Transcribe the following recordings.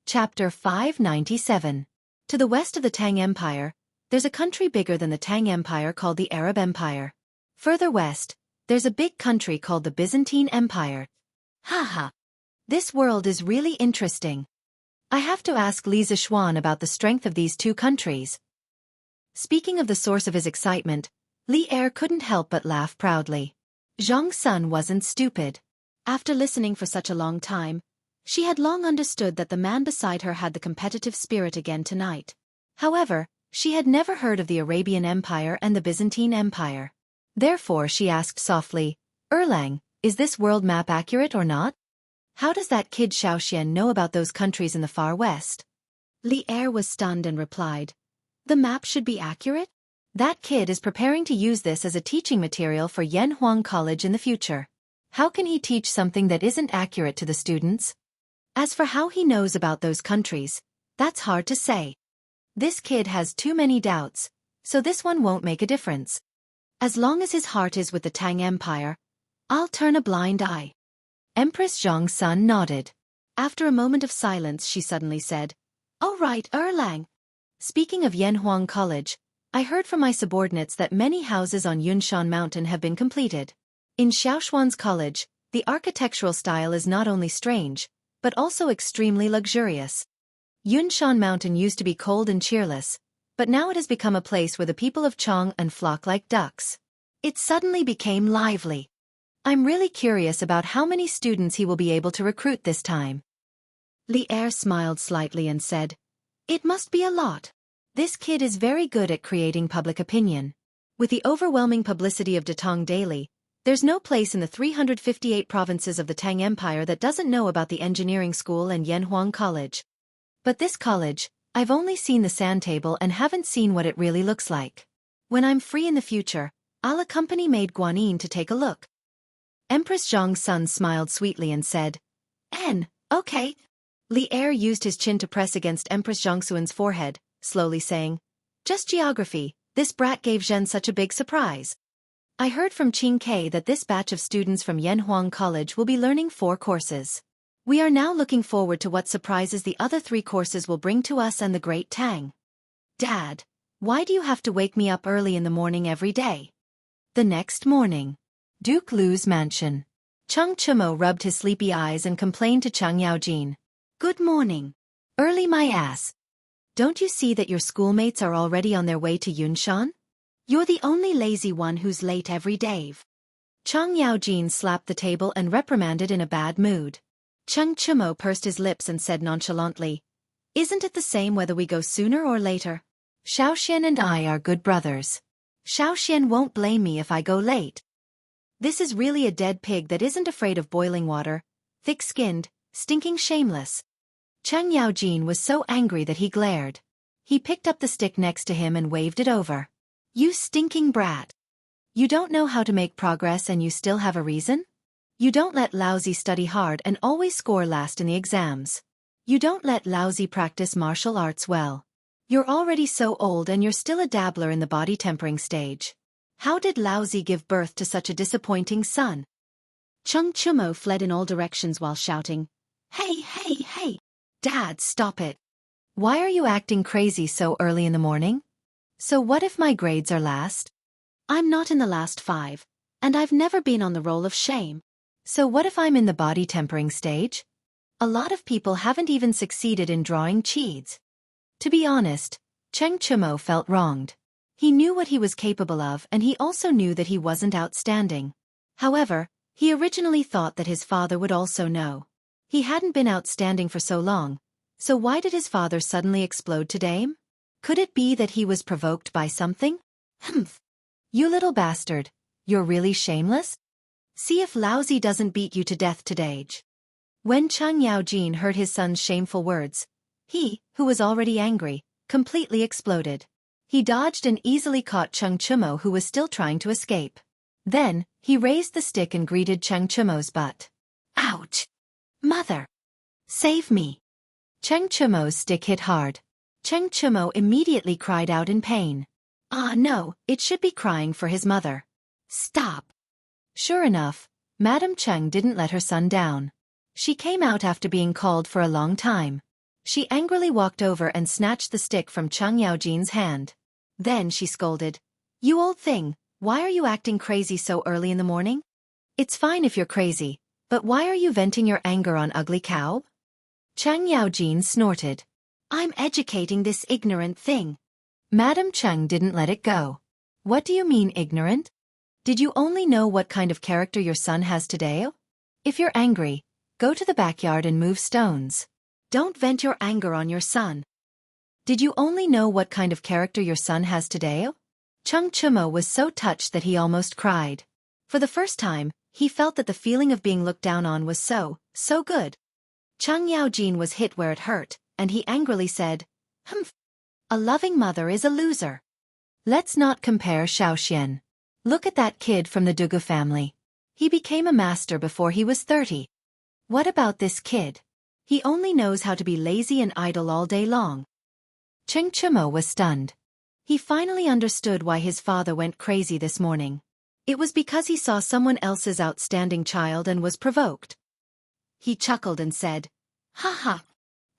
Chapter 597. To the west of the Tang Empire, there's a country bigger than the Tang Empire called the Arab Empire. Further west, there's a big country called the Byzantine Empire. Haha. This world is really interesting. I have to ask Li Zishuan about the strength of these two countries. Speaking of the source of his excitement, Li Er couldn't help but laugh proudly. Zhang Sun wasn't stupid. After listening for such a long time, she had long understood that the man beside her had the competitive spirit again tonight. However, she had never heard of the Arabian Empire and the Byzantine Empire. Therefore she asked softly, Erlang, is this world map accurate or not? How does that kid Xianxia know about those countries in the far west? Li Er was stunned and replied, the map should be accurate? That kid is preparing to use this as a teaching material for Yanhuang College in the future. How can he teach something that isn't accurate to the students? As for how he knows about those countries, that's hard to say. This kid has too many doubts, so this one won't make a difference. As long as his heart is with the Tang Empire, I'll turn a blind eye. Empress Zhang Sun nodded. After a moment of silence she suddenly said, All right, Erlang. Speaking of Yanhuang College, I heard from my subordinates that many houses on Yunshan Mountain have been completed. In Xiaoshuan's college, the architectural style is not only strange, but also extremely luxurious. Yunshan Mountain used to be cold and cheerless, but now it has become a place where the people of Chang'an flock like ducks. It suddenly became lively. I'm really curious about how many students he will be able to recruit this time. Li Er smiled slightly and said, It must be a lot. This kid is very good at creating public opinion. With the overwhelming publicity of Datong Daily, there's no place in the 358 provinces of the Tang Empire that doesn't know about the engineering school and Yanhuang College. But this college, I've only seen the sand table and haven't seen what it really looks like. When I'm free in the future, I'll accompany Maid Guanyin to take a look. Empress Zhang Sun smiled sweetly and said, Okay. Li Er used his chin to press against Empress Zhangxuan's forehead, slowly saying, Just geography, this brat gave Zhen such a big surprise. I heard from Qing Ke that this batch of students from Yanhuang College will be learning 4 courses. We are now looking forward to what surprises the other 3 courses will bring to us and the Great Tang. Dad, why do you have to wake me up early in the morning every day? The next morning. Duke Lu's mansion. Cheng Chumo rubbed his sleepy eyes and complained to Cheng Yaojin. Good morning. Early my ass. Don't you see that your schoolmates are already on their way to Yunshan? You're the only lazy one who's late every day. Cheng Yaojin slapped the table and reprimanded in a bad mood. Cheng Chumo pursed his lips and said nonchalantly, Isn't it the same whether we go sooner or later? Xiaoxian and I are good brothers. Xiaoxian won't blame me if I go late. This is really a dead pig that isn't afraid of boiling water, thick-skinned, stinking shameless. Cheng Yaojin was so angry that he glared. He picked up the stick next to him and waved it over. You stinking brat. You don't know how to make progress and you still have a reason? You don't let Laozi study hard and always score last in the exams. You don't let Laozi practice martial arts well. You're already so old and you're still a dabbler in the body tempering stage. How did Laozi give birth to such a disappointing son? Cheng Chumo fled in all directions while shouting, Hey! Dad, stop it. Why are you acting crazy so early in the morning? So what if my grades are last? I'm not in the last 5, and I've never been on the roll of shame. So what if I'm in the body tempering stage? A lot of people haven't even succeeded in drawing cheats. To be honest, Cheng Chumo felt wronged. He knew what he was capable of and he also knew that he wasn't outstanding. However, he originally thought that his father would also know. He hadn't been outstanding for so long, so why did his father suddenly explode today? Could it be that he was provoked by something? Humph. You little bastard, you're really shameless? See if Laozi doesn't beat you to death today. When Cheng Yaojin heard his son's shameful words, he, who was already angry, completely exploded. He dodged and easily caught Cheng Chumo who was still trying to escape. Then, he raised the stick and greeted Cheng Chumo's butt. Ouch! Mother! Save me! Cheng Chumo's stick hit hard. Cheng Chumo immediately cried out in pain. Ah no, it should be crying for his mother. Stop! Sure enough, Madame Cheng didn't let her son down. She came out after being called for a long time. She angrily walked over and snatched the stick from Cheng Yaojin's hand. Then she scolded, "You old thing, why are you acting crazy so early in the morning? It's fine if you're crazy, but why are you venting your anger on ugly cow?" Cheng Yaojin snorted. "I'm educating this ignorant thing." Madam Cheng didn't let it go. "What do you mean ignorant? Did you only know what kind of character your son has today? If you're angry, go to the backyard and move stones. Don't vent your anger on your son. Did you only know what kind of character your son has today?" Cheng Chumo was so touched that he almost cried. For the first time, he felt that the feeling of being looked down on was so good. Cheng Yaojin was hit where it hurt, and he angrily said, "Humph. A loving mother is a loser. Let's not compare Xiaoxian. Look at that kid from the Dugu family. He became a master before he was 30. What about this kid? He only knows how to be lazy and idle all day long." Cheng Chumo was stunned. He finally understood why his father went crazy this morning. It was because he saw someone else's outstanding child and was provoked. He chuckled and said, "Ha ha.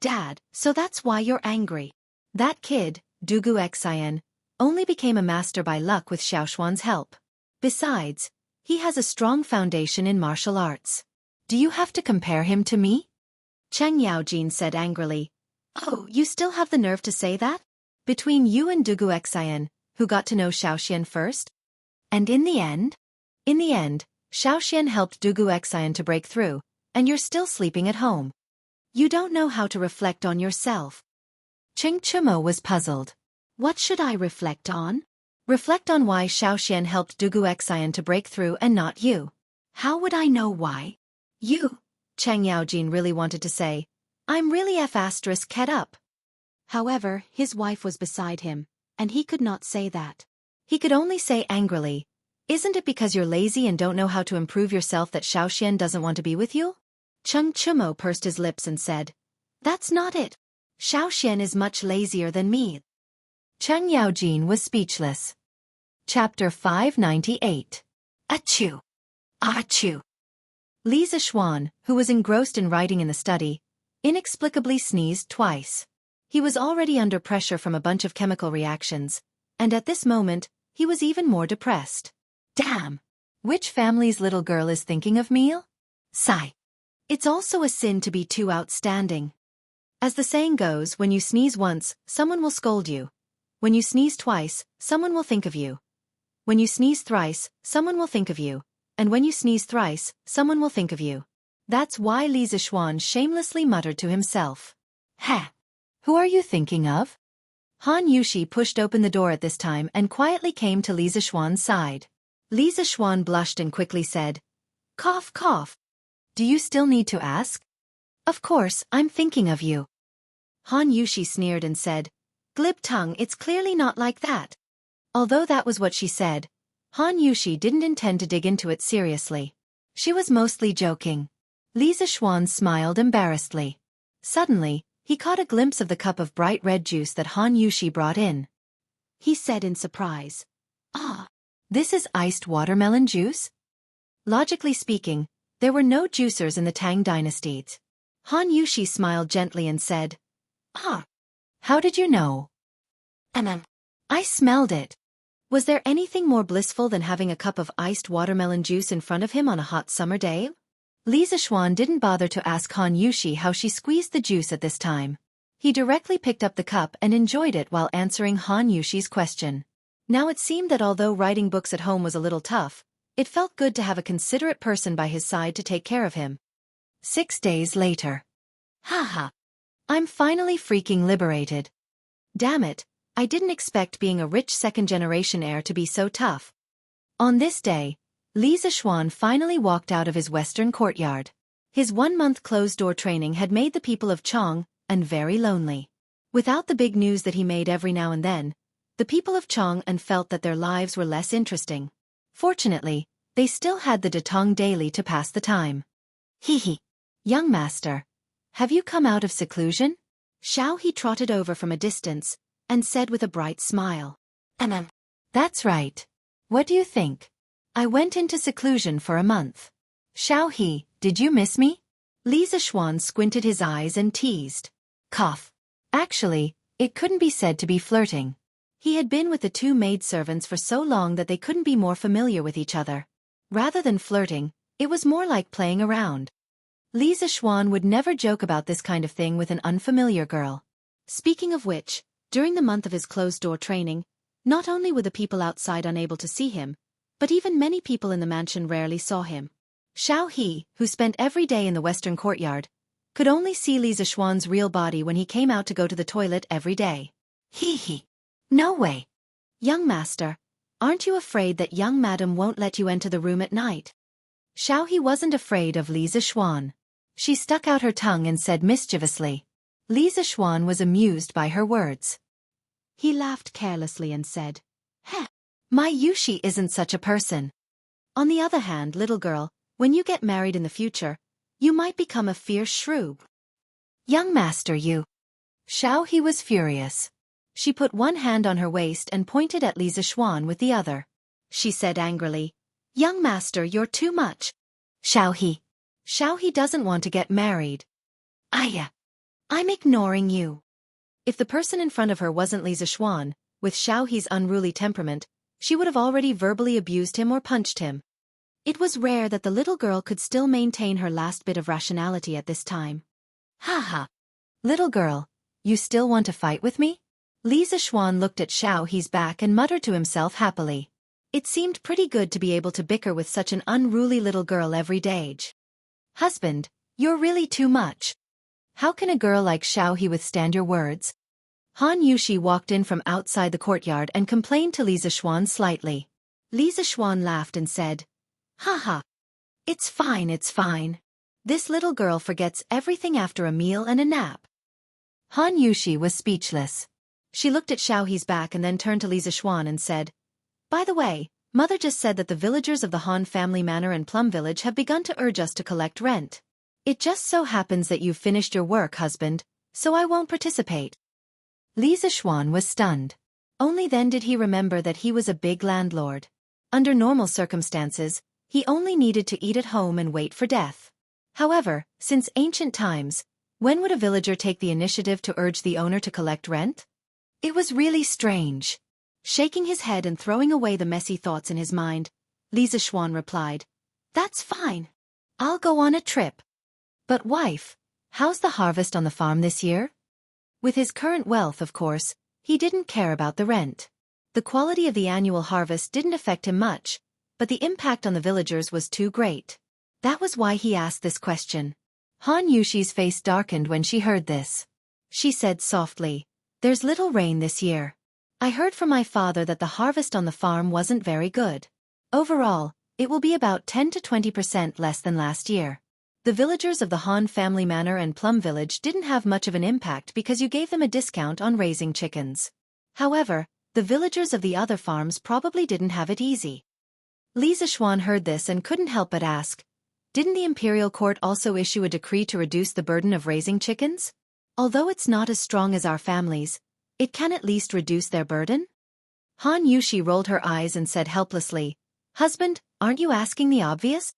Dad, so that's why you're angry. That kid, Dugu Xian, only became a master by luck with Xiaoshuan's help. Besides, he has a strong foundation in martial arts. Do you have to compare him to me?" Cheng Yaojin said angrily, "Oh, you still have the nerve to say that? Between you and Dugu Xian, who got to know Xiaoxian first? And in the end, Xiaoxian helped Dugu Xian to break through, and you're still sleeping at home. You don't know how to reflect on yourself." Cheng Chumo was puzzled. What should I reflect on? Reflect on why Xiaoxian helped Dugu Xian to break through and not you. How would I know why? You, Cheng Yaojin really wanted to say, "I'm really F***ed up." However, his wife was beside him, and he could not say that. He could only say angrily, "Isn't it because you're lazy and don't know how to improve yourself that Xiaoxian doesn't want to be with you?" Cheng Chumo pursed his lips and said, "That's not it. Xiaoxian is much lazier than me." Cheng Yaojin was speechless. Chapter 598. Achoo! Achoo! Li Zishuan, who was engrossed in writing in the study, inexplicably sneezed twice. He was already under pressure from a bunch of chemical reactions, and at this moment, he was even more depressed. Damn! Which family's little girl is thinking of me? Sigh. It's also a sin to be too outstanding. As the saying goes, when you sneeze once, someone will scold you. When you sneeze twice, someone will think of you. When you sneeze thrice, someone will think of you. And when you sneeze thrice, someone will think of you. That's why Li Zishuan shamelessly muttered to himself. "Heh! Who are you thinking of?" Han Yushi pushed open the door at this time and quietly came to Li Zishuan's side. Li Zishuan blushed and quickly said, "Cough, cough. Do you still need to ask?" "Of course, I'm thinking of you." Han Yushi sneered and said, "Glib tongue, it's clearly not like that." Although that was what she said, Han Yushi didn't intend to dig into it seriously. She was mostly joking. Li Zishuan smiled embarrassedly. Suddenly, he caught a glimpse of the cup of bright red juice that Han Yushi brought in. He said in surprise, "Ah, this is iced watermelon juice?" Logically speaking, there were no juicers in the Tang dynasty. Han Yushi smiled gently and said, "Ah, how did you know?" I smelled it." Was there anything more blissful than having a cup of iced watermelon juice in front of him on a hot summer day? Li Zishuan didn't bother to ask Han Yushi how she squeezed the juice at this time. He directly picked up the cup and enjoyed it while answering Han Yushi's question. Now it seemed that although writing books at home was a little tough, it felt good to have a considerate person by his side to take care of him. 6 days later. Haha. I'm finally freaking liberated. Damn it, I didn't expect being a rich second-generation heir to be so tough. On this day, Li Zishuan finally walked out of his western courtyard. His 1-month closed-door training had made the people of Chang very lonely. Without the big news that he made every now and then, the people of Chang felt that their lives were less interesting. Fortunately, they still had the Datong daily to pass the time. Hee. Young master, have you come out of seclusion? Xiao He trotted over from a distance and said with a bright smile. That's right. What do you think? I went into seclusion for a month. Xiao He, did you miss me? Li Zishuan squinted his eyes and teased. Cough. Actually, it couldn't be said to be flirting. He had been with the two maidservants for so long that they couldn't be more familiar with each other. Rather than flirting, it was more like playing around. Li Zixuan would never joke about this kind of thing with an unfamiliar girl. Speaking of which, during the month of his closed-door training, not only were the people outside unable to see him, but even many people in the mansion rarely saw him. Xiao He, who spent every day in the western courtyard, could only see Li Zixuan's real body when he came out to go to the toilet every day. Hee. No way. Young master, aren't you afraid that young madam won't let you enter the room at night? Xiao He wasn't afraid of Li Zixuan. She stuck out her tongue and said mischievously. Li Zixuan was amused by her words. He laughed carelessly and said, "Heh, my Yushi isn't such a person. On the other hand, little girl, when you get married in the future, you might become a fierce shrew." Young master, you. Xiao He was furious. She put one hand on her waist and pointed at Li Zixuan with the other. She said angrily, "Young master, you're too much." Xiao He doesn't want to get married. I'm ignoring you. If the person in front of her wasn't Li Zixuan, with Xiao He's unruly temperament, she would have already verbally abused him or punched him. It was rare that the little girl could still maintain her last bit of rationality at this time. Ha. Little girl, you still want to fight with me? Li Zixuan looked at Xiao He's back and muttered to himself happily. It seemed pretty good to be able to bicker with such an unruly little girl every day. Husband, you're really too much. How can a girl like Xiao He withstand your words? Han Yushi walked in from outside the courtyard and complained to Li Zixuan slightly. Li Zixuan laughed and said, "Ha. It's fine. This little girl forgets everything after a meal and a nap." Han Yushi was speechless. She looked at Xiao He's back and then turned to Li Zixuan and said, "By the way, Mother just said that the villagers of the Han family manor and Plum Village have begun to urge us to collect rent. It just so happens that you've finished your work, husband, so I won't participate." Li Zixuan was stunned. Only then did he remember that he was a big landlord. Under normal circumstances, he only needed to eat at home and wait for death. However, since ancient times, when would a villager take the initiative to urge the owner to collect rent? It was really strange. Shaking his head and throwing away the messy thoughts in his mind, Li Zixuan replied, "That's fine. I'll go on a trip. But wife, how's the harvest on the farm this year?" With his current wealth, of course, he didn't care about the rent. The quality of the annual harvest didn't affect him much, but the impact on the villagers was too great. That was why he asked this question. Han Yushi's face darkened when she heard this. She said softly, "There's little rain this year. I heard from my father that the harvest on the farm wasn't very good. Overall, it will be about 10 to 20% less than last year. The villagers of the Han family manor and Plum Village didn't have much of an impact because you gave them a discount on raising chickens. However, the villagers of the other farms probably didn't have it easy." Li Zixuan heard this and couldn't help but ask, "Didn't the imperial court also issue a decree to reduce the burden of raising chickens? Although it's not as strong as our families, it can at least reduce their burden?" Han Yushi rolled her eyes and said helplessly, "Husband, aren't you asking the obvious?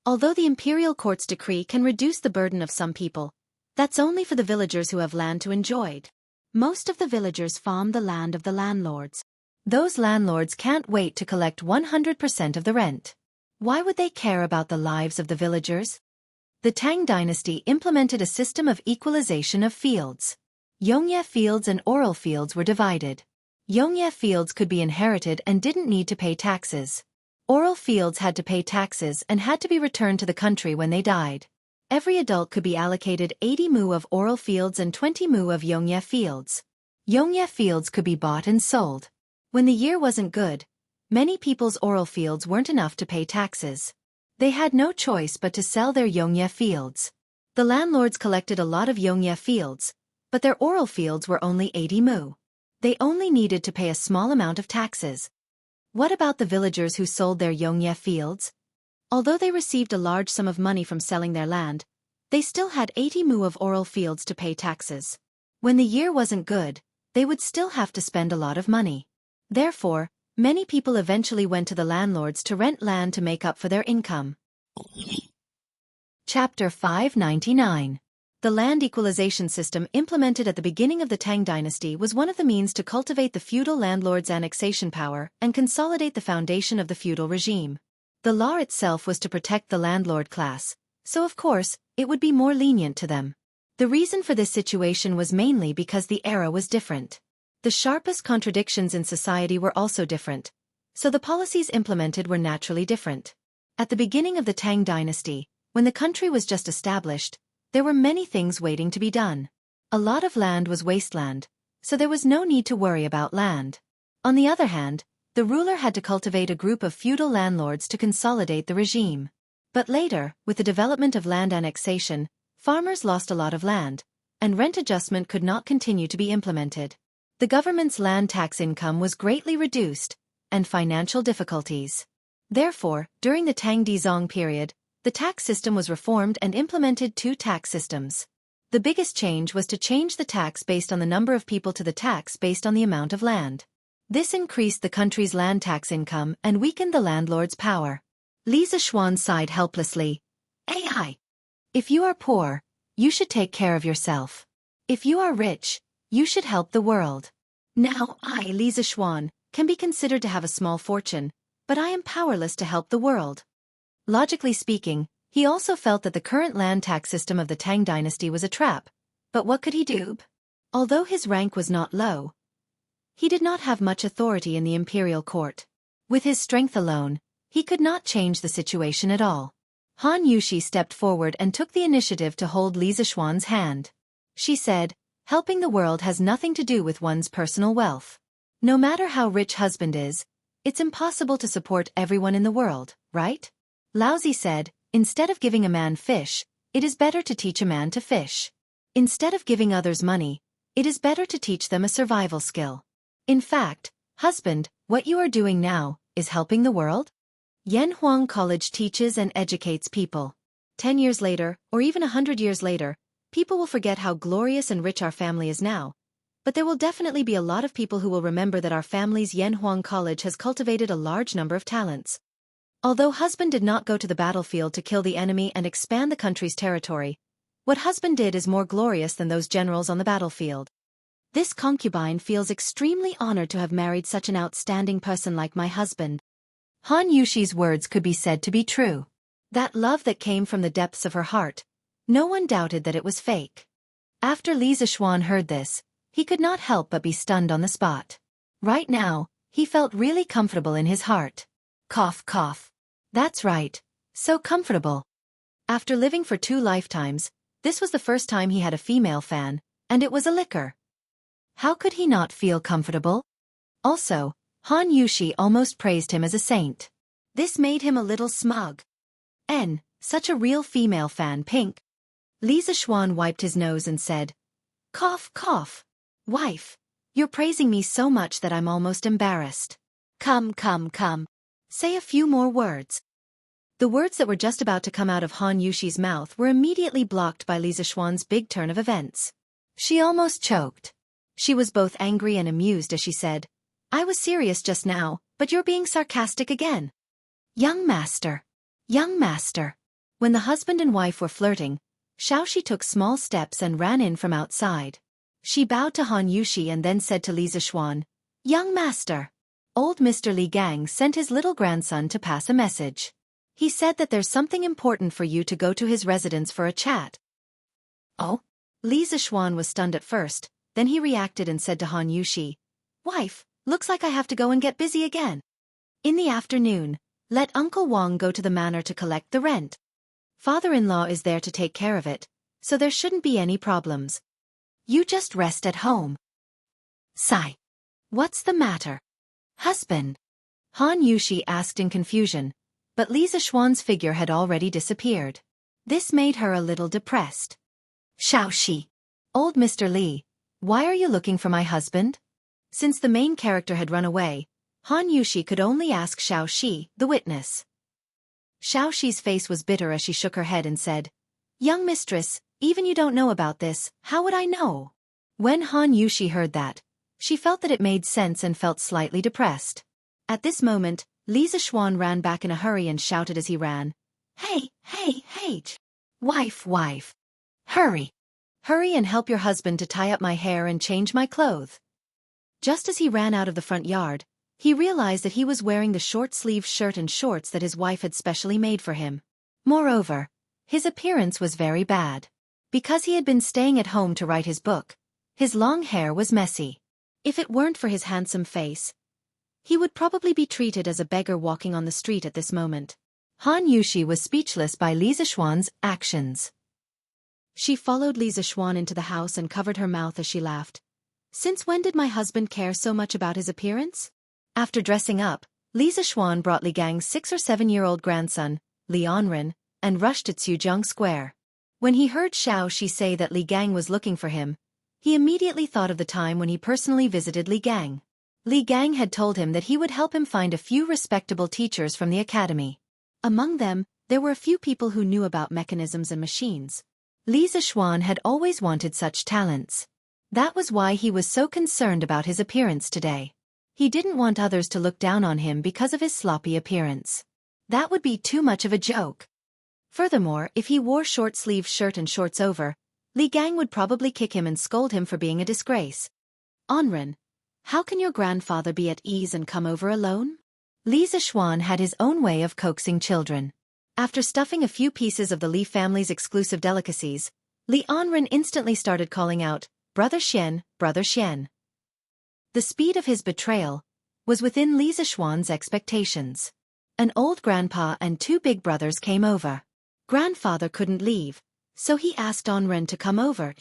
Although the imperial court's decree can reduce the burden of some people, that's only for the villagers who have land to enjoy. Most of the villagers farm the land of the landlords. Those landlords can't wait to collect 100% of the rent. Why would they care about the lives of the villagers?" The Tang dynasty implemented a system of equalization of fields. Yongye fields and oral fields were divided. Yongye fields could be inherited and didn't need to pay taxes. Oral fields had to pay taxes and had to be returned to the country when they died. Every adult could be allocated 80 mu of oral fields and 20 mu of Yongye fields. Yongye fields could be bought and sold. When the year wasn't good, many people's oral fields weren't enough to pay taxes. They had no choice but to sell their Yongye fields. The landlords collected a lot of Yongye fields, but their oral fields were only 80 mu. They only needed to pay a small amount of taxes. What about the villagers who sold their Yongye fields? Although they received a large sum of money from selling their land, they still had 80 mu of oral fields to pay taxes. When the year wasn't good, they would still have to spend a lot of money. Therefore, many people eventually went to the landlords to rent land to make up for their income. Chapter 599. The land equalization system implemented at the beginning of the Tang dynasty was one of the means to cultivate the feudal landlord's annexation power and consolidate the foundation of the feudal regime. The law itself was to protect the landlord class, so of course, it would be more lenient to them. The reason for this situation was mainly because the era was different. The sharpest contradictions in society were also different, so the policies implemented were naturally different. At the beginning of the Tang dynasty, when the country was just established, there were many things waiting to be done. A lot of land was wasteland, so there was no need to worry about land. On the other hand, the ruler had to cultivate a group of feudal landlords to consolidate the regime. But later, with the development of land annexation, farmers lost a lot of land, and rent adjustment could not continue to be implemented. The government's land tax income was greatly reduced, and financial difficulties. Therefore, during the Tang Dizong period, the tax system was reformed and implemented two tax systems. The biggest change was to change the tax based on the number of people to the tax based on the amount of land. This increased the country's land tax income and weakened the landlord's power. Li Zixuan sighed helplessly. "Ai. If you are poor, you should take care of yourself. If you are rich, you should help the world. Now I, Li Zixuan, can be considered to have a small fortune, but I am powerless to help the world." Logically speaking, he also felt that the current land tax system of the Tang dynasty was a trap, but what could he do? Although his rank was not low, he did not have much authority in the imperial court. With his strength alone, he could not change the situation at all. Han Yushi stepped forward and took the initiative to hold Li Zixuan's hand. She said, "Helping the world has nothing to do with one's personal wealth. No matter how rich husband is, it's impossible to support everyone in the world, right?" Laozi said, "Instead of giving a man fish, it is better to teach a man to fish. Instead of giving others money, it is better to teach them a survival skill. In fact, husband, what you are doing now, is helping the world." Yanhuang College teaches and educates people. 10 years later, or even 100 years later, people will forget how glorious and rich our family is now, but there will definitely be a lot of people who will remember that our family's Yanhuang College has cultivated a large number of talents. Although husband did not go to the battlefield to kill the enemy and expand the country's territory, what husband did is more glorious than those generals on the battlefield. This concubine feels extremely honored to have married such an outstanding person like my husband. Han Yushi's words could be said to be true. That love that came from the depths of her heart, no one doubted that it was fake. After Li Zixuan heard this, he could not help but be stunned on the spot. Right now, he felt really comfortable in his heart. Cough, cough. That's right, so comfortable. After living for 2 lifetimes, this was the first time he had a female fan, and it was a liquor. How could he not feel comfortable? Also, Han Yushi almost praised him as a saint. This made him a little smug. Such a real female fan, pink. Li Zixuan wiped his nose and said, "Cough, cough. Wife, you're praising me so much that I'm almost embarrassed. Come, come, come. Say a few more words." The words that were just about to come out of Han Yushi's mouth were immediately blocked by Li Zixuan's big turn of events. She almost choked. She was both angry and amused as she said, "I was serious just now, but you're being sarcastic again." Young master. Young master. When the husband and wife were flirting, Xianxia took small steps and ran in from outside. She bowed to Han Yushi and then said to Li Zixuan, "Young master." Old Mr. Li Gang sent his little grandson to pass a message. He said that there's something important for you to go to his residence for a chat. Oh? Li Zixuan was stunned at first, then he reacted and said to Han Yushi, "Wife, looks like I have to go and get busy again. In the afternoon, let Uncle Wang go to the manor to collect the rent. Father-in-law is there to take care of it, so there shouldn't be any problems. You just rest at home." Sigh. What's the matter? Husband? Han Yushi asked in confusion, but Li Zixuan's figure had already disappeared. This made her a little depressed. Xiaoxi. Old Mr. Li, why are you looking for my husband? Since the main character had run away, Han Yushi could only ask Xiaoxi, the witness. Xiaoxi's face was bitter as she shook her head and said, "Young mistress, even you don't know about this, how would I know?" When Han Yushi heard that, she felt that it made sense and felt slightly depressed. At this moment, Li Zixuan ran back in a hurry and shouted as he ran, "Hey, hey, hey! Wife, wife! Hurry! Hurry and help your husband to tie up my hair and change my clothes." Just as he ran out of the front yard, he realized that he was wearing the short-sleeved shirt and shorts that his wife had specially made for him. Moreover, his appearance was very bad. Because he had been staying at home to write his book, his long hair was messy. If it weren't for his handsome face, he would probably be treated as a beggar walking on the street at this moment. Han Yushi was speechless by Li Zixuan's actions. She followed Li Zixuan into the house and covered her mouth as she laughed. "Since when did my husband care so much about his appearance?" After dressing up, Li Zixuan brought Li Gang's 6 or 7-year-old grandson, Li Anren, and rushed to Jianghu Square. When he heard Xianxia say that Li Gang was looking for him, he immediately thought of the time when he personally visited Li Gang. Li Gang had told him that he would help him find a few respectable teachers from the academy. Among them, there were a few people who knew about mechanisms and machines. Li Zixuan had always wanted such talents. That was why he was so concerned about his appearance today. He didn't want others to look down on him because of his sloppy appearance. That would be too much of a joke. Furthermore, if he wore short-sleeved shirt and shorts over, Li Gang would probably kick him and scold him for being a disgrace. "Anren, how can your grandfather be at ease and come over alone?" Li Zixuan had his own way of coaxing children. After stuffing a few pieces of the Li family's exclusive delicacies, Li Anren instantly started calling out, "Brother Xian, Brother Xian." The speed of his betrayal was within Li Zixuan's expectations. An old grandpa and 2 big brothers came over. Grandfather couldn't leave, so he asked Anren to come over.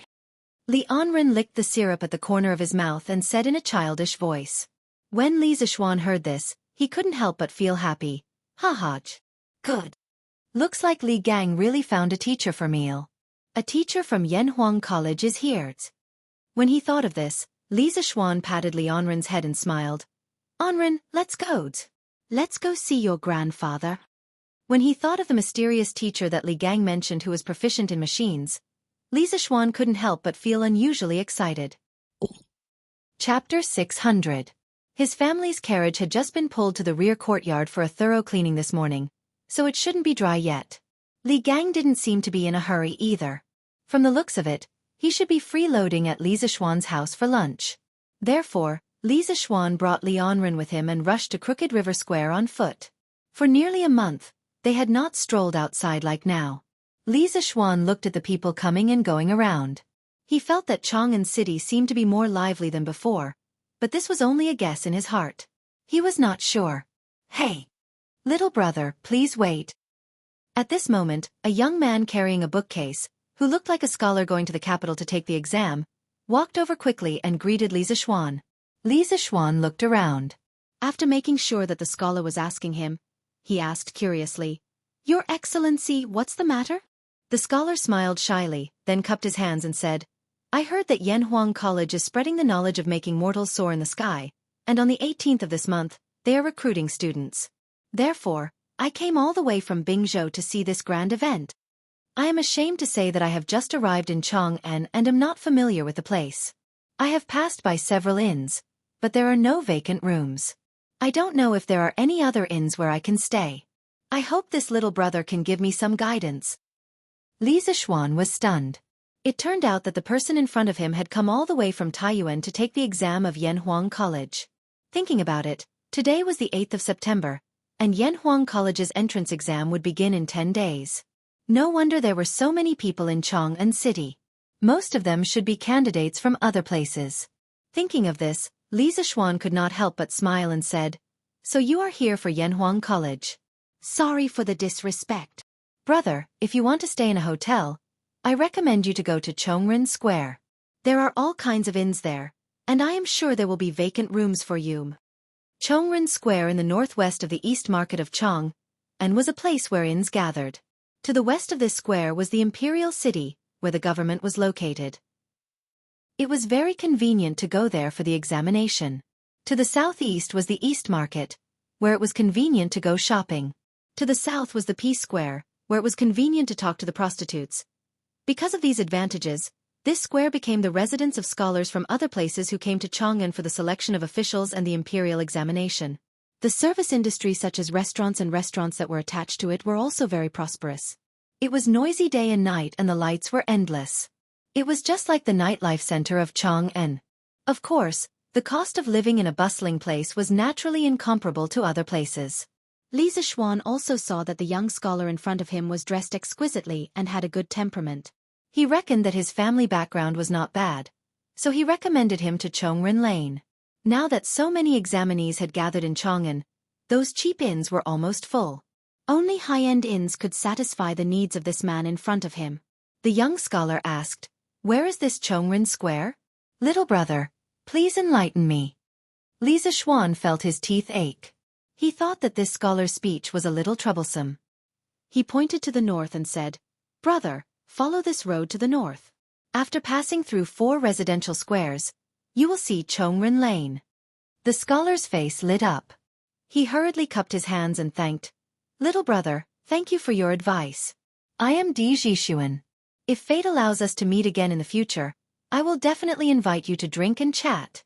Li Anren licked the syrup at the corner of his mouth and said in a childish voice. When Li Zixuan heard this, he couldn't help but feel happy. "Ha ha. Good. Looks like Li Gang really found a teacher for me. A teacher from Yanhuang College is here." When he thought of this, Li Zixuan patted Li Anren's head and smiled. "Anren, let's go. Let's go see your grandfather." When he thought of the mysterious teacher that Li Gang mentioned who was proficient in machines, Li Zixuan couldn't help but feel unusually excited. Chapter 600. His family's carriage had just been pulled to the rear courtyard for a thorough cleaning this morning, so it shouldn't be dry yet. Li Gang didn't seem to be in a hurry either. From the looks of it, he should be freeloading at Li Zixuan's house for lunch. Therefore, Li Zixuan brought Li Anren with him and rushed to Crooked River Square on foot. For nearly a month, they had not strolled outside like now. Li Zixuan looked at the people coming and going around. He felt that Chang'an City seemed to be more lively than before, but this was only a guess in his heart. He was not sure. "Hey! Little brother, please wait." At this moment, a young man carrying a bookcase, who looked like a scholar going to the capital to take the exam, walked over quickly and greeted Li Zixuan. Li Zixuan looked around. After making sure that the scholar was asking him, he asked curiously, "Your Excellency, what's the matter?" The scholar smiled shyly, then cupped his hands and said, "I heard that Yanhuang College is spreading the knowledge of making mortals soar in the sky, and on the 18th of this month, they are recruiting students. Therefore, I came all the way from Bingzhou to see this grand event. I am ashamed to say that I have just arrived in Chang'an and am not familiar with the place. I have passed by several inns, but there are no vacant rooms. I don't know if there are any other inns where I can stay. I hope this little brother can give me some guidance." Li Zixuan was stunned. It turned out that the person in front of him had come all the way from Taiyuan to take the exam of Yanhuang College. Thinking about it, today was the 8th of September, and Yanhuang College's entrance exam would begin in 10 days. No wonder there were so many people in Chang'an City. Most of them should be candidates from other places. Thinking of this, Li Zixuan could not help but smile and said, "So you are here for Yanhuang College. Sorry for the disrespect. Brother, if you want to stay in a hotel, I recommend you to go to Chongren Square. There are all kinds of inns there, and I am sure there will be vacant rooms for you." Chongren Square in the northwest of the East Market of Chang, and was a place where inns gathered. To the west of this square was the imperial city, where the government was located. It was very convenient to go there for the examination. To the southeast was the East Market, where it was convenient to go shopping. To the south was the Peace Square, where it was convenient to talk to the prostitutes. Because of these advantages, this square became the residence of scholars from other places who came to Chang'an for the selection of officials and the imperial examination. The service industry such as restaurants and restaurants that were attached to it were also very prosperous. It was noisy day and night and the lights were endless. It was just like the nightlife center of Chang'an. Of course, the cost of living in a bustling place was naturally incomparable to other places. Li Zixuan also saw that the young scholar in front of him was dressed exquisitely and had a good temperament. He reckoned that his family background was not bad, so he recommended him to Chongren Lane. Now that so many examinees had gathered in Chang'an, those cheap inns were almost full. Only high-end inns could satisfy the needs of this man in front of him. The young scholar asked, "Where is this Chongren Square? Little brother, please enlighten me." Li Zixuan felt his teeth ache. He thought that this scholar's speech was a little troublesome. He pointed to the north and said, "Brother, follow this road to the north. After passing through 4 residential squares, you will see Chongren Lane." The scholar's face lit up. He hurriedly cupped his hands and thanked, "Little brother, thank you for your advice. I am Di Zixuan. If fate allows us to meet again in the future, I will definitely invite you to drink and chat."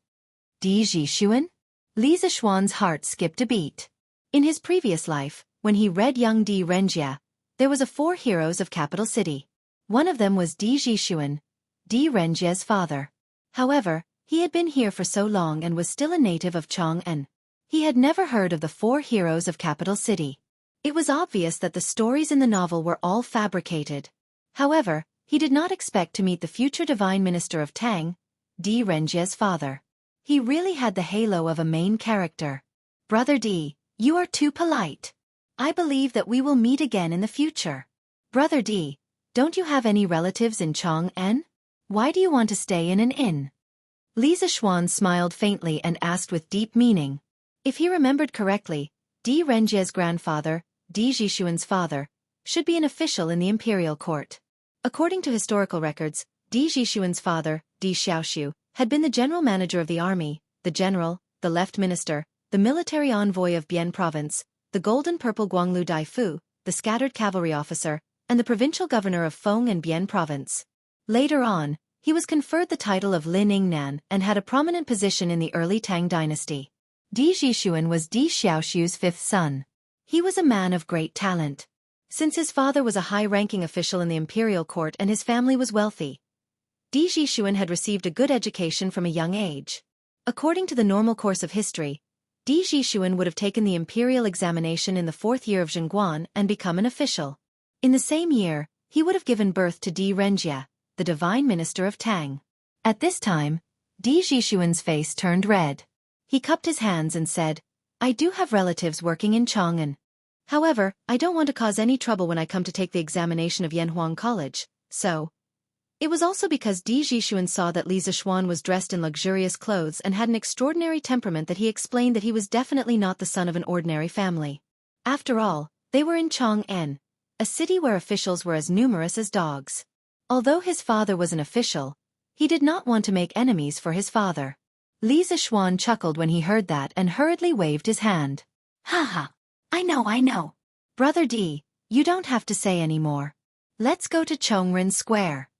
Di Zixuan? Li Zixuan's heart skipped a beat. In his previous life, when he read young Di Renjia, there was 4 heroes of capital city. One of them was Di Zixuan, Di Renjia's father. However, he had been here for so long and was still a native of Chang'an. He had never heard of the 4 heroes of capital city. It was obvious that the stories in the novel were all fabricated. However, he did not expect to meet the future divine minister of Tang, Di Renjia's father. He really had the halo of a main character. "Brother Di, you are too polite. I believe that we will meet again in the future. Brother Di, don't you have any relatives in Chang'an? Why do you want to stay in an inn?" Li Zixuan smiled faintly and asked with deep meaning. If he remembered correctly, Di Renjia's grandfather, Di Zixuan's father, should be an official in the imperial court. According to historical records, Di Zixuan's father, Di Xiaoxiu, had been the general manager of the army, the general, the left minister, the military envoy of Bian province, the golden-purple Guanglu Daifu, the scattered cavalry officer, and the provincial governor of Feng and Bian province. Later on, he was conferred the title of Lin Yingnan and had a prominent position in the early Tang dynasty. Di Zixuan was Di Xiaoxiu's 5th son. He was a man of great talent. Since his father was a high-ranking official in the imperial court and his family was wealthy, Di Zixuan had received a good education from a young age. According to the normal course of history, Di Zixuan would have taken the imperial examination in the 4th year of Zhengguan and become an official. In the same year, he would have given birth to Di Renjia, the divine minister of Tang. At this time, Di Zixuan's face turned red. He cupped his hands and said, "I do have relatives working in Chang'an. However, I don't want to cause any trouble when I come to take the examination of Yanhuang College, so..." It was also because Di Zixuan saw that Li Zixuan was dressed in luxurious clothes and had an extraordinary temperament that he explained that he was definitely not the son of an ordinary family. After all, they were in Chang'an, a city where officials were as numerous as dogs. Although his father was an official, he did not want to make enemies for his father. Li Zixuan chuckled when he heard that and hurriedly waved his hand. "Haha, I know. Brother Di, you don't have to say any more. Let's go to Chongren Square."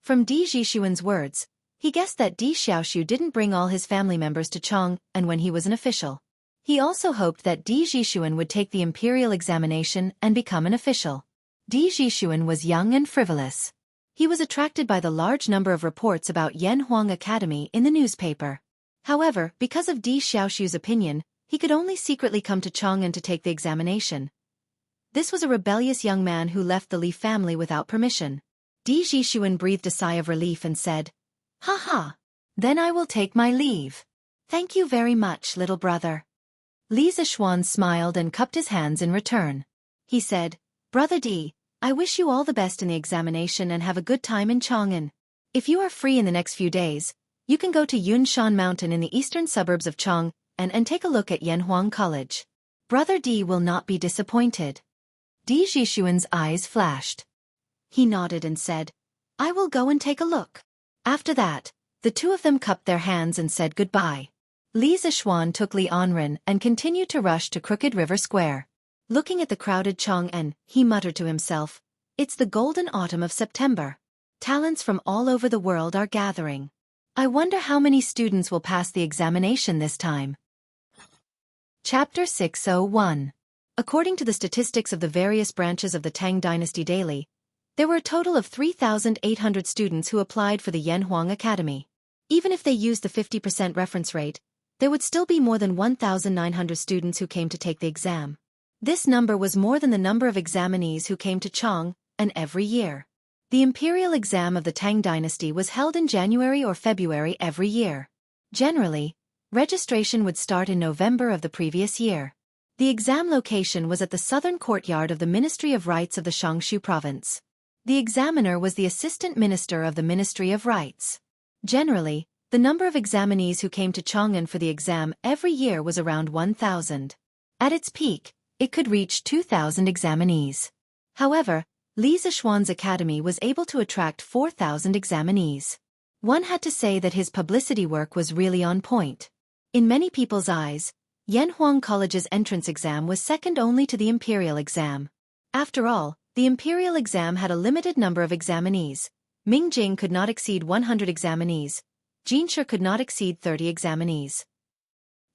From Di Zixuan's words, he guessed that Di Xiaoxiu didn't bring all his family members to Chang'an when he was an official. He also hoped that Di Zixuan would take the imperial examination and become an official. Di Zixuan was young and frivolous. He was attracted by the large number of reports about Yanhuang Academy in the newspaper. However, because of Di Xiaoxiu's opinion, he could only secretly come to Chang'an to take the examination. This was a rebellious young man who left the Li family without permission. Di Zixuan breathed a sigh of relief and said, "Ha, then I will take my leave. Thank you very much, little brother." Li Zixuan smiled and cupped his hands in return. He said, "Brother Di, I wish you all the best in the examination and have a good time in Chang'an. If you are free in the next few days, you can go to Yunshan Mountain in the eastern suburbs of Chang'an and take a look at Yanhuang College. Brother Di will not be disappointed." Di Zixuan's eyes flashed. He nodded and said, "I will go and take a look." After that, the two of them cupped their hands and said goodbye. Li Zixuan took Li Anren and continued to rush to Crooked River Square. Looking at the crowded Chang'an, he muttered to himself, "It's the golden autumn of September. Talents from all over the world are gathering. I wonder how many students will pass the examination this time." Chapter 601. According to the statistics of the various branches of the Tang Dynasty Daily, There were a total of 3,800 students who applied for the Yanhuang Academy. Even if they used the 50% reference rate, there would still be more than 1,900 students who came to take the exam. This number was more than the number of examinees who came to Chang, and every year. The imperial exam of the Tang dynasty was held in January or February every year. Generally, registration would start in November of the previous year. The exam location was at the southern courtyard of the Ministry of Rites of the Xianxia province. The examiner was the assistant minister of the Ministry of Rites. Generally, the number of examinees who came to Chang'an for the exam every year was around 1,000. At its peak, it could reach 2,000 examinees. However, Li Zishuan's academy was able to attract 4,000 examinees. One had to say that his publicity work was really on point. In many people's eyes, Yanhuang College's entrance exam was second only to the imperial exam. After all, the imperial exam had a limited number of examinees. Mingjing could not exceed 100 examinees. Jianxia could not exceed 30 examinees.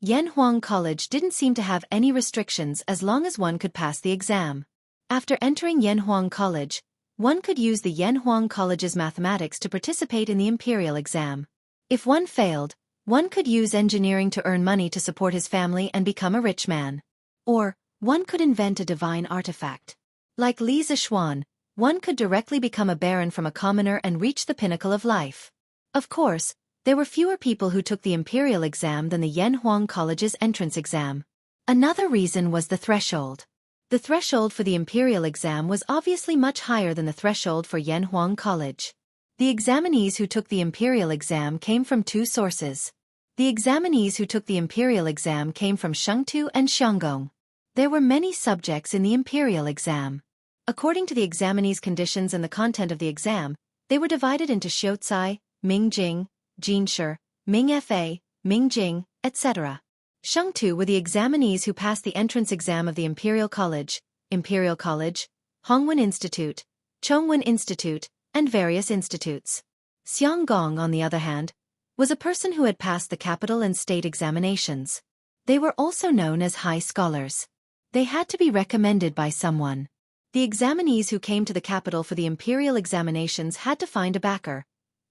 Yanhuang College didn't seem to have any restrictions as long as one could pass the exam. After entering Yanhuang College, one could use the Yanhuang College's mathematics to participate in the imperial exam. If one failed, one could use engineering to earn money to support his family and become a rich man. Or, one could invent a divine artifact. Like Li Zishuan, one could directly become a baron from a commoner and reach the pinnacle of life. Of course, there were fewer people who took the imperial exam than the Yanhuang College's entrance exam. Another reason was the threshold. The threshold for the imperial exam was obviously much higher than the threshold for Yanhuang College. The examinees who took the imperial exam came from two sources. The examinees who took the imperial exam came from Shengtu and Xianggong. There were many subjects in the imperial exam. According to the examinees' conditions and the content of the exam, they were divided into Xiaocai, Mingjing, Jianxia, Mingfa, Mingjing, etc. Shengtu were the examinees who passed the entrance exam of the Imperial College, Hongwen Institute, Chongwen Institute, and various institutes. Xianggong, on the other hand, was a person who had passed the capital and state examinations. They were also known as high scholars. They had to be recommended by someone. The examinees who came to the capital for the imperial examinations had to find a backer,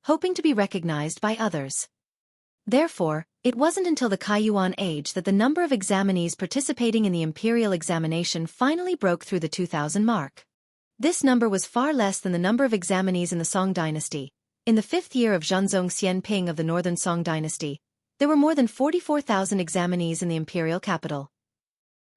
hoping to be recognized by others. Therefore, it wasn't until the Kaiyuan age that the number of examinees participating in the imperial examination finally broke through the 2,000 mark. This number was far less than the number of examinees in the Song dynasty. In the 5th year of Zhenzong Xianping of the northern Song dynasty, there were more than 44,000 examinees in the imperial capital.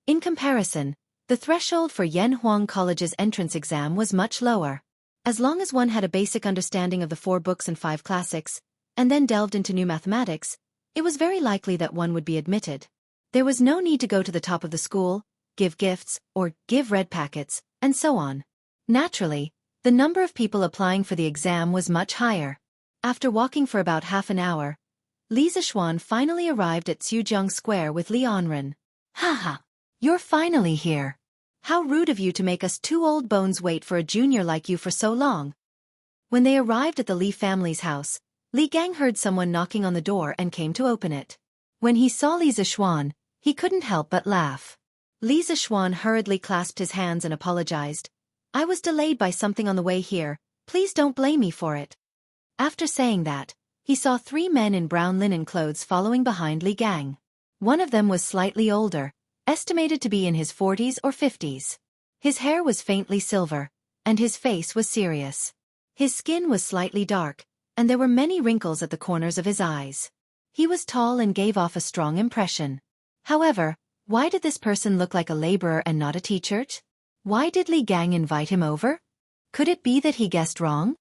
In comparison, the threshold for Yanhuang College's entrance exam was much lower. As long as one had a basic understanding of the 4 books and 5 classics, and then delved into new mathematics, it was very likely that one would be admitted. There was no need to go to the top of the school, give gifts, or give red packets, and so on. Naturally, the number of people applying for the exam was much higher. After walking for about half an hour, Li Zishuan finally arrived at Sujiang Square with Li Anren. Haha, you're finally here. How rude of you to make us 2 old bones wait for a junior like you for so long. When they arrived at the Li family's house, Li Gang heard someone knocking on the door and came to open it. When he saw Li Zishuan, he couldn't help but laugh. Li Zishuan hurriedly clasped his hands and apologized. I was delayed by something on the way here, please don't blame me for it. After saying that, he saw 3 men in brown linen clothes following behind Li Gang. One of them was slightly older, estimated to be in his 40s or 50s. His hair was faintly silver, and his face was serious. His skin was slightly dark, and there were many wrinkles at the corners of his eyes. He was tall and gave off a strong impression. However, why did this person look like a laborer and not a teacher? Why did Li Gang invite him over? Could it be that he guessed wrong?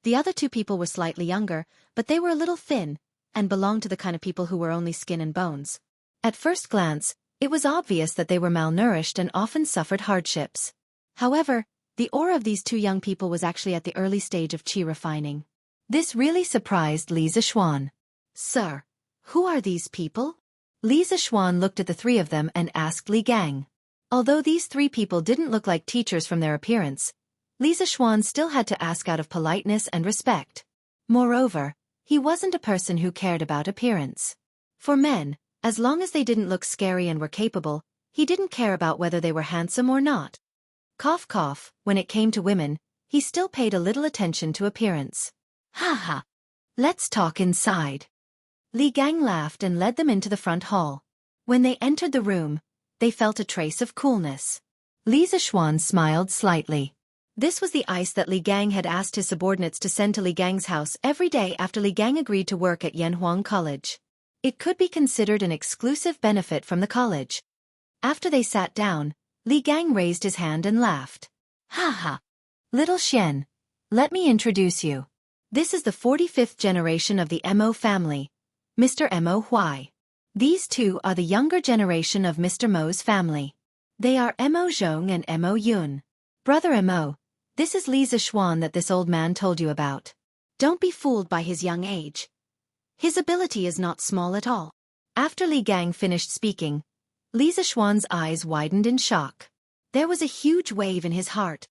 The other 2 people were slightly younger, but they were a little thin, and belonged to the kind of people who were only skin and bones. At first glance, it was obvious that they were malnourished and often suffered hardships. However, the aura of these 2 young people was actually at the early stage of qi refining. This really surprised Li Zishuan. Sir, who are these people? Li Zishuan looked at the 3 of them and asked Li Gang. Although these 3 people didn't look like teachers from their appearance, Li Zishuan still had to ask out of politeness and respect. Moreover, he wasn't a person who cared about appearance. For men, as long as they didn't look scary and were capable, he didn't care about whether they were handsome or not. Cough cough, when it came to women, he still paid a little attention to appearance. Ha ha. Let's talk inside. Li Gang laughed and led them into the front hall. When they entered the room, they felt a trace of coolness. Li Zishuan smiled slightly. This was the ice that Li Gang had asked his subordinates to send to Li Gang's house every day after Li Gang agreed to work at Yanhuang College. It could be considered an exclusive benefit from the college. After they sat down, Li Gang raised his hand and laughed. Ha ha. Little Xian, let me introduce you. This is the 45th generation of the Mo family, Mr. Mo Huai. These two are the younger generation of Mr. Mo's family. They are Mo Zhong and Mo Yun. Brother Mo, this is Li Zishuan that this old man told you about. Don't be fooled by his young age. His ability is not small at all. After Li Gang finished speaking, Li Zishuan's eyes widened in shock. There was a huge wave in his heart.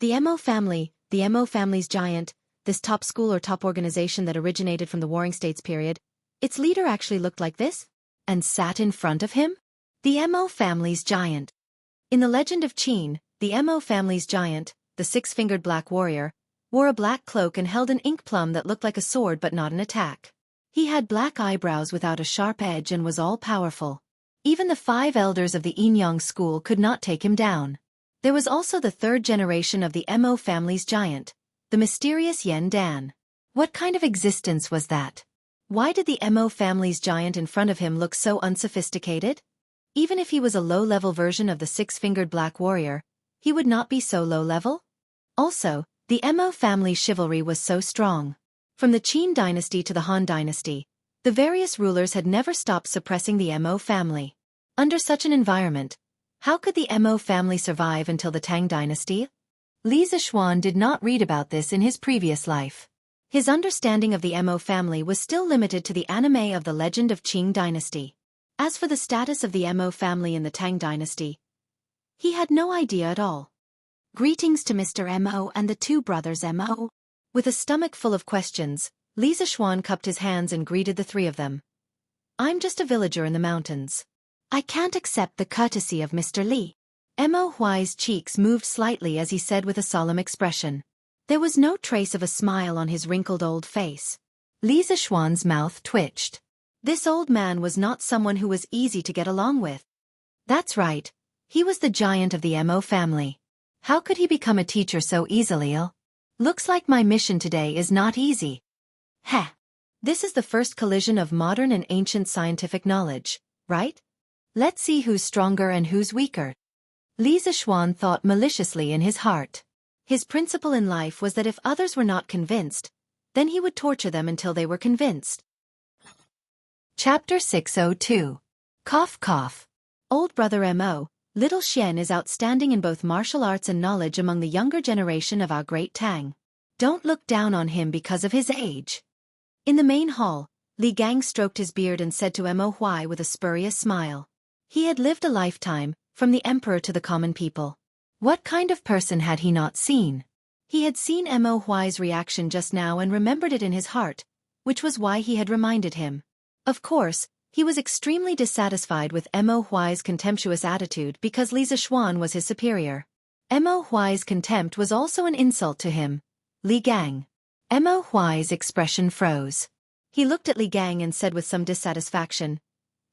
The Mo family's giant, this top school or top organization that originated from the Warring States period, its leader actually looked like this, and sat in front of him? The Mo family's giant. In the legend of Qin, the Mo family's giant, the six-fingered black warrior, wore a black cloak and held an ink plum that looked like a sword but not an attack. He had black eyebrows without a sharp edge and was all-powerful. Even the 5 elders of the Yinyang school could not take him down. There was also the 3rd generation of the Mo family's giant, the mysterious Yan Dan. What kind of existence was that? Why did the Mo family's giant in front of him look so unsophisticated? Even if he was a low-level version of the six-fingered black warrior, he would not be so low-level? Also, the Mo family's chivalry was so strong. From the Qin dynasty to the Han dynasty, the various rulers had never stopped suppressing the Mo family. Under such an environment, how could the Mo family survive until the Tang dynasty? Li Zishuan did not read about this in his previous life. His understanding of the Mo family was still limited to the anime of the legend of Qing dynasty. As for the status of the Mo family in the Tang dynasty, he had no idea at all. Greetings to Mr. Mo and the 2 brothers Mo. With a stomach full of questions, Li Zishuan cupped his hands and greeted the 3 of them. I'm just a villager in the mountains. I can't accept the courtesy of Mr. Li. Mo Huai's cheeks moved slightly as he said with a solemn expression. There was no trace of a smile on his wrinkled old face. Li Zishuan's mouth twitched. This old man was not someone who was easy to get along with. That's right. He was the giant of the Mo family. How could he become a teacher so easily? Looks like my mission today is not easy. Heh. This is the first collision of modern and ancient scientific knowledge, right? Let's see who's stronger and who's weaker. Li Zishuan thought maliciously in his heart. His principle in life was that if others were not convinced, then he would torture them until they were convinced. Chapter 602. Cough cough. Old brother Mo, little Xian is outstanding in both martial arts and knowledge among the younger generation of our great Tang. Don't look down on him because of his age. In the main hall, Li Gang stroked his beard and said to Mo Huai with a spurious smile. He had lived a lifetime, from the emperor to the common people. What kind of person had he not seen? He had seen Mo Huai's reaction just now and remembered it in his heart, which was why he had reminded him. Of course, he was extremely dissatisfied with Mo Huai's contemptuous attitude because Li Zishuan was his superior. Mo Huai's contempt was also an insult to him. Li Gang. Mo Huai's expression froze. He looked at Li Gang and said with some dissatisfaction,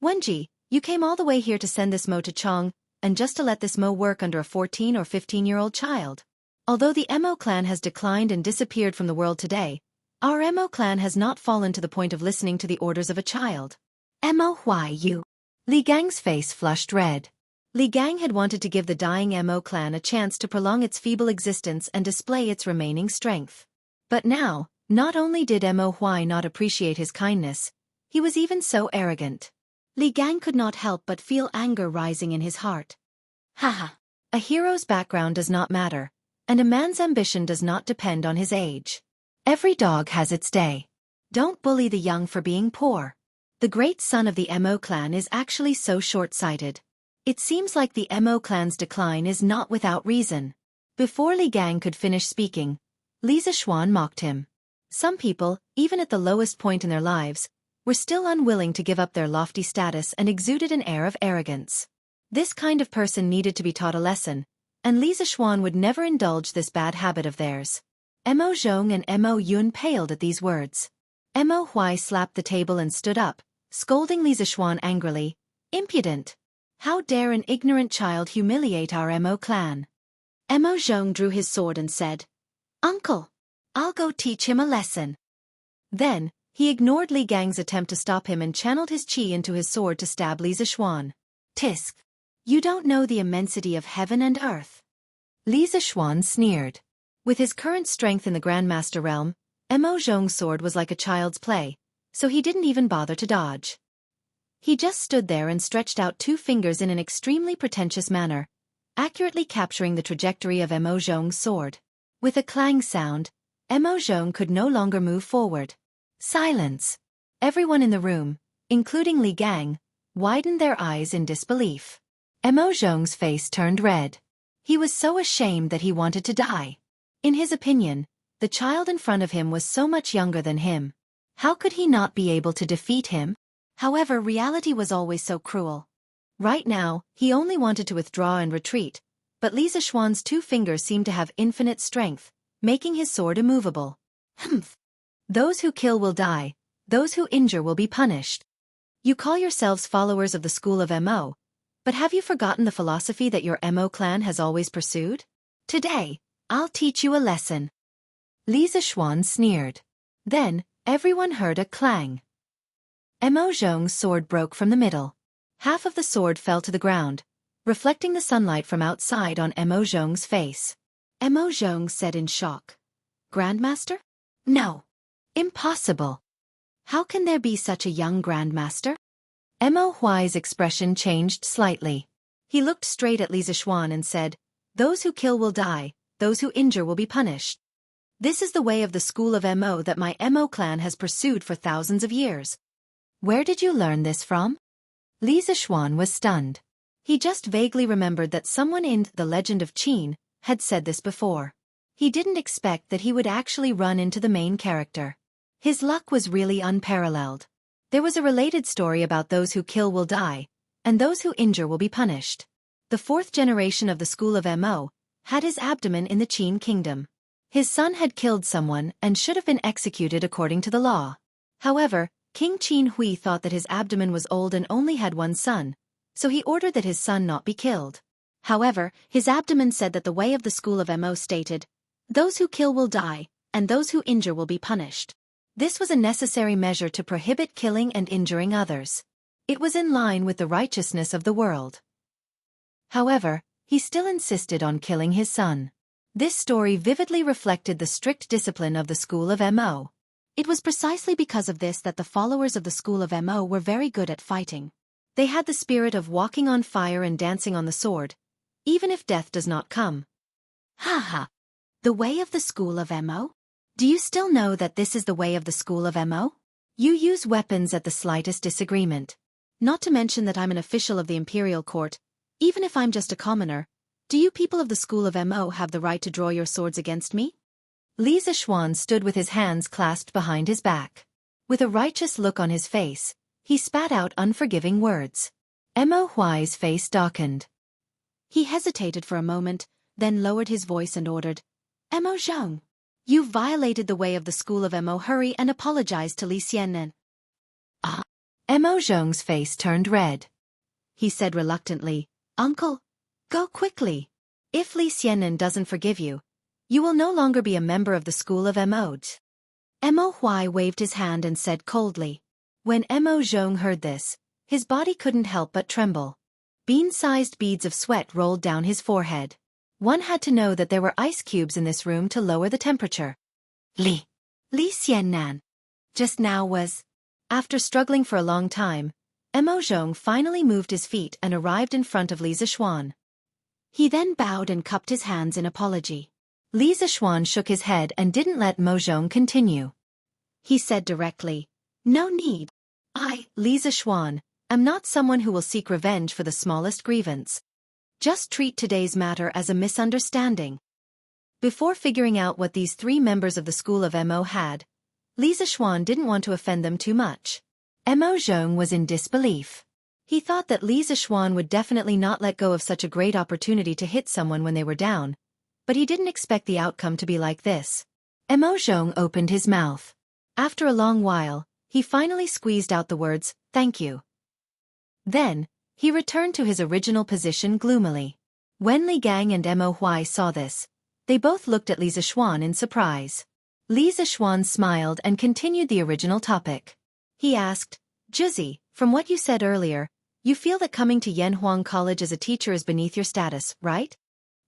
Wenji, you came all the way here to send this Mo to Chong, and just to let this Mo work under a 14 or 15-year-old child. Although the Mo clan has declined and disappeared from the world today, our Mo clan has not fallen to the point of listening to the orders of a child. Mo Huai, you. Li Gang's face flushed red. Li Gang had wanted to give the dying Mo clan a chance to prolong its feeble existence and display its remaining strength. But now, not only did Mo Huai not appreciate his kindness, he was even so arrogant. Li Gang could not help but feel anger rising in his heart. Haha. A hero's background does not matter, and a man's ambition does not depend on his age. Every dog has its day. Don't bully the young for being poor. The great son of the Mo clan is actually so short-sighted. It seems like the Mo clan's decline is not without reason. Before Li Gang could finish speaking, Li Zishuan mocked him. Some people, even at the lowest point in their lives, were still unwilling to give up their lofty status and exuded an air of arrogance. This kind of person needed to be taught a lesson, and Li Zixuan would never indulge this bad habit of theirs. Mo Zhong and Mo Yun paled at these words. Mo Huai slapped the table and stood up, scolding Li Zixuan angrily. Impudent! How dare an ignorant child humiliate our Mo clan? Mo Zhong drew his sword and said, Uncle, I'll go teach him a lesson. Then, he ignored Li Gang's attempt to stop him and channeled his qi into his sword to stab Li Zixuan. Tisk! You don't know the immensity of heaven and earth. Li Zixuan sneered. With his current strength in the Grandmaster realm, Mo Zhong's sword was like a child's play, so he didn't even bother to dodge. He just stood there and stretched out 2 fingers in an extremely pretentious manner, accurately capturing the trajectory of Mo Zhong's sword. With a clang sound, Mo Zhong could no longer move forward. Silence! Everyone in the room, including Li Gang, widened their eyes in disbelief. Mo Zhong's face turned red. He was so ashamed that he wanted to die. In his opinion, the child in front of him was so much younger than him. How could he not be able to defeat him? However, reality was always so cruel. Right now, he only wanted to withdraw and retreat, but Li Zixuan's 2 fingers seemed to have infinite strength, making his sword immovable. Humph! Those who kill will die, those who injure will be punished. You call yourselves followers of the school of Mo, but have you forgotten the philosophy that your Mo clan has always pursued? Today, I'll teach you a lesson. Li Zixuan sneered. Then, everyone heard a clang. Mo Zhong's sword broke from the middle. Half of the sword fell to the ground, reflecting the sunlight from outside on Mo Zhong's face. Mo Zhong said in shock. Grandmaster? No. Impossible. How can there be such a young Grandmaster? Mo Huai's expression changed slightly. He looked straight at Li Zixuan and said, Those who kill will die, those who injure will be punished. This is the way of the school of Mo that my Mo clan has pursued for thousands of years. Where did you learn this from? Li Zixuan was stunned. He just vaguely remembered that someone in The Legend of Qin had said this before. He didn't expect that he would actually run into the main character. His luck was really unparalleled. There was a related story about those who kill will die, and those who injure will be punished. The 4th generation of the school of Mo had his abdomen in the Qin kingdom. His son had killed someone and should have been executed according to the law. However, King Qin Hui thought that his abdomen was old and only had one son, so he ordered that his son not be killed. However, his abdomen said that the way of the school of Mo stated, Those who kill will die, and those who injure will be punished. This was a necessary measure to prohibit killing and injuring others. It was in line with the righteousness of the world. However, he still insisted on killing his son. This story vividly reflected the strict discipline of the school of Mo. It was precisely because of this that the followers of the school of Mo were very good at fighting. They had the spirit of walking on fire and dancing on the sword, even if death does not come. Ha ha! The way of the school of Mo? Do you still know that this is the way of the school of Mo? You use weapons at the slightest disagreement. Not to mention that I'm an official of the imperial court, even if I'm just a commoner. Do you people of the school of Mo have the right to draw your swords against me? Li Zixuan stood with his hands clasped behind his back. With a righteous look on his face, he spat out unforgiving words. Mo Huai's face darkened. He hesitated for a moment, then lowered his voice and ordered, Mo Zhong, you violated the way of the school of Mo. Hurry and apologize to Li Xiannan. Mo Zhong's face turned red. He said reluctantly, Uncle, go quickly. If Li Xiannan doesn't forgive you, you will no longer be a member of the school of Mo. Mo Huai waved his hand and said coldly. When Mo Zhong heard this, his body couldn't help but tremble. Bean-sized beads of sweat rolled down his forehead. One had to know that there were ice cubes in this room to lower the temperature. Li Xiannan. Just now was. After struggling for a long time, Mo Zhong finally moved his feet and arrived in front of Li Zixuan. He then bowed and cupped his hands in apology. Li Zixuan shook his head and didn't let Mo Zhong continue. He said directly, No need. Li Zixuan, am not someone who will seek revenge for the smallest grievance. Just treat today's matter as a misunderstanding. Before figuring out what these 3 members of the school of Mo had, Li Zixuan didn't want to offend them too much. Mo Zhong was in disbelief. He thought that Li Zixuan would definitely not let go of such a great opportunity to hit someone when they were down, but he didn't expect the outcome to be like this. Mo Zhong opened his mouth. After a long while, he finally squeezed out the words, "Thank you." Then, he returned to his original position gloomily. When Li Gang and Mo Huai saw this, they both looked at Li Zixuan in surprise. Li Zixuan smiled and continued the original topic. He asked, "Juzi, from what you said earlier, you feel that coming to Yanhuang College as a teacher is beneath your status, right?"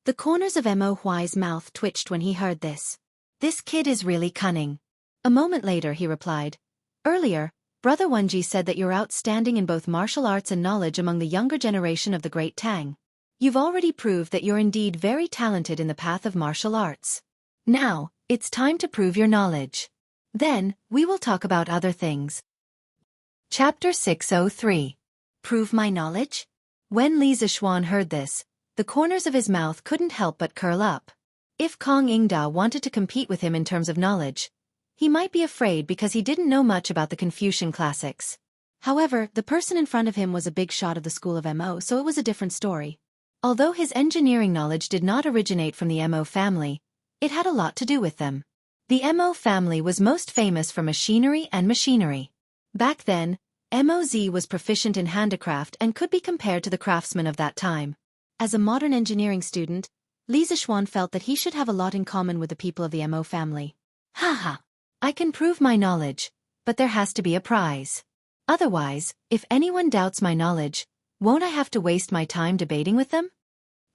The corners of Mo Huai's mouth twitched when he heard this. This kid is really cunning. A moment later he replied, "Earlier, Brother Wenji said that you're outstanding in both martial arts and knowledge among the younger generation of the Great Tang. You've already proved that you're indeed very talented in the path of martial arts. Now, it's time to prove your knowledge. Then, we will talk about other things." Chapter 603. Prove my knowledge? When Li Zixuan heard this, the corners of his mouth couldn't help but curl up. If Kong Ingda wanted to compete with him in terms of knowledge, he might be afraid because he didn't know much about the Confucian classics. However, the person in front of him was a big shot of the school of Mo, so it was a different story. Although his engineering knowledge did not originate from the Mo family, it had a lot to do with them. The Mo family was most famous for machinery and machinery. Back then, Moz was proficient in handicraft and could be compared to the craftsmen of that time. As a modern engineering student, Li Zixuan felt that he should have a lot in common with the people of the Mo family. Haha. I can prove my knowledge, but there has to be a prize. Otherwise, if anyone doubts my knowledge, won't I have to waste my time debating with them?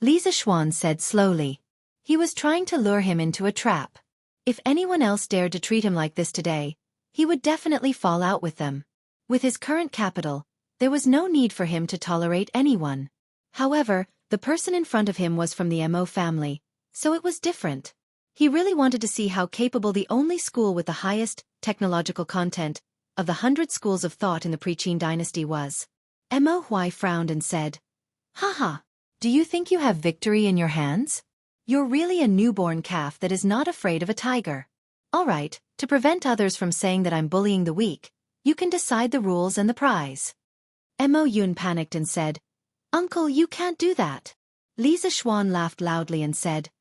Li Zixuan said slowly. He was trying to lure him into a trap. If anyone else dared to treat him like this today, he would definitely fall out with them. With his current capital, there was no need for him to tolerate anyone. However, the person in front of him was from the Mo family, so it was different. He really wanted to see how capable the only school with the highest technological content of the 100 schools of thought in the pre-Qin dynasty was. Mo Huai frowned and said, "Haha, do you think you have victory in your hands? You're really a newborn calf that is not afraid of a tiger. All right, to prevent others from saying that I'm bullying the weak, you can decide the rules and the prize." Mo Yun panicked and said, "Uncle, you can't do that." Li Zixuan laughed loudly and said,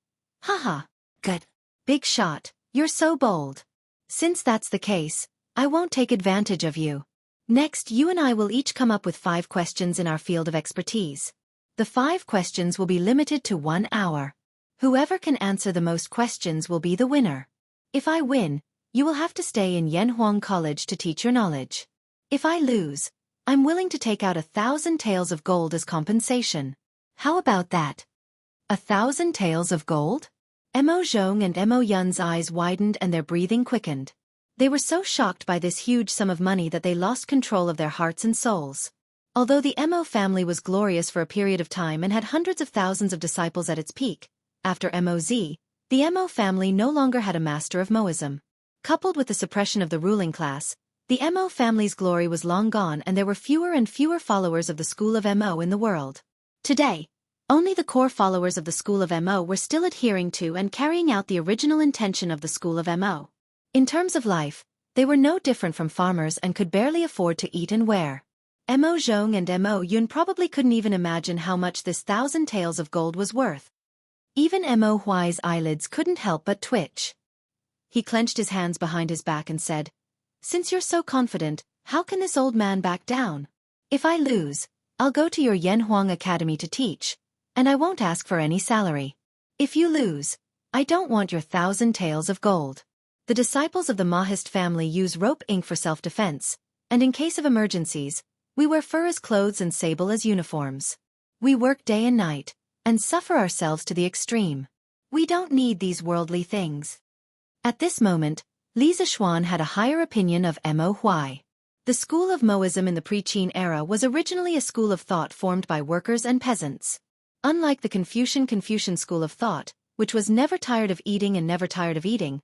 "Haha, good. Big shot, you're so bold. Since that's the case, I won't take advantage of you. Next, you and I will each come up with 5 questions in our field of expertise. The 5 questions will be limited to 1 hour. Whoever can answer the most questions will be the winner. If I win, you will have to stay in Yanhuang College to teach your knowledge. If I lose, I'm willing to take out 1,000 taels of gold as compensation. How about that? 1,000 taels of gold? Mo Zhong and Mo Yun's eyes widened and their breathing quickened. They were so shocked by this huge sum of money that they lost control of their hearts and souls. Although the Mo family was glorious for a period of time and had hundreds of thousands of disciples at its peak, after Moz, the Mo family no longer had a master of Moism. Coupled with the suppression of the ruling class, the Mo family's glory was long gone and there were fewer and fewer followers of the school of Mo in the world. Today, only the core followers of the school of Mo were still adhering to and carrying out the original intention of the school of Mo. In terms of life, they were no different from farmers and could barely afford to eat and wear. Mo Zhong and Mo Yun probably couldn't even imagine how much this 1,000 taels of gold was worth. Even Mo Huai's eyelids couldn't help but twitch. He clenched his hands behind his back and said, "Since you're so confident, how can this old man back down? If I lose, I'll go to your Yanhuang Academy to teach, and I won't ask for any salary. If you lose, I don't want your 1,000 taels of gold." The disciples of the Mahist family use rope ink for self-defense, and in case of emergencies, we wear fur as clothes and sable as uniforms. We work day and night, and suffer ourselves to the extreme. We don't need these worldly things. At this moment, Li Zixuan had a higher opinion of Mo Huai. The school of Moism in the pre-Qin era was originally a school of thought formed by workers and peasants. Unlike the Confucian school of thought, which was never tired of eating and never tired of eating,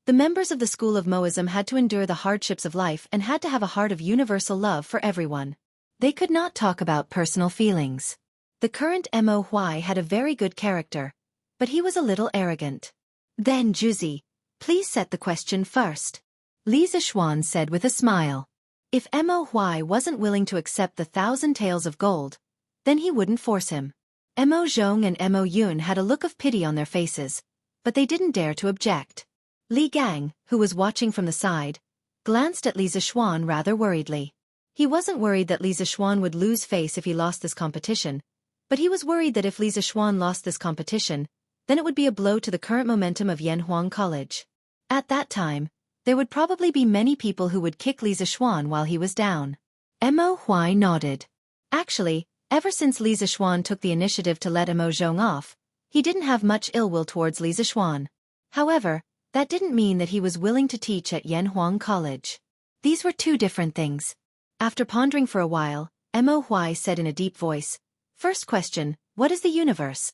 the members of the school of Moism had to endure the hardships of life and had to have a heart of universal love for everyone. They could not talk about personal feelings. The current Mo Huai had a very good character, but he was a little arrogant. Then Juzi, please set the question first. Li Zixuan said with a smile. If Mo Huai wasn't willing to accept the 1,000 taels of gold, then he wouldn't force him. Mo Zhong and Mo Yun had a look of pity on their faces, but they didn't dare to object. Li Gang, who was watching from the side, glanced at Li Zishuan rather worriedly. He wasn't worried that Li Zishuan would lose face if he lost this competition, but he was worried that if Li Zishuan lost this competition, then it would be a blow to the current momentum of Yanhuang College. At that time, there would probably be many people who would kick Li Zishuan while he was down. Mo Huai nodded. Actually, ever since Li Zishuan took the initiative to let Mo Zhong off, he didn't have much ill will towards Li Zishuan. However, that didn't mean that he was willing to teach at Yanhuang College. These were two different things. After pondering for a while, Mo Huai said in a deep voice, "First question, what is the universe?"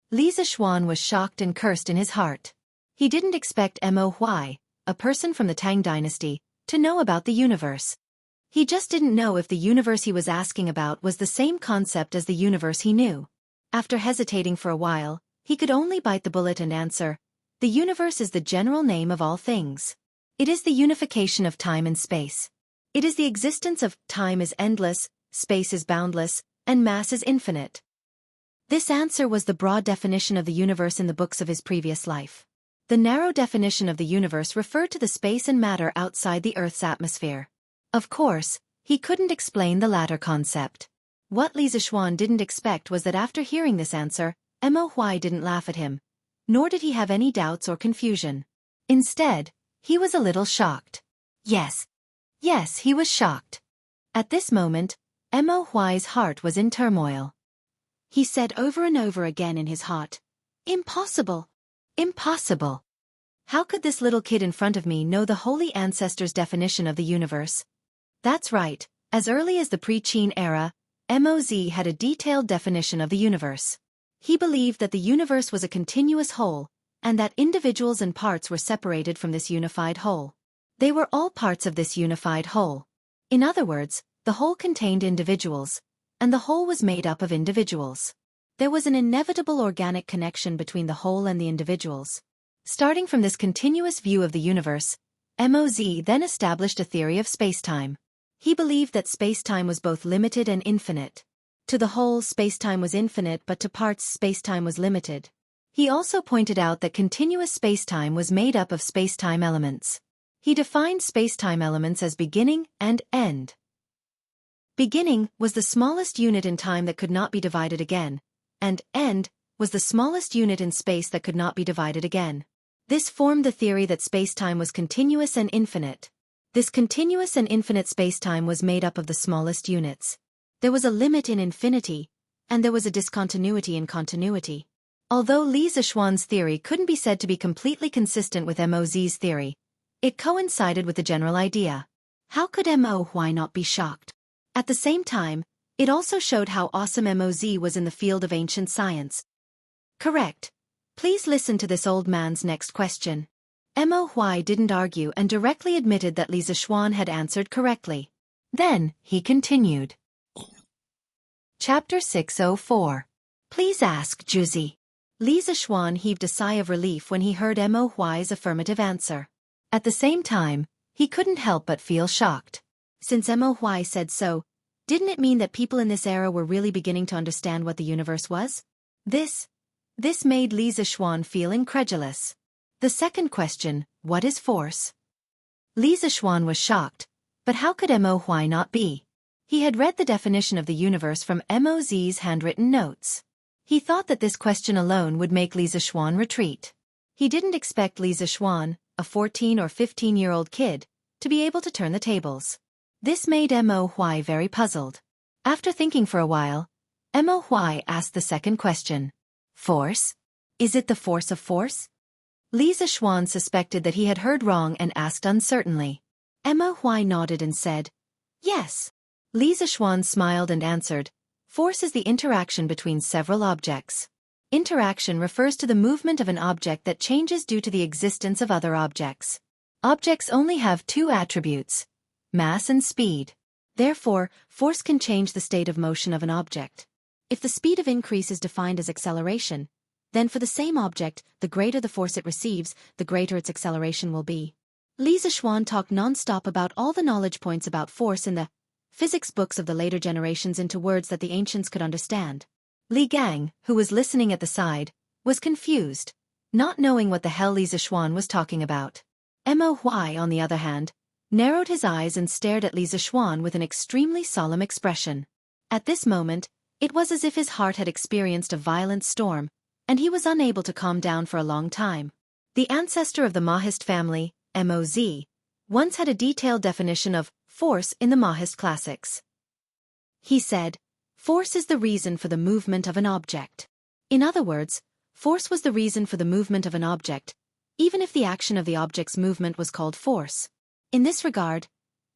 Li Zishuan was shocked and cursed in his heart. He didn't expect Mo Huai, a person from the Tang dynasty, to know about the universe. He just didn't know if the universe he was asking about was the same concept as the universe he knew. After hesitating for a while, he could only bite the bullet and answer, "The universe is the general name of all things. It is the unification of time and space. It is the existence of time is endless, space is boundless, and mass is infinite." This answer was the broad definition of the universe in the books of his previous life. The narrow definition of the universe referred to the space and matter outside the Earth's atmosphere. Of course, he couldn't explain the latter concept. What Li Zishuan didn't expect was that after hearing this answer, Mo Huai didn't laugh at him, nor did he have any doubts or confusion. Instead, he was a little shocked. Yes, he was shocked. At this moment, Mo Huai's heart was in turmoil. He said over and over again in his heart, "Impossible! Impossible! How could this little kid in front of me know the holy ancestors' definition of the universe?" That's right, as early as the pre-Qin era, Moz had a detailed definition of the universe. He believed that the universe was a continuous whole, and that individuals and parts were separated from this unified whole. They were all parts of this unified whole. In other words, the whole contained individuals, and the whole was made up of individuals. There was an inevitable organic connection between the whole and the individuals. Starting from this continuous view of the universe, Moz then established a theory of spacetime. He believed that spacetime was both limited and infinite. To the whole, spacetime was infinite, but to parts, spacetime was limited. He also pointed out that continuous spacetime was made up of spacetime elements. He defined spacetime elements as beginning and end. Beginning was the smallest unit in time that could not be divided again, and end was the smallest unit in space that could not be divided again. This formed the theory that spacetime was continuous and infinite. This continuous and infinite spacetime was made up of the smallest units. There was a limit in infinity, and there was a discontinuity in continuity. Although Li Zishuan's theory couldn't be said to be completely consistent with Moz's theory, it coincided with the general idea. How could Mo Huai not be shocked? At the same time, it also showed how awesome Moz was in the field of ancient science. Correct. Please listen to this old man's next question. Mo Huai didn't argue and directly admitted that Li Zishuan had answered correctly. Then, he continued. Chapter 604. Please ask Juzi. Li Zishuan heaved a sigh of relief when he heard Mo Huai's affirmative answer. At the same time, he couldn't help but feel shocked. Since Mo Huai said so, didn't it mean that people in this era were really beginning to understand what the universe was? This made Li Zishuan feel incredulous. The second question, what is force? Li Zishuan was shocked, but how could Mo Huai not be? He had read the definition of the universe from Moz's handwritten notes. He thought that this question alone would make Li Zishuan retreat. He didn't expect Li Zishuan, a 14 or 15-year-old kid, to be able to turn the tables. This made Mo Huai very puzzled. After thinking for a while, Mo Huai asked the second question. Force? Is it the force of force? Li Zishuan suspected that he had heard wrong and asked uncertainly. Mo Huai nodded and said, yes. Li Zishuan smiled and answered, force is the interaction between several objects. Interaction refers to the movement of an object that changes due to the existence of other objects. Objects only have two attributes, mass and speed. Therefore, force can change the state of motion of an object. If the speed of increase is defined as acceleration, then for the same object, the greater the force it receives, the greater its acceleration will be. Li Zixuan talked non-stop about all the knowledge points about force in the physics books of the later generations into words that the ancients could understand. Li Gang, who was listening at the side, was confused, not knowing what the hell Li Zixuan was talking about. Mo Huai, on the other hand, narrowed his eyes and stared at Li Zixuan with an extremely solemn expression. At this moment, it was as if his heart had experienced a violent storm, and he was unable to calm down for a long time. The ancestor of the Mahist family, Moz, once had a detailed definition of force in the Mahist classics. He said, "Force is the reason for the movement of an object." In other words, force was the reason for the movement of an object, even if the action of the object's movement was called force. In this regard,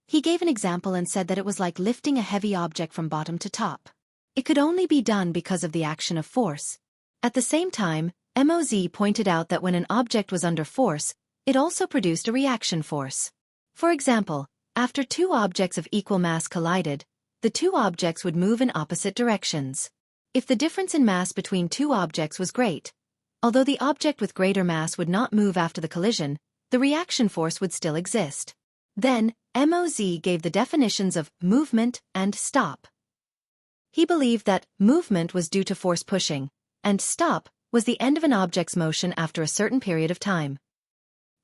he gave an example and said that it was like lifting a heavy object from bottom to top. It could only be done because of the action of force. At the same time, Moz pointed out that when an object was under force, it also produced a reaction force. For example, after two objects of equal mass collided, the two objects would move in opposite directions. If the difference in mass between two objects was great, although the object with greater mass would not move after the collision, the reaction force would still exist. Then, Moz gave the definitions of movement and stop. He believed that movement was due to force pushing, and stop was the end of an object's motion after a certain period of time.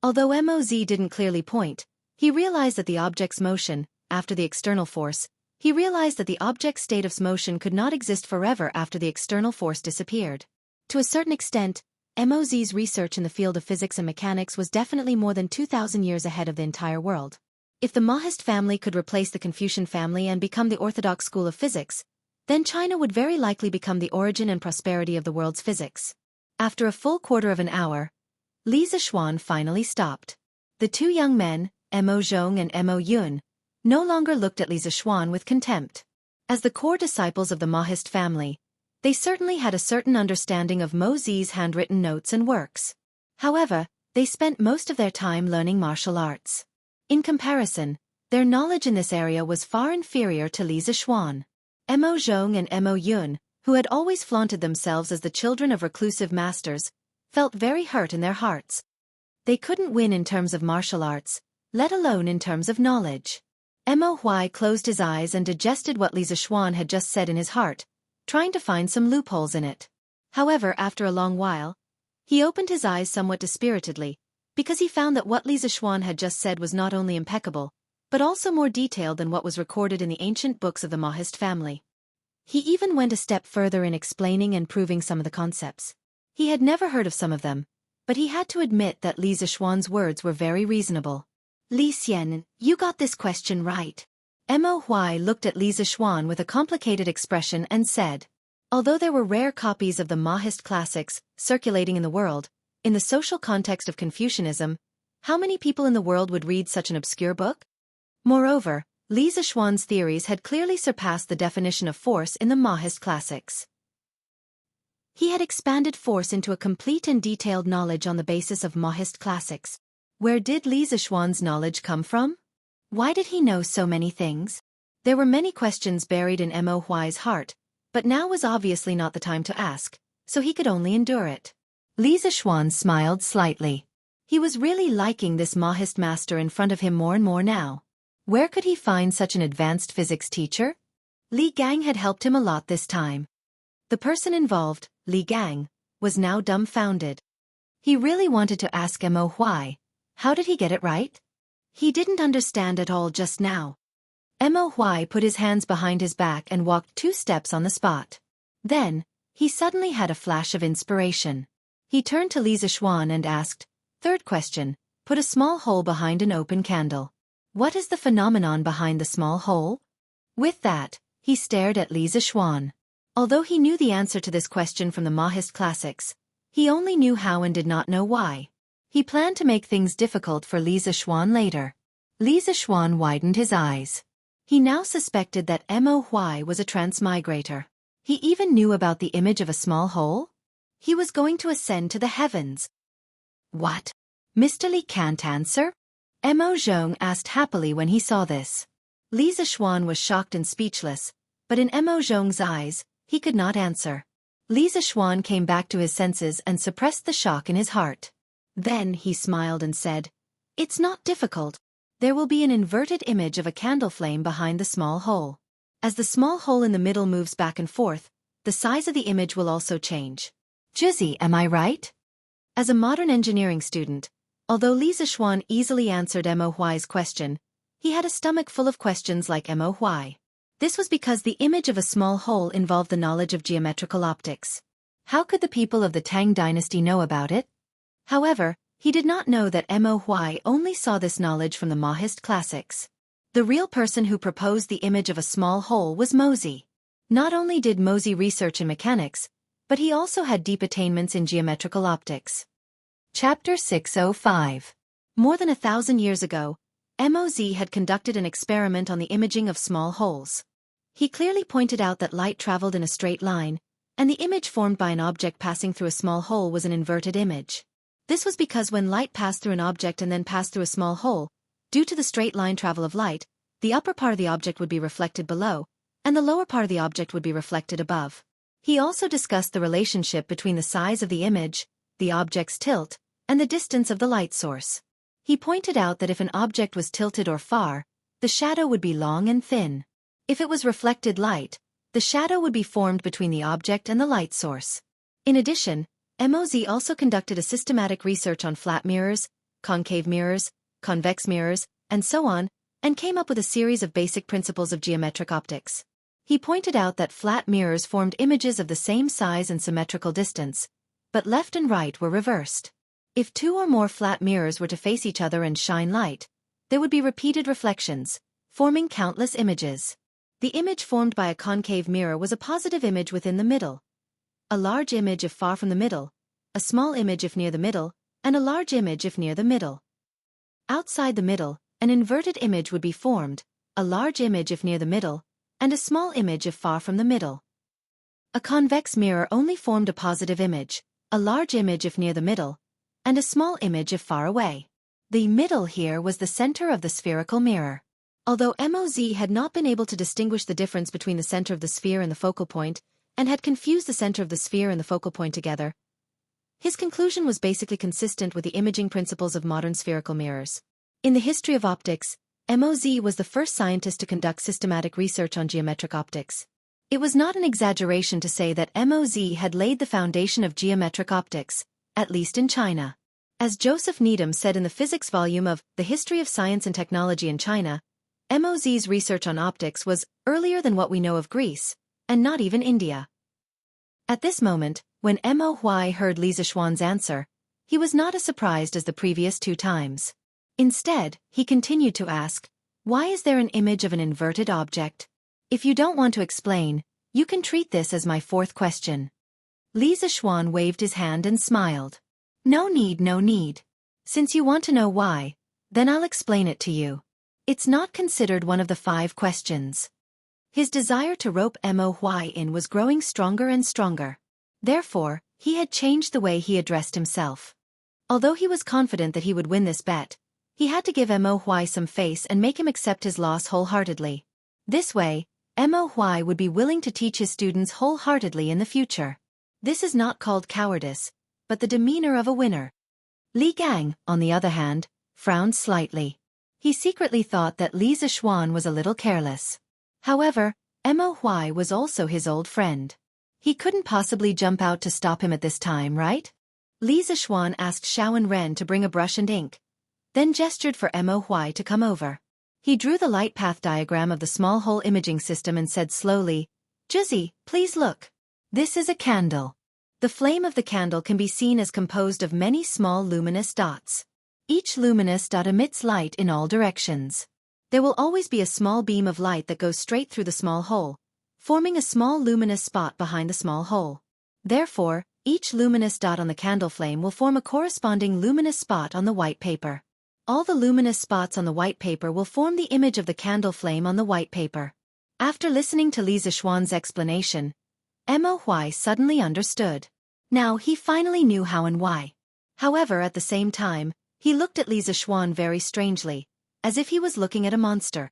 Although Moz didn't clearly point, he realized that the object's motion, after the external force, he realized that the object's state of motion could not exist forever after the external force disappeared. To a certain extent, Moz's research in the field of physics and mechanics was definitely more than 2,000 years ahead of the entire world. If the Mahist family could replace the Confucian family and become the orthodox school of physics, then China would very likely become the origin and prosperity of the world's physics. After a full quarter of an hour, Li Zixuan finally stopped. The two young men, Mo Zhong and Mo Yun, no longer looked at Li Zixuan with contempt. As the core disciples of the Mahist family, they certainly had a certain understanding of Moz's handwritten notes and works. However, they spent most of their time learning martial arts. In comparison, their knowledge in this area was far inferior to Li Zixuan. Mo Zhong and Mo Yun, who had always flaunted themselves as the children of reclusive masters, felt very hurt in their hearts. They couldn't win in terms of martial arts, let alone in terms of knowledge. Mo Huai closed his eyes and digested what Li Zixuan had just said in his heart, trying to find some loopholes in it. However, after a long while, he opened his eyes somewhat dispiritedly, because he found that what Li Zixuan had just said was not only impeccable, but also more detailed than what was recorded in the ancient books of the Mahist family. He even went a step further in explaining and proving some of the concepts. He had never heard of some of them, but he had to admit that Li Zixuan's words were very reasonable. Li Xian, you got this question right. Mo Huai looked at Li Zixuan with a complicated expression and said, although there were rare copies of the Mahist classics circulating in the world, in the social context of Confucianism, how many people in the world would read such an obscure book? Moreover, Li Zixuan's theories had clearly surpassed the definition of force in the Mahist classics. He had expanded force into a complete and detailed knowledge on the basis of Mahist classics. Where did Li Zixuan's knowledge come from? Why did he know so many things? There were many questions buried in Mo Huai's heart, but now was obviously not the time to ask, so he could only endure it. Li Zixuan smiled slightly. He was really liking this Mahist master in front of him more and more now. Where could he find such an advanced physics teacher? Li Gang had helped him a lot this time. The person involved, Li Gang, was now dumbfounded. He really wanted to ask Mo Huai, how did he get it right? He didn't understand at all just now. Mo Huai put his hands behind his back and walked 2 steps on the spot. Then, he suddenly had a flash of inspiration. He turned to Li Zixuan and asked, "Third question, put a small hole behind an open candle. What is the phenomenon behind the small hole?" With that, he stared at Li Zixuan. Although he knew the answer to this question from the Mahist classics, he only knew how and did not know why. He planned to make things difficult for Li Zixuan later. Li Zixuan widened his eyes. He now suspected that Mo Huai was a transmigrator. He even knew about the image of a small hole? He was going to ascend to the heavens. What? Mr. Li can't answer? Mo Zhong asked happily when he saw this. Li Zixuan was shocked and speechless, but in Mo Zhong's eyes, he could not answer. Li Zixuan came back to his senses and suppressed the shock in his heart. Then he smiled and said, It's not difficult. There will be an inverted image of a candle flame behind the small hole. As the small hole in the middle moves back and forth, the size of the image will also change. Juzi, am I right? As a modern engineering student, although Li Zixuan easily answered Mo Huai's question, he had a stomach full of questions like Mo Huai. This was because the image of a small hole involved the knowledge of geometrical optics. How could the people of the Tang dynasty know about it? However, he did not know that Mo Huai only saw this knowledge from the Mahist classics. The real person who proposed the image of a small hole was Mozi. Not only did Mozi research in mechanics, but he also had deep attainments in geometrical optics. Chapter 605. More than 1,000 years ago, Mozi had conducted an experiment on the imaging of small holes. He clearly pointed out that light traveled in a straight line, and the image formed by an object passing through a small hole was an inverted image. This was because when light passed through an object and then passed through a small hole, due to the straight line travel of light, the upper part of the object would be reflected below, and the lower part of the object would be reflected above. He also discussed the relationship between the size of the image, the object's tilt, and the distance of the light source. He pointed out that if an object was tilted or far, the shadow would be long and thin. If it was reflected light, the shadow would be formed between the object and the light source. In addition, Mozi also conducted a systematic research on flat mirrors, concave mirrors, convex mirrors, and so on, and came up with a series of basic principles of geometric optics. He pointed out that flat mirrors formed images of the same size and symmetrical distance, but left and right were reversed. If two or more flat mirrors were to face each other and shine light, there would be repeated reflections, forming countless images. The image formed by a concave mirror was a positive image within the middle, a large image if far from the middle, a small image if near the middle, and a large image if near the middle. Outside the middle, an inverted image would be formed, a large image if near the middle, and a small image if far from the middle. A convex mirror only formed a positive image, a large image if near the middle, and a small image if far away. The middle here was the center of the spherical mirror. Although Moz had not been able to distinguish the difference between the center of the sphere and the focal point, and had confused the center of the sphere and the focal point together, his conclusion was basically consistent with the imaging principles of modern spherical mirrors. In the history of optics, Moz was the first scientist to conduct systematic research on geometric optics. It was not an exaggeration to say that Moz had laid the foundation of geometric optics, at least in China. As Joseph Needham said in the physics volume of The History of Science and Technology in China, Moz's research on optics was earlier than what we know of Greece, and not even India. At this moment, when Mo Huai heard Li Zixuan's answer, he was not as surprised as the previous two times. Instead, he continued to ask, "Why is there an image of an inverted object? If you don't want to explain, you can treat this as my fourth question." Li Zixuan waved his hand and smiled. No need, no need. Since you want to know why, then I'll explain it to you. It's not considered one of the 5 questions. His desire to rope Mo Huai in was growing stronger and stronger. Therefore, he had changed the way he addressed himself. Although he was confident that he would win this bet, he had to give Mo Huai some face and make him accept his loss wholeheartedly. This way, Mo Huai would be willing to teach his students wholeheartedly in the future. This is not called cowardice, but the demeanor of a winner. Li Gang, on the other hand, frowned slightly. He secretly thought that Li Zixuan was a little careless. However, Mo Huai was also his old friend. He couldn't possibly jump out to stop him at this time, right? Li Zixuan asked Xiao Ren to bring a brush and ink, then gestured for Mo Huai to come over. He drew the light path diagram of the small hole imaging system and said slowly, "Juzi, please look. This is a candle. The flame of the candle can be seen as composed of many small luminous dots. Each luminous dot emits light in all directions. There will always be a small beam of light that goes straight through the small hole, forming a small luminous spot behind the small hole. Therefore, each luminous dot on the candle flame will form a corresponding luminous spot on the white paper. All the luminous spots on the white paper will form the image of the candle flame on the white paper." After listening to Li Zixuan's explanation, Mo Huai suddenly understood. Now he finally knew how and why. However, at the same time, he looked at Li Zixuan very strangely, as if he was looking at a monster.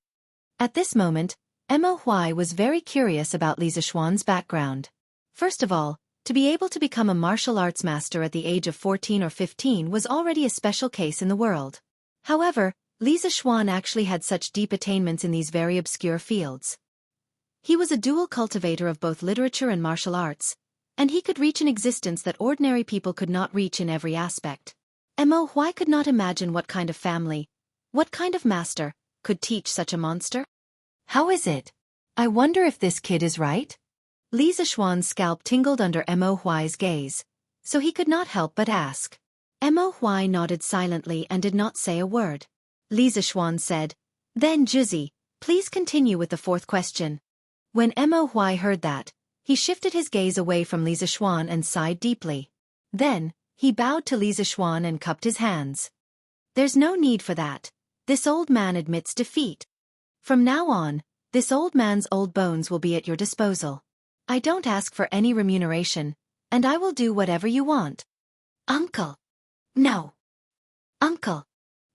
At this moment, Mo Huai was very curious about Li Zixuan's background. First of all, to be able to become a martial arts master at the age of 14 or 15 was already a special case in the world. However, Li Zixuan actually had such deep attainments in these very obscure fields. He was a dual cultivator of both literature and martial arts, and he could reach an existence that ordinary people could not reach in every aspect. Mo Huai could not imagine what kind of family, what kind of master, could teach such a monster. How is it? I wonder if this kid is right? Li Zixuan's scalp tingled under Mo Huai's gaze, so he could not help but ask. Mo Huai nodded silently and did not say a word. Li Zixuan said, "Then Juzi, please continue with the fourth question." When Mo Huai heard that, he shifted his gaze away from Li Zixuan and sighed deeply. Then, he bowed to Li Zixuan and cupped his hands. "There's no need for that. This old man admits defeat. From now on, this old man's old bones will be at your disposal. I don't ask for any remuneration, and I will do whatever you want." "Uncle! No! Uncle!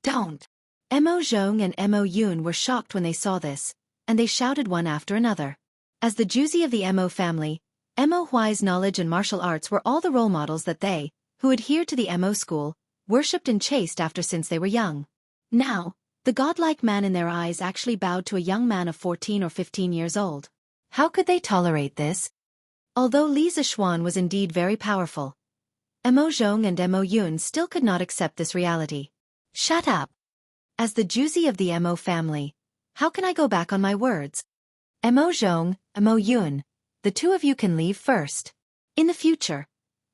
Don't!" Mo Zhong and Mo Yun were shocked when they saw this, and they shouted one after another. As the Juzi of the Mo family, Mo Huai's knowledge and martial arts were all the role models that they, who adhered to the Mo school, worshipped and chased after since they were young. Now, the godlike man in their eyes actually bowed to a young man of 14 or 15 years old. How could they tolerate this? Although Li Zixuan was indeed very powerful, Mo Zhong and Mo Yun still could not accept this reality. "Shut up! As the Juzi of the Mo family, how can I go back on my words? Mo Zhong, Mo Yun, the two of you can leave first. In the future,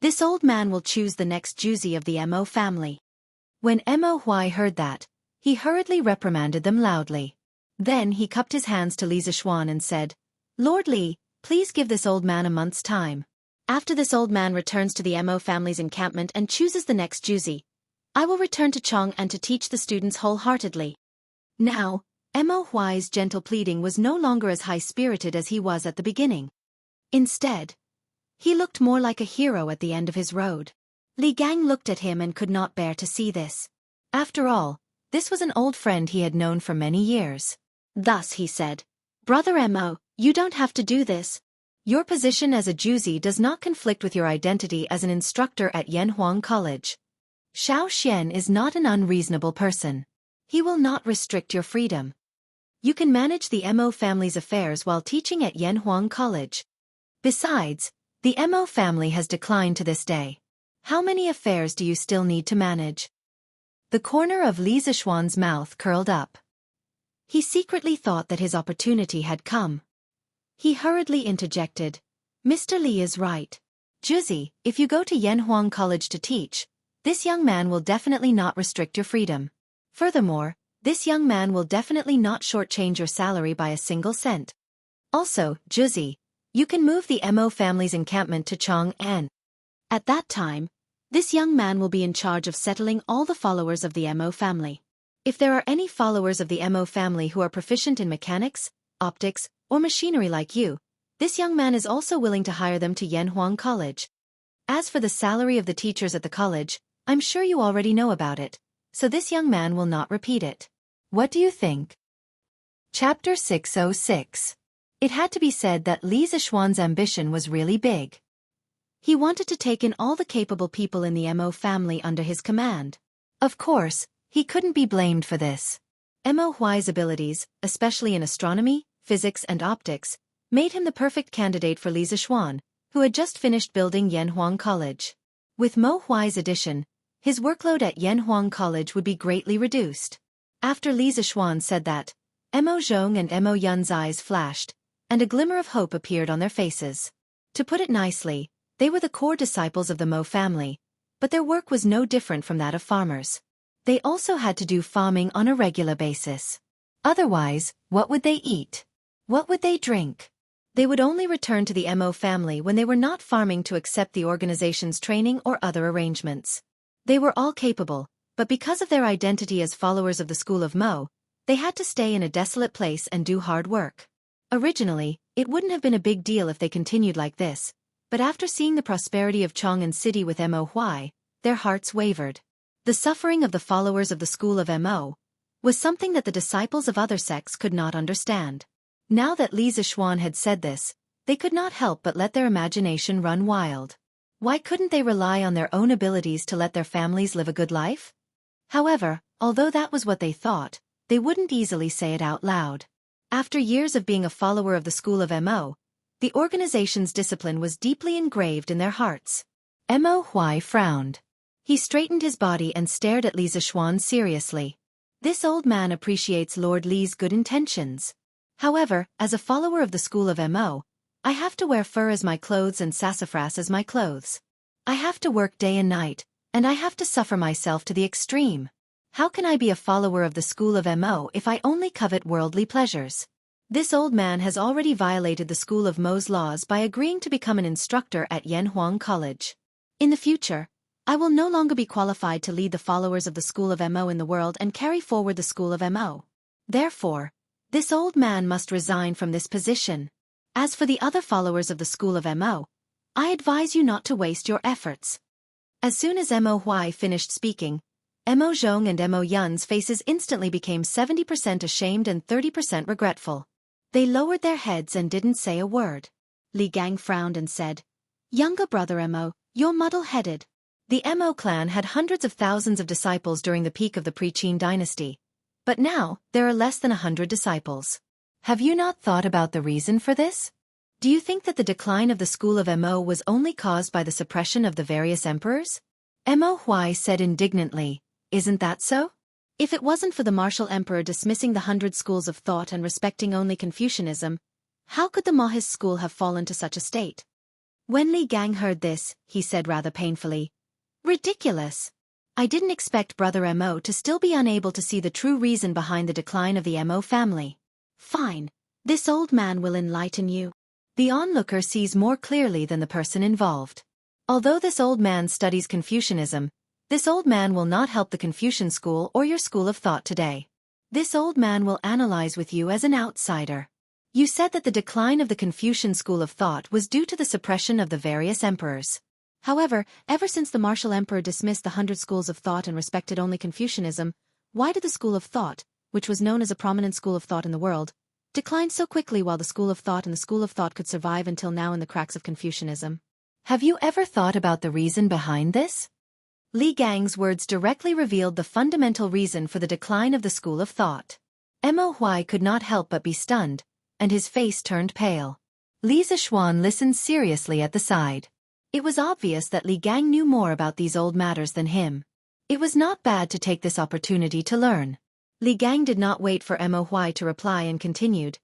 this old man will choose the next Juzi of the Mo family." When Mo Huai heard that, he hurriedly reprimanded them loudly. Then he cupped his hands to Li Zixuan and said, "Lord Li, please give this old man a month's time. After this old man returns to the Mo family's encampment and chooses the next Juzi, I will return to Chong and to teach the students wholeheartedly." Now, Mo Huai's gentle pleading was no longer as high-spirited as he was at the beginning. Instead, he looked more like a hero at the end of his road. Li Gang looked at him and could not bear to see this. After all, this was an old friend he had known for many years. Thus he said, "Brother Mo, you don't have to do this. Your position as a Juzi does not conflict with your identity as an instructor at Yanhuang College. Xiao Xian is not an unreasonable person. He will not restrict your freedom. You can manage the Mo family's affairs while teaching at Yanhuang College. Besides, the Mo family has declined to this day. How many affairs do you still need to manage?" The corner of Li Zixuan's mouth curled up. He secretly thought that his opportunity had come. He hurriedly interjected, "Mr. Li is right. Juzi, if you go to Yanhuang College to teach, this young man will definitely not restrict your freedom. Furthermore, this young man will definitely not shortchange your salary by a single cent. Also, Juzi, you can move the Mo family's encampment to Chang'an. At that time, this young man will be in charge of settling all the followers of the Mo family. If there are any followers of the Mo family who are proficient in mechanics, optics, or machinery like you, this young man is also willing to hire them to Yanhuang College. As for the salary of the teachers at the college, I'm sure you already know about it, so this young man will not repeat it. What do you think?" Chapter 606. It had to be said that Li Zixuan's ambition was really big. He wanted to take in all the capable people in the Mo family under his command. Of course, he couldn't be blamed for this. Mo Huai's abilities, especially in astronomy, physics and optics, made him the perfect candidate for Li Zixuan, who had just finished building Yanhuang College. With Mo Huai's addition, his workload at Yanhuang College would be greatly reduced. After Li Zixuan said that, Mo Zhong and Mo Yun's eyes flashed, and a glimmer of hope appeared on their faces. To put it nicely, they were the core disciples of the Mo family, but their work was no different from that of farmers. They also had to do farming on a regular basis. Otherwise, what would they eat? What would they drink? They would only return to the Mo family when they were not farming to accept the organization's training or other arrangements. They were all capable, but because of their identity as followers of the school of Mo, they had to stay in a desolate place and do hard work. Originally, it wouldn't have been a big deal if they continued like this, but after seeing the prosperity of Chang'an City with Mo Huai, their hearts wavered. The suffering of the followers of the school of Mo was something that the disciples of other sects could not understand. Now that Li Zixuan had said this, they could not help but let their imagination run wild. Why couldn't they rely on their own abilities to let their families live a good life? However, although that was what they thought, they wouldn't easily say it out loud. After years of being a follower of the school of Mo, the organization's discipline was deeply engraved in their hearts. Mo Huai frowned. He straightened his body and stared at Li Zixuan seriously. This old man appreciates Lord Li's good intentions. However, as a follower of the school of Mo, I have to wear fur as my clothes and sassafras as my clothes. I have to work day and night, and I have to suffer myself to the extreme. How can I be a follower of the school of Mo if I only covet worldly pleasures? This old man has already violated the school of Mo's laws by agreeing to become an instructor at Yanhuang College. In the future, I will no longer be qualified to lead the followers of the school of Mo in the world and carry forward the school of Mo. Therefore, this old man must resign from this position. As for the other followers of the school of Mo, I advise you not to waste your efforts. As soon as Mo Huai finished speaking, Mo Zhong and Mo Yun's faces instantly became 70% ashamed and 30% regretful. They lowered their heads and didn't say a word. Li Gang frowned and said, "Younger brother Mo, you're muddle-headed." The Mo clan had hundreds of thousands of disciples during the peak of the pre-Qin dynasty. But now, there are less than 100 disciples. Have you not thought about the reason for this? Do you think that the decline of the school of Mo was only caused by the suppression of the various emperors? Mo Huai said indignantly, "Isn't that so? If it wasn't for the martial emperor dismissing the 100 schools of thought and respecting only Confucianism, how could the Maoist school have fallen to such a state?" When Li Gang heard this, he said rather painfully, "Ridiculous. I didn't expect Brother Mo to still be unable to see the true reason behind the decline of the Mo family. Fine. This old man will enlighten you." The onlooker sees more clearly than the person involved. Although this old man studies Confucianism, this old man will not help the Confucian school or your school of thought today. This old man will analyze with you as an outsider. You said that the decline of the Confucian school of thought was due to the suppression of the various emperors. However, ever since the martial emperor dismissed the 100 schools of thought and respected only Confucianism, why did the school of thought, which was known as a prominent school of thought in the world, decline so quickly while the school of thought and the school of thought could survive until now in the cracks of Confucianism? Have you ever thought about the reason behind this? Li Gang's words directly revealed the fundamental reason for the decline of the school of thought. Mo Huai could not help but be stunned, and his face turned pale. Li Zixuan listened seriously at the side. It was obvious that Li Gang knew more about these old matters than him. It was not bad to take this opportunity to learn. Li Gang did not wait for Mo Huai to reply and continued.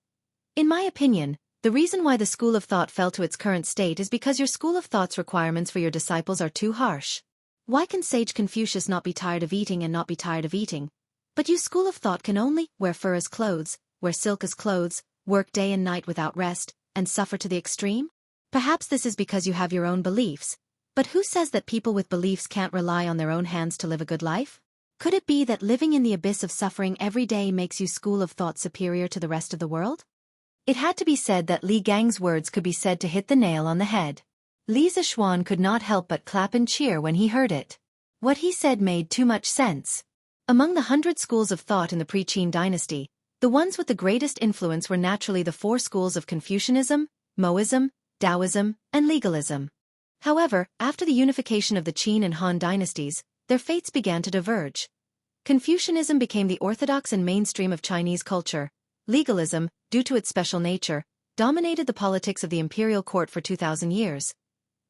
"In my opinion, the reason why the school of thought fell to its current state is because your school of thought's requirements for your disciples are too harsh. Why can sage Confucius not be tired of eating and not be tired of eating? But you school of thought can only wear fur as clothes, wear silk as clothes, work day and night without rest, and suffer to the extreme? Perhaps this is because you have your own beliefs, but who says that people with beliefs can't rely on their own hands to live a good life? Could it be that living in the abyss of suffering every day makes you school of thought superior to the rest of the world?" It had to be said that Li Gang's words could be said to hit the nail on the head. Li Zixuan could not help but clap and cheer when he heard it. What he said made too much sense. Among the 100 schools of thought in the pre-Qin dynasty, the ones with the greatest influence were naturally the 4 schools of Confucianism, Moism, Taoism, and legalism. However, after the unification of the Qin and Han dynasties, their fates began to diverge. Confucianism became the orthodox and mainstream of Chinese culture. Legalism, due to its special nature, dominated the politics of the imperial court for 2,000 years.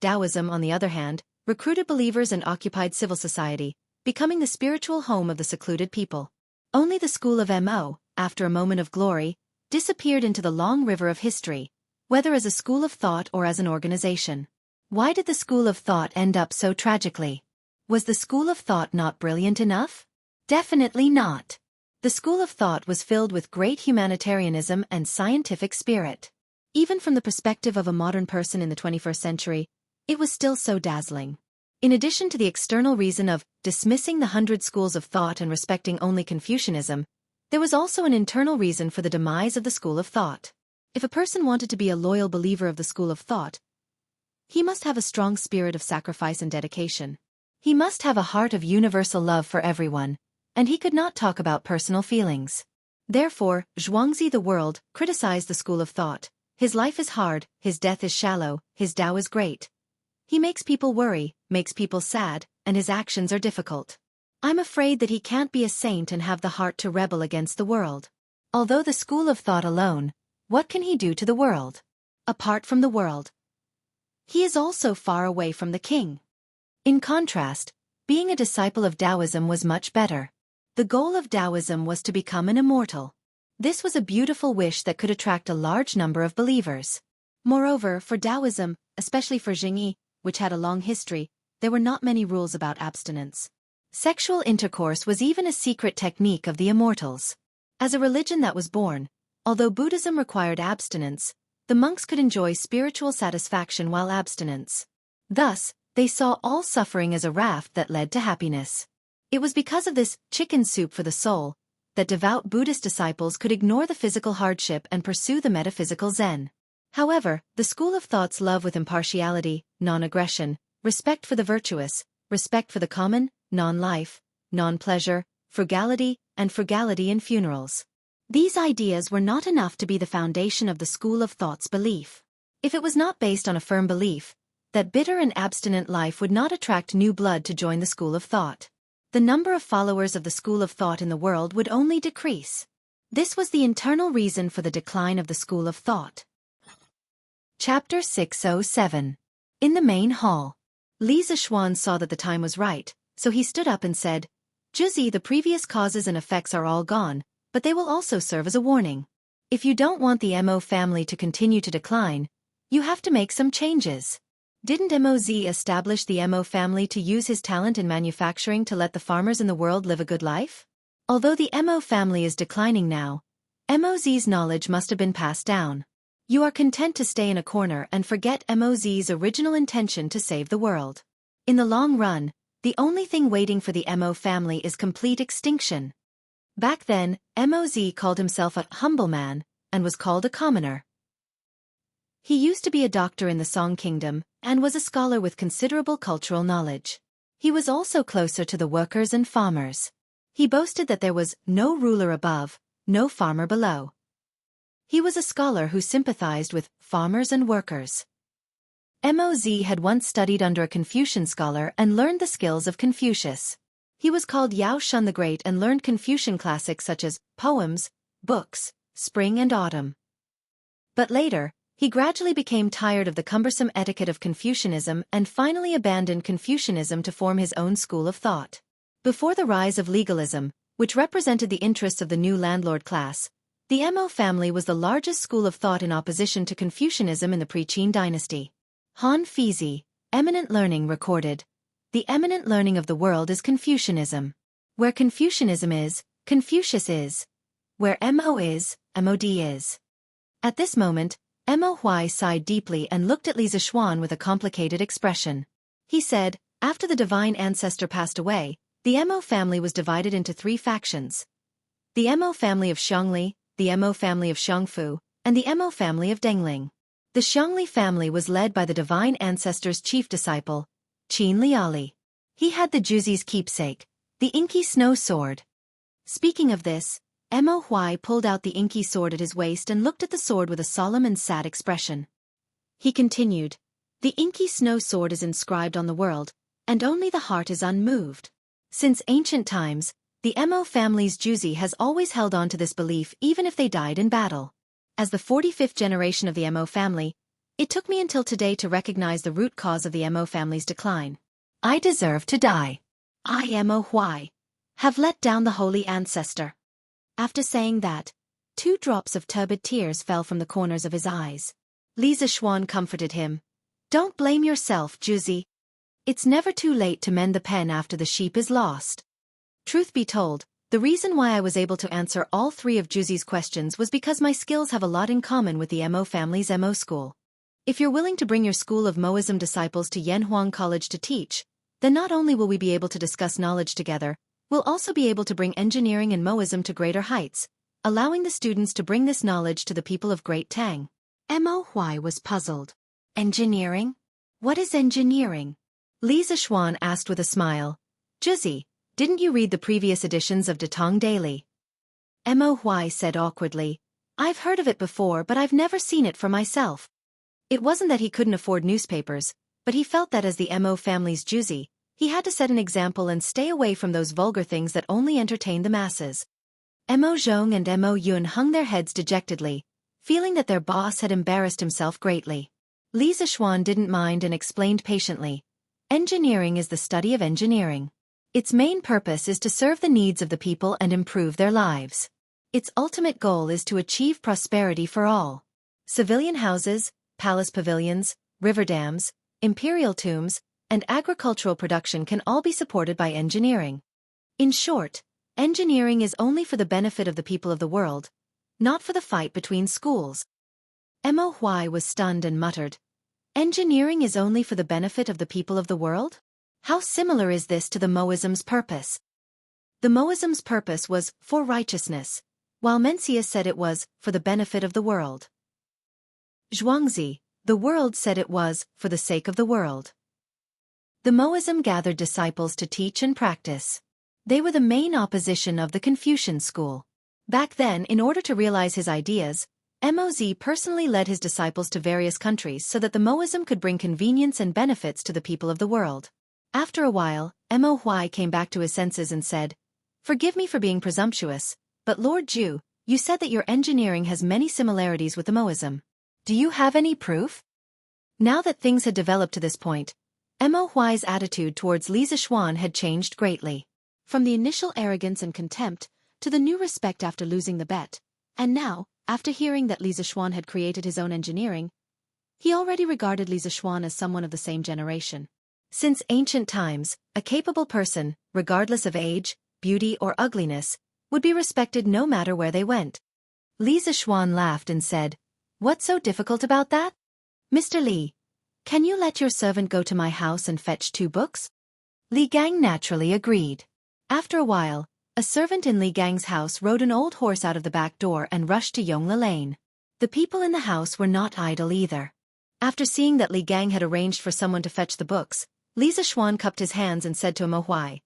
Taoism, on the other hand, recruited believers and occupied civil society, becoming the spiritual home of the secluded people. Only the school of Mo, after a moment of glory, disappeared into the long river of history, whether as a school of thought or as an organization. Why did the school of thought end up so tragically? Was the school of thought not brilliant enough? Definitely not. The school of thought was filled with great humanitarianism and scientific spirit. Even from the perspective of a modern person in the 21st century, it was still so dazzling. In addition to the external reason of dismissing the 100 schools of thought and respecting only Confucianism, there was also an internal reason for the demise of the school of thought. If a person wanted to be a loyal believer of the school of thought, he must have a strong spirit of sacrifice and dedication. He must have a heart of universal love for everyone, and he could not talk about personal feelings. Therefore, Zhuangzi the world criticized the school of thought. His life is hard, his death is shallow, his Tao is great. He makes people worry, makes people sad, and his actions are difficult. I'm afraid that he can't be a saint and have the heart to rebel against the world. Although the school of thought alone, what can he do to the world? Apart from the world, he is also far away from the king. In contrast, being a disciple of Taoism was much better. The goal of Taoism was to become an immortal. This was a beautiful wish that could attract a large number of believers. Moreover, for Taoism, especially for Jianghu, which had a long history, there were not many rules about abstinence. Sexual intercourse was even a secret technique of the immortals. As a religion that was born, although Buddhism required abstinence, the monks could enjoy spiritual satisfaction while abstinence. Thus, they saw all suffering as a raft that led to happiness. It was because of this chicken soup for the soul that devout Buddhist disciples could ignore the physical hardship and pursue the metaphysical Zen. However, the school of thought's love with impartiality, non-aggression, respect for the virtuous, respect for the common, non-life, non-pleasure, frugality, and frugality in funerals. These ideas were not enough to be the foundation of the school of thought's belief. If it was not based on a firm belief that bitter and abstinent life would not attract new blood to join the school of thought, the number of followers of the school of thought in the world would only decrease. This was the internal reason for the decline of the school of thought. Chapter 607. In the main hall. Li Zixuan saw that the time was right, so he stood up and said, "Juzi, the previous causes and effects are all gone, but they will also serve as a warning. If you don't want the Mo family to continue to decline, you have to make some changes. Didn't Moz establish the Mo family to use his talent in manufacturing to let the farmers in the world live a good life? Although the Mo family is declining now, Moz's knowledge must have been passed down. You are content to stay in a corner and forget Moz's original intention to save the world. In the long run, the only thing waiting for the Mo family is complete extinction." Back then, Moz called himself a humble man, and was called a commoner. He used to be a doctor in the Song Kingdom, and was a scholar with considerable cultural knowledge. He was also closer to the workers and farmers. He boasted that there was no ruler above, no farmer below. He was a scholar who sympathized with farmers and workers. Moz had once studied under a Confucian scholar and learned the skills of Confucius. He was called Yao Shun the Great and learned Confucian classics such as poems, books, spring and autumn. But later, he gradually became tired of the cumbersome etiquette of Confucianism and finally abandoned Confucianism to form his own school of thought. Before the rise of legalism, which represented the interests of the new landlord class, the Mo family was the largest school of thought in opposition to Confucianism in the pre-Qin dynasty. Han Fizi, Eminent Learning recorded, "The eminent learning of the world is Confucianism. Where Confucianism is, Confucius is. Where Mo is, Mod is." At this moment, Mo Huai sighed deeply and looked at Li Zixuan with a complicated expression. He said, "After the divine ancestor passed away, the Mo family was divided into 3 factions. The Mo family of Xiangli, the Mo family of Xiangfu, and the Mo family of Dengling. The Xiangli family was led by the divine ancestor's chief disciple, Qin Liali. He had the Juzi's keepsake, the inky snow sword." Speaking of this, Mo Huai pulled out the inky sword at his waist and looked at the sword with a solemn and sad expression. He continued, "The inky snow sword is inscribed on the world, and only the heart is unmoved." Since ancient times, the Mo family's Juzi has always held on to this belief even if they died in battle. As the 45th generation of the Mo family, it took me until today to recognize the root cause of the Mo family's decline. I deserve to die. I, Mo Huai, have let down the holy ancestor. After saying that, 2 drops of turbid tears fell from the corners of his eyes. Li Zixuan comforted him. "Don't blame yourself, Juzi. It's never too late to mend the pen after the sheep is lost." Truth be told, the reason why I was able to answer all 3 of Juzi's questions was because my skills have a lot in common with the Mo family's Mo school. If you're willing to bring your school of Moism disciples to Yanhuang College to teach, then not only will we be able to discuss knowledge together, we'll also be able to bring engineering and Moism to greater heights, allowing the students to bring this knowledge to the people of Great Tang. Mo Huai was puzzled. Engineering? What is engineering? Li Zixuan asked with a smile. Juzi, didn't you read the previous editions of Datong Daily? Mo Huai said awkwardly, "I've heard of it before but I've never seen it for myself." It wasn't that he couldn't afford newspapers, but he felt that as the Mo family's Juzi, He had to set an example and stay away from those vulgar things that only entertain the masses. Mo Zhong and Mo Yun hung their heads dejectedly, feeling that their boss had embarrassed himself greatly. Li Zishuan didn't mind and explained patiently. Engineering is the study of engineering. Its main purpose is to serve the needs of the people and improve their lives. Its ultimate goal is to achieve prosperity for all. Civilian houses, palace pavilions, river dams, imperial tombs, and agricultural production can all be supported by engineering. In short, engineering is only for the benefit of the people of the world, not for the fight between schools. Mo Huai was stunned and muttered, "Engineering is only for the benefit of the people of the world? How similar is this to the Moism's purpose?" The Moism's purpose was for righteousness, while Mencius said it was for the benefit of the world. Zhuangzi, the world, said it was for the sake of the world. The Moism gathered disciples to teach and practice. They were the main opposition of the Confucian school. Back then, in order to realize his ideas, Moz personally led his disciples to various countries so that the Moism could bring convenience and benefits to the people of the world. After a while, Mo Huai came back to his senses and said, "Forgive me for being presumptuous, but Lord Zhu, you said that your engineering has many similarities with the Moism. Do you have any proof?" Now that things had developed to this point, Mo Huai's attitude towards Li Zishuan had changed greatly. From the initial arrogance and contempt, to the new respect after losing the bet, and now, after hearing that Li Zishuan had created his own engineering, he already regarded Li Zishuan as someone of the same generation. Since ancient times, a capable person, regardless of age, beauty or ugliness, would be respected no matter where they went. Li Zishuan laughed and said, "What's so difficult about that? Mr. Li, can you let your servant go to my house and fetch 2 books?" Li Gang naturally agreed. After a while, a servant in Li Gang's house rode an old horse out of the back door and rushed to Yongla Lane. The people in the house were not idle either. After seeing that Li Gang had arranged for someone to fetch the books, Li Zishuan cupped his hands and said to Mo Huai,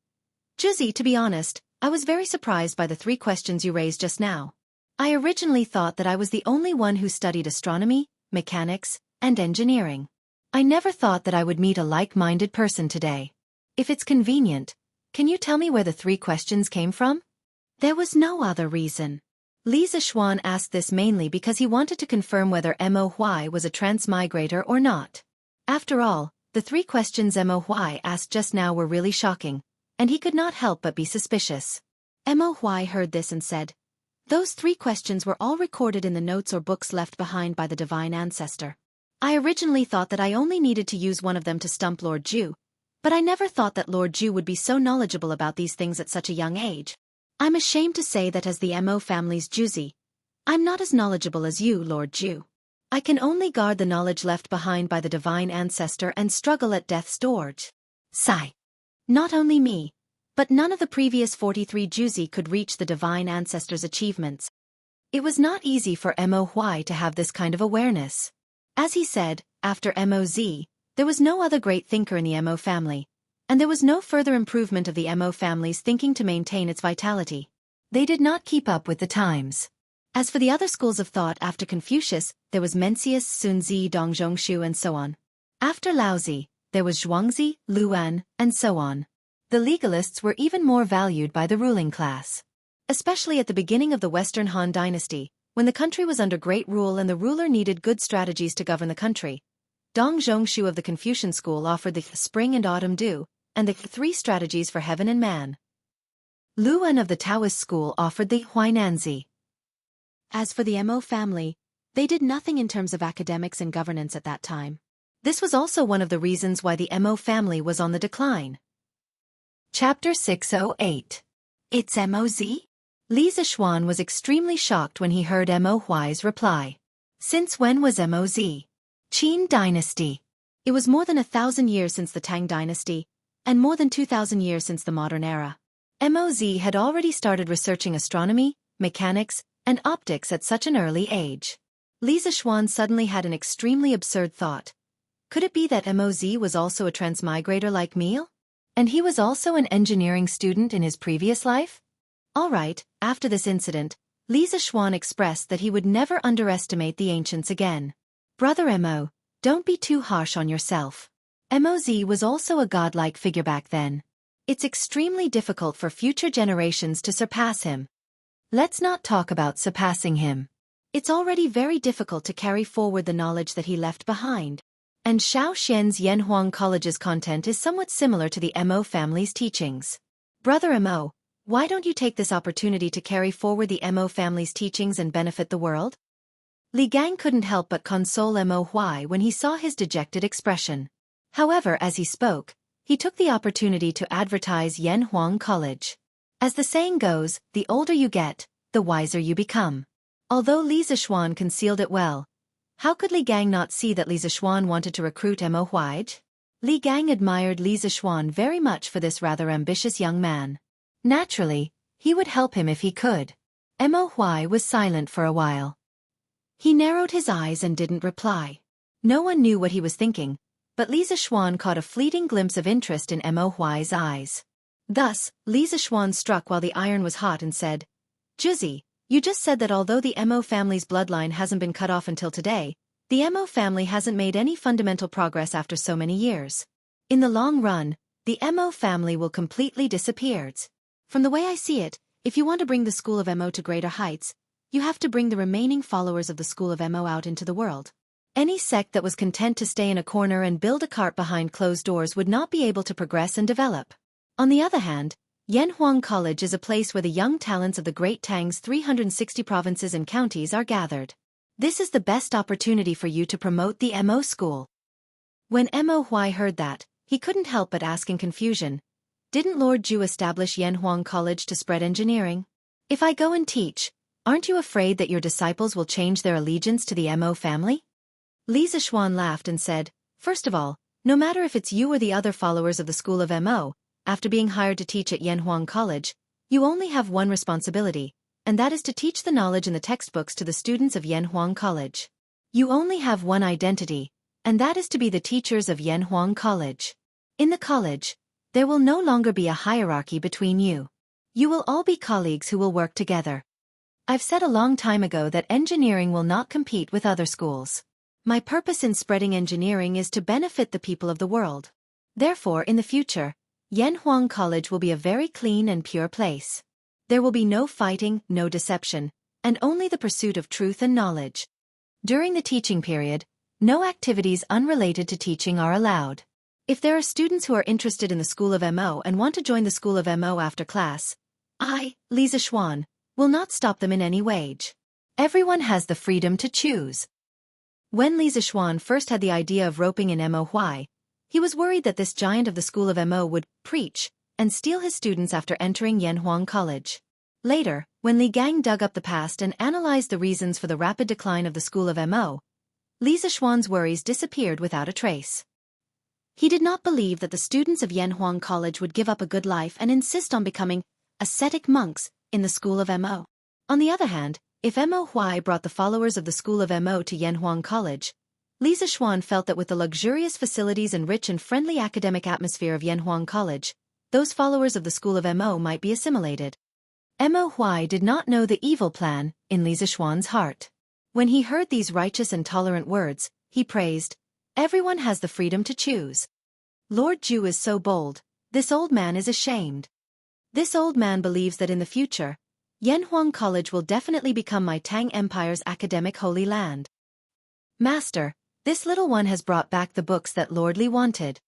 "Juzi, to be honest, I was very surprised by the 3 questions you raised just now. I originally thought that I was the only one who studied astronomy, mechanics, and engineering. I never thought that I would meet a like-minded person today. If it's convenient, can you tell me where the 3 questions came from?" There was no other reason. Li Zishuan asked this mainly because he wanted to confirm whether Mo Huai was a transmigrator or not. After all, the 3 questions Mo Huai asked just now were really shocking, and he could not help but be suspicious. Mo Huai heard this and said, "Those 3 questions were all recorded in the notes or books left behind by the divine ancestor. I originally thought that I only needed to use one of them to stump Lord Zhu, but I never thought that Lord Zhu would be so knowledgeable about these things at such a young age. I'm ashamed to say that as the Mo family's Juzi, I'm not as knowledgeable as you, Lord Zhu. I can only guard the knowledge left behind by the divine ancestor and struggle at death's door." Sigh. Not only me, but none of the previous 43 Juzi could reach the divine ancestor's achievements. It was not easy for Mo Huai to have this kind of awareness. As he said, after Moz, there was no other great thinker in the Mo family, and there was no further improvement of the Mo family's thinking to maintain its vitality. They did not keep up with the times. As for the other schools of thought after Confucius, there was Mencius, Sunzi, Dongzhongshu, and so on. After Laozi, there was Zhuangzi, Luan, and so on. The legalists were even more valued by the ruling class. Especially at the beginning of the Western Han dynasty, when the country was under great rule and the ruler needed good strategies to govern the country. Dong Zhongshu of the Confucian school offered the spring and autumn dew, and the 3 strategies for heaven and man. Luan of the Taoist school offered the Huainanzi. As for the Mo family, they did nothing in terms of academics and governance at that time. This was also one of the reasons why the Mo family was on the decline. Chapter 608. It's Moz? Li Zishuan was extremely shocked when he heard Mo Huai's reply. Since when was Moz? Qin dynasty. It was more than 1,000 years since the Tang dynasty, and more than 2,000 years since the modern era. Moz had already started researching astronomy, mechanics, and optics at such an early age. Li Zishuan suddenly had an extremely absurd thought. Could it be that Moz was also a transmigrator like me? And he was also an engineering student in his previous life? All right, after this incident, Li Zishuan expressed that he would never underestimate the ancients again. "Brother Mo, don't be too harsh on yourself. Moz was also a godlike figure back then. It's extremely difficult for future generations to surpass him. Let's not talk about surpassing him. It's already very difficult to carry forward the knowledge that he left behind. And Shaoxian's Yanhuang College's content is somewhat similar to the Mo family's teachings. Brother Mo, why don't you take this opportunity to carry forward the Mo family's teachings and benefit the world? Li Gang couldn't help but console Mo Huai when he saw his dejected expression. However, as he spoke, he took the opportunity to advertise Yanhuang College. As the saying goes, the older you get, the wiser you become. Although Li Zishuan concealed it well, how could Li Gang not see that Li Zishuan wanted to recruit Mo Huai? Li Gang admired Li Zishuan very much for this rather ambitious young man. Naturally, he would help him if he could. Mo Huai was silent for a while. He narrowed his eyes and didn't reply. No one knew what he was thinking, but Li Zishuan caught a fleeting glimpse of interest in Mo Huai's eyes. Thus, Li Zishuan struck while the iron was hot and said, Juzi, you just said that although the Mo family's bloodline hasn't been cut off until today, the Mo family hasn't made any fundamental progress after so many years. In the long run, the Mo family will completely disappear. From the way I see it, if you want to bring the school of Mo to greater heights, you have to bring the remaining followers of the school of Mo out into the world. Any sect that was content to stay in a corner and build a cart behind closed doors would not be able to progress and develop. On the other hand, Yanhuang College is a place where the young talents of the Great Tang's 360 provinces and counties are gathered. This is the best opportunity for you to promote the Mo school. When Mo Huai heard that, he couldn't help but ask in confusion, didn't Lord Ju establish Yanhuang College to spread engineering? If I go and teach, aren't you afraid that your disciples will change their allegiance to the Mo family? Li Zishuan laughed and said, first of all, no matter if it's you or the other followers of the school of Mo, after being hired to teach at Yanhuang College, you only have one responsibility, and that is to teach the knowledge in the textbooks to the students of Yanhuang College. You only have one identity, and that is to be the teachers of Yanhuang College. In the college, there will no longer be a hierarchy between you. You will all be colleagues who will work together. I've said a long time ago that engineering will not compete with other schools. My purpose in spreading engineering is to benefit the people of the world. Therefore, in the future, Yanhuang College will be a very clean and pure place. There will be no fighting, no deception, and only the pursuit of truth and knowledge. During the teaching period, no activities unrelated to teaching are allowed. If there are students who are interested in the School of Mo and want to join the School of Mo after class, I, Li Zishuan, will not stop them in any way. Everyone has the freedom to choose. When Li Zishuan first had the idea of roping in Mo Huai, he was worried that this giant of the School of Mo would preach and steal his students after entering Yanhuang College. Later, when Li Gang dug up the past and analyzed the reasons for the rapid decline of the School of Mo, Li Zishuan's worries disappeared without a trace. He did not believe that the students of Yanhuang College would give up a good life and insist on becoming ascetic monks in the School of Mo. On the other hand, if Mo Huai brought the followers of the School of Mo to Yanhuang College, Li Zishuan felt that with the luxurious facilities and rich and friendly academic atmosphere of Yanhuang College, those followers of the School of Mo might be assimilated. Mo Huai did not know the evil plan in Li Zishuan's heart. When he heard these righteous and tolerant words, he praised, everyone has the freedom to choose. Lord Ju is so bold, this old man is ashamed. This old man believes that in the future, Yanhuang College will definitely become my Tang Empire's academic holy land. Master, this little one has brought back the books that Lord Li wanted.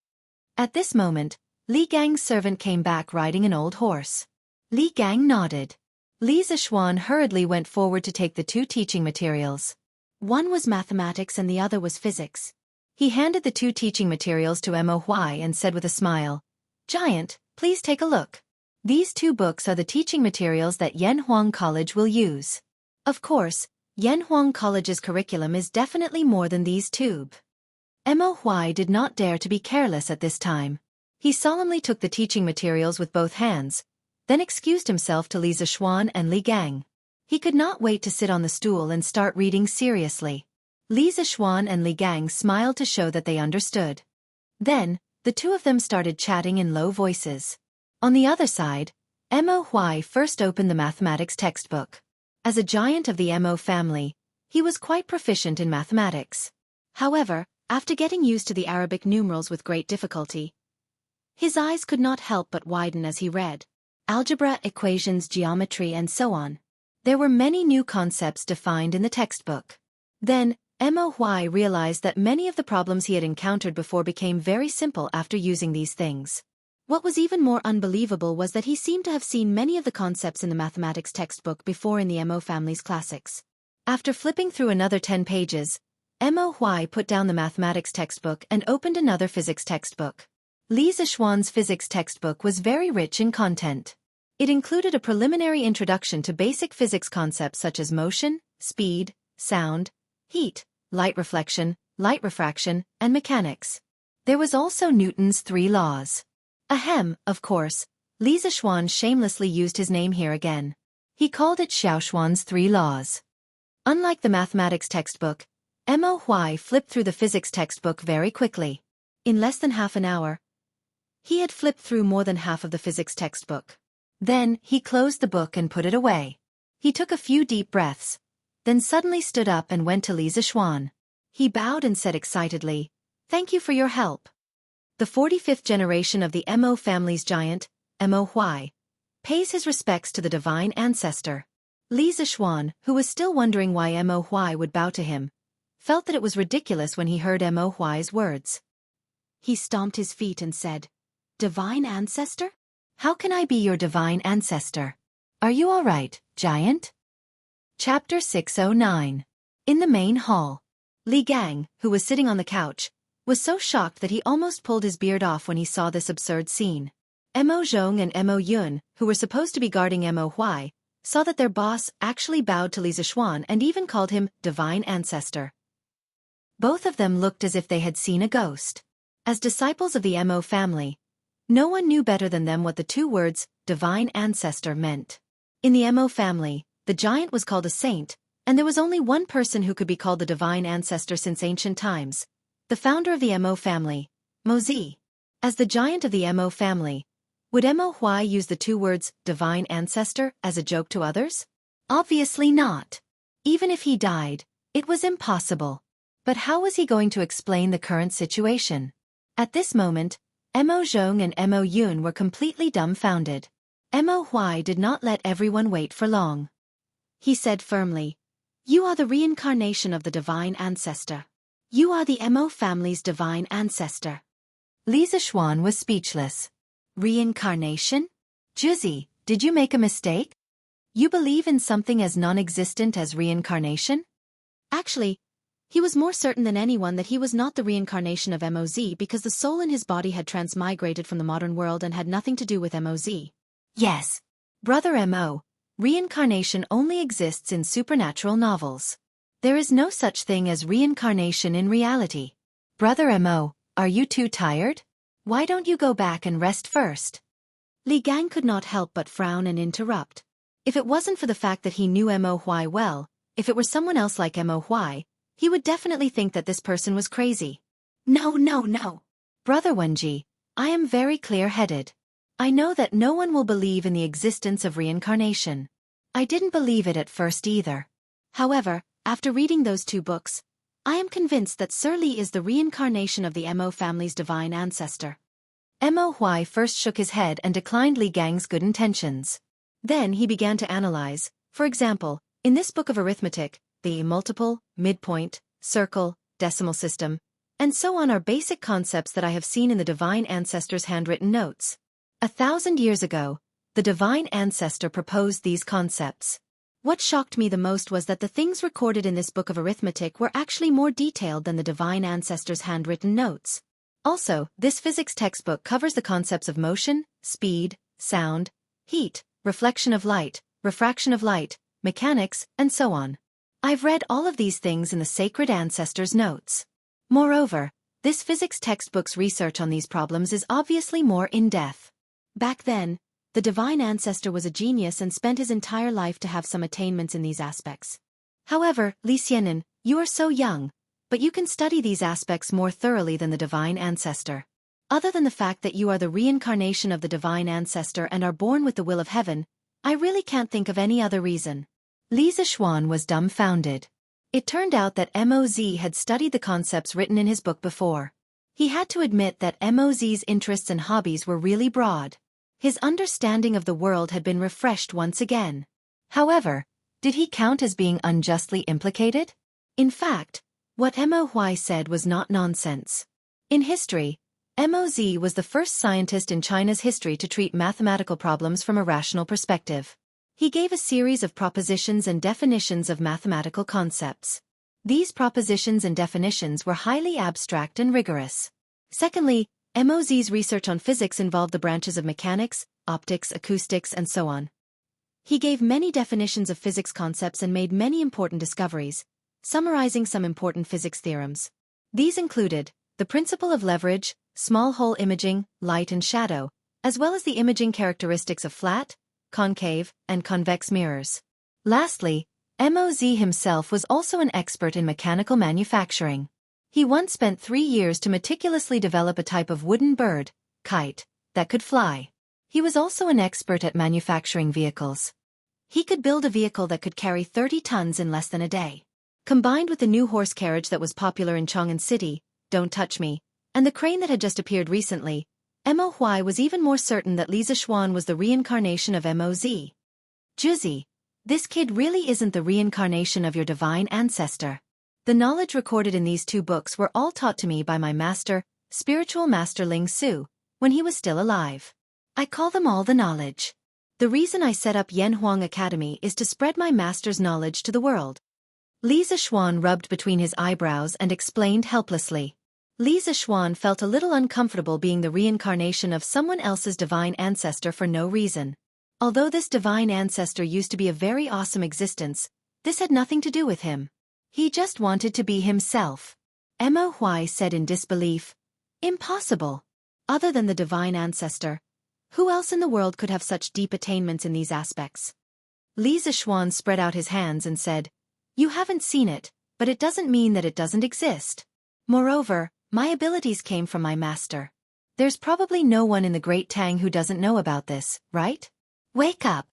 At this moment, Li Gang's servant came back riding an old horse. Li Gang nodded. Li Zishuan hurriedly went forward to take the two teaching materials. One was mathematics and the other was physics. He handed the two teaching materials to Mo Huai and said with a smile, Giant, please take a look. These two books are the teaching materials that Yanhuang College will use. Of course, Yanhuang College's curriculum is definitely more than these two. Mo Huai did not dare to be careless at this time. He solemnly took the teaching materials with both hands, then excused himself to Li Zishuan and Li Gang. He could not wait to sit on the stool and start reading seriously. Li Zishuan and Li Gang smiled to show that they understood. Then, the two of them started chatting in low voices. On the other side, Mo Huai first opened the mathematics textbook. As a giant of the Mo family, he was quite proficient in mathematics. However, After getting used to the Arabic numerals with great difficulty, his eyes could not help but widen as he read. Algebra, equations, geometry, and so on. There were many new concepts defined in the textbook. Then, Moy realized that many of the problems he had encountered before became very simple after using these things. What was even more unbelievable was that he seemed to have seen many of the concepts in the mathematics textbook before in the Mo family's classics. After flipping through another 10 pages, Moy put down the mathematics textbook and opened another physics textbook. Li Zixuan's physics textbook was very rich in content. It included a preliminary introduction to basic physics concepts such as motion, speed, sound, heat, light reflection, light refraction, and mechanics. There was also Newton's 3 laws. Ahem, of course, Li Zixuan shamelessly used his name here again. He called it Xiaoxuan's 3 laws. Unlike the mathematics textbook, Moy flipped through the physics textbook very quickly. In less than half an hour, he had flipped through more than half of the physics textbook. Then, he closed the book and put it away. He took a few deep breaths, then suddenly stood up and went to Li Zixuan. He bowed and said excitedly, "Thank you for your help." The 45th generation of the Mo family's giant, Moy, pays his respects to the divine ancestor. Li Zixuan, who was still wondering why Moy would bow to him, felt that it was ridiculous when he heard Moy's words. He stomped his feet and said, "Divine ancestor? How can I be your divine ancestor? Are you all right, giant?" Chapter 609. In the main hall. Li Gang, who was sitting on the couch, was so shocked that he almost pulled his beard off when he saw this absurd scene. Mo Zhong and Mo Yun, who were supposed to be guarding Moy, saw that their boss actually bowed to Li Zixuan and even called him divine ancestor. Both of them looked as if they had seen a ghost. As disciples of the Mo family, no one knew better than them what the 2 words, divine ancestor, meant. In the Mo family, the giant was called a saint, and there was only one person who could be called the divine ancestor since ancient times, the founder of the Mo family, Mo Zi. As the giant of the Mo family, would Moy use the 2 words, divine ancestor, as a joke to others? Obviously not. Even if he died, it was impossible. But how was he going to explain the current situation? At this moment, Mo Zhong and Mo Yun were completely dumbfounded. Moy did not let everyone wait for long. He said firmly, "You are the reincarnation of the divine ancestor. You are the Mo family's divine ancestor." Li Zixuan was speechless. Reincarnation? Juzi, did you make a mistake? You believe in something as non-existent as reincarnation? Actually, he was more certain than anyone that he was not the reincarnation of Moz because the soul in his body had transmigrated from the modern world and had nothing to do with Moz. Yes, Brother Mo, reincarnation only exists in supernatural novels. There is no such thing as reincarnation in reality. Brother Mo, are you too tired? Why don't you go back and rest first? Li Gang could not help but frown and interrupt. If it wasn't for the fact that he knew Moy well, if it were someone else like Moy, he would definitely think that this person was crazy. No. Brother Wenji, I am very clear-headed. I know that no one will believe in the existence of reincarnation. I didn't believe it at first either. However, after reading those 2 books, I am convinced that Sir Li is the reincarnation of the Mo family's divine ancestor. Moy first shook his head and declined Li Gang's good intentions. Then he began to analyze. For example, in this book of arithmetic, the multiple, midpoint, circle, decimal system, and so on are basic concepts that I have seen in the divine ancestor's handwritten notes. 1,000 years ago, the divine ancestor proposed these concepts. What shocked me the most was that the things recorded in this book of arithmetic were actually more detailed than the divine ancestor's handwritten notes. Also, this physics textbook covers the concepts of motion, speed, sound, heat, reflection of light, refraction of light, mechanics, and so on. I've read all of these things in the sacred ancestor's notes. Moreover, this physics textbook's research on these problems is obviously more in-depth. Back then, the divine ancestor was a genius and spent his entire life to have some attainments in these aspects. However, Li Xianin, you are so young, but you can study these aspects more thoroughly than the divine ancestor. Other than the fact that you are the reincarnation of the divine ancestor and are born with the will of heaven, I really can't think of any other reason. Li Zixuan was dumbfounded. It turned out that Moz had studied the concepts written in his book before. He had to admit that Moz's interests and hobbies were really broad. His understanding of the world had been refreshed once again. However, did he count as being unjustly implicated? In fact, what Moz said was not nonsense. In history, Moz was the first scientist in China's history to treat mathematical problems from a rational perspective. He gave a series of propositions and definitions of mathematical concepts. These propositions and definitions were highly abstract and rigorous. Secondly, Moz's research on physics involved the branches of mechanics, optics, acoustics, and so on. He gave many definitions of physics concepts and made many important discoveries, summarizing some important physics theorems. These included the principle of leverage, small hole imaging, light and shadow, as well as the imaging characteristics of flat, concave, and convex mirrors. Lastly, Moz himself was also an expert in mechanical manufacturing. He once spent 3 years to meticulously develop a type of wooden bird, kite, that could fly. He was also an expert at manufacturing vehicles. He could build a vehicle that could carry 30 tons in less than a day. Combined with the new horse carriage that was popular in Chang'an City, Don't Touch Me, and the crane that had just appeared recently, Moz was even more certain that Li Zixuan was the reincarnation of Moz. Juzi, this kid really isn't the reincarnation of your divine ancestor. The knowledge recorded in these 2 books were all taught to me by my master, spiritual master Ling Su, when he was still alive. I call them all the knowledge. The reason I set up Yanhuang Academy is to spread my master's knowledge to the world. Li Zixuan rubbed between his eyebrows and explained helplessly. Li Zixuan felt a little uncomfortable being the reincarnation of someone else's divine ancestor for no reason. Although this divine ancestor used to be a very awesome existence, this had nothing to do with him. He just wanted to be himself. Moz said in disbelief, "Impossible. Other than the divine ancestor, who else in the world could have such deep attainments in these aspects?" Li Zixuan spread out his hands and said, "You haven't seen it, but it doesn't mean that it doesn't exist. Moreover, my abilities came from my master. There's probably no one in the Great Tang who doesn't know about this, right? Wake up.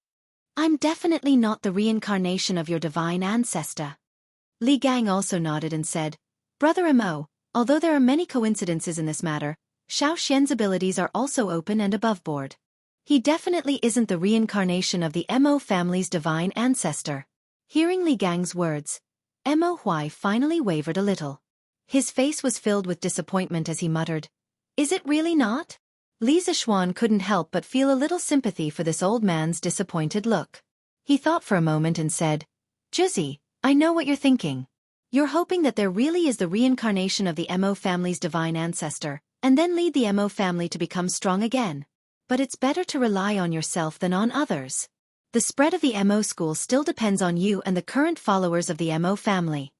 I'm definitely not the reincarnation of your divine ancestor." Li Gang also nodded and said, "Brother Mo, although there are many coincidences in this matter, Xiao Xian's abilities are also open and above board. He definitely isn't the reincarnation of the Mo family's divine ancestor." Hearing Li Gang's words, Moz finally wavered a little. His face was filled with disappointment as he muttered, "Is it really not?" Li Zixuan couldn't help but feel a little sympathy for this old man's disappointed look. He thought for a moment and said, "Juzi, I know what you're thinking. You're hoping that there really is the reincarnation of the Mo family's divine ancestor, and then lead the Mo family to become strong again. But it's better to rely on yourself than on others. The spread of the Mo school still depends on you and the current followers of the Mo family."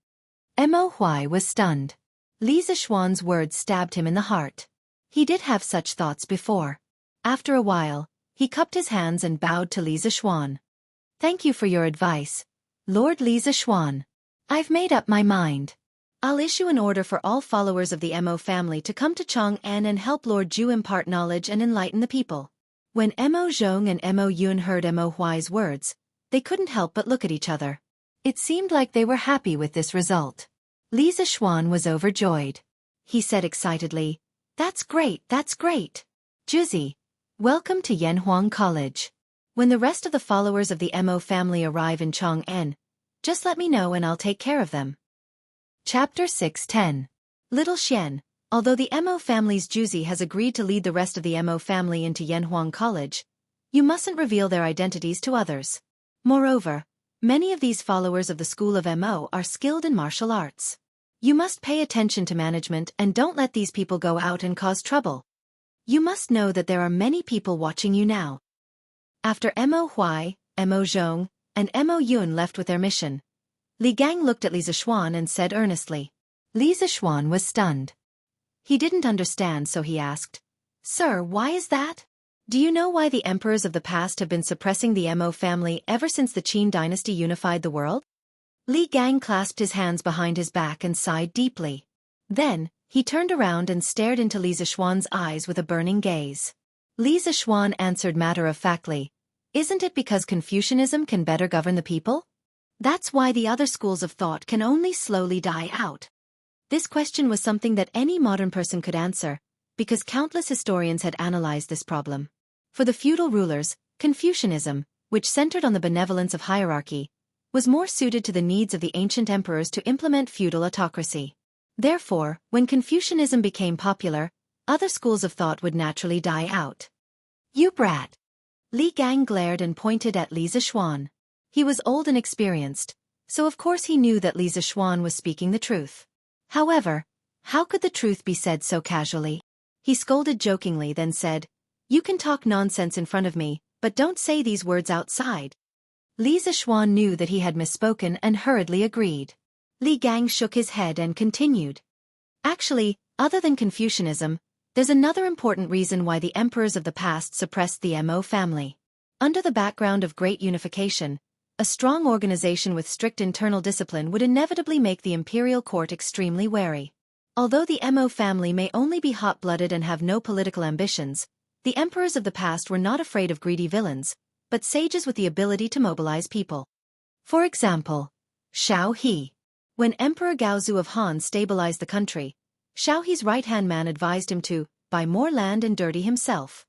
Moz was stunned. Li Zixuan's words stabbed him in the heart. He did have such thoughts before. After a while, he cupped his hands and bowed to Li Zixuan. "Thank you for your advice, Lord Li Zixuan. I've made up my mind. I'll issue an order for all followers of the Mo family to come to Chang'an and help Lord Ju impart knowledge and enlighten the people." When Mo Zhong and Mo Yun heard Moz words, they couldn't help but look at each other. It seemed like they were happy with this result. Li Zixuan was overjoyed. He said excitedly, That's great. Juzi, welcome to Yanhuang College. When the rest of the followers of the Mo family arrive in Chang'an, just let me know and I'll take care of them." Chapter 6:10. Little Xian, although the Mo family's Juzi has agreed to lead the rest of the Mo family into Yanhuang College, you mustn't reveal their identities to others. Moreover, many of these followers of the school of Mo are skilled in martial arts. You must pay attention to management and don't let these people go out and cause trouble. You must know that there are many people watching you now. After Moz, Mo Zhong, and Mo Yun left with their mission, Li Gang looked at Li Zixuan and said earnestly. Li Zixuan was stunned. He didn't understand, so he asked, "Sir, why is that? Do you know why the emperors of the past have been suppressing the Mo family ever since the Qin dynasty unified the world?" Li Gang clasped his hands behind his back and sighed deeply. Then, he turned around and stared into Li Zixuan's eyes with a burning gaze. Li Zixuan answered matter-of-factly, "Isn't it because Confucianism can better govern the people? That's why the other schools of thought can only slowly die out. This question was something that any modern person could answer, because countless historians had analyzed this problem. For the feudal rulers, Confucianism, which centered on the benevolence of hierarchy, was more suited to the needs of the ancient emperors to implement feudal autocracy. Therefore, when Confucianism became popular, other schools of thought would naturally die out. "You brat!" Li Gang glared and pointed at Li Zishuan. He was old and experienced, so of course he knew that Li Zishuan was speaking the truth. However, how could the truth be said so casually? He scolded jokingly, then said, "You can talk nonsense in front of me, but don't say these words outside." Li Zishuan knew that he had misspoken and hurriedly agreed. Li Gang shook his head and continued. "Actually, other than Confucianism, there's another important reason why the emperors of the past suppressed the Mo family. Under the background of great unification, a strong organization with strict internal discipline would inevitably make the imperial court extremely wary. Although the Mo family may only be hot-blooded and have no political ambitions, the emperors of the past were not afraid of greedy villains, but sages with the ability to mobilize people. For example, Xiao He. When Emperor Gaozu of Han stabilized the country, Xiao He's right-hand man advised him to buy more land and dirty himself.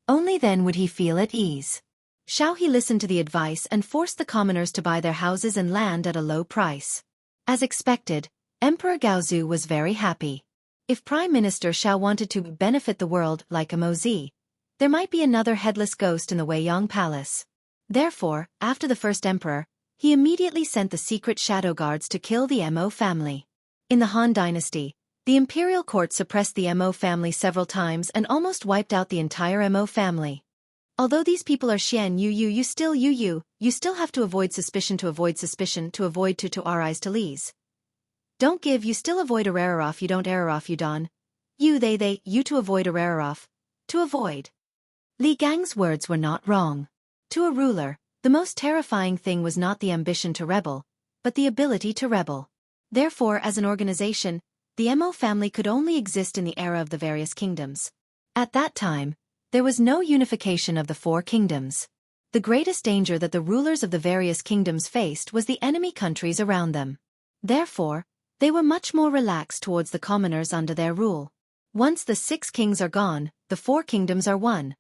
Only then would he feel at ease. Xiao He listened to the advice and forced the commoners to buy their houses and land at a low price. As expected, Emperor Gaozu was very happy. If Prime Minister Xiao wanted to benefit the world like a Mozi, there might be another headless ghost in the Weiyang Palace. Therefore, after the first emperor, he immediately sent the secret shadow guards to kill the Mo family. In the Han dynasty, the imperial court suppressed the Mo family several times and almost wiped out the entire Mo family. Although these people are Xian Yu Yu, you still have to avoid suspicion to avoid to our eyes to Li's. Don't give, you still avoid Araroff, you don't Araroff, you don. You they, you to avoid Araroff. To avoid. Li Gang's words were not wrong. To a ruler, the most terrifying thing was not the ambition to rebel, but the ability to rebel. Therefore, as an organization, the Mo family could only exist in the era of the various kingdoms. At that time, there was no unification of the four kingdoms. The greatest danger that the rulers of the various kingdoms faced was the enemy countries around them. Therefore, they were much more relaxed towards the commoners under their rule. Once the 6 kings are gone, the 4 kingdoms are won.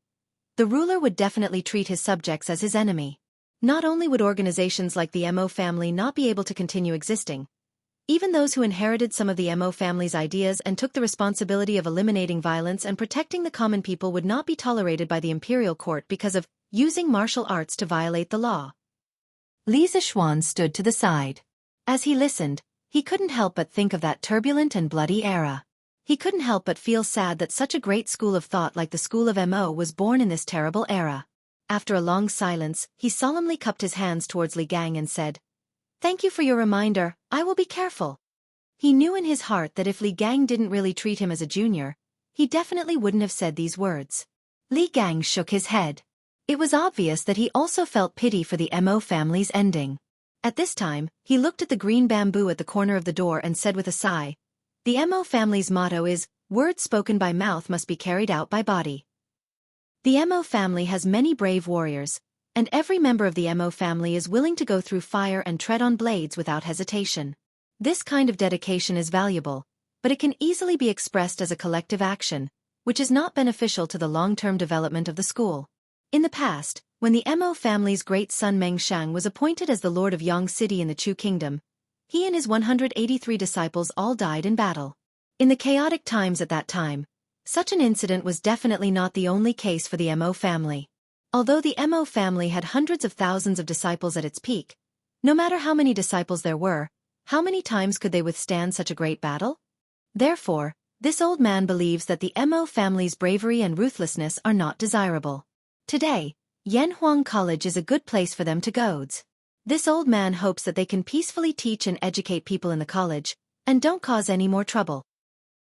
The ruler would definitely treat his subjects as his enemy. Not only would organizations like the Mo family not be able to continue existing, even those who inherited some of the Mo family's ideas and took the responsibility of eliminating violence and protecting the common people would not be tolerated by the imperial court because of using martial arts to violate the law. Li Zishuan stood to the side. As he listened, he couldn't help but think of that turbulent and bloody era. He couldn't help but feel sad that such a great school of thought like the school of Mo was born in this terrible era. After a long silence, he solemnly cupped his hands towards Li Gang and said, "Thank you for your reminder, I will be careful." He knew in his heart that if Li Gang didn't really treat him as a junior, he definitely wouldn't have said these words. Li Gang shook his head. It was obvious that he also felt pity for the Mo family's ending. At this time, he looked at the green bamboo at the corner of the door and said with a sigh, "The Mo family's motto is, words spoken by mouth must be carried out by body." The Mo family has many brave warriors, and every member of the Mo family is willing to go through fire and tread on blades without hesitation. This kind of dedication is valuable, but it can easily be expressed as a collective action, which is not beneficial to the long-term development of the school. In the past, when the Mo family's great son Meng Shang was appointed as the lord of Yang City in the Chu Kingdom, he and his 183 disciples all died in battle. In the chaotic times at that time, such an incident was definitely not the only case for the Mo family. Although the Mo family had hundreds of thousands of disciples at its peak, no matter how many disciples there were, how many times could they withstand such a great battle? Therefore, this old man believes that the Mo family's bravery and ruthlessness are not desirable. Today, Yanhuang College is a good place for them to go. This old man hopes that they can peacefully teach and educate people in the college, and don't cause any more trouble.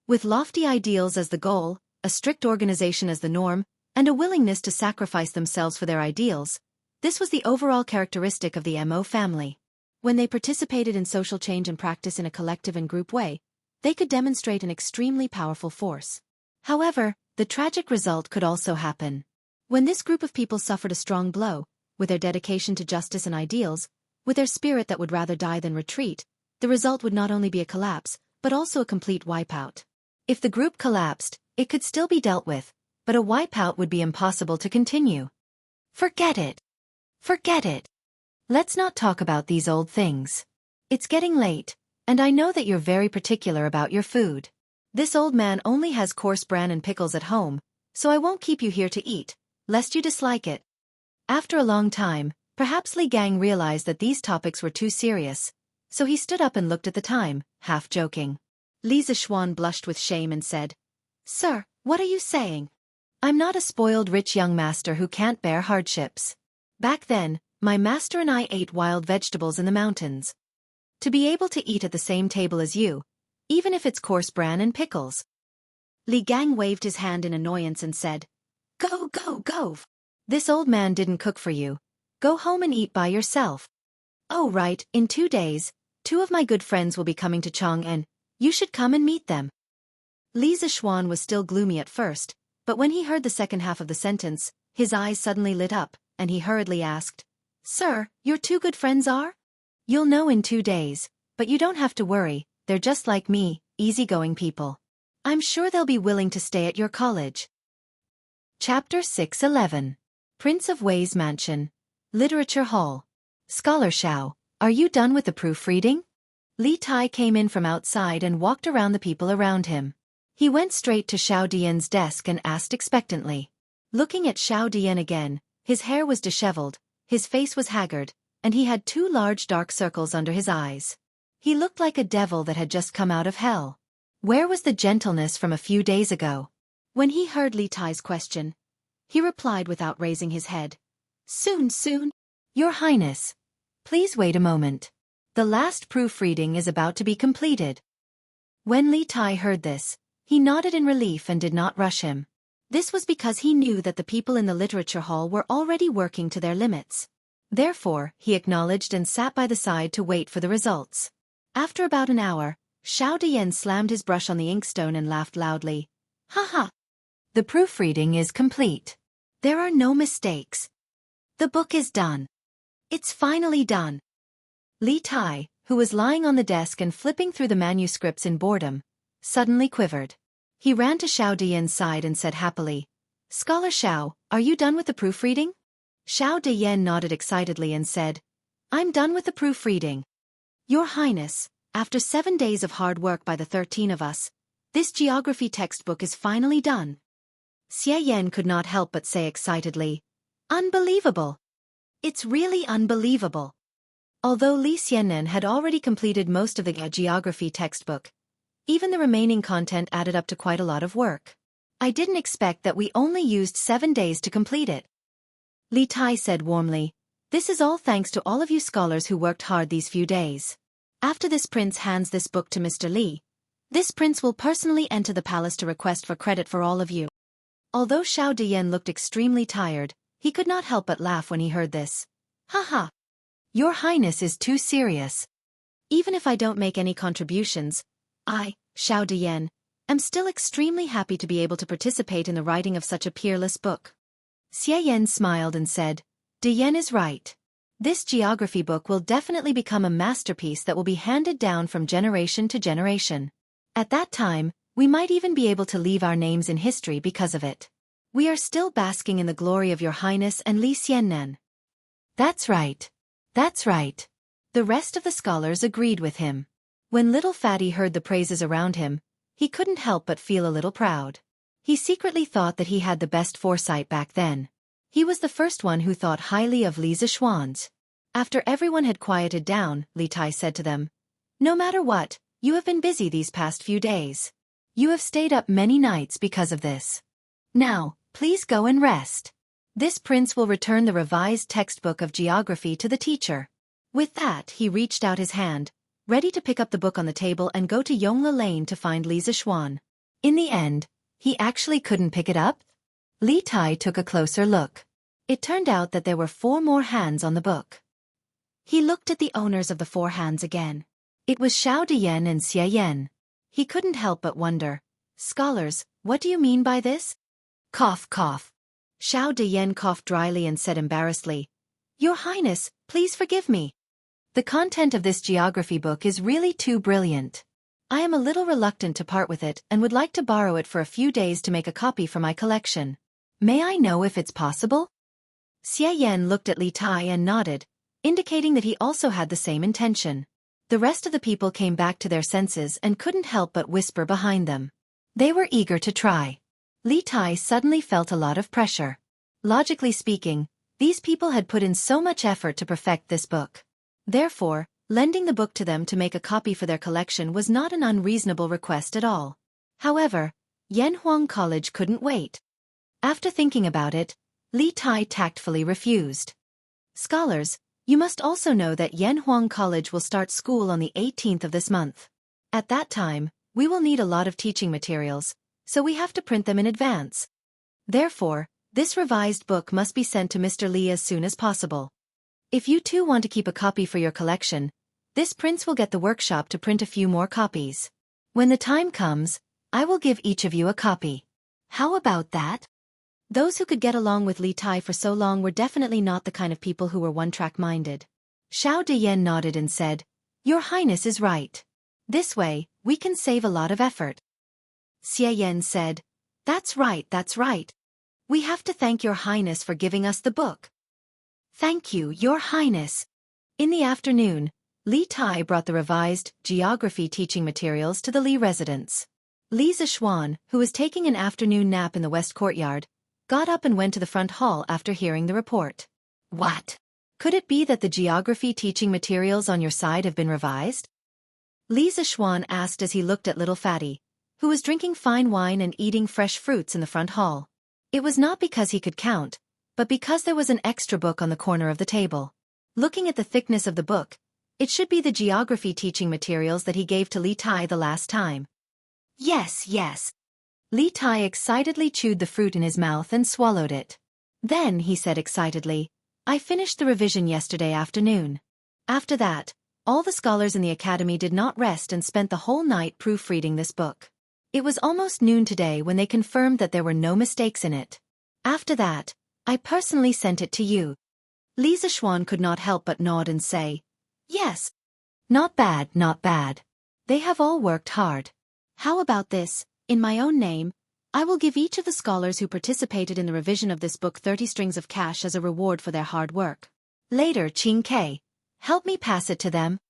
With lofty ideals as the goal, a strict organization as the norm, and a willingness to sacrifice themselves for their ideals, this was the overall characteristic of the Mo family. When they participated in social change and practice in a collective and group way, they could demonstrate an extremely powerful force. However, the tragic result could also happen. When this group of people suffered a strong blow, with their dedication to justice and ideals, With their spirit that would rather die than retreat, the result would not only be a collapse, but also a complete wipeout. If the group collapsed, it could still be dealt with, but a wipeout would be impossible to continue. Forget it. Forget it. Let's not talk about these old things. It's getting late, and I know that you're very particular about your food. This old man only has coarse bran and pickles at home, so I won't keep you here to eat, lest you dislike it. After a long time, perhaps Li Gang realized that these topics were too serious, so he stood up and looked at the time, half joking. Li Zishuan blushed with shame and said, "Sir, what are you saying? I'm not a spoiled rich young master who can't bear hardships. Back then, my master and I ate wild vegetables in the mountains. To be able to eat at the same table as you, even if it's coarse bran and pickles." Li Gang waved his hand in annoyance and said, "Go, go, go. This old man didn't cook for you. Go home and eat by yourself. Oh right, in 2 days, 2 of my good friends will be coming to Chang'an. You should come and meet them." Li Zishuan was still gloomy at first, but when he heard the second half of the sentence, his eyes suddenly lit up, and he hurriedly asked, "Sir, your 2 good friends are?" "You'll know in 2 days, but you don't have to worry, they're just like me, easygoing people. I'm sure they'll be willing to stay at your college." Chapter 6:11. Prince of Wei's Mansion. Literature Hall. Scholar Xiao, are you done with the proofreading? Li Tai came in from outside and walked around the people around him. He went straight to Xiao Dian's desk and asked expectantly. Looking at Xiao Dian again, his hair was disheveled, his face was haggard, and he had 2 large dark circles under his eyes. He looked like a devil that had just come out of hell. Where was the gentleness from a few days ago? When he heard Li Tai's question, he replied without raising his head. "Soon, soon. Your Highness. Please wait a moment. The last proofreading is about to be completed." When Li Tai heard this, he nodded in relief and did not rush him. This was because he knew that the people in the literature hall were already working to their limits. Therefore, he acknowledged and sat by the side to wait for the results. After about an hour, Xiao Dian slammed his brush on the inkstone and laughed loudly. "Ha ha! The proofreading is complete. There are no mistakes. The book is done. It's finally done." Li Tai, who was lying on the desk and flipping through the manuscripts in boredom, suddenly quivered. He ran to Xiao Dian's side and said happily, "Scholar Xiao, are you done with the proofreading?" Xiao Dian nodded excitedly and said, "I'm done with the proofreading. Your Highness, after 7 days of hard work by the 13 of us, this geography textbook is finally done." Xie Yan could not help but say excitedly, "Unbelievable! It's really unbelievable." Although Li Xianren had already completed most of the geography textbook, even the remaining content added up to quite a lot of work. "I didn't expect that we only used 7 days to complete it." Li Tai said warmly, "This is all thanks to all of you scholars who worked hard these few days. After this prince hands this book to Mr. Li, this prince will personally enter the palace to request for credit for all of you." Although Xiao Dian looked extremely tired, he could not help but laugh when he heard this. "Ha ha! Your Highness is too serious. Even if I don't make any contributions, I, Xiao Dian, am still extremely happy to be able to participate in the writing of such a peerless book." Xie Yan smiled and said, "Dian is right. This geography book will definitely become a masterpiece that will be handed down from generation to generation. At that time, we might even be able to leave our names in history because of it. We are still basking in the glory of Your Highness and Li Xianren." "That's right. That's right." The rest of the scholars agreed with him. When little Fatty heard the praises around him, he couldn't help but feel a little proud. He secretly thought that he had the best foresight back then. He was the first one who thought highly of Li Zishuan's. After everyone had quieted down, Li Tai said to them, "No matter what, you have been busy these past few days. You have stayed up many nights because of this. Now, please go and rest. This prince will return the revised textbook of geography to the teacher." With that, he reached out his hand, ready to pick up the book on the table and go to Yongla Lane to find Li Zishuan. In the end, he actually couldn't pick it up? Li Tai took a closer look. It turned out that there were 4 more hands on the book. He looked at the owners of the 4 hands again. It was Xiao Dian and Xie Yan. He couldn't help but wonder, "Scholars, what do you mean by this?" Cough, cough. Xiao Dian coughed dryly and said embarrassedly, "Your Highness, please forgive me. The content of this geography book is really too brilliant. I am a little reluctant to part with it and would like to borrow it for a few days to make a copy for my collection. May I know if it's possible? Xie Yan looked at Li Tai and nodded, indicating that he also had the same intention. The rest of the people came back to their senses and couldn't help but whisper behind them. They were eager to try. Li Tai suddenly felt a lot of pressure. Logically speaking, these people had put in so much effort to perfect this book. Therefore, lending the book to them to make a copy for their collection was not an unreasonable request at all. However, Yanhuang College couldn't wait. After thinking about it, Li Tai tactfully refused. Scholars, you must also know that Yanhuang College will start school on the 18th of this month. At that time, we will need a lot of teaching materials, so we have to print them in advance. Therefore, this revised book must be sent to Mr. Li as soon as possible. If you too want to keep a copy for your collection, this prince will get the workshop to print a few more copies. When the time comes, I will give each of you a copy. How about that? Those who could get along with Li Tai for so long were definitely not the kind of people who were one-track-minded. Xiao Diyan nodded and said, "Your Highness is right. This way, we can save a lot of effort." Xie Yan said, that's right. We have to thank Your Highness for giving us the book." "Thank you, Your Highness." In the afternoon, Li Tai brought the revised geography teaching materials to the Li residence. Li Zishuan, who was taking an afternoon nap in the west courtyard, got up and went to the front hall after hearing the report. "What? Could it be that the geography teaching materials on your side have been revised?" Li Zishuan asked as he looked at little Fatty, who was drinking fine wine and eating fresh fruits in the front hall. It was not because he could count, but because there was an extra book on the corner of the table. Looking at the thickness of the book, it should be the geography teaching materials that he gave to Li Tai the last time. Yes. Li Tai excitedly chewed the fruit in his mouth and swallowed it. Then, he said excitedly, "I finished the revision yesterday afternoon." After that, all the scholars in the academy did not rest and spent the whole night proofreading this book. It was almost noon today when they confirmed that there were no mistakes in it. After that, I personally sent it to you. Li Zishuan could not help but nod and say, "Yes. Not bad. They have all worked hard. How about this? In my own name, I will give each of the scholars who participated in the revision of this book 30 strings of cash as a reward for their hard work. Later, Qing Ke, help me pass it to them."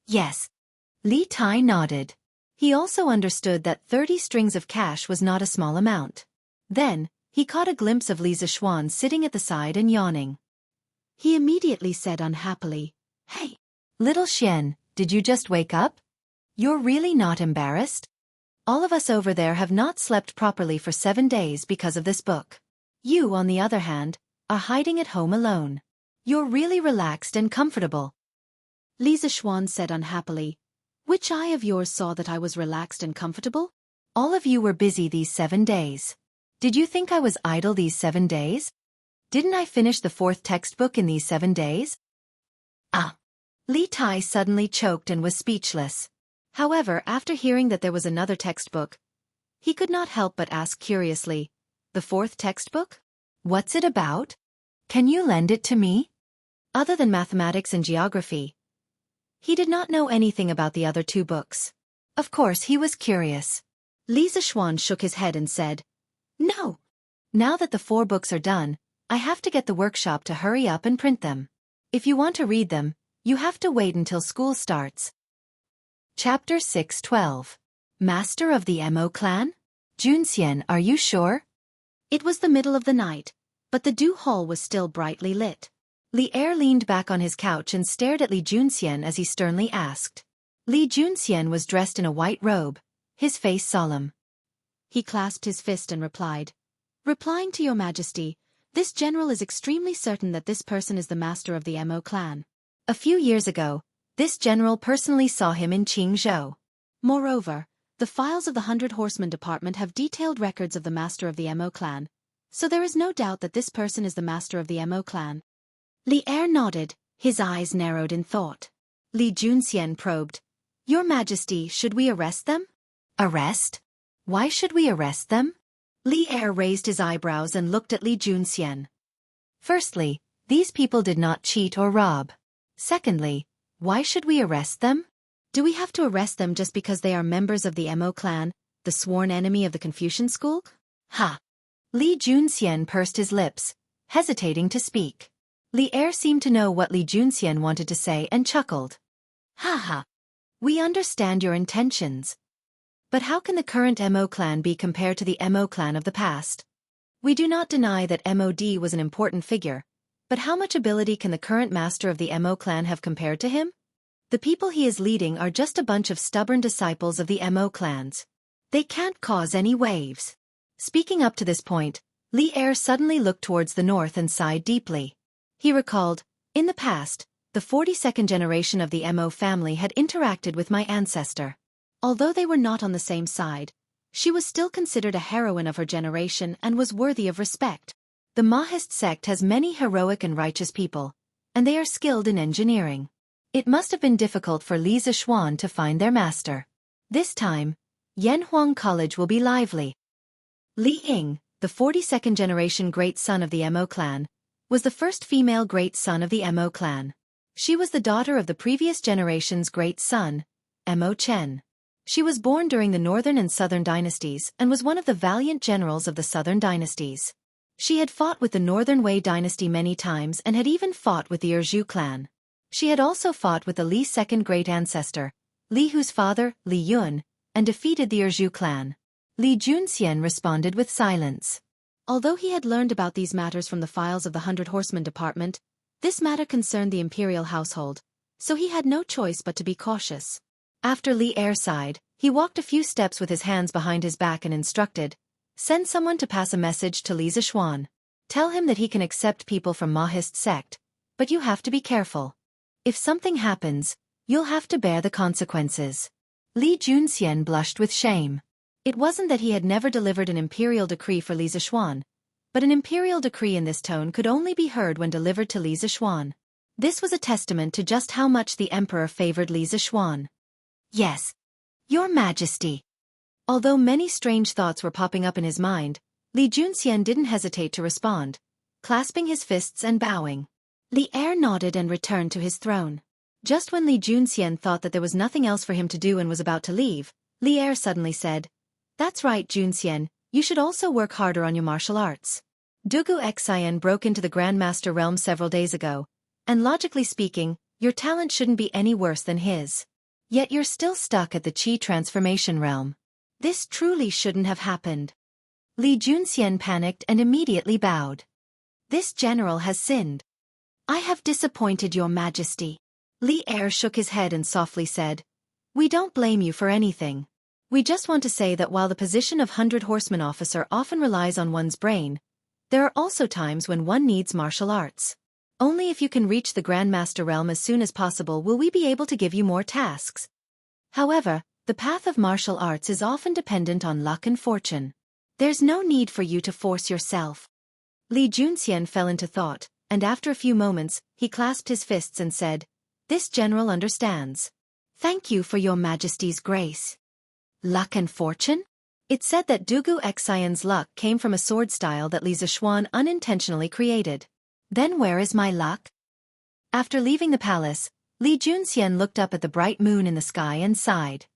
"Yes." Li Tai nodded. He also understood that 30 strings of cash was not a small amount. Then, he caught a glimpse of Li Zishuan sitting at the side and yawning. He immediately said unhappily, "Hey, little Xian, did you just wake up? You're really not embarrassed? All of us over there have not slept properly for 7 days because of this book. You, on the other hand, are hiding at home alone. You're really relaxed and comfortable." Li Zishuan said unhappily, "Which eye of yours saw that I was relaxed and comfortable? All of you were busy these 7 days. Did you think I was idle these 7 days? Didn't I finish the 4th textbook in these 7 days?" Li Tai suddenly choked and was speechless. However, after hearing that there was another textbook, he could not help but ask curiously, "The 4th textbook? What's it about? Can you lend it to me?" Other than mathematics and geography, he did not know anything about the other 2 books. Of course, he was curious. Li Zishuan shook his head and said, "No. Now that the 4 books are done, I have to get the workshop to hurry up and print them. If you want to read them, you have to wait until school starts." Chapter 6:12. Master of the Mo clan? Junxian, are you sure? It was the middle of the night, but the Du Hall was still brightly lit. Li Er leaned back on his couch and stared at Li Junxian as he sternly asked. Li Junxian was dressed in a white robe, his face solemn. He clasped his fist and replied, "Replying to your majesty, this general is extremely certain that this person is the master of the Mo clan. A few years ago, this general personally saw him in Qingzhou. Moreover, the files of the 100 Horsemen Department have detailed records of the master of the Mo clan, so there is no doubt that this person is the master of the Mo clan." Li Er nodded, his eyes narrowed in thought. Li Junxian probed, "Your Majesty, should we arrest them?" "Arrest? Why should we arrest them?" Li Er raised his eyebrows and looked at Li Junxian. Firstly, these people did not cheat or rob. Secondly, Why should we arrest them? Do we have to arrest them just because they are members of the Mo clan, the sworn enemy of the Confucian school? Ha! Li Junxian pursed his lips, hesitating to speak. Li Er seemed to know what Li Junxian wanted to say and chuckled. Ha ha! We understand your intentions. But how can the current Mo clan be compared to the Mo clan of the past? We do not deny that Mod was an important figure, but how much ability can the current master of the Mo clan have compared to him? The people he is leading are just a bunch of stubborn disciples of the Mo clans. They can't cause any waves. Speaking up to this point, Li Er suddenly looked towards the north and sighed deeply. He recalled, in the past, the 42nd generation of the Mo family had interacted with my ancestor. Although they were not on the same side, she was still considered a heroine of her generation and was worthy of respect. The Mahist sect has many heroic and righteous people, and they are skilled in engineering. It must have been difficult for Li Zishuan to find their master. This time, Yanhuang College will be lively. Li Ying, the 42nd generation great son of the Mo clan, was the first female great son of the Mo clan. She was the daughter of the previous generation's great son, Mo Chen. She was born during the Northern and Southern dynasties and was one of the valiant generals of the Southern dynasties. She had fought with the Northern Wei dynasty many times and had even fought with the Zhu clan. She had also fought with the Li's second great ancestor, Li Hu's father, Li Yun, and defeated the Zhu clan. Li Junxian responded with silence. Although he had learned about these matters from the files of the 100 Horsemen Department, this matter concerned the imperial household, so he had no choice but to be cautious. After Li Er sighed, he walked a few steps with his hands behind his back and instructed, "Send someone to pass a message to Li Zishuan. Tell him that he can accept people from Mahist sect, but you have to be careful. If something happens, you'll have to bear the consequences." Li Junxian blushed with shame. It wasn't that he had never delivered an imperial decree for Li Zishuan, but an imperial decree in this tone could only be heard when delivered to Li Zishuan. This was a testament to just how much the emperor favored Li Zishuan. "Yes, Your Majesty." Although many strange thoughts were popping up in his mind, Li Junxian didn't hesitate to respond, clasping his fists and bowing. Li Er nodded and returned to his throne. Just when Li Junxian thought that there was nothing else for him to do and was about to leave, Li Er suddenly said, "That's right, Junxian, you should also work harder on your martial arts. Dugu Xian broke into the Grandmaster realm several days ago, and logically speaking, your talent shouldn't be any worse than his. Yet you're still stuck at the Qi transformation realm. This truly shouldn't have happened." Li Junxian panicked and immediately bowed. "This general has sinned. I have disappointed your Majesty." Li Er shook his head and softly said, "We don't blame you for anything. We just want to say that while the position of 100 Horseman officer often relies on one's brain, there are also times when one needs martial arts. Only if you can reach the Grandmaster realm as soon as possible will we be able to give you more tasks. However, the path of martial arts is often dependent on luck and fortune. There's no need for you to force yourself." Li Junxian fell into thought, and after a few moments, he clasped his fists and said, "This general understands. Thank you for your Majesty's grace." Luck and fortune? It said that Dugu Xian's luck came from a sword style that Li Zishuan unintentionally created. Then where is my luck? After leaving the palace, Li Junxian looked up at the bright moon in the sky and sighed.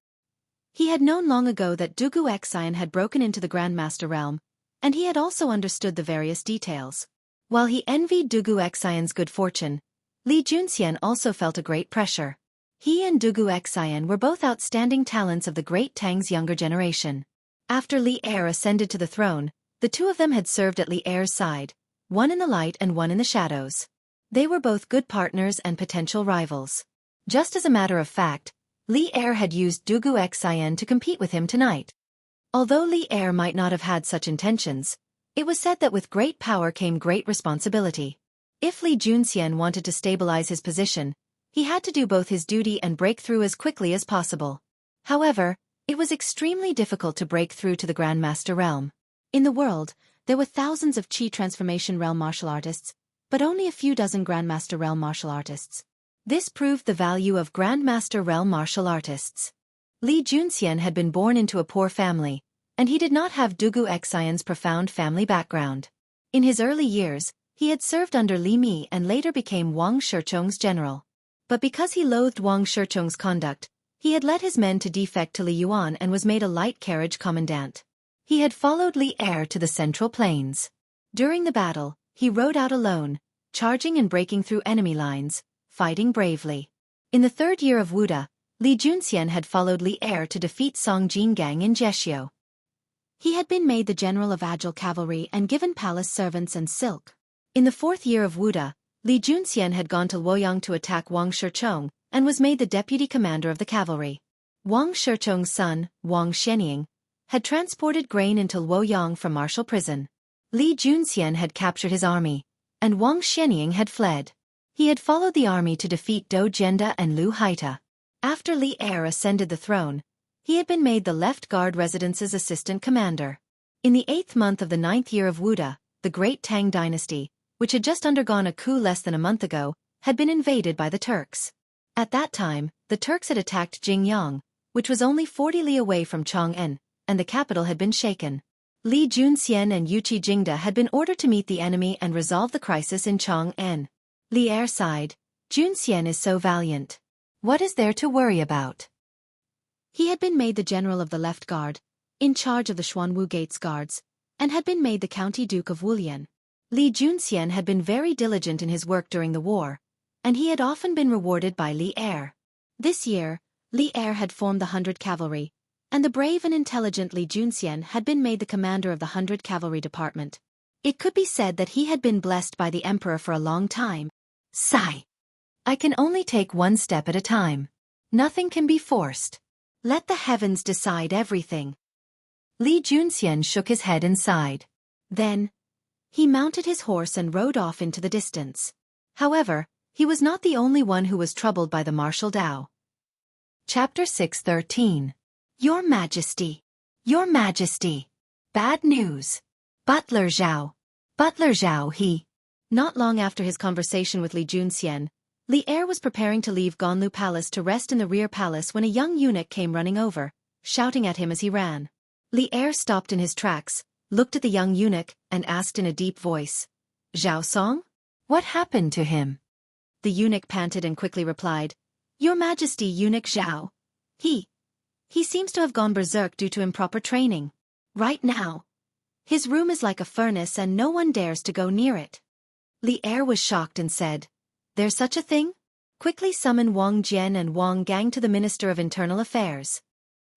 He had known long ago that Dugu Xian had broken into the Grandmaster realm, and he had also understood the various details. While he envied Dugu Xian's good fortune, Li Junxian also felt a great pressure. He and Dugu Xian were both outstanding talents of the great Tang's younger generation. After Li Er ascended to the throne, the two of them had served at Li Er's side, one in the light and one in the shadows. They were both good partners and potential rivals. Just as a matter of fact, Li Er had used Dugu Xian to compete with him tonight. Although Li Er might not have had such intentions, it was said that with great power came great responsibility. If Li Junxian wanted to stabilize his position, he had to do both his duty and break through as quickly as possible. However, it was extremely difficult to break through to the Grandmaster realm. In the world, there were thousands of Qi transformation realm martial artists, but only a few dozen Grandmaster realm martial artists. This proved the value of Grandmaster realm martial artists. Li Junxian had been born into a poor family, and he did not have Dugu Xian's profound family background. In his early years, he had served under Li Mi and later became Wang Shichong's general. But because he loathed Wang Shicheng's conduct, he had led his men to defect to Li Yuan and was made a light carriage commandant. He had followed Li Er to the central plains. During the battle, he rode out alone, charging and breaking through enemy lines, fighting bravely. In the third year of Wuda, Li Junxian had followed Li Er to defeat Song Jinggang in Jiexiu. He had been made the general of agile cavalry and given palace servants and silk. In the fourth year of Wuda, Li Junxian had gone to Luoyang to attack Wang Shicheng and was made the deputy commander of the cavalry. Wang Shicheng's son, Wang Xianying, had transported grain into Luoyang from martial prison. Li Junxian had captured his army, and Wang Xianying had fled. He had followed the army to defeat Dou Jianda and Lu Haita. After Li Er ascended the throne, he had been made the Left Guard Residence's assistant commander. In the 8th month of the 9th year of Wuda, the Great Tang dynasty, which had just undergone a coup less than a month ago, had been invaded by the Turks. At that time, the Turks had attacked Jingyang, which was only 40 li away from Chang'an, and the capital had been shaken. Li Junxian and Yuqi Jingda had been ordered to meet the enemy and resolve the crisis in Chang'an. Li Er sighed, "Junxian is so valiant. What is there to worry about?" He had been made the general of the Left Guard, in charge of the Xuanwu Gates Guards, and had been made the County Duke of Wulian. Li Junxian had been very diligent in his work during the war, and he had often been rewarded by Li Er. This year, Li Er had formed the 100 Cavalry, and the brave and intelligent Li Junxian had been made the commander of the 100 Cavalry Department. It could be said that he had been blessed by the emperor for a long time. Sigh. I can only take one step at a time. Nothing can be forced. Let the heavens decide everything. Li Junxian shook his head and sighed. Then, he mounted his horse and rode off into the distance. However, he was not the only one who was troubled by the martial Dao. Chapter 6:13. Your Majesty. Your Majesty. Bad news. Butler Zhao. Butler Zhao he. Not long after his conversation with Li Junxian, Li Er was preparing to leave Ganlu Palace to rest in the rear palace when a young eunuch came running over, shouting at him as he ran. Li Er stopped in his tracks, looked at the young eunuch, and asked in a deep voice, "Zhao Song? What happened to him?" The eunuch panted and quickly replied, "Your Majesty, Eunuch Zhao. He seems to have gone berserk due to improper training. Right now, his room is like a furnace and no one dares to go near it." Li Er was shocked and said, "There's such a thing? Quickly summon Wang Jian and Wang Gang to the Minister of Internal Affairs."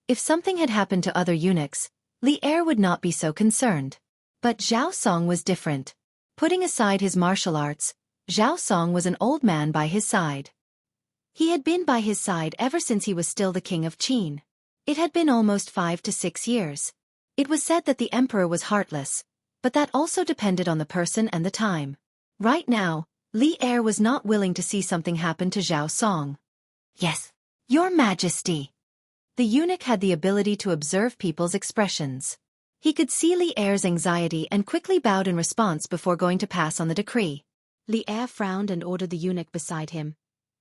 If something had happened to other eunuchs, Li Er would not be so concerned. But Zhao Song was different. Putting aside his martial arts, Zhao Song was an old man by his side. He had been by his side ever since he was still the king of Qin. It had been almost 5 to 6 years. It was said that the emperor was heartless, but that also depended on the person and the time. Right now, Li Er was not willing to see something happen to Zhao Song. "Yes, Your Majesty." The eunuch had the ability to observe people's expressions. He could see Li Er's anxiety and quickly bowed in response before going to pass on the decree. Li Er frowned and ordered the eunuch beside him,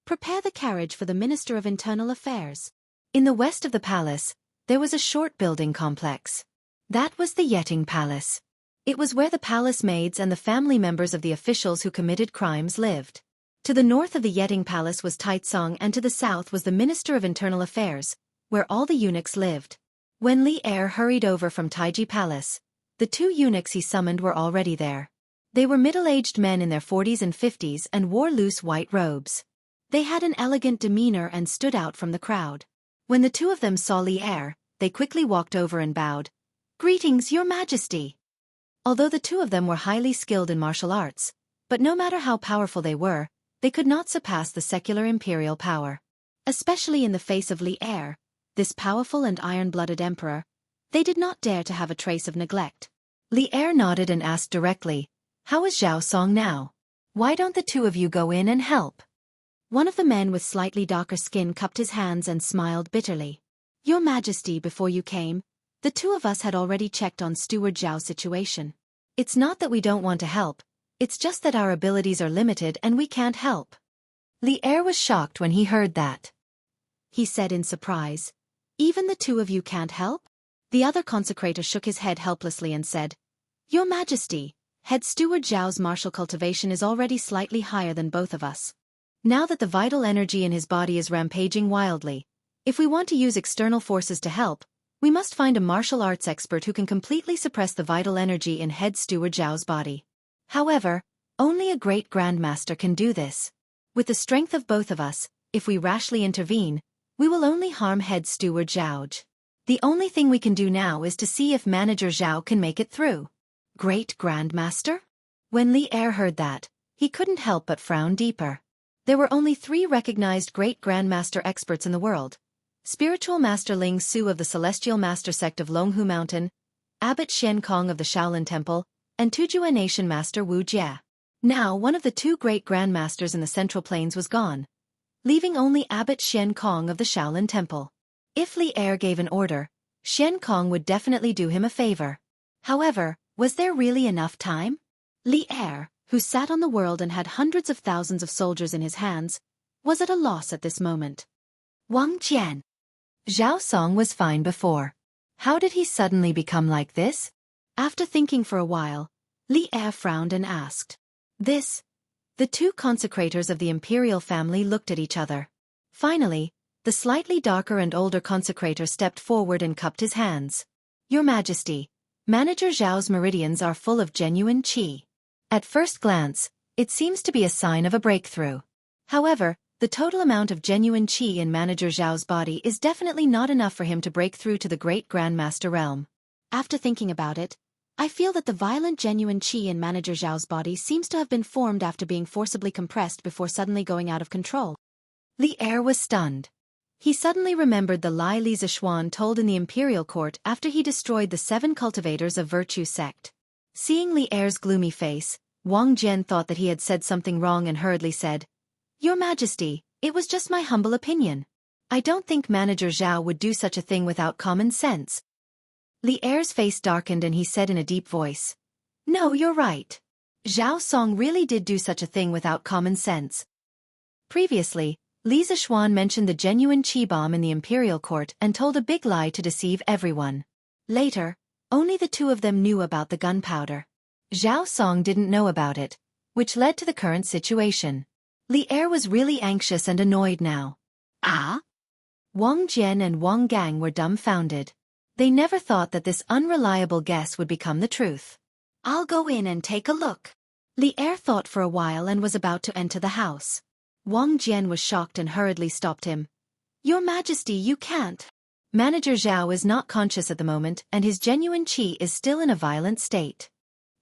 "Prepare the carriage for the Minister of Internal Affairs." In the west of the palace, there was a short building complex. That was the Yeting Palace. It was where the palace maids and the family members of the officials who committed crimes lived. To the north of the Yeting Palace was Taitsong and to the south was the Minister of Internal Affairs, where all the eunuchs lived. When Li Er hurried over from Taiji Palace, the 2 eunuchs he summoned were already there. They were middle-aged men in their 40s and 50s and wore loose white robes. They had an elegant demeanor and stood out from the crowd. When the 2 of them saw Li Er, they quickly walked over and bowed. "Greetings, Your Majesty." Although the 2 of them were highly skilled in martial arts, but no matter how powerful they could not surpass the secular imperial power. Especially in the face of Li Er, this powerful and iron-blooded emperor, they did not dare to have a trace of neglect. Li Er nodded and asked directly, "How is Zhao Song now? Why don't the 2 of you go in and help?" One of the men with slightly darker skin cupped his hands and smiled bitterly. "Your Majesty, before you came, the 2 of us had already checked on Steward Zhao's situation. It's not that we don't want to help, it's just that our abilities are limited and we can't help." Li Er was shocked when he heard that. He said in surprise, "Even the 2 of you can't help?" The other consecrator shook his head helplessly and said, "Your Majesty, Head Steward Zhao's martial cultivation is already slightly higher than both of us. Now that the vital energy in his body is rampaging wildly, if we want to use external forces to help, we must find a martial arts expert who can completely suppress the vital energy in head steward Zhao's body. However, only a great grandmaster can do this. With the strength of both of us, if we rashly intervene, we will only harm head steward Zhao. The only thing we can do now is to see if manager Zhao can make it through. Great grandmaster? When Li Er heard that, he couldn't help but frown deeper. There were only 3 recognized great grandmaster experts in the world: Spiritual Master Ling Su of the Celestial Master Sect of Longhu Mountain, Abbot Shen Kong of the Shaolin Temple, and Tujue Nation Master Wuxia. Now one of the 2 great grandmasters in the Central Plains was gone, leaving only Abbot Shen Kong of the Shaolin Temple. If Li Er gave an order, Shen Kong would definitely do him a favor. However, was there really enough time? Li Er, who sat on the world and had hundreds of thousands of soldiers in his hands, was at a loss at this moment. Wang Jian. Zhao Song was fine before. How did he suddenly become like this? After thinking for a while, Li Er frowned and asked. This? The 2 consecrators of the imperial family looked at each other. Finally, the slightly darker and older consecrator stepped forward and cupped his hands. Your Majesty, Manager Zhao's meridians are full of genuine qi. At first glance, it seems to be a sign of a breakthrough. However, the total amount of genuine qi in Manager Zhao's body is definitely not enough for him to break through to the Great Grandmaster realm. After thinking about it, I feel that the violent genuine qi in Manager Zhao's body seems to have been formed after being forcibly compressed before suddenly going out of control. Li Er was stunned. He suddenly remembered the lie Li Zishuan told in the imperial court after he destroyed the 7 cultivators of virtue sect. Seeing Li Er's gloomy face, Wang Jian thought that he had said something wrong and hurriedly said, Your Majesty, it was just my humble opinion. I don't think Manager Zhao would do such a thing without common sense. Li Er's face darkened and he said in a deep voice, No, you're right. Zhao Song really did do such a thing without common sense. Previously, Li Zishuan mentioned the genuine qi bomb in the imperial court and told a big lie to deceive everyone. Later, only the 2 of them knew about the gunpowder. Zhao Song didn't know about it, which led to the current situation. Li Er was really anxious and annoyed now. Ah? Wang Jian and Wang Gang were dumbfounded. They never thought that this unreliable guess would become the truth. I'll go in and take a look. Li Er thought for a while and was about to enter the house. Wang Jian was shocked and hurriedly stopped him. Your Majesty, you can't. Manager Zhao is not conscious at the moment and his genuine qi is still in a violent state.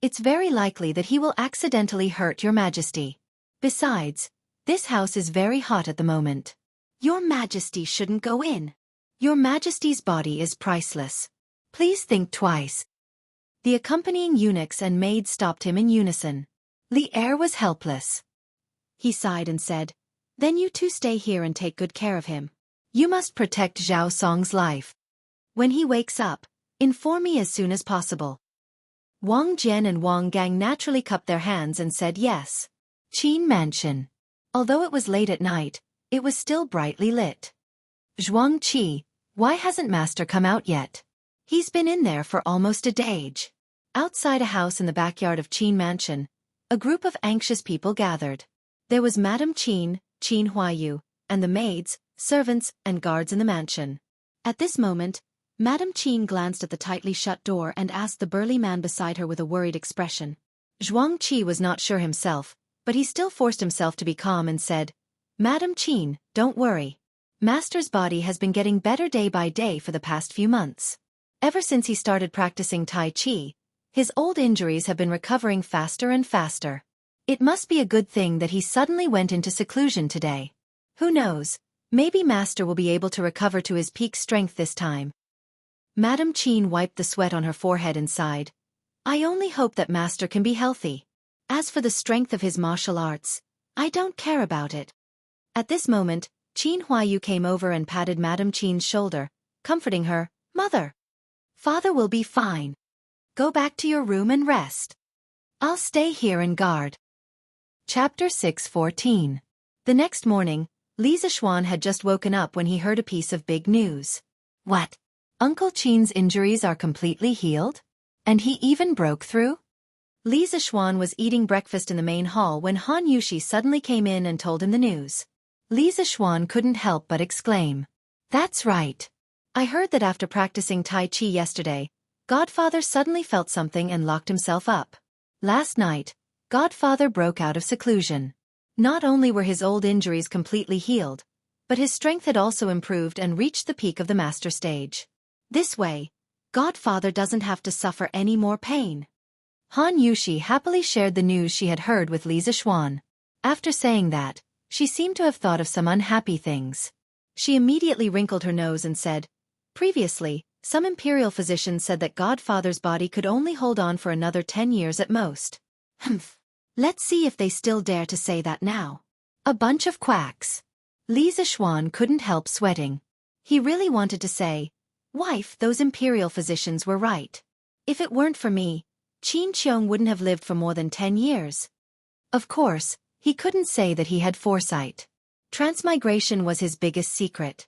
It's very likely that he will accidentally hurt Your Majesty. Besides, this house is very hot at the moment. Your Majesty shouldn't go in. Your Majesty's body is priceless. Please think twice. The accompanying eunuchs and maids stopped him in unison. Li Er was helpless. He sighed and said, Then you 2 stay here and take good care of him. You must protect Zhao Song's life. When he wakes up, inform me as soon as possible. Wang Jian and Wang Gang naturally cupped their hands and said yes. Qin Mansion. Although it was late at night, it was still brightly lit. Zhuang Qi, why hasn't Master come out yet? He's been in there for almost a day. Outside a house in the backyard of Qin Mansion, a group of anxious people gathered. There was Madame Qin, Qin Huayu, and the maids, servants, and guards in the mansion. At this moment, Madame Qin glanced at the tightly shut door and asked the burly man beside her with a worried expression. Zhuang Qi was not sure himself, but he still forced himself to be calm and said, Madame Qin, don't worry. Master's body has been getting better day by day for the past few months. Ever since he started practicing Tai Chi, his old injuries have been recovering faster and faster. It must be a good thing that he suddenly went into seclusion today. Who knows, maybe Master will be able to recover to his peak strength this time. Madame Qin wiped the sweat on her forehead and sighed. I only hope that Master can be healthy. As for the strength of his martial arts, I don't care about it. At this moment, Qin Huayu came over and patted Madame Qin's shoulder, comforting her, Mother. Father will be fine. Go back to your room and rest. I'll stay here and guard. Chapter 6:14. The next morning, Li Zishuan had just woken up when he heard a piece of big news. What? Uncle Qin's injuries are completely healed? And he even broke through? Li Zixuan was eating breakfast in the main hall when Han Yushi suddenly came in and told him the news. Li Zixuan couldn't help but exclaim, "That's right. I heard that after practicing Tai Chi yesterday, Godfather suddenly felt something and locked himself up. Last night, Godfather broke out of seclusion. Not only were his old injuries completely healed, but his strength had also improved and reached the peak of the master stage. This way, Godfather doesn't have to suffer any more pain." Han Yushi happily shared the news she had heard with Li Zixuan. After saying that, she seemed to have thought of some unhappy things. She immediately wrinkled her nose and said, "Previously, some imperial physicians said that Godfather's body could only hold on for another 10 years at most. Humph. Let's see if they still dare to say that now. A bunch of quacks." Li Zixuan couldn't help sweating. He really wanted to say, "Wife, those imperial physicians were right. If it weren't for me, Qin Qiong wouldn't have lived for more than 10 years. Of course, he couldn't say that he had foresight. Transmigration was his biggest secret.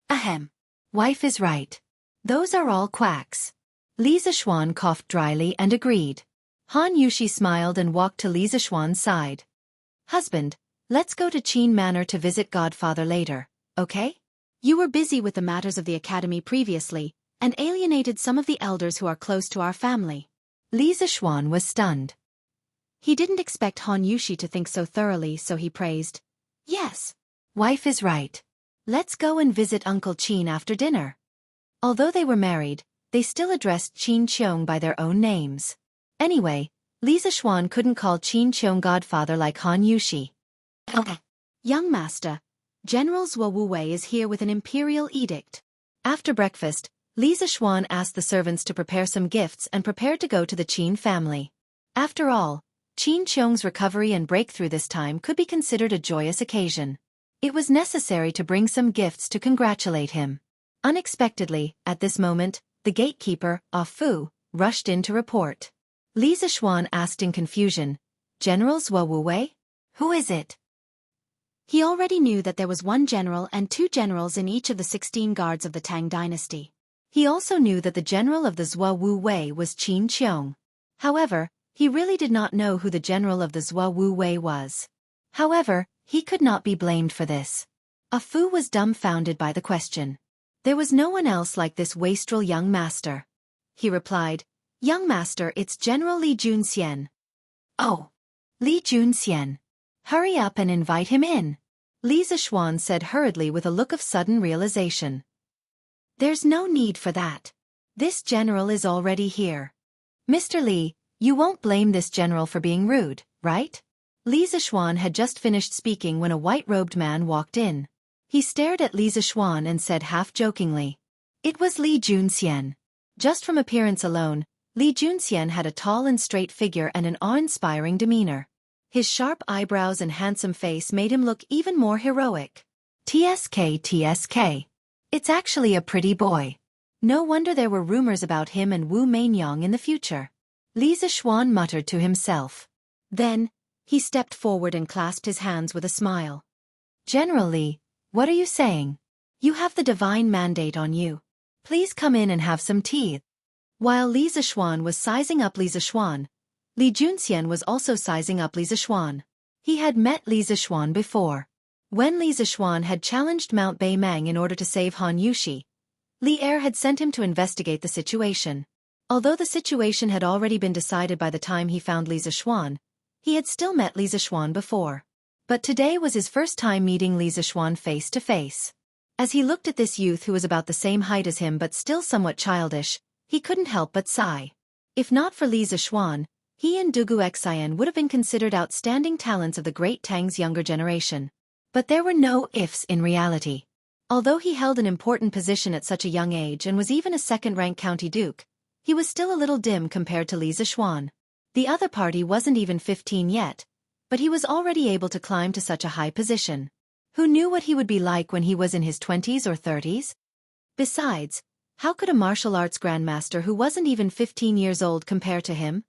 Ahem. Wife is right. Those are all quacks." Li Zixuan coughed dryly and agreed. Han Yushi smiled and walked to Li Zixuan's side. "Husband, let's go to Qin Manor to visit Godfather later, okay? You were busy with the matters of the academy previously, and alienated some of the elders who are close to our family." Li Zixuan was stunned. He didn't expect Han Yushi to think so thoroughly, so he praised, "Yes. Wife is right. Let's go and visit Uncle Qin after dinner." Although they were married, they still addressed Qin Qiong by their own names. Anyway, Li Zixuan couldn't call Qin Qiong Godfather like Han Yushi. "Okay. Young master, General Zhuo Wuwei is here with an imperial edict." After breakfast, Li Zixuan asked the servants to prepare some gifts and prepared to go to the Qin family. After all, Qin Qiong's recovery and breakthrough this time could be considered a joyous occasion. It was necessary to bring some gifts to congratulate him. Unexpectedly, at this moment, the gatekeeper, Ah Fu, rushed in to report. Li Zixuan asked in confusion, "General Zhuo Wuwei? Who is it?" He already knew that there was one general and 2 generals in each of the 16 guards of the Tang dynasty. He also knew that the general of the Zhuo Wuwei was Qin Qiong. However, he really did not know who the general of the Zhuo Wuwei was. However, he could not be blamed for this. Ah Fu was dumbfounded by the question. There was no one else like this wastrel young master. He replied, "Young master, it's General Li Junxian." "Oh, Li Junxian. Hurry up and invite him in," Li Zixuan said hurriedly with a look of sudden realization. "There's no need for that. This general is already here. Mr. Li, you won't blame this general for being rude, right?" Li Zixuan had just finished speaking when a white-robed man walked in. He stared at Li Zixuan and said half-jokingly, "It was Li Junxian." Just from appearance alone, Li Junxian had a tall and straight figure and an awe-inspiring demeanor. His sharp eyebrows and handsome face made him look even more heroic. TSK. It's actually a pretty boy. No wonder there were rumors about him and Wu Mainyong in the future. Li Zixuan muttered to himself. Then, he stepped forward and clasped his hands with a smile. "General Li, what are you saying? You have the divine mandate on you. Please come in and have some tea." While Li Zixuan was sizing up Li Zixuan, Li Junxian was also sizing up Li Zixuan. He had met Li Zixuan before. When Li Zixuan had challenged Mount Beimang in order to save Han Yushi, Li Er had sent him to investigate the situation. Although the situation had already been decided by the time he found Li Zixuan, he had still met Li Zixuan before. But today was his first time meeting Li Zixuan face to face. As he looked at this youth who was about the same height as him but still somewhat childish, he couldn't help but sigh. If not for Li Zixuan, he and Dugu Xian would have been considered outstanding talents of the great Tang's younger generation. But there were no ifs in reality. Although he held an important position at such a young age and was even a second-rank county duke, he was still a little dim compared to Li Zixuan. The other party wasn't even 15 yet, but he was already able to climb to such a high position. Who knew what he would be like when he was in his 20s or 30s? Besides, how could a martial arts grandmaster who wasn't even 15 years old compare to him?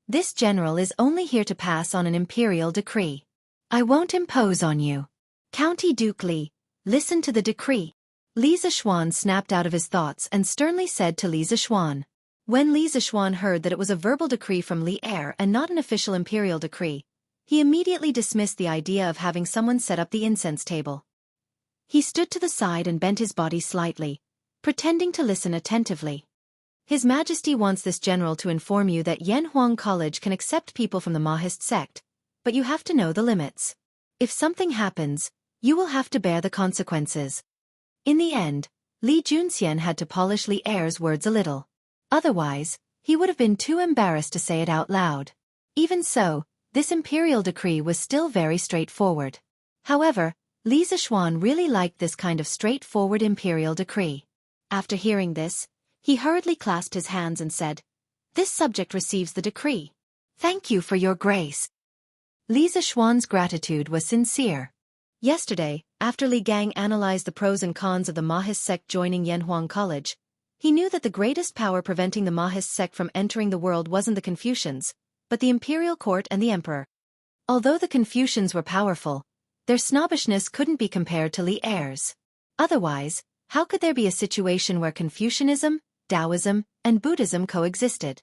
This general is only here to pass on an imperial decree. I won't impose on you. County Duke Li, listen to the decree. Li Zixuan snapped out of his thoughts and sternly said to Li Zixuan. When Li Zixuan heard that it was a verbal decree from Li Er and not an official imperial decree, he immediately dismissed the idea of having someone set up the incense table. He stood to the side and bent his body slightly, pretending to listen attentively. His Majesty wants this general to inform you that Yanhuang College can accept people from the Mahist sect, but you have to know the limits. If something happens, you will have to bear the consequences. In the end, Li Junxian had to polish Li Er's words a little. Otherwise, he would have been too embarrassed to say it out loud. Even so, this imperial decree was still very straightforward. However, Li Zixuan really liked this kind of straightforward imperial decree. After hearing this, he hurriedly clasped his hands and said, "This subject receives the decree. Thank you for your grace." Li Zixuan's gratitude was sincere. Yesterday, after Li Gang analyzed the pros and cons of the Mahist sect joining Yanhuang College, he knew that the greatest power preventing the Mahist sect from entering the world wasn't the Confucians, but the imperial court and the emperor. Although the Confucians were powerful, their snobbishness couldn't be compared to Li Er's. Otherwise, how could there be a situation where Confucianism, Taoism, and Buddhism coexisted?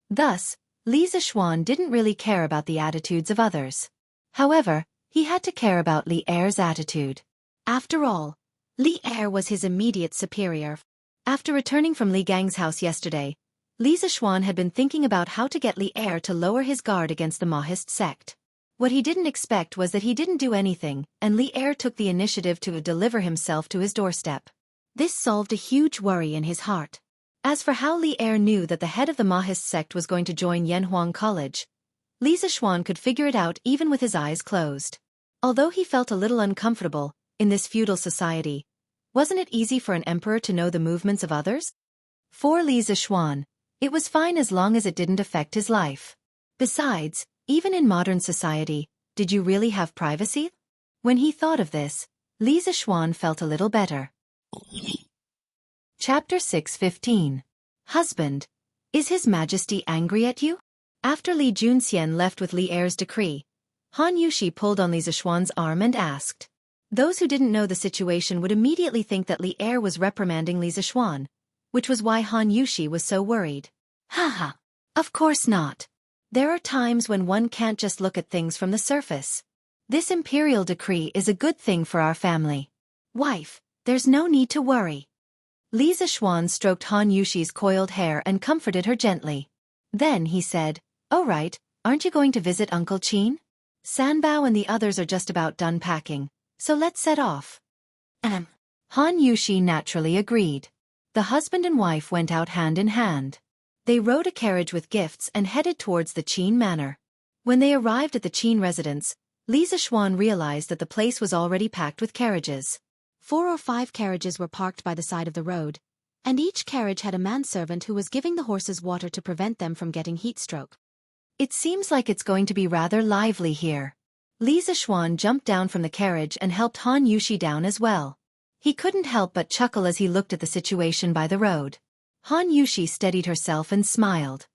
Thus, Li Zixuan didn't really care about the attitudes of others. However, he had to care about Li Er's attitude. After all, Li Er was his immediate superior. After returning from Li Gang's house yesterday, Li Zixuan had been thinking about how to get Li Er to lower his guard against the Mahist sect. What he didn't expect was that he didn't do anything, and Li Er took the initiative to deliver himself to his doorstep. This solved a huge worry in his heart. As for how Li Er knew that the head of the Mahist sect was going to join Yanhuang College, Li Zixuan could figure it out even with his eyes closed. Although he felt a little uncomfortable, in this feudal society, wasn't it easy for an emperor to know the movements of others? For Li Zixuan, it was fine as long as it didn't affect his life. Besides, even in modern society, did you really have privacy? When he thought of this, Li Zixuan felt a little better. Chapter 6:15. Husband, is His Majesty angry at you? After Li Junxian left with Li Er's decree, Han Yushi pulled on Li Zixuan's arm and asked. Those who didn't know the situation would immediately think that Li Er was reprimanding Li Zixuan, which was why Han Yushi was so worried. Haha, of course not. There are times when one can't just look at things from the surface. This imperial decree is a good thing for our family. Wife, there's no need to worry. Li Zixuan stroked Han Yushi's coiled hair and comforted her gently. Then he said, "Oh right, aren't you going to visit Uncle Qin? Sanbao and the others are just about done packing, so let's set off." Han Yushi naturally agreed. The husband and wife went out hand in hand. They rode a carriage with gifts and headed towards the Qin manor. When they arrived at the Qin residence, Li Zixuan realized that the place was already packed with carriages. 4 or 5 carriages were parked by the side of the road, and each carriage had a manservant who was giving the horses water to prevent them from getting heat stroke. It seems like it's going to be rather lively here. Li Zixuan jumped down from the carriage and helped Han Yushi down as well. He couldn't help but chuckle as he looked at the situation by the road. Han Yushi steadied herself and smiled.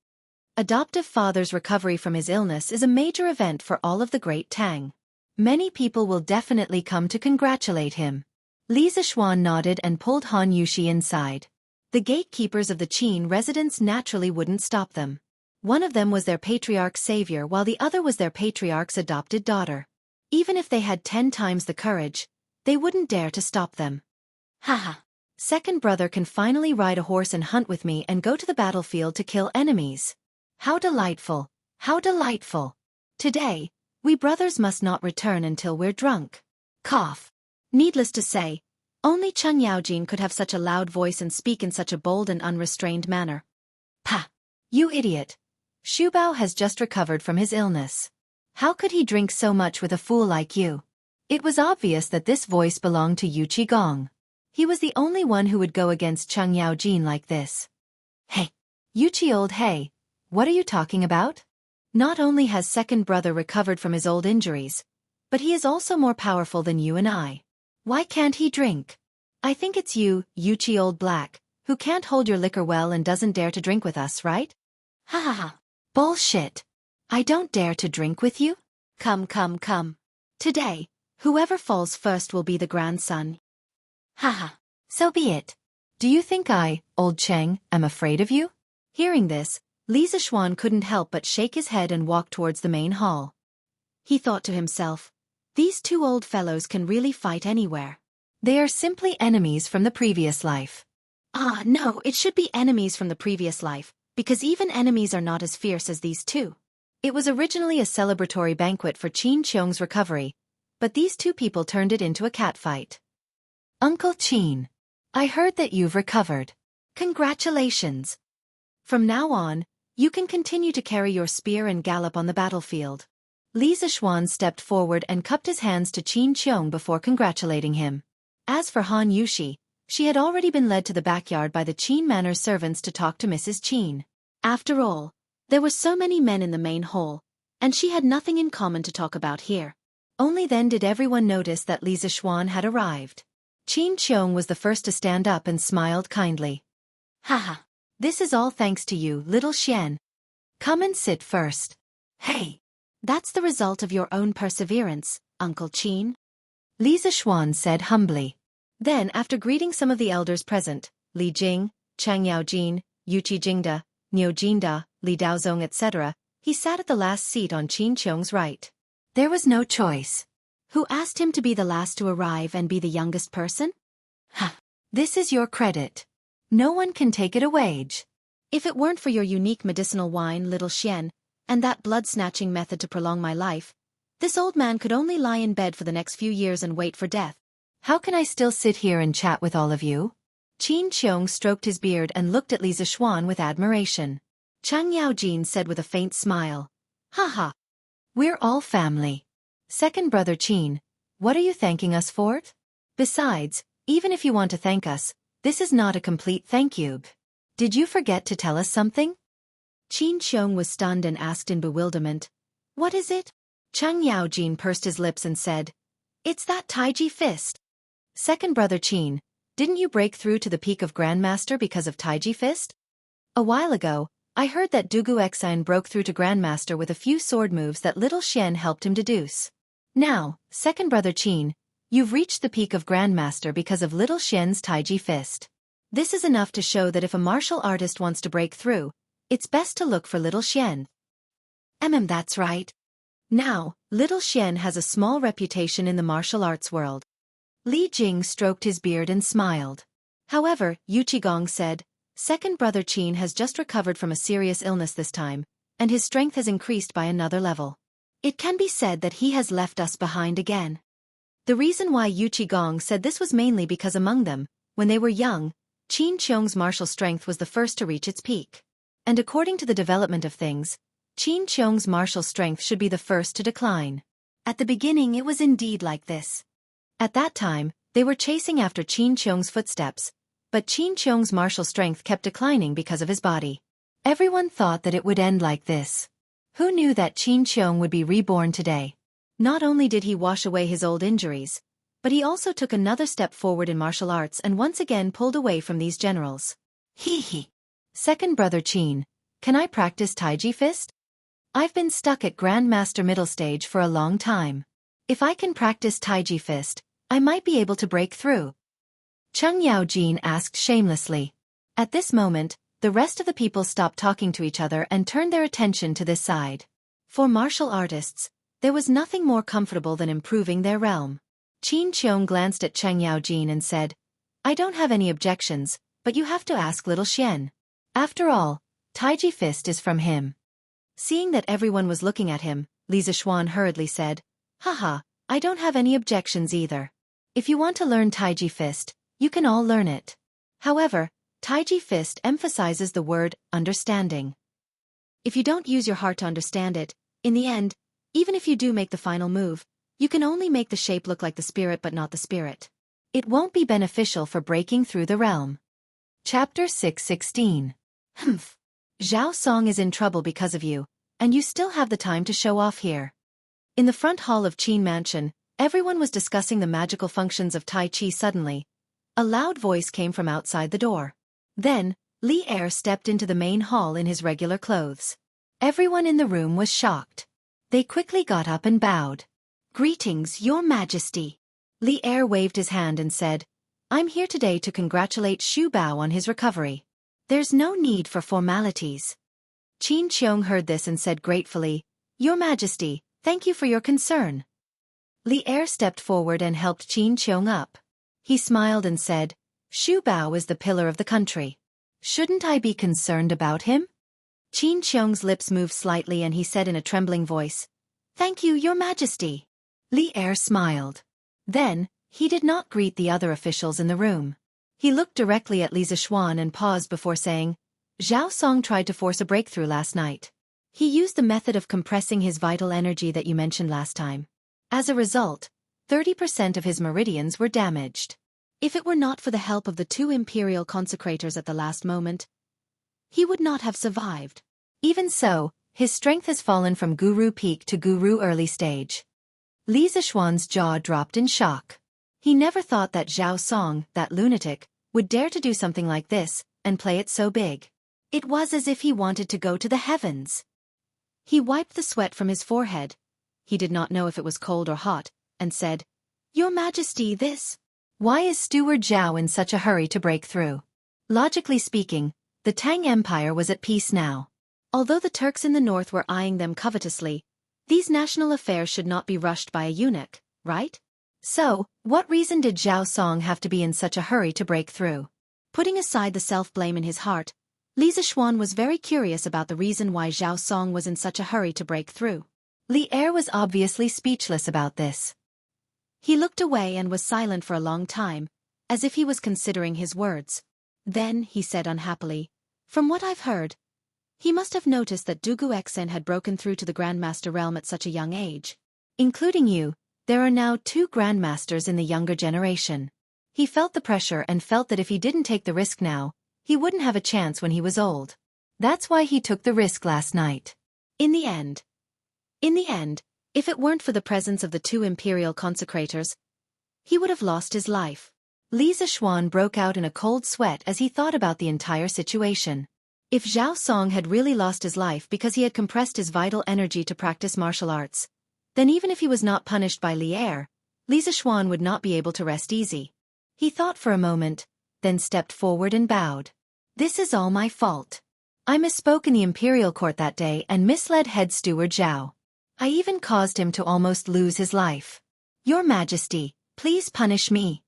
Adoptive father's recovery from his illness is a major event for all of the Great Tang. Many people will definitely come to congratulate him. Li Zixuan nodded and pulled Han Yushi inside. The gatekeepers of the Qin residence naturally wouldn't stop them. One of them was their patriarch's savior while the other was their patriarch's adopted daughter. Even if they had 10 times the courage, they wouldn't dare to stop them. Haha. Second brother can finally ride a horse and hunt with me and go to the battlefield to kill enemies. How delightful, how delightful. Today, we brothers must not return until we're drunk. Cough. Needless to say, only Cheng Yaojin could have such a loud voice and speak in such a bold and unrestrained manner. Pah! You idiot! Shubao has just recovered from his illness. How could he drink so much with a fool like you? It was obvious that this voice belonged to Yu Qigong. He was the only one who would go against Cheng Yaojin like this. Hey! Yuchi old hey! What are you talking about? Not only has second brother recovered from his old injuries, but he is also more powerful than you and I. Why can't he drink? I think it's you, Yuchi old black, who can't hold your liquor well and doesn't dare to drink with us, right? Ha ha ha. Bullshit. I don't dare to drink with you? Come. Today, whoever falls first will be the grandson. Ha ha. So be it. Do you think I, old Cheng, am afraid of you? Hearing this, Li Zixuan couldn't help but shake his head and walk towards the main hall. He thought to himself, these two old fellows can really fight anywhere. They are simply enemies from the previous life. Ah, no, it should be enemies from the previous life, because even enemies are not as fierce as these two. It was originally a celebratory banquet for Qin Qiong's recovery, but these two people turned it into a catfight. Uncle Qin, I heard that you've recovered. Congratulations. From now on, you can continue to carry your spear and gallop on the battlefield. Li Zixuan stepped forward and cupped his hands to Qin Qiong before congratulating him. As for Han Yushi, she had already been led to the backyard by the Qin Manor's servants to talk to Mrs. Qin. After all, there were so many men in the main hall, and she had nothing in common to talk about here. Only then did everyone notice that Li Zixuan had arrived. Qin Qiong was the first to stand up and smiled kindly. Haha, this is all thanks to you, little Xian. Come and sit first. Hey, that's the result of your own perseverance, Uncle Qin. Li Zixuan said humbly. Then, after greeting some of the elders present, Li Jing, Chang Yaojin, Yuqi Jingda, Niu Jinda, Li Daozong etc., he sat at the last seat on Qin Qiong's right. There was no choice. Who asked him to be the last to arrive and be the youngest person? Ha! This is your credit. No one can take it away. If it weren't for your unique medicinal wine, little Xian, and that blood-snatching method to prolong my life, this old man could only lie in bed for the next few years and wait for death. How can I still sit here and chat with all of you? Qin Qiong stroked his beard and looked at Li Zixuan with admiration. Chang Yaojin said with a faint smile, Haha. We're all family. Second brother Qin, what are you thanking us for? Besides, even if you want to thank us, this is not a complete thank you. Did you forget to tell us something? Qin Qiong was stunned and asked in bewilderment, What is it? Chang Yaojin pursed his lips and said, It's that Taiji fist. Second brother Qin, didn't you break through to the peak of Grandmaster because of Taiji fist? A while ago, I heard that Dugu Exine broke through to Grandmaster with a few sword moves that little Xian helped him deduce. Now, second brother Qin, you've reached the peak of Grandmaster because of little Xian's Taiji fist. This is enough to show that if a martial artist wants to break through, it's best to look for little Xian. That's right. Now, little Xian has a small reputation in the martial arts world. Li Jing stroked his beard and smiled. However, Yu Qigong said, Second brother Qin has just recovered from a serious illness this time, and his strength has increased by another level. It can be said that he has left us behind again. The reason why Yu Qigong said this was mainly because among them, when they were young, Qin Qiong's martial strength was the first to reach its peak. And according to the development of things, Qin Qiong's martial strength should be the first to decline. At the beginning it was indeed like this. At that time, they were chasing after Qin Qiong's footsteps, but Qin Qiong's martial strength kept declining because of his body. Everyone thought that it would end like this. Who knew that Qin Qiong would be reborn today? Not only did he wash away his old injuries, but he also took another step forward in martial arts and once again pulled away from these generals. Hee hee. Second brother Qin, can I practice Taiji fist? I've been stuck at Grandmaster middle stage for a long time. If I can practice Taiji fist, I might be able to break through. Chang Yaojin asked shamelessly. At this moment, the rest of the people stopped talking to each other and turned their attention to this side. For martial artists, there was nothing more comfortable than improving their realm. Qin Qiong glanced at Chang Yaojin and said, I don't have any objections, but you have to ask little Xian. After all, Taiji fist is from him. Seeing that everyone was looking at him, Li Zixuan hurriedly said, Haha, I don't have any objections either. If you want to learn Taiji fist, you can all learn it. However, Taiji fist emphasizes the word understanding. If you don't use your heart to understand it, in the end, even if you do make the final move, you can only make the shape look like the spirit but not the spirit. It won't be beneficial for breaking through the realm. Chapter 6:16. Humph. Zhao Song is in trouble because of you, and you still have the time to show off here. In the front hall of Qin Mansion, everyone was discussing the magical functions of Tai Chi. Suddenly, a loud voice came from outside the door. Then, Li Er stepped into the main hall in his regular clothes. Everyone in the room was shocked. They quickly got up and bowed. Greetings, Your Majesty. Li Er waved his hand and said, I'm here today to congratulate Xu Bao on his recovery. There's no need for formalities. Qin Qiong heard this and said gratefully, Your Majesty, thank you for your concern. Li Er stepped forward and helped Qin Qiong up. He smiled and said, Xu Bao is the pillar of the country. Shouldn't I be concerned about him? Qin Qiong's lips moved slightly and he said in a trembling voice, Thank you, Your Majesty. Li Er smiled. Then, he did not greet the other officials in the room. He looked directly at Li Zishuan and paused before saying, Zhao Song tried to force a breakthrough last night. He used the method of compressing his vital energy that you mentioned last time. As a result, 30% of his meridians were damaged. If it were not for the help of the 2 imperial consecrators at the last moment, he would not have survived. Even so, his strength has fallen from Guru Peak to Guru Early Stage. Li Zishuan's jaw dropped in shock. He never thought that Zhao Song, that lunatic, would dare to do something like this, and play it so big. It was as if he wanted to go to the heavens. He wiped the sweat from his forehead. He did not know if it was cold or hot, and said, Your Majesty, this. Why is Steward Zhao in such a hurry to break through? Logically speaking, the Tang Empire was at peace now. Although the Turks in the north were eyeing them covetously, these national affairs should not be rushed by a eunuch, right? So, what reason did Zhao Song have to be in such a hurry to break through? Putting aside the self-blame in his heart, Li Zishuan was very curious about the reason why Zhao Song was in such a hurry to break through. Li Er was obviously speechless about this. He looked away and was silent for a long time, as if he was considering his words. Then, he said unhappily, From what I've heard, he must have noticed that Dugu Xen had broken through to the Grandmaster realm at such a young age. Including you, there are now 2 Grandmasters in the younger generation. He felt the pressure and felt that if he didn't take the risk now, he wouldn't have a chance when he was old. That's why he took the risk last night. In the end, if it weren't for the presence of the 2 imperial consecrators, he would have lost his life. Li Zishuan broke out in a cold sweat as he thought about the entire situation. If Zhao Song had really lost his life because he had compressed his vital energy to practice martial arts, then even if he was not punished by Li Er, Li Zishuan would not be able to rest easy. He thought for a moment, then stepped forward and bowed. This is all my fault. I misspoke in the imperial court that day and misled head steward Zhao. I even caused him to almost lose his life. Your Majesty, please punish me.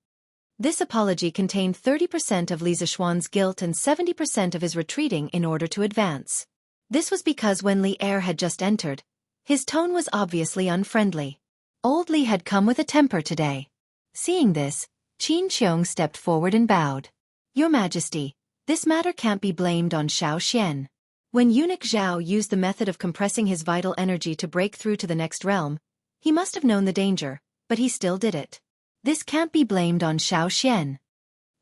This apology contained 30% of Li Zishuan's guilt and 70% of his retreating in order to advance. This was because when Li Er had just entered, his tone was obviously unfriendly. Old Li had come with a temper today. Seeing this, Qin Qiong stepped forward and bowed. Your Majesty, this matter can't be blamed on Xiao Xian. When eunuch Zhao used the method of compressing his vital energy to break through to the next realm, he must have known the danger, but he still did it. This can't be blamed on Xiao Xian.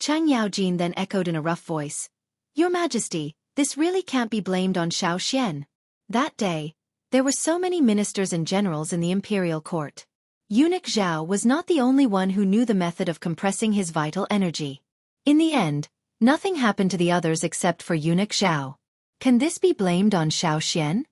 Chang Yaojin then echoed in a rough voice. Your Majesty, this really can't be blamed on Xiao Xian. That day, there were so many ministers and generals in the imperial court. Eunuch Zhao was not the only one who knew the method of compressing his vital energy. In the end, nothing happened to the others except for eunuch Zhao. Can this be blamed on Xiao Xian?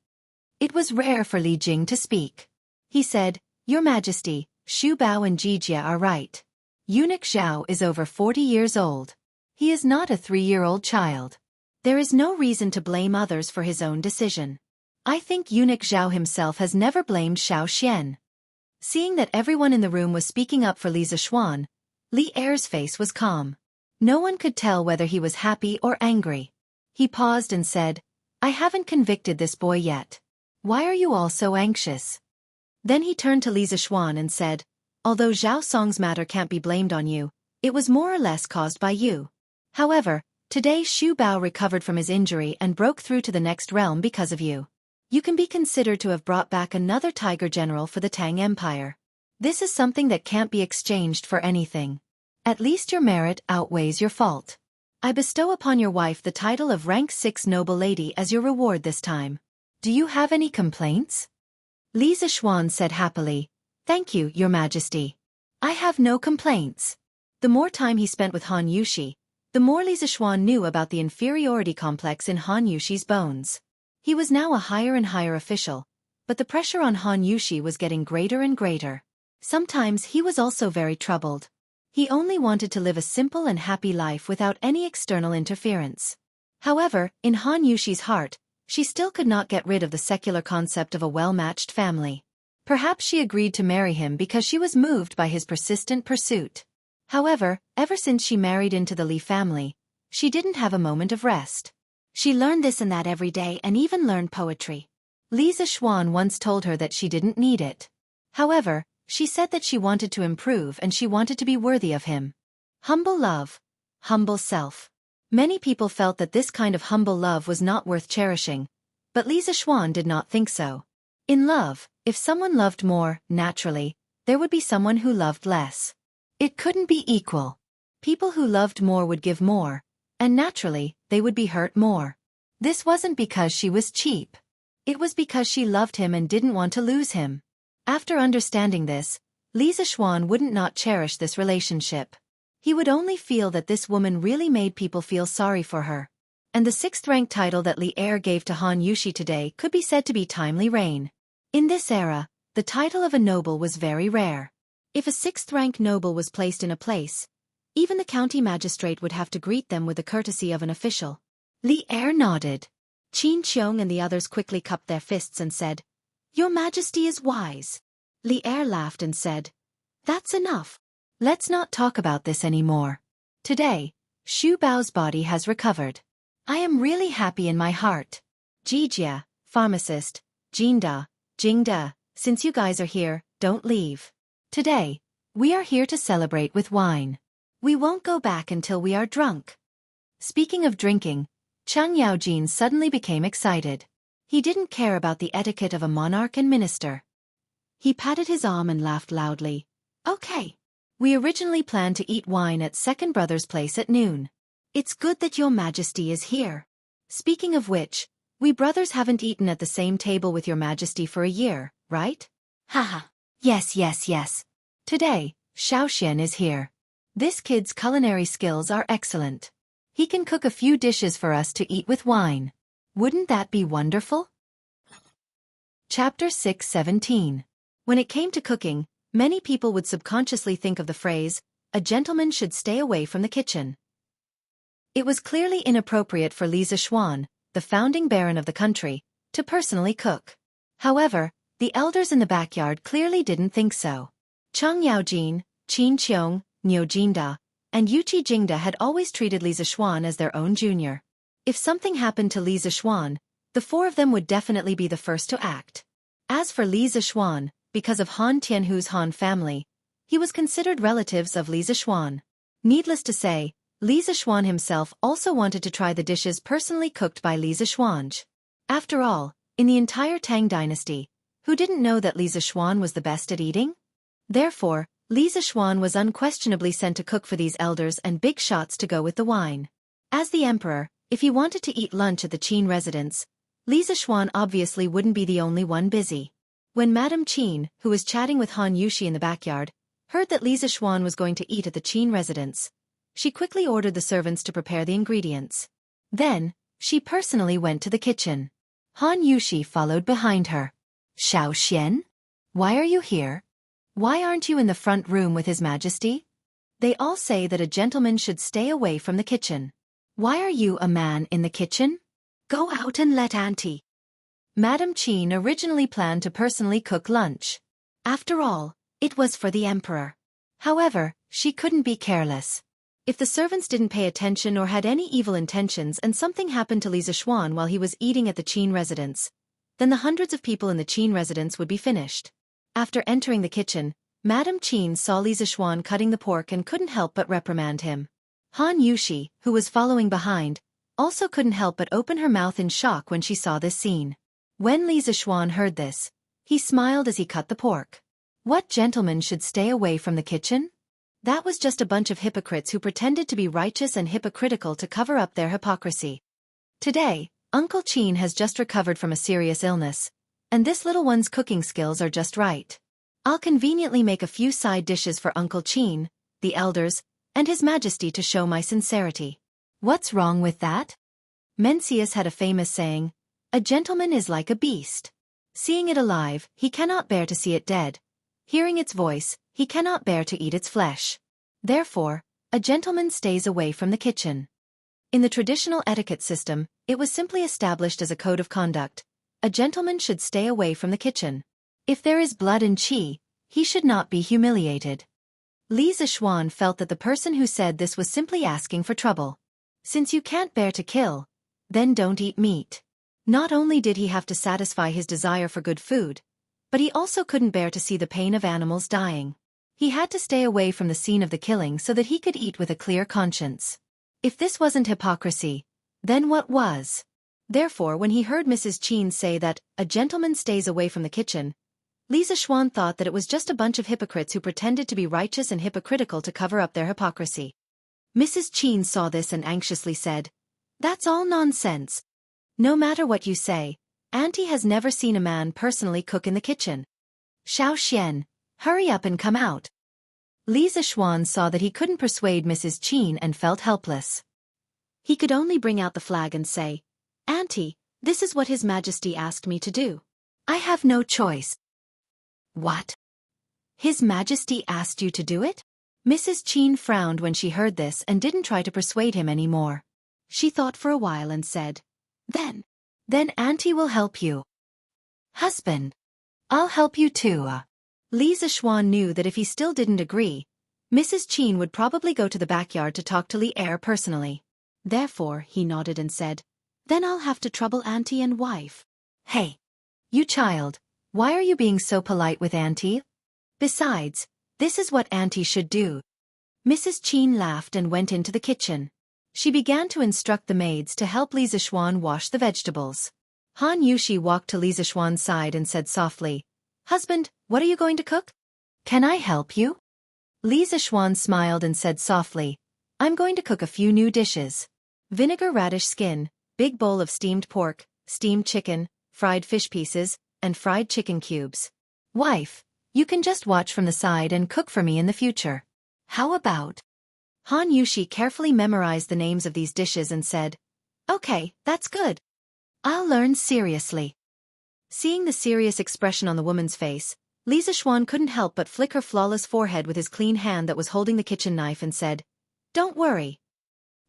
It was rare for Li Jing to speak. He said, Your Majesty, Xu Bao and Jijia are right. Eunuch Zhao is over 40 years old. He is not a 3-year-old child. There is no reason to blame others for his own decision. I think eunuch Zhao himself has never blamed Xiao Xian. Seeing that everyone in the room was speaking up for Li Zishuan, Li Er's face was calm. No one could tell whether he was happy or angry. He paused and said, I haven't convicted this boy yet. Why are you all so anxious? Then he turned to Li Zishuan and said, Although Zhao Song's matter can't be blamed on you, it was more or less caused by you. However, today Xu Bao recovered from his injury and broke through to the next realm because of you. You can be considered to have brought back another tiger general for the Tang Empire. This is something that can't be exchanged for anything. At least your merit outweighs your fault. I bestow upon your wife the title of rank 6 noble lady as your reward this time. Do you have any complaints? Li Zishuan said happily, Thank you, Your Majesty. I have no complaints. The more time he spent with Han Yushi, the more Li Zishuan knew about the inferiority complex in Han Yushi's bones. He was now a higher and higher official, but the pressure on Han Yushi was getting greater and greater. Sometimes he was also very troubled. He only wanted to live a simple and happy life without any external interference. However, in Han Yushi's heart, she still could not get rid of the secular concept of a well-matched family. Perhaps she agreed to marry him because she was moved by his persistent pursuit. However, ever since she married into the Li family, she didn't have a moment of rest. She learned this and that every day and even learned poetry. Li Zixuan once told her that she didn't need it. However, she said that she wanted to improve and she wanted to be worthy of him. Humble love. Humble self. Many people felt that this kind of humble love was not worth cherishing, but Li Zixuan did not think so. In love, if someone loved more, naturally, there would be someone who loved less. It couldn't be equal. People who loved more would give more, and naturally, they would be hurt more. This wasn't because she was cheap. It was because she loved him and didn't want to lose him. After understanding this, Li Zixuan wouldn't not cherish this relationship. He would only feel that this woman really made people feel sorry for her. And the 6th-rank title that Li Er gave to Han Yushi today could be said to be timely reign. In this era, the title of a noble was very rare. If a 6th-rank noble was placed in a place, even the county magistrate would have to greet them with the courtesy of an official. Li Er nodded. Qin Qiong and the others quickly cupped their fists and said, "Your Majesty is wise." Li Er laughed and said, "That's enough. Let's not talk about this anymore. Today, Xu Bao's body has recovered. I am really happy in my heart. Jijia, pharmacist, Jinda, Jingda, since you guys are here, don't leave. Today, we are here to celebrate with wine. We won't go back until we are drunk." Speaking of drinking, Chang Yaojin suddenly became excited. He didn't care about the etiquette of a monarch and minister. He patted his arm and laughed loudly. "Okay. We originally planned to eat wine at Second Brother's place at noon. It's good that your Majesty is here. Speaking of which, we brothers haven't eaten at the same table with your Majesty for a year, right? Haha. Yes. Today, Xiaoxian is here. This kid's culinary skills are excellent. He can cook a few dishes for us to eat with wine. Wouldn't that be wonderful?" Chapter 6:17. When it came to cooking, many people would subconsciously think of the phrase, "A gentleman should stay away from the kitchen." It was clearly inappropriate for Li Zixuan, the founding baron of the country, to personally cook. However, the elders in the backyard clearly didn't think so. Chang Yaojin, Qin Qiong, Niu Jinda, and Yuqi Jingda had always treated Li Zixuan as their own junior. If something happened to Li Zixuan, the 4 of them would definitely be the first to act. As for Li Zixuan, because of Han Tianhu's Han family, he was considered relatives of Li Zixuan. Needless to say, Li Zixuan himself also wanted to try the dishes personally cooked by Li Zixuan. After all, in the entire Tang dynasty, who didn't know that Li Zixuan was the best at eating? Therefore, Li Zixuan was unquestionably sent to cook for these elders and big shots to go with the wine. As the emperor, if he wanted to eat lunch at the Qin residence, Li Zixuan obviously wouldn't be the only one busy. When Madame Qin, who was chatting with Han Yushi in the backyard, heard that Li Zixuan was going to eat at the Qin residence, she quickly ordered the servants to prepare the ingredients. Then, she personally went to the kitchen. Han Yushi followed behind her. "Xiaoxian? Why are you here? Why aren't you in the front room with His Majesty? They all say that a gentleman should stay away from the kitchen. Why are you a man in the kitchen? Go out and let Auntie." Madame Qin originally planned to personally cook lunch. After all, it was for the emperor. However, she couldn't be careless. If the servants didn't pay attention or had any evil intentions and something happened to Li Zixuan while he was eating at the Qin residence, then the hundreds of people in the Qin residence would be finished. After entering the kitchen, Madame Qin saw Li Zixuan cutting the pork and couldn't help but reprimand him. Han Yushi, who was following behind, also couldn't help but open her mouth in shock when she saw this scene. When Li Zixuan heard this, he smiled as he cut the pork. What gentleman should stay away from the kitchen? That was just a bunch of hypocrites who pretended to be righteous and hypocritical to cover up their hypocrisy. Today, Uncle Qin has just recovered from a serious illness, and this little one's cooking skills are just right. I'll conveniently make a few side dishes for Uncle Qin, the elders, and His Majesty to show my sincerity. What's wrong with that? Mencius had a famous saying, "A gentleman is like a beast. Seeing it alive, he cannot bear to see it dead. Hearing its voice, he cannot bear to eat its flesh. Therefore, a gentleman stays away from the kitchen." In the traditional etiquette system, it was simply established as a code of conduct. A gentleman should stay away from the kitchen. If there is blood and qi, he should not be humiliated. Li Zixuan felt that the person who said this was simply asking for trouble. Since you can't bear to kill, then don't eat meat. Not only did he have to satisfy his desire for good food, but he also couldn't bear to see the pain of animals dying. He had to stay away from the scene of the killing so that he could eat with a clear conscience. If this wasn't hypocrisy, then what was? Therefore, when he heard Mrs. Qin say that a gentleman stays away from the kitchen, Li Zixuan thought that it was just a bunch of hypocrites who pretended to be righteous and hypocritical to cover up their hypocrisy. Mrs. Qin saw this and anxiously said, "That's all nonsense. No matter what you say, Auntie has never seen a man personally cook in the kitchen. Xiao, hurry up and come out." Li Zixuan saw that he couldn't persuade Mrs. Qin and felt helpless. He could only bring out the flag and say, "Auntie, this is what His Majesty asked me to do. I have no choice." "What? His Majesty asked you to do it?" Mrs. Qin frowned when she heard this and didn't try to persuade him anymore. She thought for a while and said, Then Auntie will help you." "Husband, I'll help you too." Li Zixuan knew that if he still didn't agree, Mrs. Qin would probably go to the backyard to talk to Li Er personally. Therefore, he nodded and said, "Then I'll have to trouble Auntie and wife." "Hey, you child, why are you being so polite with Auntie? Besides, this is what Auntie should do." Mrs. Qin laughed and went into the kitchen. She began to instruct the maids to help Li Zixuan wash the vegetables. Han Yushi walked to Li Zixuan's side and said softly, "Husband, what are you going to cook?" "Can I help you?" Li Zixuan smiled and said softly, "I'm going to cook a few new dishes. Vinegar radish skin, big bowl of steamed pork, steamed chicken, fried fish pieces, and fried chicken cubes. Wife, you can just watch from the side and cook for me in the future. How about?" Han Yushi carefully memorized the names of these dishes and said, "Okay, that's good. I'll learn seriously." Seeing the serious expression on the woman's face, Li Zixuan couldn't help but flick her flawless forehead with his clean hand that was holding the kitchen knife and said, "Don't worry.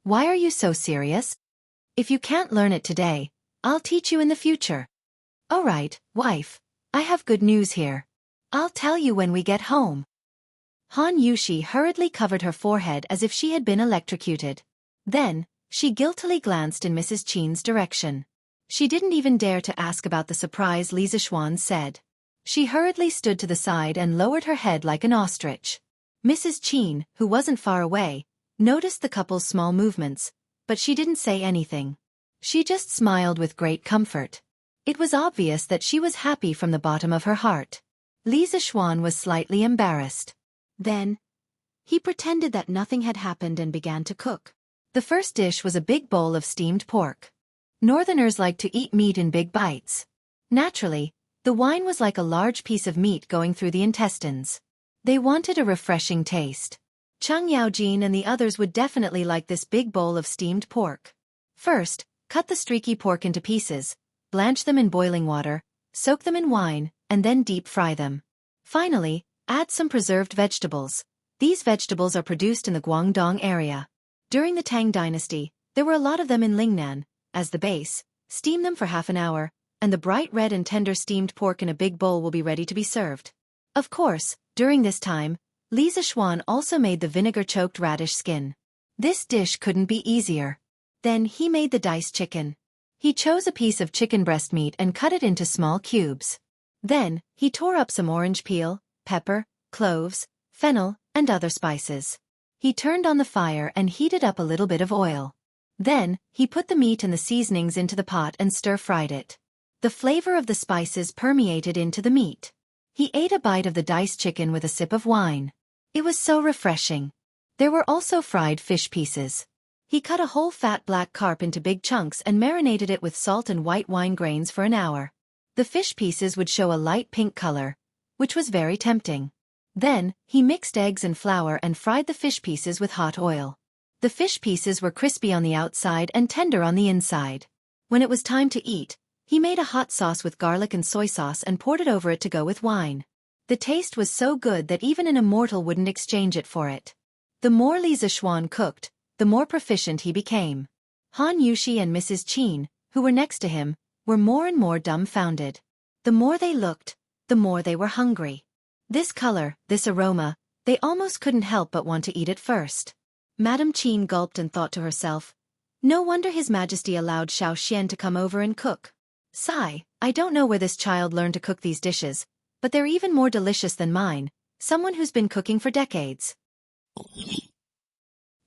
Why are you so serious? If you can't learn it today, I'll teach you in the future." "All right, wife, I have good news here. I'll tell you when we get home." Han Yushi hurriedly covered her forehead as if she had been electrocuted. Then, she guiltily glanced in Mrs. Qin's direction. She didn't even dare to ask about the surprise Li Zixuan said. She hurriedly stood to the side and lowered her head like an ostrich. Mrs. Qin, who wasn't far away, noticed the couple's small movements, but she didn't say anything. She just smiled with great comfort. It was obvious that she was happy from the bottom of her heart. Li Zixuan was slightly embarrassed. Then, he pretended that nothing had happened and began to cook. The first dish was a big bowl of steamed pork. Northerners like to eat meat in big bites. Naturally, the wine was like a large piece of meat going through the intestines. They wanted a refreshing taste. Cheng Yaojin and the others would definitely like this big bowl of steamed pork. First, cut the streaky pork into pieces, blanch them in boiling water, soak them in wine, and then deep fry them. Finally, add some preserved vegetables. These vegetables are produced in the Guangdong area. During the Tang dynasty, there were a lot of them in Lingnan. As the base, steam them for half an hour, and the bright red and tender steamed pork in a big bowl will be ready to be served. Of course, during this time, Li Zixuan also made the vinegar-choked radish skin. This dish couldn't be easier. Then he made the diced chicken. He chose a piece of chicken breast meat and cut it into small cubes. Then, he tore up some orange peel, pepper, cloves, fennel, and other spices. He turned on the fire and heated up a little bit of oil. Then, he put the meat and the seasonings into the pot and stir-fried it. The flavor of the spices permeated into the meat. He ate a bite of the diced chicken with a sip of wine. It was so refreshing. There were also fried fish pieces. He cut a whole fat black carp into big chunks and marinated it with salt and white wine grains for an hour. The fish pieces would show a light pink color, which was very tempting. Then, he mixed eggs and flour and fried the fish pieces with hot oil. The fish pieces were crispy on the outside and tender on the inside. When it was time to eat, he made a hot sauce with garlic and soy sauce and poured it over it to go with wine. The taste was so good that even an immortal wouldn't exchange it for it. The more Li Zixuan cooked, the more proficient he became. Han Yushi and Mrs. Qin, who were next to him, were more and more dumbfounded. The more they looked, the more they were hungry. This color, this aroma, they almost couldn't help but want to eat it first. Madame Qin gulped and thought to herself, no wonder His Majesty allowed Xianxia to come over and cook. Sigh, I don't know where this child learned to cook these dishes, but they're even more delicious than mine, someone who's been cooking for decades.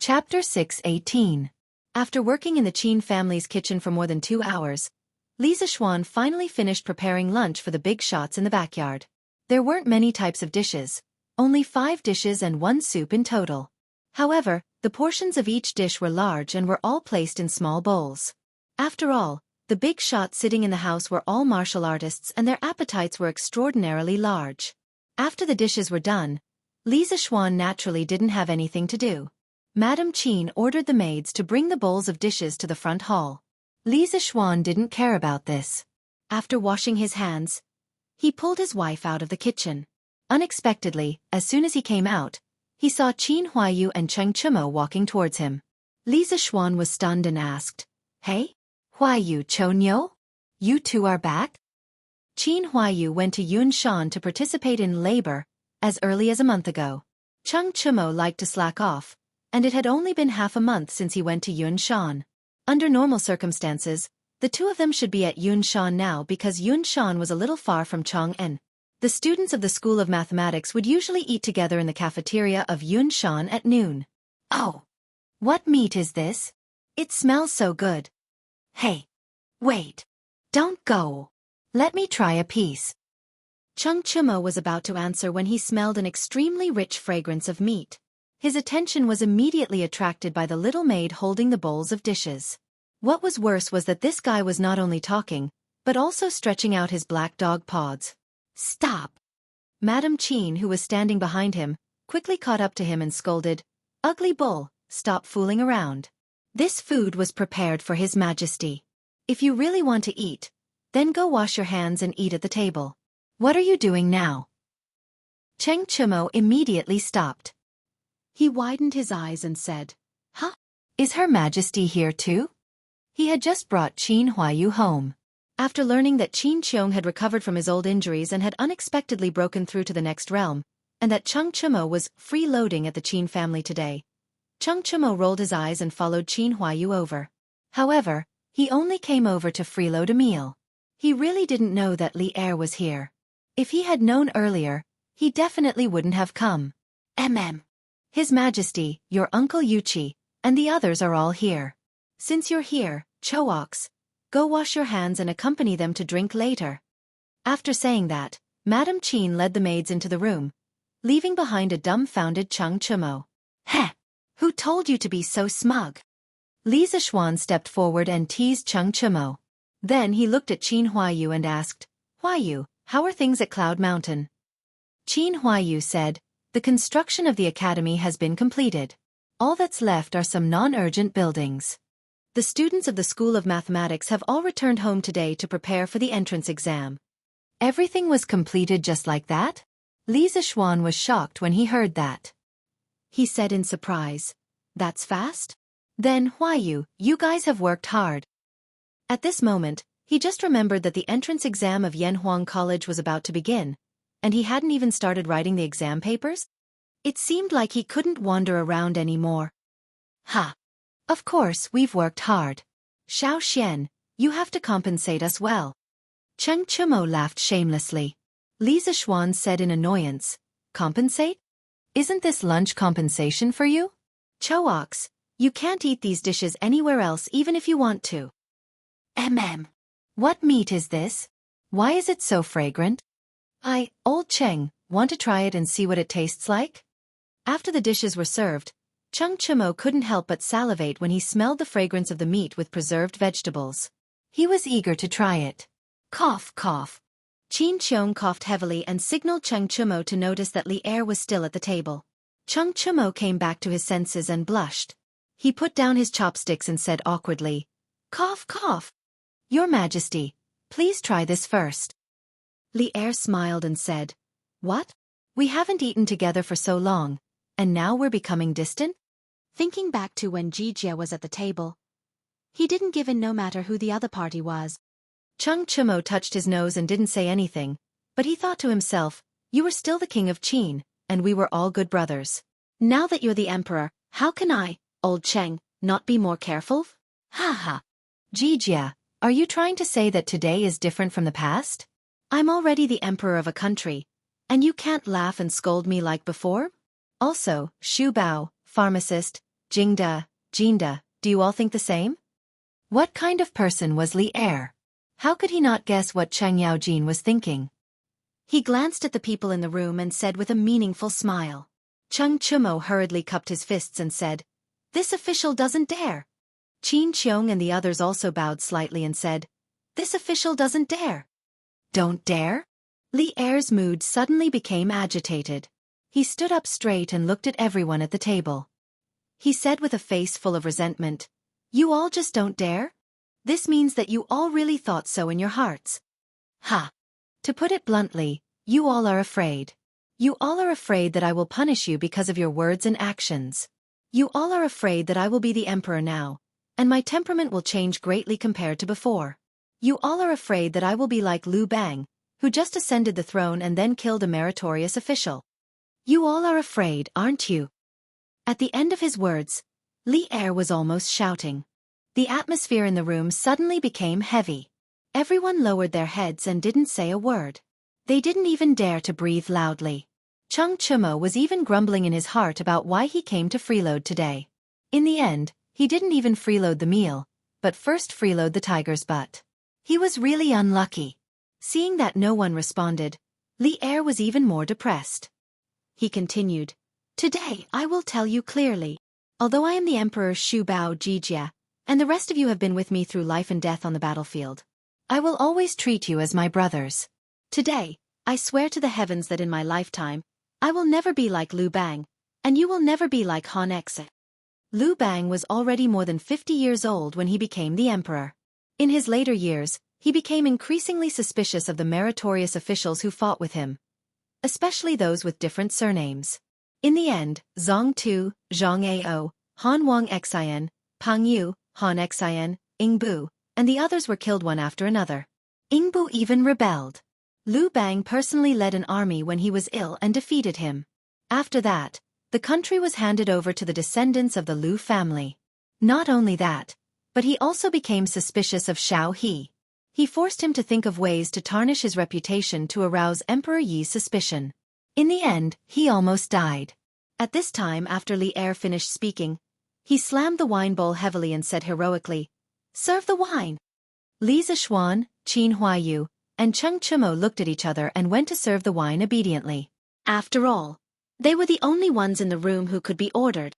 Chapter 6:18. After working in the Qin family's kitchen for more than 2 hours, Li Zixuan finally finished preparing lunch for the big shots in the backyard. There weren't many types of dishes, only 5 dishes and 1 soup in total. However, the portions of each dish were large and were all placed in small bowls. After all, the big shots sitting in the house were all martial artists and their appetites were extraordinarily large. After the dishes were done, Li Zixuan naturally didn't have anything to do. Madame Qin ordered the maids to bring the bowls of dishes to the front hall. Li Zixuan didn't care about this. After washing his hands, he pulled his wife out of the kitchen. Unexpectedly, as soon as he came out, he saw Qin Huaiyu and Cheng Chumo walking towards him. Li Zixuan was stunned and asked, Hey? Huaiyu Chonyo? You two are back? Qin Huaiyu went to Yunshan to participate in labor, as early as a month ago. Cheng Chumo liked to slack off, and it had only been half a month since he went to Yunshan. Under normal circumstances, the two of them should be at Yunshan now because Yunshan was a little far from Chang'an. The students of the School of Mathematics would usually eat together in the cafeteria of Yunshan at noon. Oh! What meat is this? It smells so good. Hey! Wait! Don't go! Let me try a piece. Cheng Chumo was about to answer when he smelled an extremely rich fragrance of meat. His attention was immediately attracted by the little maid holding the bowls of dishes. What was worse was that this guy was not only talking, but also stretching out his black dog paws. Stop! Madame Qin, who was standing behind him, quickly caught up to him and scolded, Ugly bull, stop fooling around. This food was prepared for His Majesty. If you really want to eat, then go wash your hands and eat at the table. What are you doing now? Cheng Chumo immediately stopped. He widened his eyes and said, Huh? Is Her Majesty here too? He had just brought Qin Huaiyu home. After learning that Qin Qiong had recovered from his old injuries and had unexpectedly broken through to the next realm, and that Cheng Chumo was freeloading at the Qin family today, Cheng Chumo rolled his eyes and followed Qin Huaiyu over. However, he only came over to freeload a meal. He really didn't know that Li Er was here. If he had known earlier, he definitely wouldn't have come. His Majesty, your Uncle Yuchi, and the others are all here. Since you're here, Choax, go wash your hands and accompany them to drink later. After saying that, Madame Qin led the maids into the room, leaving behind a dumbfounded Cheng Chumo. Heh! Who told you to be so smug? Li Zixuan stepped forward and teased Cheng Chumo. Then he looked at Qin Huaiyu and asked, Huaiyu, how are things at Cloud Mountain? Qin Huaiyu said, The construction of the academy has been completed. All that's left are some non-urgent buildings. The students of the School of Mathematics have all returned home today to prepare for the entrance exam. Everything was completed just like that? Li Zixuan was shocked when he heard that. He said in surprise, That's fast? Then, Huaiyu, you guys have worked hard. At this moment, he just remembered that the entrance exam of Yanhuang College was about to begin, and he hadn't even started writing the exam papers? It seemed like he couldn't wander around anymore. Ha! Of course, we've worked hard. Xiao Xian, you have to compensate us well. Cheng Chumo laughed shamelessly. Li Zixuan said in annoyance, Compensate? Isn't this lunch compensation for you? Choax, you can't eat these dishes anywhere else even if you want to. What meat is this? Why is it so fragrant? Old Cheng, want to try it and see what it tastes like? After the dishes were served, Cheng Chumo couldn't help but salivate when he smelled the fragrance of the meat with preserved vegetables. He was eager to try it. Cough, cough. Qin Qiong coughed heavily and signaled Cheng Chumo to notice that Li Er was still at the table. Cheng Chumo came back to his senses and blushed. He put down his chopsticks and said awkwardly, Cough, cough. Your Majesty, please try this first. Li Er smiled and said, What? We haven't eaten together for so long, and now we're becoming distant? Thinking back to when Jijia was at the table, He didn't give in no matter who the other party was. Chung Chimo touched his nose and didn't say anything, but he thought to himself, you were still the king of Qin, and we were all good brothers. Now that you're the emperor, how can I, old Cheng, not be more careful? Ha ha. Jijia, are you trying to say that today is different from the past? I'm already the emperor of a country, and you can't laugh and scold me like before? Also, Xu Bao, pharmacist, Jingda, Jinda, do you all think the same? What kind of person was Li Er? How could he not guess what Cheng Yaojin was thinking? He glanced at the people in the room and said with a meaningful smile. Chung Chumo hurriedly cupped his fists and said, this official doesn't dare. Qin Qiong and the others also bowed slightly and said, this official doesn't dare. Don't dare? Li Er's mood suddenly became agitated. He stood up straight and looked at everyone at the table. He said with a face full of resentment, you all just don't dare? This means that you all really thought so in your hearts. Ha! To put it bluntly, you all are afraid. You all are afraid that I will punish you because of your words and actions. You all are afraid that I will be the emperor now, and my temperament will change greatly compared to before. You all are afraid that I will be like Liu Bang, who just ascended the throne and then killed a meritorious official. You all are afraid, aren't you? At the end of his words, Li Er was almost shouting. The atmosphere in the room suddenly became heavy. Everyone lowered their heads and didn't say a word. They didn't even dare to breathe loudly. Chung Chumo was even grumbling in his heart about why he came to freeload today. In the end, he didn't even freeload the meal, but first freeload the tiger's butt. He was really unlucky. Seeing that no one responded, Li Er was even more depressed. He continued, today I will tell you clearly. Although I am the Emperor Xu Bao Jijia, and the rest of you have been with me through life and death on the battlefield, I will always treat you as my brothers. Today, I swear to the heavens that in my lifetime, I will never be like Liu Bang, and you will never be like Han Exe. Liu Bang was already more than 50 years old when he became the emperor. In his later years, he became increasingly suspicious of the meritorious officials who fought with him, especially those with different surnames. In the end, Zhang Tu, Zhang Ao, Han Wang Xian, Pang Yu, Han Xian, Ing Bu, and the others were killed one after another. Ing Bu even rebelled. Liu Bang personally led an army when he was ill and defeated him. After that, the country was handed over to the descendants of the Liu family. Not only that, but he also became suspicious of Xiao He. He forced him to think of ways to tarnish his reputation to arouse Emperor Yi's suspicion. In the end, he almost died. At this time, after Li Er finished speaking, he slammed the wine bowl heavily and said heroically, serve the wine. Li Zishuan, Qin Huayu, and Chung Chumo looked at each other and went to serve the wine obediently. After all, they were the only ones in the room who could be ordered.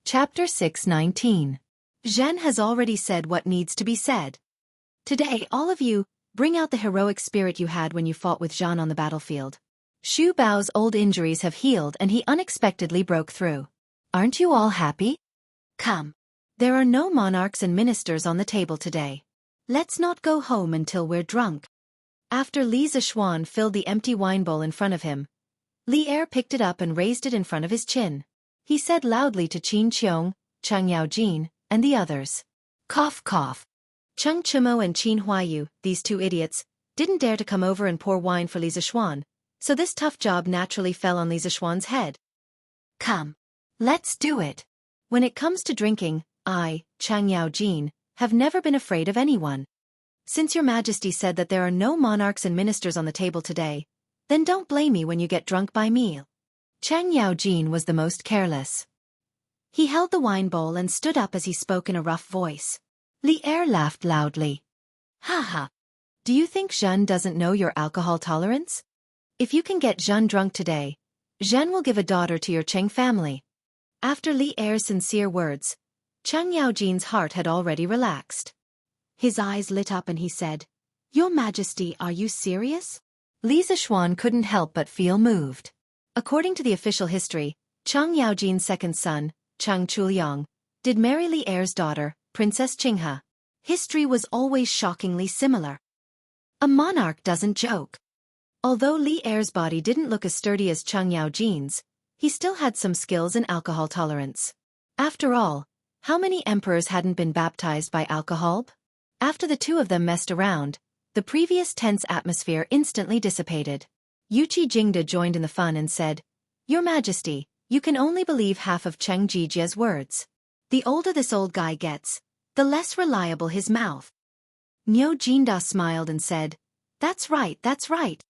Chapter 619. Zhen has already said what needs to be said. Today, all of you, bring out the heroic spirit you had when you fought with Zhan on the battlefield. Xu Bao's old injuries have healed and he unexpectedly broke through. Aren't you all happy? Come. There are no monarchs and ministers on the table today. Let's not go home until we're drunk. After Li Zishuan filled the empty wine bowl in front of him, Li Er picked it up and raised it in front of his chin. He said loudly to Qin Qiong, Cheng Yaojin, and the others. Cough cough. Chung Chumo and Qin Huayu, these two idiots, didn't dare to come over and pour wine for Li Zishuan, so this tough job naturally fell on Li Zishuan's head. Come. Let's do it. When it comes to drinking, I, Cheng Yaojin, have never been afraid of anyone. Since your majesty said that there are no monarchs and ministers on the table today, then don't blame me when you get drunk by me. Cheng Yaojin was the most careless. He held the wine bowl and stood up as he spoke in a rough voice. Li Er laughed loudly. Ha ha. Do you think Zhen doesn't know your alcohol tolerance? If you can get Zhen drunk today, Zhen will give a daughter to your Cheng family. After Li Er's sincere words, Cheng Yaojin's heart had already relaxed. His eyes lit up and he said, Your Majesty, are you serious? Li Zishuan couldn't help but feel moved. According to the official history, Cheng Yaojin's second son, Cheng Chuliang, did marry Li Er's daughter, Princess Qinghe. History was always shockingly similar. A monarch doesn't joke. Although Li Er's body didn't look as sturdy as Cheng Yaojin's, he still had some skills in alcohol tolerance. After all, How many emperors hadn't been baptized by alcohol? After the two of them messed around, the previous tense atmosphere instantly dissipated. Jingda joined in the fun and said, "Your Majesty, you can only believe half of Cheng Jijia's words. The older this old guy gets, the less reliable his mouth." Niu Jinda smiled and said, that's right.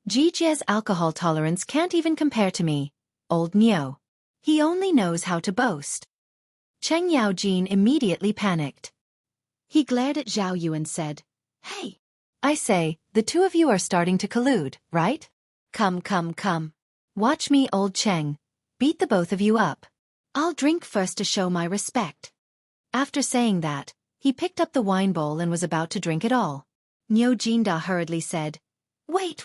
Jijia's alcohol tolerance can't even compare to me, old Niu. He only knows how to boast." Cheng Yaojin immediately panicked. He glared at Zhao Yu and said, "Hey, I say, the two of you are starting to collude, right? Come. Watch me, old Cheng. Beat the both of you up. I'll drink first to show my respect." After saying that, he picked up the wine bowl and was about to drink it all. Niu Jinda hurriedly said, Wait.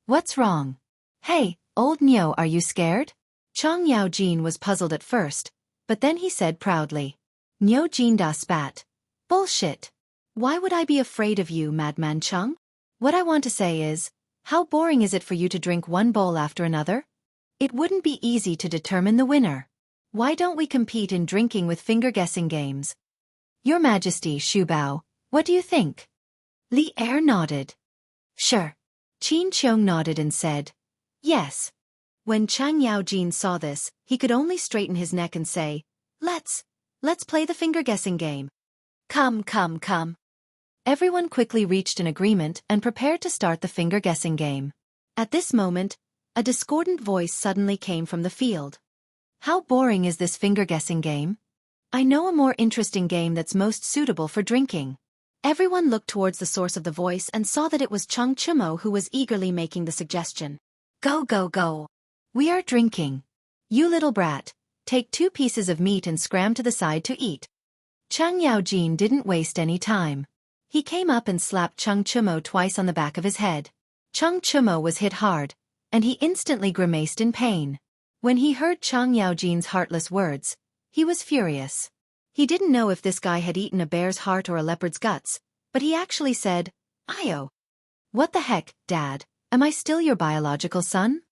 What's wrong? Hey, old Niu, are you scared?" Chang Yaojin was puzzled at first, but then he said proudly. Niu Jinda spat. "Bullshit. Why would I be afraid of you, Madman Cheng? What I want to say is, how boring is it for you to drink one bowl after another? It wouldn't be easy to determine the winner. Why don't we compete in drinking with finger-guessing games?" "Your Majesty, Shu Bao, what do you think?" Li Er nodded. "Sure." Qin Qiong nodded and said, "Yes." When Chang Yaojin saw this, he could only straighten his neck and say, Let's play the finger-guessing game. Come. Everyone quickly reached an agreement and prepared to start the finger-guessing game. At this moment, a discordant voice suddenly came from the field. "How boring is this finger-guessing game? I know a more interesting game that's most suitable for drinking." Everyone looked towards the source of the voice and saw that it was Cheng Chumo who was eagerly making the suggestion. Go. We are drinking. You little brat, take 2 pieces of meat and scram to the side to eat." Chang Yaojin didn't waste any time. He came up and slapped Cheng Chumo twice on the back of his head. Cheng Chumo was hit hard, and he instantly grimaced in pain. When he heard Chang Yaojin's heartless words, he was furious. He didn't know if this guy had eaten a bear's heart or a leopard's guts, but he actually said, "Ayo. What the heck, Dad, am I still your biological son?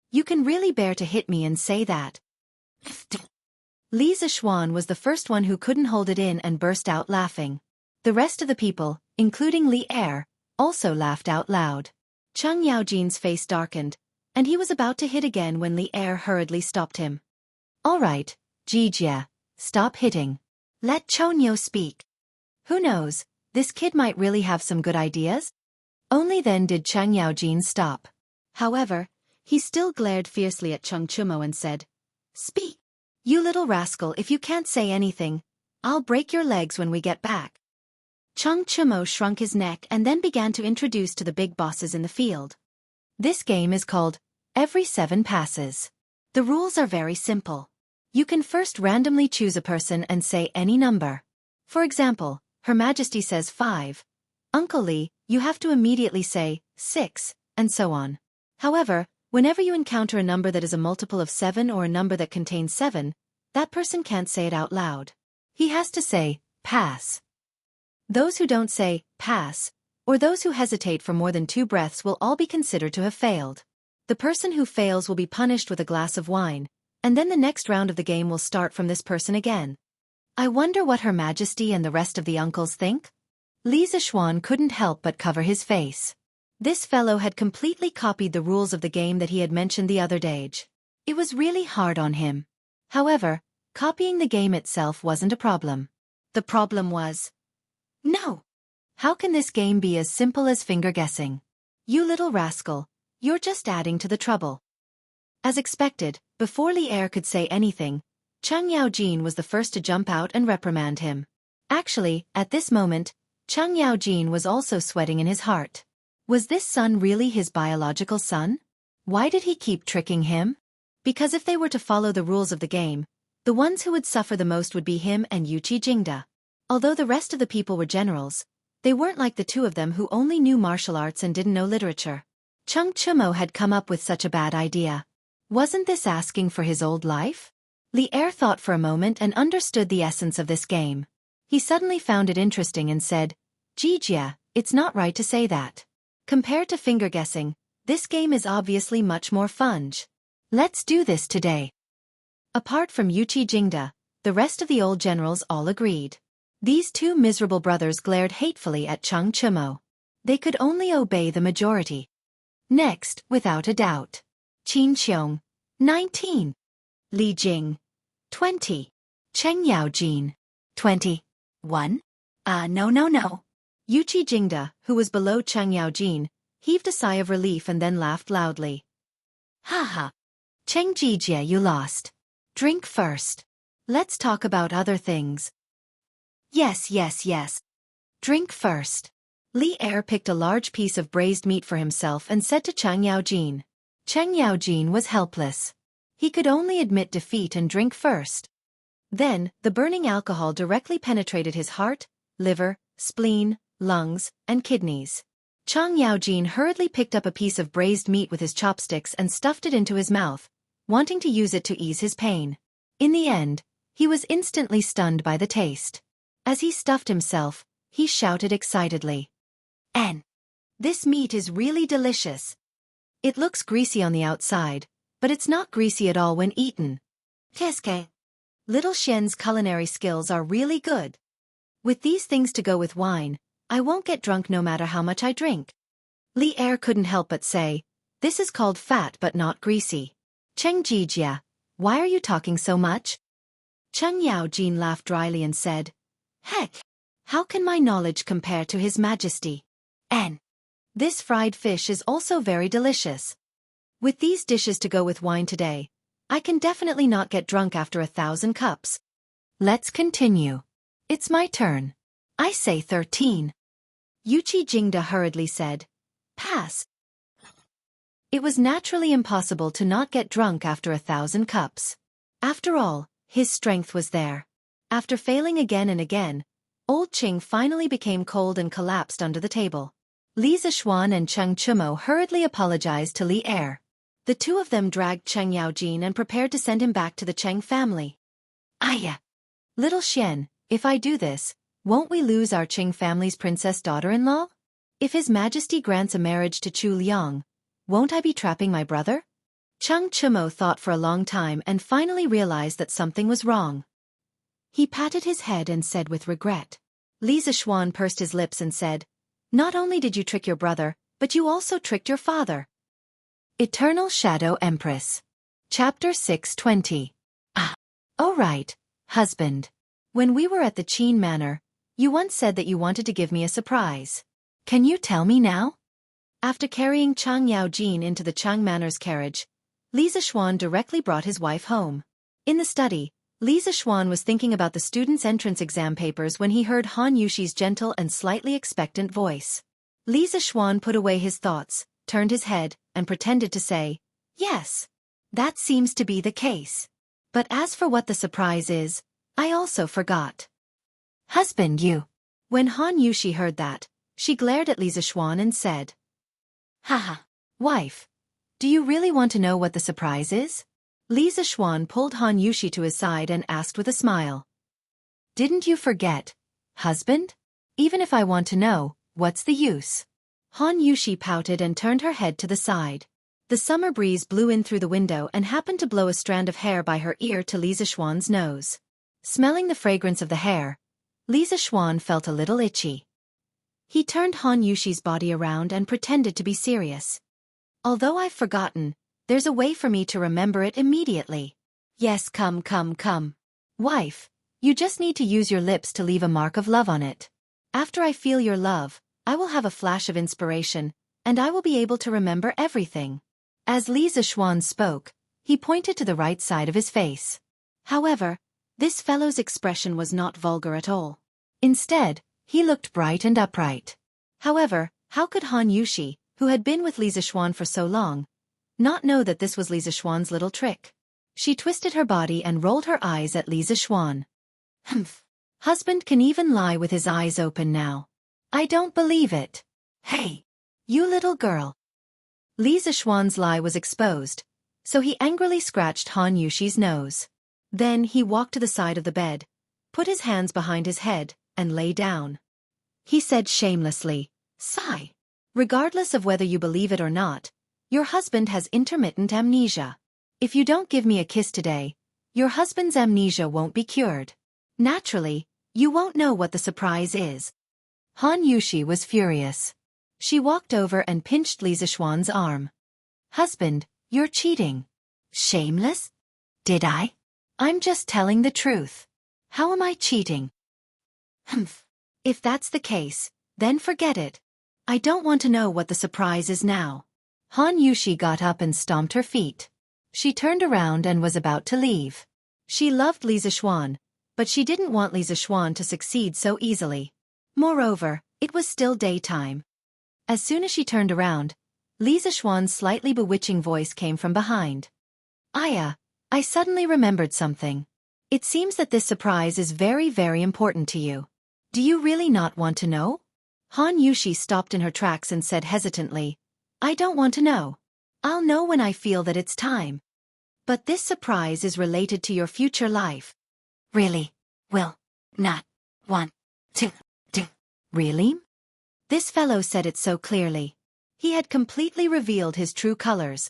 You can really bear to hit me and say that?" Li Zishuan was the first one who couldn't hold it in and burst out laughing. The rest of the people, including Li Er, also laughed out loud. Cheng Yaojin's face darkened, and he was about to hit again when Li Er hurriedly stopped him. "All right, Jijia, stop hitting. Let Chonyo speak. Who knows, this kid might really have some good ideas?" Only then did Cheng Yaojin stop. However, he still glared fiercely at Cheng Chumo and said, "Speak. You little rascal, if you can't say anything, I'll break your legs when we get back." Cheng Chumo shrunk his neck and then began to introduce to the big bosses in the field. This game is called Every 7 Passes. The rules are very simple. You can first randomly choose a person and say any number. For example, Her Majesty says 5. Uncle Li, you have to immediately say 6, and so on. However, whenever you encounter a number that is a multiple of 7 or a number that contains 7, that person can't say it out loud. He has to say, pass. Those who don't say, pass, or those who hesitate for more than 2 breaths will all be considered to have failed. The person who fails will be punished with a glass of wine, and then the next round of the game will start from this person again. I wonder what Her Majesty and the rest of the uncles think? Li Zishuan couldn't help but cover his face. This fellow had completely copied the rules of the game that he had mentioned the other day. It was really hard on him. However, copying the game itself wasn't a problem. The problem was, no. How can this game be as simple as finger guessing? You little rascal, you're just adding to the trouble. As expected, before Li Er could say anything, Cheng Yaojin was the first to jump out and reprimand him. Actually, at this moment, Cheng Yaojin was also sweating in his heart. Was this son really his biological son? Why did he keep tricking him? Because if they were to follow the rules of the game, the ones who would suffer the most would be him and Yuqi Jingda. Although the rest of the people were generals, they weren't like the two of them who only knew martial arts and didn't know literature. Cheng Chumo had come up with such a bad idea. Wasn't this asking for his old life? Li Er thought for a moment and understood the essence of this game. He suddenly found it interesting and said, Jijia, it's not right to say that. Compared to finger guessing, this game is obviously much more fun. Let's do this today. Apart from Yuqi Jingda, The rest of the old generals all agreed. These two miserable brothers glared hatefully at Chang Chumo. They could only obey the majority. Next, without a doubt. Qin Qiong, 19. Li Jing, 20. Cheng Yaojin, 21. No. Yuqi Jingda, who was below Cheng Yaojin, heaved a sigh of relief and then laughed loudly. Ha. Cheng Jijie, you lost. Drink first. Let's talk about other things. Yes. Drink first. Li Er picked a large piece of braised meat for himself and said to Cheng Yaojin. Cheng Yaojin was helpless. He could only admit defeat and drink first. Then, the burning alcohol directly penetrated his heart, liver, spleen, lungs, and kidneys. Cheng Yaojin hurriedly picked up a piece of braised meat with his chopsticks and stuffed it into his mouth, wanting to use it to ease his pain. In the end, he was instantly stunned by the taste. As he stuffed himself, he shouted excitedly. This meat is really delicious. It looks greasy on the outside, but it's not greasy at all when eaten. Qu'est-ce? Little Xian's culinary skills are really good. With these things to go with wine, I won't get drunk no matter how much I drink. Li Er couldn't help but say, this is called fat but not greasy. Cheng Jijia, why are you talking so much? Cheng Yaojin laughed dryly and said, heck, how can my knowledge compare to His Majesty? This fried fish is also very delicious. With these dishes to go with wine today, I can definitely not get drunk after 1,000 cups. Let's continue. It's my turn. I say 13. Yuqi Jingda hurriedly said, pass. It was naturally impossible to not get drunk after 1,000 cups. After all, his strength was there. After failing again and again, old Qing finally became cold and collapsed under the table. Li Zishuan and Cheng Chumo hurriedly apologized to Li Er. The two of them dragged Cheng Yaojin and prepared to send him back to the Cheng family. Aya! Little Xian, if I do this, won't we lose our Qing family's princess daughter-in-law? If His Majesty grants a marriage to Chu Liang, won't I be trapping my brother? Cheng Chumo thought for a long time and finally realized that something was wrong. He patted his head and said with regret. Li Zishuan pursed his lips and said, not only did you trick your brother, but you also tricked your father. Eternal Shadow Empress. Chapter 620. Oh right, husband. When we were at the Qin Manor, you once said that you wanted to give me a surprise. Can you tell me now? After carrying Chang Yaojin into the Chang Manor's carriage, Li Zishuan directly brought his wife home. In the study, Li Zishuan was thinking about the students' entrance exam papers when he heard Han Yushi's gentle and slightly expectant voice. Li Zishuan put away his thoughts, turned his head, and pretended to say, yes, that seems to be the case. But as for what the surprise is, I also forgot. Husband, you. When Han Yushi heard that, she glared at Li Zishuan and said, haha, wife, do you really want to know what the surprise is? Li Zishuan pulled Han Yushi to his side and asked with a smile. Didn't you forget, husband? Even if I want to know, what's the use? Han Yushi pouted and turned her head to the side. The summer breeze blew in through the window and happened to blow a strand of hair by her ear to Li Zishuan's nose. Smelling the fragrance of the hair, Li Zishuan felt a little itchy. He turned Han Yushi's body around and pretended to be serious. Although I've forgotten, there's a way for me to remember it immediately. Yes, come. Wife, you just need to use your lips to leave a mark of love on it. After I feel your love, I will have a flash of inspiration, and I will be able to remember everything. As Li Zishuan spoke, he pointed to the right side of his face. However, this fellow's expression was not vulgar at all. Instead, he looked bright and upright. However, how could Han Yushi, who had been with Li Zishuan for so long, not know that this was Li Zishuan's little trick? She twisted her body and rolled her eyes at Li Zishuan. Humph. Husband can even lie with his eyes open now. I don't believe it. Hey, you little girl. Li Zishuan's lie was exposed, so he angrily scratched Han Yushi's nose. Then he walked to the side of the bed, put his hands behind his head, and lay down. He said shamelessly, sigh. Regardless of whether you believe it or not, your husband has intermittent amnesia. If you don't give me a kiss today, Your husband's amnesia won't be cured. Naturally, you won't know what the surprise is. Han Yushi was furious. She walked over and pinched Li Zixuan's arm. Husband, you're cheating. Shameless? Did I? I'm just telling the truth. How am I cheating? Humph. If that's the case, then forget it. I don't want to know what the surprise is now. Han Yushi got up and stomped her feet. She turned around and was about to leave. She loved Li Zixuan, but she didn't want Li Zixuan to succeed so easily. Moreover, it was still daytime. As soon as she turned around, Li Zixuan's slightly bewitching voice came from behind. Aya, I suddenly remembered something. It seems that this surprise is very, very important to you. Do you really not want to know? Han Yushi stopped in her tracks and said hesitantly, I don't want to know. I'll know when I feel that it's time. But this surprise is related to your future life. Really? Will not want to do. Really? This fellow said it so clearly. He had completely revealed his true colors.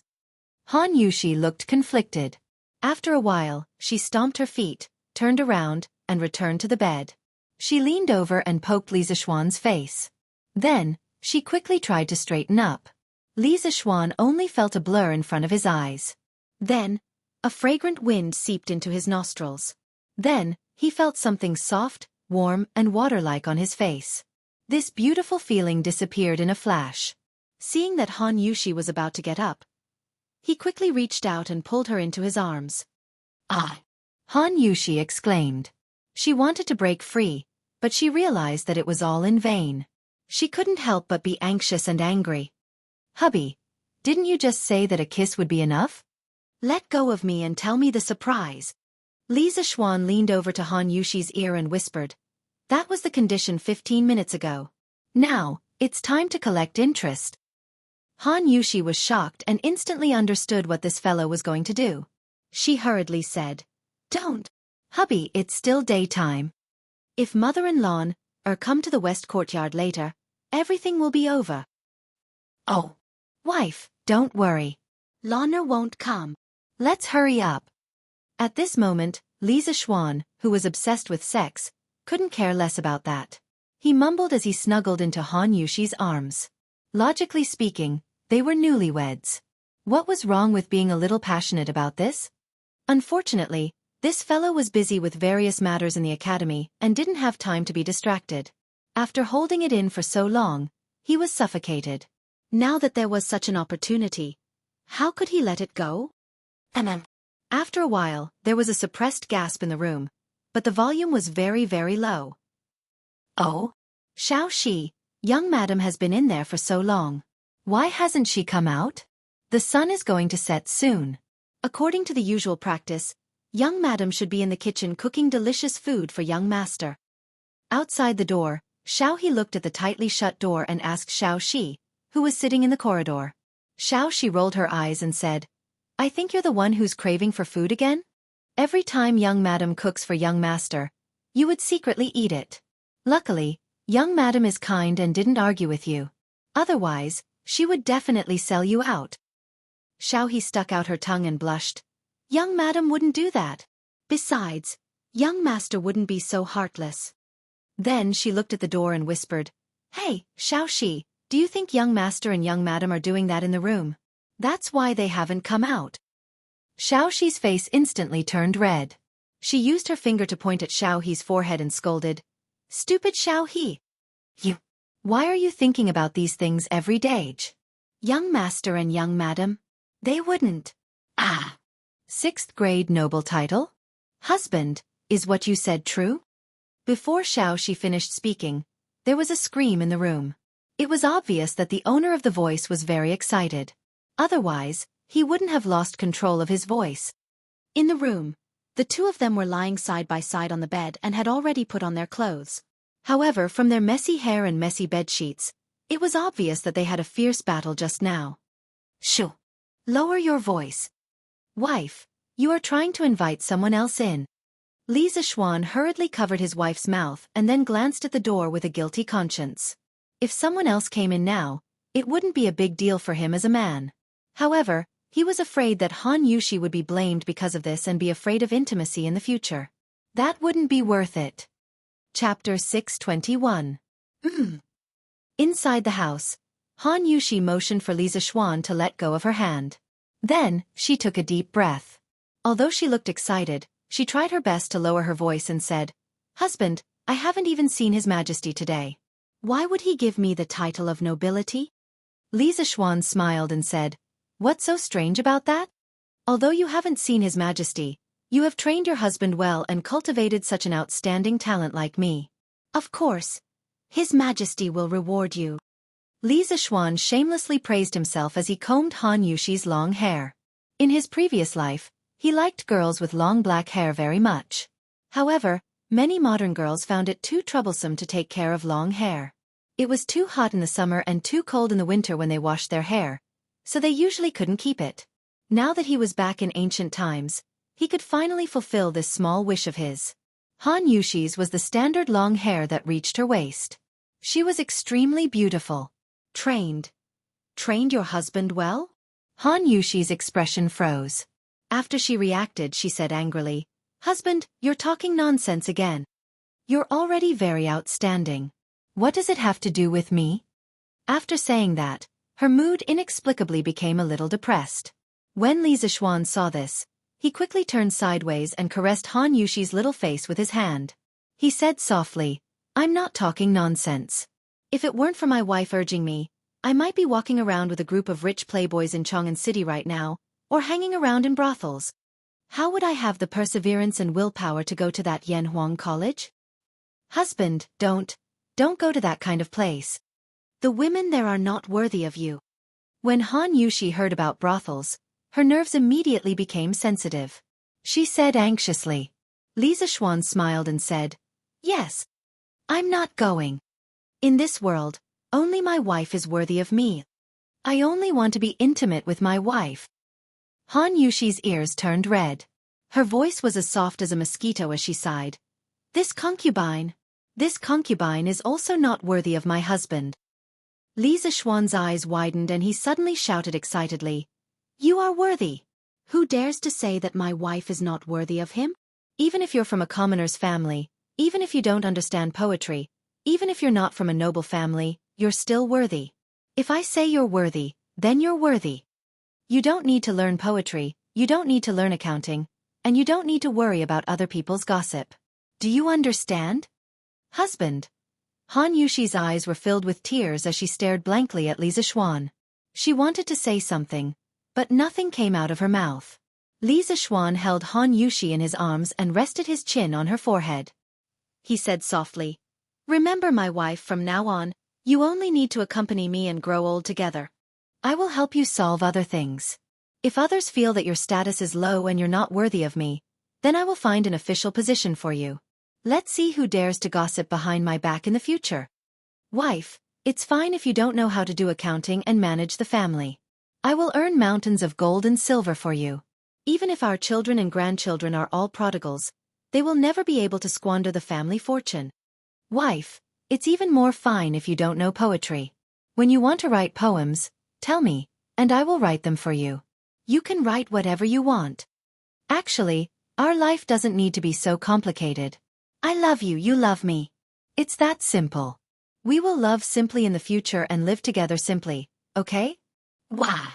Han Yushi looked conflicted. After a while, she stomped her feet, turned around, and returned to the bed. She leaned over and poked Li Zixuan's face. Then, she quickly tried to straighten up. Li Zixuan only felt a blur in front of his eyes. Then, a fragrant wind seeped into his nostrils. Then, he felt something soft, warm, and water-like on his face. This beautiful feeling disappeared in a flash. Seeing that Han Yushi was about to get up, he quickly reached out and pulled her into his arms. Ah! Han Yushi exclaimed. She wanted to break free, but she realized that it was all in vain. She couldn't help but be anxious and angry. Hubby, didn't you just say that a kiss would be enough? Let go of me and tell me the surprise. Li Zixuan leaned over to Han Yushi's ear and whispered. That was the condition 15 minutes ago. Now, it's time to collect interest. Han Yushi was shocked and instantly understood what this fellow was going to do. She hurriedly said, Don't. Hubby, it's still daytime. If mother-in-law come to the west courtyard later, everything will be over. Oh. Wife, don't worry. Lana won't come. Let's hurry up. At this moment, Li Zixuan, who was obsessed with sex, couldn't care less about that. He mumbled as he snuggled into Han Yushi's arms. Logically speaking, they were newlyweds. What was wrong with being a little passionate about this? Unfortunately, this fellow was busy with various matters in the academy and didn't have time to be distracted. After holding it in for so long, he was suffocated. Now that there was such an opportunity, how could he let it go? After a while, there was a suppressed gasp in the room, but the volume was very, very low. Oh? Xianxia, young madam has been in there for so long. Why hasn't she come out? The sun is going to set soon. According to the usual practice, young madam should be in the kitchen cooking delicious food for young master. Outside the door, Xiaohe looked at the tightly shut door and asked Xiaoxi, who was sitting in the corridor. Xiaoxi rolled her eyes and said, I think you're the one who's craving for food again? Every time young madam cooks for young master, you would secretly eat it. Luckily, young madam is kind and didn't argue with you. Otherwise, she would definitely sell you out. Xiaohe stuck out her tongue and blushed. Young madam wouldn't do that. Besides, young master wouldn't be so heartless. Then she looked at the door and whispered, Hey, Xiaoxi, do you think young master and young madam are doing that in the room? That's why they haven't come out. Xiaoxi's face instantly turned red. She used her finger to point at Xiaohe's forehead and scolded, Stupid Xiaohe! Why are you thinking about these things every day? Young master and young madam? They wouldn't. Ah! 6th grade noble title? Husband, is what you said true? Before Xiaoxi finished speaking, there was a scream in the room. It was obvious that the owner of the voice was very excited. Otherwise, he wouldn't have lost control of his voice. In the room, the two of them were lying side by side on the bed and had already put on their clothes. However, from their messy hair and messy bedsheets, it was obvious that they had a fierce battle just now. Shoo! Lower your voice. Wife, you are trying to invite someone else in. Li Zixuan hurriedly covered his wife's mouth and then glanced at the door with a guilty conscience. If someone else came in now, it wouldn't be a big deal for him as a man. However, He was afraid that Han Yushi would be blamed because of this and be afraid of intimacy in the future. That wouldn't be worth it. Chapter 621. Inside the house, Han Yushi motioned for Li Zixuan to let go of her hand. Then, she took a deep breath. Although she looked excited, she tried her best to lower her voice and said, "Husband, I haven't even seen His Majesty today. Why would he give me the title of nobility?" Li Zixuan smiled and said, "What's so strange about that? Although you haven't seen His Majesty, you have trained your husband well and cultivated such an outstanding talent like me. Of course, His Majesty will reward you." Li Zixuan shamelessly praised himself as he combed Han Yushi's long hair. In his previous life, he liked girls with long black hair very much. However, many modern girls found it too troublesome to take care of long hair. It was too hot in the summer and too cold in the winter when they washed their hair, so they usually couldn't keep it. Now that he was back in ancient times, he could finally fulfill this small wish of his. Han Yushi's was the standard long hair that reached her waist. She was extremely beautiful. Trained your husband well? Han Yushi's expression froze. After she reacted, she said angrily, "Husband, you're talking nonsense again. You're already very outstanding. What does it have to do with me?" After saying that, her mood inexplicably became a little depressed. When Li Zixuan saw this, he quickly turned sideways and caressed Han Yushi's little face with his hand. He said softly, "I'm not talking nonsense. If it weren't for my wife urging me, I might be walking around with a group of rich playboys in Chang'an City right now, or hanging around in brothels. How would I have the perseverance and willpower to go to that Yanhuang college? Husband, don't go to that kind of place. The women there are not worthy of you." When Han Yushi heard about brothels, her nerves immediately became sensitive. She said anxiously. Li Zixuan smiled and said, "Yes. I'm not going. In this world, only my wife is worthy of me. I only want to be intimate with my wife." Han Yushi's ears turned red. Her voice was as soft as a mosquito as she sighed. This concubine is also not worthy of my husband." Li Zixuan's eyes widened and he suddenly shouted excitedly, "You are worthy. Who dares to say that my wife is not worthy of him? Even if you're from a commoner's family, even if you don't understand poetry, even if you're not from a noble family, you're still worthy. If I say you're worthy, then you're worthy. You don't need to learn poetry, you don't need to learn accounting, and you don't need to worry about other people's gossip. Do you understand?" "Husband." Han Yushi's eyes were filled with tears as she stared blankly at Li Zixuan. She wanted to say something, but nothing came out of her mouth. Li Zixuan held Han Yushi in his arms and rested his chin on her forehead. He said softly, "Remember, my wife, from now on, you only need to accompany me and grow old together. I will help you solve other things. If others feel that your status is low and you're not worthy of me, then I will find an official position for you. Let's see who dares to gossip behind my back in the future. Wife, it's fine if you don't know how to do accounting and manage the family. I will earn mountains of gold and silver for you. Even if our children and grandchildren are all prodigals, they will never be able to squander the family fortune. Wife, it's even more fine if you don't know poetry. When you want to write poems, tell me, and I will write them for you. You can write whatever you want. Actually, our life doesn't need to be so complicated. I love you, you love me. It's that simple. We will love simply in the future and live together simply, okay?" Wah!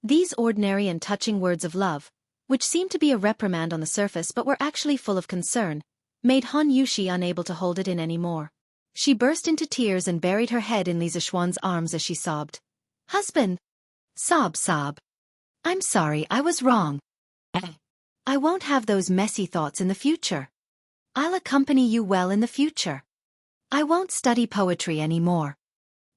These ordinary and touching words of love, which seemed to be a reprimand on the surface but were actually full of concern, made Han Yushi unable to hold it in anymore. She burst into tears and buried her head in Li Zixuan's arms as she sobbed. "Husband!" Sob. "I'm sorry, I was wrong. I won't have those messy thoughts in the future. I'll accompany you well in the future. I won't study poetry anymore."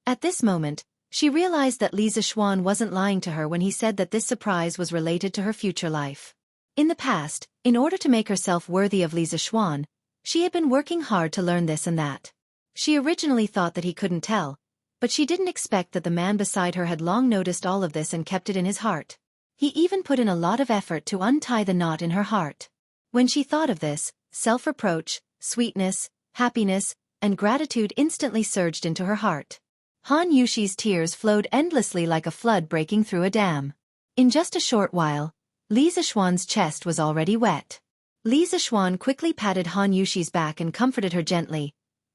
At this moment, she realized that Li Zixuan wasn't lying to her when he said that this surprise was related to her future life. In the past, in order to make herself worthy of Li Zixuan, she had been working hard to learn this and that. She originally thought that he couldn't tell, but she didn't expect that the man beside her had long noticed all of this and kept it in his heart. He even put in a lot of effort to untie the knot in her heart. When she thought of this, self-reproach, sweetness, happiness, and gratitude instantly surged into her heart. Han Yushi's tears flowed endlessly like a flood breaking through a dam. In just a short while, Li Zixuan's chest was already wet. Li Zixuan quickly patted Han Yushi's back and comforted her gently.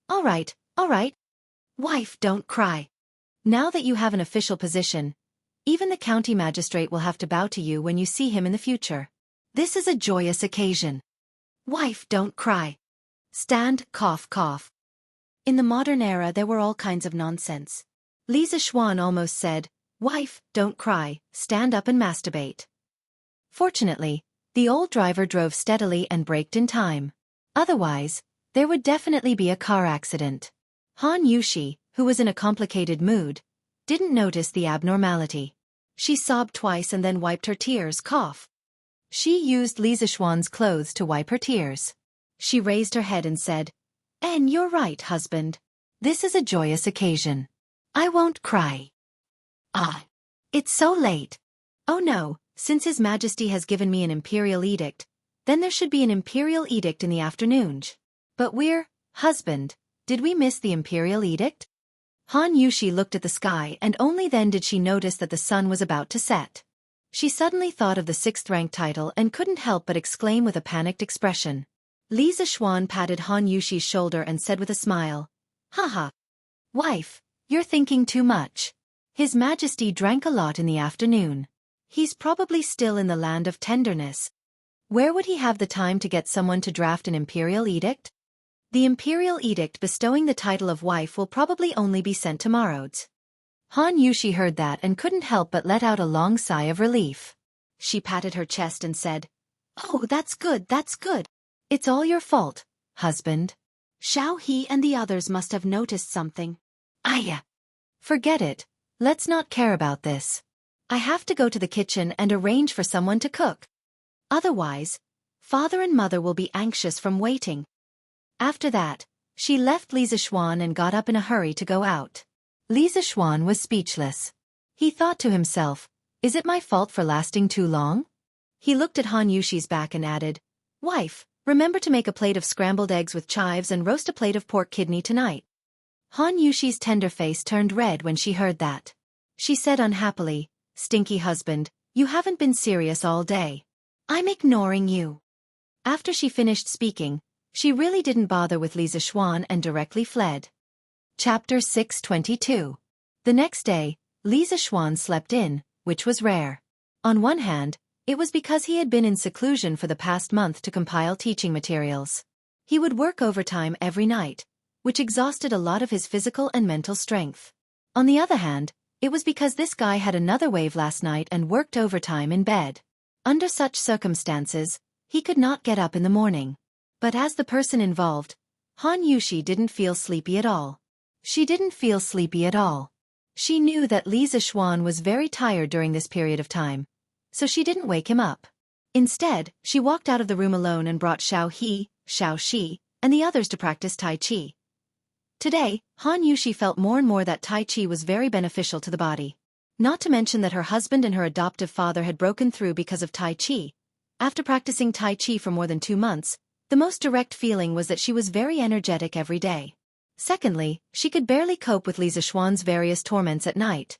All right. Wife, don't cry. Now that you have an official position, even the county magistrate will have to bow to you when you see him in the future. This is a joyous occasion. Wife, don't cry. Stand, cough, cough. In the modern era there were all kinds of nonsense. Li Zixuan almost said, Wife, don't cry, stand up and masturbate. Fortunately, the old driver drove steadily and braked in time. Otherwise, there would definitely be a car accident. Han Yushi, who was in a complicated mood, didn't notice the abnormality. She sobbed twice and then wiped her tears, cough. She used Li Zixuan's clothes to wipe her tears. She raised her head and said, "And you're right, husband. This is a joyous occasion. I won't cry." Ah, it's so late. Oh no, since His Majesty has given me an imperial edict, then there should be an imperial edict in the afternoon. But husband, did we miss the imperial edict? Han Yushi looked at the sky and only then did she notice that the sun was about to set. She suddenly thought of the 6th rank title and couldn't help but exclaim with a panicked expression. Li Zixuan patted Han Yushi's shoulder and said with a smile, Haha. Wife, you're thinking too much. His Majesty drank a lot in the afternoon. He's probably still in the land of tenderness. Where would he have the time to get someone to draft an imperial edict? The imperial edict bestowing the title of wife will probably only be sent tomorrow. Han Yushi heard that and couldn't help but let out a long sigh of relief. She patted her chest and said, Oh, that's good. It's all your fault, husband. Xiao He and the others must have noticed something. Aya. Forget it. Let's not care about this. I have to go to the kitchen and arrange for someone to cook. Otherwise, father and mother will be anxious from waiting. After that, she left Li Zixuan and got up in a hurry to go out. Li Zixuan was speechless. He thought to himself, is it my fault for lasting too long? He looked at Han Yushi's back and added, Wife, remember to make a plate of scrambled eggs with chives and roast a plate of pork kidney tonight. Han Yushi's tender face turned red when she heard that. She said unhappily, Stinky husband, you haven't been serious all day. I'm ignoring you. After she finished speaking, she really didn't bother with Li Zixuan and directly fled. Chapter 622. The next day, Li Zixuan slept in, which was rare. On one hand, it was because he had been in seclusion for the past month to compile teaching materials. He would work overtime every night, which exhausted a lot of his physical and mental strength. On the other hand, it was because this guy had another wave last night and worked overtime in bed. Under such circumstances, he could not get up in the morning. But as the person involved, Han Yushi didn't feel sleepy at all. She didn't feel sleepy at all. She knew that Li Zixuan was very tired during this period of time, so she didn't wake him up. Instead, she walked out of the room alone and brought Xiao He, Xiao Shi, and the others to practice Tai Chi. Today, Han Yushi felt more and more that Tai Chi was very beneficial to the body. Not to mention that her husband and her adoptive father had broken through because of Tai Chi. After practicing Tai Chi for more than 2 months, the most direct feeling was that she was very energetic every day. Secondly, she could barely cope with Li Zixuan's various torments at night.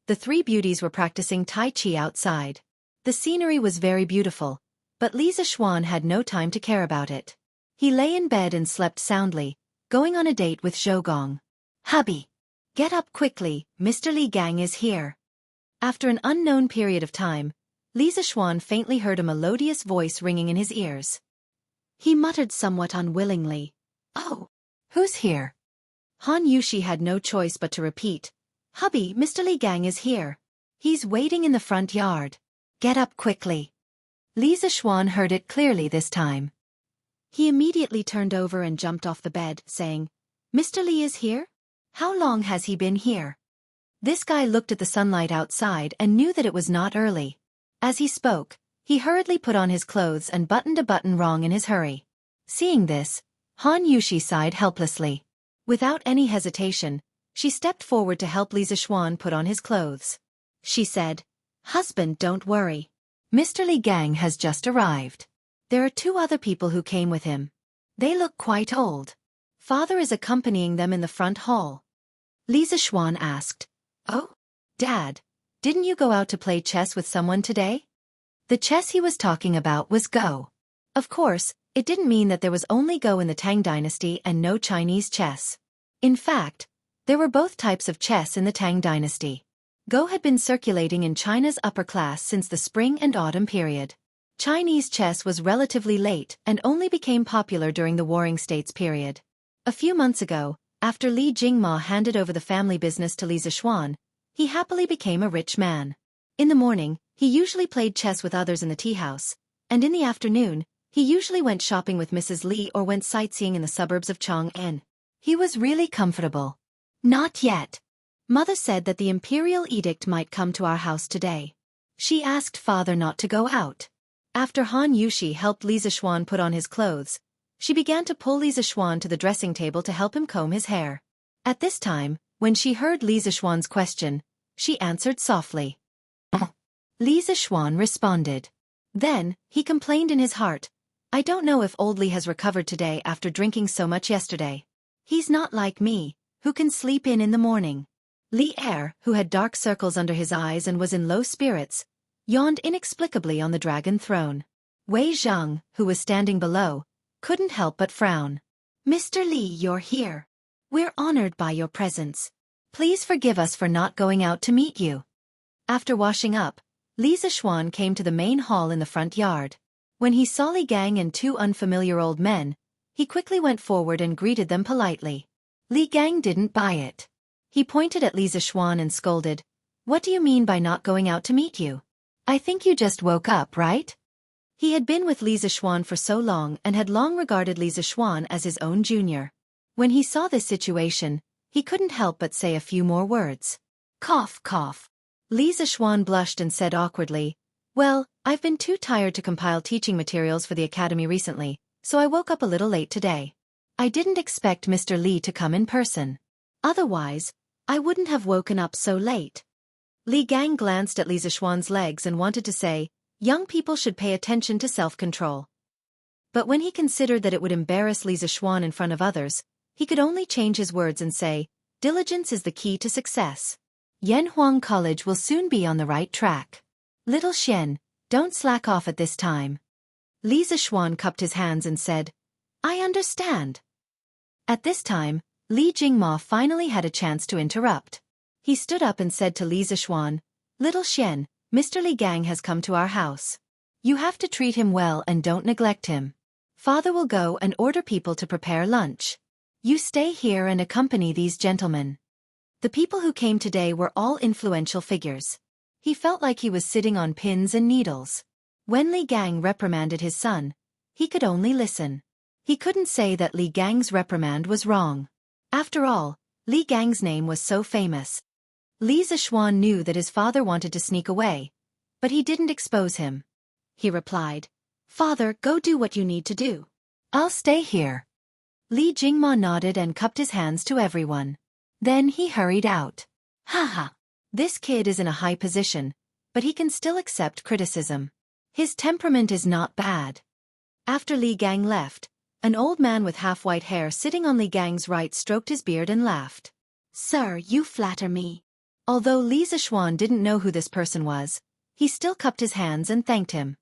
The 3 beauties were practicing Tai Chi outside. The scenery was very beautiful, but Li Zixuan had no time to care about it. He lay in bed and slept soundly, going on a date with Zhougong. Hubby! Get up quickly, Mr. Li Gang is here. After an unknown period of time, Li Zixuan faintly heard a melodious voice ringing in his ears. He muttered somewhat unwillingly, Oh, who's here? Han Yushi had no choice but to repeat, Hubby, Mr. Li Gang is here. He's waiting in the front yard. Get up quickly. Li Zixuan heard it clearly this time. He immediately turned over and jumped off the bed, saying, Mr. Li is here? How long has he been here? This guy looked at the sunlight outside and knew that it was not early. As he spoke, he hurriedly put on his clothes and buttoned a button wrong in his hurry. Seeing this, Han Yushi sighed helplessly. Without any hesitation, she stepped forward to help Li Zixuan put on his clothes. She said, Husband, don't worry. Mr. Li Gang has just arrived. There are 2 other people who came with him. They look quite old. Father is accompanying them in the front hall. Li Zixuan asked, Oh, Dad, Didn't you go out to play chess with someone today? The chess he was talking about was Go. Of course, it didn't mean that there was only Go in the Tang dynasty and no Chinese chess. In fact, there were both types of chess in the Tang dynasty. Go had been circulating in China's upper class since the spring and autumn period. Chinese chess was relatively late and only became popular during the Warring States period. A few months ago, after Li Jingma handed over the family business to Li Zixuan, he happily became a rich man. In the morning, he usually played chess with others in the tea house, and in the afternoon, he usually went shopping with Mrs. Li or went sightseeing in the suburbs of Chang'an. He was really comfortable. Not yet. Mother said that the imperial edict might come to our house today. She asked father not to go out. After Han Yushi helped Li Zixuan put on his clothes, she began to pull Li Zixuan to the dressing table to help him comb his hair. At this time, when she heard Li Zixuan's question, she answered softly. Li Zixuan responded. Then, he complained in his heart, I don't know if old Li has recovered today after drinking so much yesterday. He's not like me, who can sleep in the morning. Li Er, who had dark circles under his eyes and was in low spirits, yawned inexplicably on the dragon throne. Wei Zhang, who was standing below, couldn't help but frown. Mr. Li, you're here. We're honored by your presence. Please forgive us for not going out to meet you. After washing up, Li Zixuan came to the main hall in the front yard. When he saw Li Gang and two unfamiliar old men, he quickly went forward and greeted them politely. Li Gang didn't buy it. He pointed at Li Zixuan and scolded, What do you mean by not going out to meet you? I think you just woke up, right? He had been with Li Zixuan for so long and had long regarded Li Zixuan as his own junior. When he saw this situation, he couldn't help but say a few more words. Cough, cough. Li Zixuan blushed and said awkwardly, Well, I've been too tired to compile teaching materials for the academy recently, so I woke up a little late today. I didn't expect Mr. Li to come in person. Otherwise, I wouldn't have woken up so late. Li Gang glanced at Li Zixuan's legs and wanted to say, Young people should pay attention to self-control. But when he considered that it would embarrass Li Zixuan in front of others, he could only change his words and say, Diligence is the key to success. Yanhuang College will soon be on the right track. Little Xian, don't slack off at this time. Li Zixuan cupped his hands and said, I understand. At this time, Li Jingma finally had a chance to interrupt. He stood up and said to Li Zixuan, Little Xian, Mr. Li Gang has come to our house. You have to treat him well and don't neglect him. Father will go and order people to prepare lunch. You stay here and accompany these gentlemen. The people who came today were all influential figures. He felt like he was sitting on pins and needles. When Li Gang reprimanded his son, he could only listen. He couldn't say that Li Gang's reprimand was wrong. After all, Li Gang's name was so famous. Li Zixuan knew that his father wanted to sneak away, but he didn't expose him. He replied, Father, go do what you need to do. I'll stay here. Li Jingma nodded and cupped his hands to everyone. Then he hurried out. Haha. This kid is in a high position, but he can still accept criticism. His temperament is not bad. After Li Gang left, an old man with half-white hair sitting on Li Gang's right stroked his beard and laughed. Sir, you flatter me. Although Li Zixuan didn't know who this person was, he still cupped his hands and thanked him.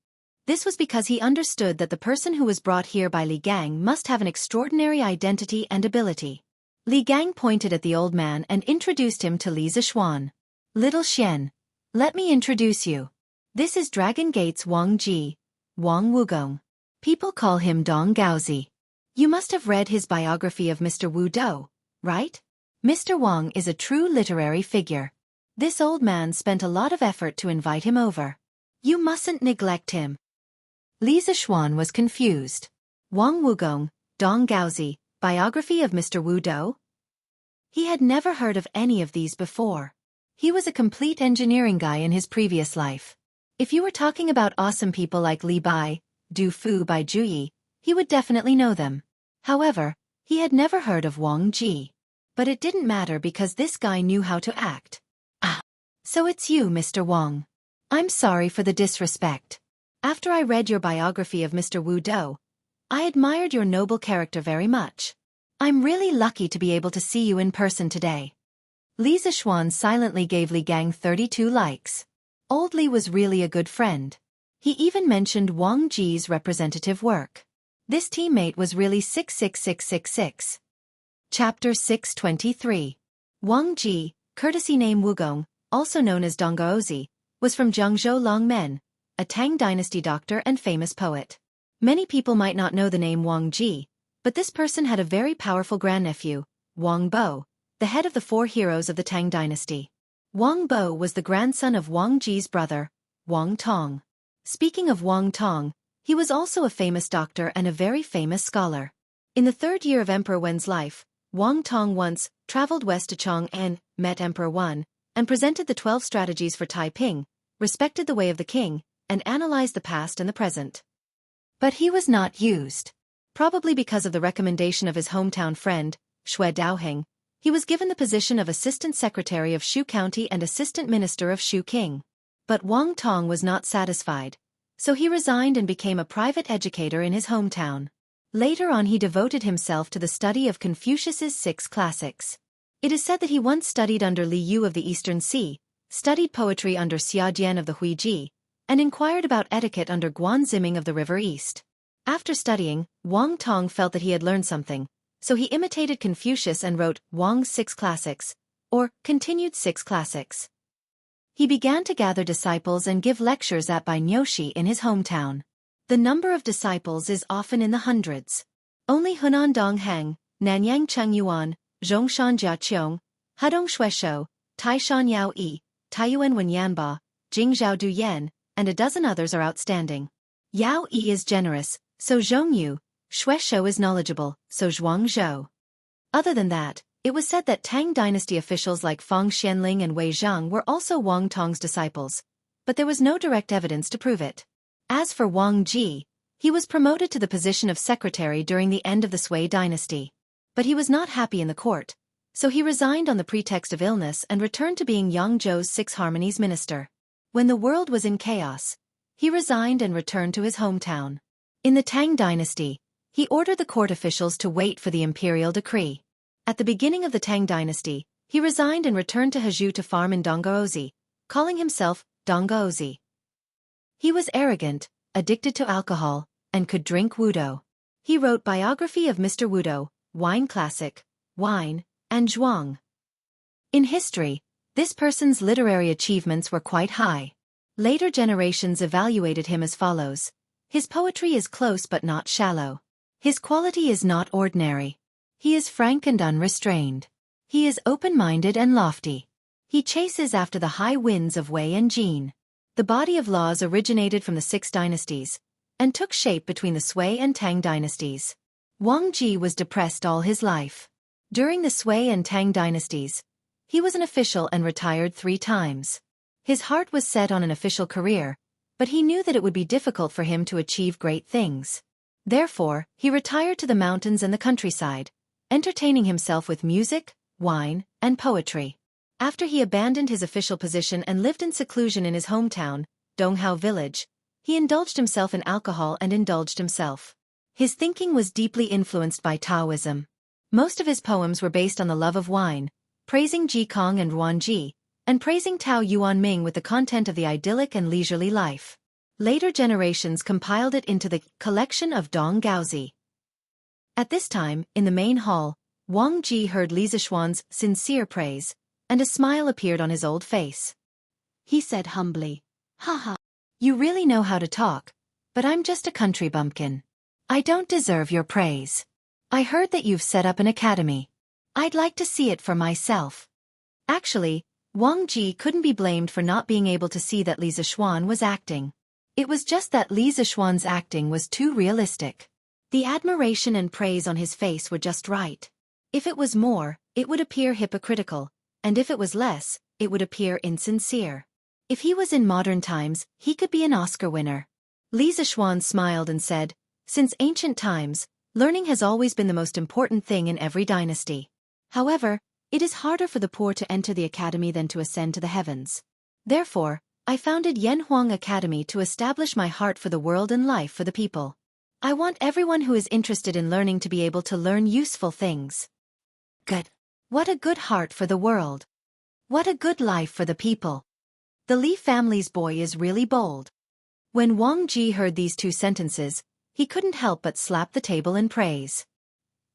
This was because he understood that the person who was brought here by Li Gang must have an extraordinary identity and ability. Li Gang pointed at the old man and introduced him to Li Zixuan. Little Xian, let me introduce you. This is Dragon Gate's Wang Ji, Wang Wugong. People call him Dong Gaozi. You must have read his biography of Mr. Wu Dou, right? Mr. Wang is a true literary figure. This old man spent a lot of effort to invite him over. You mustn't neglect him. Li Zixuan was confused. Wang Wugong, Dong Gaozi, biography of Mr. Wu Dou? He had never heard of any of these before. He was a complete engineering guy in his previous life. If you were talking about awesome people like Li Bai, Du Fu Bai Juyi, he would definitely know them. However, he had never heard of Wang Ji. But it didn't matter because this guy knew how to act. Ah, so it's you, Mr. Wang. I'm sorry for the disrespect. After I read your biography of Mr. Wu Dou, I admired your noble character very much. I'm really lucky to be able to see you in person today. Li Zishuan silently gave Li Gang 32 likes. Old Li was really a good friend. He even mentioned Wang Ji's representative work. This teammate was really 66666. Chapter 623. Wang Ji, courtesy name Wugong, also known as Donggaozi, was from Jianghu Longmen, a Tang dynasty doctor and famous poet. Many people might not know the name Wang Ji, but this person had a very powerful grandnephew, Wang Bo, the head of the 4 heroes of the Tang dynasty. Wang Bo was the grandson of Wang Ji's brother, Wang Tong. Speaking of Wang Tong, he was also a famous doctor and a very famous scholar. In the 3rd year of Emperor Wen's life, Wang Tong once traveled west to Chang'an, met Emperor Wen, and presented the 12 strategies for Taiping, respected the way of the king, and analyzed the past and the present. But he was not used. Probably because of the recommendation of his hometown friend, Xue Daoheng, he was given the position of Assistant Secretary of Shu County and Assistant Minister of Shu King. But Wang Tong was not satisfied, so he resigned and became a private educator in his hometown. Later on he devoted himself to the study of Confucius's 6 classics. It is said that he once studied under Li Yu of the Eastern Sea, studied poetry under Xia Jian of the Huiji, and inquired about etiquette under Guan Ziming of the River East. After studying, Wang Tong felt that he had learned something, so he imitated Confucius and wrote Wang's 6 classics, or continued 6 classics. He began to gather disciples and give lectures at Bainyoshi in his hometown. The number of disciples is often in the hundreds. Only Hunan Dongheng, Nanyang Cheng Yuan, Zhongshan Jiaqiong, Hedong Shueshou, Taishan Yao Yi, Taiyuan Wenyanba, Jingzhou Du Yan, and a dozen others are outstanding. Yao Yi is generous, so Zhongyu. Shueshou is knowledgeable, so Zhuangzhou. Other than that, it was said that Tang dynasty officials like Fang Xianling and Wei Zhang were also Wang Tong's disciples, but there was no direct evidence to prove it. As for Wang Ji, he was promoted to the position of secretary during the end of the Sui dynasty. But he was not happy in the court, so he resigned on the pretext of illness and returned to being Yangzhou's 6 harmonies minister. When the world was in chaos, he resigned and returned to his hometown. In the Tang dynasty, he ordered the court officials to wait for the imperial decree. At the beginning of the Tang dynasty, he resigned and returned to Hezhou to farm in Donggaozi, calling himself Donggaozi. He was arrogant, addicted to alcohol, and could drink wudo. He wrote biography of Mr. Wudo, Wine Classic, Wine, and Zhuang. In history, this person's literary achievements were quite high. Later generations evaluated him as follows. His poetry is close but not shallow. His quality is not ordinary. He is frank and unrestrained. He is open-minded and lofty. He chases after the high winds of Wei and Jin. The body of laws originated from the 6 dynasties, and took shape between the Sui and Tang dynasties. Wang Ji was depressed all his life. During the Sui and Tang dynasties, he was an official and retired 3 times. His heart was set on an official career, but he knew that it would be difficult for him to achieve great things. Therefore, he retired to the mountains and the countryside, entertaining himself with music, wine, and poetry. After he abandoned his official position and lived in seclusion in his hometown, Donghao village, he indulged himself in alcohol and indulged himself. His thinking was deeply influenced by Taoism. Most of his poems were based on the love of wine, praising Ji Kong and Ruan Ji, and praising Tao Yuan Ming with the content of the idyllic and leisurely life. Later generations compiled it into the collection of Dong Gaozi. At this time, in the main hall, Wang Ji heard Li Zishuan's sincere praise, and a smile appeared on his old face. He said humbly, "Haha, you really know how to talk, but I'm just a country bumpkin. I don't deserve your praise. I heard that you've set up an academy. I'd like to see it for myself." Actually, Wang Ji couldn't be blamed for not being able to see that Li Zishuan was acting. It was just that Li Zishuan's acting was too realistic. The admiration and praise on his face were just right. If it was more, it would appear hypocritical, and if it was less, it would appear insincere. If he was in modern times, he could be an Oscar winner. Li Zishuan smiled and said, "Since ancient times, learning has always been the most important thing in every dynasty. However, it is harder for the poor to enter the academy than to ascend to the heavens. Therefore, I founded Yanhuang Academy to establish my heart for the world and life for the people. I want everyone who is interested in learning to be able to learn useful things." Good. What a good heart for the world. What a good life for the people. The Li family's boy is really bold. When Wang Ji heard these two sentences, he couldn't help but slap the table in praise.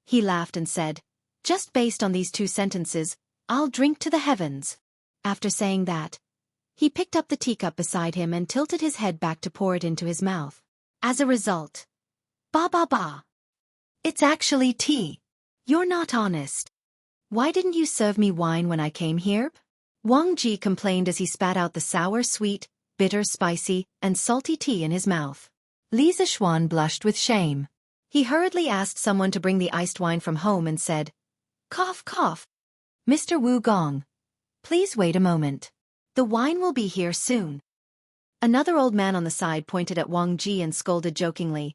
He laughed and said, "Just based on these two sentences, I'll drink to the heavens." After saying that, he picked up the teacup beside him and tilted his head back to pour it into his mouth. As a result, ba ba ba. It's actually tea. You're not honest. Why didn't you serve me wine when I came here? Wang Ji complained as he spat out the sour, sweet, bitter, spicy, and salty tea in his mouth. Li Zixuan blushed with shame. He hurriedly asked someone to bring the iced wine from home and said, "Cough, cough. Mr. Wu Gong, please wait a moment. The wine will be here soon." Another old man on the side pointed at Wang Ji and scolded jokingly,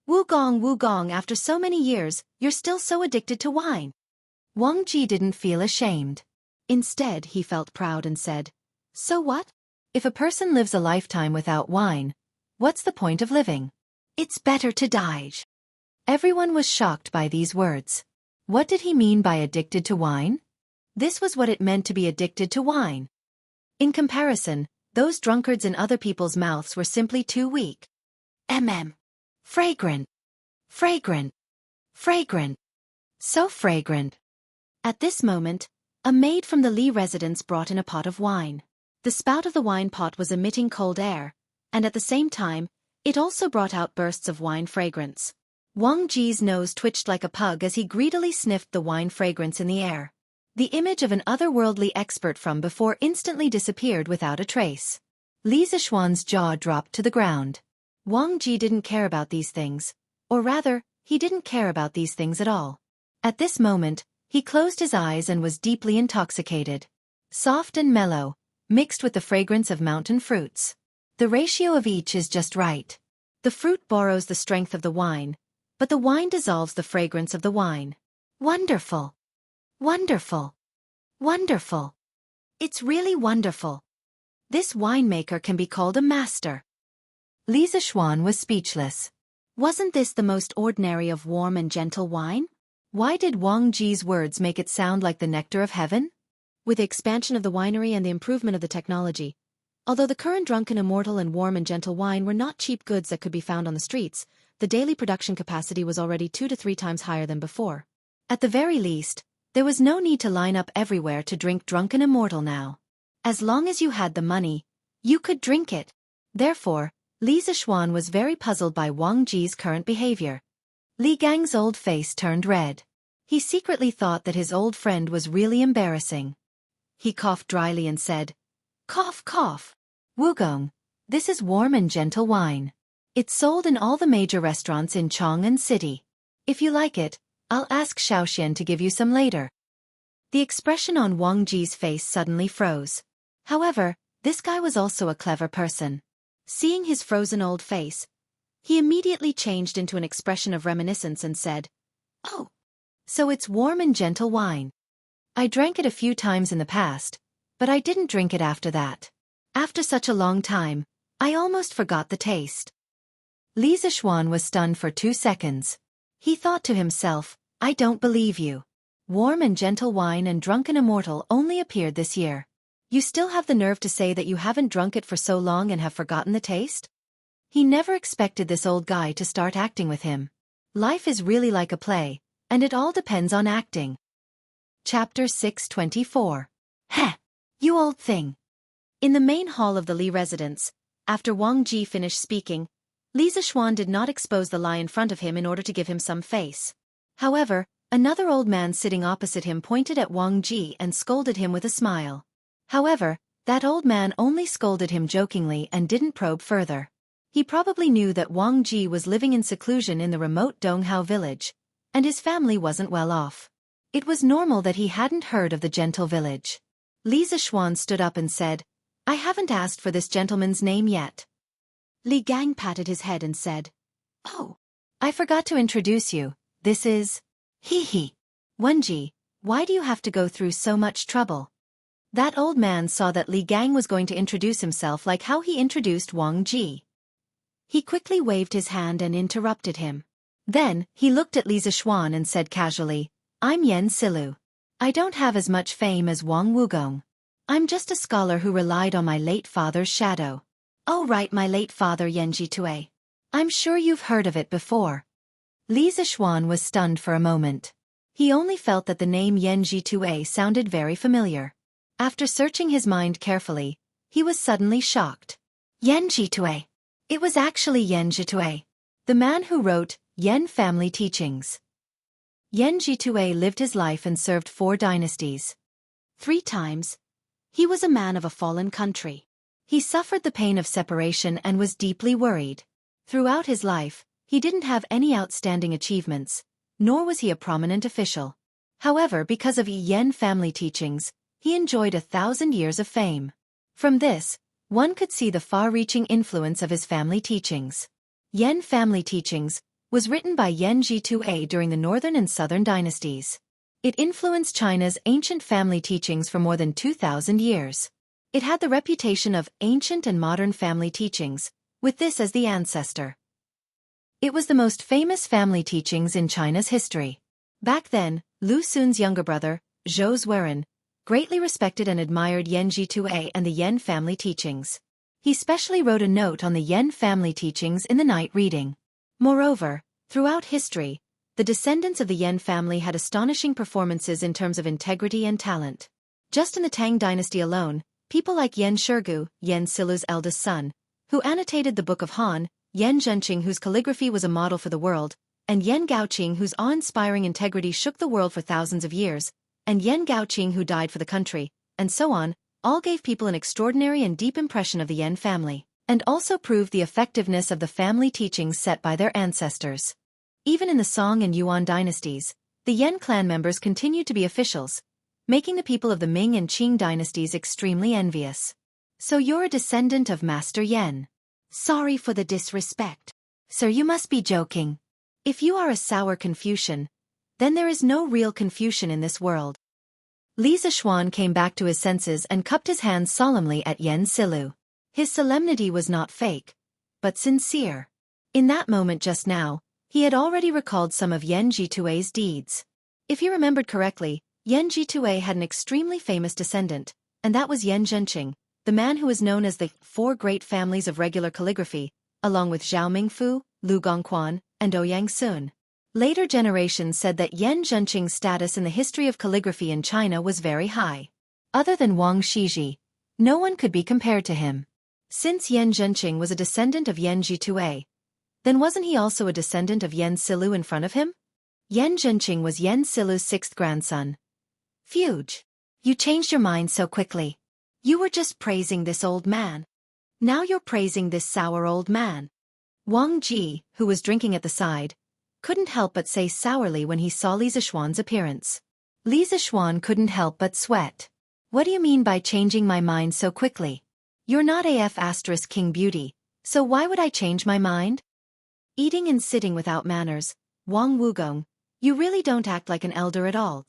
Wu Gong, after so many years, you're still so addicted to wine." Wang Ji didn't feel ashamed. Instead, he felt proud and said, "So what? If a person lives a lifetime without wine, what's the point of living? It's better to die." Everyone was shocked by these words. What did he mean by addicted to wine? This was what it meant to be addicted to wine. In comparison, those drunkards in other people's mouths were simply too weak. Fragrant. Fragrant. Fragrant. So fragrant. At this moment, a maid from the Li residence brought in a pot of wine. The spout of the wine pot was emitting cold air, and at the same time, it also brought out bursts of wine fragrance. Wang Ji's nose twitched like a pug as he greedily sniffed the wine fragrance in the air. The image of an otherworldly expert from before instantly disappeared without a trace. Li Zixuan's jaw dropped to the ground. Wang Ji didn't care about these things, or rather, he didn't care about these things at all. At this moment, he closed his eyes and was deeply intoxicated. Soft and mellow, mixed with the fragrance of mountain fruits. The ratio of each is just right. The fruit borrows the strength of the wine, but the wine dissolves the fragrance of the wine. Wonderful! Wonderful! Wonderful! It's really wonderful. This winemaker can be called a master. Li Zixuan was speechless. Wasn't this the most ordinary of warm and gentle wine? Why did Wang Ji's words make it sound like the nectar of heaven? With the expansion of the winery and the improvement of the technology, although the current drunken immortal and warm and gentle wine were not cheap goods that could be found on the streets, the daily production capacity was already 2 to 3 times higher than before. At the very least, there was no need to line up everywhere to drink drunken immortal now. As long as you had the money, you could drink it. Therefore, Li Zixuan was very puzzled by Wang Ji's current behavior. Li Gang's old face turned red. He secretly thought that his old friend was really embarrassing. He coughed dryly and said, "Cough, cough. Wugong, this is warm and gentle wine. It's sold in all the major restaurants in Chang'an City. If you like it, I'll ask Xiaoxian to give you some later." The expression on Wang Ji's face suddenly froze. However, this guy was also a clever person. Seeing his frozen old face, he immediately changed into an expression of reminiscence and said, "Oh, so it's warm and gentle wine. I drank it a few times in the past, but I didn't drink it after that. After such a long time, I almost forgot the taste." Li Zixuan was stunned for 2 seconds. He thought to himself, "I don't believe you. Warm and gentle wine and drunken immortal only appeared this year. You still have the nerve to say that you haven't drunk it for so long and have forgotten the taste?" He never expected this old guy to start acting with him. Life is really like a play, and it all depends on acting. Chapter 624. Heh! You old thing! In the main hall of the Li residence, after Wang Ji finished speaking, Li Zixuan did not expose the lie in front of him in order to give him some face. However, another old man sitting opposite him pointed at Wang Ji and scolded him with a smile. However, that old man only scolded him jokingly and didn't probe further. He probably knew that Wang Ji was living in seclusion in the remote Donghao village, and his family wasn't well off. It was normal that he hadn't heard of the gentle village. Li Zixuan stood up and said, "I haven't asked for this gentleman's name yet." Li Gang patted his head and said, "Oh, I forgot to introduce you. This is..." "Hee. Wenji, why do you have to go through so much trouble?" That old man saw that Li Gang was going to introduce himself like how he introduced Wang Ji. He quickly waved his hand and interrupted him. Then, he looked at Li Zixuan and said casually, "I'm Yan Silu. I don't have as much fame as Wang Wugong. I'm just a scholar who relied on my late father's shadow. Oh right, my late father Yanji. I'm sure you've heard of it before. Li Zishuan was stunned for a moment. He only felt that the name Yanji sounded very familiar. After searching his mind carefully, he was suddenly shocked. Yanji. It was actually Yanji, the man who wrote Yan Family Teachings. Yanji lived his life and served 4 dynasties. 3 times. He was a man of a fallen country. He suffered the pain of separation and was deeply worried. Throughout his life, he didn't have any outstanding achievements, nor was he a prominent official. However, because of Yan Family Teachings, he enjoyed 1,000 years of fame. From this, one could see the far-reaching influence of his family teachings. Yan Family Teachings was written by Yanji during the northern and southern dynasties. It influenced China's ancient family teachings for more than 2,000 years. It had the reputation of ancient and modern family teachings, with this as the ancestor. It was the most famous family teachings in China's history. Back then, Lu Xun's younger brother, Zhou Zuoren, greatly respected and admired Yanji and the Yan family teachings. He specially wrote a note on the Yan family teachings in the night reading. Moreover, throughout history, the descendants of the Yan family had astonishing performances in terms of integrity and talent. Just in the Tang dynasty alone, people like Yan Shurgu, Yan Silu's eldest son, who annotated the Book of Han, Yan Zhenqing whose calligraphy was a model for the world, and Yan Gaoqing whose awe-inspiring integrity shook the world for thousands of years, and Yan Gaoqing who died for the country, and so on, all gave people an extraordinary and deep impression of the Yan family, and also proved the effectiveness of the family teachings set by their ancestors. Even in the Song and Yuan dynasties, the Yan clan members continued to be officials, making the people of the Ming and Qing dynasties extremely envious. So you're a descendant of Master Yan. Sorry for the disrespect. Sir, you must be joking. If you are a sour Confucian, then there is no real Confucian in this world. Li Zishuan came back to his senses and cupped his hands solemnly at Yan Silu. His solemnity was not fake, but sincere. In that moment just now, he had already recalled some of Yanji deeds. If he remembered correctly, Yanji had an extremely famous descendant, and that was Yan Zhenqing, the man who was known as the 4 great families of regular calligraphy, along with Zhao Mingfu, Lu Gongquan, and Ouyang Sun. Later generations said that Yan Zhenqing's status in the history of calligraphy in China was very high. Other than Wang Shiji, no one could be compared to him. Since Yan Zhenqing was a descendant of Yanji, then wasn't he also a descendant of Yan Silu in front of him? Yan Zhenqing was Yan Silu's 6th grandson. Fuge. You changed your mind so quickly. You were just praising this old man. Now you're praising this sour old man. Wang Ji, who was drinking at the side, couldn't help but say sourly when he saw Li Zishuan's appearance. Li Zishuan couldn't help but sweat. What do you mean by changing my mind so quickly? You're not AF** King Beauty, so why would I change my mind? Eating and sitting without manners, Wang Wugong, you really don't act like an elder at all.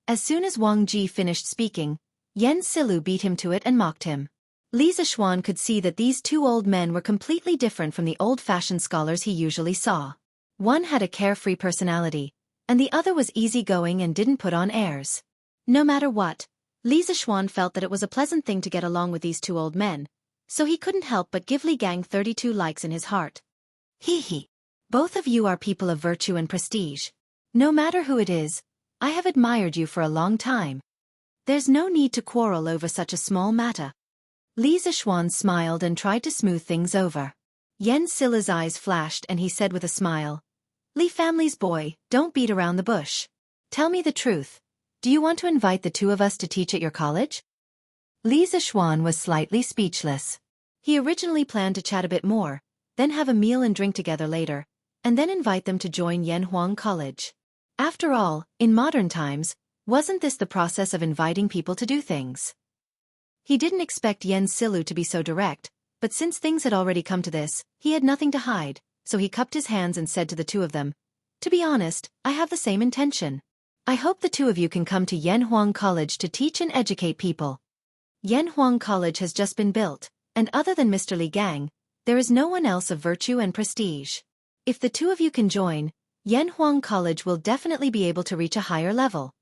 As soon as Wang Ji finished speaking, Yan Silu beat him to it and mocked him. Li Zishuan could see that these 2 old men were completely different from the old-fashioned scholars he usually saw. One had a carefree personality, and the other was easygoing and didn't put on airs. No matter what, Li Zishuan felt that it was a pleasant thing to get along with these 2 old men, so he couldn't help but give Li Gang 32 likes in his heart. Hee. Both of you are people of virtue and prestige. No matter who it is, I have admired you for a long time. There's no need to quarrel over such a small matter. Li Zishuan smiled and tried to smooth things over. Yan Silu's eyes flashed and he said with a smile, Li family's boy, don't beat around the bush. Tell me the truth. Do you want to invite the 2 of us to teach at your college? Li Zishuan was slightly speechless. He originally planned to chat a bit more, then have a meal and drink together later, and then invite them to join Yanhuang College. After all, in modern times, wasn't this the process of inviting people to do things? He didn't expect Yan Silu to be so direct, but since things had already come to this, he had nothing to hide, so he cupped his hands and said to the 2 of them, To be honest, I have the same intention. I hope the 2 of you can come to Yanhuang College to teach and educate people. Yanhuang College has just been built, and other than Mr. Li Gang, there is no one else of virtue and prestige. If the 2 of you can join, Yanhuang College will definitely be able to reach a higher level.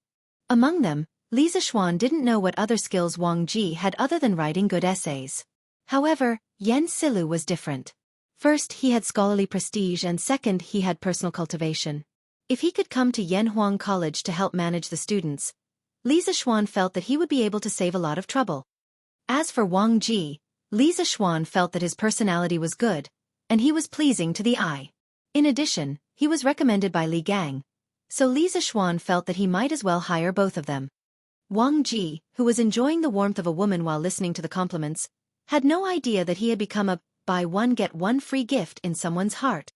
Among them, Li Zixuan didn't know what other skills Wang Ji had other than writing good essays. However, Yan Silu was different. First, he had scholarly prestige, and second, he had personal cultivation. If he could come to Yanhuang College to help manage the students, Li Zixuan felt that he would be able to save a lot of trouble. As for Wang Ji, Li Zixuan felt that his personality was good, and he was pleasing to the eye. In addition, he was recommended by Li Gang, so Li Zixuan felt that he might as well hire both of them. Wang Ji, who was enjoying the warmth of a woman while listening to the compliments, had no idea that he had become a buy one get one free gift in someone's heart.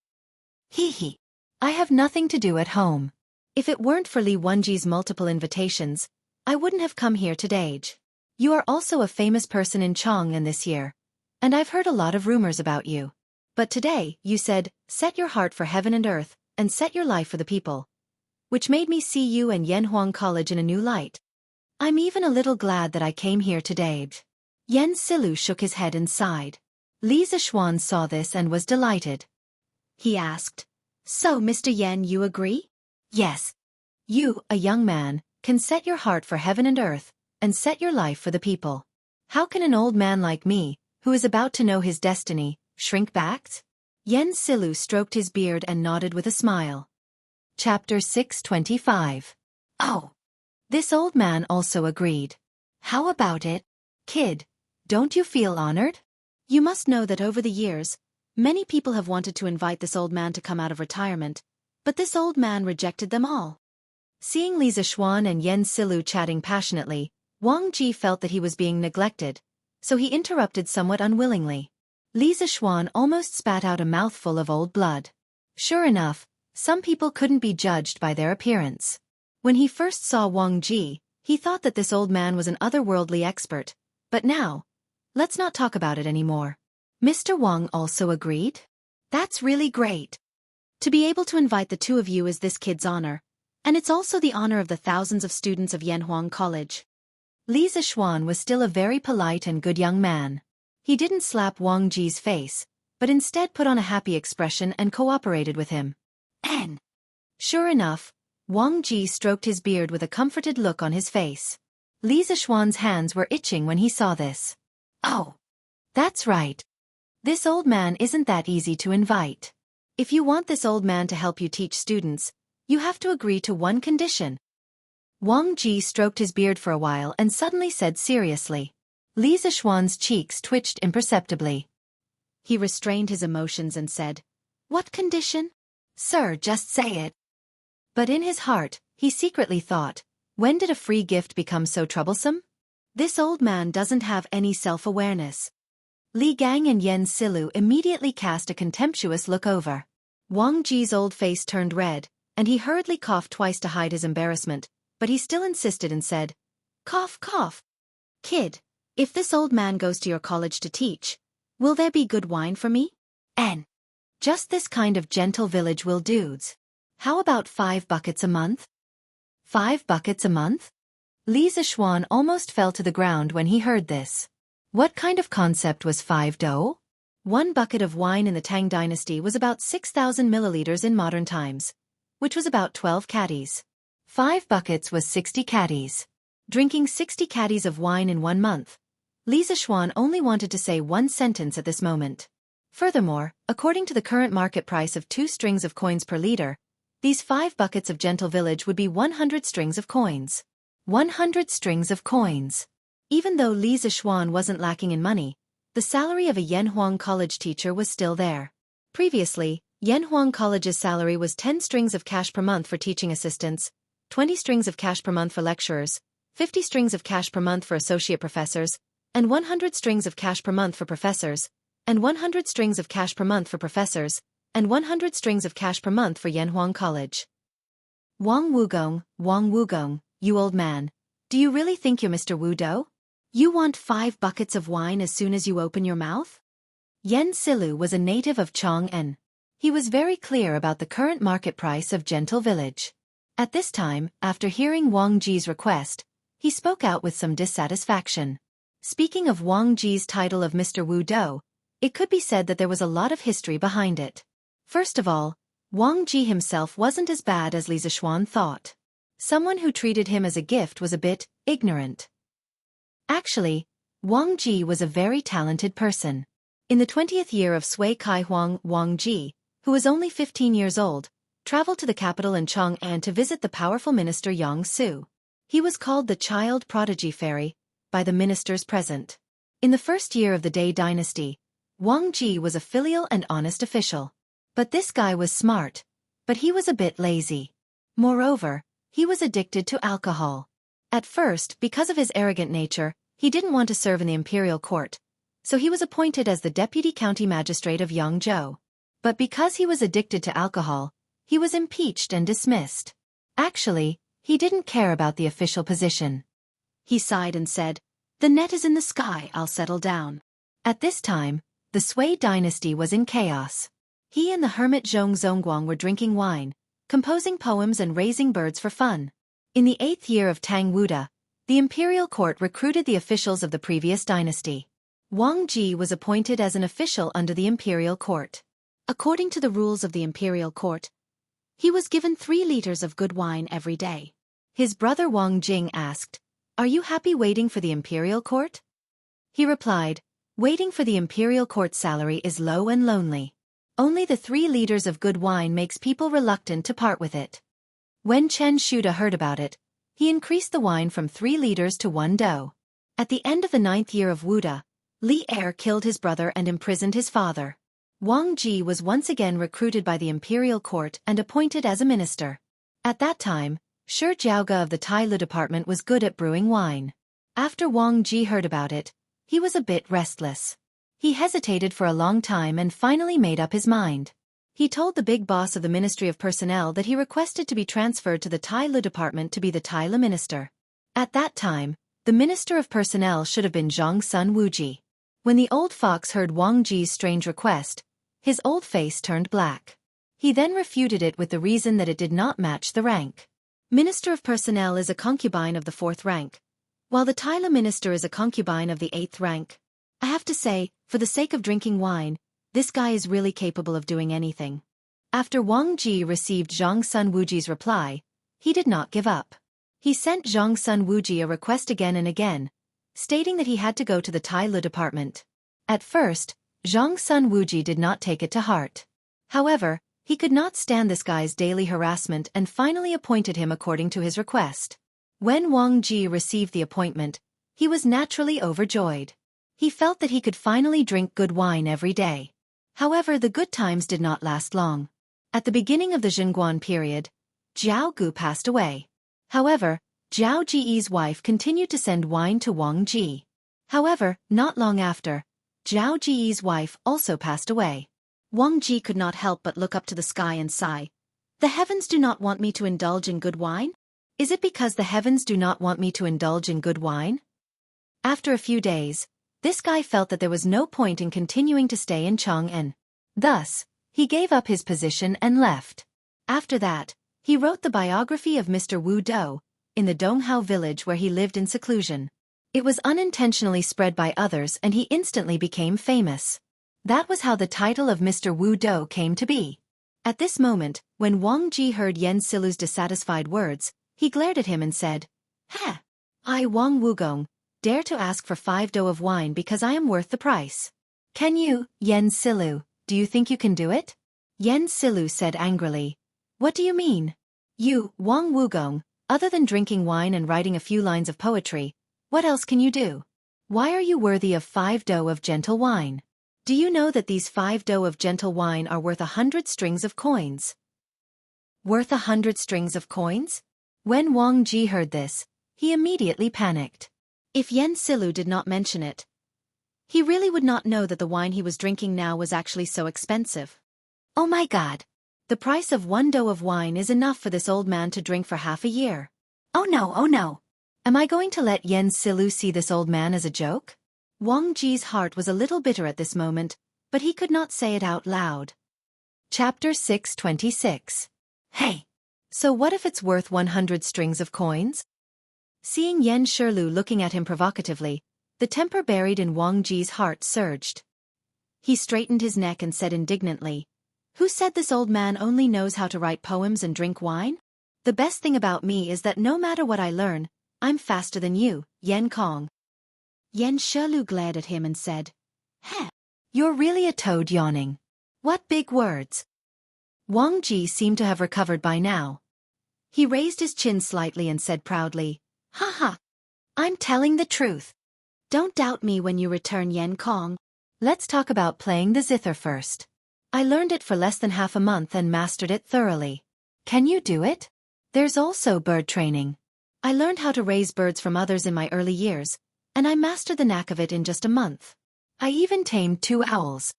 Hee. I have nothing to do at home. If it weren't for Li Wenji's multiple invitations, I wouldn't have come here today. You are also a famous person in Chang'an this year, and I've heard a lot of rumors about you. But today, you said, set your heart for heaven and earth, and set your life for the people, which made me see you and Yanhuang College in a new light. I'm even a little glad that I came here today. Yan Silu shook his head and sighed. Li Zixuan saw this and was delighted. He asked, so Mr. Yan, you agree? Yes. You, a young man, can set your heart for heaven and earth, and set your life for the people. How can an old man like me, who is about to know his destiny, shrink back? Yan Silu stroked his beard and nodded with a smile. Chapter 625. Oh. This old man also agreed. How about it? Kid, don't you feel honored? You must know that over the years, many people have wanted to invite this old man to come out of retirement, but this old man rejected them all. Seeing Li Zixuan and Yan Silu chatting passionately, Wang Ji felt that he was being neglected, so he interrupted somewhat unwillingly. Li Zixuan almost spat out a mouthful of old blood. Sure enough, some people couldn't be judged by their appearance. When he first saw Wang Ji, he thought that this old man was an otherworldly expert, but now, let's not talk about it anymore. Mr. Wang also agreed. That's really great. To be able to invite the two of you is this kid's honor, and it's also the honor of the thousands of students of Yanhuang College. Li Zixuan was still a very polite and good young man. He didn't slap Wang Ji's face, but instead put on a happy expression and cooperated with him. And sure enough, Wang Ji stroked his beard with a comforted look on his face. Li Zixuan's hands were itching when he saw this. Oh, that's right. This old man isn't that easy to invite. If you want this old man to help you teach students, you have to agree to one condition. Wang Ji stroked his beard for a while and suddenly said seriously. Li Zixuan's cheeks twitched imperceptibly. He restrained his emotions and said, What condition? Sir, just say it. But in his heart, he secretly thought, when did a free gift become so troublesome? This old man doesn't have any self-awareness. Li Gang and Yan Silu immediately cast a contemptuous look over. Wang Ji's old face turned red, and he hurriedly coughed twice to hide his embarrassment, but he still insisted and said, Cough, cough. Kid, if this old man goes to your college to teach, will there be good wine for me? And just this kind of gentle village will dudes. How about 5 buckets a month? 5 buckets a month? Li Zixuan almost fell to the ground when he heard this. What kind of concept was 5 dou? 1 bucket of wine in the Tang dynasty was about 6,000 milliliters in modern times, which was about 12 caddies. 5 buckets was 60 caddies. Drinking 60 caddies of wine in 1 month. Li Zixuan only wanted to say one sentence at this moment. Furthermore, according to the current market price of 2 strings of coins per liter, these 5 buckets of gentle village would be 100 strings of coins. 100 strings of coins. Even though Li Zixuan wasn't lacking in money, the salary of a Yanhuang College teacher was still there. Previously, Yanhuang College's salary was 10 strings of cash per month for teaching assistants, 20 strings of cash per month for lecturers, 50 strings of cash per month for associate professors, and 100 strings of cash per month for professors, and 100 strings of cash per month for professors, and 100 strings of cash per month for Yanhuang College. Wang Wugong, you old man, do you really think you're Mr. Wu Dou? You want 5 buckets of wine as soon as you open your mouth? Yan Silu was a native of Chang'an. He was very clear about the current market price of gentle village. At this time, after hearing Wang Ji's request, he spoke out with some dissatisfaction. Speaking of Wang Ji's title of Mr. Wu Dou, it could be said that there was a lot of history behind it. First of all, Wang Ji himself wasn't as bad as Li Zixuan thought. Someone who treated him as a gift was a bit ignorant. Actually, Wang Ji was a very talented person. In the 20th year of Sui Kai Huang, Wang Ji, who was only 15 years old, traveled to the capital in Chang'an to visit the powerful minister Yang Su. He was called the child prodigy fairy by the ministers present. In the first year of the Dai dynasty, Wang Ji was a filial and honest official. But this guy was smart, but he was a bit lazy. Moreover, he was addicted to alcohol. At first, because of his arrogant nature, he didn't want to serve in the imperial court, so he was appointed as the deputy county magistrate of Yangzhou. But because he was addicted to alcohol, he was impeached and dismissed. Actually, he didn't care about the official position. He sighed and said, "The net is in the sky, I'll settle down." At this time, the Sui dynasty was in chaos. He and the hermit Zhong Zongguang were drinking wine, composing poems and raising birds for fun. In the 8th year of Tang Wuda, the imperial court recruited the officials of the previous dynasty. Wang Ji was appointed as an official under the imperial court. According to the rules of the imperial court, he was given 3 liters of good wine every day. His brother Wang Jing asked, "Are you happy waiting for the imperial court?" He replied, "Waiting for the imperial court salary is low and lonely. Only the 3 liters of good wine makes people reluctant to part with it." When Chen Shuda heard about it, he increased the wine from 3 liters to 1 dou. At the end of the 9th year of Wuda, Li Er killed his brother and imprisoned his father. Wang Ji was once again recruited by the imperial court and appointed as a minister. At that time, Shi Jiaoge of the Tailu department was good at brewing wine. After Wang Ji heard about it, he was a bit restless. He hesitated for a long time and finally made up his mind. He told the big boss of the Ministry of Personnel that he requested to be transferred to the Tailu department to be the Tailu minister. At that time, the Minister of Personnel should have been Zhang Sun Wuji. When the old fox heard Wang Ji's strange request, his old face turned black. He then refuted it with the reason that it did not match the rank. Minister of Personnel is a concubine of the 4th rank, while the Tailu minister is a concubine of the 8th rank. I have to say, for the sake of drinking wine, this guy is really capable of doing anything. After Wang Ji received Zhang Sun Wuji's reply, he did not give up. He sent Zhang Sun Wuji a request again and again, stating that he had to go to the Tailu department. At first, Zhang Sun Wuji did not take it to heart. However, he could not stand this guy's daily harassment and finally appointed him according to his request. When Wang Ji received the appointment, he was naturally overjoyed. He felt that he could finally drink good wine every day. However, the good times did not last long. At the beginning of the Zhenguan period, Jianghu passed away. However, Zhao Ji's wife continued to send wine to Wang Ji. However, not long after, Zhao Ji's wife also passed away. Wang Ji could not help but look up to the sky and sigh. "The heavens do not want me to indulge in good wine? Is it because the heavens do not want me to indulge in good wine?" After a few days, this guy felt that there was no point in continuing to stay in Chang'an. Thus, he gave up his position and left. After that, he wrote the biography of Mr. Wu Dou, in the Donghao village where he lived in seclusion. It was unintentionally spread by others and he instantly became famous. That was how the title of Mr. Wu Dou came to be. At this moment, when Wang Ji heard Yan Silu's dissatisfied words, he glared at him and said, "Ha! I Wang Wugong, dare to ask for 5 dou of wine because I am worth the price. Can you, Yan Silu, do you think you can do it?" Yan Silu said angrily, "What do you mean? You, Wang Wugong, other than drinking wine and writing a few lines of poetry, what else can you do? Why are you worthy of 5 dou of gentle wine? Do you know that these 5 dou of gentle wine are worth 100 strings of coins?" Worth 100 strings of coins? When Wang Ji heard this, he immediately panicked. If Yan Silu did not mention it, he really would not know that the wine he was drinking now was actually so expensive. Oh my God! The price of 1 dou of wine is enough for this old man to drink for half a year. Oh no, oh no! Am I going to let Yan Silu see this old man as a joke? Wang Ji's heart was a little bitter at this moment, but he could not say it out loud. Chapter 626. Hey! So what if it's worth 100 strings of coins? Seeing Yan Shirlu looking at him provocatively, the temper buried in Wang Ji's heart surged. He straightened his neck and said indignantly, "Who said this old man only knows how to write poems and drink wine? The best thing about me is that no matter what I learn, I'm faster than you, Yan Kong. Yan Shelu glared at him and said, Heh, you're really a toad yawning. What big words. Wang Ji seemed to have recovered by now. He raised his chin slightly and said proudly, Ha ha, I'm telling the truth. Don't doubt me when you return, Yan Kong. Let's talk about playing the zither first. I learned it for less than half a month and mastered it thoroughly. Can you do it? There's also bird training. I learned how to raise birds from others in my early years, and I mastered the knack of it in just a month. I even tamed 2 owls.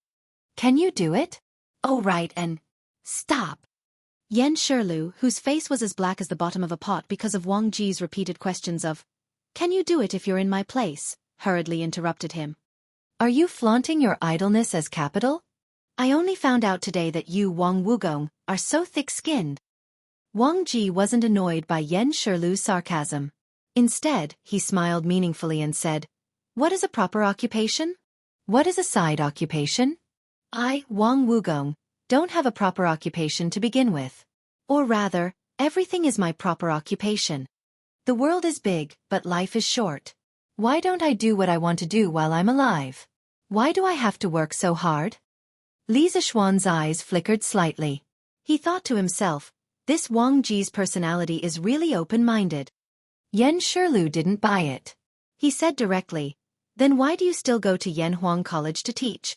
Can you do it? Oh right, and stop. Yan Shirlu, whose face was as black as the bottom of a pot because of Wang Ji's repeated questions of, Can you do it if you're in my place? Hurriedly interrupted him. Are you flaunting your idleness as capital? I only found out today that you, Wang Wugong, are so thick-skinned. Wang Ji wasn't annoyed by Yan Shirlu's sarcasm. Instead, he smiled meaningfully and said, What is a proper occupation? What is a side occupation? I, Wang Wugong, don't have a proper occupation to begin with. Or rather, everything is my proper occupation. The world is big, but life is short. Why don't I do what I want to do while I'm alive? Why do I have to work so hard? Li Zishuan's eyes flickered slightly. He thought to himself, this Wang Ji's personality is really open-minded. Yan Shirlu didn't buy it. He said directly, Then why do you still go to Yanhuang College to teach?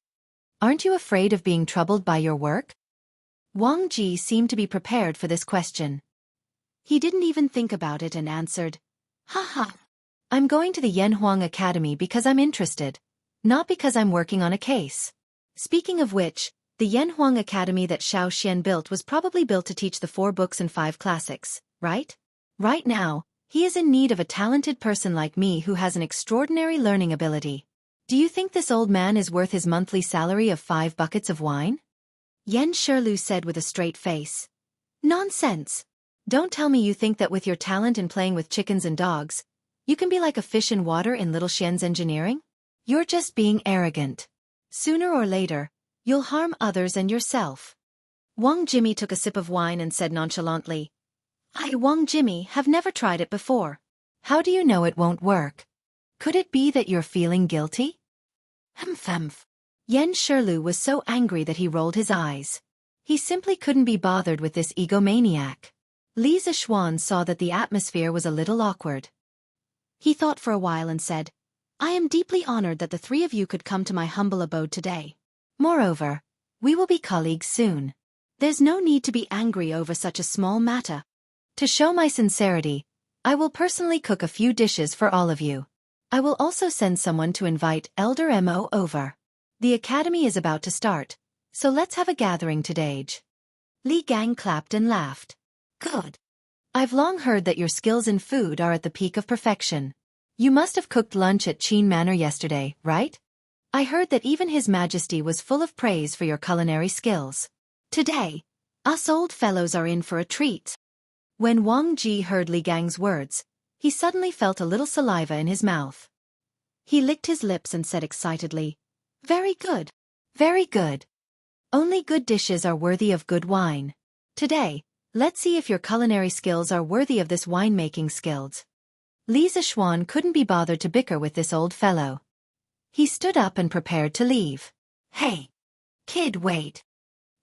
Aren't you afraid of being troubled by your work? Wang Ji seemed to be prepared for this question. He didn't even think about it and answered, Ha ha. I'm going to the Yanhuang Academy because I'm interested, not because I'm working on a case. Speaking of which, the Yanhuang Academy that Xiaoxian built was probably built to teach the 4 books and 5 classics, right? Right now, he is in need of a talented person like me who has an extraordinary learning ability. Do you think this old man is worth his monthly salary of 5 buckets of wine? Yan Shirlu said with a straight face. Nonsense. Don't tell me you think that with your talent in playing with chickens and dogs, you can be like a fish in water in Little Xian's engineering? You're just being arrogant. Sooner or later, you'll harm others and yourself. Wang Jimmy took a sip of wine and said nonchalantly, I, Wang Jimmy, have never tried it before. How do you know it won't work? Could it be that you're feeling guilty? Humph. Yan Shirlu was so angry that he rolled his eyes. He simply couldn't be bothered with this egomaniac. Li Zishuan saw that the atmosphere was a little awkward. He thought for a while and said, I am deeply honored that the 3 of you could come to my humble abode today. Moreover, we will be colleagues soon. There's no need to be angry over such a small matter. To show my sincerity, I will personally cook a few dishes for all of you. I will also send someone to invite Elder Mo over. The academy is about to start, so let's have a gathering today. Li Gang clapped and laughed. Good. I've long heard that your skills in food are at the peak of perfection. You must have cooked lunch at Qin Manor yesterday, right? I heard that even His Majesty was full of praise for your culinary skills. Today, us old fellows are in for a treat. When Wang Ji heard Li Gang's words, he suddenly felt a little saliva in his mouth. He licked his lips and said excitedly, Very good. Very good. Only good dishes are worthy of good wine. Today, let's see if your culinary skills are worthy of this winemaking skills. Li Zishuan couldn't be bothered to bicker with this old fellow. He stood up and prepared to leave. Hey! Kid, wait!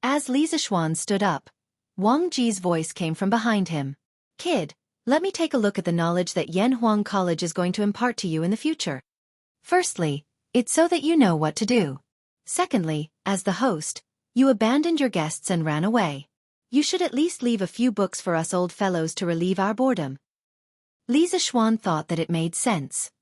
As Li Zishuan stood up, Wang Ji's voice came from behind him. Kid, let me take a look at the knowledge that Yanhuang College is going to impart to you in the future. Firstly, it's so that you know what to do. Secondly, as the host, you abandoned your guests and ran away. You should at least leave a few books for us old fellows to relieve our boredom. Li Zishuan thought that it made sense.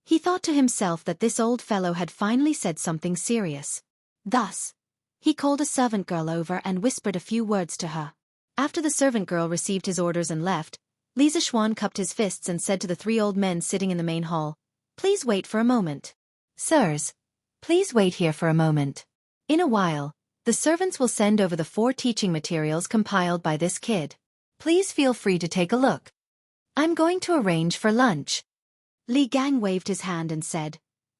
He thought to himself that this old fellow had finally said something serious. Thus, he called a servant girl over and whispered a few words to her. After the servant girl received his orders and left, Li Zishuan cupped his fists and said to the 3 old men sitting in the main hall, Please wait for a moment. Sirs, please wait here for a moment. In a while, the servants will send over the 4 teaching materials compiled by this kid. Please feel free to take a look. I'm going to arrange for lunch. Li Gang waved his hand and said,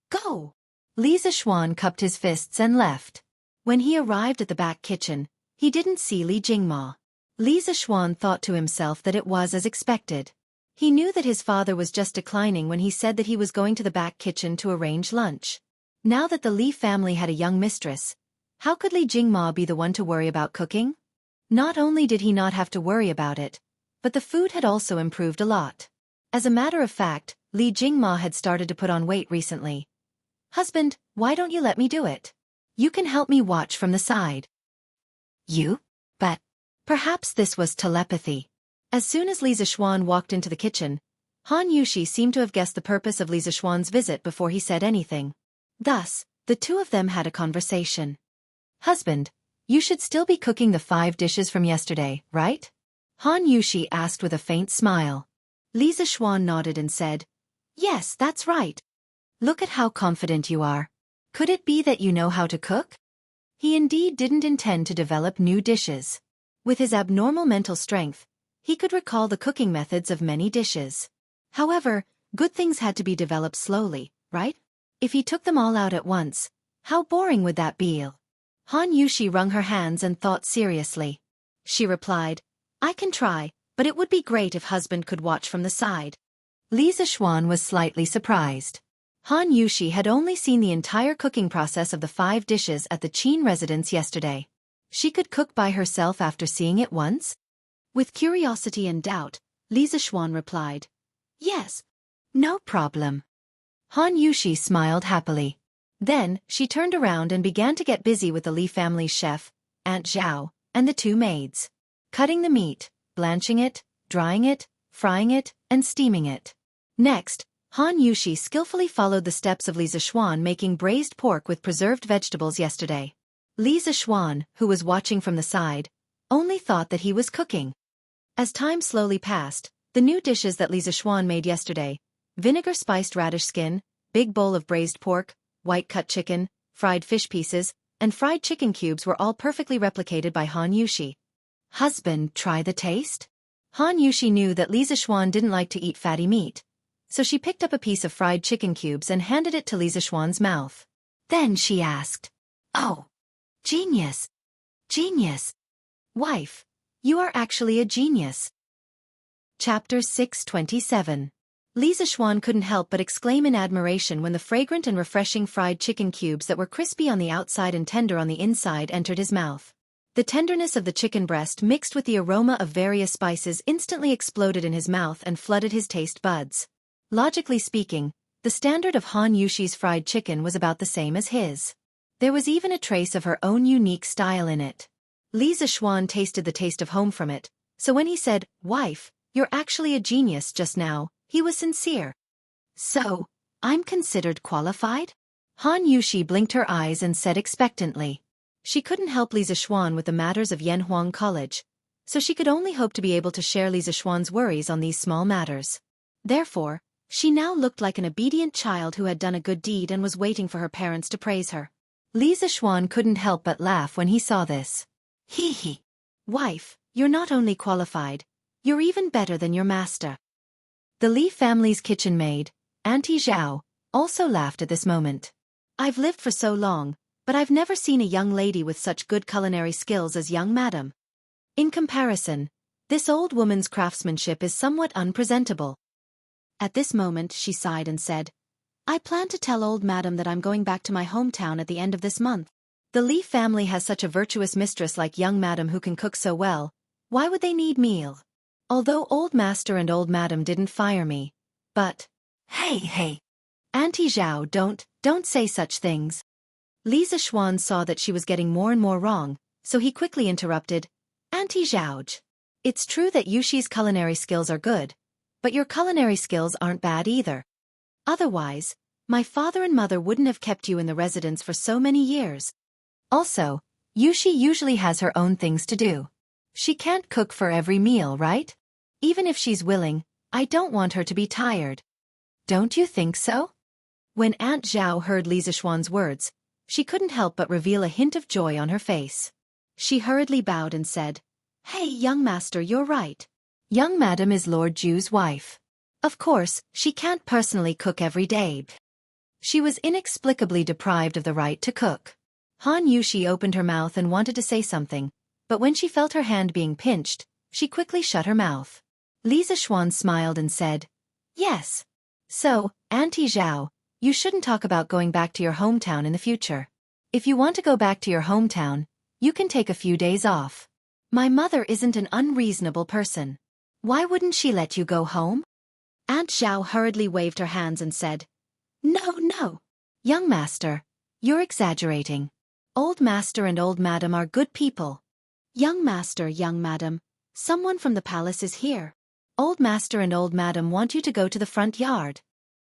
Go! Li Zishuan cupped his fists and left. When he arrived at the back kitchen, he didn't see Li Jingma. Li Zishuan thought to himself that it was as expected. He knew that his father was just declining when he said that he was going to the back kitchen to arrange lunch. Now that the Li family had a young mistress, how could Li Jingma be the one to worry about cooking? Not only did he not have to worry about it, but the food had also improved a lot. As a matter of fact, Li Jingma had started to put on weight recently. "Husband, why don't you let me do it? You can help me watch from the side." "You? But..." Perhaps this was telepathy. As soon as Li Zishuan walked into the kitchen, Han Yushi seemed to have guessed the purpose of Li Zishuan's visit before he said anything. Thus, the two of them had a conversation. "Husband, you should still be cooking the 5 dishes from yesterday, right?" Han Yushi asked with a faint smile. Li Zishuan nodded and said, "Yes, that's right. Look at how confident you are. Could it be that you know how to cook?" He indeed didn't intend to develop new dishes. With his abnormal mental strength, he could recall the cooking methods of many dishes. However, good things had to be developed slowly, right? If he took them all out at once, how boring would that be? Han Yushi wrung her hands and thought seriously. She replied, "I can try, but it would be great if husband could watch from the side." Li Zishuan was slightly surprised. Han Yushi had only seen the entire cooking process of the 5 dishes at the Qin residence yesterday. She could cook by herself after seeing it once? With curiosity and doubt, Li Zishuan replied, "Yes, no problem." Han Yushi smiled happily. Then, she turned around and began to get busy with the Li family's chef, Aunt Zhao, and the 2 maids. Cutting the meat, blanching it, drying it, frying it, and steaming it. Next, Han Yushi skillfully followed the steps of Li Zishuan making braised pork with preserved vegetables yesterday. Li Zishuan, who was watching from the side, only thought that he was cooking. As time slowly passed, the new dishes that Li Zishuan made yesterday, vinegar-spiced radish skin, big bowl of braised pork, white-cut chicken, fried fish pieces, and fried chicken cubes were all perfectly replicated by Han Yushi. "Husband, try the taste?" Han Yushi knew that Li Zishuan didn't like to eat fatty meat, so she picked up a piece of fried chicken cubes and handed it to Li Zishuan's mouth. Then she asked, "Oh, genius! Genius! Wife, you are actually a genius." Chapter 627. Li Zishuan couldn't help but exclaim in admiration when the fragrant and refreshing fried chicken cubes that were crispy on the outside and tender on the inside entered his mouth. The tenderness of the chicken breast mixed with the aroma of various spices instantly exploded in his mouth and flooded his taste buds. Logically speaking, the standard of Han Yushi's fried chicken was about the same as his. There was even a trace of her own unique style in it. Li Zishuan tasted the taste of home from it, so when he said, "Wife, you're actually a genius just now," he was sincere. "So, I'm considered qualified?" Han Yushi blinked her eyes and said expectantly. She couldn't help Li Zishuan with the matters of Yanhuang College, so she could only hope to be able to share Li Zishuan's worries on these small matters. Therefore, she now looked like an obedient child who had done a good deed and was waiting for her parents to praise her. Li Zishuan couldn't help but laugh when he saw this. "Hee hee. Wife, you're not only qualified, you're even better than your master." The Li family's kitchen maid, Auntie Zhao, also laughed at this moment. "I've lived for so long, but I've never seen a young lady with such good culinary skills as young madam. In comparison, this old woman's craftsmanship is somewhat unpresentable." At this moment she sighed and said, "I plan to tell old madam that I'm going back to my hometown at the end of this month. The Li family has such a virtuous mistress like young madam who can cook so well, why would they need meal? Although old master and old madam didn't fire me, but..." Hey. Auntie Zhao, don't say such things." Li Zishuan saw that she was getting more and more wrong, so he quickly interrupted, "Auntie Zhao, it's true that Yushi's culinary skills are good, but your culinary skills aren't bad either. Otherwise, my father and mother wouldn't have kept you in the residence for so many years. Also, Yushi usually has her own things to do. She can't cook for every meal, right? Even if she's willing, I don't want her to be tired. Don't you think so?" When Aunt Zhao heard Li Zishuan's words, she couldn't help but reveal a hint of joy on her face. She hurriedly bowed and said, "Hey, young master, you're right. Young madam is Lord Ju's wife. Of course, she can't personally cook every day. She was inexplicably deprived of the right to cook." Han Yushi opened her mouth and wanted to say something, but when she felt her hand being pinched, she quickly shut her mouth. Li Zixuan smiled and said, "Yes. So, Auntie Zhao, you shouldn't talk about going back to your hometown in the future. If you want to go back to your hometown, you can take a few days off. My mother isn't an unreasonable person. Why wouldn't she let you go home?" Aunt Zhao hurriedly waved her hands and said, "No, no. Young master, you're exaggerating. Old master and old madam are good people." "Young master, young madam, someone from the palace is here. Old master and old madam want you to go to the front yard."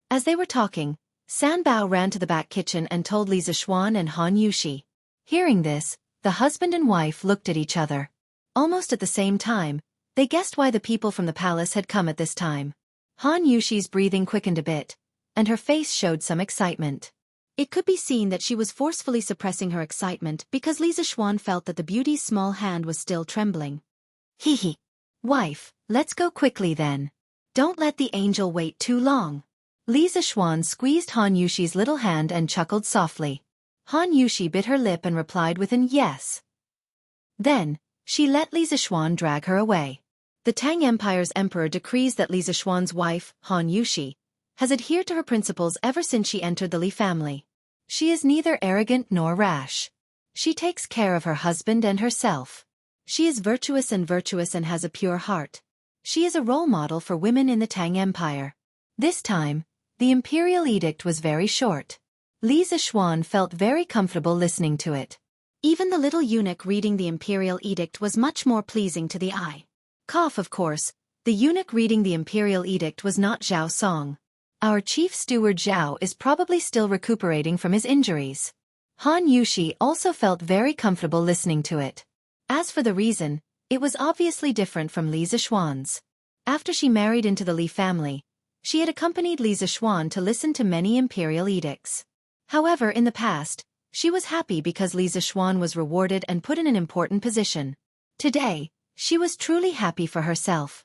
As they were talking, San Bao ran to the back kitchen and told Li Zixuan and Han Yushi. Hearing this, the husband and wife looked at each other. Almost at the same time, they guessed why the people from the palace had come at this time. Han Yushi's breathing quickened a bit, and her face showed some excitement. It could be seen that she was forcefully suppressing her excitement because Li Zixuan felt that the beauty's small hand was still trembling. "Hee. Wife, let's go quickly then. Don't let the angel wait too long." Li Zixuan squeezed Han Yushi's little hand and chuckled softly. Han Yushi bit her lip and replied with an yes. Then, she let Li Zixuan drag her away. The Tang Empire's emperor decrees that Li Zixuan's wife, Han Yushi, has adhered to her principles ever since she entered the Li family. She is neither arrogant nor rash. She takes care of her husband and herself. She is virtuous and has a pure heart. She is a role model for women in the Tang Empire. This time, the imperial edict was very short. Li Zixuan felt very comfortable listening to it. Even the little eunuch reading the imperial edict was much more pleasing to the eye. Of course, the eunuch reading the imperial edict was not Zhao Song. Our chief steward Zhao is probably still recuperating from his injuries. Han Yushi also felt very comfortable listening to it. As for the reason, it was obviously different from Li Zixuan's. After she married into the Li family, she had accompanied Li Zixuan to listen to many imperial edicts. However, in the past, she was happy because Li Zixuan was rewarded and put in an important position. Today, she was truly happy for herself.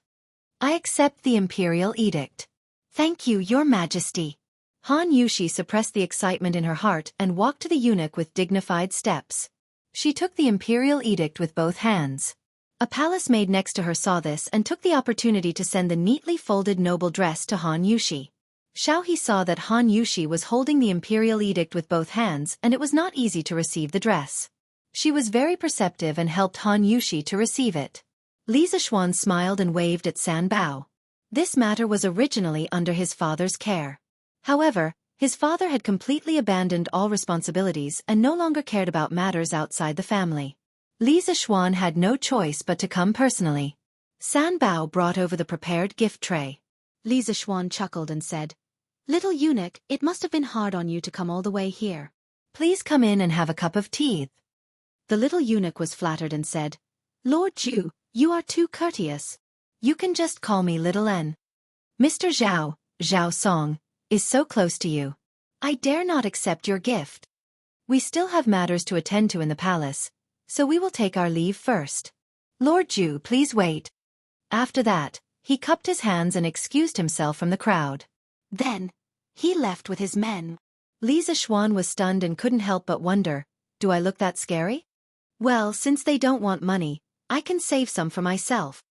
"I accept the imperial edict." "Thank you, Your Majesty." Han Yushi suppressed the excitement in her heart and walked to the eunuch with dignified steps. She took the imperial edict with both hands. A palace maid next to her saw this and took the opportunity to send the neatly folded noble dress to Han Yushi. Xiao He saw that Han Yushi was holding the imperial edict with both hands and it was not easy to receive the dress. She was very perceptive and helped Han Yushi to receive it. Li Zixuan smiled and waved at San Bao. This matter was originally under his father's care. However, his father had completely abandoned all responsibilities and no longer cared about matters outside the family. Li Zixuan had no choice but to come personally. San Bao brought over the prepared gift tray. Li Zixuan chuckled and said, "Little eunuch, it must have been hard on you to come all the way here. Please come in and have a cup of tea." The little eunuch was flattered and said, "Lord Zhu, you are too courteous. You can just call me Little N. Mr. Zhao, Zhao Song, is so close to you. I dare not accept your gift. We still have matters to attend to in the palace, so we will take our leave first. Lord Zhu, please wait." After that, he cupped his hands and excused himself from the crowd. Then, he left with his men. Li Zixuan was stunned and couldn't help but wonder, do I look that scary? Well, since they don't want money, I can save some for myself.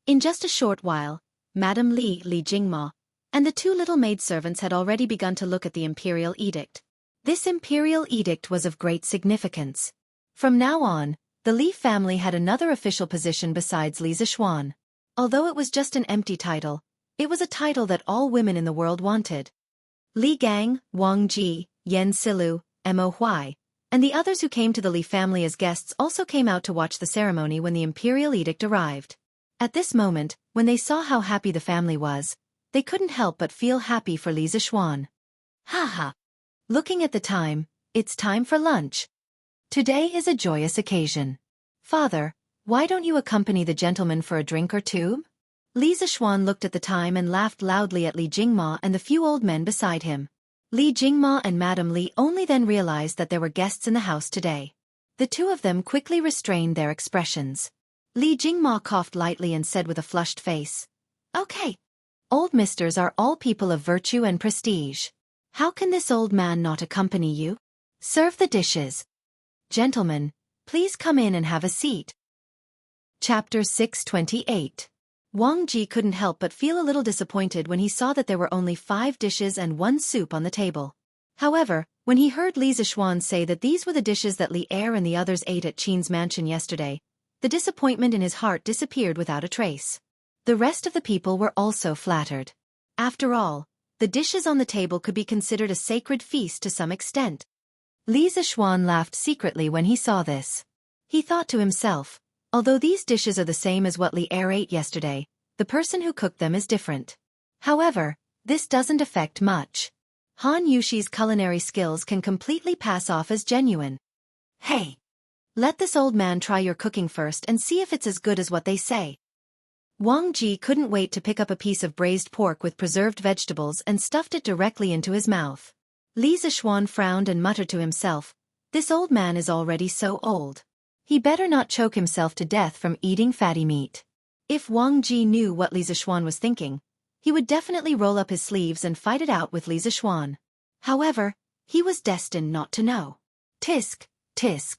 In just a short while, Madame Li Jingma, and the two little maidservants had already begun to look at the imperial edict. This imperial edict was of great significance. From now on, the Li family had another official position besides Li Zixuan. Although it was just an empty title, it was a title that all women in the world wanted. Li Gang, Wang Ji, Yen Silu, Mo Huai, and the others who came to the Li family as guests also came out to watch the ceremony when the imperial edict arrived. At this moment, when they saw how happy the family was, they couldn't help but feel happy for Li Zixuan. Ha. Looking at the time, it's time for lunch. Today is a joyous occasion. Father, why don't you accompany the gentleman for a drink or two? Li Zixuan looked at the time and laughed loudly at Li Jingma and the few old men beside him. Li Jingma and Madame Li only then realized that there were guests in the house today. The two of them quickly restrained their expressions. Li Jingma coughed lightly and said with a flushed face, "Okay. Old misters are all people of virtue and prestige. How can this old man not accompany you? Serve the dishes. Gentlemen, please come in and have a seat." Chapter 628. Wang Ji couldn't help but feel a little disappointed when he saw that there were only 5 dishes and 1 soup on the table. However, when he heard Li Zixuan say that these were the dishes that Li Er and the others ate at Qin's mansion yesterday, the disappointment in his heart disappeared without a trace. The rest of the people were also flattered. After all, the dishes on the table could be considered a sacred feast to some extent. Li Zixuan laughed secretly when he saw this. He thought to himself, although these dishes are the same as what Li Er ate yesterday, the person who cooked them is different. However, this doesn't affect much. Han Yuxi's culinary skills can completely pass off as genuine. Hey! Let this old man try your cooking first and see if it's as good as what they say. Wang Ji couldn't wait to pick up a piece of braised pork with preserved vegetables and stuffed it directly into his mouth. Li Zixuan frowned and muttered to himself, this old man is already so old. He better not choke himself to death from eating fatty meat. If Wang Ji knew what Li Zixuan was thinking, he would definitely roll up his sleeves and fight it out with Li Zixuan. However, he was destined not to know. Tisk, tisk.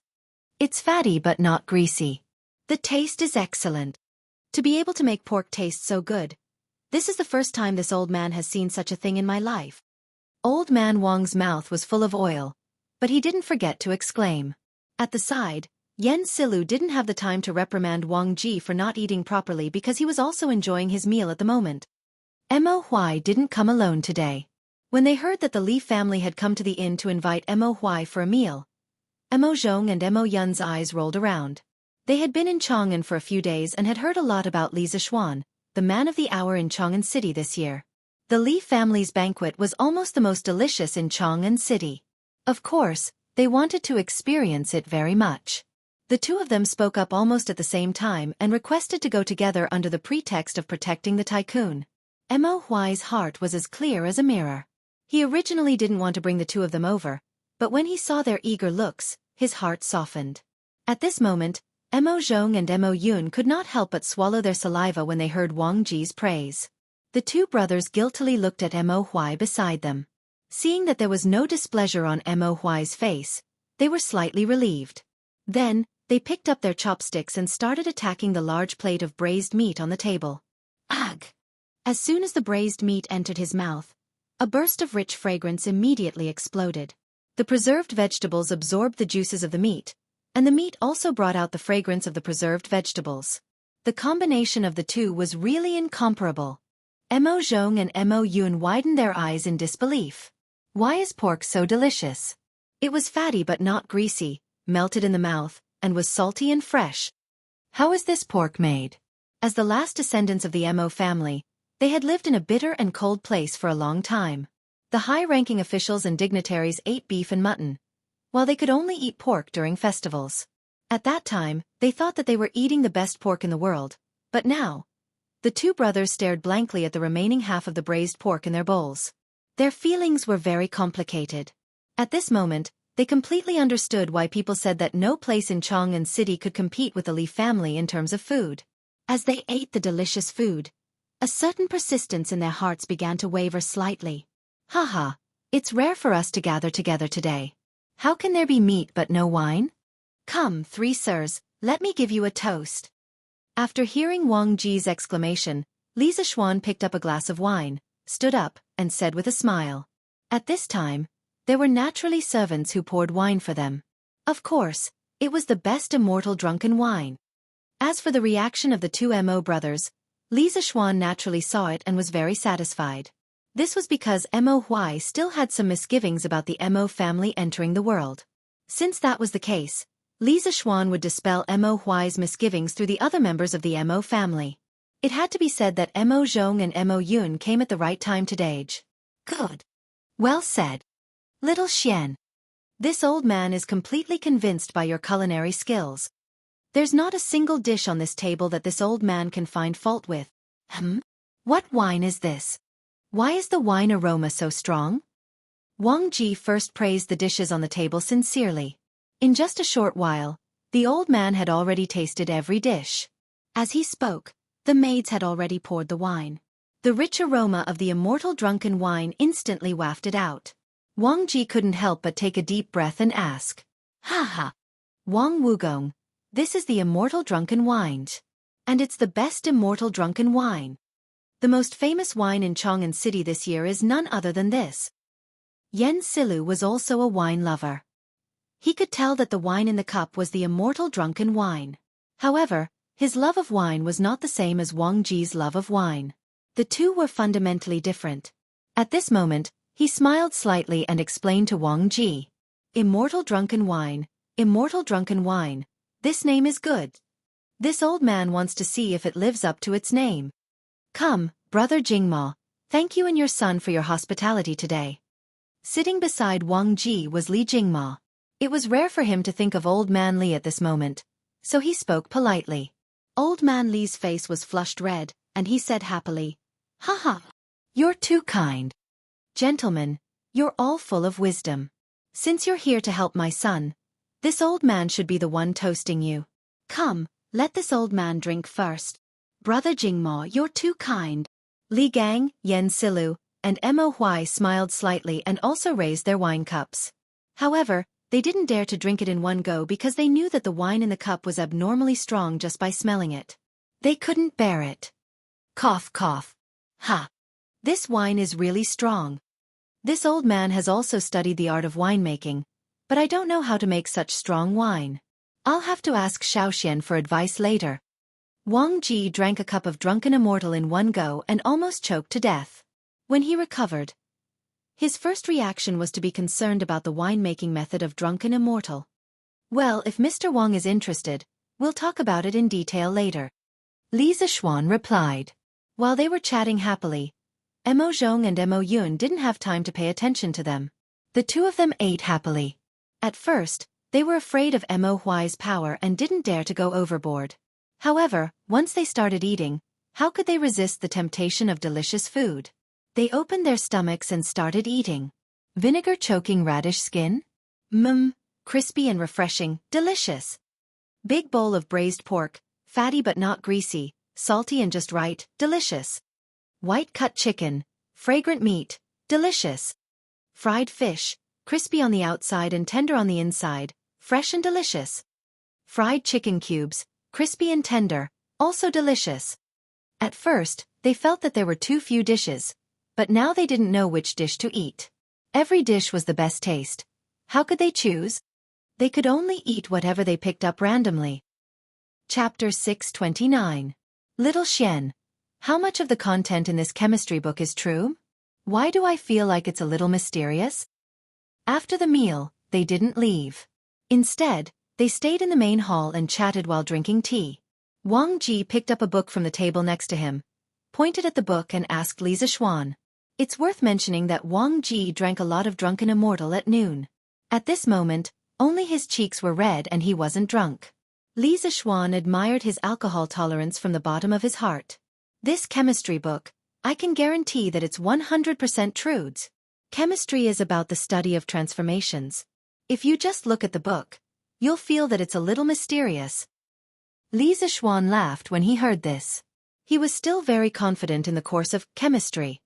It's fatty but not greasy. The taste is excellent. To be able to make pork taste so good. This is the first time this old man has seen such a thing in my life. Old man Wang's mouth was full of oil, but he didn't forget to exclaim. At the side, Yen Silu didn't have the time to reprimand Wang Ji for not eating properly because he was also enjoying his meal at the moment. Mo Huai didn't come alone today. When they heard that the Li family had come to the inn to invite Mo Huai for a meal, Mo Zhong and Mo Yun's eyes rolled around. They had been in Chang'an for a few days and had heard a lot about Li Zixuan, the man of the hour in Chang'an City this year. The Li family's banquet was almost the most delicious in Chang'an City. Of course, they wanted to experience it very much. The two of them spoke up almost at the same time and requested to go together under the pretext of protecting the tycoon. Mo Huai's heart was as clear as a mirror. He originally didn't want to bring the two of them over, but when he saw their eager looks, his heart softened. At this moment, Mo Zhong and Mo Yun could not help but swallow their saliva when they heard Wang Ji's praise. The two brothers guiltily looked at Mo Huai beside them. Seeing that there was no displeasure on Mo Huai's face, they were slightly relieved. Then, they picked up their chopsticks and started attacking the large plate of braised meat on the table. Ugh! As soon as the braised meat entered his mouth, a burst of rich fragrance immediately exploded. The preserved vegetables absorbed the juices of the meat, and the meat also brought out the fragrance of the preserved vegetables. The combination of the two was really incomparable. Mo Zhong and Mo Yun widened their eyes in disbelief. Why is pork so delicious? It was fatty but not greasy, melted in the mouth, and was salty and fresh. How is this pork made? As the last descendants of the Mo family, they had lived in a bitter and cold place for a long time. The high-ranking officials and dignitaries ate beef and mutton, while they could only eat pork during festivals. At that time, they thought that they were eating the best pork in the world, but now, the two brothers stared blankly at the remaining half of the braised pork in their bowls. Their feelings were very complicated. At this moment, they completely understood why people said that no place in Chang'an City could compete with the Li family in terms of food. As they ate the delicious food, a certain persistence in their hearts began to waver slightly. Haha, it's rare for us to gather together today. How can there be meat but no wine? Come, 3 sirs, let me give you a toast. After hearing Wang Ji's exclamation, Li Zixuan picked up a glass of wine, stood up, and said with a smile. At this time, there were naturally servants who poured wine for them. Of course, it was the best immortal drunken wine. As for the reaction of the two Mo brothers, Li Zixuan naturally saw it and was very satisfied. This was because Mo Huai still had some misgivings about the Mo family entering the world. Since that was the case, Li Zixuan would dispel Mo Huai's misgivings through the other members of the Mo family. It had to be said that Mo Zhong and Mo Yun came at the right time today. Good. Well said. Little Xian. This old man is completely convinced by your culinary skills. There's not a single dish on this table that this old man can find fault with. What wine is this? Why is the wine aroma so strong? Wang Ji first praised the dishes on the table sincerely. In just a short while, the old man had already tasted every dish. As he spoke, the maids had already poured the wine. The rich aroma of the immortal drunken wine instantly wafted out. Wang Ji couldn't help but take a deep breath and ask, Ha ha! Wang Wugong, this is the immortal drunken wine. And it's the best immortal drunken wine. The most famous wine in Chang'an City this year is none other than this. Yen Silu was also a wine lover. He could tell that the wine in the cup was the immortal drunken wine. However, his love of wine was not the same as Wang Ji's love of wine. The two were fundamentally different. At this moment, he smiled slightly and explained to Wang Ji. Immortal drunken wine, this name is good. This old man wants to see if it lives up to its name. Come, brother Jingma, thank you and your son for your hospitality today. Sitting beside Wang Ji was Li Jingma. It was rare for him to think of old man Li at this moment, so he spoke politely. Old man Li's face was flushed red, and he said happily, "Haha, you're too kind. Gentlemen, you're all full of wisdom. Since you're here to help my son, this old man should be the one toasting you. Come, let this old man drink first. Brother Jingma, you're too kind." Li Gang, Yen Silu, and Mo Huai smiled slightly and also raised their wine cups. However, they didn't dare to drink it in one go because they knew that the wine in the cup was abnormally strong just by smelling it. They couldn't bear it. Cough, cough. Ha! This wine is really strong. This old man has also studied the art of winemaking, but I don't know how to make such strong wine. I'll have to ask Xiaoxian for advice later. Wang Ji drank a cup of drunken immortal in one go and almost choked to death. When he recovered, his first reaction was to be concerned about the winemaking method of drunken immortal. Well, if Mr. Wang is interested, we'll talk about it in detail later. Li Zishuan replied. While they were chatting happily, Mo Zhong and Mo Yun didn't have time to pay attention to them. The two of them ate happily. At first, they were afraid of Mo Huai's power and didn't dare to go overboard. However, once they started eating, how could they resist the temptation of delicious food? They opened their stomachs and started eating. Vinegar choking radish skin? Crispy and refreshing, delicious. Big bowl of braised pork, fatty but not greasy, salty and just right, delicious. White cut chicken, fragrant meat, delicious. Fried fish, crispy on the outside and tender on the inside, fresh and delicious. Fried chicken cubes, crispy and tender, also delicious. At first, they felt that there were too few dishes, but now they didn't know which dish to eat. Every dish was the best taste. How could they choose? They could only eat whatever they picked up randomly. Chapter 629. Little Xian. How much of the content in this chemistry book is true? Why do I feel like it's a little mysterious? After the meal, they didn't leave. Instead, they stayed in the main hall and chatted while drinking tea. Wang Ji picked up a book from the table next to him, pointed at the book and asked Li Zishuan. It's worth mentioning that Wang Ji drank a lot of drunken immortal at noon. At this moment, only his cheeks were red and he wasn't drunk. Li Zishuan admired his alcohol tolerance from the bottom of his heart. This chemistry book, I can guarantee that it's 100% truths. Chemistry is about the study of transformations. If you just look at the book, you'll feel that it's a little mysterious. Li Zishuan laughed when he heard this. He was still very confident in the course of chemistry.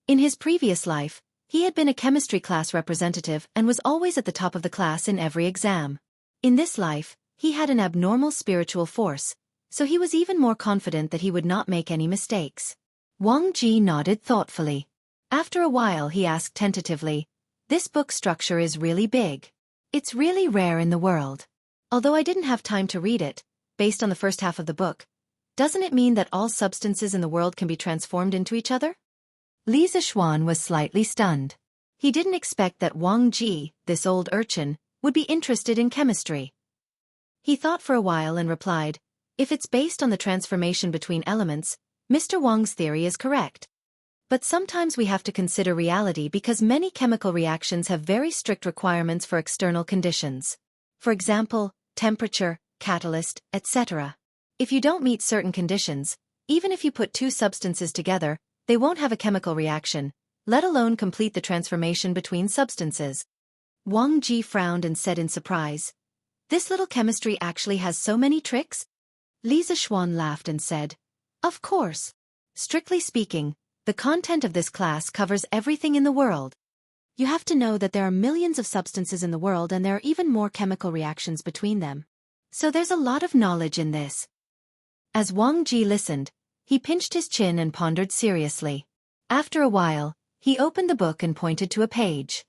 In his previous life, he had been a chemistry class representative and was always at the top of the class in every exam. In this life, he had an abnormal spiritual force, so he was even more confident that he would not make any mistakes. Wang Ji nodded thoughtfully. After a while he asked tentatively, "This book structure is really big. It's really rare in the world. Although I didn't have time to read it, based on the first half of the book, doesn't it mean that all substances in the world can be transformed into each other?" Li Zishuan was slightly stunned. He didn't expect that Wang Ji, this old urchin, would be interested in chemistry. He thought for a while and replied, "If it's based on the transformation between elements, Mr. Wang's theory is correct. But sometimes we have to consider reality because many chemical reactions have very strict requirements for external conditions. For example, temperature, catalyst, etc. If you don't meet certain conditions, even if you put two substances together, they won't have a chemical reaction, let alone complete the transformation between substances." Wang Ji frowned and said in surprise, "This little chemistry actually has so many tricks?" Li Zishuan laughed and said, "Of course. Strictly speaking, the content of this class covers everything in the world. You have to know that there are millions of substances in the world and there are even more chemical reactions between them. So there's a lot of knowledge in this." As Wang Ji listened, he pinched his chin and pondered seriously. After a while, he opened the book and pointed to a page.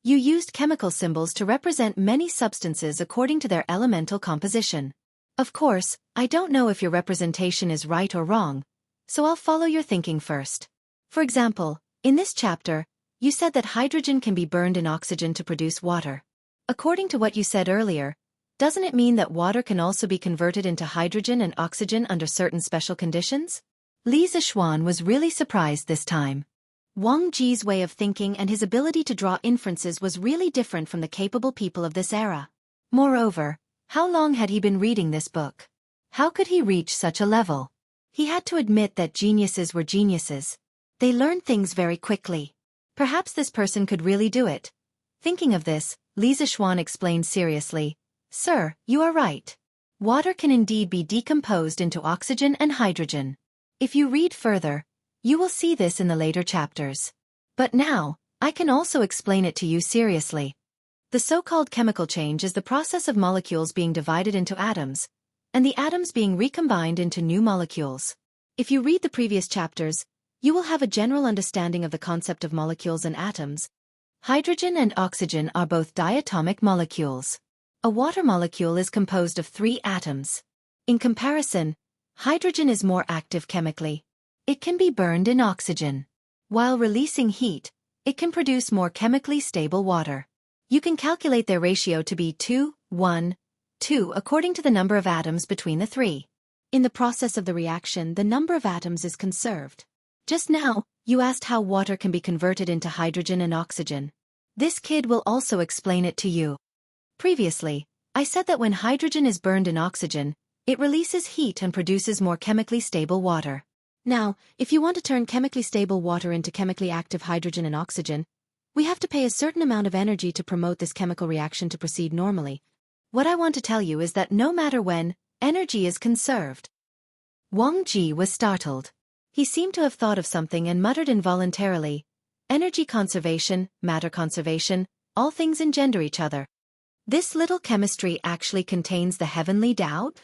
You used chemical symbols to represent many substances according to their elemental composition. Of course, I don't know if your representation is right or wrong, so I'll follow your thinking first. For example, in this chapter, you said that hydrogen can be burned in oxygen to produce water. According to what you said earlier, doesn't it mean that water can also be converted into hydrogen and oxygen under certain special conditions? Li Zishuan was really surprised this time. Wang Ji's way of thinking and his ability to draw inferences was really different from the capable people of this era. Moreover, how long had he been reading this book? How could he reach such a level? He had to admit that geniuses were geniuses. They learned things very quickly. Perhaps this person could really do it. Thinking of this, Li Zishuan explained seriously, Sir, you are right. Water can indeed be decomposed into oxygen and hydrogen. If you read further, you will see this in the later chapters. But now, I can also explain it to you seriously. The so-called chemical change is the process of molecules being divided into atoms, and the atoms being recombined into new molecules. If you read the previous chapters, you will have a general understanding of the concept of molecules and atoms. Hydrogen and oxygen are both diatomic molecules. A water molecule is composed of 3 atoms. In comparison, hydrogen is more active chemically. It can be burned in oxygen. While releasing heat, it can produce more chemically stable water. You can calculate their ratio to be 2:1:2 according to the number of atoms between the 3. In the process of the reaction, the number of atoms is conserved. Just now, you asked how water can be converted into hydrogen and oxygen. This kid will also explain it to you. Previously, I said that when hydrogen is burned in oxygen, it releases heat and produces more chemically stable water. Now, if you want to turn chemically stable water into chemically active hydrogen and oxygen, we have to pay a certain amount of energy to promote this chemical reaction to proceed normally. What I want to tell you is that no matter when, energy is conserved. Wang Ji was startled. He seemed to have thought of something and muttered involuntarily, energy conservation, matter conservation, all things engender each other. This little chemistry actually contains the heavenly doubt?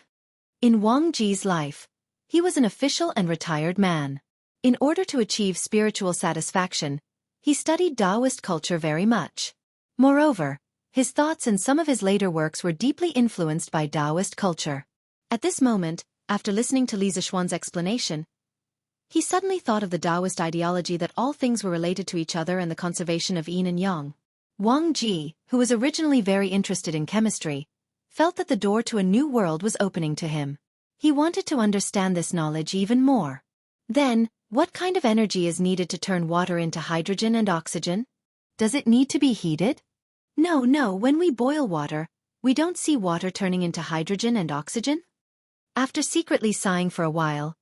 In Wang Ji's life, he was an official and retired man. In order to achieve spiritual satisfaction, he studied Taoist culture very much. Moreover, his thoughts and some of his later works were deeply influenced by Taoist culture. At this moment, after listening to Li Zishuan's explanation, he suddenly thought of the Taoist ideology that all things were related to each other and the conservation of yin and yang. Wang Ji, who was originally very interested in chemistry, felt that the door to a new world was opening to him. He wanted to understand this knowledge even more. Then, what kind of energy is needed to turn water into hydrogen and oxygen? Does it need to be heated? No, when we boil water, we don't see water turning into hydrogen and oxygen. After secretly sighing for a while,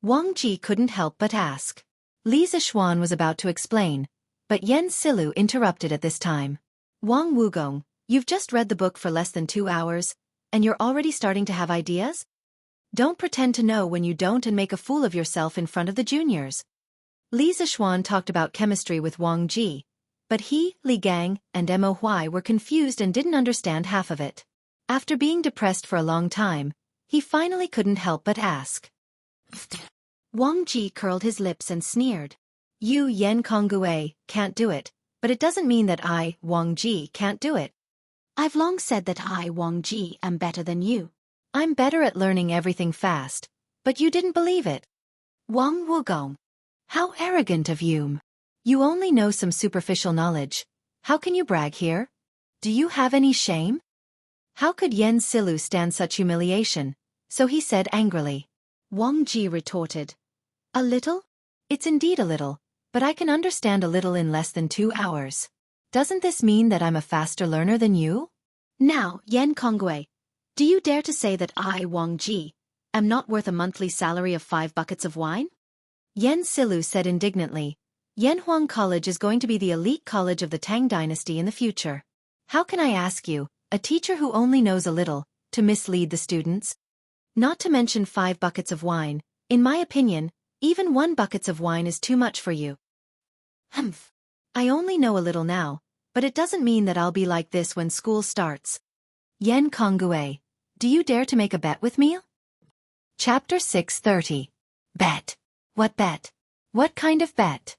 Wang Ji couldn't help but ask. Li Zishuan was about to explain, but Yen Silu interrupted at this time. Wang Wugong, you've just read the book for less than 2 hours, and you're already starting to have ideas? Don't pretend to know when you don't and make a fool of yourself in front of the juniors. Li Zishuan talked about chemistry with Wang Ji, but he, Li Gang, and Mo Huai were confused and didn't understand half of it. After being depressed for a long time, he finally couldn't help but ask. Wang Ji curled his lips and sneered. You Yen Kongue can't do it, but it doesn't mean that I, Wang Ji, can't do it. I've long said that I, Wang Ji, am better than you. I'm better at learning everything fast, but you didn't believe it. Wang Wugong. How arrogant of you. You only know some superficial knowledge. How can you brag here? Do you have any shame? How could Yen Silu stand such humiliation? So he said angrily. Wang Ji retorted. A little? It's indeed a little, but I can understand a little in less than 2 hours. Doesn't this mean that I'm a faster learner than you? Now, Yen Kongue, do you dare to say that I, Wang Ji, am not worth a monthly salary of 5 buckets of wine? Yen Silu said indignantly. Yanhuang College is going to be the elite college of the Tang dynasty in the future. How can I ask you, a teacher who only knows a little, to mislead the students? Not to mention 5 buckets of wine. In my opinion, even 1 bucket of wine is too much for you. Humph. I only know a little now, but it doesn't mean that I'll be like this when school starts. Yen Kongue, do you dare to make a bet with me? Chapter 630. Bet. What bet? What kind of bet?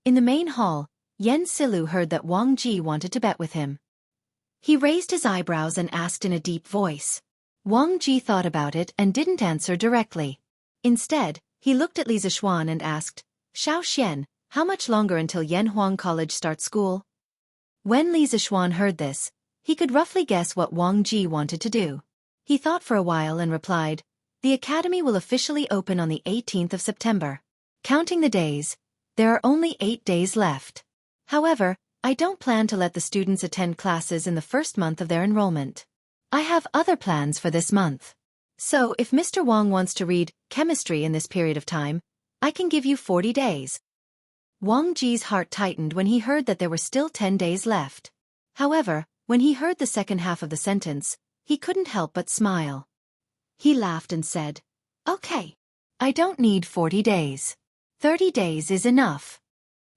In the main hall, Yen Silu heard that Wang Ji wanted to bet with him. He raised his eyebrows and asked in a deep voice. Wang Ji thought about it and didn't answer directly. Instead, he looked at Li Zixuan and asked, Xiao Xian, how much longer until Yanhuang College starts school? When Li Zixuan heard this, he could roughly guess what Wang Ji wanted to do. He thought for a while and replied, the academy will officially open on the 18th of September. Counting the days, there are only 8 days left. However, I don't plan to let the students attend classes in the first month of their enrollment. I have other plans for this month. So if Mr. Wang wants to read chemistry in this period of time, I can give you 40 days. Wang Ji's heart tightened when he heard that there were still 10 days left. However, when he heard the second half of the sentence, he couldn't help but smile. He laughed and said, okay. I don't need 40 days. 30 days is enough.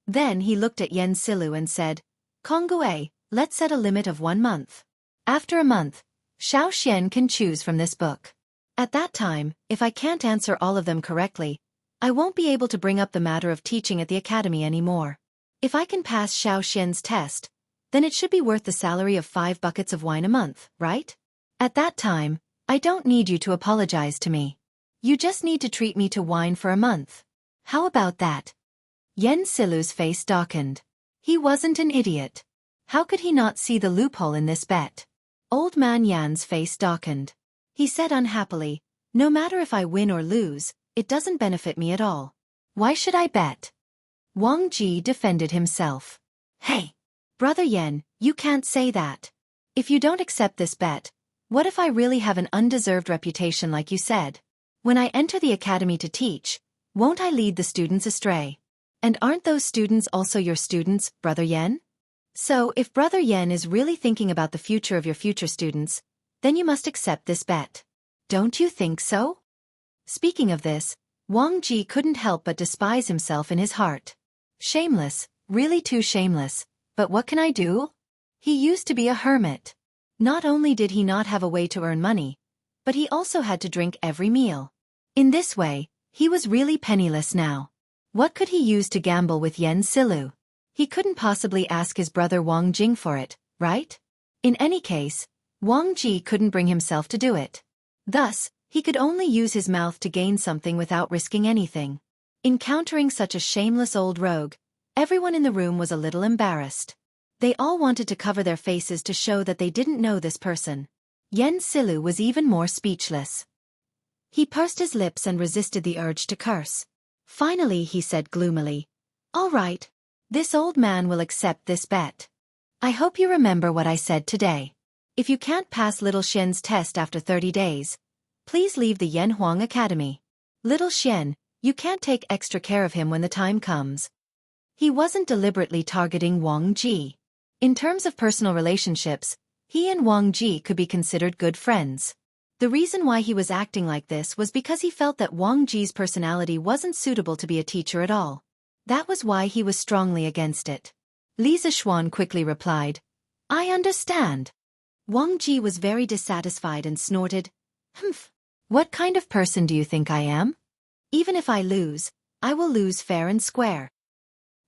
Then he looked at Yen Silu and said, Kongue, let's set a limit of 1 month. After a month, Xiao Xian can choose from this book. At that time, if I can't answer all of them correctly, I won't be able to bring up the matter of teaching at the academy anymore. If I can pass Xiao Xian's test, then it should be worth the salary of 5 buckets of wine a month, right? At that time, I don't need you to apologize to me. You just need to treat me to wine for a month. How about that? Yen Silu's face darkened. He wasn't an idiot. How could he not see the loophole in this bet? Old Man Yan's face darkened. He said unhappily, no matter if I win or lose, it doesn't benefit me at all. Why should I bet? Wang Ji defended himself. Hey! Brother Yen, you can't say that. If you don't accept this bet, what if I really have an undeserved reputation like you said? When I enter the academy to teach, won't I lead the students astray? And aren't those students also your students, Brother Yen? So if Brother Yen is really thinking about the future of your future students, then you must accept this bet. Don't you think so? Speaking of this, Wang Ji couldn't help but despise himself in his heart. Shameless, really too shameless, but what can I do? He used to be a hermit. Not only did he not have a way to earn money, but he also had to drink every meal. In this way, he was really penniless now. What could he use to gamble with Yen Silu? He couldn't possibly ask his brother Wang Jing for it, right? In any case, Wang Ji couldn't bring himself to do it. Thus, he could only use his mouth to gain something without risking anything. Encountering such a shameless old rogue, everyone in the room was a little embarrassed. They all wanted to cover their faces to show that they didn't know this person. Yen Silu was even more speechless. He pursed his lips and resisted the urge to curse. Finally he said gloomily, all right. This old man will accept this bet. I hope you remember what I said today. If you can't pass Little Xian's test after 30 days, please leave the Yanhuang Academy. Little Xian, you can't take extra care of him when the time comes. He wasn't deliberately targeting Wang Ji. In terms of personal relationships, he and Wang Ji could be considered good friends. The reason why he was acting like this was because he felt that Wang Ji's personality wasn't suitable to be a teacher at all. That was why he was strongly against it. Li Zixuan quickly replied, I understand. Wang Ji was very dissatisfied and snorted, Humph. What kind of person do you think I am? Even if I lose, I will lose fair and square.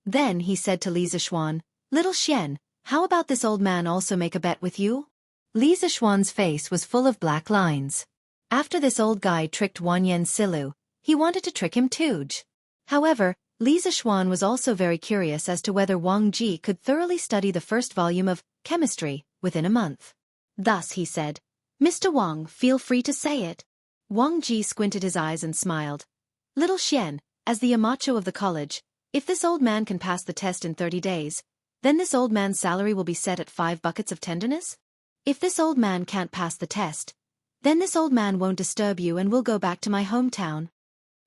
Then he said to Li Zixuan, Little Xian, how about this old man also make a bet with you? Li Zixuan's face was full of black lines. After this old guy tricked Yen Silu, he wanted to trick him too. However, Li Zixuan was also very curious as to whether Wang Ji could thoroughly study the first volume of chemistry within a month. Thus he said, Mr. Wang, feel free to say it. Wang Ji squinted his eyes and smiled. Little Xian, as the Yamacho of the college, if this old man can pass the test in 30 days, then this old man's salary will be set at 5 buckets of tenderness? If this old man can't pass the test, then this old man won't disturb you and will go back to my hometown.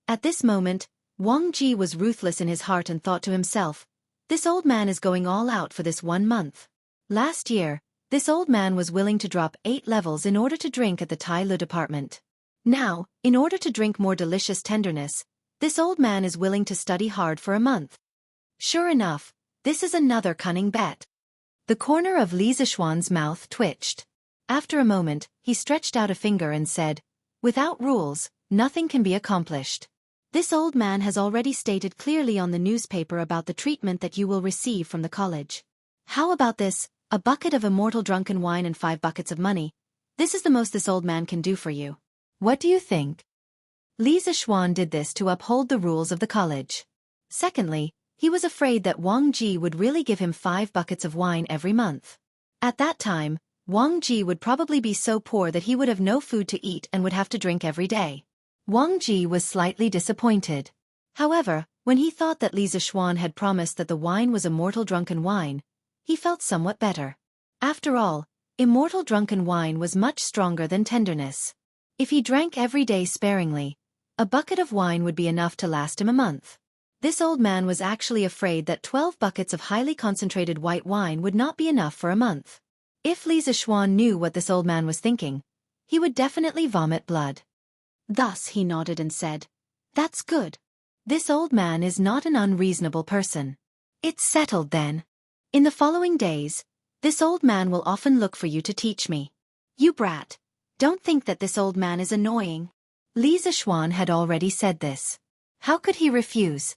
At this moment, Wang Ji was ruthless in his heart and thought to himself, this old man is going all out for this 1 month. Last year, this old man was willing to drop 8 levels in order to drink at the Tai Lu department. Now, in order to drink more delicious tenderness, this old man is willing to study hard for a month. Sure enough, this is another cunning bet. The corner of Li Zixuan's mouth twitched. After a moment, he stretched out a finger and said, without rules, nothing can be accomplished. This old man has already stated clearly on the newspaper about the treatment that you will receive from the college. How about this, a bucket of immortal drunken wine and 5 buckets of money? This is the most this old man can do for you. What do you think? Li Zishuan did this to uphold the rules of the college. Secondly, he was afraid that Wang Ji would really give him 5 buckets of wine every month. At that time, Wang Ji would probably be so poor that he would have no food to eat and would have to drink every day. Wang Ji was slightly disappointed. However, when he thought that Li Zishuan had promised that the wine was immortal drunken wine, he felt somewhat better. After all, immortal drunken wine was much stronger than tenderness. If he drank every day sparingly, a bucket of wine would be enough to last him a month. This old man was actually afraid that 12 buckets of highly concentrated white wine would not be enough for a month. If Li Zishuan knew what this old man was thinking, he would definitely vomit blood. Thus he nodded and said, "That's good. This old man is not an unreasonable person. It's settled then. In the following days, this old man will often look for you to teach me. You brat, don't think that this old man is annoying." Li Zishuan had already said this. How could he refuse?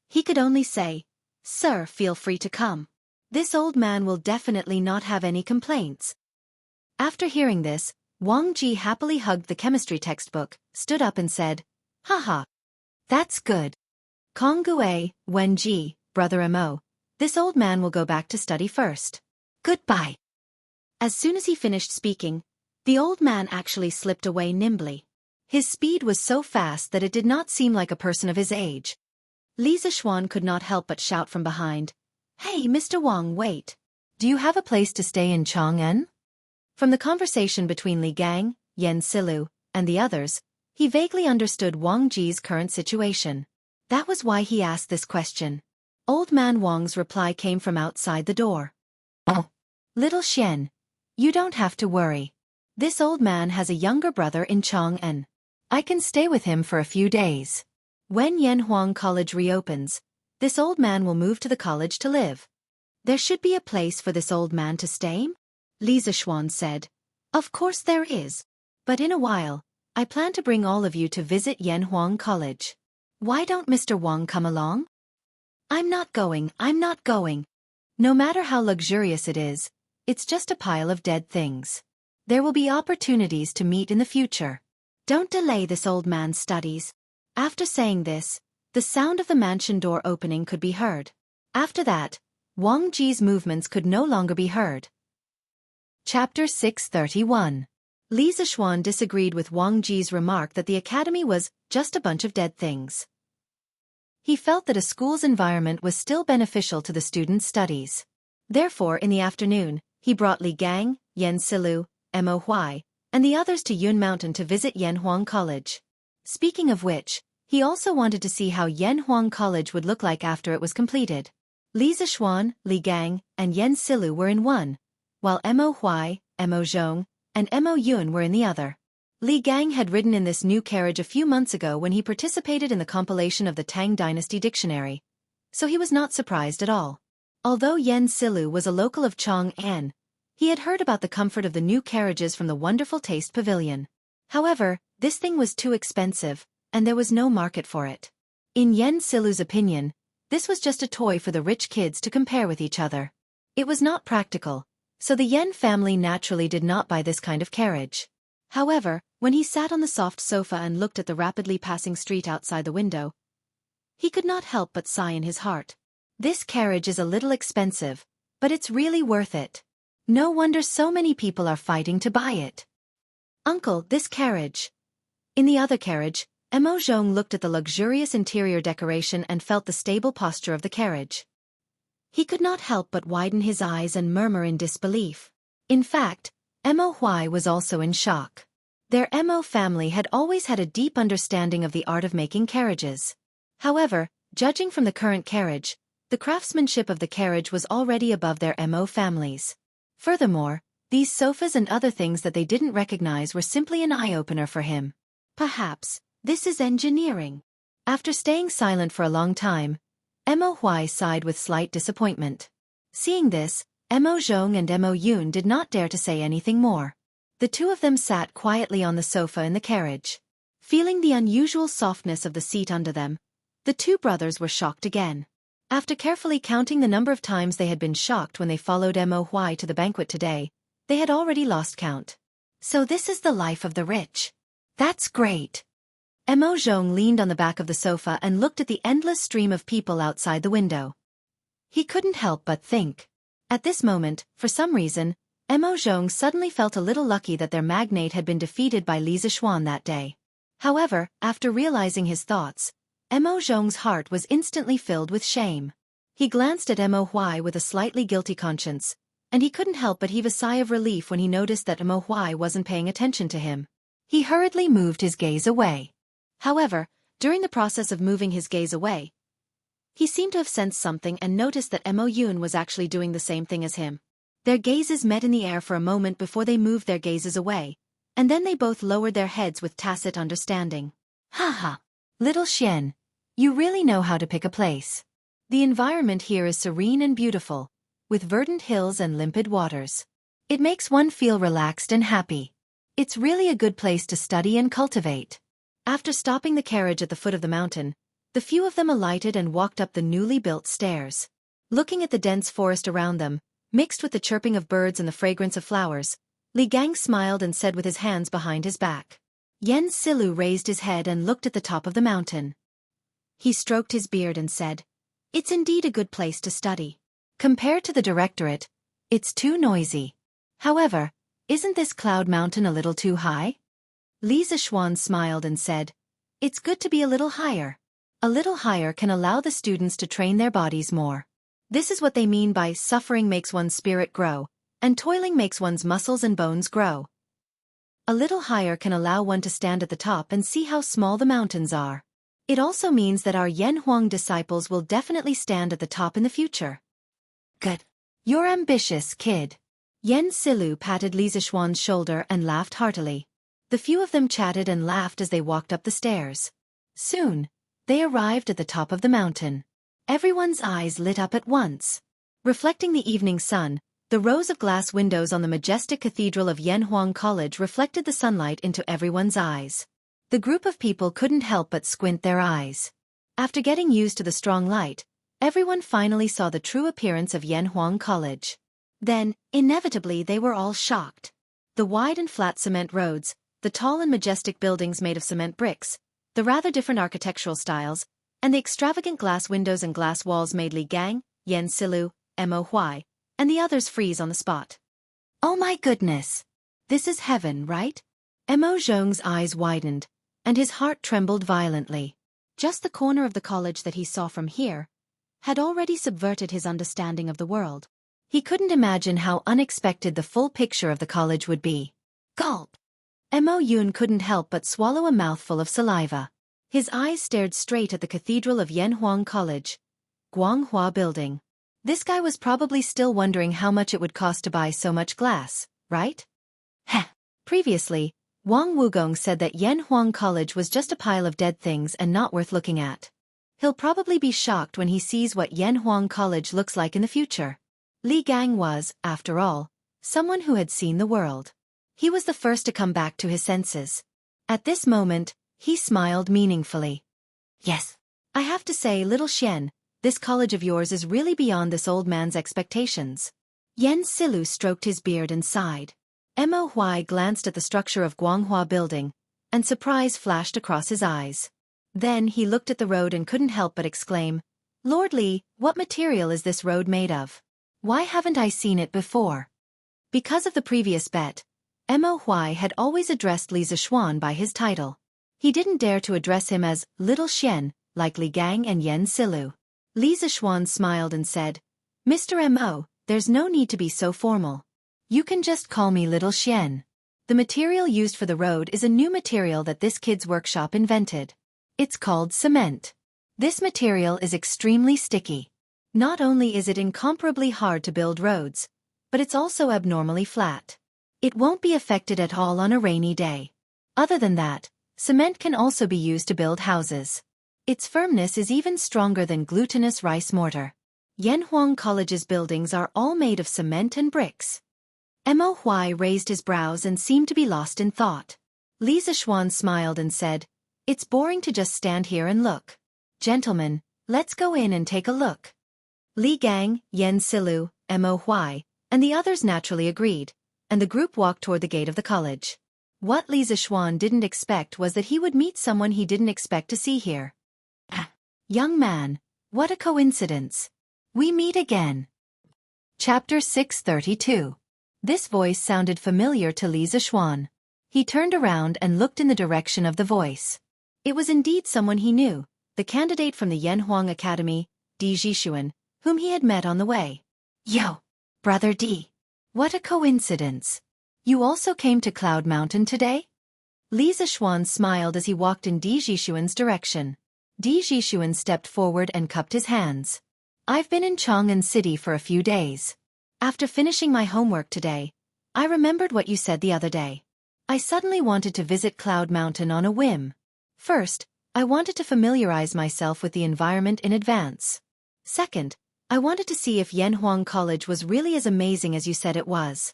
He could only say, "Sir, feel free to come. This old man will definitely not have any complaints." After hearing this, Wang Ji happily hugged the chemistry textbook, stood up and said, "Haha. That's good. Konggue, Wen Ji, brother Mo, this old man will go back to study first. Goodbye." As soon as he finished speaking, the old man actually slipped away nimbly. His speed was so fast that it did not seem like a person of his age. Li Zishuan could not help but shout from behind, "Hey, Mr. Wang, wait. Do you have a place to stay in Chang'an?" From the conversation between Li Gang, Yan Silu, and the others, he vaguely understood Wang Ji's current situation. That was why he asked this question. Old man Wang's reply came from outside the door. "Oh, little Xian, you don't have to worry. This old man has a younger brother in Chang'an. I can stay with him for a few days. When Yanhuang College reopens, this old man will move to the college to live. There should be a place for this old man to stay?" Li Zishuan said. "Of course there is. But in a while, I plan to bring all of you to visit Yanhuang College. Why don't Mr. Wang come along?" I'm not going. No matter how luxurious it is, it's just a pile of dead things. There will be opportunities to meet in the future. Don't delay this old man's studies." After saying this, the sound of the mansion door opening could be heard. After that, Wang Ji's movements could no longer be heard. Chapter 631. Li Zishuan disagreed with Wang Ji's remark that the academy was just a bunch of dead things. He felt that a school's environment was still beneficial to the students' studies. Therefore, in the afternoon, he brought Li Gang, Yan Silu, Mo Huai, and the others to Yun Mountain to visit Yanhuang College. Speaking of which, he also wanted to see how Yanhuang College would look like after it was completed. Li Zishuan, Li Gang, and Yan Silu were in one, while Mo Huai, Mo Zhong, and Mo Yun were in the other. Li Gang had ridden in this new carriage a few months ago when he participated in the compilation of the Tang Dynasty Dictionary, so he was not surprised at all. Although Yan Silu was a local of Chang'an, he had heard about the comfort of the new carriages from the Wonderful Taste Pavilion. However, this thing was too expensive, and there was no market for it. In Yan Silu's opinion, this was just a toy for the rich kids to compare with each other. It was not practical, so the Yan family naturally did not buy this kind of carriage. However, when he sat on the soft sofa and looked at the rapidly passing street outside the window, he could not help but sigh in his heart. This carriage is a little expensive, but it's really worth it. No wonder so many people are fighting to buy it. "Uncle, this carriage." In the other carriage, Mo Zhong looked at the luxurious interior decoration and felt the stable posture of the carriage. He could not help but widen his eyes and murmur in disbelief. In fact, Mo Huai was also in shock. Their Mo family had always had a deep understanding of the art of making carriages. However, judging from the current carriage, the craftsmanship of the carriage was already above their Mo families. Furthermore, these sofas and other things that they didn't recognize were simply an eye-opener for him. Perhaps, this is engineering. After staying silent for a long time, Mo Huai sighed with slight disappointment. Seeing this, Mo Zhong and Mo Yun did not dare to say anything more. The two of them sat quietly on the sofa in the carriage. Feeling the unusual softness of the seat under them, the two brothers were shocked again. After carefully counting the number of times they had been shocked when they followed Moy to the banquet today, they had already lost count. So this is the life of the rich. That's great. Mo Zhong leaned on the back of the sofa and looked at the endless stream of people outside the window. He couldn't help but think. At this moment, for some reason, Mo Zhong suddenly felt a little lucky that their magnate had been defeated by Li Zishuan that day. However, after realizing his thoughts, Mo Zhong's heart was instantly filled with shame. He glanced at Moy with a slightly guilty conscience, and he couldn't help but heave a sigh of relief when he noticed that Moy wasn't paying attention to him. He hurriedly moved his gaze away. However, during the process of moving his gaze away, he seemed to have sensed something and noticed that Mo Yun was actually doing the same thing as him. Their gazes met in the air for a moment before they moved their gazes away, and then they both lowered their heads with tacit understanding. Haha. Little Xian, you really know how to pick a place. The environment here is serene and beautiful, with verdant hills and limpid waters. It makes one feel relaxed and happy. It's really a good place to study and cultivate. After stopping the carriage at the foot of the mountain, the few of them alighted and walked up the newly built stairs. Looking at the dense forest around them, mixed with the chirping of birds and the fragrance of flowers, Li Gang smiled and said with his hands behind his back. Yen Silu raised his head and looked at the top of the mountain. He stroked his beard and said, "It's indeed a good place to study. Compared to the directorate, it's too noisy. However, isn't this cloud mountain a little too high?" Li Zishuan smiled and said, "It's good to be a little higher. A little higher can allow the students to train their bodies more. This is what they mean by suffering makes one's spirit grow, and toiling makes one's muscles and bones grow. A little higher can allow one to stand at the top and see how small the mountains are. It also means that our Yen Huang disciples will definitely stand at the top in the future." "Good. You're ambitious, kid." Yen Silu patted Li Zishuan's shoulder and laughed heartily. The few of them chatted and laughed as they walked up the stairs. Soon, they arrived at the top of the mountain. Everyone's eyes lit up at once. Reflecting the evening sun, the rows of glass windows on the majestic cathedral of Yanhuang College reflected the sunlight into everyone's eyes. The group of people couldn't help but squint their eyes. After getting used to the strong light, everyone finally saw the true appearance of Yanhuang College. Then, inevitably they were all shocked. The wide and flat cement roads, the tall and majestic buildings made of cement bricks, the rather different architectural styles, and the extravagant glass windows and glass walls made Li Gang, Yen Silu, Moy, and the others freeze on the spot. "Oh my goodness! This is heaven, right?" Mo Zhong's eyes widened, and his heart trembled violently. Just the corner of the college that he saw from here had already subverted his understanding of the world. He couldn't imagine how unexpected the full picture of the college would be. Gulp! Mo Yun couldn't help but swallow a mouthful of saliva. His eyes stared straight at the cathedral of Yanhuang College, Guanghua Building. This guy was probably still wondering how much it would cost to buy so much glass, right? Heh. Previously, Wang Wugong said that Yanhuang College was just a pile of dead things and not worth looking at. He'll probably be shocked when he sees what Yanhuang College looks like in the future. Li Gang was, after all, someone who had seen the world. He was the first to come back to his senses. At this moment, he smiled meaningfully. "Yes. I have to say, little Xian, this college of yours is really beyond this old man's expectations." Yen Silu stroked his beard and sighed. Moy glanced at the structure of Guanghua Building, and surprise flashed across his eyes. Then he looked at the road and couldn't help but exclaim, "Lord Li, what material is this road made of? Why haven't I seen it before?" Because of the previous bet, Moy had always addressed Li Zishuan by his title. He didn't dare to address him as Little Xian, like Li Gang and Yen Silu. Li Zishuan smiled and said, "Mr. Mo, there's no need to be so formal. You can just call me Little Xian. The material used for the road is a new material that this kid's workshop invented. It's called cement. This material is extremely sticky. Not only is it incomparably hard to build roads, but it's also abnormally flat. It won't be affected at all on a rainy day. Other than that, cement can also be used to build houses. Its firmness is even stronger than glutinous rice mortar. Yanhuang College's buildings are all made of cement and bricks." Moy raised his brows and seemed to be lost in thought. Li Zishuan smiled and said, It's boring to just stand here and look. Gentlemen, let's go in and take a look. Li Gang, Yen Silu, Mo Huai, and the others naturally agreed, and the group walked toward the gate of the college. What Li Zishuan didn't expect was that he would meet someone he didn't expect to see here. Young man, what a coincidence. We meet again. Chapter 632. This voice sounded familiar to Li Zishuan. He turned around and looked in the direction of the voice. It was indeed someone he knew, the candidate from the Yanhuang Academy, Di Zhishuan, whom he had met on the way. Yo, Brother Di. What a coincidence. You also came to Cloud Mountain today? Li Zishuan smiled as he walked in Di Zhishuan's direction. Di Zhishuan stepped forward and cupped his hands. I've been in Chang'an City for a few days. After finishing my homework today, I remembered what you said the other day. I suddenly wanted to visit Cloud Mountain on a whim. First, I wanted to familiarize myself with the environment in advance. Second, I wanted to see if Yanhuang College was really as amazing as you said it was.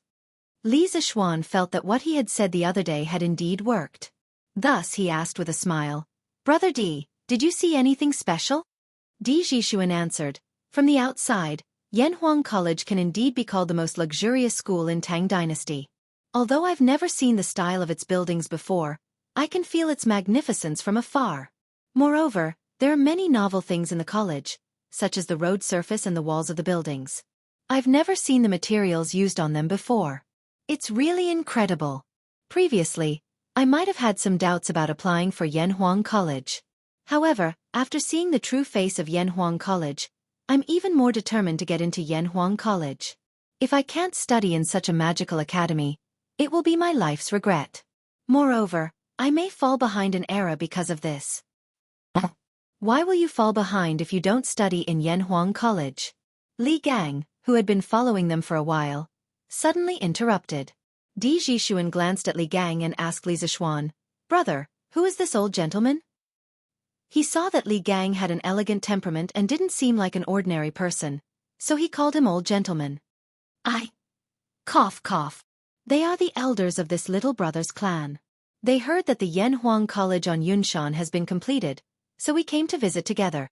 Li Zishuan felt that what he had said the other day had indeed worked. Thus he asked with a smile, Brother Di, did you see anything special? Di Zhishuan answered, from the outside, Yanhuang College can indeed be called the most luxurious school in Tang Dynasty. Although I've never seen the style of its buildings before, I can feel its magnificence from afar. Moreover, there are many novel things in the college, such as the road surface and the walls of the buildings. I've never seen the materials used on them before. It's really incredible. Previously, I might have had some doubts about applying for Yanhuang College. However, after seeing the true face of Yanhuang College, I'm even more determined to get into Yanhuang College. If I can't study in such a magical academy, it will be my life's regret. Moreover, I may fall behind an era because of this. Why will you fall behind if you don't study in Yanhuang College? Li Gang, who had been following them for a while, suddenly interrupted. Di Zhishuan glanced at Li Gang and asked Li Zishuan, Brother, who is this old gentleman? He saw that Li Gang had an elegant temperament and didn't seem like an ordinary person, so he called him old gentleman. Cough cough. They are the elders of this little brother's clan. They heard that the Yanhuang College on Yunshan has been completed, so we came to visit together.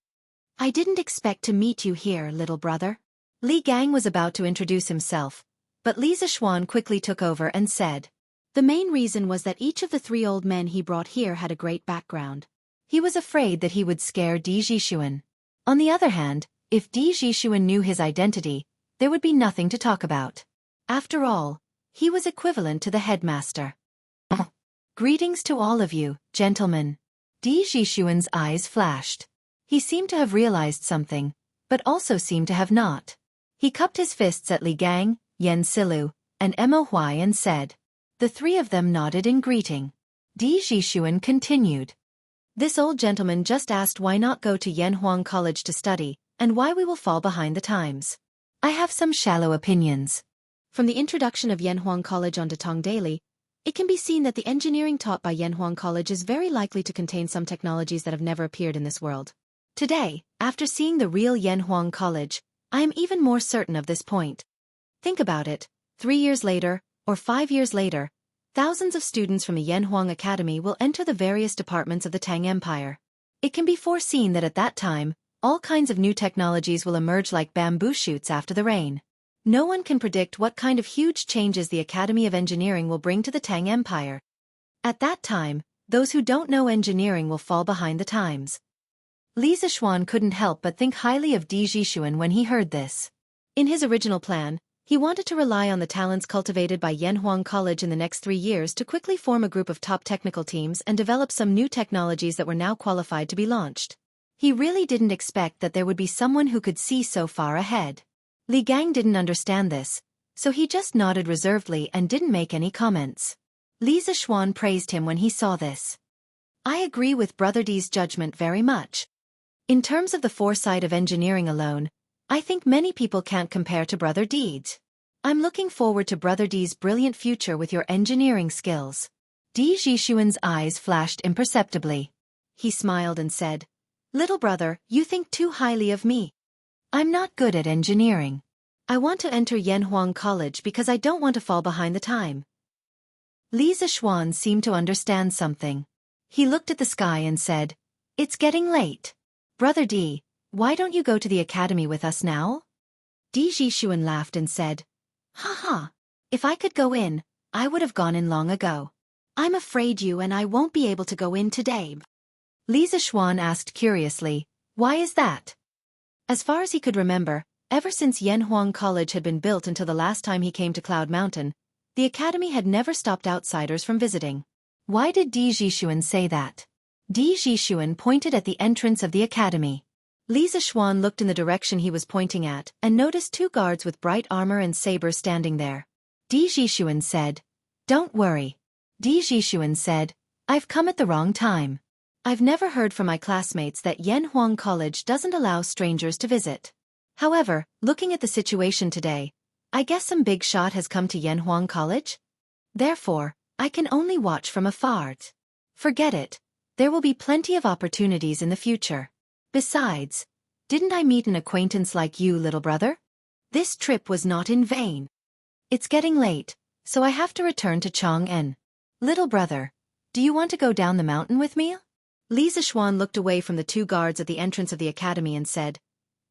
I didn't expect to meet you here, little brother. Li Gang was about to introduce himself, but Li Zishuan quickly took over and said. The main reason was that each of the three old men he brought here had a great background. He was afraid that he would scare Di Zhishuan. On the other hand, if Di Zhishuan knew his identity, there would be nothing to talk about. After all, he was equivalent to the headmaster. Greetings to all of you, gentlemen. Di Zhishuan's eyes flashed. He seemed to have realized something, but also seemed to have not. He cupped his fists at Li Gang, Yen Silu, and Mo Huai and said. The three of them nodded in greeting. Di Zhishuan continued. This old gentleman just asked why not go to Yanhuang College to study, and why we will fall behind the times. I have some shallow opinions. From the introduction of Yanhuang College on Datong Daily, it can be seen that the engineering taught by Yanhuang College is very likely to contain some technologies that have never appeared in this world. Today, after seeing the real Yanhuang College, I am even more certain of this point. Think about it, 3 years later, or 5 years later, thousands of students from the Yanhuang Academy will enter the various departments of the Tang Empire. It can be foreseen that at that time, all kinds of new technologies will emerge like bamboo shoots after the rain. No one can predict what kind of huge changes the Academy of Engineering will bring to the Tang Empire. At that time, those who don't know engineering will fall behind the times. Li Zishuan couldn't help but think highly of Di Zhishuan when he heard this. In his original plan, he wanted to rely on the talents cultivated by Yanhuang College in the next 3 years to quickly form a group of top technical teams and develop some new technologies that were now qualified to be launched. He really didn't expect that there would be someone who could see so far ahead. Li Gang didn't understand this, so he just nodded reservedly and didn't make any comments. Li Zishuan praised him when he saw this. I agree with Brother Di's judgment very much. In terms of the foresight of engineering alone, I think many people can't compare to Brother Di's. I'm looking forward to Brother Di's brilliant future with your engineering skills. Di Zhishuan's eyes flashed imperceptibly. He smiled and said, Little brother, you think too highly of me. I'm not good at engineering. I want to enter Yanhuang College because I don't want to fall behind the time. Li Zishuan seemed to understand something. He looked at the sky and said, "It's getting late. Brother D, why don't you go to the academy with us now?" Di Jixuan laughed and said, "Haha, if I could go in, I would have gone in long ago. I'm afraid you and I won't be able to go in today." Li Zixuan asked curiously, "Why is that?" As far as he could remember, ever since Yanhuang College had been built until the last time he came to Cloud Mountain, the academy had never stopped outsiders from visiting. Why did Di Jixuan say that? Di Jixuan pointed at the entrance of the academy. Li Zixuan looked in the direction he was pointing at and noticed 2 guards with bright armor and sabers standing there. Di Jixuan said, "Don't worry." Di Jixuan said, "I've come at the wrong time. I've never heard from my classmates that Yanhuang College doesn't allow strangers to visit. However, looking at the situation today, I guess some big shot has come to Yanhuang College? Therefore, I can only watch from afar. Forget it. There will be plenty of opportunities in the future. Besides, didn't I meet an acquaintance like you, little brother? This trip was not in vain. It's getting late, so I have to return to Chang'an. Little brother, do you want to go down the mountain with me?" Li Zixuan looked away from the 2 guards at the entrance of the academy and said,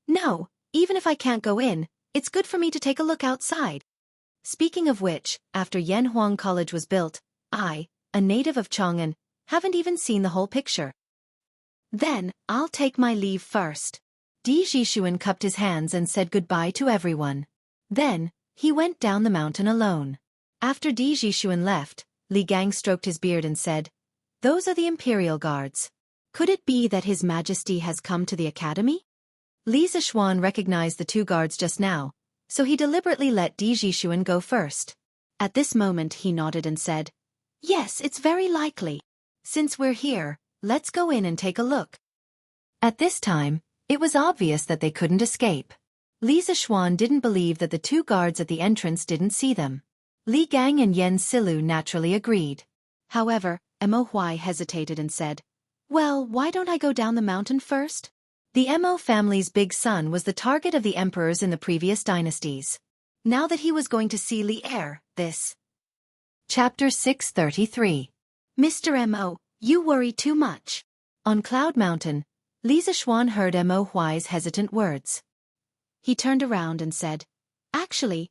"No, even if I can't go in, it's good for me to take a look outside. Speaking of which, after Yanhuang College was built, I, a native of Chang'an, haven't even seen the whole picture. Then, I'll take my leave first." Di Jixuan cupped his hands and said goodbye to everyone. Then, he went down the mountain alone. After Di Jixuan left, Li Gang stroked his beard and said, "Those are the Imperial Guards. Could it be that His Majesty has come to the academy?" Li Zixuan recognized the 2 guards just now, so he deliberately let Di Jixuan go first. At this moment he nodded and said, "Yes, it's very likely. Since we're here, let's go in and take a look." At this time, it was obvious that they couldn't escape. Li Zixuan didn't believe that the 2 guards at the entrance didn't see them. Li Gang and Yen Silu naturally agreed. However, Mo Huai hesitated and said, "Well, why don't I go down the mountain first?" The Mo family's big son was the target of the emperors in the previous dynasties. Now that he was going to see Li Er, this. Chapter 633. "Mr. Mo, you worry too much." On Cloud Mountain, Li Zixuan heard Mo Huai's hesitant words. He turned around and said, "Actually,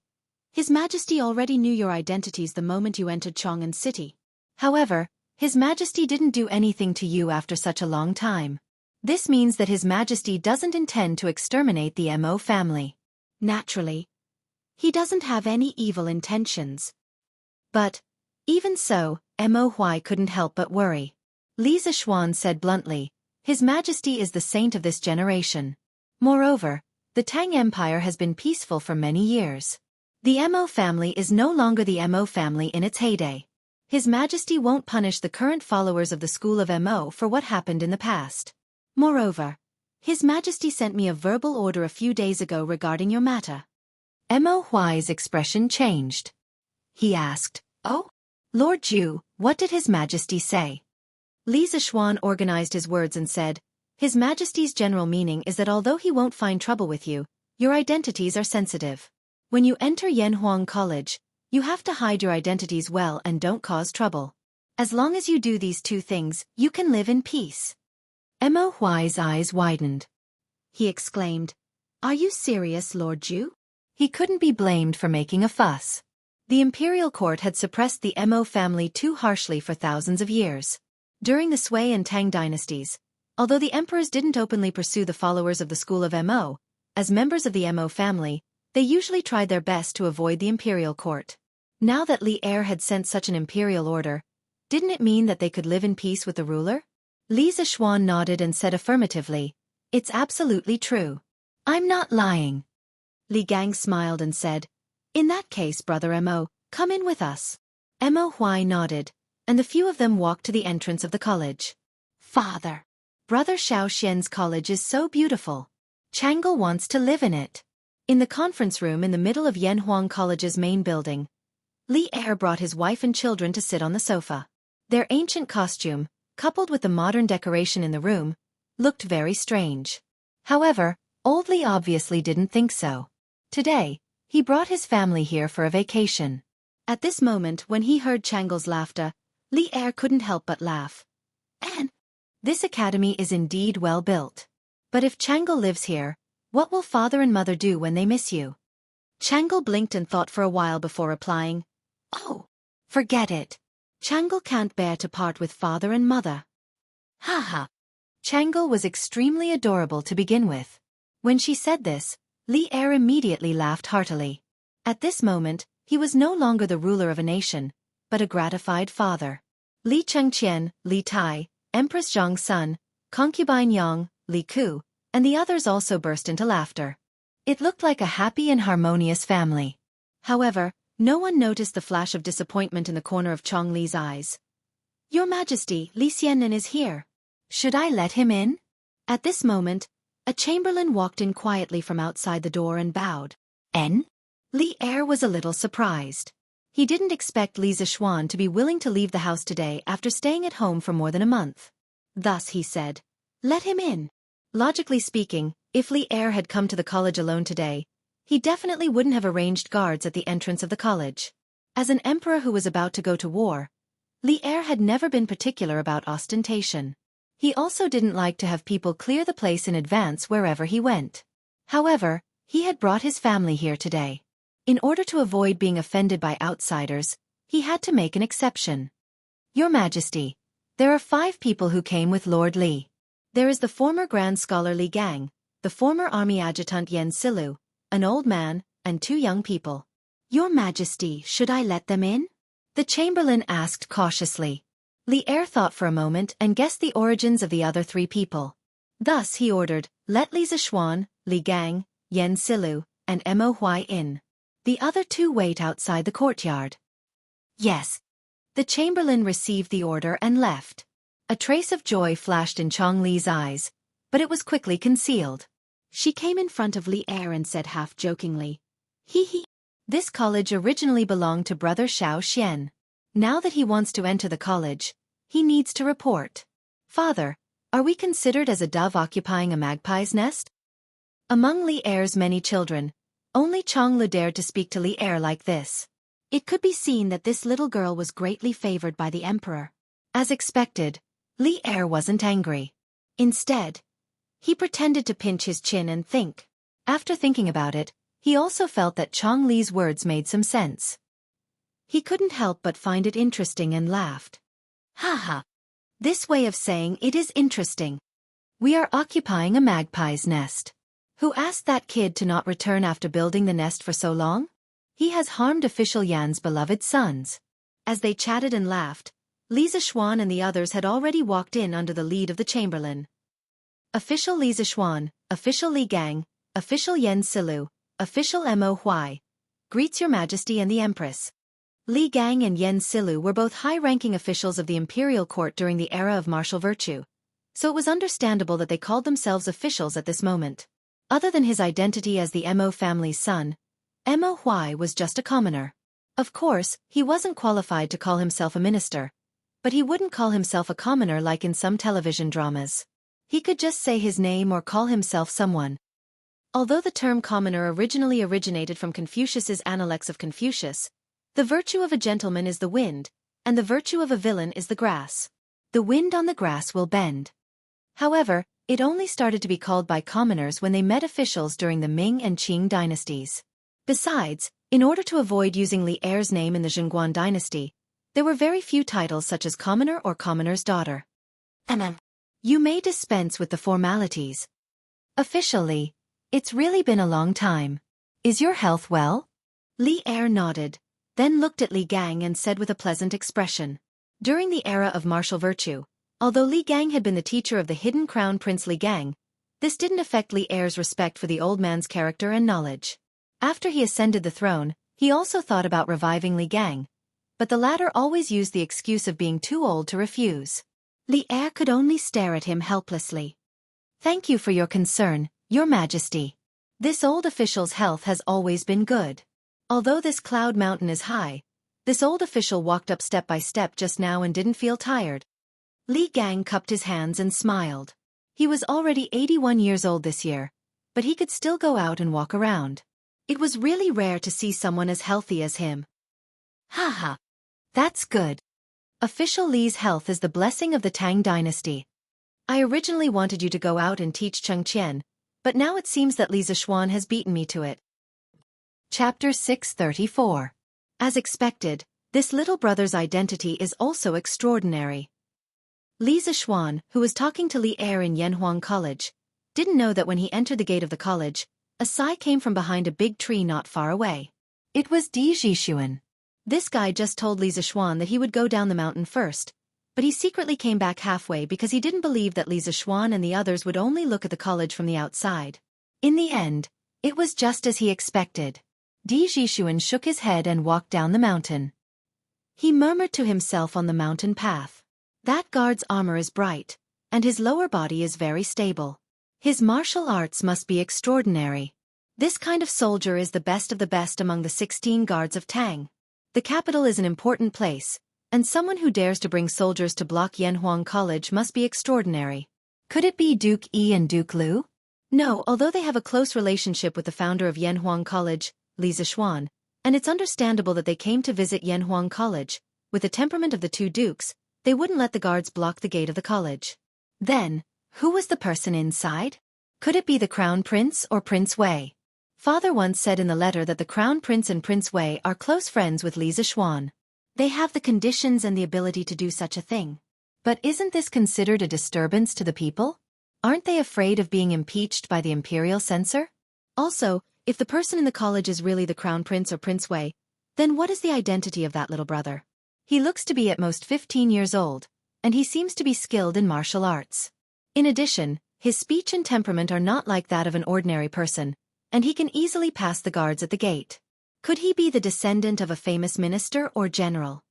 His Majesty already knew your identities the moment you entered Chang'an City. However, His Majesty didn't do anything to you after such a long time. This means that His Majesty doesn't intend to exterminate the Mo family. Naturally, he doesn't have any evil intentions. But, even so, Mo Huai couldn't help but worry. Li Zixuan said bluntly, His Majesty is the saint of this generation. Moreover, the Tang Empire has been peaceful for many years. The Mo family is no longer the Mo family in its heyday. His Majesty won't punish the current followers of the school of Mo for what happened in the past. Moreover, His Majesty sent me a verbal order a few days ago regarding your matter." Mo Huai's expression changed. He asked, "Oh? Lord Ju, what did His Majesty say?" Li Zixuan organized his words and said, "His Majesty's general meaning is that although he won't find trouble with you, your identities are sensitive. When you enter Yanhuang College, you have to hide your identities well and don't cause trouble. As long as you do these 2 things, you can live in peace." Mo Huai's eyes widened. He exclaimed, "Are you serious, Lord Ju?" He couldn't be blamed for making a fuss. The imperial court had suppressed the Mo family too harshly for thousands of years. During the Sui and Tang dynasties, although the emperors didn't openly pursue the followers of the school of Mo, as members of the Mo family, they usually tried their best to avoid the imperial court. Now that Li Er had sent such an imperial order, didn't it mean that they could live in peace with the ruler? Li Zixuan nodded and said affirmatively, "It's absolutely true. I'm not lying." Li Gang smiled and said, "In that case, Brother Mo, come in with us." Mo Huai nodded, and the few of them walked to the entrance of the college. "Father, Brother Xiaoxian's college is so beautiful. Chang'e wants to live in it." In the conference room in the middle of Yanhuang College's main building, Li Er brought his wife and children to sit on the sofa. Their ancient costume, coupled with the modern decoration in the room, looked very strange. However, old Li obviously didn't think so. Today, he brought his family here for a vacation. At this moment when he heard Chang'e's laughter, Li Er couldn't help but laugh. And this academy is indeed well built. But if Changle lives here, what will father and mother do when they miss you? Changle blinked and thought for a while before replying, "Oh, forget it. Changle can't bear to part with father and mother." Ha ha. Changle was extremely adorable to begin with. When she said this, Li Er immediately laughed heartily. At this moment, he was no longer the ruler of a nation, but a gratified father. Li Chengqian, Li Tai, Empress Zhang's son, concubine Yang, Li Ku, and the others also burst into laughter. It looked like a happy and harmonious family. However, no one noticed the flash of disappointment in the corner of Chong Li's eyes. "Your Majesty, Li Xiannan is here. Should I let him in?" At this moment, a chamberlain walked in quietly from outside the door and bowed. "En?" Li Er was a little surprised. He didn't expect Li Zixuan to be willing to leave the house today after staying at home for more than a month. Thus he said, "Let him in." Logically speaking, if Li Er had come to the college alone today, he definitely wouldn't have arranged guards at the entrance of the college. As an emperor who was about to go to war, Li Er had never been particular about ostentation. He also didn't like to have people clear the place in advance wherever he went. However, he had brought his family here today. In order to avoid being offended by outsiders, he had to make an exception. "Your Majesty, there are 5 people who came with Lord Li. There is the former Grand Scholar Li Gang, the former Army Adjutant Yen Silu, an old man, and 2 young people." "Your Majesty, should I let them in?" the chamberlain asked cautiously. Li Er thought for a moment and guessed the origins of the other 3 people. Thus he ordered, "Let Li Zixuan, Li Gang, Yen Silu, and Mo Huai in. The other 2 wait outside the courtyard." "Yes." The chamberlain received the order and left. A trace of joy flashed in Chong Li's eyes, but it was quickly concealed. She came in front of Li Er and said half-jokingly, "Hee hee. This college originally belonged to Brother Xiao Xian. Now that he wants to enter the college, he needs to report. Father, are we considered as a dove occupying a magpie's nest?" Among Li Er's many children, only Chong Li dared to speak to Li Er like this. It could be seen that this little girl was greatly favored by the emperor. As expected, Li Er wasn't angry. Instead, he pretended to pinch his chin and think. After thinking about it, he also felt that Chong Li's words made some sense. He couldn't help but find it interesting and laughed. "Ha ha. This way of saying it is interesting. We are occupying a magpie's nest. Who asked that kid to not return after building the nest for so long? He has harmed official Yan's beloved sons." As they chatted and laughed, Li Zixuan and the others had already walked in under the lead of the chamberlain. "Official Li Zixuan, official Li Gang, official Yen Silu, official Mo Huai, greets your Majesty and the Empress." Li Gang and Yen Silu were both high-ranking officials of the imperial court during the era of martial virtue, so it was understandable that they called themselves officials at this moment. Other than his identity as the Mo family's son, Mo Huai was just a commoner. Of course, he wasn't qualified to call himself a minister, but he wouldn't call himself a commoner like in some television dramas. He could just say his name or call himself someone. Although the term commoner originally originated from Confucius's Analects of Confucius, the virtue of a gentleman is the wind, and the virtue of a villain is the grass. The wind on the grass will bend. However, it only started to be called by commoners when they met officials during the Ming and Qing dynasties. Besides, in order to avoid using Li Er's name in the Zhenguan dynasty, there were very few titles such as commoner or commoner's daughter. You may dispense with the formalities. Officially, it's really been a long time. Is your health well? Li Er nodded, then looked at Li Gang and said with a pleasant expression. During the era of martial virtue, although Li Gang had been the teacher of the hidden crown prince Li Gang, this didn't affect Li Er's respect for the old man's character and knowledge. After he ascended the throne, he also thought about reviving Li Gang, but the latter always used the excuse of being too old to refuse. Li Er could only stare at him helplessly. "Thank you for your concern, Your Majesty. This old official's health has always been good. Although this cloud mountain is high, this old official walked up step by step just now and didn't feel tired." Li Gang cupped his hands and smiled. He was already 81 years old this year, but he could still go out and walk around. It was really rare to see someone as healthy as him. "Ha ha. That's good. Official Li's health is the blessing of the Tang dynasty. I originally wanted you to go out and teach Chengqian, but now it seems that Li Zixuan has beaten me to it. Chapter 634. As expected, this little brother's identity is also extraordinary. Li Zixuan, who was talking to Li Er in Yanhuang College, didn't know that when he entered the gate of the college, a sigh came from behind a big tree not far away. It was Di Zixuan. This guy just told Li Zixuan that he would go down the mountain first, but he secretly came back halfway because he didn't believe that Li Zixuan and the others would only look at the college from the outside. In the end, it was just as he expected. Di Zixuan shook his head and walked down the mountain. He murmured to himself on the mountain path. That guard's armor is bright, and his lower body is very stable. His martial arts must be extraordinary. This kind of soldier is the best of the best among the 16 guards of Tang. The capital is an important place, and someone who dares to bring soldiers to block Yanhuang College must be extraordinary. Could it be Duke Yi and Duke Lu? No, although they have a close relationship with the founder of Yanhuang College, Li Zixuan, and it's understandable that they came to visit Yanhuang College. With the temperament of the two dukes, they wouldn't let the guards block the gate of the college. Then, who was the person inside? Could it be the Crown Prince or Prince Wei? Father once said in the letter that the Crown Prince and Prince Wei are close friends with Li Zixuan. They have the conditions and the ability to do such a thing. But isn't this considered a disturbance to the people? Aren't they afraid of being impeached by the imperial censor? Also, if the person in the college is really the Crown Prince or Prince Wei, then what is the identity of that little brother? He looks to be at most 15 years old, and he seems to be skilled in martial arts. In addition, his speech and temperament are not like that of an ordinary person, and he can easily pass the guards at the gate. Could he be the descendant of a famous minister or general?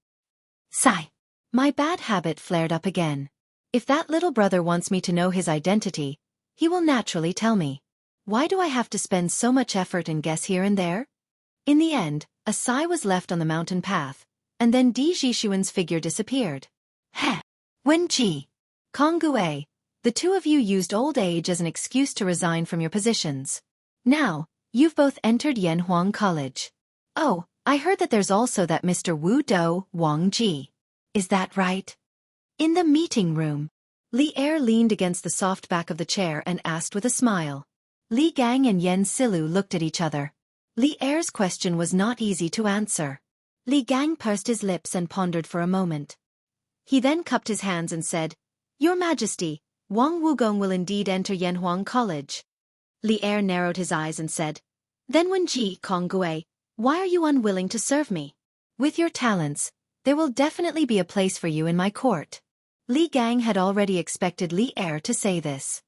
Sigh. My bad habit flared up again. If that little brother wants me to know his identity, he will naturally tell me. Why do I have to spend so much effort and guess here and there? In the end, a sigh was left on the mountain path, and then Di Zixuan's figure disappeared. Heh! Wenji! Konggue, the two of you used old age as an excuse to resign from your positions. Now, you've both entered Yanhuang College. Oh, I heard that there's also that Mr. Wu Do Wang Ji. Is that right? In the meeting room, Li Er leaned against the soft back of the chair and asked with a smile. Li Gang and Yen Silu looked at each other. Li Er's question was not easy to answer. Li Gang pursed his lips and pondered for a moment. He then cupped his hands and said, Your Majesty, Wang Wugong will indeed enter Yanhuang College. Li Er narrowed his eyes and said, Then Wenji Konggue, why are you unwilling to serve me? With your talents, there will definitely be a place for you in my court. Li Gang had already expected Li Er to say this.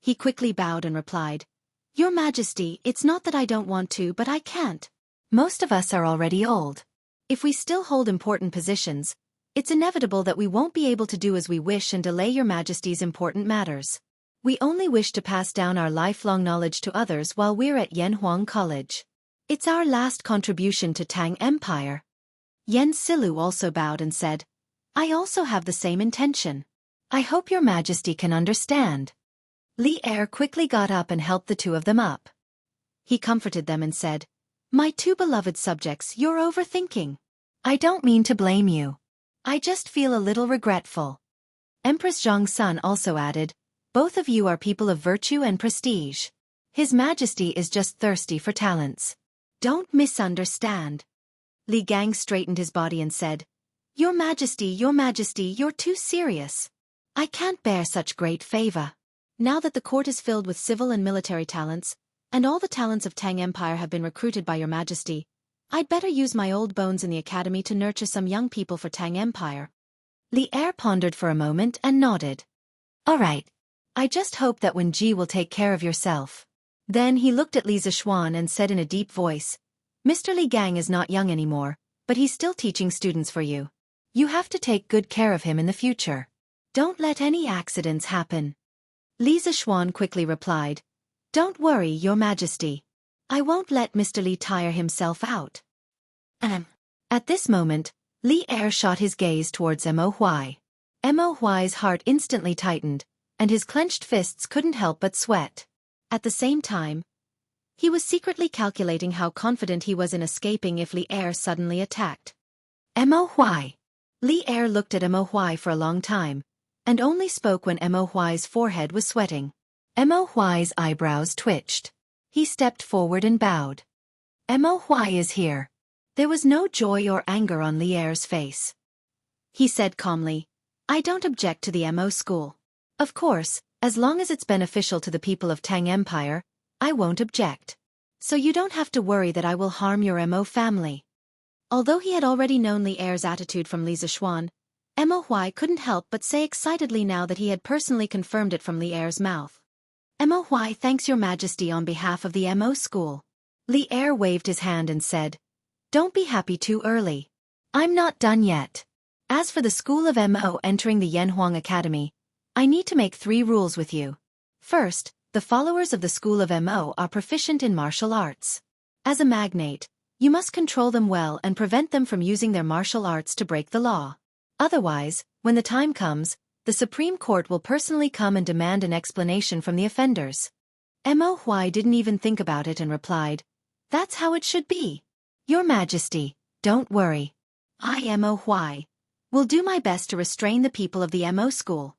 He quickly bowed and replied, Your Majesty, it's not that I don't want to, but I can't. Most of us are already old. If we still hold important positions, it's inevitable that we won't be able to do as we wish and delay Your Majesty's important matters. We only wish to pass down our lifelong knowledge to others while we're at Yanhuang College. It's our last contribution to Tang Empire. Yen Silu also bowed and said, I also have the same intention. I hope Your Majesty can understand. Li Er quickly got up and helped the two of them up. He comforted them and said, My two beloved subjects, you're overthinking. I don't mean to blame you. I just feel a little regretful. Empress Zhongsun also added, Both of you are people of virtue and prestige. His Majesty is just thirsty for talents. Don't misunderstand. Li Gang straightened his body and said, Your Majesty, you're too serious. I can't bear such great favor. Now that the court is filled with civil and military talents, and all the talents of Tang Empire have been recruited by Your Majesty, I'd better use my old bones in the academy to nurture some young people for Tang Empire. Li Er pondered for a moment and nodded. All right. I just hope that Wenji will take care of yourself. Then he looked at Li Zixuan and said in a deep voice, Mr. Li Gang is not young anymore, but he's still teaching students for you. You have to take good care of him in the future. Don't let any accidents happen. Li Zixuan quickly replied, Don't worry, Your Majesty. I won't let Mr. Li tire himself out. At this moment, Li Er shot his gaze towards Mo Huai. Mo Huai's heart instantly tightened, and his clenched fists couldn't help but sweat. At the same time, he was secretly calculating how confident he was in escaping if Li Er suddenly attacked. Mo Huai. Li Er looked at Mo Huai for a long time, and only spoke when Mo Huai's forehead was sweating. Mo Huai's eyebrows twitched. He stepped forward and bowed. Mo Huai is here. There was no joy or anger on Li Er's face. He said calmly, I don't object to the Mo school. Of course, as long as it's beneficial to the people of Tang Empire, I won't object. So you don't have to worry that I will harm your Mo family. Although he had already known Li Er's attitude from Li Zishuan, Mo Huai couldn't help but say excitedly now that he had personally confirmed it from Li Er's mouth. Mo Huai thanks your majesty on behalf of the Mo school. Li Er waved his hand and said, Don't be happy too early. I'm not done yet. As for the school of Mo entering the Yanhuang Academy, I need to make 3 rules with you. First, the followers of the school of Mo are proficient in martial arts. As a magnate, you must control them well and prevent them from using their martial arts to break the law. Otherwise, when the time comes, the Supreme Court will personally come and demand an explanation from the offenders. Mo Huai didn't even think about it and replied, That's how it should be. Your Majesty, don't worry. I, Mo Huai, will do my best to restrain the people of the Mo school.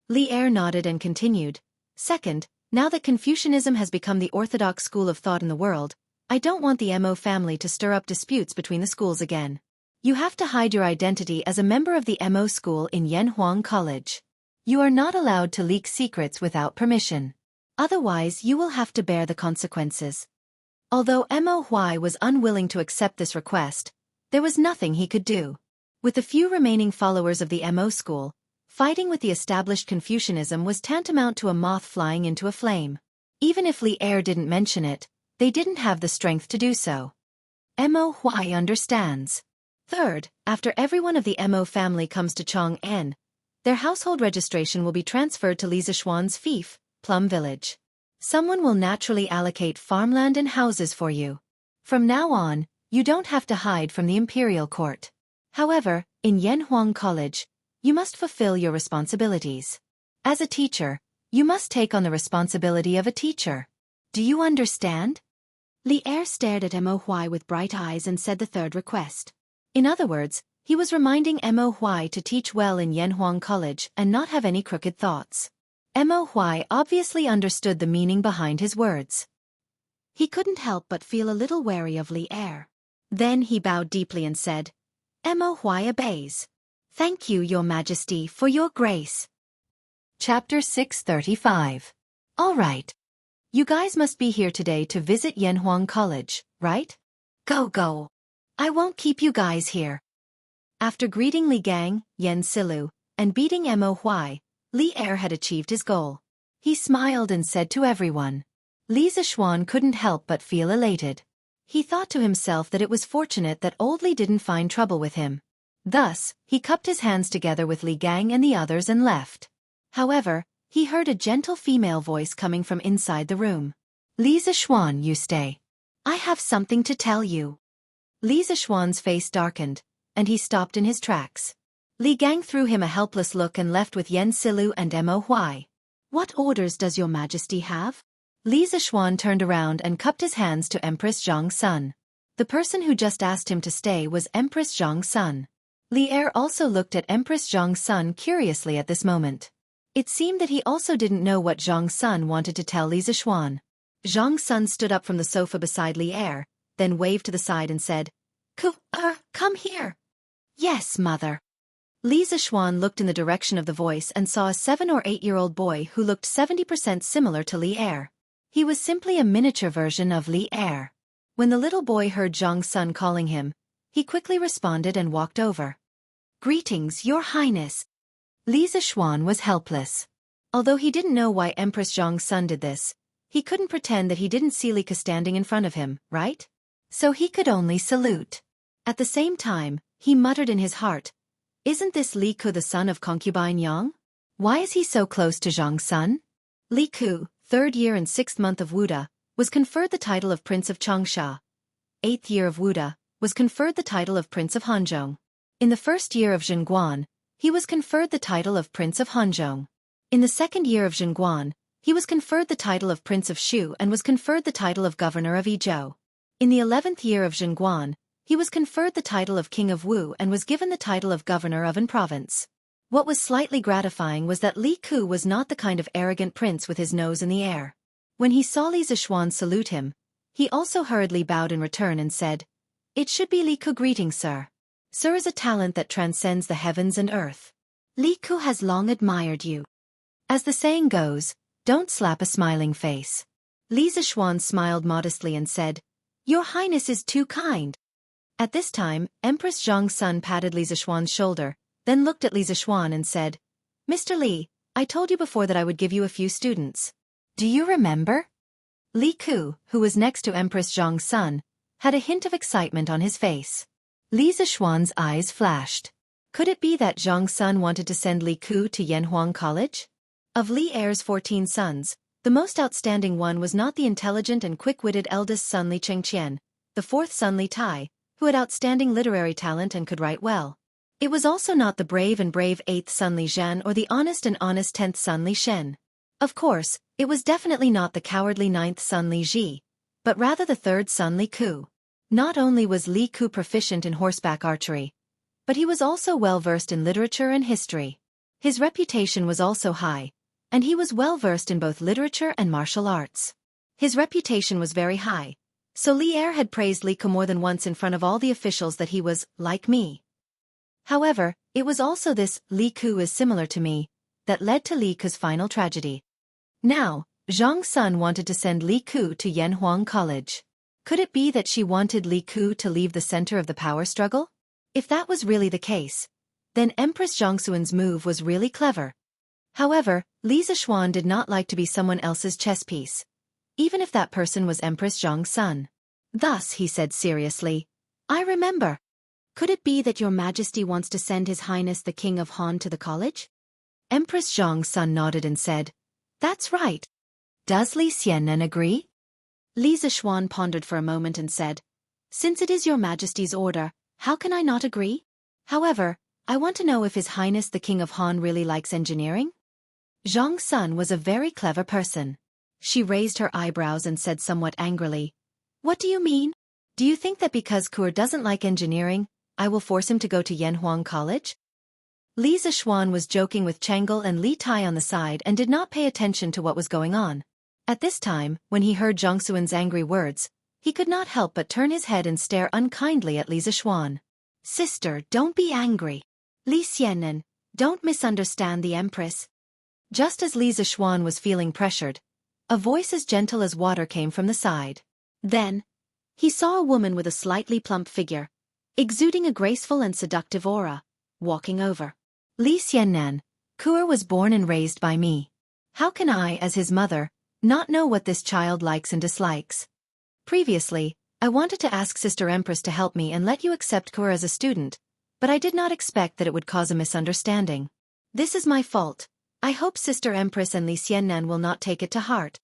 Li Er nodded and continued, Second, now that Confucianism has become the orthodox school of thought in the world, I don't want the Mo family to stir up disputes between the schools again. You have to hide your identity as a member of the Mo school in Yanhuang College. You are not allowed to leak secrets without permission. Otherwise you will have to bear the consequences. Although Mo Huai was unwilling to accept this request, there was nothing he could do. With the few remaining followers of the Mo school, fighting with the established Confucianism was tantamount to a moth flying into a flame. Even if Li Er didn't mention it, they didn't have the strength to do so. Mo Huai understands. Third, after everyone of the Mo family comes to Chang'an, their household registration will be transferred to Li Zishuan's fief, Plum Village. Someone will naturally allocate farmland and houses for you. From now on, you don't have to hide from the imperial court. However, in Yanhuang College, you must fulfill your responsibilities. As a teacher, you must take on the responsibility of a teacher. Do you understand? Li Er stared at Mo Huai with bright eyes and said the third request. In other words, he was reminding Mo Huai to teach well in Yanhuang College and not have any crooked thoughts. Mo Huai obviously understood the meaning behind his words. He couldn't help but feel a little wary of Li Er. Then he bowed deeply and said, Mo Huai obeys. Thank you, Your Majesty, for your grace. Chapter 635. All right. You guys must be here today to visit Yanhuang College, right? Go. I won't keep you guys here. After greeting Li Gang, Yen Silu, and beating Mo Huai, Li Er had achieved his goal. He smiled and said to everyone. Li Zishuan couldn't help but feel elated. He thought to himself that it was fortunate that old Li didn't find trouble with him. Thus, he cupped his hands together with Li Gang and the others and left. However, he heard a gentle female voice coming from inside the room. Li Zishuan, you stay. I have something to tell you. Li Zishuan's face darkened, and he stopped in his tracks. Li Gang threw him a helpless look and left with Yen Silu and Mo Huai. What orders does your majesty have? Li Zishuan turned around and cupped his hands to Empress Jianghu. The person who just asked him to stay was Empress Jianghu. Li Er also looked at Empress Jianghu curiously at this moment. It seemed that he also didn't know what Jianghu wanted to tell Li Zishuan. Jianghu stood up from the sofa beside Li Er, then waved to the side and said, Come here. Yes, mother. Li Zishuan looked in the direction of the voice and saw a 7 or 8-year-old boy who looked 70% similar to Li Er. He was simply a miniature version of Li Er. When the little boy heard Jianghu calling him, he quickly responded and walked over. Greetings, Your Highness. Li Zishuan was helpless. Although he didn't know why Empress Jianghu did this, he couldn't pretend that he didn't see Li Ke standing in front of him, right? So he could only salute. At the same time, he muttered in his heart, Isn't this Li Ke the son of concubine Yang? Why is he so close to Jianghu? Li Ke, 3rd year and 6th month of Wuda, was conferred the title of Prince of Xianxia. 8th year of Wuda, was conferred the title of Prince of Hanzhong. In the 1st year of Zhenguan, he was conferred the title of Prince of Hanzhong. In the 2nd year of Zhenguan, he was conferred the title of Prince of Shu and was conferred the title of Governor of Yizhou. In the 11th year of Zhenguan, He was conferred the title of King of Wu and was given the title of Governor of an province. What was slightly gratifying was that Li Ku was not the kind of arrogant prince with his nose in the air. When he saw Li Zishuan salute him, he also hurriedly bowed in return and said, "It should be Li Ku. Greetings, sir. Sir is a talent that transcends the heavens and earth. Li Ku has long admired you." As the saying goes, don't slap a smiling face. Li Zishuan smiled modestly and said, "Your Highness is too kind." At this time, Empress Zhang's son patted Li Zishuan's shoulder, then looked at Li Zishuan and said, "Mr. Li, I told you before that I would give you a few students. Do you remember?" Li Ku, who was next to Empress Zhang's son, had a hint of excitement on his face. Li Zishuan's eyes flashed. Could it be that Zhang's son wanted to send Li Ku to Yanhuang College? Of Li Er's 14 sons, the most outstanding one was not the intelligent and quick-witted eldest son Li Chengqian, the fourth son Li Tai, who had outstanding literary talent and could write well. It was also not the brave and brave 8th son Li Zhan or the honest and honest 10th son Li Shen. Of course, it was definitely not the cowardly 9th son Li Ji, but rather the 3rd son Li Ku. Not only was Li Ku proficient in horseback archery, but he was also well-versed in literature and history. His reputation was also high, and he was well-versed in both literature and martial arts. His reputation was very high, so Li Er had praised Li Ku more than once in front of all the officials that he was, like me. However, it was also this, "Li Ku is similar to me," that led to Li Ku's final tragedy. Now, Zhang's son wanted to send Li Ku to Yanhuang College. Could it be that she wanted Li Ku to leave the center of the power struggle? If that was really the case, then Empress Zhangxuan's move was really clever. However, Li Zishuan did not like to be someone else's chess piece, even if that person was Empress Zhang's son. Thus he said seriously, "I remember. Could it be that your Majesty wants to send His Highness the King of Han to the college?" Empress Zhang's son nodded and said, "That's right. Does Li Xiannan agree?" Li Zishuan pondered for a moment and said, "Since it is your Majesty's order, how can I not agree? However, I want to know if His Highness the King of Han really likes engineering?" Zhang's son was a very clever person. She raised her eyebrows and said somewhat angrily, "What do you mean? Do you think that because Kur doesn't like engineering, I will force him to go to Yanhuang College?" Li Zishuan was joking with Chengel and Li Tai on the side and did not pay attention to what was going on. At this time, when he heard Zhangxuan's angry words, he could not help but turn his head and stare unkindly at Li Zishuan. "Sister, don't be angry. Li Xiannan, don't misunderstand the Empress." Just as Li Zishuan was feeling pressured, a voice as gentle as water came from the side. Then, he saw a woman with a slightly plump figure, exuding a graceful and seductive aura, walking over. "Li Xiannan, Kur was born and raised by me. How can I, as his mother, not know what this child likes and dislikes? Previously, I wanted to ask Sister Empress to help me and let you accept Kur as a student, but I did not expect that it would cause a misunderstanding. This is my fault. I hope Sister Empress and Li Xiannan will not take it to heart."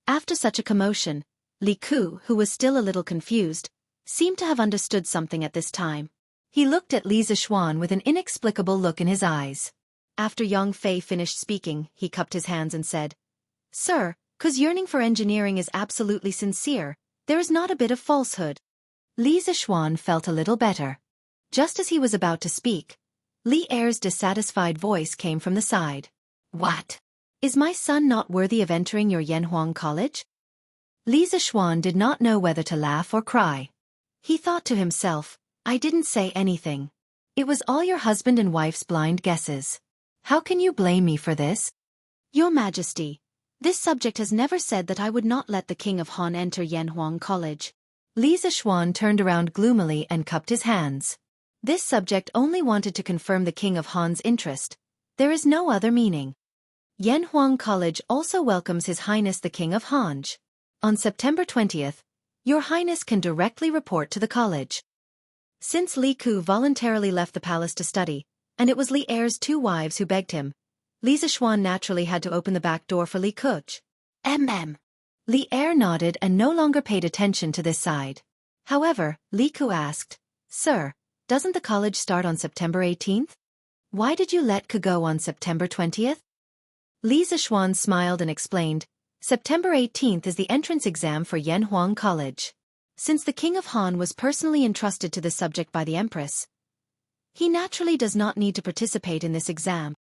After such a commotion, Li Ku, who was still a little confused, seemed to have understood something at this time. He looked at Li Zishuan with an inexplicable look in his eyes. After Yang Fei finished speaking, he cupped his hands and said, "Sir, Ku's yearning for engineering is absolutely sincere. There is not a bit of falsehood." Li Zishuan felt a little better. Just as he was about to speak, Li Er's dissatisfied voice came from the side. "What? Is my son not worthy of entering your Yanhuang College?" Li Zishuan did not know whether to laugh or cry. He thought to himself, "I didn't say anything. It was all your husband and wife's blind guesses. How can you blame me for this?" "Your Majesty, this subject has never said that I would not let the King of Han enter Yanhuang College." Li Zishuan turned around gloomily and cupped his hands. This subject only wanted to confirm the King of Han's interest. There is no other meaning. Yanhuang College also welcomes His Highness the King of Han. On September 20th, Your Highness can directly report to the college. Since Li Ku voluntarily left the palace to study, and it was Li Er's 2 wives who begged him, Li Zishuan naturally had to open the back door for Li Kuch. Li Er nodded and no longer paid attention to this side. However, Li Ku asked, "Sir, doesn't the college start on September 18th? Why did you let Ku go on September 20th? Li Zishuan smiled and explained, "September 18th is the entrance exam for Yanhuang College. Since the King of Han was personally entrusted to this subject by the Empress, he naturally does not need to participate in this exam.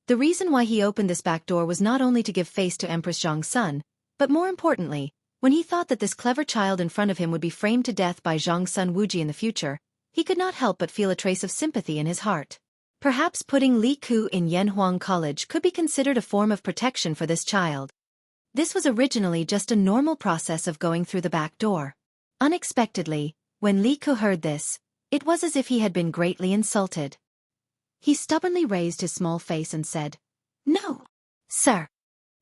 The reason why he opened this back door was not only to give face to Empress Zhang's son, but more importantly, when he thought that this clever child in front of him would be framed to death by Zhang's son Wuji in the future, he could not help but feel a trace of sympathy in his heart. Perhaps putting Li Ku in Yanhuang College could be considered a form of protection for this child. This was originally just a normal process of going through the back door. Unexpectedly, when Li Ku heard this, it was as if he had been greatly insulted. He stubbornly raised his small face and said, "No, sir.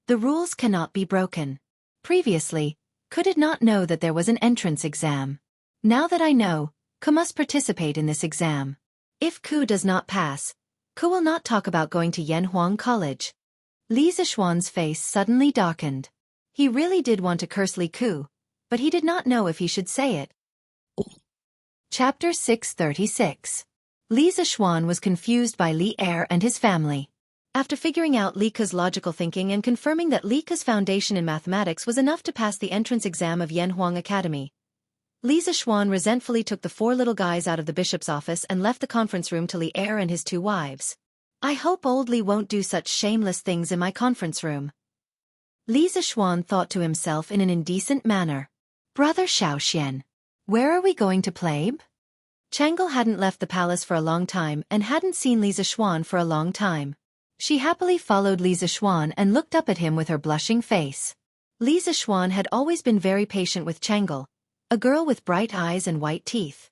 The rules cannot be broken. Previously, Ku did not know that there was an entrance exam. Now that I know, Ku must participate in this exam. If Ku does not pass, Ku will not talk about going to Yanhuang College." Li Zishuan's face suddenly darkened. He really did want to curse Li Ku, but he did not know if he should say it. Chapter 636. Li Zishuan was confused by Li Er and his family. After figuring out Li Ku's logical thinking and confirming that Li Ku's foundation in mathematics was enough to pass the entrance exam of Yanhuang Academy, Li Zishuan resentfully took the four little guys out of the bishop's office and left the conference room to Li Er and his two wives. "I hope old Li won't do such shameless things in my conference room," Li Zishuan thought to himself in an indecent manner. "Brother Xiaoxian, where are we going to play?" Chang'e hadn't left the palace for a long time and hadn't seen Li Zishuan for a long time. She happily followed Li Zishuan and looked up at him with her blushing face. Li Zishuan had always been very patient with Chang'e, a girl with bright eyes and white teeth.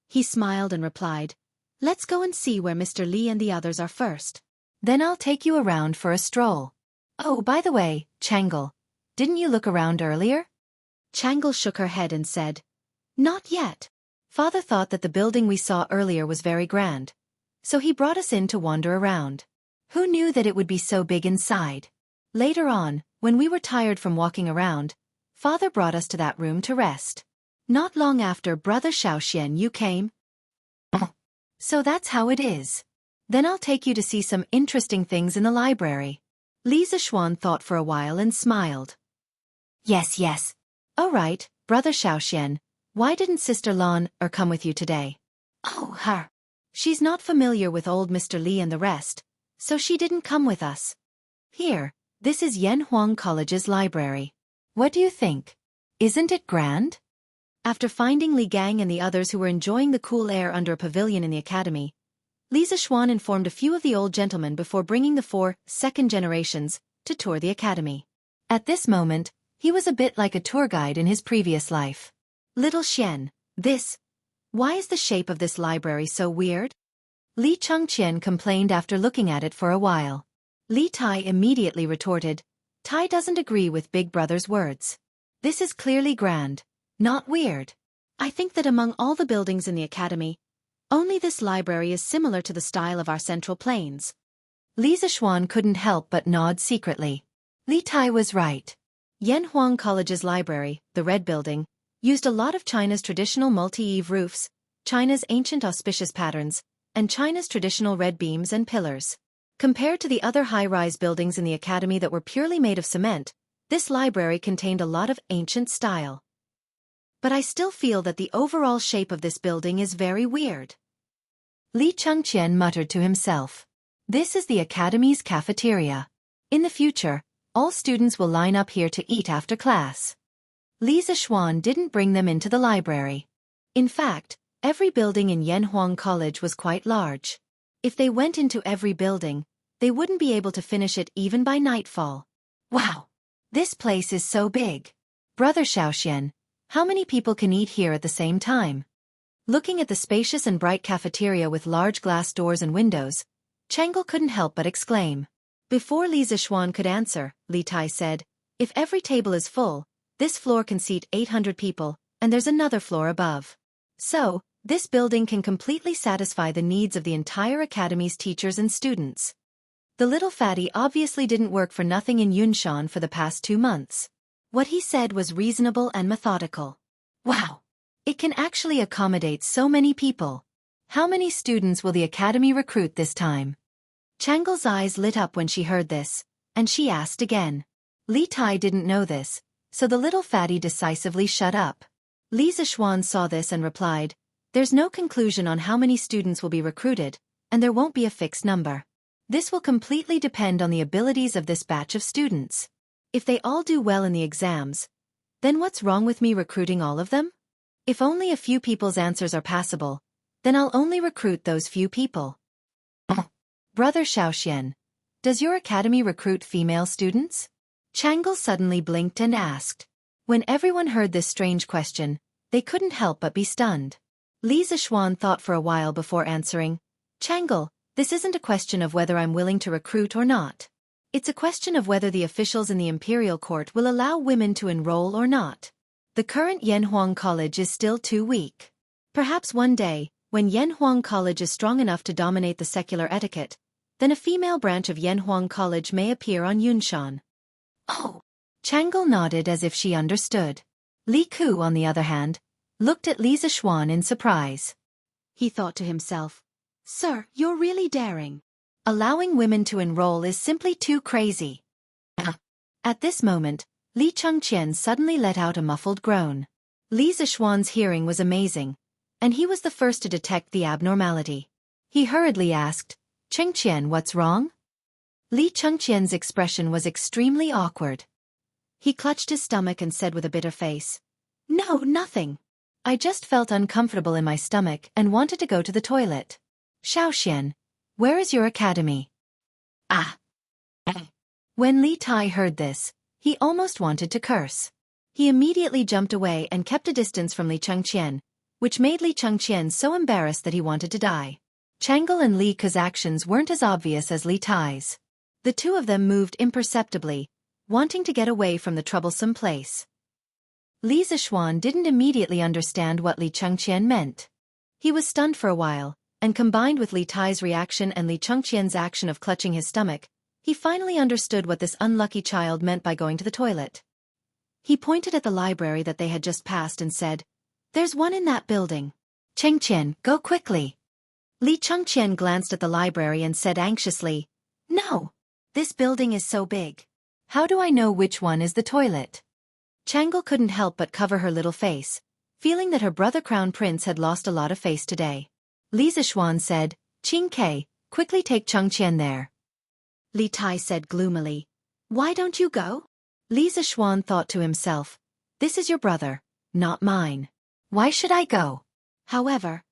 He smiled and replied, "Let's go and see where Mr. Li and the others are first. Then I'll take you around for a stroll. Oh, by the way, Chang'e, didn't you look around earlier?" Chang'e shook her head and said, "Not yet. Father thought that the building we saw earlier was very grand, so he brought us in to wander around. Who knew that it would be so big inside? Later on, when we were tired from walking around, Father brought us to that room to rest. Not long after Brother Xiaoxian you came." "So that's how it is. Then I'll take you to see some interesting things in the library." Li Zishuan thought for a while and smiled. Yes. All right, Brother Xiaoxian, why didn't Sister Lan come with you today?" "Oh, her. She's not familiar with old Mr. Li and the rest, so she didn't come with us. Here, this is Yanhuang College's library. What do you think? Isn't it grand?" After finding Li Gang and the others who were enjoying the cool air under a pavilion in the academy, Li Zishuan informed a few of the old gentlemen before bringing the 4 second generations to tour the academy. At this moment, he was a bit like a tour guide in his previous life. "Little Xian, why is the shape of this library so weird?" Li Chengqian complained after looking at it for a while. Li Tai immediately retorted, "Tai doesn't agree with Big Brother's words. This is clearly grand, not weird. I think that among all the buildings in the academy, only this library is similar to the style of our central plains." Li Zishuan couldn't help but nod secretly. Li Tai was right. Yanhuang College's library, the Red Building, used a lot of China's traditional multi-eave roofs, China's ancient auspicious patterns, and China's traditional red beams and pillars. Compared to the other high-rise buildings in the academy that were purely made of cement, this library contained a lot of ancient style. But I still feel that the overall shape of this building is very weird. Li Chengqian muttered to himself. This is the academy's cafeteria. In the future, all students will line up here to eat after class. Li Zishuan didn't bring them into the library. In fact, every building in Yanhuang College was quite large. If they went into every building, they wouldn't be able to finish it even by nightfall. Wow! This place is so big. Brother Xiaoxian, how many people can eat here at the same time? Looking at the spacious and bright cafeteria with large glass doors and windows, Chang'e couldn't help but exclaim. Before Li Zishuan could answer, Li Tai said, "If every table is full, this floor can seat 800 people, and there's another floor above. So, this building can completely satisfy the needs of the entire academy's teachers and students." The little fatty obviously didn't work for nothing in Yunshan for the past 2 months. What he said was reasonable and methodical. Wow! It can actually accommodate so many people. How many students will the academy recruit this time? Chang'e's eyes lit up when she heard this, and she asked again. Li Tai didn't know this, so the little fatty decisively shut up. Li Zixuan saw this and replied, "There's no conclusion on how many students will be recruited, and there won't be a fixed number. This will completely depend on the abilities of this batch of students. If they all do well in the exams, then what's wrong with me recruiting all of them? If only a few people's answers are passable, then I'll only recruit those few people." Brother Xiaoxian, does your academy recruit female students? Changle suddenly blinked and asked. When everyone heard this strange question, they couldn't help but be stunned. Li Zixuan thought for a while before answering, "Changle, this isn't a question of whether I'm willing to recruit or not. It's a question of whether the officials in the imperial court will allow women to enroll or not. The current Yanhuang College is still too weak. Perhaps one day, when Yanhuang College is strong enough to dominate the secular etiquette, then a female branch of Yanhuang College may appear on Yunshan." Oh! Changle nodded as if she understood. Li Ku, on the other hand, looked at Li Zixuan in surprise. He thought to himself, "Sir, you're really daring. Allowing women to enroll is simply too crazy." At this moment, Li Chengqian suddenly let out a muffled groan. Li Zixuan's hearing was amazing, and he was the first to detect the abnormality. He hurriedly asked, "Chengqian, what's wrong?" Li Chengqian's expression was extremely awkward. He clutched his stomach and said with a bitter face, "No, nothing. I just felt uncomfortable in my stomach and wanted to go to the toilet." "Xiaoxian, where is your academy?" Ah! When Li Tai heard this, he almost wanted to curse. He immediately jumped away and kept a distance from Li Chengqian, which made Li Chengqian so embarrassed that he wanted to die. Changle and Li Ke's actions weren't as obvious as Li Tai's. The two of them moved imperceptibly, wanting to get away from the troublesome place. Li Zixuan didn't immediately understand what Li Chengqian meant. He was stunned for a while, and combined with Li Tai's reaction and Li Chengqian's action of clutching his stomach, he finally understood what this unlucky child meant by going to the toilet. He pointed at the library that they had just passed and said, "There's one in that building. Chengqian, go quickly." Li Chengqian glanced at the library and said anxiously, "No. This building is so big. How do I know which one is the toilet?" Changle couldn't help but cover her little face, feeling that her brother Crown Prince had lost a lot of face today. Li Zixuan said, "Qing Ke, quickly take Chengqian there." Li Tai said gloomily, "Why don't you go?" Li Zixuan thought to himself, "This is your brother, not mine. Why should I go?" However,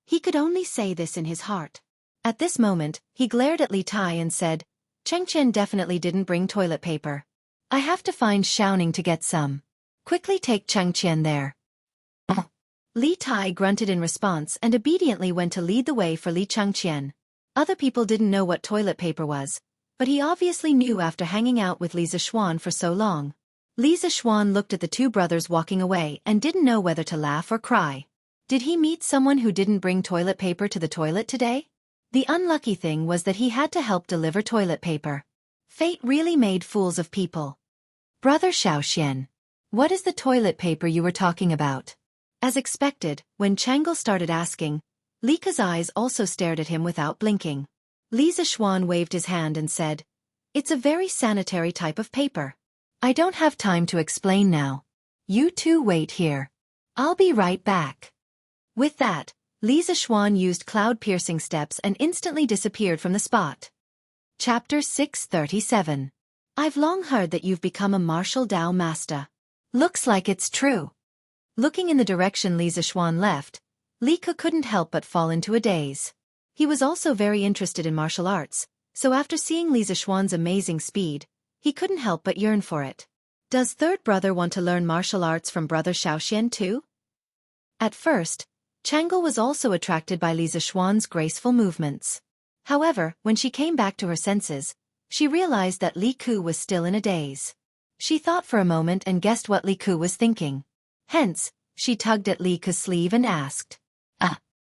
he could only say this in his heart. At this moment, he glared at Li Tai and said, "Chengqian definitely didn't bring toilet paper. I have to find Xiaoning to get some. Quickly take Chengqian there." Li Tai grunted in response and obediently went to lead the way for Li Chengqian. Other people didn't know what toilet paper was, but he obviously knew after hanging out with Li Zixuan for so long. Li Zixuan looked at the two brothers walking away and didn't know whether to laugh or cry. Did he meet someone who didn't bring toilet paper to the toilet today? The unlucky thing was that he had to help deliver toilet paper. Fate really made fools of people. "Brother Xiaoxian, what is the toilet paper you were talking about?" As expected, when Changle started asking, Li Ke's eyes also stared at him without blinking. Li Zixuan waved his hand and said, "It's a very sanitary type of paper. I don't have time to explain now. You two wait here. I'll be right back." With that, Li Zixuan used cloud-piercing steps and instantly disappeared from the spot. Chapter 637. I've long heard that you've become a martial Dao master. Looks like it's true. Looking in the direction Li Zixuan left, Li Ke couldn't help but fall into a daze. He was also very interested in martial arts, so after seeing Li Zixuan's amazing speed, he couldn't help but yearn for it. Does third brother want to learn martial arts from brother Xiaoxian too? At first, Changle was also attracted by Li Zixuan's graceful movements. However, when she came back to her senses, she realized that Li Ku was still in a daze. She thought for a moment and guessed what Li Ku was thinking. Hence, she tugged at Li Ke's sleeve and asked,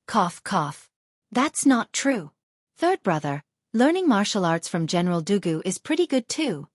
cough cough. That's not true. Third brother, learning martial arts from General Dugu is pretty good too."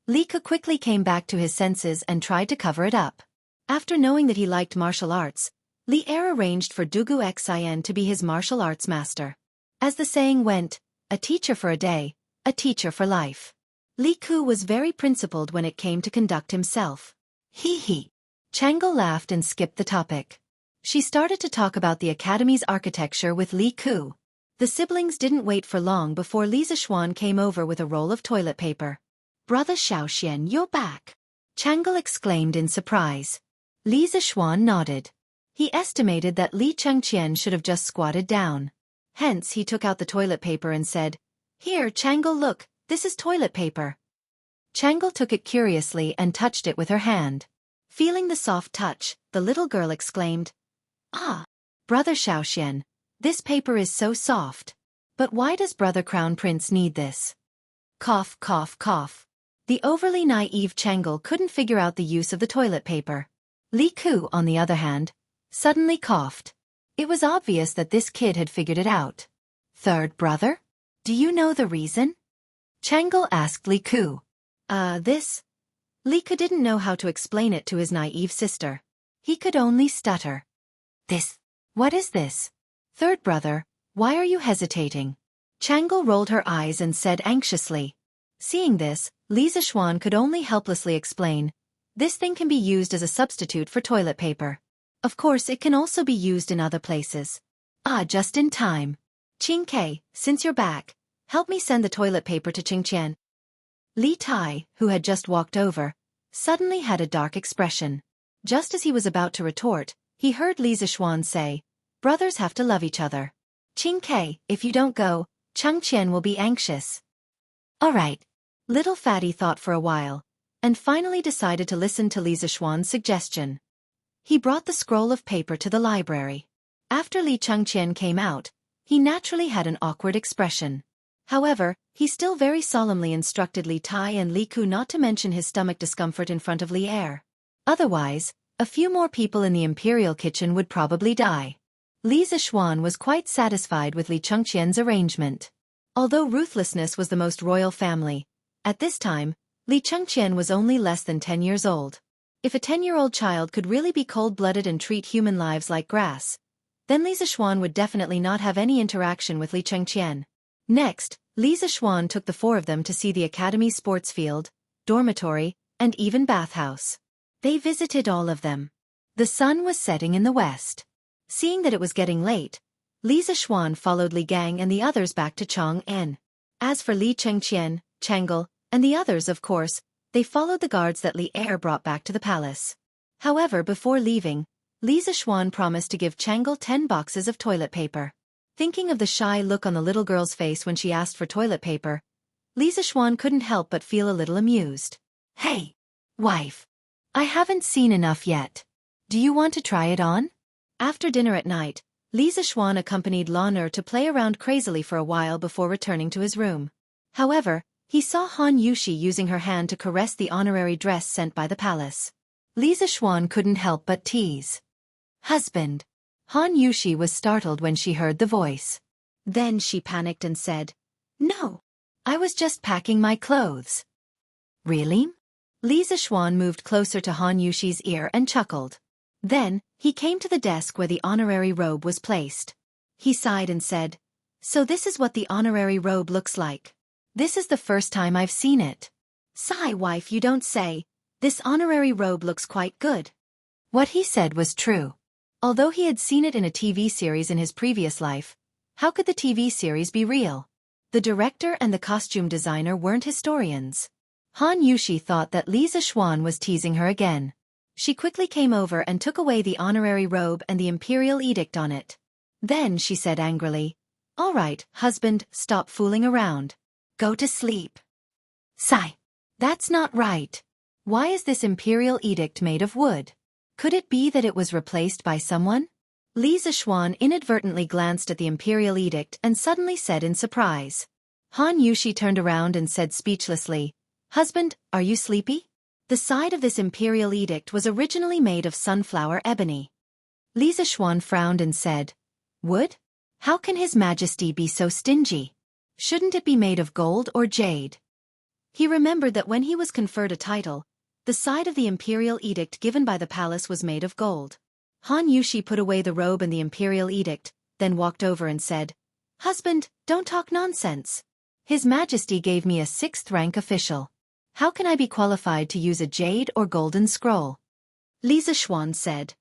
Li Ke quickly came back to his senses and tried to cover it up. After knowing that he liked martial arts, Li Er arranged for Dugu Xin to be his martial arts master. As the saying went, a teacher for a day, a teacher for life. Li Ku was very principled when it came to conduct himself. Hee hee. Chang'e laughed and skipped the topic. She started to talk about the academy's architecture with Li Ku. The siblings didn't wait for long before Li Zishuan came over with a roll of toilet paper. "Brother Xiaoxian, you're back!" Chang'e exclaimed in surprise. Li Zishuan nodded. He estimated that Li Chengqian should have just squatted down. Hence he took out the toilet paper and said, "Here, Chang'e, look, this is toilet paper." Chang'e took it curiously and touched it with her hand. Feeling the soft touch, the little girl exclaimed, "Ah, Brother Xiaoxian, this paper is so soft. But why does Brother Crown Prince need this?" Cough, cough, cough. The overly naive Chang'e couldn't figure out the use of the toilet paper. Li Ku, on the other hand, suddenly coughed. It was obvious that this kid had figured it out. "Third brother? Do you know the reason?" Chang'e asked Li Ku. This? Li Ku didn't know how to explain it to his naive sister. He could only stutter. "This? What is this? Third brother, why are you hesitating?" Chang'e rolled her eyes and said anxiously. Seeing this, Li Zishuan could only helplessly explain, "This thing can be used as a substitute for toilet paper. Of course it can also be used in other places." Just in time. "Qingke, since you're back, help me send the toilet paper to Qingqian." Li Tai, who had just walked over, suddenly had a dark expression. Just as he was about to retort, he heard Li Zishuan say, "Brothers have to love each other. Qingke, if you don't go, Chengqian will be anxious." "All right." Little Fatty thought for a while, and finally decided to listen to Li Zishuan's suggestion. He brought the scroll of paper to the library. After Li Chengqian came out, he naturally had an awkward expression. However, he still very solemnly instructed Li Tai and Li Ku not to mention his stomach discomfort in front of Li Er. Otherwise, a few more people in the imperial kitchen would probably die. Li Zishuan was quite satisfied with Li Chengqian's arrangement. Although ruthlessness was the most royal family, at this time, Li Chengqian was only less than 10 years old. If a 10-year-old child could really be cold-blooded and treat human lives like grass, then Li Zishuan would definitely not have any interaction with Li Chengqian. Next, Li Zishuan took the four of them to see the academy's sports field, dormitory, and even bathhouse. They visited all of them. The sun was setting in the west. Seeing that it was getting late, Li Zishuan followed Li Gang and the others back to Chang'an. As for Li Chengqian, Chang'e, and the others, of course, they followed the guards that Li Er brought back to the palace. However, before leaving, Li Zishuan promised to give Chang'e 10 boxes of toilet paper. Thinking of the shy look on the little girl's face when she asked for toilet paper, Li Zishuan couldn't help but feel a little amused. "Hey, wife. I haven't seen enough yet. Do you want to try it on?" After dinner at night, Li Zishuan accompanied Lan Er to play around crazily for a while before returning to his room. However, he saw Han Yushi using her hand to caress the honorary dress sent by the palace. Li Zishuan couldn't help but tease. "Husband." Han Yushi was startled when she heard the voice. Then she panicked and said, "No. I was just packing my clothes." "Really?" Li Zishuan moved closer to Han Yushi's ear and chuckled. Then, he came to the desk where the honorary robe was placed. He sighed and said, "So this is what the honorary robe looks like. This is the first time I've seen it." "Sigh, wife, you don't say. This honorary robe looks quite good." What he said was true. Although he had seen it in a TV series in his previous life, how could the TV series be real? The director and the costume designer weren't historians. Han Yushi thought that Li Zishuan was teasing her again. She quickly came over and took away the honorary robe and the imperial edict on it. Then she said angrily, "All right, husband, stop fooling around. Go to sleep." "Sigh. That's not right. Why is this imperial edict made of wood? Could it be that it was replaced by someone?" Li Zishuan inadvertently glanced at the imperial edict and suddenly said in surprise. Han Yushi turned around and said speechlessly, "Husband, are you sleepy?" The side of this imperial edict was originally made of sunflower ebony. Li Zishuan frowned and said, "Wood? How can His Majesty be so stingy? Shouldn't it be made of gold or jade?" He remembered that when he was conferred a title, the side of the imperial edict given by the palace was made of gold. Han Yushi put away the robe and the imperial edict, then walked over and said, "Husband, don't talk nonsense. His Majesty gave me a 6th rank official. How can I be qualified to use a jade or golden scroll?" Li Zishuan said.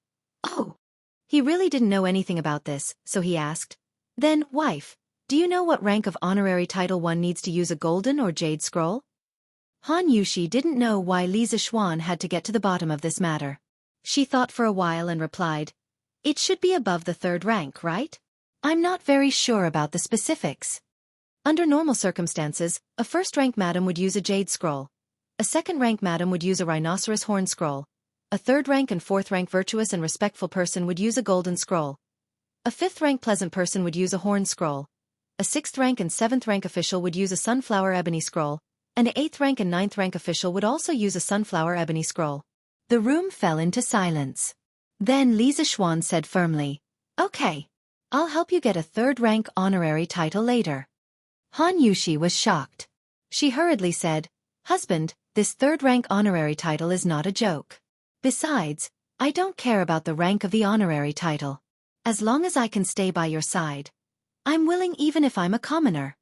Oh. He really didn't know anything about this, so he asked. Then, wife, do you know what rank of honorary title one needs to use a golden or jade scroll? Han Yushi didn't know why Li Zishuan had to get to the bottom of this matter. She thought for a while and replied, it should be above the third rank, right? I'm not very sure about the specifics. Under normal circumstances, a first-rank madam would use a jade scroll. A second-rank madam would use a rhinoceros horn scroll. A third-rank and fourth-rank virtuous and respectful person would use a golden scroll. A fifth-rank pleasant person would use a horn scroll. A sixth-rank and seventh-rank official would use a sunflower ebony scroll, and an eighth-rank and ninth-rank official would also use a sunflower ebony scroll. The room fell into silence. Then Li Zishuan said firmly, okay. I'll help you get a third-rank honorary title later. Han Yushi was shocked. She hurriedly said, husband, this third-rank honorary title is not a joke. Besides, I don't care about the rank of the honorary title. As long as I can stay by your side. I'm willing even if I'm a commoner.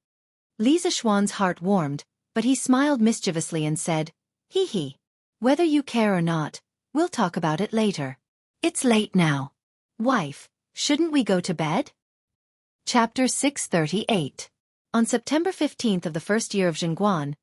Li Zishuan's heart warmed, but he smiled mischievously and said, hee hee. Whether you care or not, we'll talk about it later. It's late now. Wife, shouldn't we go to bed? Chapter 638. On September 15th of the first year of Zhengguan,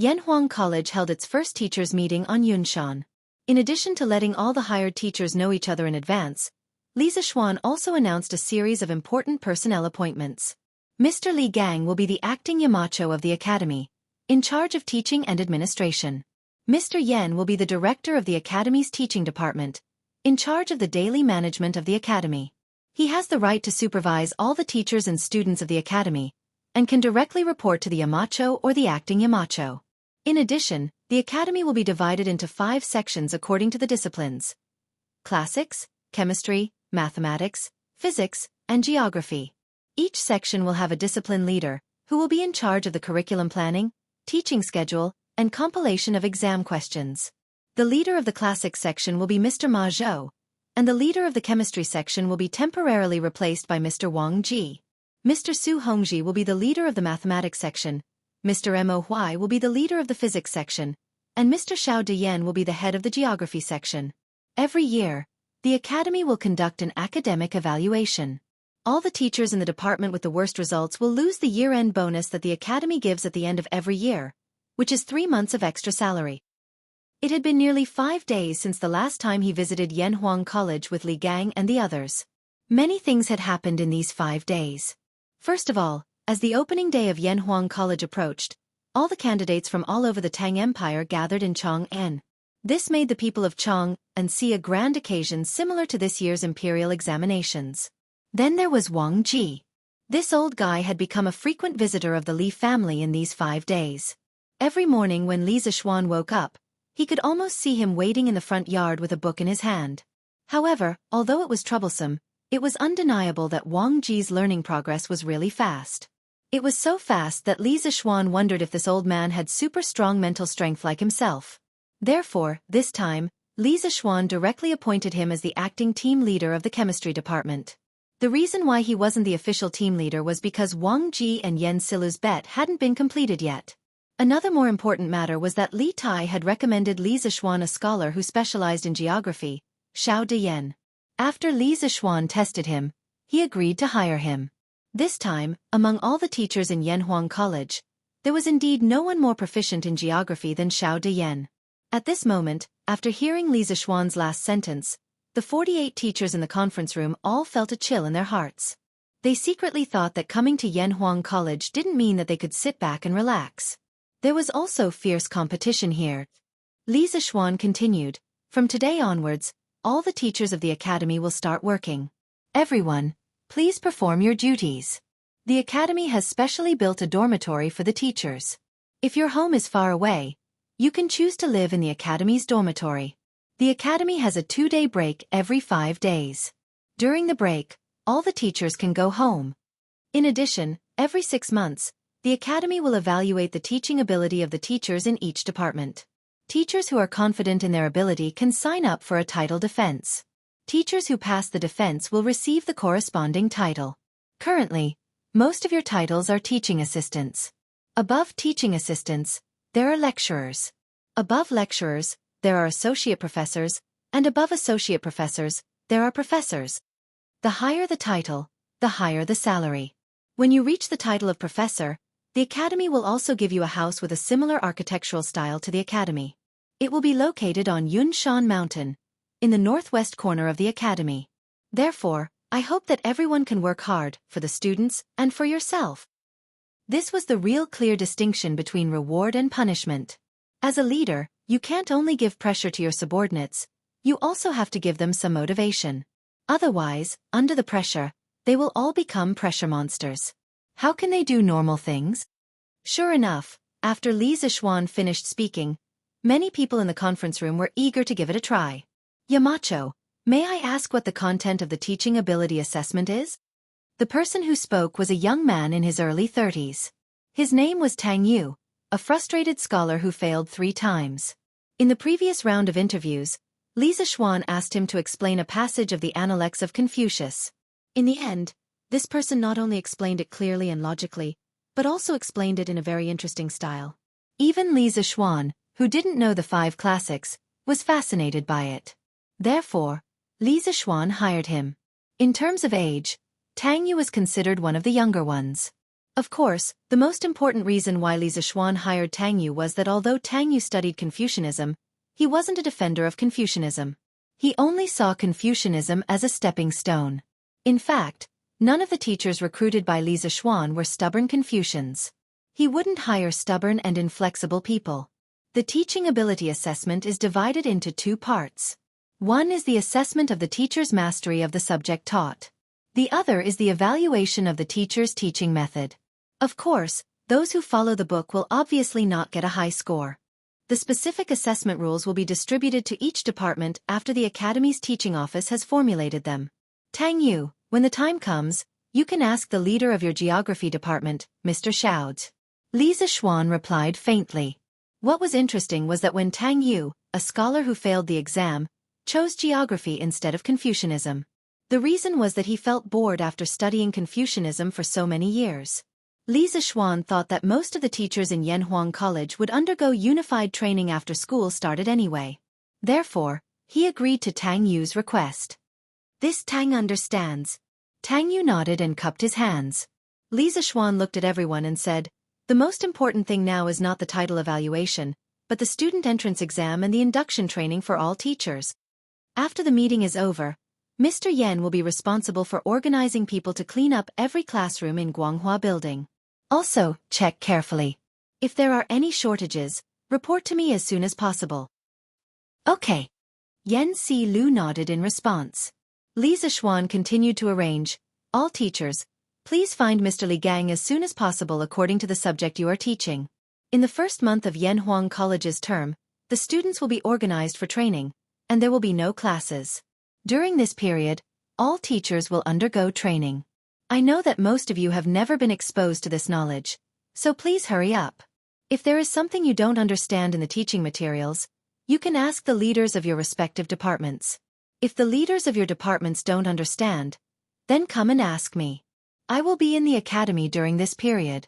Yanhuang College held its first teachers' meeting on Yunshan. In addition to letting all the hired teachers know each other in advance, Li Zishuan also announced a series of important personnel appointments. Mr. Li Gang will be the acting Yamacho of the academy, in charge of teaching and administration. Mr. Yen will be the director of the academy's teaching department, in charge of the daily management of the academy. He has the right to supervise all the teachers and students of the academy, and can directly report to the Yamacho or the acting Yamacho. In addition, the academy will be divided into 5 sections according to the disciplines: classics, chemistry, mathematics, physics, and geography. Each section will have a discipline leader, who will be in charge of the curriculum planning, teaching schedule, and compilation of exam questions. The leader of the classics section will be Mr. Ma Zhou, and the leader of the chemistry section will be temporarily replaced by Mr. Wang Ji. Mr. Su Hongji will be the leader of the mathematics section, Mr. Mo Huai will be the leader of the physics section, and Mr. Xiao Deyan will be the head of the geography section. Every year, the academy will conduct an academic evaluation. All the teachers in the department with the worst results will lose the year-end bonus that the academy gives at the end of every year, which is 3 months of extra salary. It had been nearly 5 days since the last time he visited Yanhuang College with Li Gang and the others. Many things had happened in these 5 days. First of all, as the opening day of Yanhuang College approached, all the candidates from all over the Tang Empire gathered in Chang'an. This made the people of Chang'an see a grand occasion similar to this year's imperial examinations. Then there was Wang Ji. This old guy had become a frequent visitor of the Li family in these 5 days. Every morning when Li Zishuan woke up, he could almost see him waiting in the front yard with a book in his hand. However, although it was troublesome, it was undeniable that Wang Ji's learning progress was really fast. It was so fast that Li Zishuan wondered if this old man had super strong mental strength like himself. Therefore, this time, Li Zishuan directly appointed him as the acting team leader of the chemistry department. The reason why he wasn't the official team leader was because Wang Ji and Yen Silu's bet hadn't been completed yet. Another more important matter was that Li Tai had recommended Li Zishuan a scholar who specialized in geography, Xiao Deyan. After Li Zishuan tested him, he agreed to hire him. This time, among all the teachers in Yanhuang College, there was indeed no one more proficient in geography than Xiao Deyan. At this moment, after hearing Li Zishuan's last sentence, the 48 teachers in the conference room all felt a chill in their hearts. They secretly thought that coming to Yanhuang College didn't mean that they could sit back and relax. There was also fierce competition here. Li Zishuan continued, from today onwards, all the teachers of the academy will start working. Everyone, please perform your duties. The academy has specially built a dormitory for the teachers. If your home is far away, you can choose to live in the academy's dormitory. The academy has a 2-day break every 5 days. During the break, all the teachers can go home. In addition, every 6 months, the academy will evaluate the teaching ability of the teachers in each department. Teachers who are confident in their ability can sign up for a title defense. Teachers who pass the defense will receive the corresponding title. Currently, most of your titles are teaching assistants. Above teaching assistants, there are lecturers. Above lecturers, there are associate professors, And above associate professors, there are professors. The higher the title, the higher the salary. When you reach the title of professor, the academy will also give you a house with a similar architectural style to the academy. It will be located on Yunshan Mountain, in the northwest corner of the academy. Therefore, I hope that everyone can work hard, for the students, and for yourself. This was the real clear distinction between reward and punishment. As a leader, you can't only give pressure to your subordinates, you also have to give them some motivation. Otherwise, under the pressure, they will all become pressure monsters. How can they do normal things? Sure enough, after Li Zixuan finished speaking, many people in the conference room were eager to give it a try. Yamacho, may I ask what the content of the teaching ability assessment is? The person who spoke was a young man in his early 30s. His name was Tang Yu, a frustrated scholar who failed 3 times. In the previous round of interviews, Li Zixuan asked him to explain a passage of the Analects of Confucius. In the end, this person not only explained it clearly and logically, but also explained it in a very interesting style. Even Li Zixuan, who didn't know the 5 classics, was fascinated by it. Therefore, Li Zixuan hired him. In terms of age, Tang Yu was considered one of the younger ones. Of course, the most important reason why Li Zixuan hired Tang Yu was that although Tang Yu studied Confucianism, he wasn't a defender of Confucianism. He only saw Confucianism as a stepping stone. In fact, none of the teachers recruited by Li Zixuan were stubborn Confucians. He wouldn't hire stubborn and inflexible people. The teaching ability assessment is divided into 2 parts. One is the assessment of the teacher's mastery of the subject taught. The other is the evaluation of the teacher's teaching method. Of course, those who follow the book will obviously not get a high score. The specific assessment rules will be distributed to each department after the Academy's teaching office has formulated them. Tang Yu, when the time comes, you can ask the leader of your geography department, Mr. Xiaozi. Li Zixuan replied faintly. What was interesting was that when Tang Yu, a scholar who failed the exam, chose geography instead of Confucianism. The reason was that he felt bored after studying Confucianism for so many years. Li Zixuan thought that most of the teachers in Yanhuang College would undergo unified training after school started anyway. Therefore, he agreed to Tang Yu's request. This Tang understands. Tang Yu nodded and cupped his hands. Li Zixuan looked at everyone and said, the most important thing now is not the title evaluation, but the student entrance exam and the induction training for all teachers. After the meeting is over, Mr. Yan will be responsible for organizing people to clean up every classroom in Guanghua building. Also, check carefully. If there are any shortages, report to me as soon as possible. Okay. Yan Si Lu nodded in response. Li Zixuan continued to arrange, all teachers, please find Mr. Li Gang as soon as possible according to the subject you are teaching. In the first month of Yanhuang College's term, the students will be organized for training, and there will be no classes. During this period, all teachers will undergo training. I know that most of you have never been exposed to this knowledge, so please hurry up. If there is something you don't understand in the teaching materials, you can ask the leaders of your respective departments. If the leaders of your departments don't understand, then come and ask me. I will be in the academy during this period.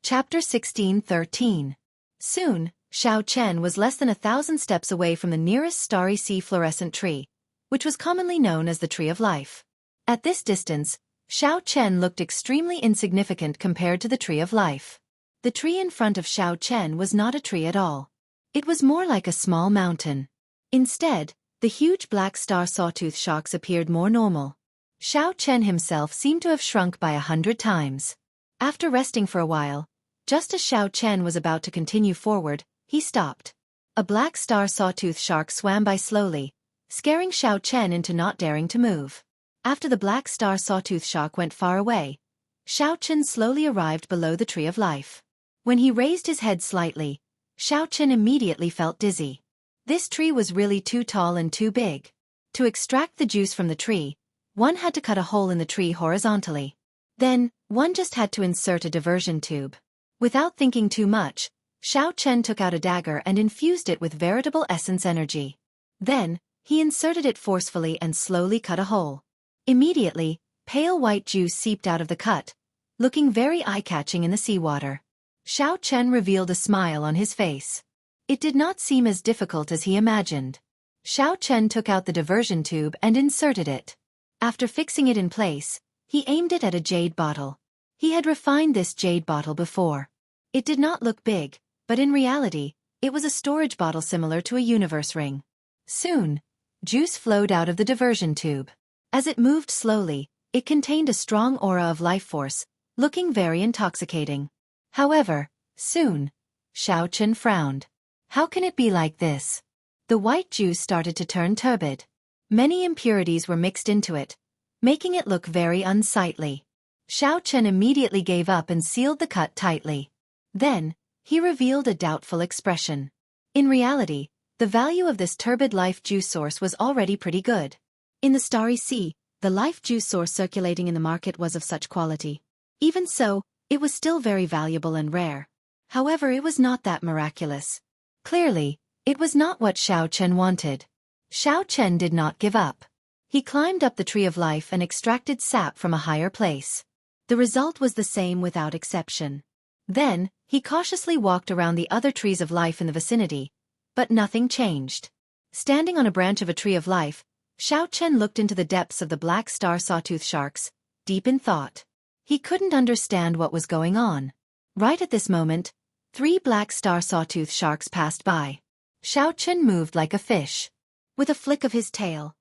Chapter 16:13. Soon, Xiao Chen was less than 1,000 steps away from the nearest starry sea fluorescent tree, which was commonly known as the Tree of Life. At this distance, Xiao Chen looked extremely insignificant compared to the Tree of Life. The tree in front of Xiao Chen was not a tree at all. It was more like a small mountain. Instead, the huge black star sawtooth shocks appeared more normal. Xiao Chen himself seemed to have shrunk by 100 times. After resting for a while, just as Xiao Chen was about to continue forward, he stopped. A black star sawtooth shark swam by slowly, scaring Xiao Chen into not daring to move. After the black star sawtooth shark went far away, Xiao Chen slowly arrived below the Tree of Life. When he raised his head slightly, Xiao Chen immediately felt dizzy. This tree was really too tall and too big. To extract the juice from the tree, one had to cut a hole in the tree horizontally. Then, one just had to insert a diversion tube. Without thinking too much, Xiao Chen took out a dagger and infused it with veritable essence energy. Then, he inserted it forcefully and slowly cut a hole. Immediately, pale white juice seeped out of the cut, looking very eye-catching in the seawater. Xiao Chen revealed a smile on his face. It did not seem as difficult as he imagined. Xiao Chen took out the diversion tube and inserted it. After fixing it in place, he aimed it at a jade bottle. He had refined this jade bottle before. It did not look big, but in reality, it was a storage bottle similar to a universe ring. Soon, juice flowed out of the diversion tube. As it moved slowly, it contained a strong aura of life force, looking very intoxicating. However, soon, Xiao Chen frowned. How can it be like this? The white juice started to turn turbid. Many impurities were mixed into it, making it look very unsightly. Xiao Chen immediately gave up and sealed the cut tightly. Then, he revealed a doubtful expression. In reality, the value of this turbid life juice source was already pretty good. In the Starry Sea, the life juice source circulating in the market was of such quality. Even so, it was still very valuable and rare. However, it was not that miraculous. Clearly, it was not what Xiao Chen wanted. Xiao Chen did not give up. He climbed up the tree of life and extracted sap from a higher place. The result was the same without exception. Then, he cautiously walked around the other trees of life in the vicinity, but nothing changed. Standing on a branch of a tree of life, Xiao Chen looked into the depths of the black star sawtooth sharks, deep in thought. He couldn't understand what was going on. Right at this moment, 3 black star sawtooth sharks passed by. Xiao Chen moved like a fish. With a flick of his tail,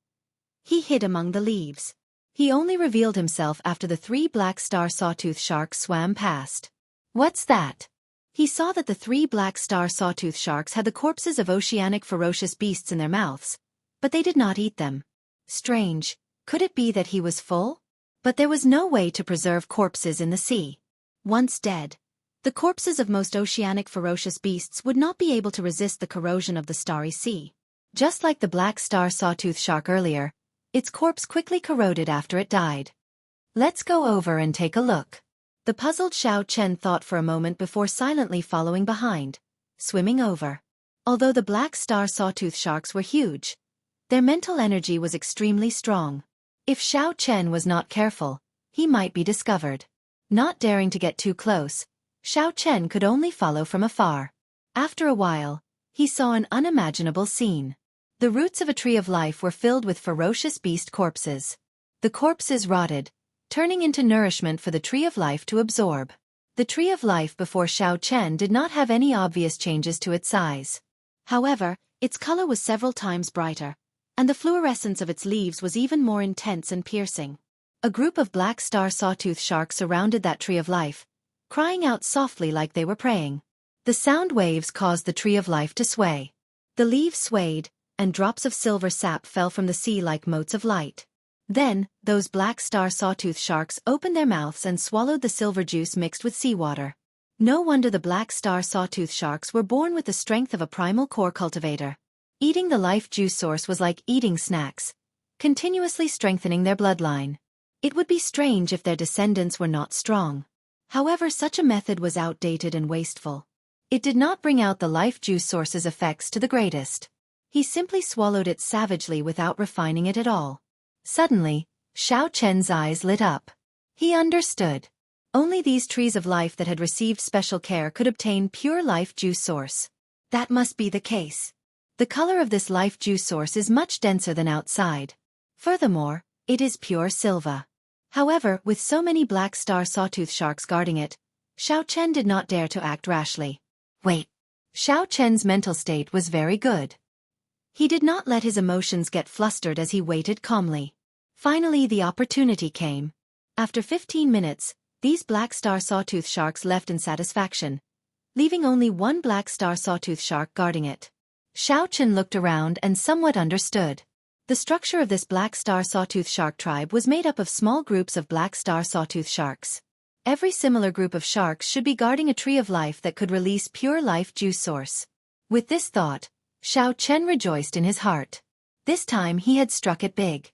he hid among the leaves. He only revealed himself after the 3 black star sawtooth sharks swam past. What's that? He saw that the 3 black star sawtooth sharks had the corpses of oceanic ferocious beasts in their mouths, but they did not eat them. Strange, could it be that he was full? But there was no way to preserve corpses in the sea. Once dead, the corpses of most oceanic ferocious beasts would not be able to resist the corrosion of the Starry Sea. Just like the black star sawtooth shark earlier, its corpse quickly corroded after it died. Let's go over and take a look. The puzzled Xiao Chen thought for a moment before silently following behind, swimming over. Although the black star sawtooth sharks were huge, their mental energy was extremely strong. If Xiao Chen was not careful, he might be discovered. Not daring to get too close, Xiao Chen could only follow from afar. After a while, he saw an unimaginable scene. The roots of a tree of life were filled with ferocious beast corpses. The corpses rotted, turning into nourishment for the tree of life to absorb. The tree of life before Xiao Chen did not have any obvious changes to its size. However, its color was several times brighter, and the fluorescence of its leaves was even more intense and piercing. A group of black star sawtooth sharks surrounded that tree of life, crying out softly like they were praying. The sound waves caused the tree of life to sway. The leaves swayed, and drops of silver sap fell from the sea like motes of light. Then, those black star sawtooth sharks opened their mouths and swallowed the silver juice mixed with seawater. No wonder the black star sawtooth sharks were born with the strength of a primal core cultivator. Eating the life juice source was like eating snacks, continuously strengthening their bloodline. It would be strange if their descendants were not strong. However, such a method was outdated and wasteful. It did not bring out the life juice source's effects to the greatest. He simply swallowed it savagely without refining it at all. Suddenly, Xiao Chen's eyes lit up. He understood. Only these trees of life that had received special care could obtain pure life juice source. That must be the case. The color of this life juice source is much denser than outside. Furthermore, it is pure silver. However, with so many black star sawtooth sharks guarding it, Xiao Chen did not dare to act rashly. Wait. Xiao Chen's mental state was very good. He did not let his emotions get flustered as he waited calmly. Finally, the opportunity came. After 15 minutes, these black star sawtooth sharks left in satisfaction, leaving only one black star sawtooth shark guarding it. Xiao Chen looked around and somewhat understood. The structure of this black star sawtooth shark tribe was made up of small groups of black star sawtooth sharks. Every similar group of sharks should be guarding a tree of life that could release pure life juice source. With this thought, Xiao Chen rejoiced in his heart. This time he had struck it big.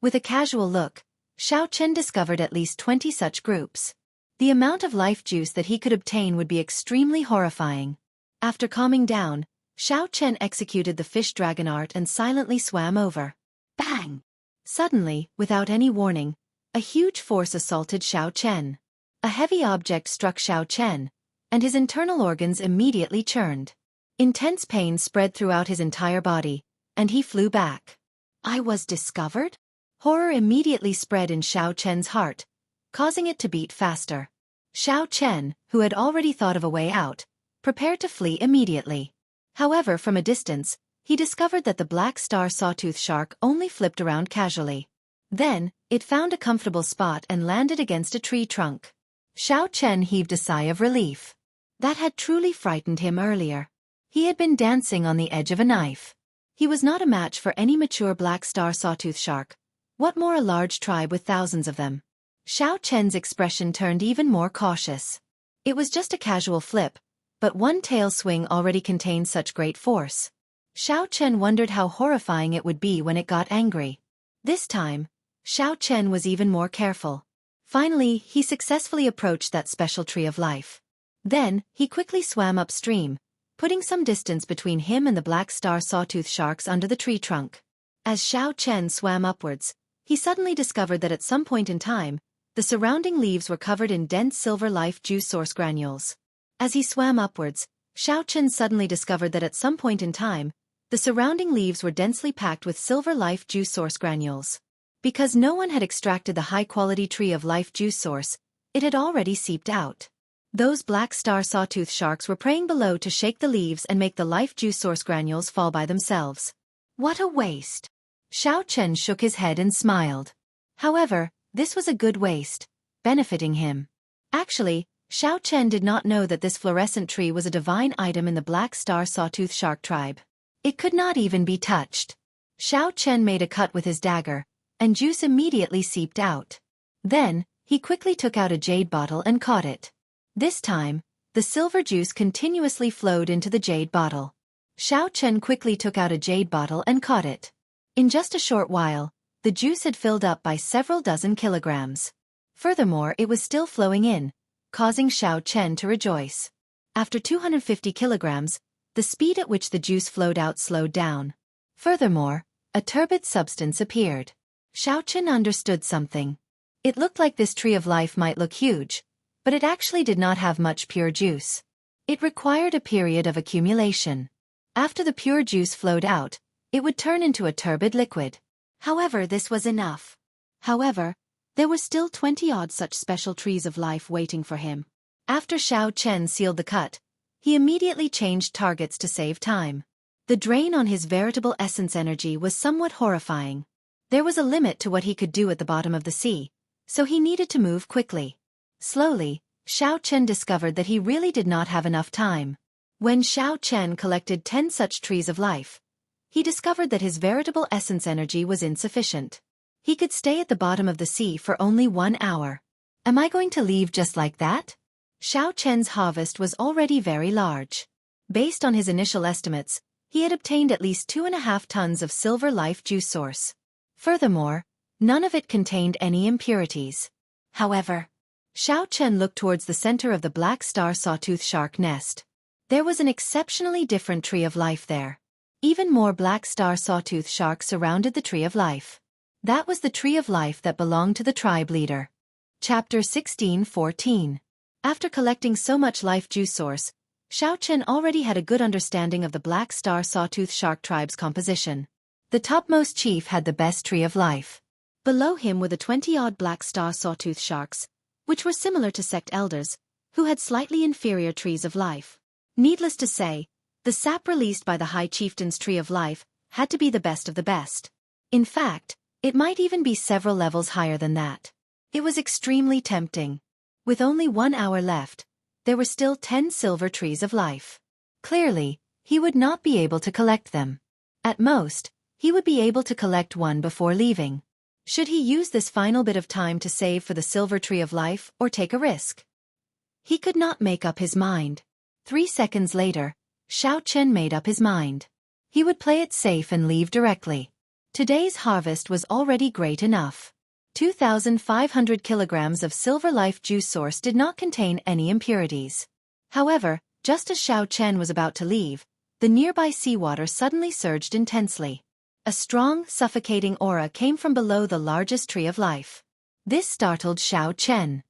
With a casual look, Xiao Chen discovered at least 20 such groups. The amount of life juice that he could obtain would be extremely horrifying. After calming down, Xiao Chen executed the fish dragon art and silently swam over. Bang! Suddenly, without any warning, a huge force assaulted Xiao Chen. A heavy object struck Xiao Chen, and his internal organs immediately churned. Intense pain spread throughout his entire body, and he flew back. I was discovered? Horror immediately spread in Xiao Chen's heart, causing it to beat faster. Xiao Chen, who had already thought of a way out, prepared to flee immediately. However, from a distance, he discovered that the black star sawtooth shark only flipped around casually. Then, it found a comfortable spot and landed against a tree trunk. Xiao Chen heaved a sigh of relief. That had truly frightened him earlier. He had been dancing on the edge of a knife. He was not a match for any mature black star sawtooth shark. What more a large tribe with thousands of them? Xiao Chen's expression turned even more cautious. It was just a casual flip, but one tail swing already contained such great force. Xiao Chen wondered how horrifying it would be when it got angry. This time, Xiao Chen was even more careful. Finally, he successfully approached that special tree of life. Then, he quickly swam upstream, putting some distance between him and the black star sawtooth sharks under the tree trunk. As Xiao Chen swam upwards, he suddenly discovered that at some point in time, the surrounding leaves were covered in dense silver life juice source granules. As he swam upwards, Xiao Chen suddenly discovered that at some point in time, the surrounding leaves were densely packed with silver life juice source granules. Because no one had extracted the high-quality tree of life juice source, it had already seeped out. Those black star sawtooth sharks were praying below to shake the leaves and make the life juice source granules fall by themselves. What a waste! Xiao Chen shook his head and smiled. However, this was a good waste, benefiting him. Actually, Xiao Chen did not know that this fluorescent tree was a divine item in the black star sawtooth shark tribe. It could not even be touched. Xiao Chen made a cut with his dagger, and juice immediately seeped out. Then, he quickly took out a jade bottle and caught it. This time, the silver juice continuously flowed into the jade bottle. Xiao Chen quickly took out a jade bottle and caught it. In just a short while, the juice had filled up by several dozen kilograms. Furthermore, it was still flowing in, causing Xiao Chen to rejoice. After 250 kilograms, the speed at which the juice flowed out slowed down. Furthermore, a turbid substance appeared. Xiao Chen understood something. It looked like this tree of life might look huge, but it actually did not have much pure juice. It required a period of accumulation. After the pure juice flowed out, it would turn into a turbid liquid. However, this was enough. However, there were still 20-odd such special trees of life waiting for him. After Xiao Chen sealed the cut, he immediately changed targets to save time. The drain on his veritable essence energy was somewhat horrifying. There was a limit to what he could do at the bottom of the sea, so he needed to move quickly. Slowly, Xiao Chen discovered that he really did not have enough time. When Xiao Chen collected 10 such trees of life, he discovered that his veritable essence energy was insufficient. He could stay at the bottom of the sea for only 1 hour. Am I going to leave just like that? Xiao Chen's harvest was already very large. Based on his initial estimates, he had obtained at least 2.5 tons of silver life juice source. Furthermore, none of it contained any impurities. However, Xiao Chen looked towards the center of the black star sawtooth shark nest. There was an exceptionally different tree of life there. Even more black star sawtooth sharks surrounded the tree of life. That was the tree of life that belonged to the tribe leader. Chapter 16:14. After collecting so much life juice source, Xiao Chen already had a good understanding of the black star sawtooth shark tribe's composition. The topmost chief had the best tree of life. Below him were the 20-odd black star sawtooth sharks, which were similar to sect elders, who had slightly inferior trees of life. Needless to say, the sap released by the High Chieftain's tree of life had to be the best of the best. In fact, it might even be several levels higher than that. It was extremely tempting. With only 1 hour left, there were still 10 silver trees of life. Clearly, he would not be able to collect them. At most, he would be able to collect one before leaving. Should he use this final bit of time to save for the silver tree of life or take a risk? He could not make up his mind. 3 seconds later, Xiao Chen made up his mind. He would play it safe and leave directly. Today's harvest was already great enough. 2,500 kilograms of silver life juice source did not contain any impurities. However, just as Xiao Chen was about to leave, the nearby seawater suddenly surged intensely. A strong, suffocating aura came from below the largest tree of life. This startled Xiao Chen.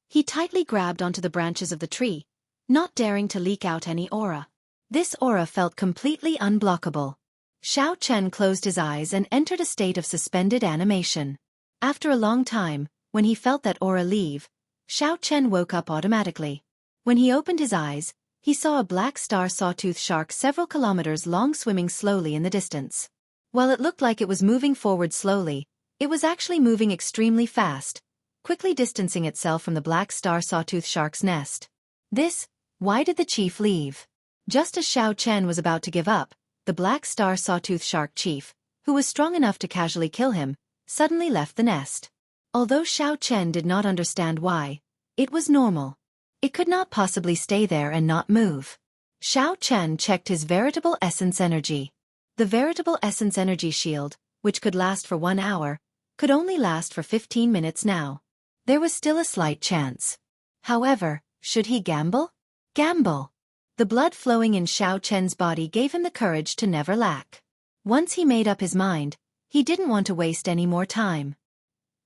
He tightly grabbed onto the branches of the tree, not daring to leak out any aura. This aura felt completely unblockable. Xiao Chen closed his eyes and entered a state of suspended animation. After a long time, when he felt that aura leave, Xiao Chen woke up automatically. When he opened his eyes, he saw a black star sawtooth shark several kilometers long swimming slowly in the distance. While it looked like it was moving forward slowly, it was actually moving extremely fast, quickly distancing itself from the black star sawtooth shark's nest. Why did the chief leave? Just as Xiao Chen was about to give up, the black star sawtooth shark chief, who was strong enough to casually kill him, suddenly left the nest. Although Xiao Chen did not understand why, it was normal. It could not possibly stay there and not move. Xiao Chen checked his veritable essence energy. The veritable essence energy shield, which could last for 1 hour, could only last for 15 minutes now. There was still a slight chance. However, should he gamble? Gamble! The blood flowing in Xiao Chen's body gave him the courage to never lack. Once he made up his mind, he didn't want to waste any more time.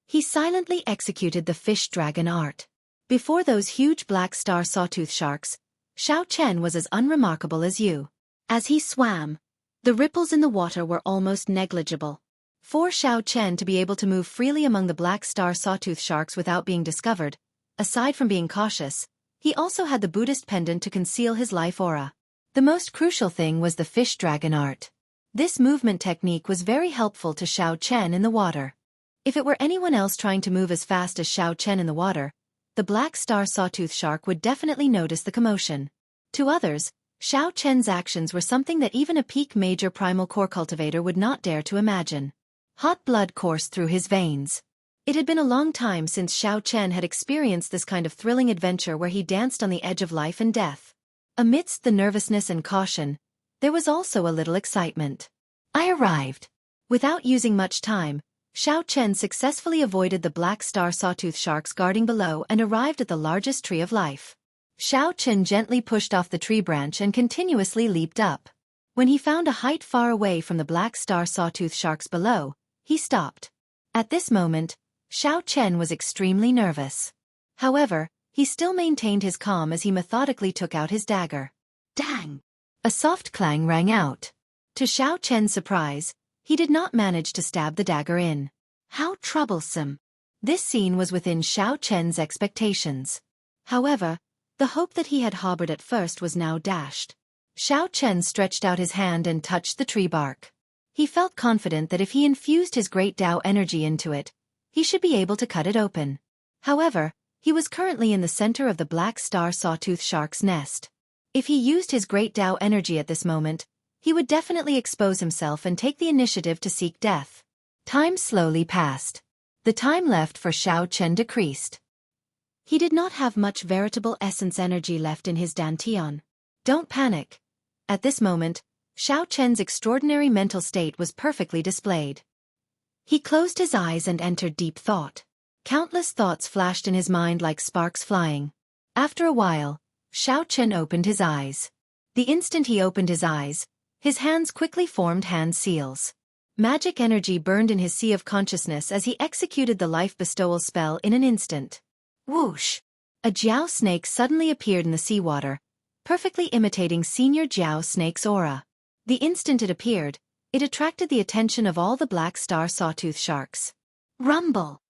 He silently executed the fish dragon art. Before those huge black star sawtooth sharks, Xiao Chen was as unremarkable as you. As he swam, the ripples in the water were almost negligible. For Xiao Chen to be able to move freely among the black star sawtooth sharks without being discovered, aside from being cautious, he also had the Buddhist pendant to conceal his life aura. The most crucial thing was the fish dragon art. This movement technique was very helpful to Xiao Chen in the water. If it were anyone else trying to move as fast as Xiao Chen in the water, the black star sawtooth shark would definitely notice the commotion. To others, Xiao Chen's actions were something that even a peak major primal core cultivator would not dare to imagine. Hot blood coursed through his veins. It had been a long time since Xiao Chen had experienced this kind of thrilling adventure where he danced on the edge of life and death. Amidst the nervousness and caution, there was also a little excitement. I arrived. Without using much time, Xiao Chen successfully avoided the black star sawtooth sharks guarding below and arrived at the largest tree of life. Xiao Chen gently pushed off the tree branch and continuously leaped up. When he found a height far away from the black star sawtooth sharks below, he stopped. At this moment, Xiao Chen was extremely nervous. However, he still maintained his calm as he methodically took out his dagger. Dang! A soft clang rang out. To Xiao Chen's surprise, he did not manage to stab the dagger in. How troublesome! This scene was within Xiao Chen's expectations. However, the hope that he had harbored at first was now dashed. Xiao Chen stretched out his hand and touched the tree bark. He felt confident that if he infused his great Tao energy into it, he should be able to cut it open. However, he was currently in the center of the black star sawtooth shark's nest. If he used his great Tao energy at this moment, he would definitely expose himself and take the initiative to seek death. Time slowly passed. The time left for Xiao Chen decreased. He did not have much veritable essence energy left in his dantian. Don't panic. At this moment, Xiao Chen's extraordinary mental state was perfectly displayed. He closed his eyes and entered deep thought. Countless thoughts flashed in his mind like sparks flying. After a while, Xiao Chen opened his eyes. The instant he opened his eyes, his hands quickly formed hand seals. Magic energy burned in his sea of consciousness as he executed the life bestowal spell in an instant. Whoosh! A Jiao snake suddenly appeared in the seawater, perfectly imitating Senior Jiao Snake's aura. The instant it appeared, it attracted the attention of all the black star sawtooth sharks. Rumble!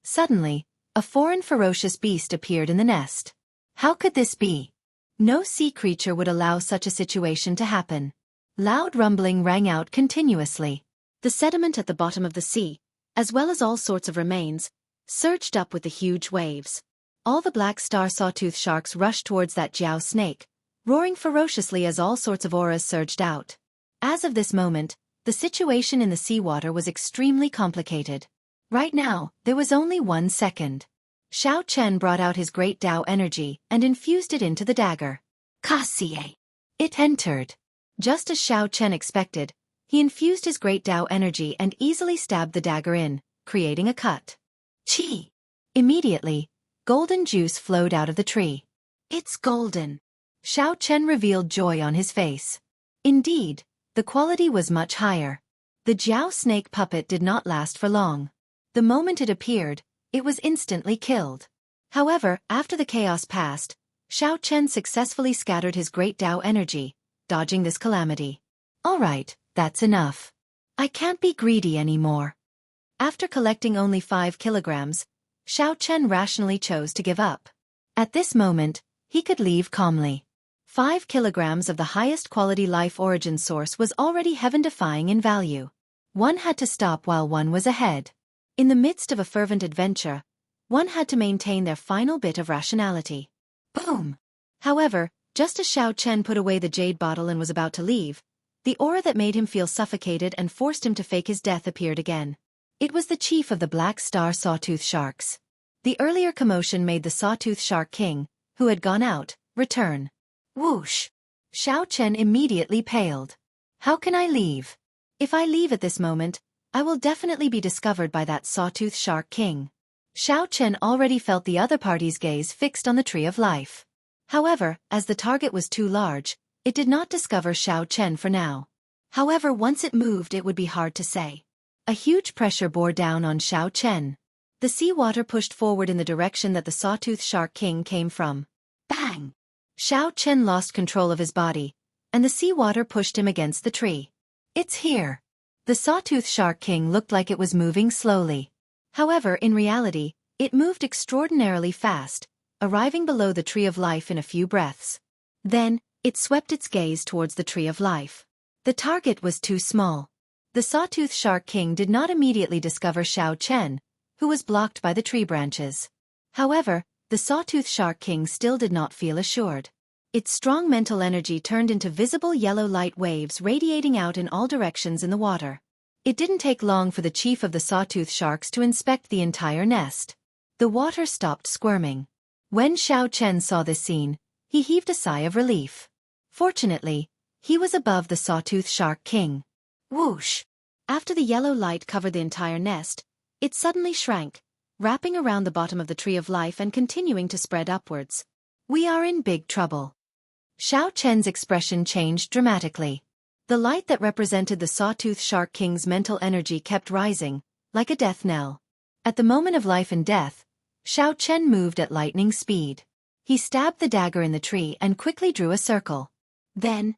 Suddenly, a foreign ferocious beast appeared in the nest. How could this be? No sea creature would allow such a situation to happen. Loud rumbling rang out continuously. The sediment at the bottom of the sea, as well as all sorts of remains, surged up with the huge waves. All the black star sawtooth sharks rushed towards that Jiao snake, roaring ferociously as all sorts of auras surged out. As of this moment, the situation in the seawater was extremely complicated. Right now, there was only 1 second. Xiao Chen brought out his great Tao energy and infused it into the dagger. Kasie! It entered. Just as Xiao Chen expected, he infused his great Tao energy and easily stabbed the dagger in, creating a cut. Chi! Immediately, golden juice flowed out of the tree. It's golden! Xiao Chen revealed joy on his face. Indeed, the quality was much higher. The Jiao snake puppet did not last for long. The moment it appeared, it was instantly killed. However, after the chaos passed, Xiao Chen successfully scattered his great Tao energy, dodging this calamity. Alright, That's enough. I can't be greedy anymore. After collecting only 5 kilograms, Xiao Chen rationally chose to give up. At this moment, he could leave calmly. 5 kilograms of the highest quality life origin source was already heaven-defying in value. One had to stop while one was ahead. In the midst of a fervent adventure, one had to maintain their final bit of rationality. Boom! However, just as Xiao Chen put away the jade bottle and was about to leave, the aura that made him feel suffocated and forced him to fake his death appeared again. It was the chief of the Black Star Sawtooth Sharks. The earlier commotion made the Sawtooth Shark King, who had gone out, return. Whoosh! Xiao Chen immediately paled. How can I leave? If I leave at this moment, I will definitely be discovered by that Sawtooth Shark King. Xiao Chen already felt the other party's gaze fixed on the Tree of Life. However, as the target was too large, it did not discover Xiao Chen for now. However, once it moved, it would be hard to say. A huge pressure bore down on Xiao Chen. The seawater pushed forward in the direction that the Sawtooth Shark King came from. Bang! Xiao Chen lost control of his body, and the seawater pushed him against the tree. It's here. The Sawtooth Shark King looked like it was moving slowly. However, in reality, it moved extraordinarily fast, arriving below the Tree of Life in a few breaths. Then, it swept its gaze towards the Tree of Life. The target was too small. The Sawtooth Shark King did not immediately discover Xiao Chen, who was blocked by the tree branches. However, the Sawtooth Shark King still did not feel assured. Its strong mental energy turned into visible yellow light waves radiating out in all directions in the water. It didn't take long for the chief of the Sawtooth Sharks to inspect the entire nest. The water stopped squirming. When Xiao Chen saw this scene, he heaved a sigh of relief. Fortunately, he was above the Sawtooth Shark King. Whoosh! After the yellow light covered the entire nest, it suddenly shrank, wrapping around the bottom of the Tree of Life and continuing to spread upwards. We are in big trouble. Xiao Chen's expression changed dramatically. The light that represented the Sawtooth Shark King's mental energy kept rising, like a death knell. At the moment of life and death, Xiao Chen moved at lightning speed. He stabbed the dagger in the tree and quickly drew a circle. Then,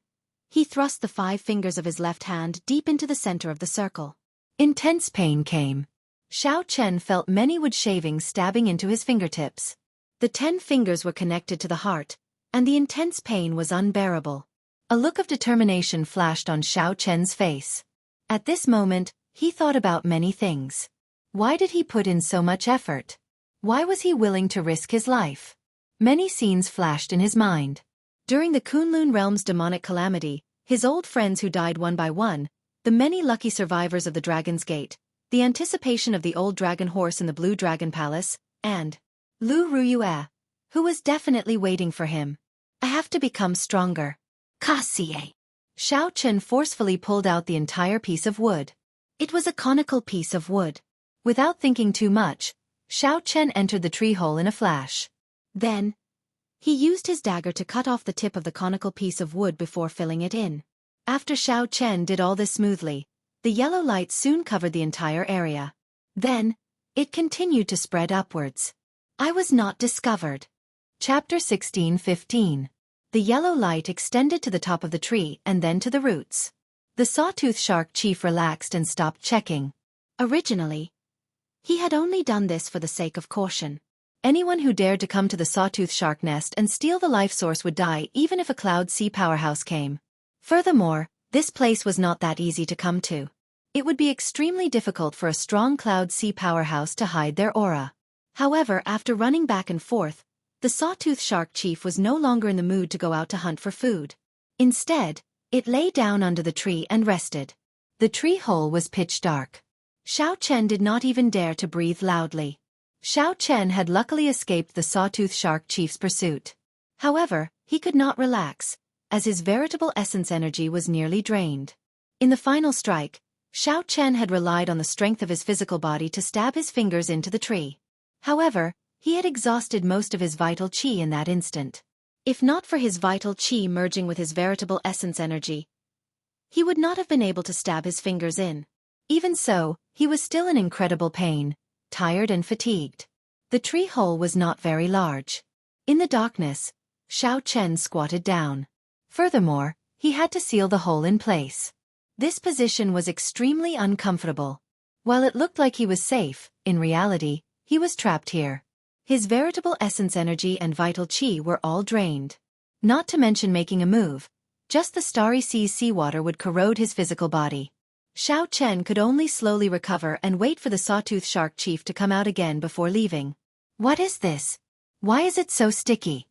he thrust the 5 fingers of his left hand deep into the center of the circle. Intense pain came. Xiao Chen felt many wood shavings stabbing into his fingertips. The 10 fingers were connected to the heart, and the intense pain was unbearable. A look of determination flashed on Xiao Chen's face. At this moment, he thought about many things. Why did he put in so much effort? Why was he willing to risk his life? Many scenes flashed in his mind. During the Kunlun realm's demonic calamity, his old friends who died one by one, the many lucky survivors of the Dragon's Gate, the anticipation of the old dragon horse in the Blue Dragon Palace, and Lu Ruyue, who was definitely waiting for him. I have to become stronger. Kasie. Xiao Chen forcefully pulled out the entire piece of wood. It was a conical piece of wood. Without thinking too much, Xiao Chen entered the tree hole in a flash. Then, he used his dagger to cut off the tip of the conical piece of wood before filling it in. After Xiao Chen did all this smoothly, the yellow light soon covered the entire area. Then, it continued to spread upwards. I was not discovered. Chapter 16:15. The yellow light extended to the top of the tree and then to the roots. The Sawtooth Shark Chief relaxed and stopped checking. Originally, he had only done this for the sake of caution. Anyone who dared to come to the Sawtooth Shark nest and steal the life source would die even if a Cloud Sea powerhouse came. Furthermore, this place was not that easy to come to. It would be extremely difficult for a strong Cloud Sea powerhouse to hide their aura. However, after running back and forth, the Sawtooth Shark Chief was no longer in the mood to go out to hunt for food. Instead, it lay down under the tree and rested. The tree hole was pitch dark. Xiao Chen did not even dare to breathe loudly. Xiao Chen had luckily escaped the Sawtooth Shark Chief's pursuit. However, he could not relax, as his veritable essence energy was nearly drained. In the final strike, Xiao Chen had relied on the strength of his physical body to stab his fingers into the tree. However, he had exhausted most of his vital qi in that instant. If not for his vital qi merging with his veritable essence energy, he would not have been able to stab his fingers in. Even so, he was still in incredible pain, tired and fatigued. The tree hole was not very large. In the darkness, Xiao Chen squatted down. Furthermore, he had to seal the hole in place. This position was extremely uncomfortable. While it looked like he was safe, in reality, he was trapped here. His veritable essence energy and vital qi were all drained. Not to mention making a move, just the starry sea's seawater would corrode his physical body. Xiao Chen could only slowly recover and wait for the sawtooth shark chief to come out again before leaving. What is this? Why is it so sticky?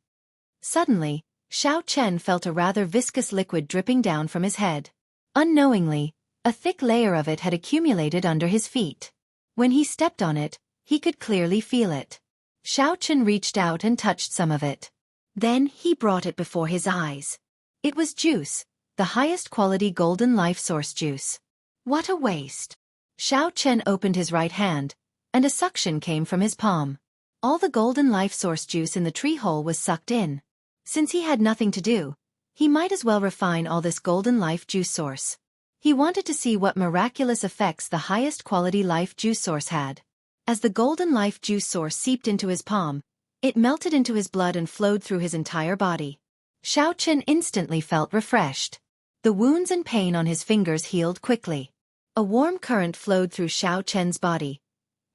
Suddenly, Xiao Chen felt a rather viscous liquid dripping down from his head. Unknowingly, a thick layer of it had accumulated under his feet. When he stepped on it, he could clearly feel it. Xiao Chen reached out and touched some of it. Then he brought it before his eyes. It was juice, the highest quality golden life source juice. What a waste! Xiao Chen opened his right hand, and a suction came from his palm. All the golden life source juice in the tree hole was sucked in. Since he had nothing to do, he might as well refine all this golden life juice source. He wanted to see what miraculous effects the highest quality life juice source had. As the golden life juice source seeped into his palm, it melted into his blood and flowed through his entire body. Xiao Chen instantly felt refreshed. The wounds and pain on his fingers healed quickly. A warm current flowed through Xiao Chen's body,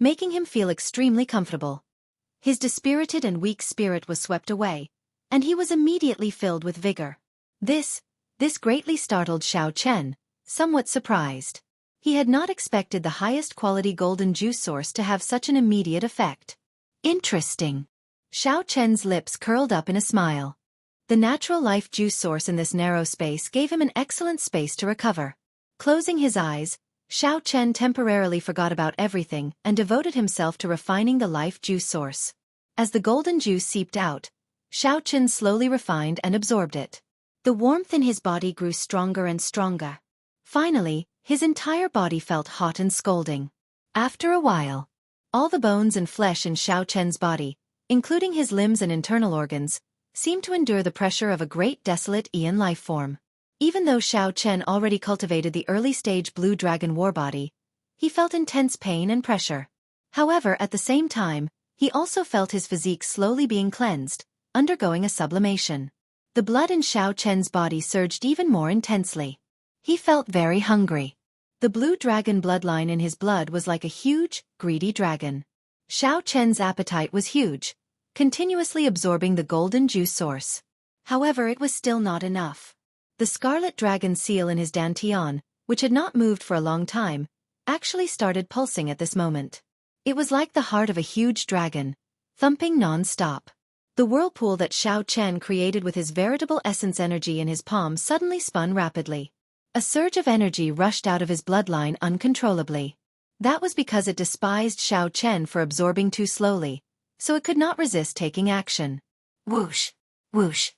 making him feel extremely comfortable. His dispirited and weak spirit was swept away, and he was immediately filled with vigor. This greatly startled Xiao Chen, somewhat surprised. He had not expected the highest quality golden juice source to have such an immediate effect. Interesting. Xiao Chen's lips curled up in a smile. The natural life juice source in this narrow space gave him an excellent space to recover. Closing his eyes, Xiao Chen temporarily forgot about everything and devoted himself to refining the life juice source. As the golden juice seeped out, Xiao Chen slowly refined and absorbed it. The warmth in his body grew stronger and stronger. Finally, his entire body felt hot and scalding. After a while, all the bones and flesh in Xiao Chen's body, including his limbs and internal organs, seemed to endure the pressure of a great desolate Aeon life form. Even though Xiao Chen already cultivated the early-stage blue dragon war body, he felt intense pain and pressure. However, at the same time, he also felt his physique slowly being cleansed, undergoing a sublimation. The blood in Xiao Chen's body surged even more intensely. He felt very hungry. The blue dragon bloodline in his blood was like a huge, greedy dragon. Xiao Chen's appetite was huge, continuously absorbing the golden juice source. However, it was still not enough. The scarlet dragon seal in his dantian, which had not moved for a long time, actually started pulsing at this moment. It was like the heart of a huge dragon, thumping non-stop. The whirlpool that Xiao Chen created with his veritable essence energy in his palm suddenly spun rapidly. A surge of energy rushed out of his bloodline uncontrollably. That was because it despised Xiao Chen for absorbing too slowly, so it could not resist taking action. Whoosh! Whoosh!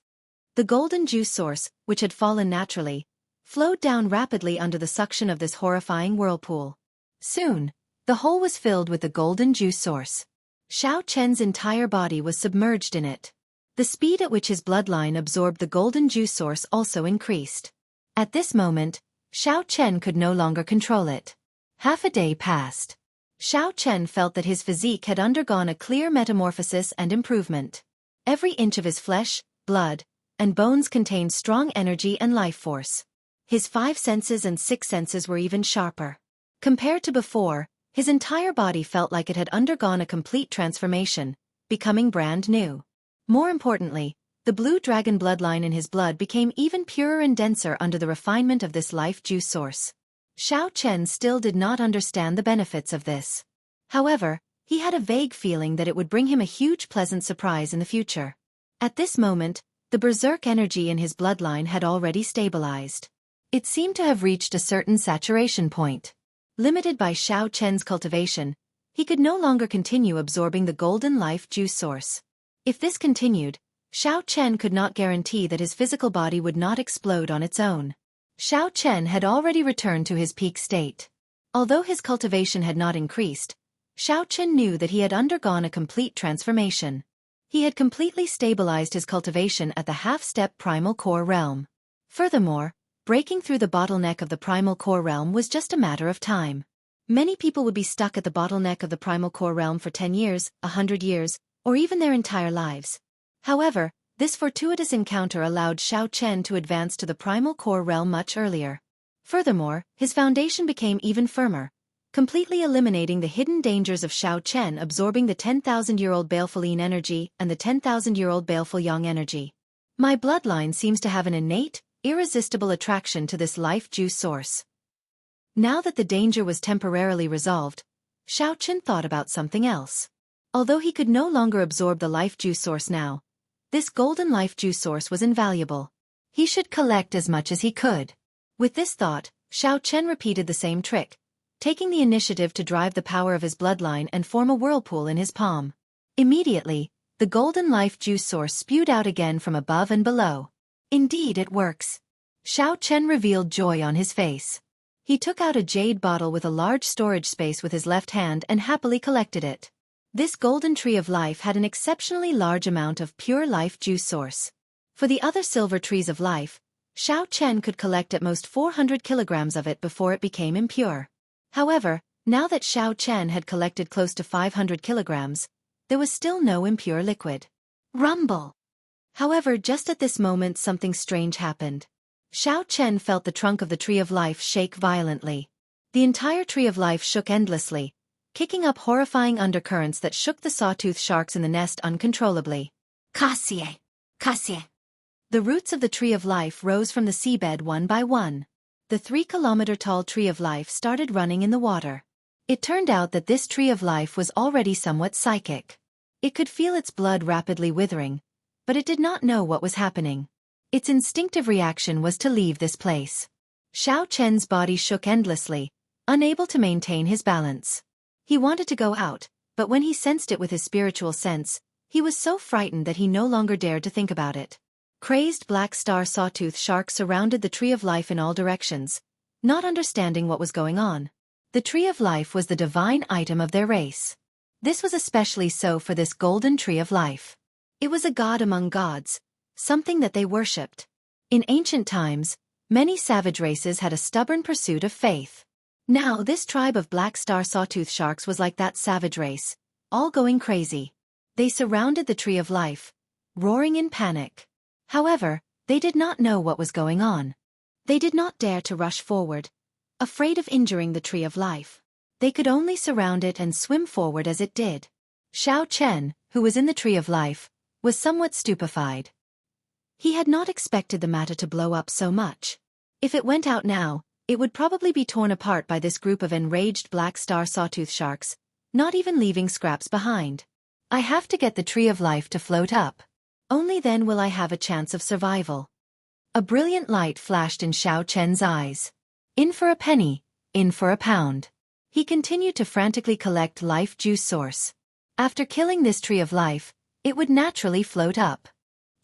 The golden juice source, which had fallen naturally, flowed down rapidly under the suction of this horrifying whirlpool. Soon, the hole was filled with the golden juice source. Xiao Chen's entire body was submerged in it. The speed at which his bloodline absorbed the golden juice source also increased. At this moment, Xiao Chen could no longer control it. Half a day passed. Xiao Chen felt that his physique had undergone a clear metamorphosis and improvement. Every inch of his flesh, blood, and bones contained strong energy and life force. His 5 senses and 6 senses were even sharper. Compared to before, his entire body felt like it had undergone a complete transformation, becoming brand new. More importantly, the blue dragon bloodline in his blood became even purer and denser under the refinement of this life juice source. Xiao Chen still did not understand the benefits of this. However, he had a vague feeling that it would bring him a huge pleasant surprise in the future. At this moment, the berserk energy in his bloodline had already stabilized. It seemed to have reached a certain saturation point. Limited by Xiao Chen's cultivation, he could no longer continue absorbing the golden life juice source. If this continued, Xiao Chen could not guarantee that his physical body would not explode on its own. Xiao Chen had already returned to his peak state. Although his cultivation had not increased, Xiao Chen knew that he had undergone a complete transformation. He had completely stabilized his cultivation at the half-step primal core realm. Furthermore, breaking through the bottleneck of the primal core realm was just a matter of time. Many people would be stuck at the bottleneck of the primal core realm for 10 years, 100 years, or even their entire lives. However, this fortuitous encounter allowed Xiao Chen to advance to the primal core realm much earlier. Furthermore, his foundation became even firmer, completely eliminating the hidden dangers of Xiao Chen absorbing the 10,000-year-old baleful yin energy and the 10,000-year-old baleful yang energy. My bloodline seems to have an innate, irresistible attraction to this life juice source. Now that the danger was temporarily resolved, Xiao Chen thought about something else. Although he could no longer absorb the life juice source now, this golden life juice source was invaluable. He should collect as much as he could. With this thought, Xiao Chen repeated the same trick, taking the initiative to drive the power of his bloodline and form a whirlpool in his palm. Immediately, the golden life juice source spewed out again from above and below. Indeed, it works. Xiao Chen revealed joy on his face. He took out a jade bottle with a large storage space with his left hand and happily collected it. This golden tree of life had an exceptionally large amount of pure life juice source. For the other silver trees of life, Xiao Chen could collect at most 400 kilograms of it before it became impure. However, now that Xiao Chen had collected close to 500 kilograms, there was still no impure liquid. Rumble! However, just at this moment something strange happened. Xiao Chen felt the trunk of the tree of life shake violently. The entire tree of life shook endlessly, kicking up horrifying undercurrents that shook the sawtooth sharks in the nest uncontrollably. Cassie! Cassie! The roots of the tree of life rose from the seabed one by one. The 3-kilometer-tall tree of life started running in the water. It turned out that this tree of life was already somewhat psychic. It could feel its blood rapidly withering, but it did not know what was happening. Its instinctive reaction was to leave this place. Xiao Chen's body shook endlessly, unable to maintain his balance. He wanted to go out, but when he sensed it with his spiritual sense, he was so frightened that he no longer dared to think about it. Crazed black star sawtooth sharks surrounded the tree of life in all directions, not understanding what was going on. The tree of life was the divine item of their race. This was especially so for this golden tree of life. It was a god among gods, something that they worshipped. In ancient times, many savage races had a stubborn pursuit of faith. Now this tribe of black star sawtooth sharks was like that savage race, all going crazy. They surrounded the tree of life, roaring in panic. However, they did not know what was going on. They did not dare to rush forward, afraid of injuring the tree of life. They could only surround it and swim forward as it did. Xiao Chen, who was in the tree of life, was somewhat stupefied. He had not expected the matter to blow up so much. If it went out now, it would probably be torn apart by this group of enraged black star sawtooth sharks, not even leaving scraps behind. I have to get the tree of life to float up. Only then will I have a chance of survival. A brilliant light flashed in Xiao Chen's eyes. In for a penny, in for a pound. He continued to frantically collect life juice source. After killing this tree of life, it would naturally float up.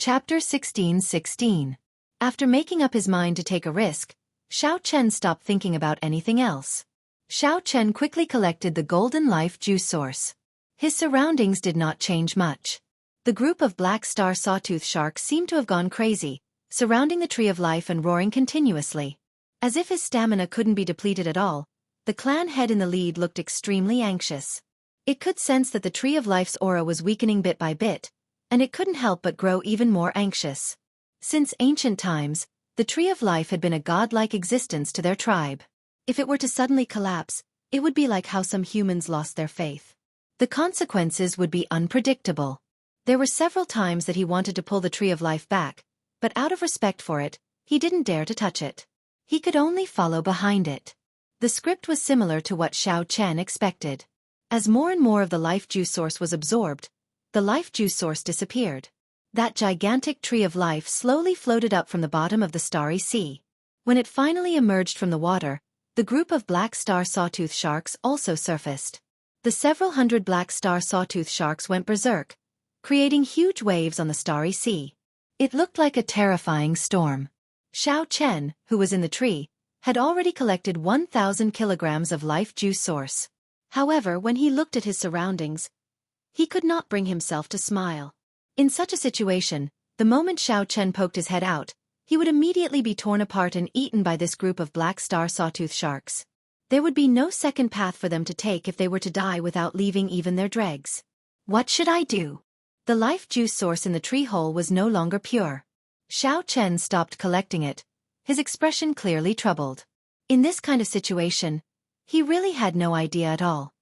Chapter 16:16. After making up his mind to take a risk, Xiao Chen stopped thinking about anything else. Xiao Chen quickly collected the golden life juice source. His surroundings did not change much. The group of black star sawtooth sharks seemed to have gone crazy, surrounding the tree of life and roaring continuously. As if his stamina couldn't be depleted at all, the clan head in the lead looked extremely anxious. It could sense that the tree of life's aura was weakening bit by bit, and it couldn't help but grow even more anxious. Since ancient times, the tree of life had been a godlike existence to their tribe. If it were to suddenly collapse, it would be like how some humans lost their faith. The consequences would be unpredictable. There were several times that he wanted to pull the tree of life back, but out of respect for it, he didn't dare to touch it. He could only follow behind it. The script was similar to what Xiao Chen expected. As more and more of the life juice source was absorbed, the life juice source disappeared. That gigantic tree of life slowly floated up from the bottom of the starry sea. When it finally emerged from the water, the group of black star sawtooth sharks also surfaced. The several hundred black star sawtooth sharks went berserk, creating huge waves on the starry sea. It looked like a terrifying storm. Xiao Chen, who was in the tree, had already collected 1,000 kilograms of life juice source. However, when he looked at his surroundings, he could not bring himself to smile. In such a situation, the moment Xiao Chen poked his head out, he would immediately be torn apart and eaten by this group of black star sawtooth sharks. There would be no second path for them to take if they were to die without leaving even their dregs. What should I do? The life juice source in the tree hole was no longer pure. Xiao Chen stopped collecting it, his expression clearly troubled. In this kind of situation, he really had no idea at all.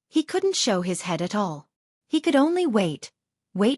He couldn't show his head at all. He could only wait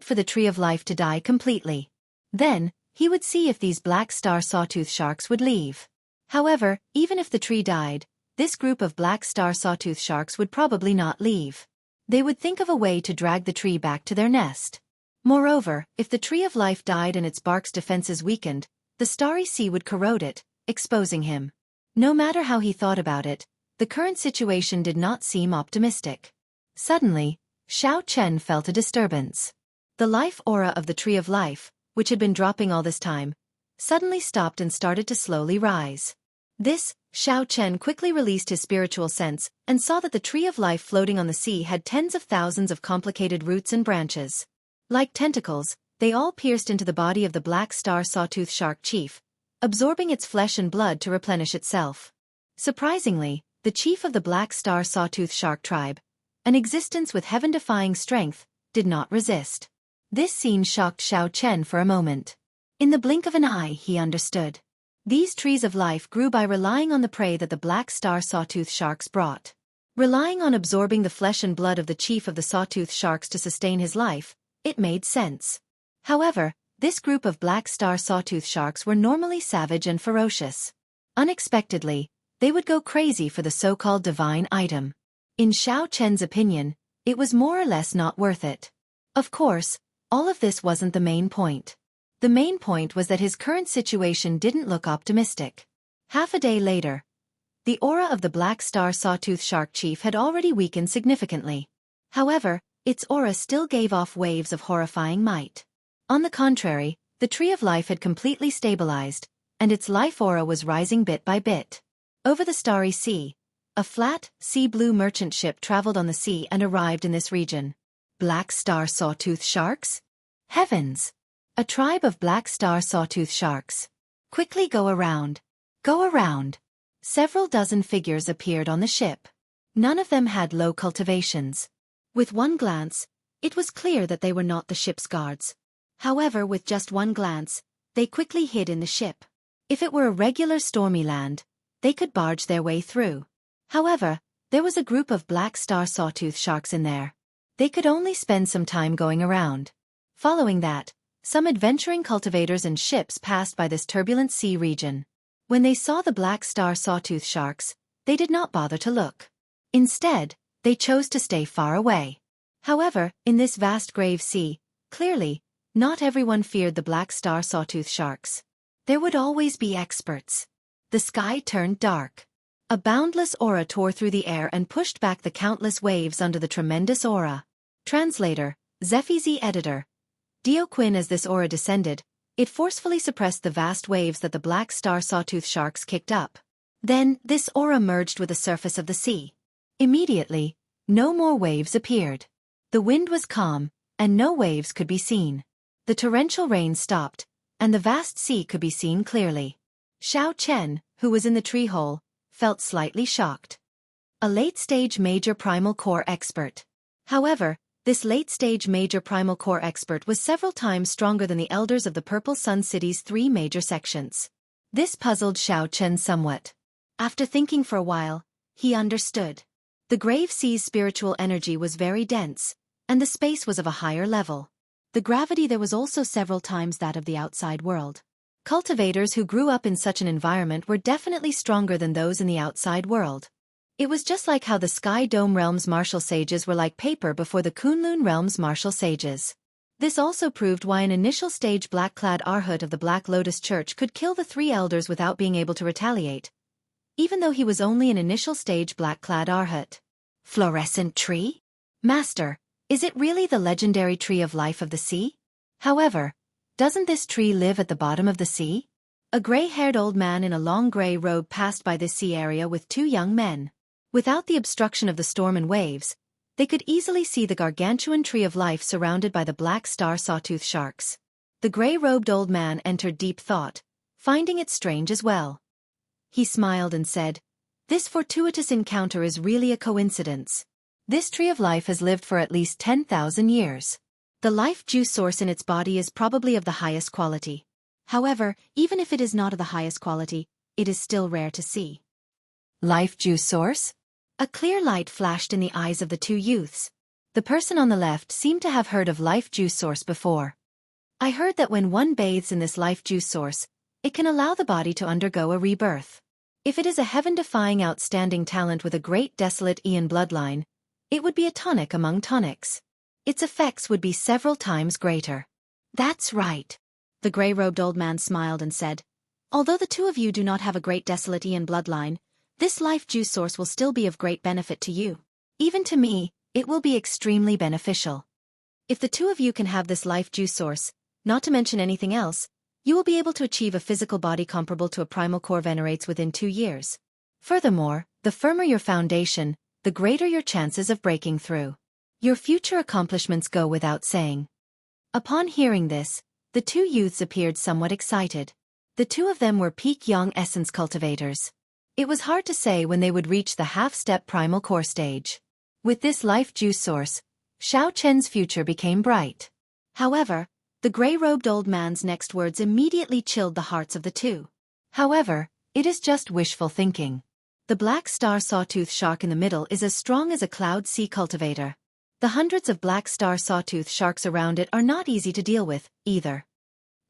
for the tree of life to die completely. Then, he would see if these black star sawtooth sharks would leave. However, even if the tree died, this group of black star sawtooth sharks would probably not leave. They would think of a way to drag the tree back to their nest. Moreover, if the tree of life died and its bark's defenses weakened, the starry sea would corrode it, exposing him. No matter how he thought about it, the current situation did not seem optimistic. Suddenly, Xiao Chen felt a disturbance. The life aura of the tree of life, which had been dropping all this time, suddenly stopped and started to slowly rise. This, Xiao Chen quickly released his spiritual sense and saw that the tree of life floating on the sea had tens of thousands of complicated roots and branches. Like tentacles, they all pierced into the body of the black star sawtooth shark chief, absorbing its flesh and blood to replenish itself. Surprisingly, the chief of the black star sawtooth shark tribe, an existence with heaven-defying strength, did not resist. This scene shocked Xiao Chen for a moment. In the blink of an eye, he understood. These trees of life grew by relying on the prey that the black star sawtooth sharks brought. Relying on absorbing the flesh and blood of the chief of the sawtooth sharks to sustain his life, it made sense. However, this group of black star sawtooth sharks were normally savage and ferocious. Unexpectedly, they would go crazy for the so-called divine item. In Xiao Chen's opinion, it was more or less not worth it. Of course, all of this wasn't the main point. The main point was that his current situation didn't look optimistic. Half a day later, the aura of the black star sawtooth shark chief had already weakened significantly. However, its aura still gave off waves of horrifying might. On the contrary, the tree of life had completely stabilized, and its life aura was rising bit by bit. Over the starry sea, a flat, sea-blue merchant ship traveled on the sea and arrived in this region. Black star sawtooth sharks? Heavens! A tribe of black star sawtooth sharks. Quickly go around. Go around. Several dozen figures appeared on the ship. None of them had low cultivations. With one glance, it was clear that they were not the ship's guards. However, with just one glance, they quickly hid in the ship. If it were a regular stormy land, they could barge their way through. However, there was a group of black star sawtooth sharks in there. They could only spend some time going around. Following that, some adventuring cultivators and ships passed by this turbulent sea region. When they saw the black star sawtooth sharks, they did not bother to look. Instead, they chose to stay far away. However, in this vast grave sea, clearly, not everyone feared the black star sawtooth sharks. There would always be experts. The sky turned dark. A boundless aura tore through the air and pushed back the countless waves under the tremendous aura. Translator, Zephy's editor. Dio Quinn. As this aura descended, it forcefully suppressed the vast waves that the black star sawtooth sharks kicked up. Then, this aura merged with the surface of the sea. Immediately, no more waves appeared. The wind was calm, and no waves could be seen. The torrential rain stopped, and the vast sea could be seen clearly. Xiao Chen, who was in the tree hole, felt slightly shocked. A late-stage major primal core expert. However, this late-stage major primal core expert was several times stronger than the elders of the Purple Sun City's 3 major sections. This puzzled Xiao Chen somewhat. After thinking for a while, he understood. The grave sea's spiritual energy was very dense, and the space was of a higher level. The gravity there was also several times that of the outside world. Cultivators who grew up in such an environment were definitely stronger than those in the outside world. It was just like how the Sky Dome Realm's martial sages were like paper before the Kunlun Realm's martial sages. This also proved why an initial stage black-clad Arhat of the Black Lotus Church could kill the 3 elders without being able to retaliate, even though he was only an initial stage black-clad Arhat. Fluorescent tree? Master, is it really the legendary tree of life of the sea? However, doesn't this tree live at the bottom of the sea? A gray-haired old man in a long gray robe passed by this sea area with 2 young men. Without the obstruction of the storm and waves, they could easily see the gargantuan tree of life surrounded by the black star sawtooth sharks. The gray-robed old man entered deep thought, finding it strange as well. He smiled and said, "This fortuitous encounter is really a coincidence. This tree of life has lived for at least 10,000 years. The life juice source in its body is probably of the highest quality. However, even if it is not of the highest quality, it is still rare to see. Life juice source? A clear light flashed in the eyes of the two youths. The person on the left seemed to have heard of life juice source before. I heard that when one bathes in this life juice source, it can allow the body to undergo a rebirth. If it is a heaven-defying outstanding talent with a great desolate Aeon bloodline, it would be a tonic among tonics. Its effects would be several times greater. That's right. The gray-robed old man smiled and said, although the two of you do not have a great desolate Aeon bloodline, this life juice source will still be of great benefit to you. Even to me, it will be extremely beneficial. If the two of you can have this life juice source, not to mention anything else, you will be able to achieve a physical body comparable to a primal core venerates within 2 years. Furthermore, the firmer your foundation, the greater your chances of breaking through. Your future accomplishments go without saying. Upon hearing this, the two youths appeared somewhat excited. The two of them were peak young essence cultivators. It was hard to say when they would reach the half-step primal core stage. With this life juice source, Xiao Chen's future became bright. However, the gray-robed old man's next words immediately chilled the hearts of the two. However, it is just wishful thinking. The black star sawtooth shark in the middle is as strong as a cloud sea cultivator. The hundreds of black star sawtooth sharks around it are not easy to deal with, either.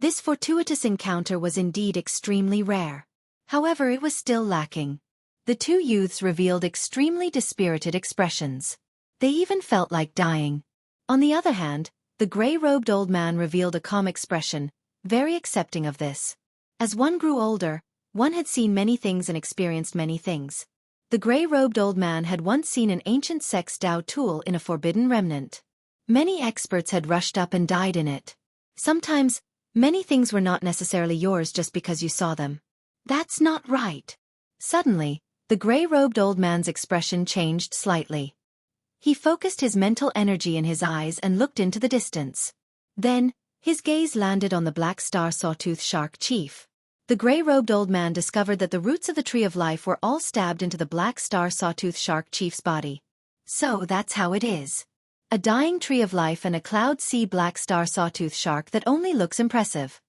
This fortuitous encounter was indeed extremely rare. However, it was still lacking. The two youths revealed extremely dispirited expressions. They even felt like dying. On the other hand, the gray-robed old man revealed a calm expression, very accepting of this. As one grew older, one had seen many things and experienced many things. The gray-robed old man had once seen an ancient sex Dao tool in a forbidden remnant. Many experts had rushed up and died in it. Sometimes, many things were not necessarily yours just because you saw them. That's not right. Suddenly, the gray-robed old man's expression changed slightly. He focused his mental energy in his eyes and looked into the distance. Then, his gaze landed on the black star sawtooth shark chief. The gray-robed old man discovered that the roots of the tree of life were all stabbed into the black star sawtooth shark chief's body. So that's how it is. A dying tree of life and a cloud sea black star sawtooth shark that only looks impressive.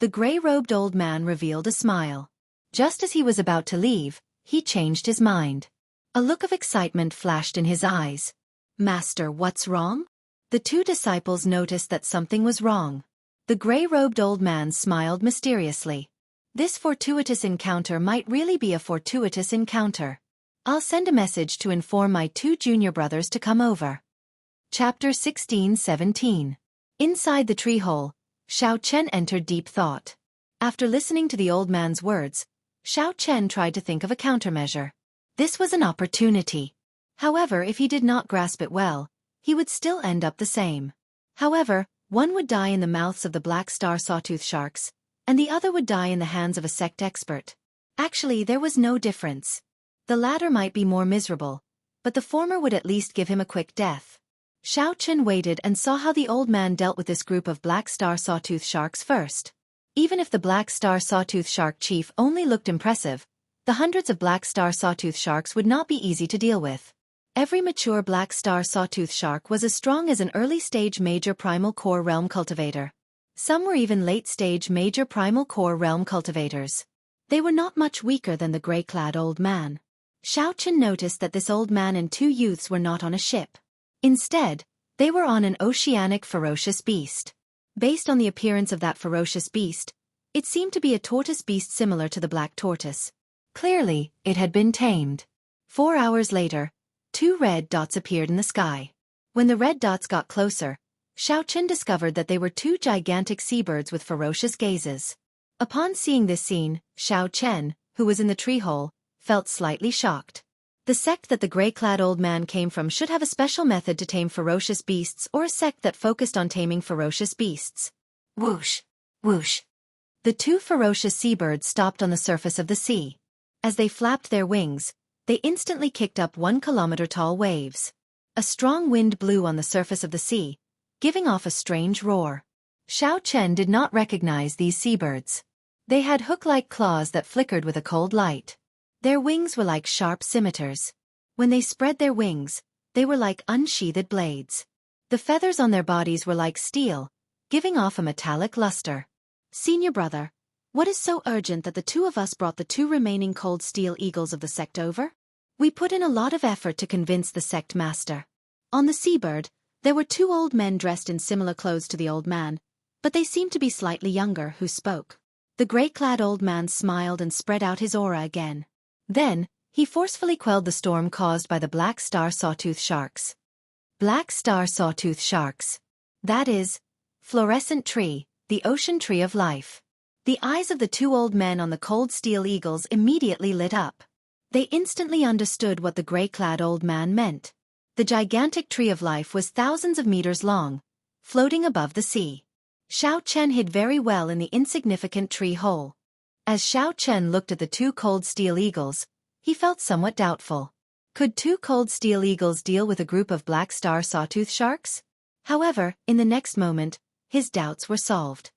The gray-robed old man revealed a smile. Just as he was about to leave, he changed his mind. A look of excitement flashed in his eyes. Master, what's wrong? The two disciples noticed that something was wrong. The gray-robed old man smiled mysteriously. This fortuitous encounter might really be a fortuitous encounter. I'll send a message to inform my two junior brothers to come over. Chapter 16-17. Inside the tree hole, Xiao Chen entered deep thought. After listening to the old man's words, Xiao Chen tried to think of a countermeasure. This was an opportunity. However, if he did not grasp it well, he would still end up the same. However, one would die in the mouths of the black star sawtooth sharks, and the other would die in the hands of a sect expert. Actually, there was no difference. The latter might be more miserable, but the former would at least give him a quick death. Xiao Chen waited and saw how the old man dealt with this group of black star sawtooth sharks first. Even if the black star sawtooth shark chief only looked impressive, the hundreds of black star sawtooth sharks would not be easy to deal with. Every mature black star sawtooth shark was as strong as an early-stage major primal core realm cultivator. Some were even late-stage major primal core realm cultivators. They were not much weaker than the gray-clad old man. Xiao Chen noticed that this old man and two youths were not on a ship. Instead, they were on an oceanic ferocious beast. Based on the appearance of that ferocious beast, it seemed to be a tortoise beast similar to the black tortoise. Clearly, it had been tamed. 4 hours later, 2 red dots appeared in the sky. When the red dots got closer, Xiao Chen discovered that they were 2 gigantic seabirds with ferocious gazes. Upon seeing this scene, Xiao Chen, who was in the tree hole, felt slightly shocked. The sect that the gray-clad old man came from should have a special method to tame ferocious beasts, or a sect that focused on taming ferocious beasts. Whoosh! Whoosh! The 2 ferocious seabirds stopped on the surface of the sea. As they flapped their wings, they instantly kicked up 1-kilometer-tall waves. A strong wind blew on the surface of the sea, giving off a strange roar. Xiao Chen did not recognize these seabirds. They had hook-like claws that flickered with a cold light. Their wings were like sharp scimitars. When they spread their wings, they were like unsheathed blades. The feathers on their bodies were like steel, giving off a metallic luster. Senior brother, What is so urgent that the two of us brought the two remaining cold steel eagles of the sect over? We put in a lot of effort to convince the sect master. On the seabird, there were two old men dressed in similar clothes to the old man, but they seemed to be slightly younger, who spoke. The grey-clad old man smiled and spread out his aura again. Then, he forcefully quelled the storm caused by the black star sawtooth sharks. Black star sawtooth sharks. That is, fluorescent tree, the ocean tree of life. The eyes of the two old men on the cold steel eagles immediately lit up. They instantly understood what the grey-clad old man meant. The gigantic tree of life was thousands of meters long, floating above the sea. Xiao Chen hid very well in the insignificant tree hole. As Xiao Chen looked at the two cold steel eagles, he felt somewhat doubtful. Could two cold steel eagles deal with a group of black star sawtooth sharks? However, in the next moment, his doubts were solved.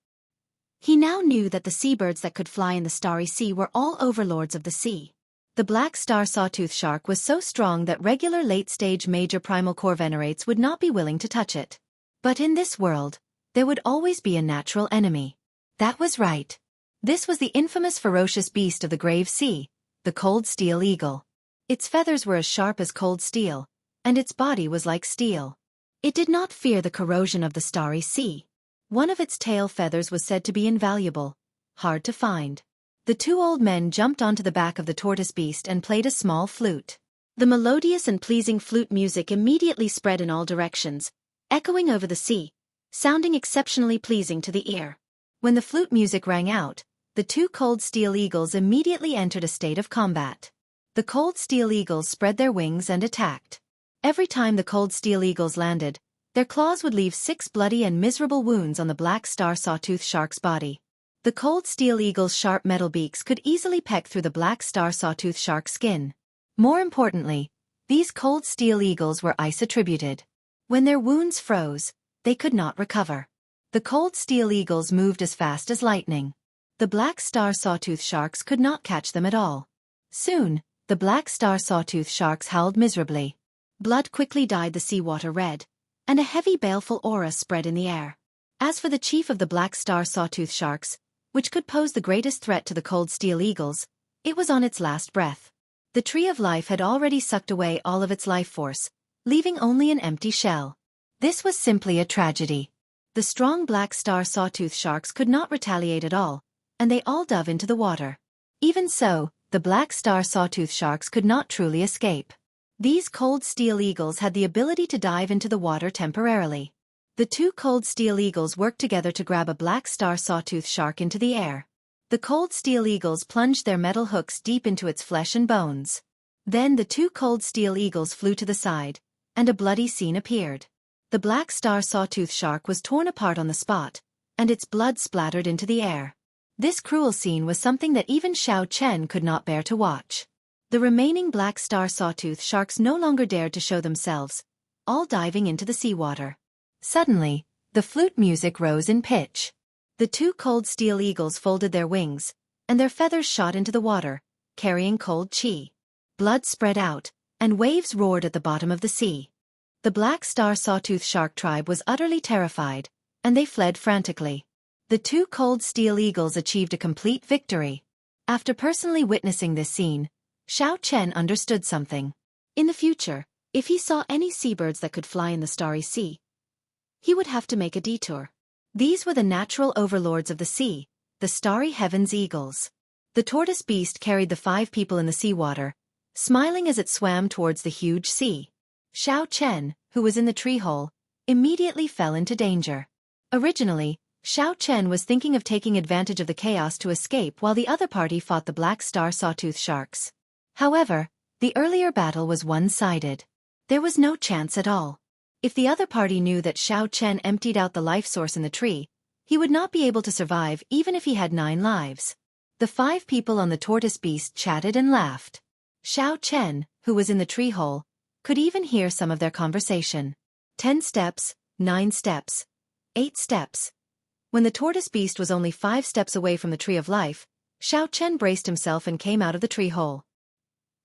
He now knew that the seabirds that could fly in the starry sea were all overlords of the sea. The black star sawtooth shark was so strong that regular late-stage major primal core venerates would not be willing to touch it. But in this world, there would always be a natural enemy. That was right. This was the infamous ferocious beast of the grave sea, the cold steel eagle. Its feathers were as sharp as cold steel, and its body was like steel. It did not fear the corrosion of the starry sea. One of its tail feathers was said to be invaluable, hard to find. The two old men jumped onto the back of the tortoise beast and played a small flute. The melodious and pleasing flute music immediately spread in all directions, echoing over the sea, sounding exceptionally pleasing to the ear. When the flute music rang out, the two cold steel eagles immediately entered a state of combat. The cold steel eagles spread their wings and attacked. Every time the cold steel eagles landed, their claws would leave 6 bloody and miserable wounds on the black star sawtooth shark's body. The cold steel eagle's sharp metal beaks could easily peck through the black star sawtooth shark's skin. More importantly, these cold steel eagles were ice-attributed. When their wounds froze, they could not recover. The cold steel eagles moved as fast as lightning. The black star sawtooth sharks could not catch them at all. Soon, the black star sawtooth sharks howled miserably. Blood quickly dyed the seawater red, and a heavy baleful aura spread in the air. As for the chief of the black star sawtooth sharks, which could pose the greatest threat to the cold steel eagles, it was on its last breath. The tree of life had already sucked away all of its life force, leaving only an empty shell. This was simply a tragedy. The strong black star sawtooth sharks could not retaliate at all, and they all dove into the water. Even so, the black star sawtooth sharks could not truly escape. These cold steel eagles had the ability to dive into the water temporarily. The two cold steel eagles worked together to grab a black star sawtooth shark into the air. The cold steel eagles plunged their metal hooks deep into its flesh and bones. Then the two cold steel eagles flew to the side, and a bloody scene appeared. The black star sawtooth shark was torn apart on the spot, and its blood splattered into the air. This cruel scene was something that even Xiao Chen could not bear to watch. The remaining black star sawtooth sharks no longer dared to show themselves, all diving into the seawater. Suddenly, the flute music rose in pitch. The two cold steel eagles folded their wings, and their feathers shot into the water, carrying cold chi. Blood spread out, and waves roared at the bottom of the sea. The black star sawtooth shark tribe was utterly terrified, and they fled frantically. The two cold steel eagles achieved a complete victory. After personally witnessing this scene, Xiao Chen understood something. In the future, if he saw any seabirds that could fly in the starry sea, he would have to make a detour. These were the natural overlords of the sea, the starry heavens eagles. The tortoise beast carried the 5 people in the seawater, smiling as it swam towards the huge sea. Xiao Chen, who was in the tree hole, immediately fell into danger. Originally, Xiao Chen was thinking of taking advantage of the chaos to escape while the other party fought the black star sawtooth sharks. However, the earlier battle was one-sided. There was no chance at all. If the other party knew that Xiao Chen emptied out the life source in the tree, he would not be able to survive even if he had 9 lives. The 5 people on the tortoise beast chatted and laughed. Xiao Chen, who was in the tree hole, could even hear some of their conversation. 10 steps, 9 steps, 8 steps. When the tortoise beast was only 5 steps away from the tree of life, Xiao Chen braced himself and came out of the tree hole.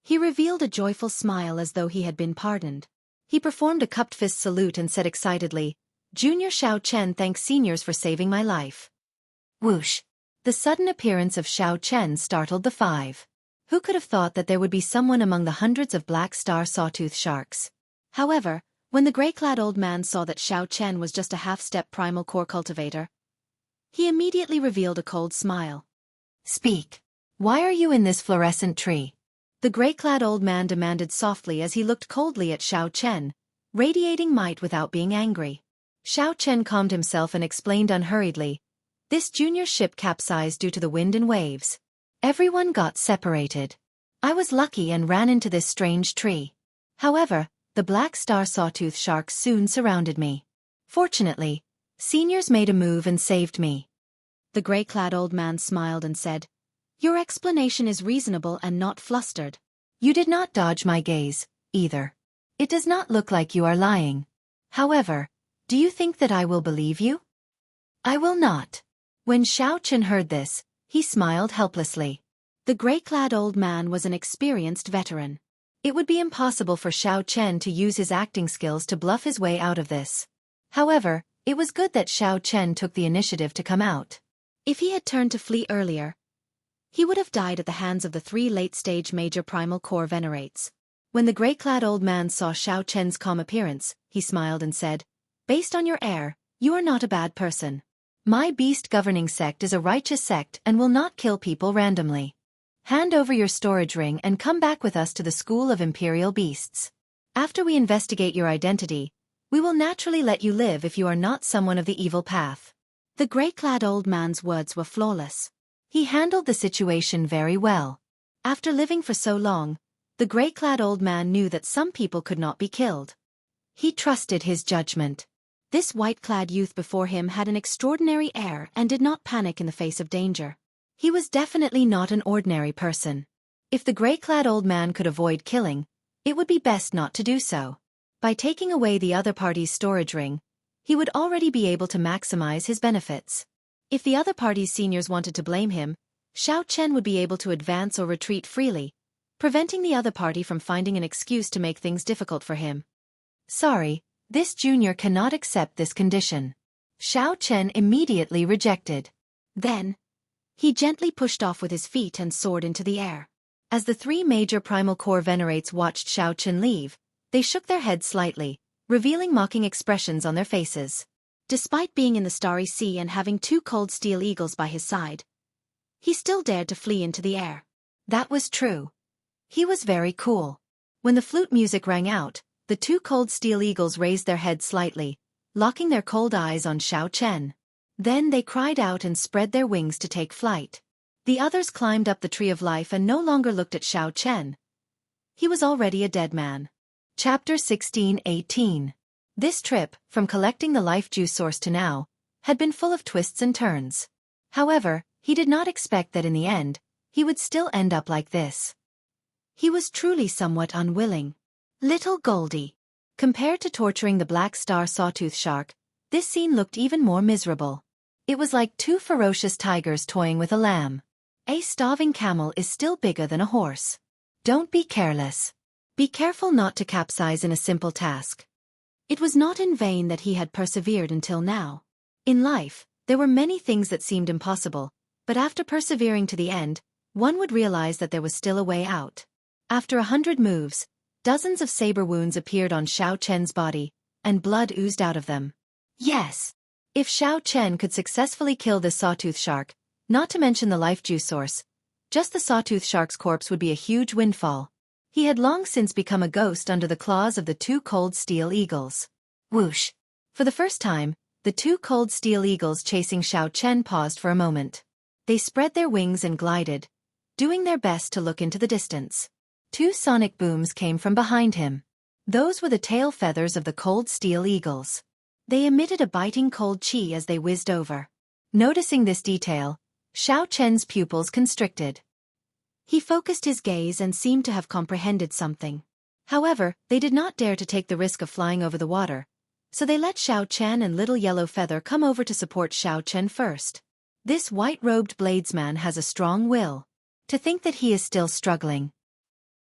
He revealed a joyful smile as though he had been pardoned. He performed a cupped fist salute and said excitedly, "Junior Xiao Chen thanks seniors for saving my life." Whoosh! The sudden appearance of Xiao Chen startled the five. Who could have thought that there would be someone among the hundreds of black star sawtooth sharks? However, when the gray-clad old man saw that Xiao Chen was just a half-step primal core cultivator, he immediately revealed a cold smile. Speak. Why are you in this fluorescent tree? The gray-clad old man demanded softly as he looked coldly at Xiao Chen, radiating might without being angry. Xiao Chen calmed himself and explained unhurriedly, "This junior ship capsized due to the wind and waves. Everyone got separated. I was lucky and ran into this strange tree. However, the black star sawtooth sharks soon surrounded me. Fortunately, seniors made a move and saved me." The gray-clad old man smiled and said, "Your explanation is reasonable and not flustered. You did not dodge my gaze, either. It does not look like you are lying. However, do you think that I will believe you?" "I will not." When Xiao Chen heard this, he smiled helplessly. The gray-clad old man was an experienced veteran. It would be impossible for Xiao Chen to use his acting skills to bluff his way out of this. However, it was good that Xiao Chen took the initiative to come out. If he had turned to flee earlier, he would have died at the hands of the three late-stage major primal core venerates. When the gray-clad old man saw Xiao Chen's calm appearance, he smiled and said, "Based on your air, you are not a bad person. My beast governing sect is a righteous sect and will not kill people randomly. Hand over your storage ring and come back with us to the School of Imperial Beasts. After we investigate your identity, we will naturally let you live if you are not someone of the evil path." The gray-clad old man's words were flawless. He handled the situation very well. After living for so long, the gray-clad old man knew that some people could not be killed. He trusted his judgment. This white-clad youth before him had an extraordinary air and did not panic in the face of danger. He was definitely not an ordinary person. If the gray-clad old man could avoid killing, it would be best not to do so. By taking away the other party's storage ring, he would already be able to maximize his benefits. If the other party's seniors wanted to blame him, Xiao Chen would be able to advance or retreat freely, preventing the other party from finding an excuse to make things difficult for him. "Sorry, this junior cannot accept this condition." Xiao Chen immediately rejected. Then, he gently pushed off with his feet and soared into the air. As the three major primal core venerates watched Xiao Chen leave, they shook their heads slightly, revealing mocking expressions on their faces. Despite being in the starry sea and having two cold steel eagles by his side, he still dared to flee into the air. That was true. He was very cool. When the flute music rang out, the two cold steel eagles raised their heads slightly, locking their cold eyes on Xiao Chen. Then they cried out and spread their wings to take flight. The others climbed up the tree of life and no longer looked at Xiao Chen. He was already a dead man. Chapter 16:18. This trip, from collecting the life juice source to now, had been full of twists and turns. However, he did not expect that in the end, he would still end up like this. He was truly somewhat unwilling. Little Goldie. Compared to torturing the black star sawtooth shark, this scene looked even more miserable. It was like two ferocious tigers toying with a lamb. A starving camel is still bigger than a horse. Don't be careless. Be careful not to capsize in a simple task. It was not in vain that he had persevered until now. In life, there were many things that seemed impossible, but after persevering to the end, one would realize that there was still a way out. After 100 moves, dozens of saber wounds appeared on Xiao Chen's body, and blood oozed out of them. Yes! If Xiao Chen could successfully kill this sawtooth shark, not to mention the life juice source, just the sawtooth shark's corpse would be a huge windfall. He had long since become a ghost under the claws of the two cold steel eagles. Whoosh! For the first time, the two cold steel eagles chasing Xiao Chen paused for a moment. They spread their wings and glided, doing their best to look into the distance. Two sonic booms came from behind him. Those were the tail feathers of the cold steel eagles. They emitted a biting cold chi as they whizzed over. Noticing this detail, Xiao Chen's pupils constricted. He focused his gaze and seemed to have comprehended something. However, they did not dare to take the risk of flying over the water, so they let Xiao Chen and Little Yellow Feather come over to support Xiao Chen first. This white-robed bladesman has a strong will. To think that he is still struggling.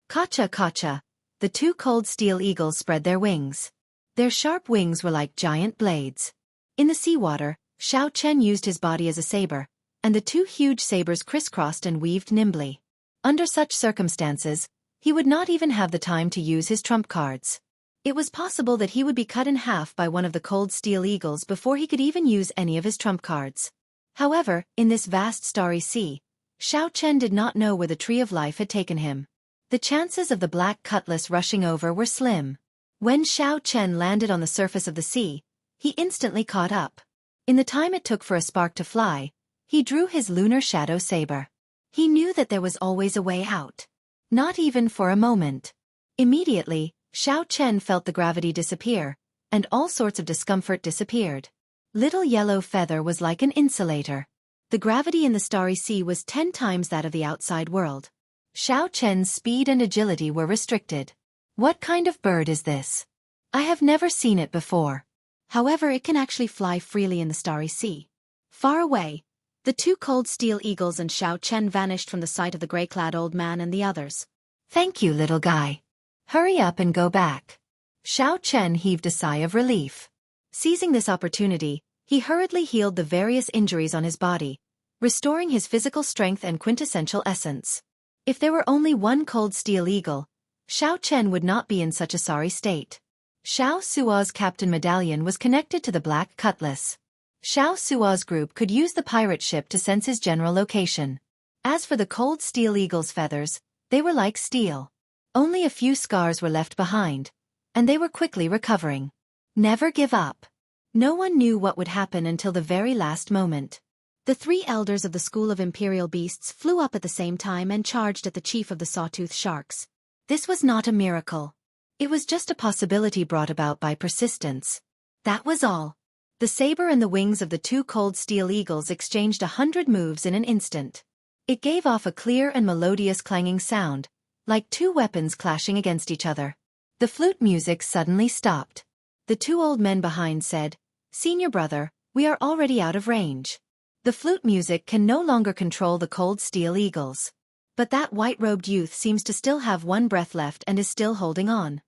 Kacha kacha! The two cold steel eagles spread their wings. Their sharp wings were like giant blades. In the seawater, Xiao Chen used his body as a saber, and the two huge sabers crisscrossed and weaved nimbly. Under such circumstances, he would not even have the time to use his trump cards. It was possible that he would be cut in half by one of the cold steel eagles before he could even use any of his trump cards. However, in this vast starry sea, Xiao Chen did not know where the tree of life had taken him. The chances of the black cutlass rushing over were slim. When Xiao Chen landed on the surface of the sea, he instantly caught up. In the time it took for a spark to fly, he drew his lunar shadow saber. He knew that there was always a way out. Not even for a moment. Immediately, Xiao Chen felt the gravity disappear, and all sorts of discomfort disappeared. Little Yellow Feather was like an insulator. The gravity in the starry sea was 10 times that of the outside world. Xiao Chen's speed and agility were restricted. What kind of bird is this? I have never seen it before. However, it can actually fly freely in the starry sea. Far away, the two cold steel eagles and Xiao Chen vanished from the sight of the gray-clad old man and the others. Thank you, little guy. Hurry up and go back. Xiao Chen heaved a sigh of relief. Seizing this opportunity, he hurriedly healed the various injuries on his body, restoring his physical strength and quintessential essence. If there were only one cold steel eagle, Xiao Chen would not be in such a sorry state. Xiao Suo's captain medallion was connected to the black cutlass. Xiao Suo's group could use the pirate ship to sense his general location. As for the cold steel eagle's feathers, they were like steel. Only a few scars were left behind, and they were quickly recovering. Never give up. No one knew what would happen until the very last moment. The 3 elders of the School of Imperial Beasts flew up at the same time and charged at the chief of the Sawtooth Sharks. This was not a miracle. It was just a possibility brought about by persistence. That was all. The saber and the wings of the 2 cold steel eagles exchanged 100 moves in an instant. It gave off a clear and melodious clanging sound, like 2 weapons clashing against each other. The flute music suddenly stopped. The 2 old men behind said, "Senior brother, we are already out of range. The flute music can no longer control the cold steel eagles. But that white-robed youth seems to still have 1 breath left and is still holding on."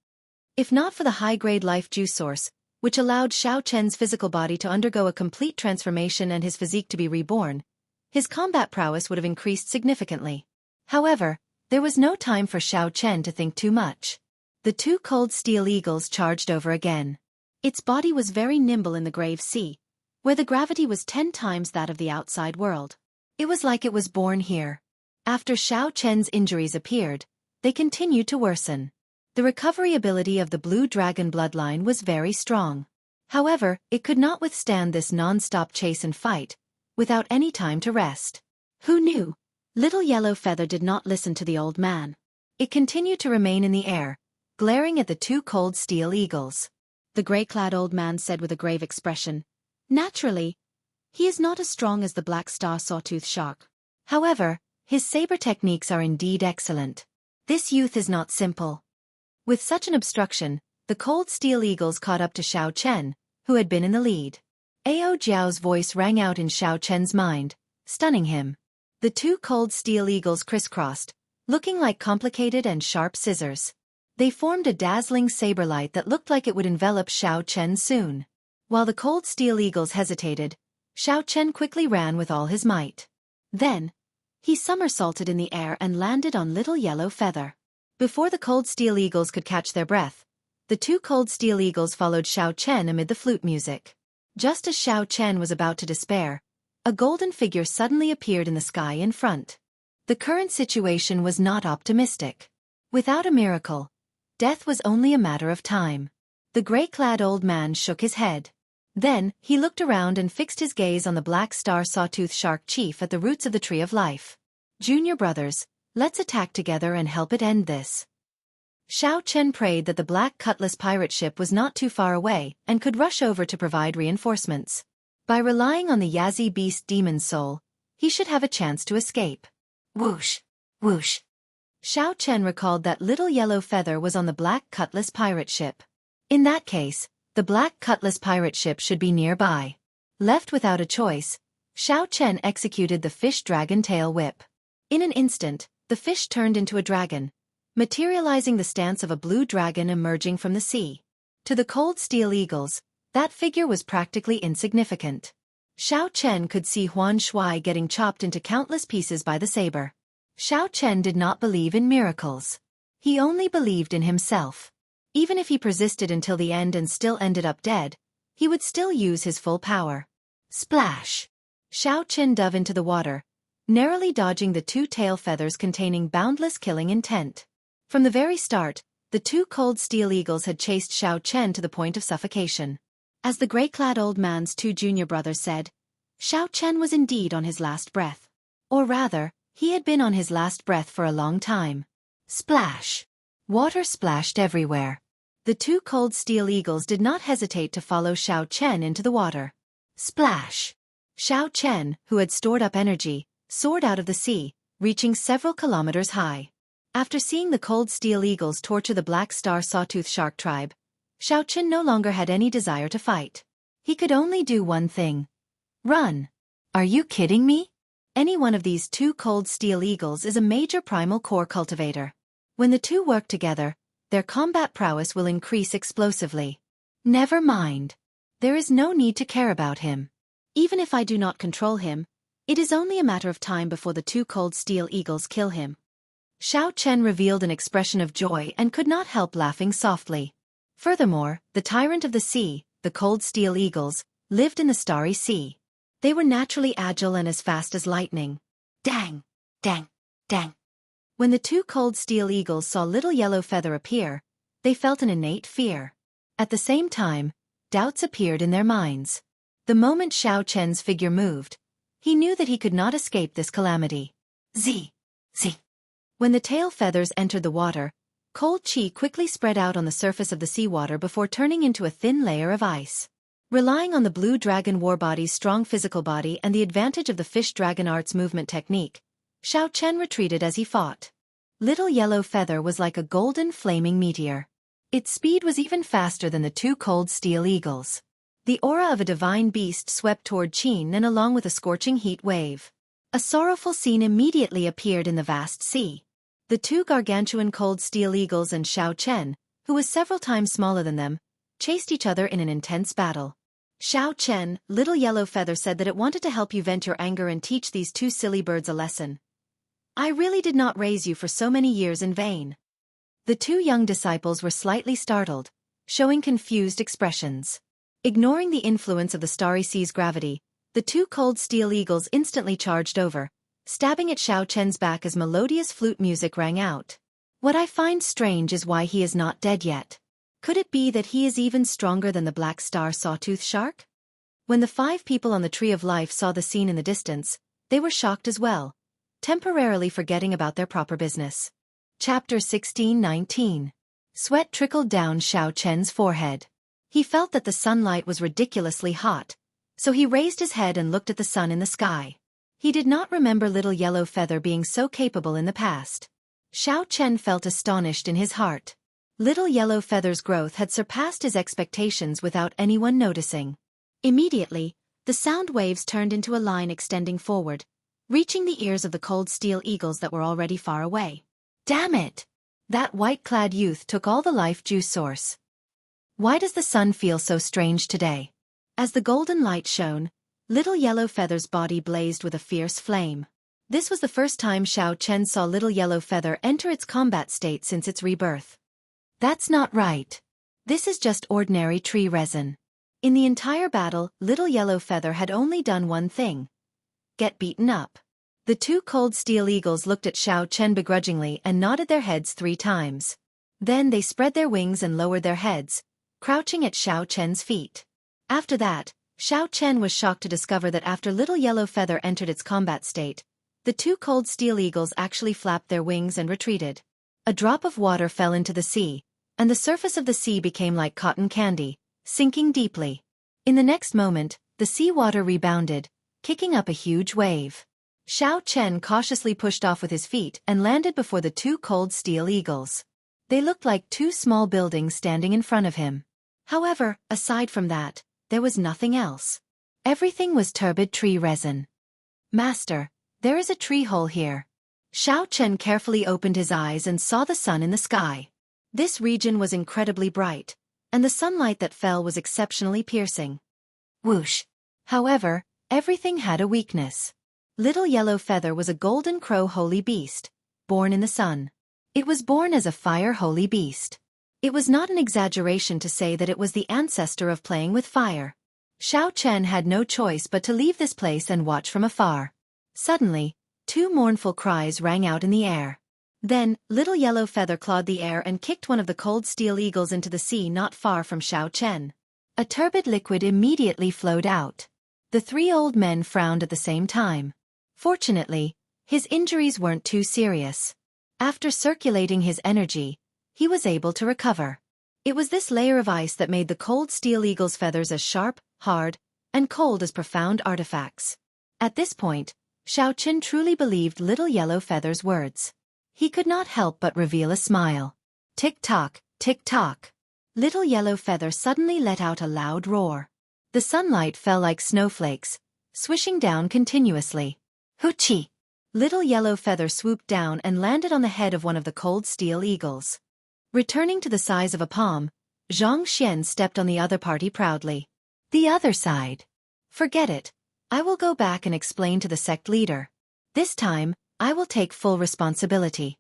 If not for the high-grade life juice source, which allowed Xiao Chen's physical body to undergo a complete transformation and his physique to be reborn, his combat prowess would have increased significantly. However, there was no time for Xiao Chen to think too much. The 2 cold steel eagles charged over again. Its body was very nimble in the grave sea, where the gravity was 10 times that of the outside world. It was like it was born here. After Xiao Chen's injuries appeared, they continued to worsen. The recovery ability of the Blue Dragon bloodline was very strong. However, it could not withstand this non-stop chase and fight, without any time to rest. Who knew? Little Yellow Feather did not listen to the old man. It continued to remain in the air, glaring at the 2 cold steel eagles. The gray-clad old man said with a grave expression, "Naturally, he is not as strong as the black star sawtooth shark. However, his saber techniques are indeed excellent. This youth is not simple." With such an obstruction, the cold steel eagles caught up to Xiao Chen, who had been in the lead. Ao Jiao's voice rang out in Xiao Chen's mind, stunning him. The 2 cold steel eagles crisscrossed, looking like complicated and sharp scissors. They formed a dazzling saber light that looked like it would envelop Xiao Chen soon. While the cold steel eagles hesitated, Xiao Chen quickly ran with all his might. Then, he somersaulted in the air and landed on Little Yellow Feather. Before the cold steel eagles could catch their breath, the 2 cold steel eagles followed Xiao Chen amid the flute music. Just as Xiao Chen was about to despair, a golden figure suddenly appeared in the sky in front. The current situation was not optimistic. Without a miracle, death was only a matter of time. The gray-clad old man shook his head. Then, he looked around and fixed his gaze on the black star sawtooth shark chief at the roots of the tree of life. "Junior brothers, let's attack together and help it end this." Xiao Chen prayed that the black cutlass pirate ship was not too far away and could rush over to provide reinforcements. By relying on the Yazi beast demon's soul, he should have a chance to escape. Whoosh! Whoosh! Xiao Chen recalled that Little Yellow Feather was on the black cutlass pirate ship. In that case, the black cutlass pirate ship should be nearby. Left without a choice, Xiao Chen executed the fish dragon tail whip. In an instant, the fish turned into a dragon, materializing the stance of a blue dragon emerging from the sea. To the cold steel eagles, that figure was practically insignificant. Xiao Chen could see Huan Shui getting chopped into countless pieces by the saber. Xiao Chen did not believe in miracles. He only believed in himself. Even if he persisted until the end and still ended up dead, he would still use his full power. Splash! Xiao Chen dove into the water, narrowly dodging the two tail feathers containing boundless killing intent. From the very start, the two cold steel eagles had chased Xiao Chen to the point of suffocation. As the gray-clad old man's two junior brothers said, Xiao Chen was indeed on his last breath. Or rather, he had been on his last breath for a long time. Splash! Water splashed everywhere. The two cold steel eagles did not hesitate to follow Xiao Chen into the water. Splash! Xiao Chen, who had stored up energy, soared out of the sea, reaching several kilometers high. After seeing the cold steel eagles torture the black star sawtooth shark tribe, Xiao Chen no longer had any desire to fight. He could only do one thing. Run! Are you kidding me? Any one of these two cold steel eagles is a major primal core cultivator. When the two work together, their combat prowess will increase explosively. Never mind. There is no need to care about him. Even if I do not control him, it is only a matter of time before the two cold steel eagles kill him. Xiao Chen revealed an expression of joy and could not help laughing softly. Furthermore, the tyrant of the sea, the cold steel eagles, lived in the starry sea. They were naturally agile and as fast as lightning. Dang! Dang! Dang! When the two cold steel eagles saw Little Yellow Feather appear, they felt an innate fear. At the same time, doubts appeared in their minds. The moment Xiao Chen's figure moved, he knew that he could not escape this calamity. Z! Z! When the tail feathers entered the water, cold chi quickly spread out on the surface of the seawater before turning into a thin layer of ice. Relying on the blue dragon warbody's strong physical body and the advantage of the fish dragon arts movement technique, Xiao Chen retreated as he fought. Little Yellow Feather was like a golden flaming meteor. Its speed was even faster than the two cold steel eagles. The aura of a divine beast swept toward Qin and along with a scorching heat wave. A sorrowful scene immediately appeared in the vast sea. The two gargantuan cold steel eagles and Xiao Chen, who was several times smaller than them, chased each other in an intense battle. Xiao Chen, Little Yellow Feather said that it wanted to help you vent your anger and teach these two silly birds a lesson. I really did not raise you for so many years in vain. The two young disciples were slightly startled, showing confused expressions. Ignoring the influence of the starry sea's gravity, the two cold steel eagles instantly charged over, stabbing at Xiao Chen's back as melodious flute music rang out. What I find strange is why he is not dead yet. Could it be that he is even stronger than the black star sawtooth shark? When the 5 people on the Tree of Life saw the scene in the distance, they were shocked as well, temporarily forgetting about their proper business. Chapter 16:19. Sweat trickled down Xiao Chen's forehead. He felt that the sunlight was ridiculously hot, so he raised his head and looked at the sun in the sky. He did not remember Little Yellow Feather being so capable in the past. Xiao Chen felt astonished in his heart. Little Yellow Feather's growth had surpassed his expectations without anyone noticing. Immediately, the sound waves turned into a line extending forward, reaching the ears of the cold steel eagles that were already far away. Damn it! That white-clad youth took all the life juice source. Why does the sun feel so strange today? As the golden light shone, Little Yellow Feather's body blazed with a fierce flame. This was the first time Xiao Chen saw Little Yellow Feather enter its combat state since its rebirth. That's not right. This is just ordinary tree resin. In the entire battle, Little Yellow Feather had only done one thing: get beaten up. The two cold steel eagles looked at Xiao Chen begrudgingly and nodded their heads 3 times. Then they spread their wings and lowered their heads, crouching at Xiao Chen's feet. After that, Xiao Chen was shocked to discover that after Little Yellow Feather entered its combat state, the two cold steel eagles actually flapped their wings and retreated. A drop of water fell into the sea, and the surface of the sea became like cotton candy, sinking deeply. In the next moment, the seawater rebounded, kicking up a huge wave. Xiao Chen cautiously pushed off with his feet and landed before the two cold steel eagles. They looked like 2 small buildings standing in front of him. However, aside from that, there was nothing else. Everything was turbid tree resin. Master, there is a tree hole here. Xiao Chen carefully opened his eyes and saw the sun in the sky. This region was incredibly bright, and the sunlight that fell was exceptionally piercing. Whoosh! However, Everything had a weakness. Little Yellow Feather was a golden crow holy beast, born in the sun. It was born as a fire holy beast. It was not an exaggeration to say that it was the ancestor of playing with fire. Xiao Chen had no choice but to leave this place and watch from afar. Suddenly, two mournful cries rang out in the air. Then, Little Yellow Feather clawed the air and kicked one of the cold steel eagles into the sea not far from Xiao Chen. A turbid liquid immediately flowed out. The three old men frowned at the same time. Fortunately, his injuries weren't too serious. After circulating his energy, he was able to recover. It was this layer of ice that made the cold steel eagle's feathers as sharp, hard, and cold as profound artifacts. At this point, Xiao Chen truly believed Little Yellow Feather's words. He could not help but reveal a smile. Tick-tock, tick-tock. Little Yellow Feather suddenly let out a loud roar. The sunlight fell like snowflakes, swishing down continuously. Hoochie! Little Yellow Feather swooped down and landed on the head of one of the cold steel eagles. Returning to the size of a palm, Xianxia stepped on the other party proudly. The other side. Forget it. I will go back and explain to the sect leader. This time, I will take full responsibility.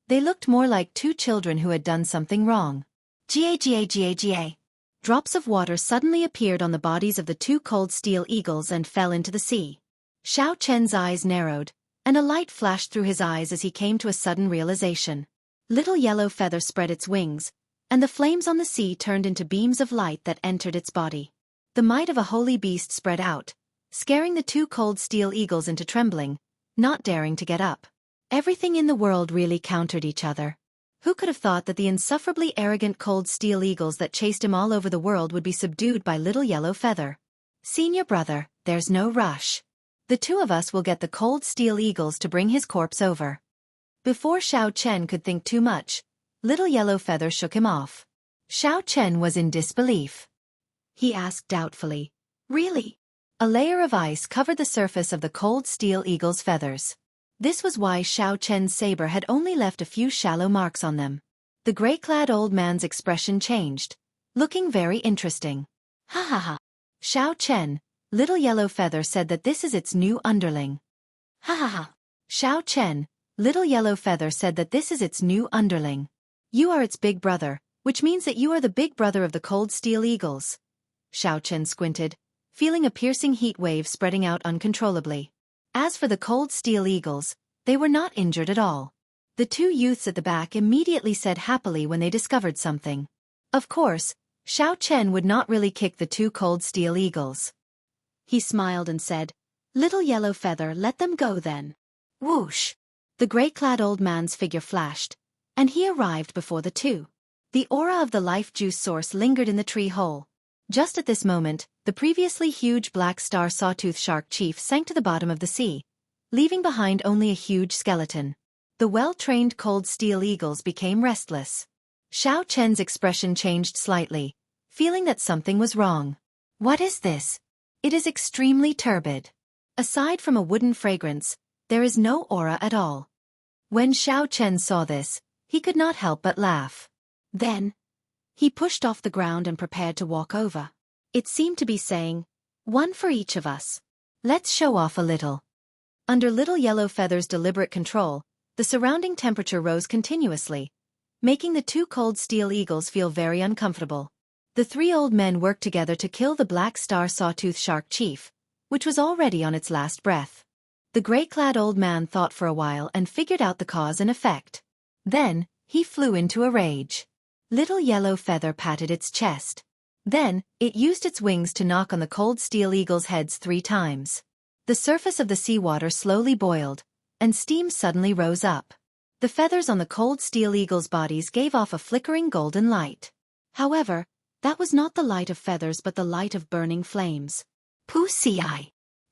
They looked more like two children who had done something wrong. Ga. Drops of water suddenly appeared on the bodies of the two cold steel eagles and fell into the sea. Xiao Chen's eyes narrowed, and a light flashed through his eyes as he came to a sudden realization. Little Yellow Feather spread its wings, and the flames on the sea turned into beams of light that entered its body. The might of a holy beast spread out, scaring the two cold steel eagles into trembling, not daring to get up. Everything in the world really countered each other. Who could have thought that the insufferably arrogant cold steel eagles that chased him all over the world would be subdued by Little Yellow Feather? Senior brother, there's no rush. The two of us will get the cold steel eagles to bring his corpse over. Before Xiao Chen could think too much, Little Yellow Feather shook him off. Xiao Chen was in disbelief. He asked doubtfully, "Really?" A layer of ice covered the surface of the cold steel eagle's feathers. This was why Xiao Chen's saber had only left a few shallow marks on them. The gray-clad old man's expression changed, looking very interesting. Ha ha ha. Xiao Chen, Little Yellow Feather said that this is its new underling. Ha ha ha. Xiao Chen, Little Yellow Feather said that this is its new underling. You are its big brother, which means that you are the big brother of the cold steel eagles. Xiao Chen squinted, feeling a piercing heat wave spreading out uncontrollably. As for the cold steel eagles, they were not injured at all. The two youths at the back immediately said happily when they discovered something. Of course, Xiao Chen would not really kick the two cold steel eagles. He smiled and said, "Little Yellow Feather, let them go then." Whoosh! The gray-clad old man's figure flashed, and he arrived before the two. The aura of the life juice source lingered in the tree hole. Just at this moment, the previously huge black star sawtooth shark chief sank to the bottom of the sea, leaving behind only a huge skeleton. The well-trained cold steel eagles became restless. Xiao Chen's expression changed slightly, feeling that something was wrong. What is this? It is extremely turbid. Aside from a wooden fragrance, there is no aura at all. When Xiao Chen saw this, he could not help but laugh. Then, he pushed off the ground and prepared to walk over. It seemed to be saying, "One for each of us. Let's show off a little." Under Little Yellow Feather's deliberate control, the surrounding temperature rose continuously, making the two cold steel eagles feel very uncomfortable. The three old men worked together to kill the black star sawtooth shark chief, which was already on its last breath. The gray-clad old man thought for a while and figured out the cause and effect. Then, he flew into a rage. Little Yellow Feather patted its chest. Then, it used its wings to knock on the cold steel eagle's heads 3 times. The surface of the seawater slowly boiled, and steam suddenly rose up. The feathers on the cold steel eagle's bodies gave off a flickering golden light. However, that was not the light of feathers but the light of burning flames. Pussy!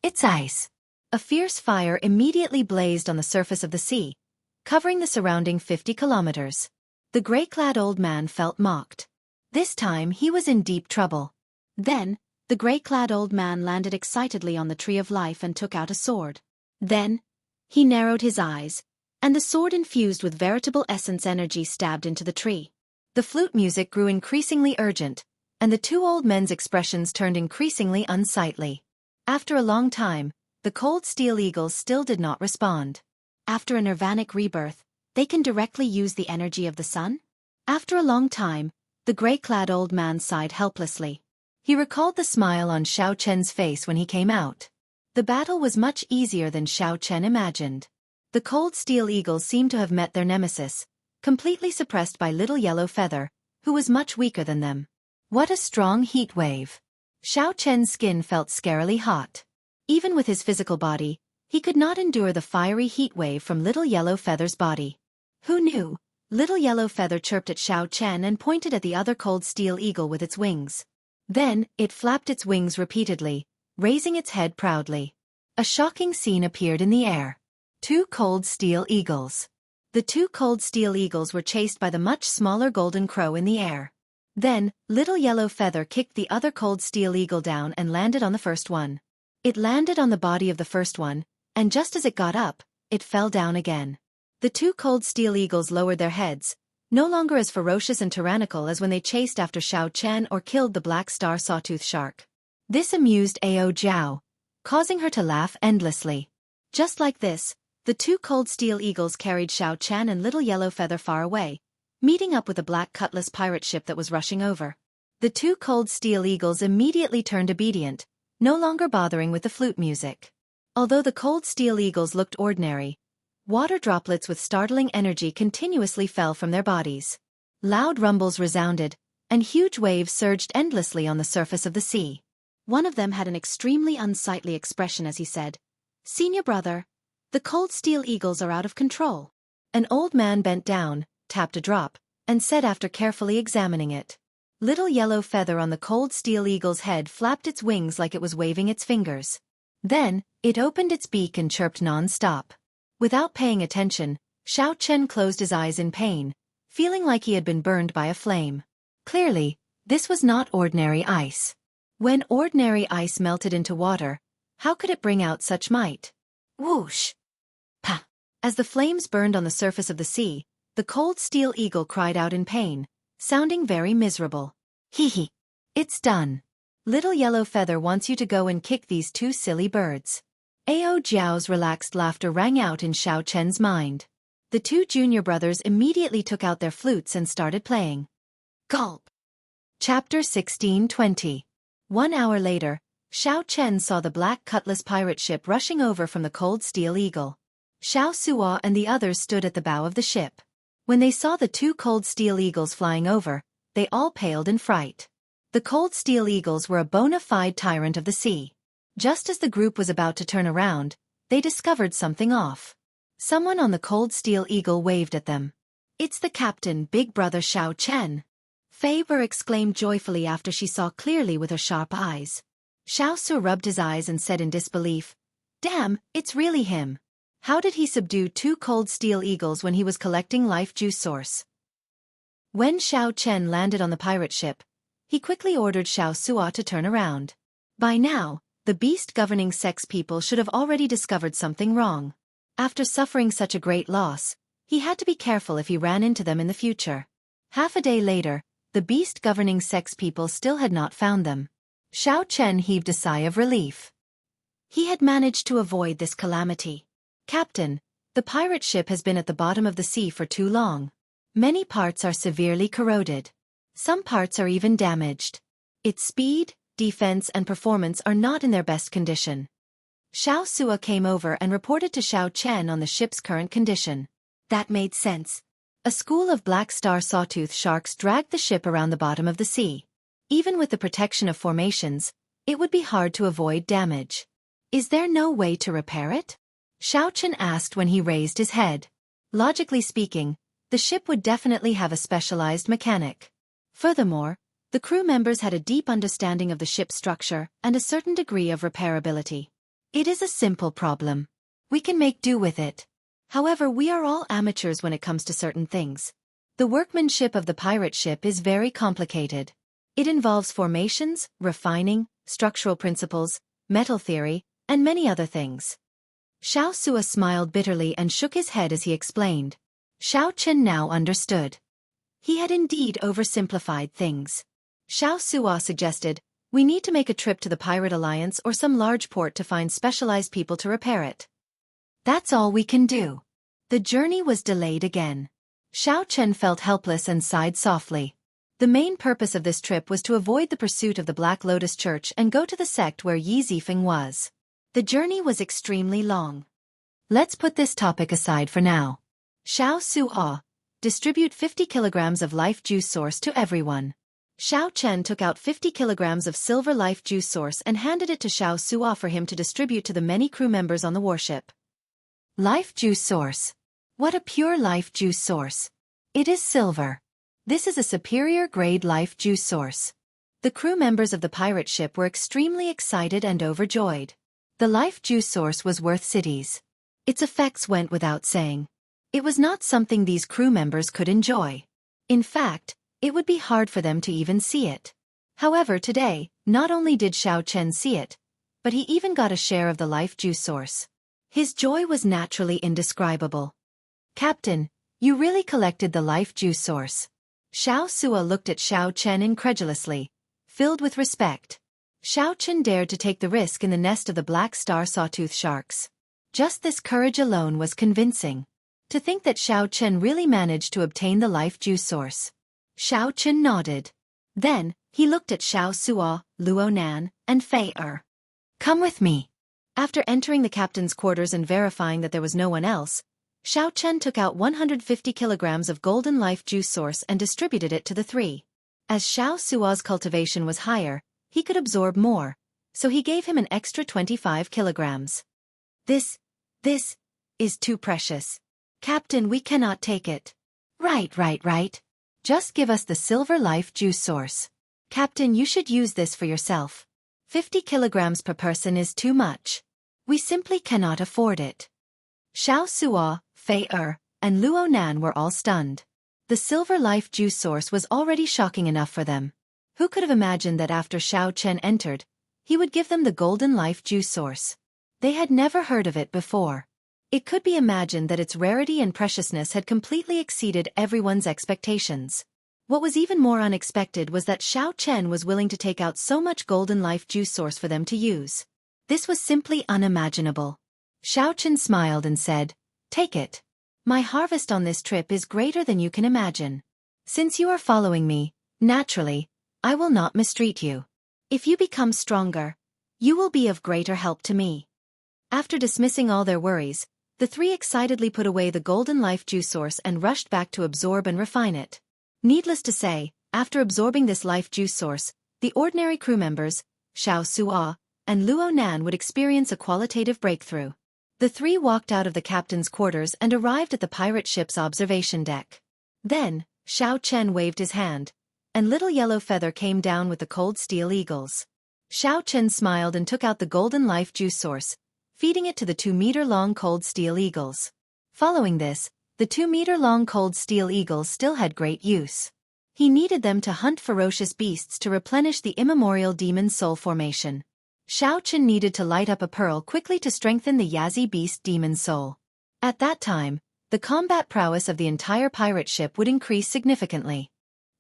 It's ice! A fierce fire immediately blazed on the surface of the sea, covering the surrounding 50 kilometers. The gray-clad old man felt mocked. This time he was in deep trouble. Then, the gray-clad old man landed excitedly on the tree of life and took out a sword. Then, he narrowed his eyes, and the sword infused with veritable essence energy stabbed into the tree. The flute music grew increasingly urgent, and the two old men's expressions turned increasingly unsightly. After a long time, the cold steel eagles still did not respond. After a nirvanic rebirth, they can directly use the energy of the sun? After a long time, the gray-clad old man sighed helplessly. He recalled the smile on Xiao Chen's face when he came out. The battle was much easier than Xiao Chen imagined. The cold steel eagles seemed to have met their nemesis, completely suppressed by Little Yellow Feather, who was much weaker than them. What a strong heat wave! Xiao Chen's skin felt scarily hot. Even with his physical body, he could not endure the fiery heat wave from Little Yellow Feather's body. Who knew? Little Yellow Feather chirped at Xiao Chen and pointed at the other cold steel eagle with its wings. Then, it flapped its wings repeatedly, raising its head proudly. A shocking scene appeared in the air. 2 cold steel eagles. The 2 cold steel eagles were chased by the much smaller golden crow in the air. Then, Little Yellow Feather kicked the other cold steel eagle down and landed on the first one. It landed on the body of the first one, and just as it got up, it fell down again. The 2 cold steel eagles lowered their heads, no longer as ferocious and tyrannical as when they chased after Xiao Chen or killed the black star sawtooth shark. This amused Ao Jiao, causing her to laugh endlessly. Just like this, the 2 cold steel eagles carried Xiao Chen and Little Yellow Feather far away, meeting up with a black cutlass pirate ship that was rushing over. The 2 cold steel eagles immediately turned obedient, no longer bothering with the flute music. Although the cold steel eagles looked ordinary, water droplets with startling energy continuously fell from their bodies. Loud rumbles resounded, and huge waves surged endlessly on the surface of the sea. One of them had an extremely unsightly expression as he said, "Senior brother, the cold steel eagles are out of control." An old man bent down, tapped a drop, and said after carefully examining it. Little Yellow Feather on the cold steel eagle's head flapped its wings like it was waving its fingers. Then, it opened its beak and chirped non-stop. Without paying attention, Xiao Chen closed his eyes in pain, feeling like he had been burned by a flame. Clearly, this was not ordinary ice. When ordinary ice melted into water, how could it bring out such might? Whoosh! Pa! As the flames burned on the surface of the sea, the cold steel eagle cried out in pain, sounding very miserable. Hee. It's done. Little Yellow Feather wants you to go and kick these 2 silly birds. Ao Jiao's relaxed laughter rang out in Xiao Chen's mind. The 2 junior brothers immediately took out their flutes and started playing. Gulp! Chapter 16:20. 1 hour later, Xiao Chen saw the black cutlass pirate ship rushing over from the cold steel eagle. Xiao Suo and the others stood at the bow of the ship. When they saw the 2 cold steel eagles flying over, they all paled in fright. The cold steel eagles were a bona fide tyrant of the sea. Just as the group was about to turn around, they discovered something off. Someone on the cold steel eagle waved at them. "It's the captain, Big Brother Xiao Chen." Faber exclaimed joyfully after she saw clearly with her sharp eyes. Xiao Su rubbed his eyes and said in disbelief, "Damn, it's really him. How did he subdue 2 cold steel eagles when he was collecting life juice source?" When Xiao Chen landed on the pirate ship, he quickly ordered Xiao Suo to turn around. By now, the beast governing sex people should have already discovered something wrong. After suffering such a great loss, he had to be careful if he ran into them in the future. Half a day later, the beast governing sex people still had not found them. Xiao Chen heaved a sigh of relief. He had managed to avoid this calamity. "Captain, the pirate ship has been at the bottom of the sea for too long. Many parts are severely corroded. Some parts are even damaged. Its speed, defense and performance are not in their best condition." Xiao Suo came over and reported to Xiao Chen on the ship's current condition. That made sense. A school of black star sawtooth sharks dragged the ship around the bottom of the sea. Even with the protection of formations, it would be hard to avoid damage. "Is there no way to repair it?" Xiao Chen asked when he raised his head. Logically speaking, the ship would definitely have a specialized mechanic. Furthermore, the crew members had a deep understanding of the ship's structure and a certain degree of repairability. "It is a simple problem. We can make do with it. However, we are all amateurs when it comes to certain things. The workmanship of the pirate ship is very complicated. It involves formations, refining, structural principles, metal theory, and many other things." Xiao Suo smiled bitterly and shook his head as he explained. Xiao Chen now understood. He had indeed oversimplified things. Xiao Suo suggested, We need to make a trip to the Pirate Alliance or some large port to find specialized people to repair it. That's all we can do. The journey was delayed again. Xiao Chen felt helpless and sighed softly. The main purpose of this trip was to avoid the pursuit of the Black Lotus Church and go to the sect where Yi Zifeng was. The journey was extremely long. Let's put this topic aside for now. Xiao Suo, distribute 50 kilograms of life juice source to everyone. Xiao Chen took out 50 kilograms of silver life juice source and handed it to Xiao Suo for him to distribute to the many crew members on the warship. Life juice source. What a pure life juice source. It is silver. This is a superior grade life juice source. The crew members of the pirate ship were extremely excited and overjoyed. The life juice source was worth cities. Its effects went without saying. It was not something these crew members could enjoy. In fact, it would be hard for them to even see it. However, today, not only did Xiao Chen see it, but he even got a share of the life juice source. His joy was naturally indescribable. Captain, you really collected the life juice source. Xiao Suo looked at Xiao Chen incredulously, filled with respect. Xiao Chen dared to take the risk in the nest of the black star sawtooth sharks. Just this courage alone was convincing. To think that Xiao Chen really managed to obtain the life juice source. Xiao Chen nodded. Then, he looked at Xiao Suo, Luo Nan, and Fei Er. Come with me. After entering the captain's quarters and verifying that there was no one else, Xiao Chen took out 150 kilograms of golden life juice source and distributed it to the three. As Xiao Suo's cultivation was higher, he could absorb more, so he gave him an extra 25 kilograms. This is too precious. Captain, we cannot take it. Right. Just give us the silver life juice source. Captain, you should use this for yourself. 50 kilograms per person is too much. We simply cannot afford it. Xiao Suo, Fei Er, and Luo Nan were all stunned. The silver life juice source was already shocking enough for them. Who could have imagined that after Xiao Chen entered, he would give them the golden life juice source? They had never heard of it before. It could be imagined that its rarity and preciousness had completely exceeded everyone's expectations. What was even more unexpected was that Xiao Chen was willing to take out so much golden life juice source for them to use. This was simply unimaginable. Xiao Chen smiled and said, "Take it. My harvest on this trip is greater than you can imagine. Since you are following me, naturally, I will not mistreat you. If you become stronger, you will be of greater help to me." After dismissing all their worries, the three excitedly put away the golden life juice source and rushed back to absorb and refine it. Needless to say, after absorbing this life juice source, the ordinary crew members, Xiao Suo, and Luo Nan would experience a qualitative breakthrough. The three walked out of the captain's quarters and arrived at the pirate ship's observation deck. Then, Xiao Chen waved his hand, and Little Yellow Feather came down with the cold steel eagles. Xiao Chen smiled and took out the golden life juice source, feeding it to the 2-meter-long cold steel eagles. Following this, the 2-meter-long cold steel eagles still had great use. He needed them to hunt ferocious beasts to replenish the immemorial demon soul formation. Xiao Chen needed to light up a pearl quickly to strengthen the Yazi beast demon soul. At that time, the combat prowess of the entire pirate ship would increase significantly.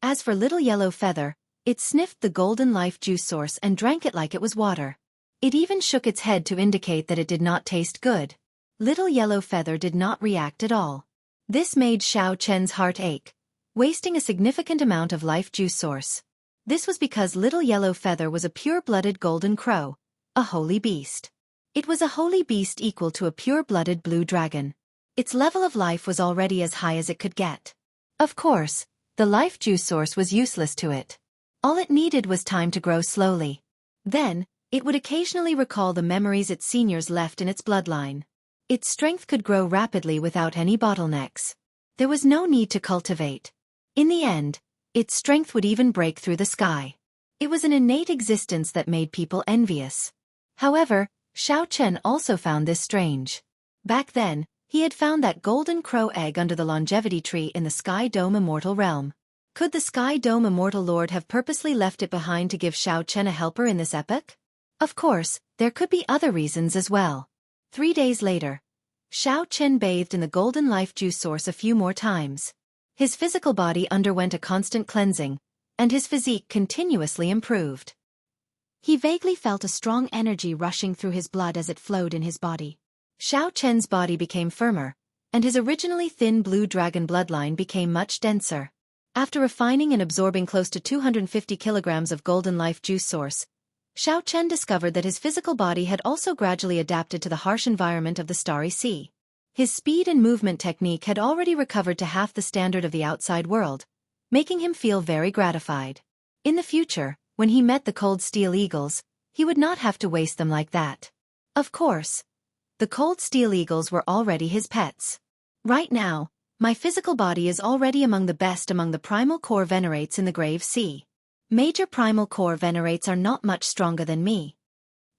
As for Little Yellow Feather, it sniffed the golden life juice source and drank it like it was water. It even shook its head to indicate that it did not taste good. Little Yellow Feather did not react at all. This made Xiao Chen's heart ache, wasting a significant amount of life juice source. This was because Little Yellow Feather was a pure-blooded golden crow, a holy beast. It was a holy beast equal to a pure-blooded blue dragon. Its level of life was already as high as it could get. Of course, the life juice source was useless to it. All it needed was time to grow slowly. Then, it would occasionally recall the memories its seniors left in its bloodline. Its strength could grow rapidly without any bottlenecks. There was no need to cultivate. In the end, its strength would even break through the sky. It was an innate existence that made people envious. However, Xiao Chen also found this strange. Back then, he had found that golden crow egg under the longevity tree in the Sky Dome Immortal realm. Could the Sky Dome Immortal Lord have purposely left it behind to give Xiao Chen a helper in this epoch? Of course, there could be other reasons as well. 3 days later, Xiao Chen bathed in the golden life juice source a few more times. His physical body underwent a constant cleansing, and his physique continuously improved. He vaguely felt a strong energy rushing through his blood as it flowed in his body. Xiao Chen's body became firmer, and his originally thin blue dragon bloodline became much denser. After refining and absorbing close to 250 kilograms of golden life juice source, Xiao Chen discovered that his physical body had also gradually adapted to the harsh environment of the Starry Sea. His speed and movement technique had already recovered to half the standard of the outside world, making him feel very gratified. In the future, when he met the cold steel eagles, he would not have to waste them like that. Of course, the cold steel eagles were already his pets. Right now, my physical body is already among the best among the primal core venerates in the Grave Sea. Major primal core venerates are not much stronger than me.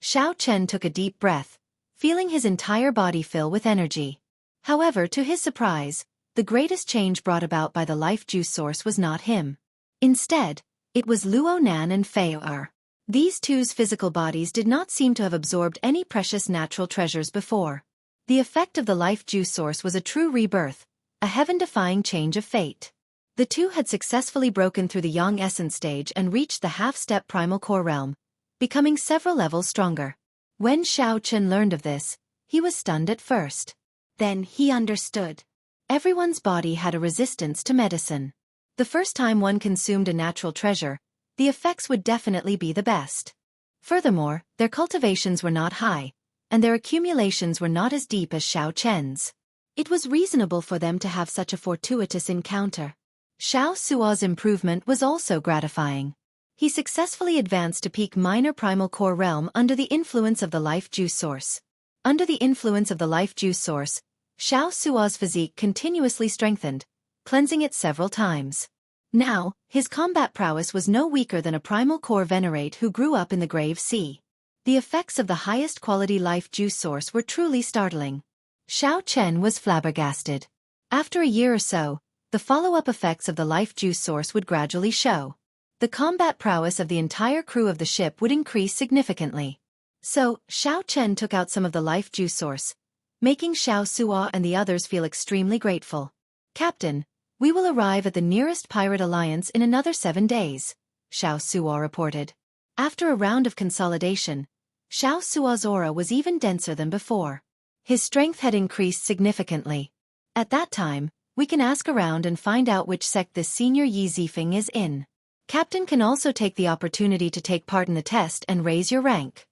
Xiao Chen took a deep breath, feeling his entire body fill with energy. However, to his surprise, the greatest change brought about by the life juice source was not him. Instead, it was Luo Nan and Fei Er. These two's physical bodies did not seem to have absorbed any precious natural treasures before. The effect of the life juice source was a true rebirth, a heaven-defying change of fate. The two had successfully broken through the Yang Essence stage and reached the half-step primal core realm, becoming several levels stronger. When Xiao Chen learned of this, he was stunned at first. Then he understood. Everyone's body had a resistance to medicine. The first time one consumed a natural treasure, the effects would definitely be the best. Furthermore, their cultivations were not high, and their accumulations were not as deep as Xiao Chen's. It was reasonable for them to have such a fortuitous encounter. Xiao Suo's improvement was also gratifying. He successfully advanced to peak minor primal core realm under the influence of the life juice source. Under the influence of the life juice source, Xiao Suo's physique continuously strengthened, cleansing it several times. Now, his combat prowess was no weaker than a primal core venerate who grew up in the Grave Sea. The effects of the highest quality life juice source were truly startling. Xiao Chen was flabbergasted. After a year or so, the follow-up effects of the life juice source would gradually show. The combat prowess of the entire crew of the ship would increase significantly. So, Xiao Chen took out some of the life juice source, making Xiao Suo and the others feel extremely grateful. "Captain, we will arrive at the nearest pirate alliance in another 7 days," Xiao Suo reported. After a round of consolidation, Xiao Suo's aura was even denser than before. His strength had increased significantly. At that time, we can ask around and find out which sect this senior Yi Zifeng is in. Captain can also take the opportunity to take part in the test and raise your rank.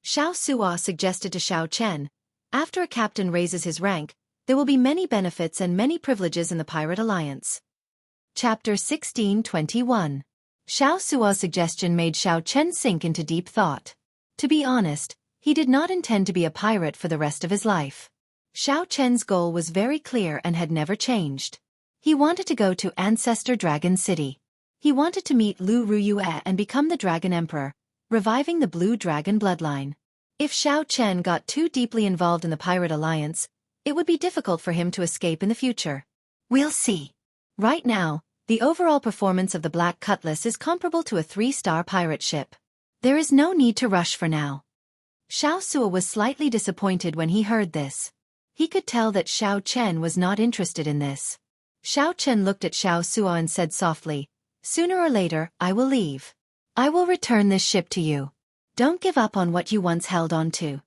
Xiao Suo suggested to Xiao Chen, after a captain raises his rank, there will be many benefits and many privileges in the Pirate Alliance. Chapter 1621. Xiao Suo's suggestion made Xiao Chen sink into deep thought. To be honest, he did not intend to be a pirate for the rest of his life. Xiao Chen's goal was very clear and had never changed. He wanted to go to Ancestor Dragon City. He wanted to meet Lu Ruyue and become the Dragon Emperor, reviving the Blue Dragon bloodline. If Xiao Chen got too deeply involved in the Pirate Alliance, it would be difficult for him to escape in the future. We'll see. Right now, the overall performance of the Black Cutlass is comparable to a 3-star pirate ship. There is no need to rush for now. Xiao Suo was slightly disappointed when he heard this. He could tell that Xiao Chen was not interested in this. Xiao Chen looked at Xiao Suo and said softly, "Sooner or later, I will leave. I will return this ship to you. Don't give up on what you once held on to."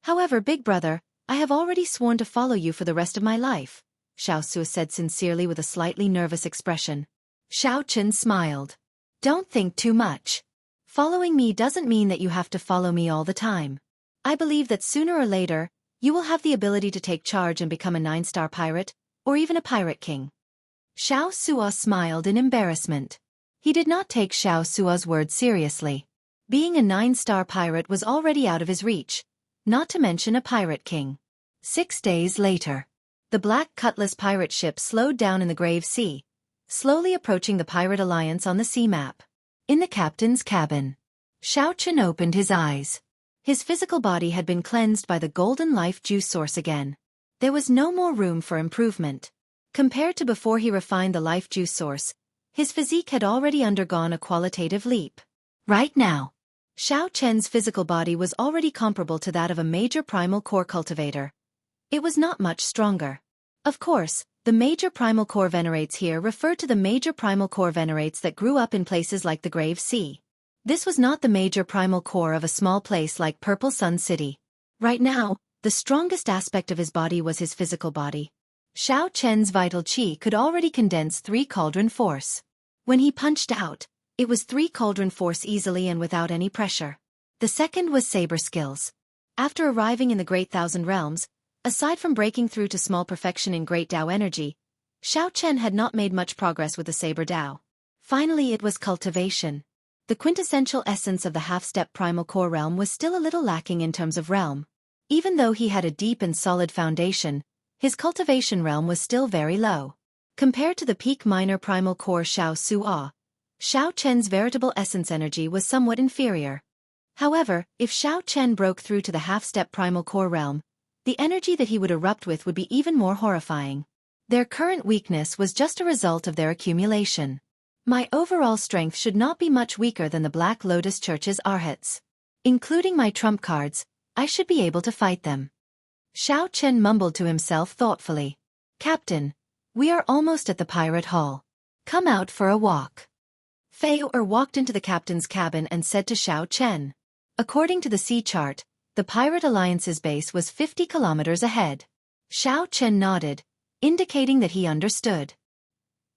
"However, big brother, I have already sworn to follow you for the rest of my life," Xiao Suo said sincerely with a slightly nervous expression. Xiao Chen smiled. "Don't think too much. Following me doesn't mean that you have to follow me all the time. I believe that sooner or later, you will have the ability to take charge and become a 9-star pirate, or even a pirate king." Xiao Suo smiled in embarrassment. He did not take Xiao Suo's words seriously. Being a 9-star pirate was already out of his reach, not to mention a pirate king. 6 days later, the Black Cutlass pirate ship slowed down in the Grave Sea, slowly approaching the Pirate Alliance on the sea map. In the captain's cabin, Xiao Chen opened his eyes. His physical body had been cleansed by the golden life juice source again. There was no more room for improvement. Compared to before he refined the life juice source, his physique had already undergone a qualitative leap. Right now, Xiao Chen's physical body was already comparable to that of a major primal core cultivator. It was not much stronger. Of course, the major primal core venerates here refer to the major primal core venerates that grew up in places like the Grave Sea. This was not the major primal core of a small place like Purple Sun City. Right now, the strongest aspect of his body was his physical body. Xiao Chen's vital qi could already condense 3 cauldron force. When he punched out, it was 3 cauldron force easily and without any pressure. The second was saber skills. After arriving in the Great Thousand Realms, aside from breaking through to small perfection in Great Dao energy, Xiao Chen had not made much progress with the saber Dao. Finally it was cultivation. The quintessential essence of the half-step primal core realm was still a little lacking in terms of realm. Even though he had a deep and solid foundation, his cultivation realm was still very low. Compared to the peak minor primal core Xiao Su'a, Xiao Chen's veritable essence energy was somewhat inferior. However, if Xiao Chen broke through to the half-step primal core realm, the energy that he would erupt with would be even more horrifying. Their current weakness was just a result of their accumulation. My overall strength should not be much weaker than the Black Lotus Church's Arhats. Including my trump cards, I should be able to fight them. Xiao Chen mumbled to himself thoughtfully. Captain, we are almost at the pirate hall. Come out for a walk. Fei Er walked into the captain's cabin and said to Xiao Chen. According to the sea chart, the Pirate Alliance's base was 50 kilometers ahead. Xiao Chen nodded, indicating that he understood.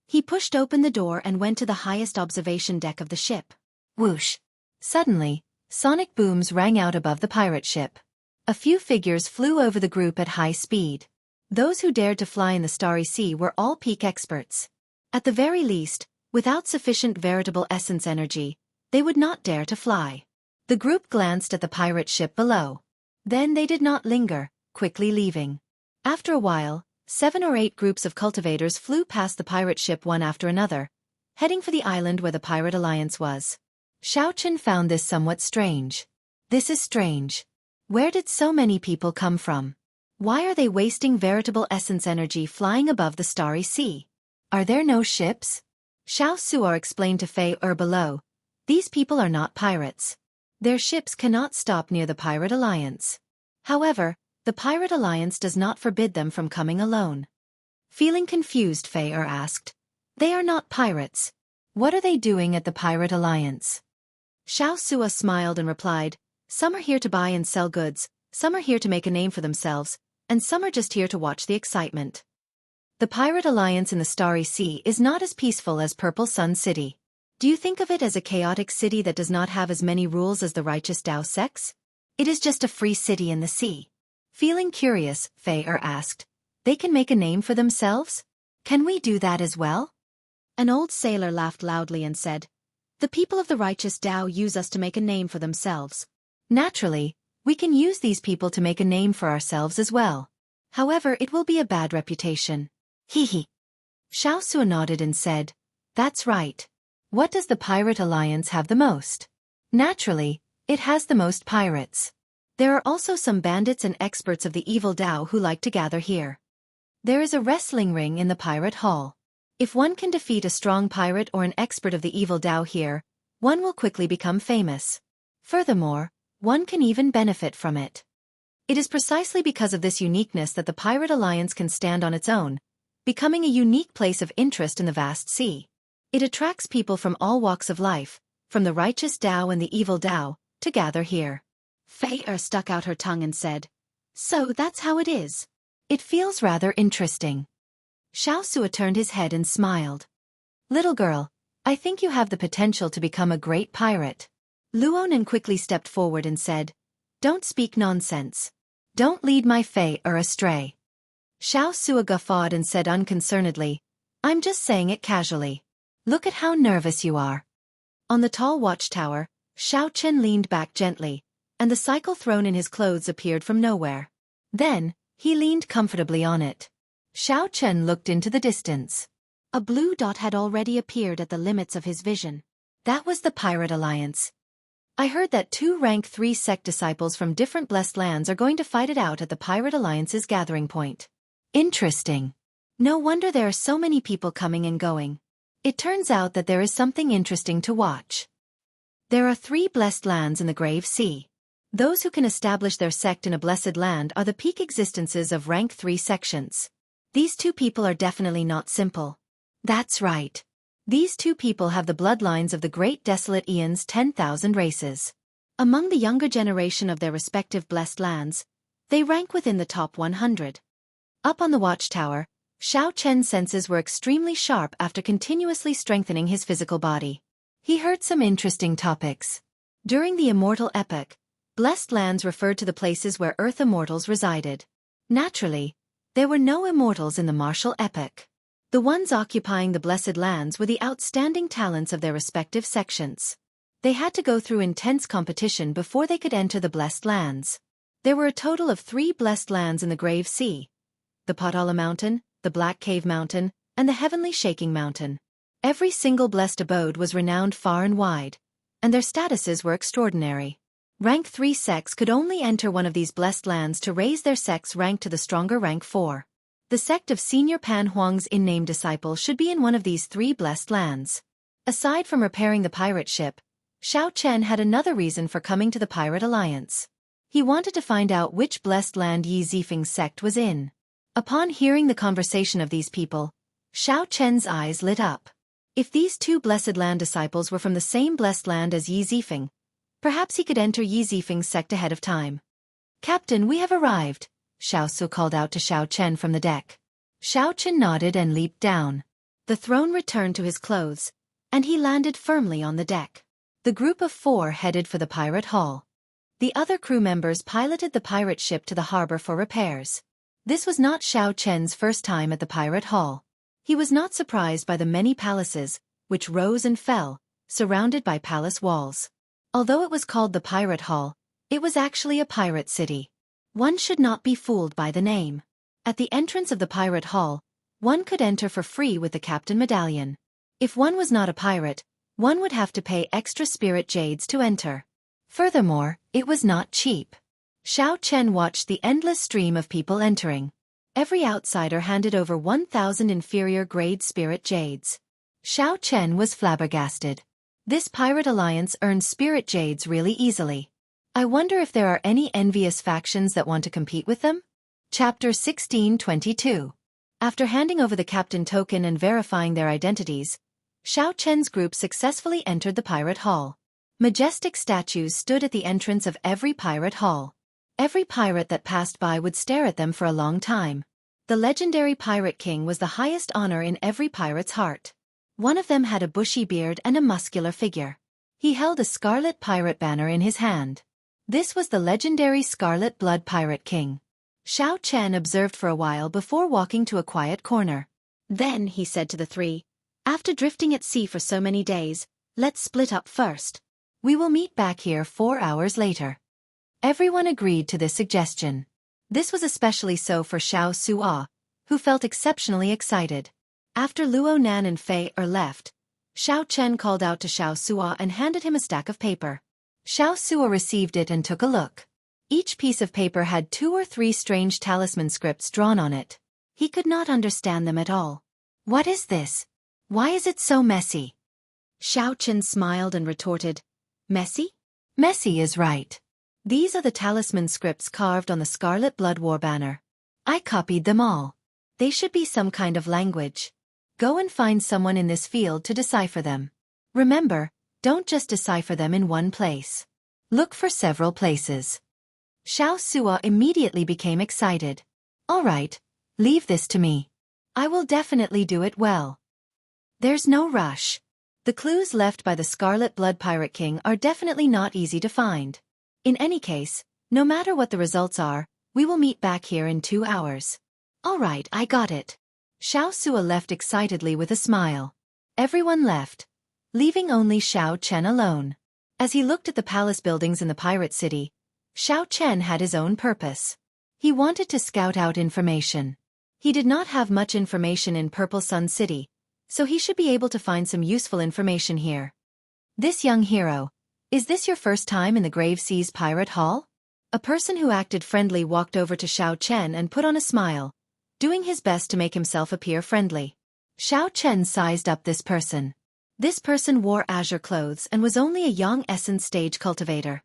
He pushed open the door and went to the highest observation deck of the ship. Whoosh! Suddenly, sonic booms rang out above the pirate ship. A few figures flew over the group at high speed. Those who dared to fly in the starry sea were all peak experts. At the very least, without sufficient veritable essence energy, they would not dare to fly. The group glanced at the pirate ship below. Then they did not linger, quickly leaving. After a while, 7 or 8 groups of cultivators flew past the pirate ship one after another, heading for the island where the Pirate Alliance was. Xiao Chen found this somewhat strange. This is strange. Where did so many people come from? Why are they wasting veritable essence energy flying above the starry sea? Are there no ships? Xiao Su'er explained to Fei Er below. These people are not pirates. Their ships cannot stop near the Pirate Alliance. However, the Pirate Alliance does not forbid them from coming alone. Feeling confused, Fei Er asked. They are not pirates. What are they doing at the Pirate Alliance? Xiao Su'er smiled and replied, some are here to buy and sell goods, some are here to make a name for themselves, and some are just here to watch the excitement. The Pirate Alliance in the Starry Sea is not as peaceful as Purple Sun City. Do you think of it as a chaotic city that does not have as many rules as the righteous Dao sects? It is just a free city in the sea. Feeling curious, Fei Er asked, they can make a name for themselves? Can we do that as well? An old sailor laughed loudly and said, the people of the righteous Dao use us to make a name for themselves. Naturally, we can use these people to make a name for ourselves as well. However, it will be a bad reputation. Hee. Xiao Su'er nodded and said, that's right. What does the Pirate Alliance have the most? Naturally, it has the most pirates. There are also some bandits and experts of the evil Dao who like to gather here. There is a wrestling ring in the Pirate Hall. If one can defeat a strong pirate or an expert of the evil Dao here, one will quickly become famous. Furthermore, one can even benefit from it. It is precisely because of this uniqueness that the Pirate Alliance can stand on its own, becoming a unique place of interest in the vast sea. It attracts people from all walks of life, from the righteous Dao and the evil Dao, to gather here. Fei Er stuck out her tongue and said, so that's how it is. It feels rather interesting. Xiao Su'er turned his head and smiled. Little girl, I think you have the potential to become a great pirate. Luonan quickly stepped forward and said, don't speak nonsense. Don't lead my Fei Er astray. Xiao Su'er guffawed and said unconcernedly, I'm just saying it casually. Look at how nervous you are. On the tall watchtower, Xiao Chen leaned back gently, and the cycle thrown in his clothes appeared from nowhere. Then, he leaned comfortably on it. Xiao Chen looked into the distance. A blue dot had already appeared at the limits of his vision. That was the Pirate Alliance. I heard that 2 rank 3 sect disciples from different blessed lands are going to fight it out at the Pirate Alliance's gathering point. Interesting. No wonder there are so many people coming and going. It turns out that there is something interesting to watch. There are 3 blessed lands in the Grave Sea. Those who can establish their sect in a blessed land are the peak existences of rank 3 sections. These 2 people are definitely not simple. That's right. These two people have the bloodlines of the great desolate Aeon's 10,000 races. Among the younger generation of their respective blessed lands, they rank within the top 100. Up on the watchtower, Xiao Chen's senses were extremely sharp after continuously strengthening his physical body. He heard some interesting topics. During the Immortal Epoch, blessed lands referred to the places where Earth immortals resided. Naturally, there were no immortals in the Martial Epoch. The ones occupying the blessed lands were the outstanding talents of their respective sections. They had to go through intense competition before they could enter the blessed lands. There were a total of 3 blessed lands in the Grave Sea: the Potala Mountain, the Black Cave Mountain, and the Heavenly Shaking Mountain. Every single blessed abode was renowned far and wide, and their statuses were extraordinary. Rank 3 sects could only enter one of these blessed lands to raise their sect's rank to the stronger rank 4. The sect of Senior Pan Huang's in-name disciple should be in one of these 3 blessed lands. Aside from repairing the pirate ship, Xiao Chen had another reason for coming to the Pirate Alliance. He wanted to find out which blessed land Yi Zifeng's sect was in. Upon hearing the conversation of these people, Xiao Chen's eyes lit up. If these 2 blessed land disciples were from the same blessed land as Yi Zifeng, perhaps he could enter Yi Zifeng's sect ahead of time. "Captain, we have arrived," Xiao Su called out to Xiao Chen from the deck. Xiao Chen nodded and leaped down. The throne returned to his clothes, and he landed firmly on the deck. The group of 4 headed for the pirate hall. The other crew members piloted the pirate ship to the harbor for repairs. This was not Xiao Chen's first time at the pirate hall. He was not surprised by the many palaces, which rose and fell, surrounded by palace walls. Although it was called the Pirate Hall, it was actually a pirate city. One should not be fooled by the name. At the entrance of the Pirate Hall, one could enter for free with the Captain Medallion. If one was not a pirate, one would have to pay extra spirit jades to enter. Furthermore, it was not cheap. Xiao Chen watched the endless stream of people entering. Every outsider handed over 1,000 inferior-grade spirit jades. Xiao Chen was flabbergasted. This pirate alliance earned spirit jades really easily. I wonder if there are any envious factions that want to compete with them? Chapter 1622. After handing over the captain token and verifying their identities, Xiao Chen's group successfully entered the pirate hall. Majestic statues stood at the entrance of every pirate hall. Every pirate that passed by would stare at them for a long time. The legendary Pirate King was the highest honor in every pirate's heart. One of them had a bushy beard and a muscular figure. He held a scarlet pirate banner in his hand. This was the legendary Scarlet Blood Pirate King. Xiao Chen observed for a while before walking to a quiet corner. Then he said to the 3, "After drifting at sea for so many days, let's split up first. We will meet back here 4 hours later." Everyone agreed to this suggestion. This was especially so for Xiao Su'a, who felt exceptionally excited. After Luo Nan and Fei Er left, Xiao Chen called out to Xiao Su'a and handed him a stack of paper. Xiao Su'a received it and took a look. Each piece of paper had 2 or 3 strange talisman scripts drawn on it. He could not understand them at all. "What is this? Why is it so messy?" Xiao Chen smiled and retorted, "Messy? Messy is right. These are the talisman scripts carved on the Scarlet Blood War banner. I copied them all. They should be some kind of language. Go and find someone in this field to decipher them. Remember, don't just decipher them in one place. Look for several places." Xiao Su'a immediately became excited. "All right, leave this to me. I will definitely do it well." There's no rush. The clues left by the Scarlet Blood Pirate King are definitely not easy to find. In any case, no matter what the results are, we will meet back here in 2 hours. "All right, I got it." Xiao Su'a left excitedly with a smile. Everyone left, leaving only Xiao Chen alone. As he looked at the palace buildings in the pirate city, Xiao Chen had his own purpose. He wanted to scout out information. He did not have much information in Purple Sun City, so he should be able to find some useful information here. "This young hero, is this your first time in the Grave Sea's Pirate Hall?" A person who acted friendly walked over to Xiao Chen and put on a smile, doing his best to make himself appear friendly. Xiao Chen sized up this person. This person wore azure clothes and was only a young essence stage cultivator.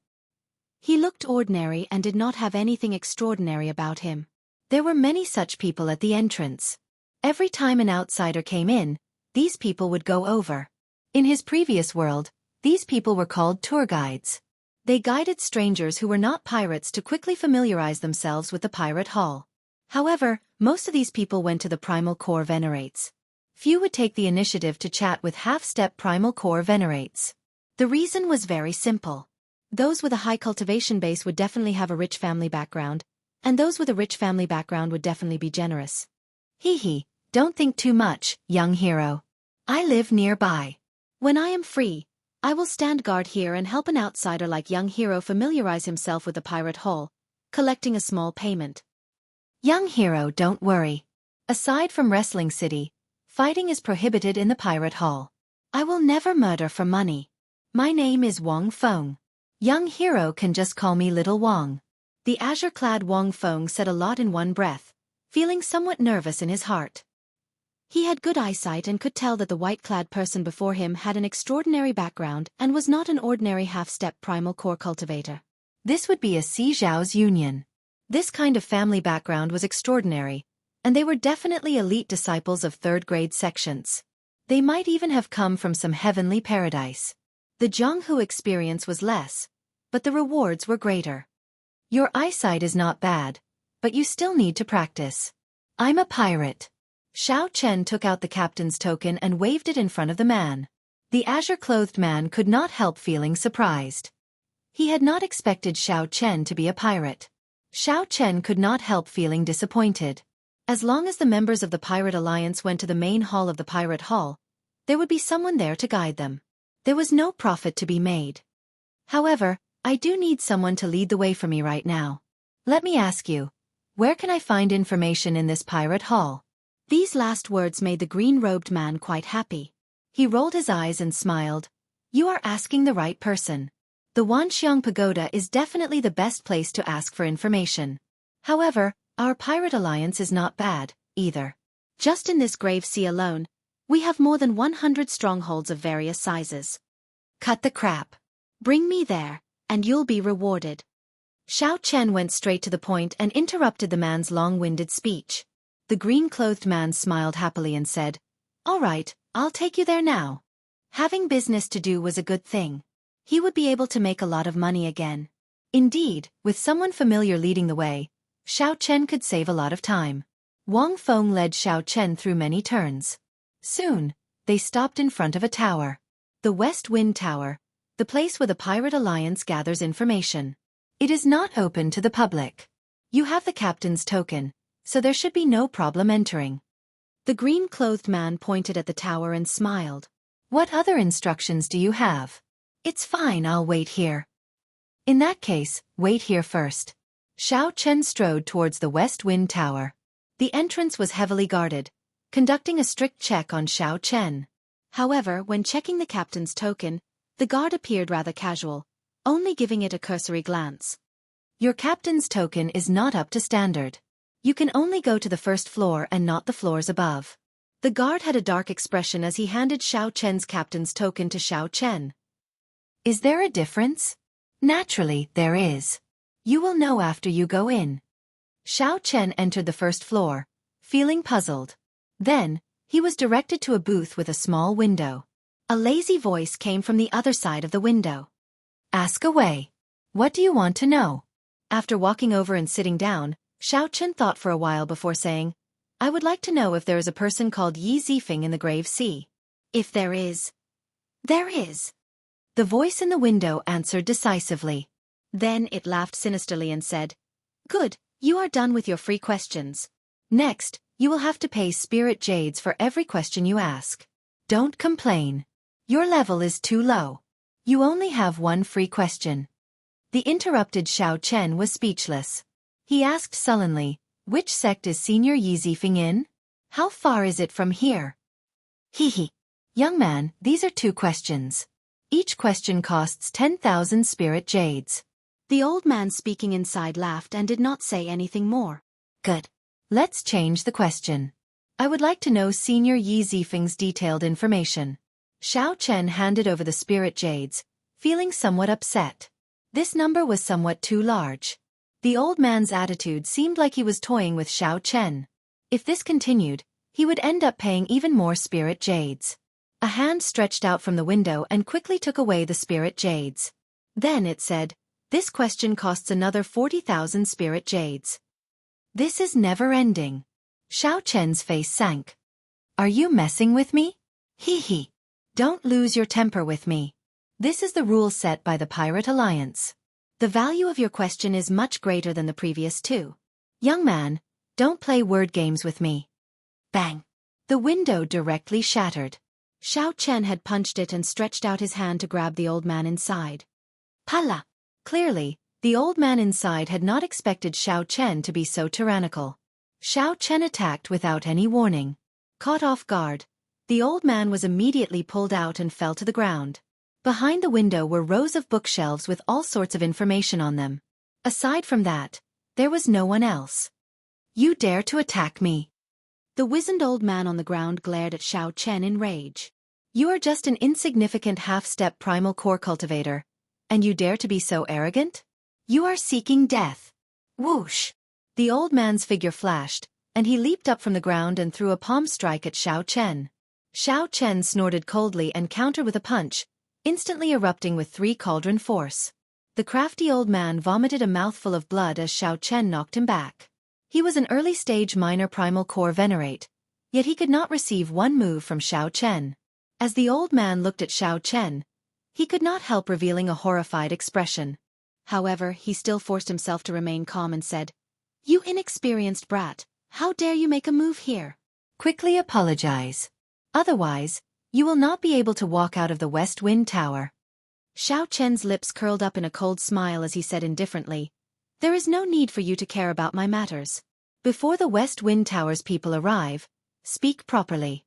He looked ordinary and did not have anything extraordinary about him. There were many such people at the entrance. Every time an outsider came in, these people would go over. In his previous world, these people were called tour guides. They guided strangers who were not pirates to quickly familiarize themselves with the pirate hall. However, most of these people went to the primal core venerates. Few would take the initiative to chat with half-step primal core venerates. The reason was very simple. Those with a high cultivation base would definitely have a rich family background, and those with a rich family background would definitely be generous. Hee, don't think too much, young hero. I live nearby. When I am free, I will stand guard here and help an outsider like young hero familiarize himself with the pirate hall, collecting a small payment. Young hero, don't worry. Aside from Wrestling City, fighting is prohibited in the pirate hall. I will never murder for money. My name is Wang Feng. Young hero can just call me Little Wang. The azure-clad Wang Feng said a lot in one breath, feeling somewhat nervous in his heart. He had good eyesight and could tell that the white-clad person before him had an extraordinary background and was not an ordinary half-step primal core cultivator. This would be a Si Zhao's union. This kind of family background was extraordinary, and they were definitely elite disciples of third-grade sections. They might even have come from some heavenly paradise. The Jianghu experience was less, but the rewards were greater. Your eyesight is not bad, but you still need to practice. I'm a pirate. Xiao Chen took out the captain's token and waved it in front of the man. The azure-clothed man could not help feeling surprised. He had not expected Xiao Chen to be a pirate. Xiao Chen could not help feeling disappointed. As long as the members of the Pirate Alliance went to the main hall of the Pirate Hall, there would be someone there to guide them. There was no profit to be made. However, I do need someone to lead the way for me right now. Let me ask you, where can I find information in this Pirate Hall? These last words made the green-robed man quite happy. He rolled his eyes and smiled. You are asking the right person. The Wanxiang Pagoda is definitely the best place to ask for information. However, our Pirate Alliance is not bad, either. Just in this grave sea alone, we have more than 100 strongholds of various sizes. Cut the crap. Bring me there, and you'll be rewarded. Xiao Chen went straight to the point and interrupted the man's long-winded speech. The green-clothed man smiled happily and said, All right, I'll take you there now. Having business to do was a good thing. He would be able to make a lot of money again. Indeed, with someone familiar leading the way, Xiao Chen could save a lot of time. Wang Feng led Xiao Chen through many turns. Soon, they stopped in front of a tower. The West Wind Tower, the place where the Pirate Alliance gathers information. It is not open to the public. You have the captain's token, so there should be no problem entering. The green-clothed man pointed at the tower and smiled. What other instructions do you have? It's fine, I'll wait here. In that case, wait here first. Xiao Chen strode towards the West Wind Tower. The entrance was heavily guarded, conducting a strict check on Xiao Chen. However, when checking the captain's token, the guard appeared rather casual, only giving it a cursory glance. Your captain's token is not up to standard. You can only go to the first floor and not the floors above. The guard had a dark expression as he handed Xiao Chen's captain's token to Xiao Chen. Is there a difference? Naturally, there is. You will know after you go in. Xiao Chen entered the first floor, feeling puzzled. Then, he was directed to a booth with a small window. A lazy voice came from the other side of the window. Ask away. What do you want to know? After walking over and sitting down, Xiao Chen thought for a while before saying, I would like to know if there is a person called Yi Zifeng in the Grave Sea. If there is. There is. The voice in the window answered decisively. Then it laughed sinisterly and said, Good, you are done with your free questions. Next, you will have to pay spirit jades for every question you ask. Don't complain. Your level is too low. You only have one free question. The interrupted Xiao Chen was speechless. He asked sullenly, Which sect is Senior Yi Zifeng in? How far is it from here? Hee. Young man, these are 2 questions. Each question costs 10,000 spirit jades. The old man speaking inside laughed and did not say anything more. Good. Let's change the question. I would like to know Senior Yi Zifeng's detailed information. Xiao Chen handed over the spirit jades, feeling somewhat upset. This number was somewhat too large. The old man's attitude seemed like he was toying with Xiao Chen. If this continued, he would end up paying even more spirit jades. A hand stretched out from the window and quickly took away the spirit jades. Then it said, "This question costs another 40,000 spirit jades." This is never-ending. Xiao Chen's face sank. Are you messing with me? Hee hee. Don't lose your temper with me. This is the rule set by the Pirate Alliance. The value of your question is much greater than the previous two. Young man, don't play word games with me. Bang. The window directly shattered. Xiao Chen had punched it and stretched out his hand to grab the old man inside. Pala! Clearly, the old man inside had not expected Xiao Chen to be so tyrannical. Xiao Chen attacked without any warning. Caught off guard, the old man was immediately pulled out and fell to the ground. Behind the window were rows of bookshelves with all sorts of information on them. Aside from that, there was no one else. You dare to attack me? The wizened old man on the ground glared at Xiao Chen in rage. You are just an insignificant half-step primal core cultivator, and you dare to be so arrogant? You are seeking death. Whoosh! The old man's figure flashed, and he leaped up from the ground and threw a palm strike at Xiao Chen. Xiao Chen snorted coldly and countered with a punch, instantly erupting with 3 cauldron force. The crafty old man vomited a mouthful of blood as Xiao Chen knocked him back. He was an early-stage minor primal core venerate, yet he could not receive one move from Xiao Chen. As the old man looked at Xiao Chen, he could not help revealing a horrified expression. However, he still forced himself to remain calm and said, "You inexperienced brat, how dare you make a move here? Quickly apologize. Otherwise, you will not be able to walk out of the West Wind Tower." Xiao Chen's lips curled up in a cold smile as he said indifferently, "There is no need for you to care about my matters. Before the West Wind Tower's people arrive, speak properly."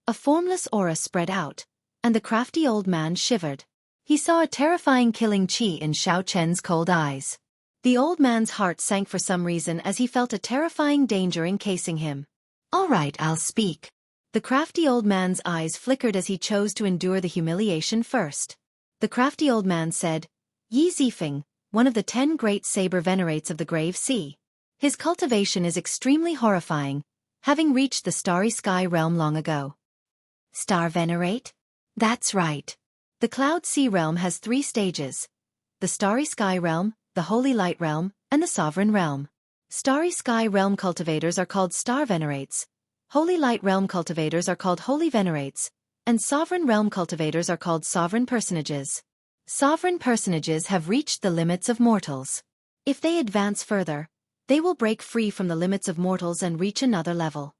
A formless aura spread out, and the crafty old man shivered. He saw a terrifying killing chi in Xiao Chen's cold eyes. The old man's heart sank for some reason as he felt a terrifying danger encasing him. "All right, I'll speak." The crafty old man's eyes flickered as he chose to endure the humiliation first. The crafty old man said, "Yi Zifeng, one of the 10 great saber venerates of the Grave Sea. His cultivation is extremely horrifying, having reached the Starry Sky realm long ago." Star Venerate? That's right. The Cloud Sea realm has 3 stages: the Starry Sky realm, the Holy Light realm, and the Sovereign realm. Starry Sky realm cultivators are called Star Venerates, Holy Light realm cultivators are called Holy Venerates, and Sovereign realm cultivators are called Sovereign Personages. Sovereign Personages have reached the limits of mortals. If they advance further, they will break free from the limits of mortals and reach another level.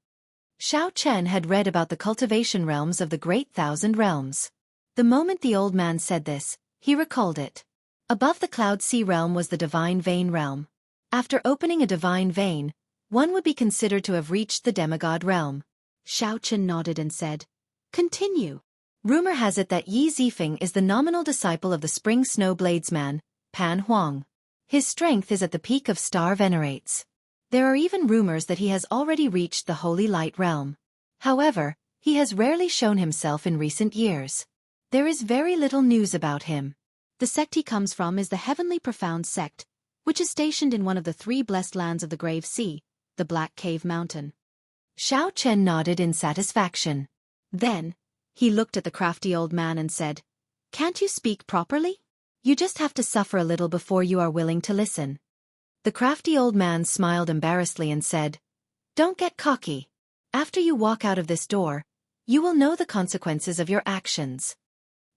Xiao Chen had read about the cultivation realms of the Great Thousand Realms. The moment the old man said this, he recalled it. Above the Cloud Sea realm was the Divine Vein realm. After opening a divine vein, one would be considered to have reached the demigod realm. Xiao Chen nodded and said, "Continue." Rumor has it that Yi Zifeng is the nominal disciple of the Spring Snow Bladesman, Pan Huang. His strength is at the peak of Star Venerates. There are even rumors that he has already reached the Holy Light realm. However, he has rarely shown himself in recent years. There is very little news about him. The sect he comes from is the Heavenly Profound sect, which is stationed in one of the 3 blessed lands of the Grave Sea, the Black Cave Mountain. Xiao Chen nodded in satisfaction. Then, he looked at the crafty old man and said, "Can't you speak properly? You just have to suffer a little before you are willing to listen." The crafty old man smiled embarrassedly and said, "Don't get cocky. After you walk out of this door, you will know the consequences of your actions."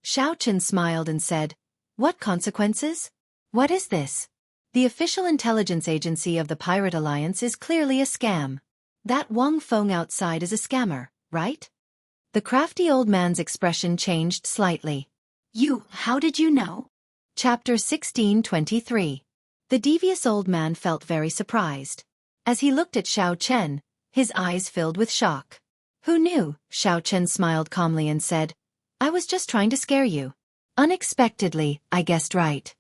Xiao Chen smiled and said, "What consequences? What is this?" The official intelligence agency of the Pirate Alliance is clearly a scam. That Wang Feng outside is a scammer, right? The crafty old man's expression changed slightly. How did you know? Chapter 1623. The devious old man felt very surprised. As he looked at Xiao Chen, his eyes filled with shock. "Who knew?" Xiao Chen smiled calmly and said, "I was just trying to scare you. Unexpectedly, I guessed right."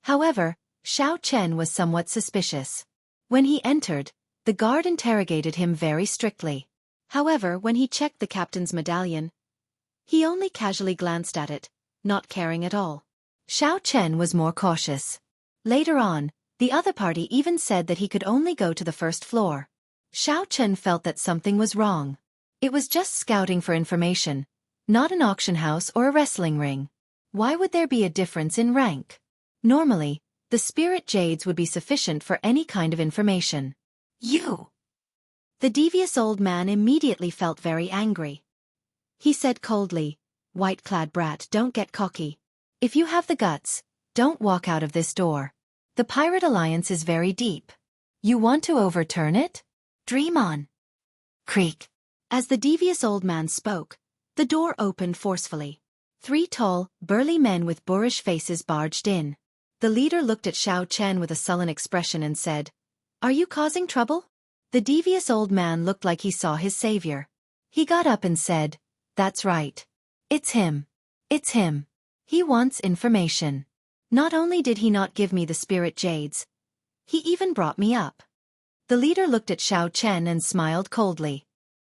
However, Xiao Chen was somewhat suspicious. When he entered, the guard interrogated him very strictly. However, when he checked the captain's medallion, he only casually glanced at it, not caring at all. Xiao Chen was more cautious. Later on, the other party even said that he could only go to the first floor. Xiao Chen felt that something was wrong. It was just scouting for information, not an auction house or a wrestling ring. Why would there be a difference in rank? Normally, the spirit jades would be sufficient for any kind of information. You! The devious old man immediately felt very angry. He said coldly, "White-clad brat, don't get cocky. If you have the guts, don't walk out of this door. The pirate alliance is very deep. You want to overturn it? Dream on." Creak. As the devious old man spoke, the door opened forcefully. 3 tall, burly men with boorish faces barged in. The leader looked at Xiao Chen with a sullen expression and said, "Are you causing trouble?" The devious old man looked like he saw his savior. He got up and said, "That's right. It's him. It's him. He wants information. Not only did he not give me the spirit jades, he even brought me up." The leader looked at Xiao Chen and smiled coldly.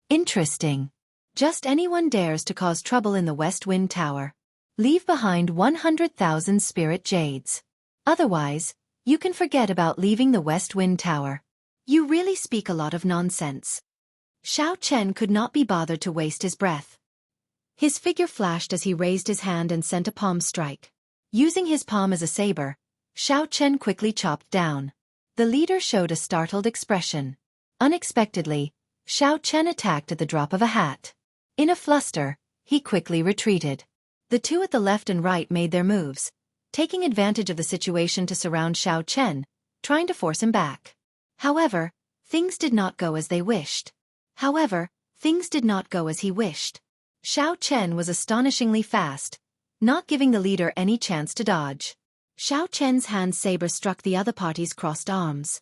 "Interesting. Just anyone dares to cause trouble in the West Wind Tower. Leave behind 100,000 spirit jades. Otherwise, you can forget about leaving the West Wind Tower. You really speak a lot of nonsense." Xiao Chen could not be bothered to waste his breath. His figure flashed as he raised his hand and sent a palm strike. Using his palm as a saber, Xiao Chen quickly chopped down. The leader showed a startled expression. Unexpectedly, Xiao Chen attacked at the drop of a hat. In a fluster, he quickly retreated. The two at the left and right made their moves, taking advantage of the situation to surround Xiao Chen, trying to force him back. However, things did not go as he wished. Xiao Chen was astonishingly fast, not giving the leader any chance to dodge. Xiao Chen's hand saber struck the other party's crossed arms.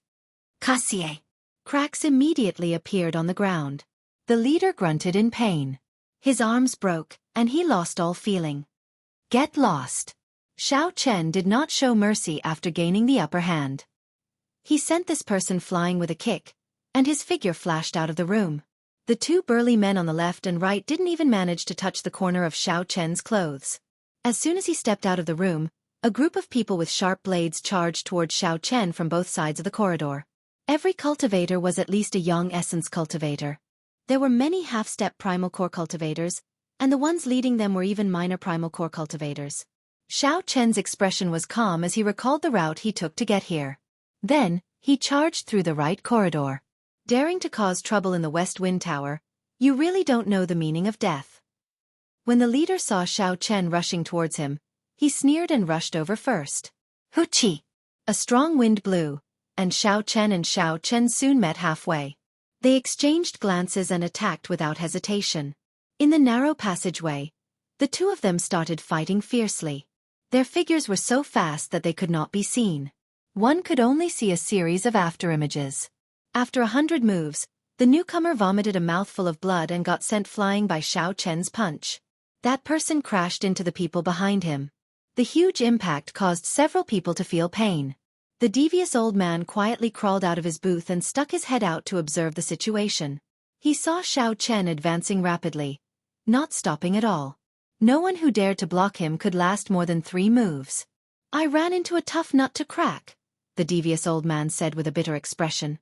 Kasie! Cracks immediately appeared on the ground. The leader grunted in pain. His arms broke, and he lost all feeling. Get lost! Xiao Chen did not show mercy after gaining the upper hand. He sent this person flying with a kick, and his figure flashed out of the room. The 2 burly men on the left and right didn't even manage to touch the corner of Xiao Chen's clothes. As soon as he stepped out of the room, a group of people with sharp blades charged towards Xiao Chen from both sides of the corridor. Every cultivator was at least a young essence cultivator. There were many half-step primal core cultivators, and the ones leading them were even minor primal core cultivators. Xiao Chen's expression was calm as he recalled the route he took to get here. Then, he charged through the right corridor. Daring to cause trouble in the West Wind Tower, you really don't know the meaning of death. When the leader saw Xiao Chen rushing towards him, he sneered and rushed over first. Hoochie! A strong wind blew, and Xiao Chen soon met halfway. They exchanged glances and attacked without hesitation. In the narrow passageway, the 2 of them started fighting fiercely. Their figures were so fast that they could not be seen. One could only see a series of afterimages. After 100 moves, the newcomer vomited a mouthful of blood and got sent flying by Xiao Chen's punch. That person crashed into the people behind him. The huge impact caused several people to feel pain. The devious old man quietly crawled out of his booth and stuck his head out to observe the situation. He saw Xiao Chen advancing rapidly, not stopping at all. No one who dared to block him could last more than 3 moves. "I ran into a tough nut to crack," the devious old man said with a bitter expression.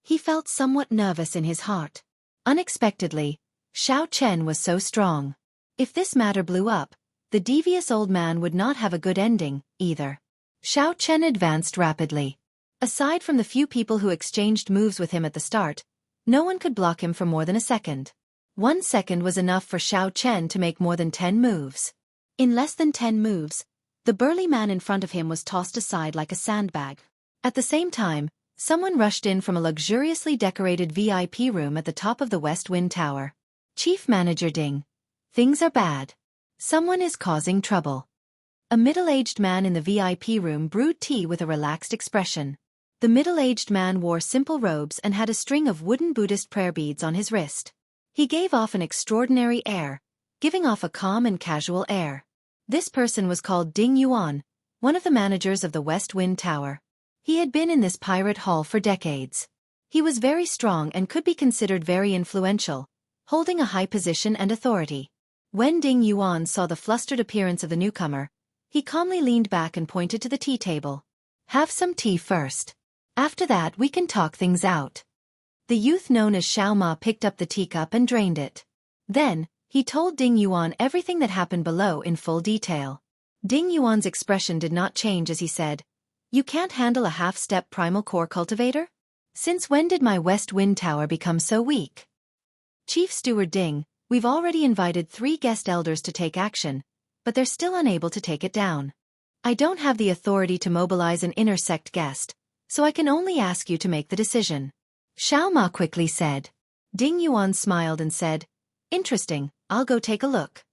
He felt somewhat nervous in his heart. Unexpectedly, Xiao Chen was so strong. If this matter blew up, the devious old man would not have a good ending, either. Xiao Chen advanced rapidly. Aside from the few people who exchanged moves with him at the start, no one could block him for more than a second. 1 second was enough for Xiao Chen to make more than 10 moves. In less than 10 moves, the burly man in front of him was tossed aside like a sandbag. At the same time, someone rushed in from a luxuriously decorated VIP room at the top of the West Wind Tower. "Chief Manager Ding. Things are bad. Someone is causing trouble." A middle-aged man in the VIP room brewed tea with a relaxed expression. The middle-aged man wore simple robes and had a string of wooden Buddhist prayer beads on his wrist. He gave off an extraordinary air, giving off a calm and casual air. This person was called Ding Yuan, one of the managers of the West Wind Tower. He had been in this pirate hall for decades. He was very strong and could be considered very influential, holding a high position and authority. When Ding Yuan saw the flustered appearance of the newcomer, he calmly leaned back and pointed to the tea table. "Have some tea first. After that we can talk things out." The youth known as Xiao Ma picked up the teacup and drained it. Then, he told Ding Yuan everything that happened below in full detail. Ding Yuan's expression did not change as he said, "You can't handle a half-step primal core cultivator? Since when did my West Wind Tower become so weak?" "Chief Steward Ding, we've already invited 3 guest elders to take action, but they're still unable to take it down. I don't have the authority to mobilize an inner sect guest, so I can only ask you to make the decision," Xiao Ma quickly said. Ding Yuan smiled and said, "Interesting, I'll go take a look."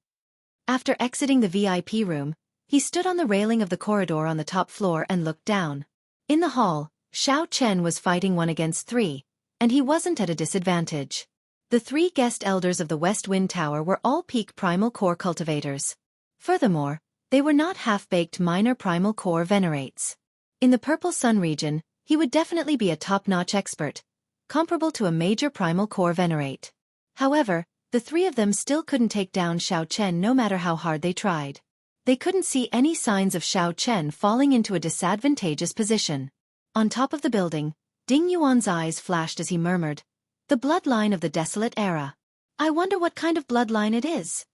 After exiting the VIP room, he stood on the railing of the corridor on the top floor and looked down. In the hall, Xiao Chen was fighting 1 against 3, and he wasn't at a disadvantage. The 3 guest elders of the West Wind Tower were all peak primal core cultivators. Furthermore, they were not half-baked minor primal core venerates. In the Purple Sun region, he would definitely be a top-notch expert, comparable to a major primal core venerate. However, the 3 of them still couldn't take down Xiao Chen no matter how hard they tried. They couldn't see any signs of Xiao Chen falling into a disadvantageous position. On top of the building, Ding Yuan's eyes flashed as he murmured, "The bloodline of the desolate era. I wonder what kind of bloodline it is."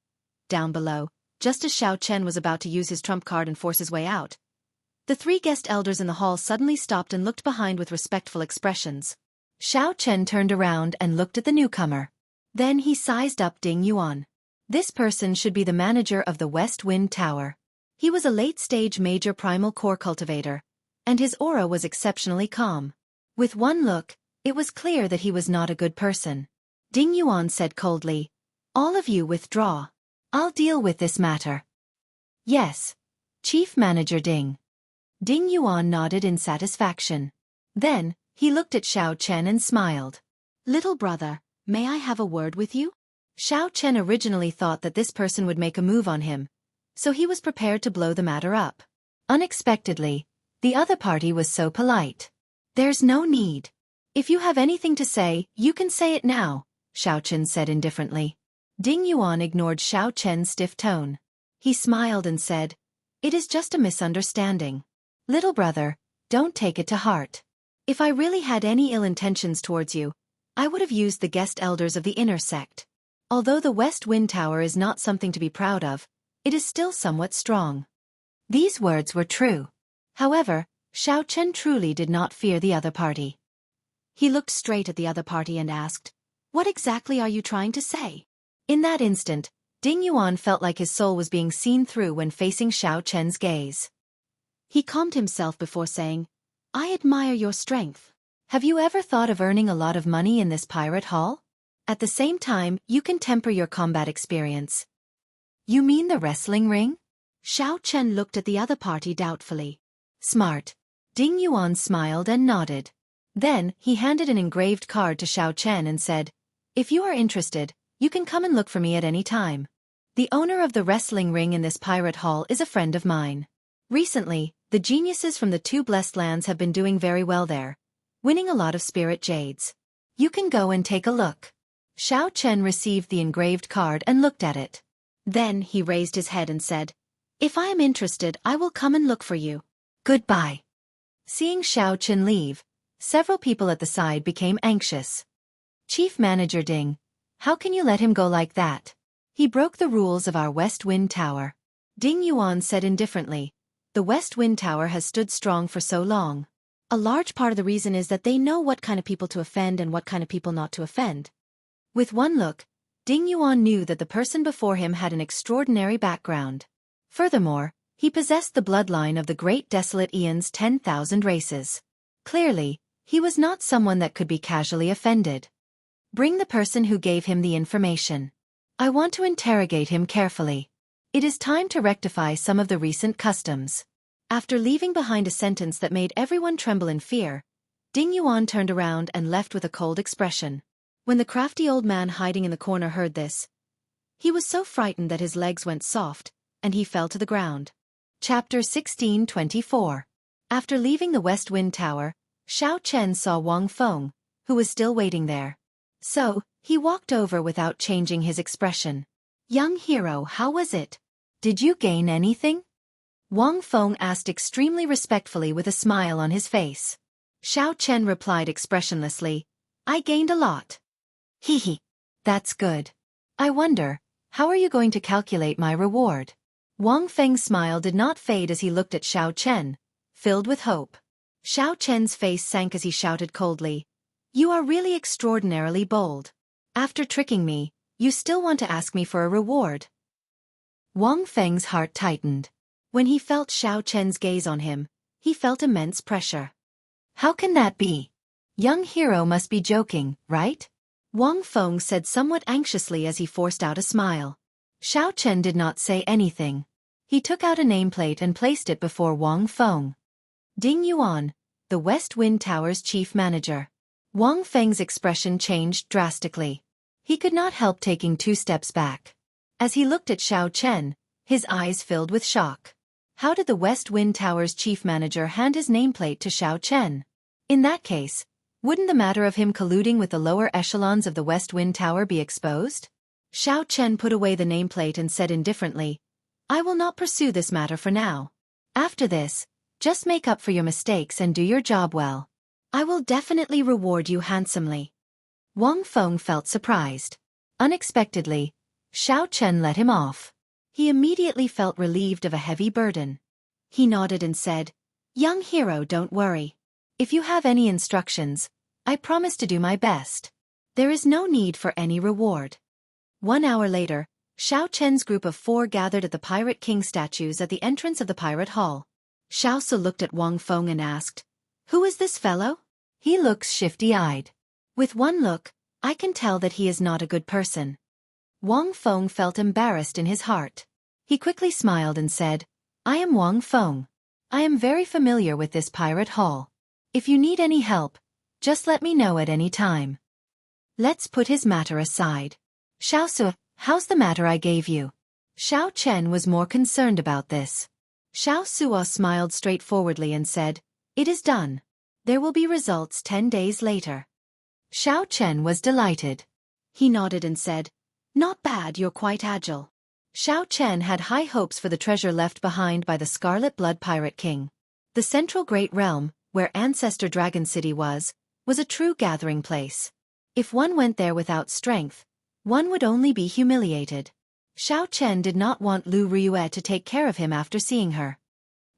Down below, just as Xiao Chen was about to use his trump card and force his way out, the 3 guest elders in the hall suddenly stopped and looked behind with respectful expressions. Xiao Chen turned around and looked at the newcomer. Then he sized up Ding Yuan. This person should be the manager of the West Wind Tower. He was a late-stage major primal core cultivator, and his aura was exceptionally calm. With one look, it was clear that he was not a good person. Ding Yuan said coldly, "All of you withdraw. I'll deal with this matter." "Yes, Chief Manager Ding." Ding Yuan nodded in satisfaction. Then, he looked at Xiao Chen and smiled. "Little brother, may I have a word with you?" Xiao Chen originally thought that this person would make a move on him, so he was prepared to blow the matter up. Unexpectedly, the other party was so polite. "There's no need. If you have anything to say, you can say it now," Xiao Chen said indifferently. Ding Yuan ignored Xiao Chen's stiff tone. He smiled and said, "It is just a misunderstanding. Little brother, don't take it to heart. If I really had any ill intentions towards you, I would have used the guest elders of the inner sect. Although the West Wind Tower is not something to be proud of, it is still somewhat strong." These words were true. However, Xiao Chen truly did not fear the other party. He looked straight at the other party and asked, "What exactly are you trying to say?" In that instant, Ding Yuan felt like his soul was being seen through when facing Xiao Chen's gaze. He calmed himself before saying, "I admire your strength. Have you ever thought of earning a lot of money in this pirate hall? At the same time, you can temper your combat experience." "You mean the wrestling ring?" Xiao Chen looked at the other party doubtfully. "Smart." Ding Yuan smiled and nodded. Then, he handed an engraved card to Xiao Chen and said, "If you are interested, you can come and look for me at any time. The owner of the wrestling ring in this pirate hall is a friend of mine. Recently, the geniuses from the 2 blessed lands have been doing very well there, winning a lot of spirit jades. You can go and take a look." Xiao Chen received the engraved card and looked at it. Then he raised his head and said, "If I am interested, I will come and look for you. Goodbye." Seeing Xiao Chen leave, several people at the side became anxious. "Chief Manager Ding, how can you let him go like that? He broke the rules of our West Wind Tower." Ding Yuan said indifferently, "The West Wind Tower has stood strong for so long. A large part of the reason is that they know what kind of people to offend and what kind of people not to offend." With one look, Ding Yuan knew that the person before him had an extraordinary background. Furthermore, he possessed the bloodline of the great desolate Aeon's 10,000 races. Clearly, he was not someone that could be casually offended. "Bring the person who gave him the information. I want to interrogate him carefully. It is time to rectify some of the recent customs." After leaving behind a sentence that made everyone tremble in fear, Ding Yuan turned around and left with a cold expression. When the crafty old man hiding in the corner heard this, he was so frightened that his legs went soft, and he fell to the ground. Chapter 1624. After leaving the West Wind Tower, Xiao Chen saw Wang Feng, who was still waiting there. So, he walked over without changing his expression. "Young hero, how was it? Did you gain anything?" Wang Feng asked extremely respectfully with a smile on his face. Xiao Chen replied expressionlessly, I gained a lot. Hee hee. That's good. I wonder, how are you going to calculate my reward? Wang Feng's smile did not fade as he looked at Xiao Chen, filled with hope. Xiao Chen's face sank as he shouted coldly, "You are really extraordinarily bold. After tricking me, you still want to ask me for a reward?" Wang Feng's heart tightened. When he felt Xiao Chen's gaze on him, he felt immense pressure. How can that be? Young hero must be joking, right? Wang Feng said somewhat anxiously as he forced out a smile. Xiao Chen did not say anything. He took out a nameplate and placed it before Wang Feng. Ding Yuan, the West Wind Tower's chief manager. Wang Feng's expression changed drastically. He could not help taking 2 steps back. As he looked at Xiao Chen, his eyes filled with shock. How did the West Wind Tower's chief manager hand his nameplate to Xiao Chen? In that case, wouldn't the matter of him colluding with the lower echelons of the West Wind Tower be exposed? Xiao Chen put away the nameplate and said indifferently, "I will not pursue this matter for now. After this, just make up for your mistakes and do your job well. I will definitely reward you handsomely." Wang Feng felt surprised. Unexpectedly, Xiao Chen let him off. He immediately felt relieved of a heavy burden. He nodded and said, "Young hero, don't worry. If you have any instructions, I promise to do my best. There is no need for any reward." 1 hour later, Xiao Chen's group of 4 gathered at the Pirate King statues at the entrance of the Pirate Hall. Xiao Su looked at Wang Feng and asked, "Who is this fellow? He looks shifty-eyed. With one look, I can tell that he is not a good person." Wang Feng felt embarrassed in his heart. He quickly smiled and said, "I am Wang Feng. I am very familiar with this Pirate Hall. If you need any help, just let me know at any time. Let's put his matter aside. Xiao Su, how's the matter I gave you?" Xiao Chen was more concerned about this. Xiao Suo smiled straightforwardly and said, "It is done. There will be results 10 days later." Xiao Chen was delighted. He nodded and said, "Not bad, you're quite agile." Xiao Chen had high hopes for the treasure left behind by the Scarlet Blood Pirate King. The central Great Realm, where Ancestor Dragon City was a true gathering place. If one went there without strength, one would only be humiliated. Xiao Chen did not want Lu Ryue to take care of him after seeing her.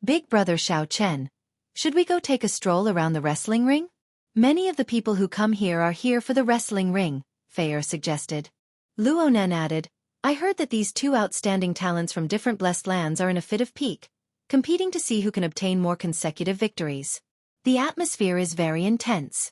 "Big brother Xiao Chen, should we go take a stroll around the wrestling ring? Many of the people who come here are here for the wrestling ring," Fei suggested. Lu Onen added, "I heard that these 2 outstanding talents from different blessed lands are in a fit of pique, competing to see who can obtain more consecutive victories. The atmosphere is very intense."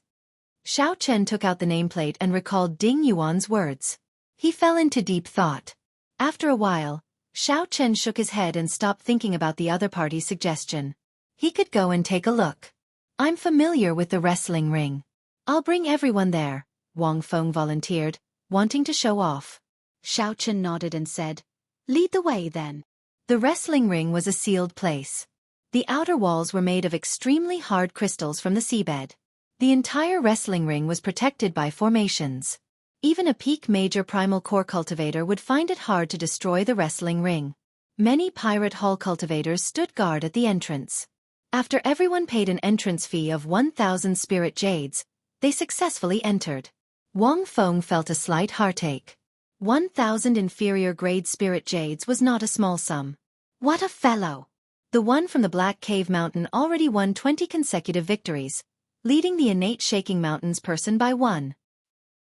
Xiao Chen took out the nameplate and recalled Ding Yuan's words. He fell into deep thought. After a while, Xiao Chen shook his head and stopped thinking about the other party's suggestion. He could go and take a look. "I'm familiar with the wrestling ring. I'll bring everyone there," Wang Feng volunteered, wanting to show off. Xiao Chen nodded and said, "Lead the way then." The wrestling ring was a sealed place. The outer walls were made of extremely hard crystals from the seabed. The entire wrestling ring was protected by formations. Even a peak major primal core cultivator would find it hard to destroy the wrestling ring. Many Pirate Hall cultivators stood guard at the entrance. After everyone paid an entrance fee of 1,000 spirit jades, they successfully entered. Wang Feng felt a slight heartache. 1,000 inferior grade spirit jades was not a small sum. What a fellow! The one from the Black Cave Mountain already won 20 consecutive victories, leading the innate Shaking Mountains person by 1.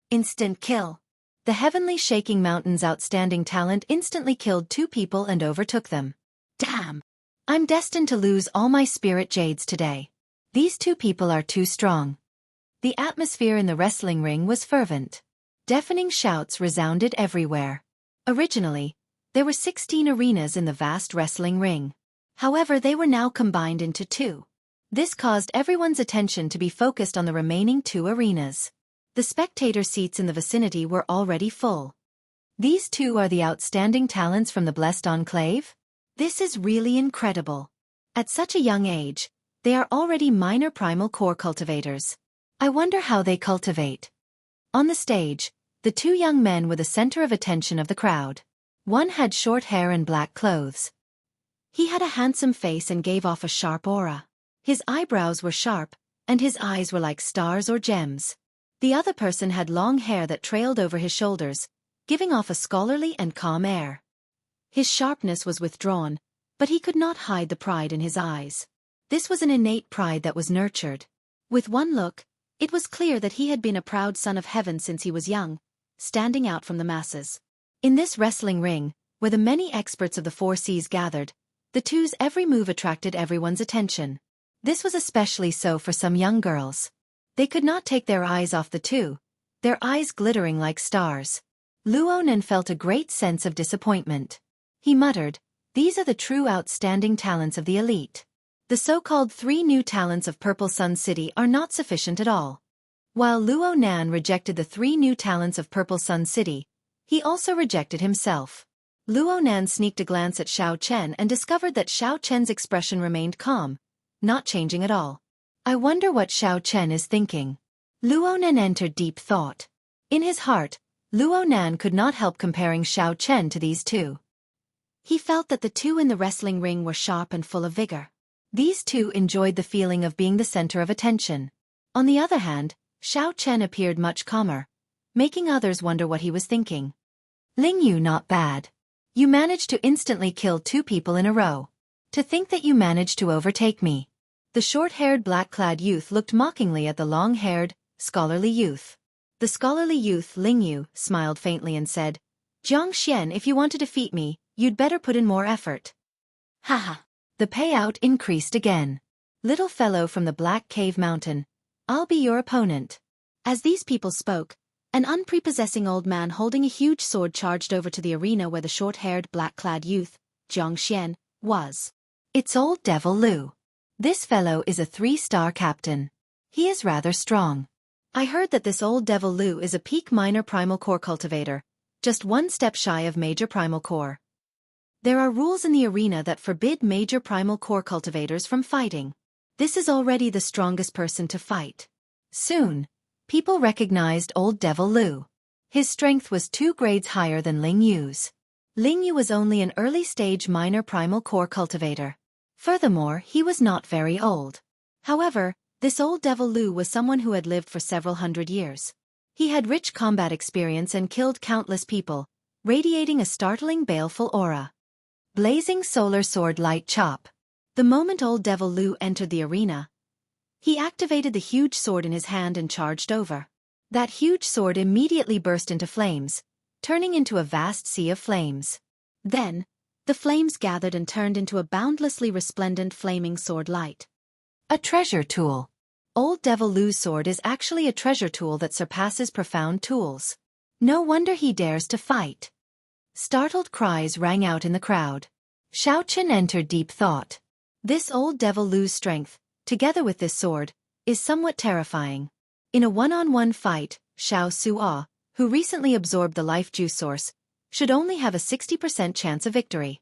Instant kill. The Heavenly Shaking Mountains outstanding talent instantly killed 2 people and overtook them. Damn! I'm destined to lose all my spirit jades today. These 2 people are too strong. The atmosphere in the wrestling ring was fervent. Deafening shouts resounded everywhere. Originally, there were 16 arenas in the vast wrestling ring. However, they were now combined into 2. This caused everyone's attention to be focused on the remaining 2 arenas. The spectator seats in the vicinity were already full. These 2 are the outstanding talents from the Blessed Enclave? This is really incredible. At such a young age, they are already minor primal core cultivators. I wonder how they cultivate. On the stage, the 2 young men were the center of attention of the crowd. One had short hair and black clothes. He had a handsome face and gave off a sharp aura. His eyebrows were sharp, and his eyes were like stars or gems. The other person had long hair that trailed over his shoulders, giving off a scholarly and calm air. His sharpness was withdrawn, but he could not hide the pride in his eyes. This was an innate pride that was nurtured. With one look, it was clear that he had been a proud son of heaven since he was young, standing out from the masses. In this wrestling ring, where the many experts of the four seas gathered, the two's every move attracted everyone's attention. This was especially so for some young girls. They could not take their eyes off the two, their eyes glittering like stars. Luonan felt a great sense of disappointment. He muttered, "These are the true outstanding talents of the elite. The so-called 3 new talents of Purple Sun City are not sufficient at all." While Luonan rejected the 3 new talents of Purple Sun City, he also rejected himself. Luonan sneaked a glance at Xiao Chen and discovered that Xiao Chen's expression remained calm, not changing at all. I wonder what Xiao Chen is thinking. Luonan entered deep thought. In his heart, Luonan could not help comparing Xiao Chen to these two. He felt that the two in the wrestling ring were sharp and full of vigor. These two enjoyed the feeling of being the center of attention. On the other hand, Xiao Chen appeared much calmer, making others wonder what he was thinking. "Ling Yu, not bad. You managed to instantly kill 2 people in a row. To think that you managed to overtake me." The short-haired black-clad youth looked mockingly at the long-haired, scholarly youth. The scholarly youth, Ling Yu, smiled faintly and said, "Jiangxian, if you want to defeat me, you'd better put in more effort." Haha. The payout increased again. "Little fellow from the Black Cave Mountain, I'll be your opponent." As these people spoke, an unprepossessing old man holding a huge sword charged over to the arena where the short-haired, black-clad youth, Jiangxian, was. "It's old Devil Lu. This fellow is a 3-star captain. He is rather strong. I heard that this old Devil Lu is a peak minor primal core cultivator, just 1 step shy of major primal core. There are rules in the arena that forbid major primal core cultivators from fighting. This is already the strongest person to fight." Soon, people recognized old Devil Lu. His strength was 2 grades higher than Ling Yu's. Ling Yu was only an early-stage minor primal core cultivator. Furthermore, he was not very old. However, this old Devil Lu was someone who had lived for several hundred years. He had rich combat experience and killed countless people, radiating a startling baleful aura. Blazing solar sword light chop. The moment old Devil Lu entered the arena, he activated the huge sword in his hand and charged over. That huge sword immediately burst into flames, turning into a vast sea of flames. Then, the flames gathered and turned into a boundlessly resplendent flaming sword light. A treasure tool. Old Devil Lu's sword is actually a treasure tool that surpasses profound tools. No wonder he dares to fight. Startled cries rang out in the crowd. Xiao Chen entered deep thought. This old Devil Lu's strength, together with this sword, is somewhat terrifying. In a one-on-one fight, Xiao Suo, who recently absorbed the life juice source, should only have a 60% chance of victory.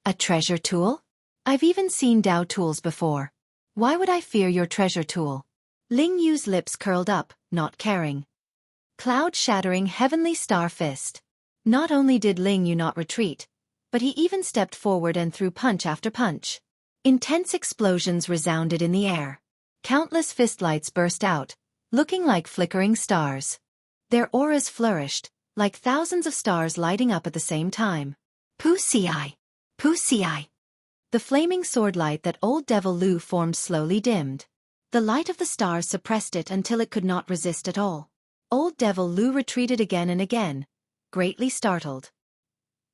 A treasure tool? I've even seen Dao tools before. Why would I fear your treasure tool? Ling Yu's lips curled up, not caring. Cloud-shattering heavenly star fist. Not only did Ling Yu not retreat, but he even stepped forward and threw punch after punch. Intense explosions resounded in the air. Countless fistlights burst out, looking like flickering stars. Their auras flourished, like thousands of stars lighting up at the same time. Wuxia! Wuxia! The flaming sword light that old Devil Lu formed slowly dimmed. The light of the stars suppressed it until it could not resist at all. Old Devil Lu retreated again and again, greatly startled.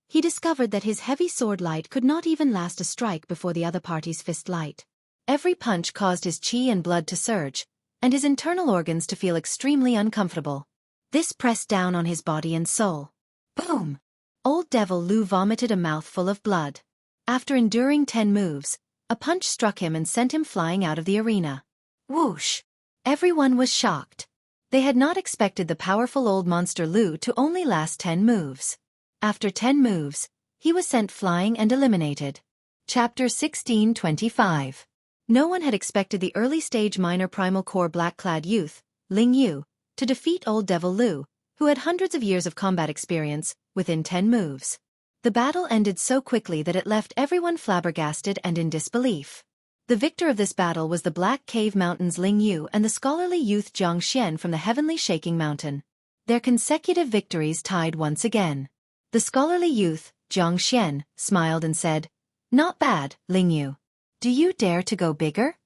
He discovered that his heavy sword light could not even last a strike before the other party's fist light. Every punch caused his chi and blood to surge, and his internal organs to feel extremely uncomfortable. This pressed down on his body and soul. Boom! Old Devil Lu vomited a mouthful of blood. After enduring 10 moves, a punch struck him and sent him flying out of the arena. Whoosh! Everyone was shocked. They had not expected the powerful old monster Lu to only last 10 moves. After 10 moves, he was sent flying and eliminated. Chapter 1625. No one had expected the early-stage minor primal core black-clad youth, Ling Yu, to defeat old Devil Lu, who had hundreds of years of combat experience, within 10 moves. The battle ended so quickly that it left everyone flabbergasted and in disbelief. The victor of this battle was the Black Cave Mountain's Ling Yu and the scholarly youth Xianxia from the Heavenly Shaking Mountain. Their consecutive victories tied once again. The scholarly youth, Xianxia, smiled and said, "Not bad, Ling Yu. Do you dare to go bigger?"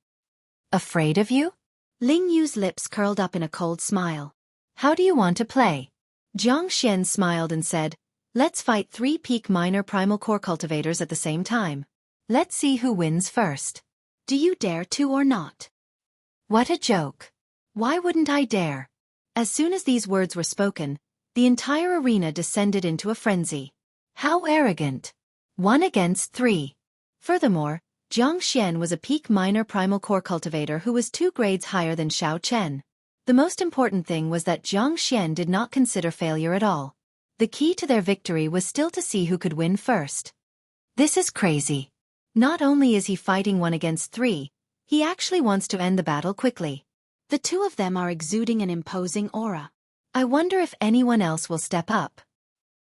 "Afraid of you?" Ling Yu's lips curled up in a cold smile. "How do you want to play?" Jianghu smiled and said, "Let's fight 3 peak minor primal core cultivators at the same time. Let's see who wins first. Do you dare to or not?" What a joke. Why wouldn't I dare? As soon as these words were spoken, the entire arena descended into a frenzy. How arrogant. 1 against 3. Furthermore, Jiang Xian was a peak minor primal core cultivator who was 2 grades higher than Xiao Chen. The most important thing was that Jiang Xian did not consider failure at all. The key to their victory was still to see who could win first. This is crazy. Not only is he fighting 1 against 3, he actually wants to end the battle quickly. The 2 of them are exuding an imposing aura. I wonder if anyone else will step up.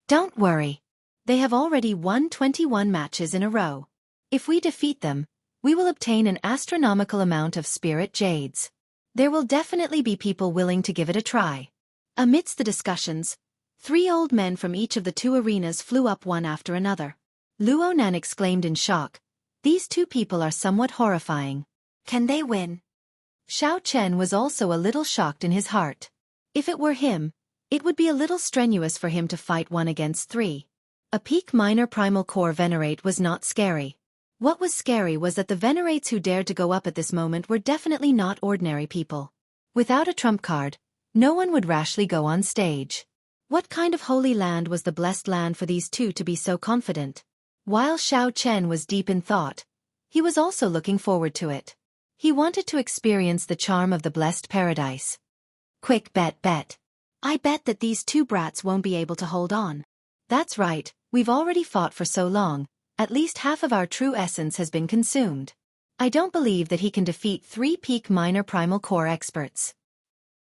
Don't worry. They have already won 21 matches in a row. If we defeat them, we will obtain an astronomical amount of spirit jades. There will definitely be people willing to give it a try. Amidst the discussions, 3 old men from each of the 2 arenas flew up one after another. Luo Nan exclaimed in shock, "These 2 people are somewhat horrifying. Can they win?" Xiao Chen was also a little shocked in his heart. If it were him, it would be a little strenuous for him to fight 1 against 3. A peak minor primal core venerate was not scary. What was scary was that the venerates who dared to go up at this moment were definitely not ordinary people. Without a trump card, no one would rashly go on stage. What kind of holy land was the blessed land for these 2 to be so confident? While Xiao Chen was deep in thought, he was also looking forward to it. He wanted to experience the charm of the blessed paradise. Quick bet. I bet that these 2 brats won't be able to hold on. That's right, we've already fought for so long. At least half of our true essence has been consumed. I don't believe that he can defeat 3 peak minor primal core experts.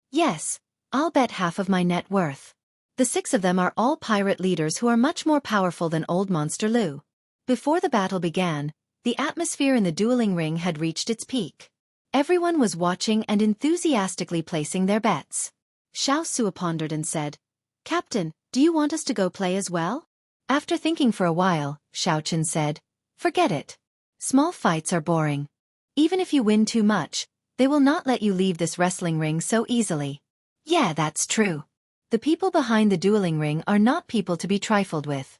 Yes, I'll bet half of my net worth. The 6 of them are all pirate leaders who are much more powerful than old Monster Lu. Before the battle began, the atmosphere in the dueling ring had reached its peak. Everyone was watching and enthusiastically placing their bets. Xiao Sua pondered and said, "Captain, do you want us to go play as well?" After thinking for a while, Xiao Chen said, "Forget it. Small fights are boring. Even if you win too much, they will not let you leave this wrestling ring so easily." Yeah, that's true. The people behind the dueling ring are not people to be trifled with.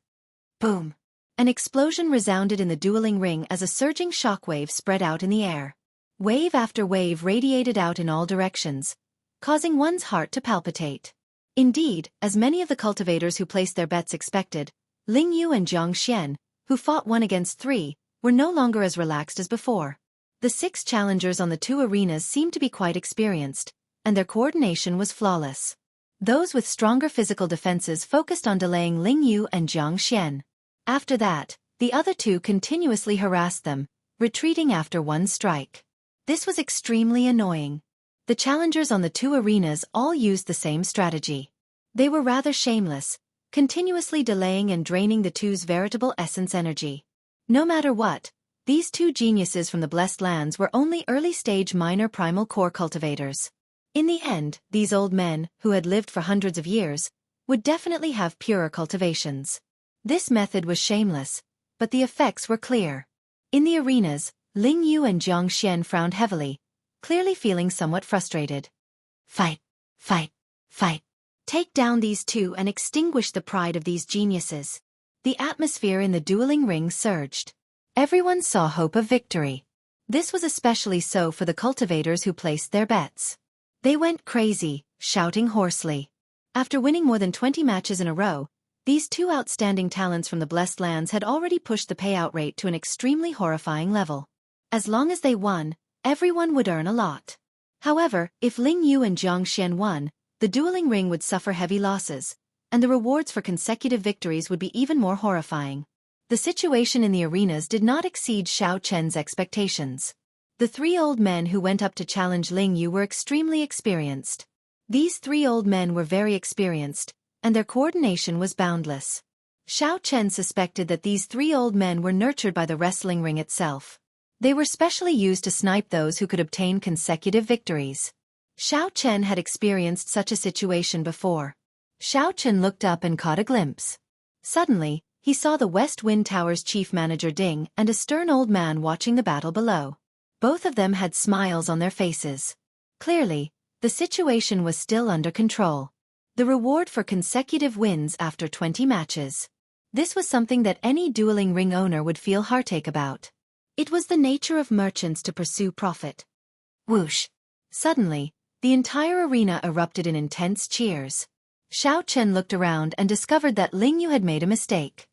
Boom. An explosion resounded in the dueling ring as a surging shockwave spread out in the air. Wave after wave radiated out in all directions, causing one's heart to palpitate. Indeed, as many of the cultivators who placed their bets expected, Ling Yu and Jiang Xian, who fought 1 against 3, were no longer as relaxed as before. The 6 challengers on the 2 arenas seemed to be quite experienced, and their coordination was flawless. Those with stronger physical defenses focused on delaying Ling Yu and Jiang Xian. After that, the other 2 continuously harassed them, retreating after 1 strike. This was extremely annoying. The challengers on the 2 arenas all used the same strategy. They were rather shameless, continuously delaying and draining the 2's veritable essence energy. No matter what, these 2 geniuses from the Blessed Lands were only early-stage minor primal core cultivators. In the end, these old men, who had lived for hundreds of years, would definitely have purer cultivations. This method was shameless, but the effects were clear. In the arenas, Ling Yu and Jiang Xian frowned heavily, clearly feeling somewhat frustrated. Fight! Take down these 2 and extinguish the pride of these geniuses. The atmosphere in the dueling ring surged. Everyone saw hope of victory. This was especially so for the cultivators who placed their bets. They went crazy, shouting hoarsely. After winning more than 20 matches in a row, these 2 outstanding talents from the Blessed Lands had already pushed the payout rate to an extremely horrifying level. As long as they won, everyone would earn a lot. However, if Ling Yu and Jiang Xian won, the dueling ring would suffer heavy losses, and the rewards for consecutive victories would be even more horrifying. The situation in the arenas did not exceed Xiao Chen's expectations. The 3 old men who went up to challenge Ling Yu were extremely experienced. These 3 old men were very experienced, and their coordination was boundless. Xiao Chen suspected that these 3 old men were nurtured by the wrestling ring itself. They were specially used to snipe those who could obtain consecutive victories. Xiao Chen had experienced such a situation before. Xiao Chen looked up and caught a glimpse. Suddenly, he saw the West Wind Tower's chief manager Ding and a stern old man watching the battle below. Both of them had smiles on their faces. Clearly, the situation was still under control. The reward for consecutive wins after 20 matches. This was something that any dueling ring owner would feel heartache about. It was the nature of merchants to pursue profit. Whoosh! Suddenly, the entire arena erupted in intense cheers. Xiao Chen looked around and discovered that Ling Yu had made a mistake.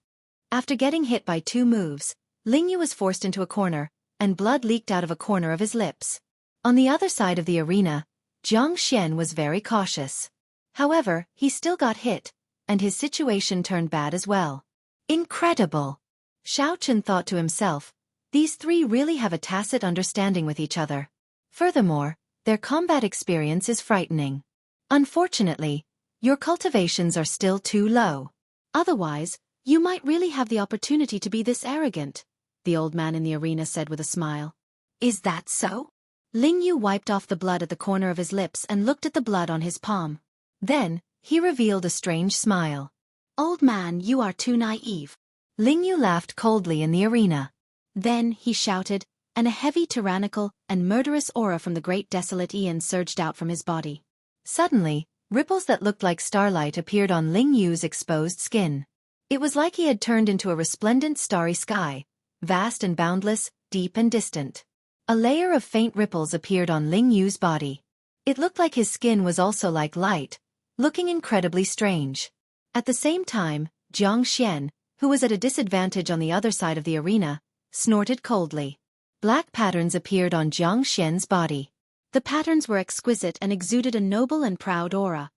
After getting hit by 2 moves, Ling Yu was forced into a corner, and blood leaked out of a corner of his lips. On the other side of the arena, Xianxia was very cautious. However, he still got hit, and his situation turned bad as well. Incredible! Xiao Chen thought to himself, these 3 really have a tacit understanding with each other. Furthermore, their combat experience is frightening. Unfortunately, your cultivations are still too low. Otherwise, you might really have the opportunity to be this arrogant, the old man in the arena said with a smile. Is that so? Ling Yu wiped off the blood at the corner of his lips and looked at the blood on his palm. Then, he revealed a strange smile. Old man, you are too naive. Ling Yu laughed coldly in the arena. Then, he shouted, and a heavy tyrannical and murderous aura from the great desolate Aeon surged out from his body. Suddenly, ripples that looked like starlight appeared on Ling Yu's exposed skin. It was like he had turned into a resplendent starry sky, vast and boundless, deep and distant. A layer of faint ripples appeared on Ling Yu's body. It looked like his skin was also like light, looking incredibly strange. At the same time, Jianghu, who was at a disadvantage on the other side of the arena, snorted coldly. Black patterns appeared on Jianghu's body. The patterns were exquisite and exuded a noble and proud aura,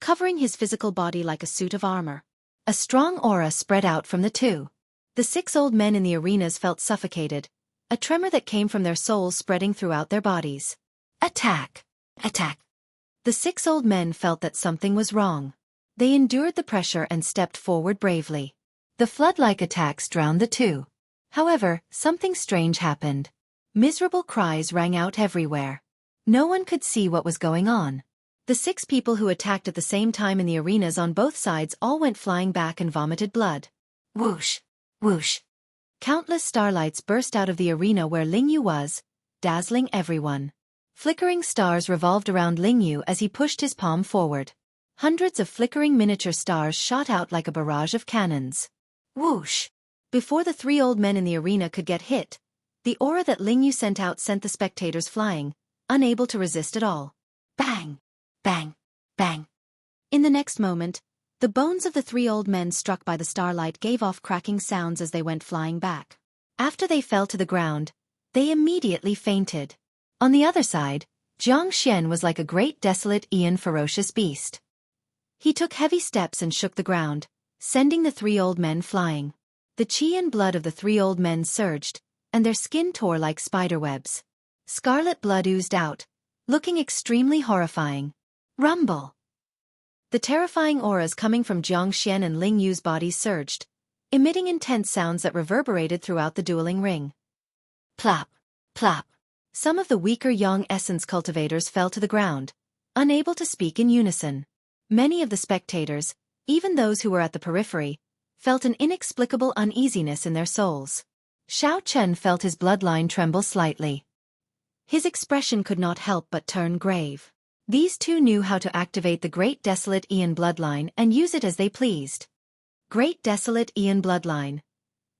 covering his physical body like a suit of armor. A strong aura spread out from the 2. The 6 old men in the arenas felt suffocated, a tremor that came from their souls spreading throughout their bodies. Attack! Attack! The 6 old men felt that something was wrong. They endured the pressure and stepped forward bravely. The flood-like attacks drowned the 2. However, something strange happened. Miserable cries rang out everywhere. No one could see what was going on. The 6 people who attacked at the same time in the arenas on both sides all went flying back and vomited blood. Whoosh! Whoosh! Countless starlights burst out of the arena where Ling Yu was, dazzling everyone. Flickering stars revolved around Ling Yu as he pushed his palm forward. Hundreds of flickering miniature stars shot out like a barrage of cannons. Whoosh! Before the 3 old men in the arena could get hit, the aura that Ling Yu sent out sent the spectators flying, unable to resist at all. Bang! Bang! Bang! In the next moment, the bones of the 3 old men struck by the starlight gave off cracking sounds as they went flying back. After they fell to the ground, they immediately fainted. On the other side, Jianghu was like a great desolate Aeon ferocious beast. He took heavy steps and shook the ground, sending the 3 old men flying. The qi and blood of the 3 old men surged, and their skin tore like spiderwebs. Scarlet blood oozed out, looking extremely horrifying. Rumble! The terrifying auras coming from Jianghu and Ling Yu's bodies surged, emitting intense sounds that reverberated throughout the dueling ring. Plop! Plop! Some of the weaker yang essence cultivators fell to the ground, unable to speak in unison. Many of the spectators, even those who were at the periphery, felt an inexplicable uneasiness in their souls. Xiao Chen felt his bloodline tremble slightly. His expression could not help but turn grave. These 2 knew how to activate the Great Desolate Aeon bloodline and use it as they pleased. Great Desolate Aeon bloodline.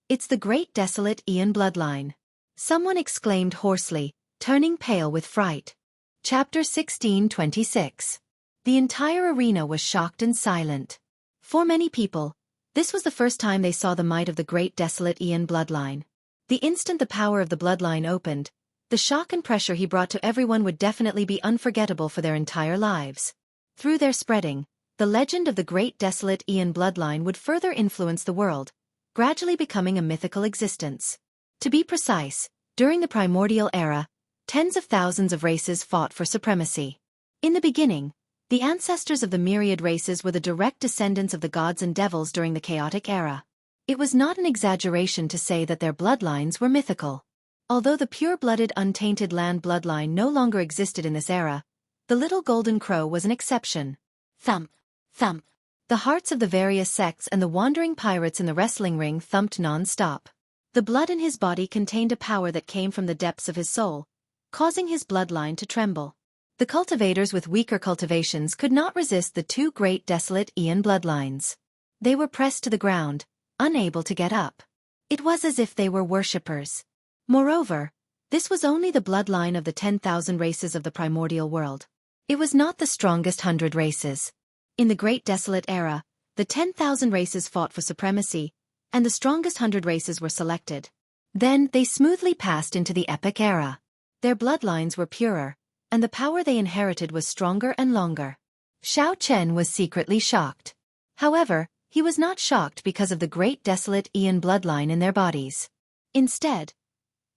It's the Great Desolate Aeon bloodline. Someone exclaimed hoarsely, turning pale with fright. Chapter 16:26. The entire arena was shocked and silent. For many people, this was the first time they saw the might of the Great Desolate Aeon bloodline. The instant the power of the bloodline opened, the shock and pressure he brought to everyone would definitely be unforgettable for their entire lives. Through their spreading, the legend of the Great Desolate Aeon bloodline would further influence the world, gradually becoming a mythical existence. To be precise, during the primordial era, tens of thousands of races fought for supremacy. In the beginning, the ancestors of the myriad races were the direct descendants of the gods and devils during the chaotic era. It was not an exaggeration to say that their bloodlines were mythical. Although the pure-blooded untainted land bloodline no longer existed in this era, the little golden crow was an exception. Thump, thump. The hearts of the various sects and the wandering pirates in the wrestling ring thumped non-stop. The blood in his body contained a power that came from the depths of his soul, causing his bloodline to tremble. The cultivators with weaker cultivations could not resist the two great desolate Aeon bloodlines. They were pressed to the ground, unable to get up. It was as if they were worshippers. Moreover, this was only the bloodline of the 10,000 races of the primordial world. It was not the strongest 100 races. In the Great Desolate Era, the 10,000 races fought for supremacy, and the strongest 100 races were selected. Then they smoothly passed into the Epic Era. Their bloodlines were purer, and the power they inherited was stronger and longer. Xiao Chen was secretly shocked. However, he was not shocked because of the Great Desolate Aeon bloodline in their bodies. Instead,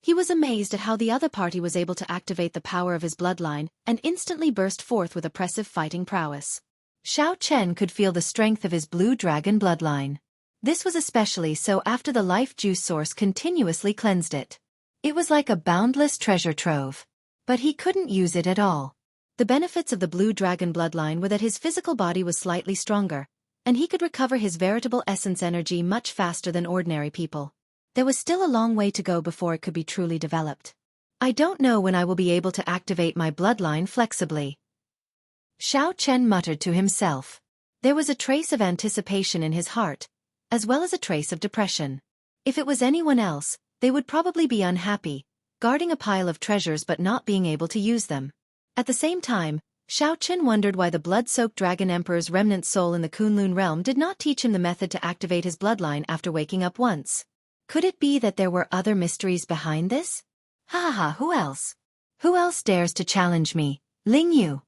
he was amazed at how the other party was able to activate the power of his bloodline and instantly burst forth with oppressive fighting prowess. Xiao Chen could feel the strength of his blue dragon bloodline. This was especially so after the life juice source continuously cleansed it. It was like a boundless treasure trove. But he couldn't use it at all. The benefits of the blue dragon bloodline were that his physical body was slightly stronger, and he could recover his veritable essence energy much faster than ordinary people. There was still a long way to go before it could be truly developed. I don't know when I will be able to activate my bloodline flexibly. Xiao Chen muttered to himself. There was a trace of anticipation in his heart, as well as a trace of depression. If it was anyone else, they would probably be unhappy, guarding a pile of treasures but not being able to use them. At the same time, Xiao Chen wondered why the blood-soaked Dragon Emperor's remnant soul in the Kunlun realm did not teach him the method to activate his bloodline after waking up once. Could it be that there were other mysteries behind this? Ha ha ha, who else? Who else dares to challenge me? Ling Yu.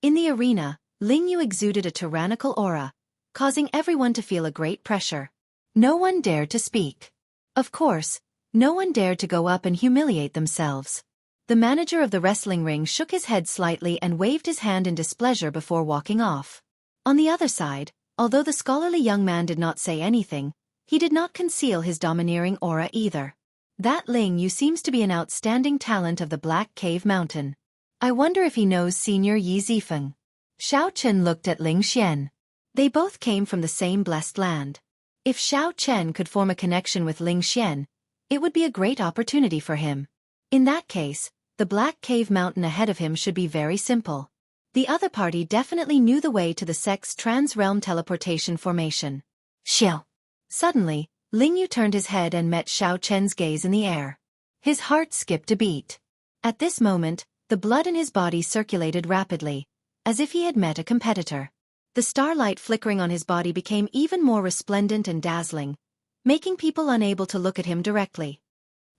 In the arena, Ling Yu exuded a tyrannical aura, causing everyone to feel a great pressure. No one dared to speak. Of course, no one dared to go up and humiliate themselves. The manager of the wrestling ring shook his head slightly and waved his hand in displeasure before walking off. On the other side, although the scholarly young man did not say anything, he did not conceal his domineering aura either. That Ling Yu seems to be an outstanding talent of the Black Cave Mountain. I wonder if he knows Senior Yi Zifeng. Xiao Chen looked at Ling Xian. They both came from the same blessed land. If Xiao Chen could form a connection with Ling Xian, it would be a great opportunity for him. In that case, the Black Cave Mountain ahead of him should be very simple. The other party definitely knew the way to the sect's trans-realm teleportation formation. Xiao. Suddenly, Ling Yu turned his head and met Xiao Chen's gaze in the air. His heart skipped a beat. At this moment, the blood in his body circulated rapidly, as if he had met a competitor. The starlight flickering on his body became even more resplendent and dazzling, making people unable to look at him directly.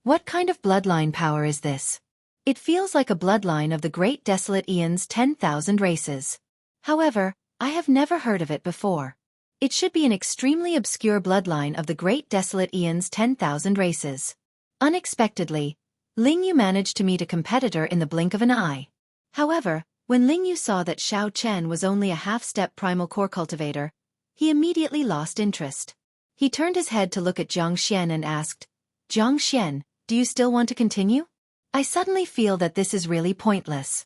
What kind of bloodline power is this? It feels like a bloodline of the Great Desolate Aeon's 10,000 races. However, I have never heard of it before. It should be an extremely obscure bloodline of the Great Desolate Aeon's 10,000 races. Unexpectedly, Ling Yu managed to meet a competitor in the blink of an eye. However, when Ling Yu saw that Xiao Chen was only a half-step primal core cultivator, he immediately lost interest. He turned his head to look at Xianxia and asked, "Xianxia, do you still want to continue? I suddenly feel that this is really pointless."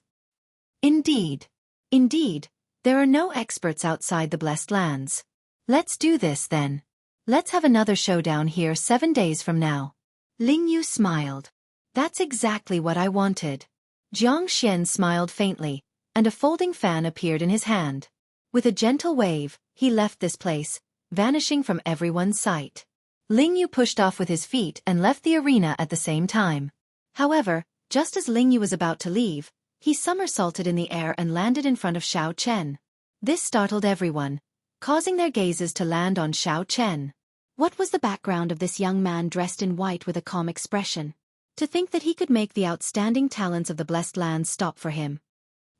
Indeed. Indeed, there are no experts outside the Blessed Lands. Let's do this then. Let's have another showdown here 7 days from now. Ling Yu smiled. That's exactly what I wanted. Jianghu smiled faintly, and a folding fan appeared in his hand. With a gentle wave, he left this place, vanishing from everyone's sight. Ling Yu pushed off with his feet and left the arena at the same time. However, just as Ling Yu was about to leave, he somersaulted in the air and landed in front of Xiao Chen. This startled everyone, causing their gazes to land on Xiao Chen. What was the background of this young man dressed in white with a calm expression? To think that he could make the outstanding talents of the Blessed Lands stop for him.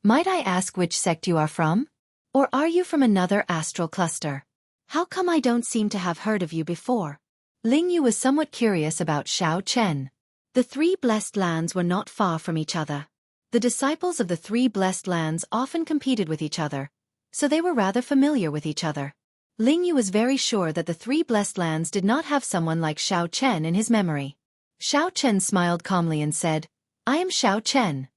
Might I ask which sect you are from? Or are you from another astral cluster? How come I don't seem to have heard of you before? Ling Yu was somewhat curious about Xiao Chen. The three Blessed Lands were not far from each other. The disciples of the three Blessed Lands often competed with each other, so they were rather familiar with each other. Ling Yu was very sure that the three Blessed Lands did not have someone like Xiao Chen in his memory. Xiao Chen smiled calmly and said, I am Xiao Chen.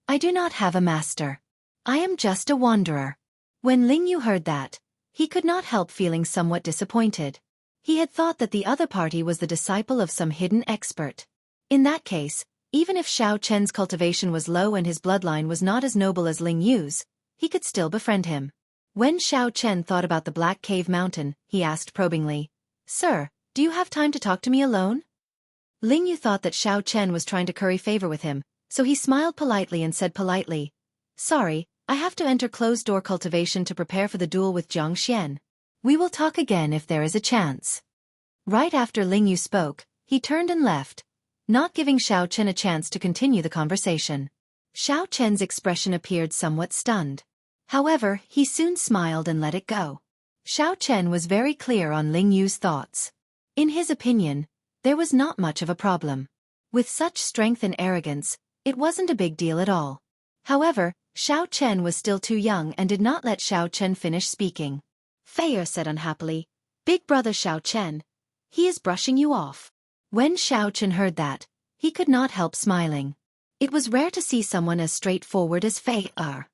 I do not have a master. I am just a wanderer. When Ling Yu heard that, he could not help feeling somewhat disappointed. He had thought that the other party was the disciple of some hidden expert. In that case, even if Xiao Chen's cultivation was low and his bloodline was not as noble as Ling Yu's, he could still befriend him. When Xiao Chen thought about the Black Cave Mountain, he asked probingly, Sir, do you have time to talk to me alone? Ling Yu thought that Xiao Chen was trying to curry favor with him, so he smiled politely and said politely, Sorry, I have to enter closed-door cultivation to prepare for the duel with Jianghu. We will talk again if there is a chance. Right after Ling Yu spoke, he turned and left, not giving Xiao Chen a chance to continue the conversation. Xiao Chen's expression appeared somewhat stunned. However, he soon smiled and let it go. Xiao Chen was very clear on Ling Yu's thoughts. In his opinion, there was not much of a problem. With such strength and arrogance, it wasn't a big deal at all. However, Xiao Chen was still too young and did not let Xiao Chen finish speaking. Fei said unhappily, Big brother Xiao Chen, he is brushing you off. When Xiao Chen heard that, he could not help smiling. It was rare to see someone as straightforward as Fei are.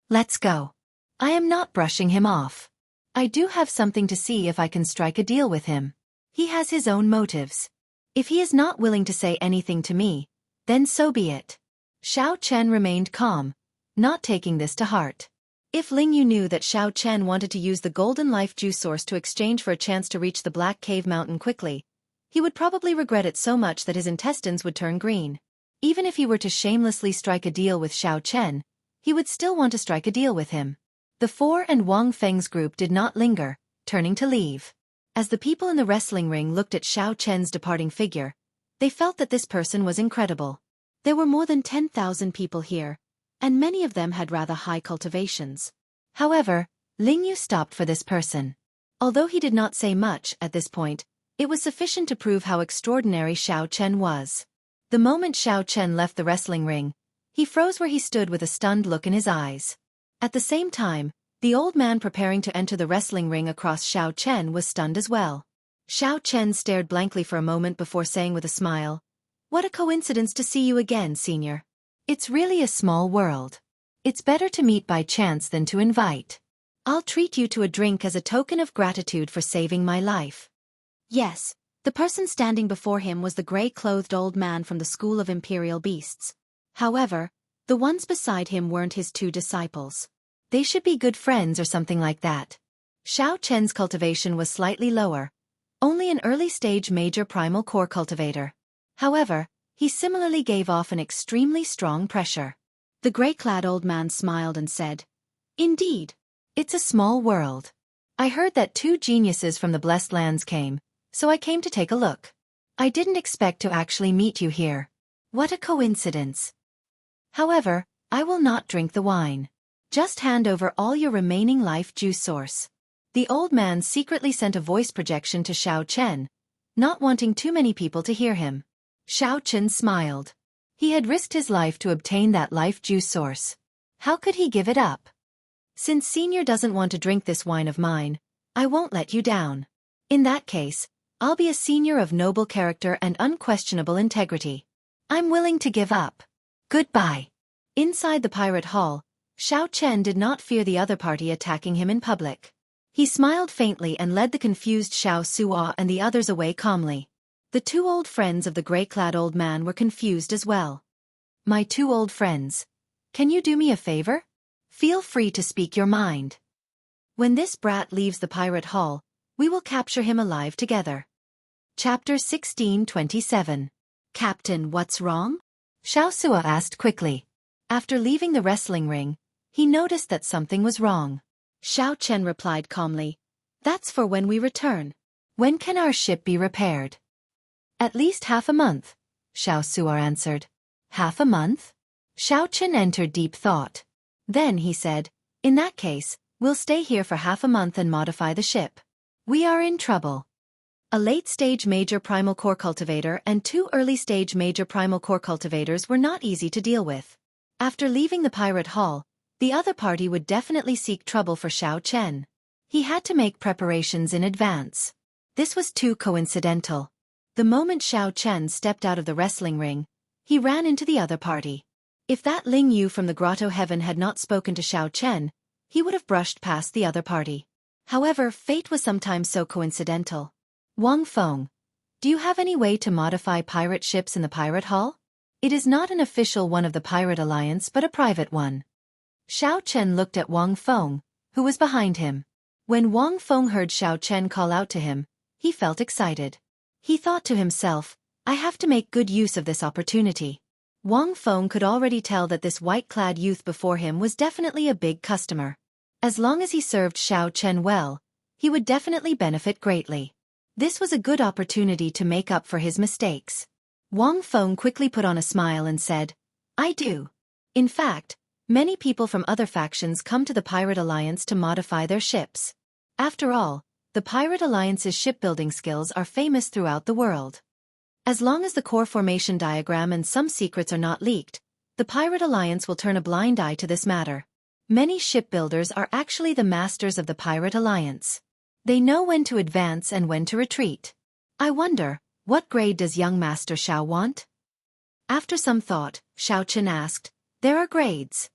Let's go. I am not brushing him off. I do have something to see if I can strike a deal with him. He has his own motives. If he is not willing to say anything to me, then so be it. Xiao Chen remained calm, not taking this to heart. If Ling Yu knew that Xiao Chen wanted to use the golden life juice source to exchange for a chance to reach the Black Cave Mountain quickly, he would probably regret it so much that his intestines would turn green. Even if he were to shamelessly strike a deal with Xiao Chen, he would still want to strike a deal with him. The Four and Wang Feng's group did not linger, turning to leave. As the people in the wrestling ring looked at Xiao Chen's departing figure, they felt that this person was incredible. There were more than 10,000 people here, and many of them had rather high cultivations. However, Ling Yu stopped for this person. Although he did not say much at this point, it was sufficient to prove how extraordinary Xiao Chen was. The moment Xiao Chen left the wrestling ring, he froze where he stood with a stunned look in his eyes. At the same time, the old man preparing to enter the wrestling ring across Xiao Chen was stunned as well. Xiao Chen stared blankly for a moment before saying with a smile, What a coincidence to see you again, senior. It's really a small world. It's better to meet by chance than to invite. I'll treat you to a drink as a token of gratitude for saving my life. Yes, the person standing before him was the gray-clothed old man from the School of Imperial Beasts. However, the ones beside him weren't his two disciples. They should be good friends or something like that. Xiao Chen's cultivation was slightly lower, only an early-stage major primal core cultivator. However, he similarly gave off an extremely strong pressure. The gray-clad old man smiled and said, Indeed, it's a small world. I heard that 2 geniuses from the Blessed Lands came, so I came to take a look. I didn't expect to actually meet you here. What a coincidence. However, I will not drink the wine. Just hand over all your remaining life juice source. The old man secretly sent a voice projection to Xiao Chen, not wanting too many people to hear him. Xiao Chen smiled. He had risked his life to obtain that life juice source. How could he give it up? Since Senior doesn't want to drink this wine of mine, I won't let you down. In that case, I'll be a senior of noble character and unquestionable integrity. I'm willing to give up. Goodbye. Inside the pirate hall, Xiao Chen did not fear the other party attacking him in public. He smiled faintly and led the confused Xiao Suo and the others away calmly. The 2 old friends of the gray-clad old man were confused as well. My 2 old friends. Can you do me a favor? Feel free to speak your mind. When this brat leaves the pirate hall, we will capture him alive together. Chapter 1627. Captain, what's wrong? Xiao Suo asked quickly. After leaving the wrestling ring, he noticed that something was wrong. Xiao Chen replied calmly, That's for when we return. When can our ship be repaired? At least half a month, Xiao Suo answered. Half a month? Xiao Chen entered deep thought. Then he said, In that case, we'll stay here for half a month and modify the ship. We are in trouble. A late-stage major primal core cultivator and 2 early-stage major primal core cultivators were not easy to deal with. After leaving the pirate hall, the other party would definitely seek trouble for Xiao Chen. He had to make preparations in advance. This was too coincidental. The moment Xiao Chen stepped out of the wrestling ring, he ran into the other party. If that Ling Yu from the Grotto Heaven had not spoken to Xiao Chen, he would have brushed past the other party. However, fate was sometimes so coincidental. Wang Feng, do you have any way to modify pirate ships in the pirate hall? It is not an official one of the Pirate Alliance but a private one. Xiao Chen looked at Wang Feng, who was behind him. When Wang Feng heard Xiao Chen call out to him, he felt excited. He thought to himself, I have to make good use of this opportunity. Wang Feng could already tell that this white-clad youth before him was definitely a big customer. As long as he served Xiao Chen well, he would definitely benefit greatly. This was a good opportunity to make up for his mistakes. Wang Feng quickly put on a smile and said, I do. In fact, many people from other factions come to the Pirate Alliance to modify their ships. After all, the Pirate Alliance's shipbuilding skills are famous throughout the world. As long as the core formation diagram and some secrets are not leaked, the Pirate Alliance will turn a blind eye to this matter. Many shipbuilders are actually the masters of the Pirate Alliance. They know when to advance and when to retreat. I wonder, what grade does young Master Xiao want? After some thought, Xiao Chen asked, There are grades.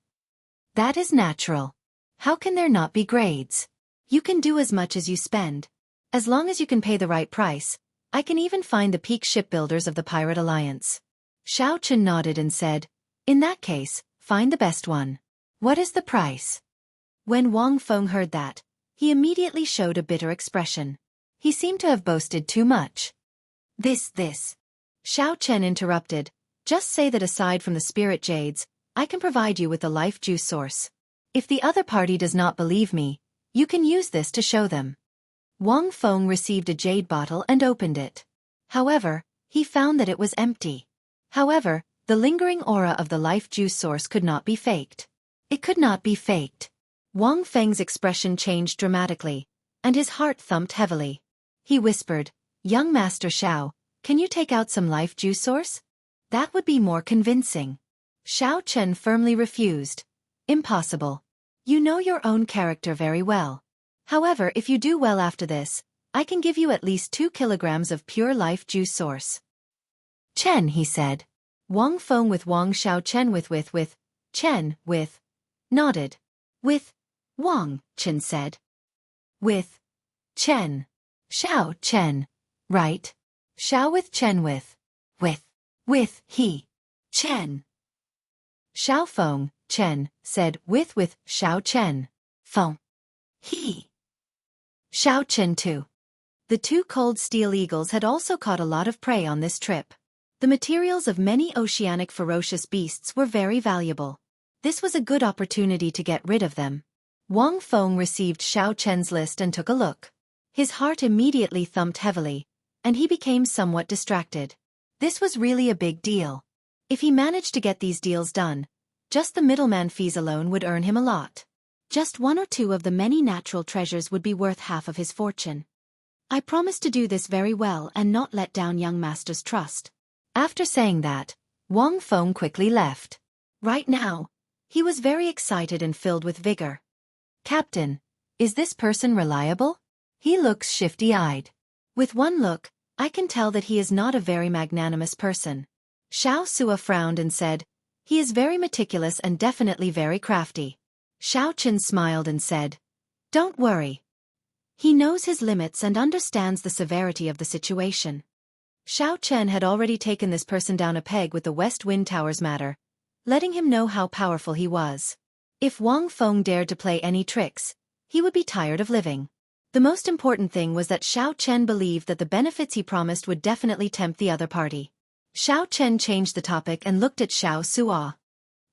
That is natural. How can there not be grades? You can do as much as you spend. As long as you can pay the right price, I can even find the peak shipbuilders of the Pirate Alliance. Xiao Chen nodded and said, In that case, find the best one. What is the price? When Wang Feng heard that, he immediately showed a bitter expression. He seemed to have boasted too much. This. Xiao Chen interrupted, Just say that aside from the spirit jades, I can provide you with the life juice source. If the other party does not believe me, you can use this to show them. Wang Feng received a jade bottle and opened it. However, he found that it was empty. However, the lingering aura of the life juice source could not be faked. It could not be faked. Wang Feng's expression changed dramatically, and his heart thumped heavily. He whispered, Young Master Xiao, can you take out some life juice source? That would be more convincing. Xiao Chen firmly refused. Impossible. You know your own character very well. However, if you do well after this, I can give you at least 2 kilograms of pure life juice source. Chen, he said. Wang Feng with Wang Xiao Chen with Chen with nodded. With Wang, Chen said. With Chen. Xiao Chen. Right. Xiao with Chen with he. Chen. Xiao Feng, Chen, said with Xiao Chen. Feng. He. Xiao Chen too. The 2 cold steel eagles had also caught a lot of prey on this trip. The materials of many oceanic ferocious beasts were very valuable. This was a good opportunity to get rid of them. Wang Feng received Xiao Chen's list and took a look. His heart immediately thumped heavily, and he became somewhat distracted. This was really a big deal. If he managed to get these deals done, just the middleman fees alone would earn him a lot. Just 1 or 2 of the many natural treasures would be worth half of his fortune. I promise to do this very well and not let down young master's trust. After saying that, Wang Feng quickly left. Right now, he was very excited and filled with vigor. Captain, is this person reliable? He looks shifty-eyed. With one look, I can tell that he is not a very magnanimous person. Xiao Sua frowned and said, He is very meticulous and definitely very crafty. Xiao Chen smiled and said, Don't worry. He knows his limits and understands the severity of the situation. Xiao Chen had already taken this person down a peg with the West Wind Towers matter, letting him know how powerful he was. If Wang Feng dared to play any tricks, he would be tired of living. The most important thing was that Xiao Chen believed that the benefits he promised would definitely tempt the other party. Xiao Chen changed the topic and looked at Xiao Sua.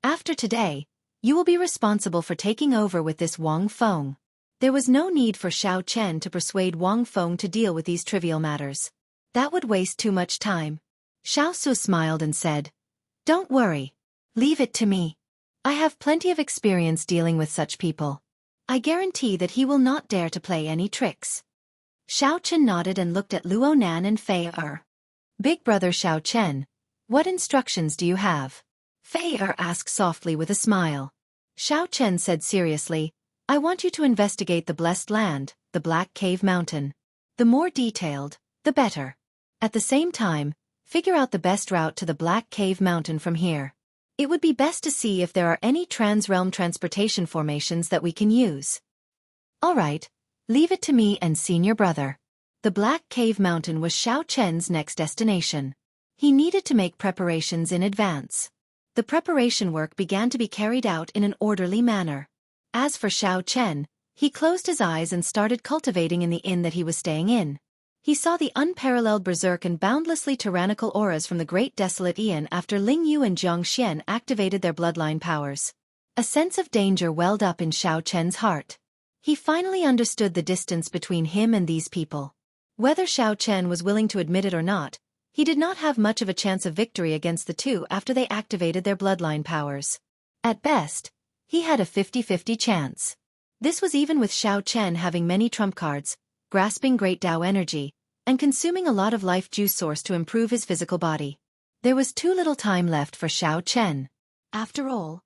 After today, you will be responsible for taking over with this Wang Feng. There was no need for Xiao Chen to persuade Wang Feng to deal with these trivial matters. That would waste too much time. Xiao Su smiled and said, Don't worry. Leave it to me. I have plenty of experience dealing with such people. I guarantee that he will not dare to play any tricks. Xiao Chen nodded and looked at Luo Nan and Fei Er. Big brother Xiao Chen, what instructions do you have? Fei Er asked softly with a smile. Xiao Chen said seriously, I want you to investigate the Blessed Land, the Black Cave Mountain. The more detailed, the better. At the same time, figure out the best route to the Black Cave Mountain from here. It would be best to see if there are any trans-realm transportation formations that we can use. Alright, leave it to me and senior brother. The Black Cave Mountain was Xiao Chen's next destination. He needed to make preparations in advance. The preparation work began to be carried out in an orderly manner. As for Xiao Chen, he closed his eyes and started cultivating in the inn that he was staying in. He saw the unparalleled berserk and boundlessly tyrannical auras from the great desolate Ian after Ling Yu and Jiangxian activated their bloodline powers. A sense of danger welled up in Xiao Chen's heart. He finally understood the distance between him and these people. Whether Xiao Chen was willing to admit it or not, he did not have much of a chance of victory against the two after they activated their bloodline powers. At best, he had a 50-50 chance. This was even with Xiao Chen having many trump cards, grasping great Tao energy, and consuming a lot of life juice source to improve his physical body. There was too little time left for Xiao Chen. After all,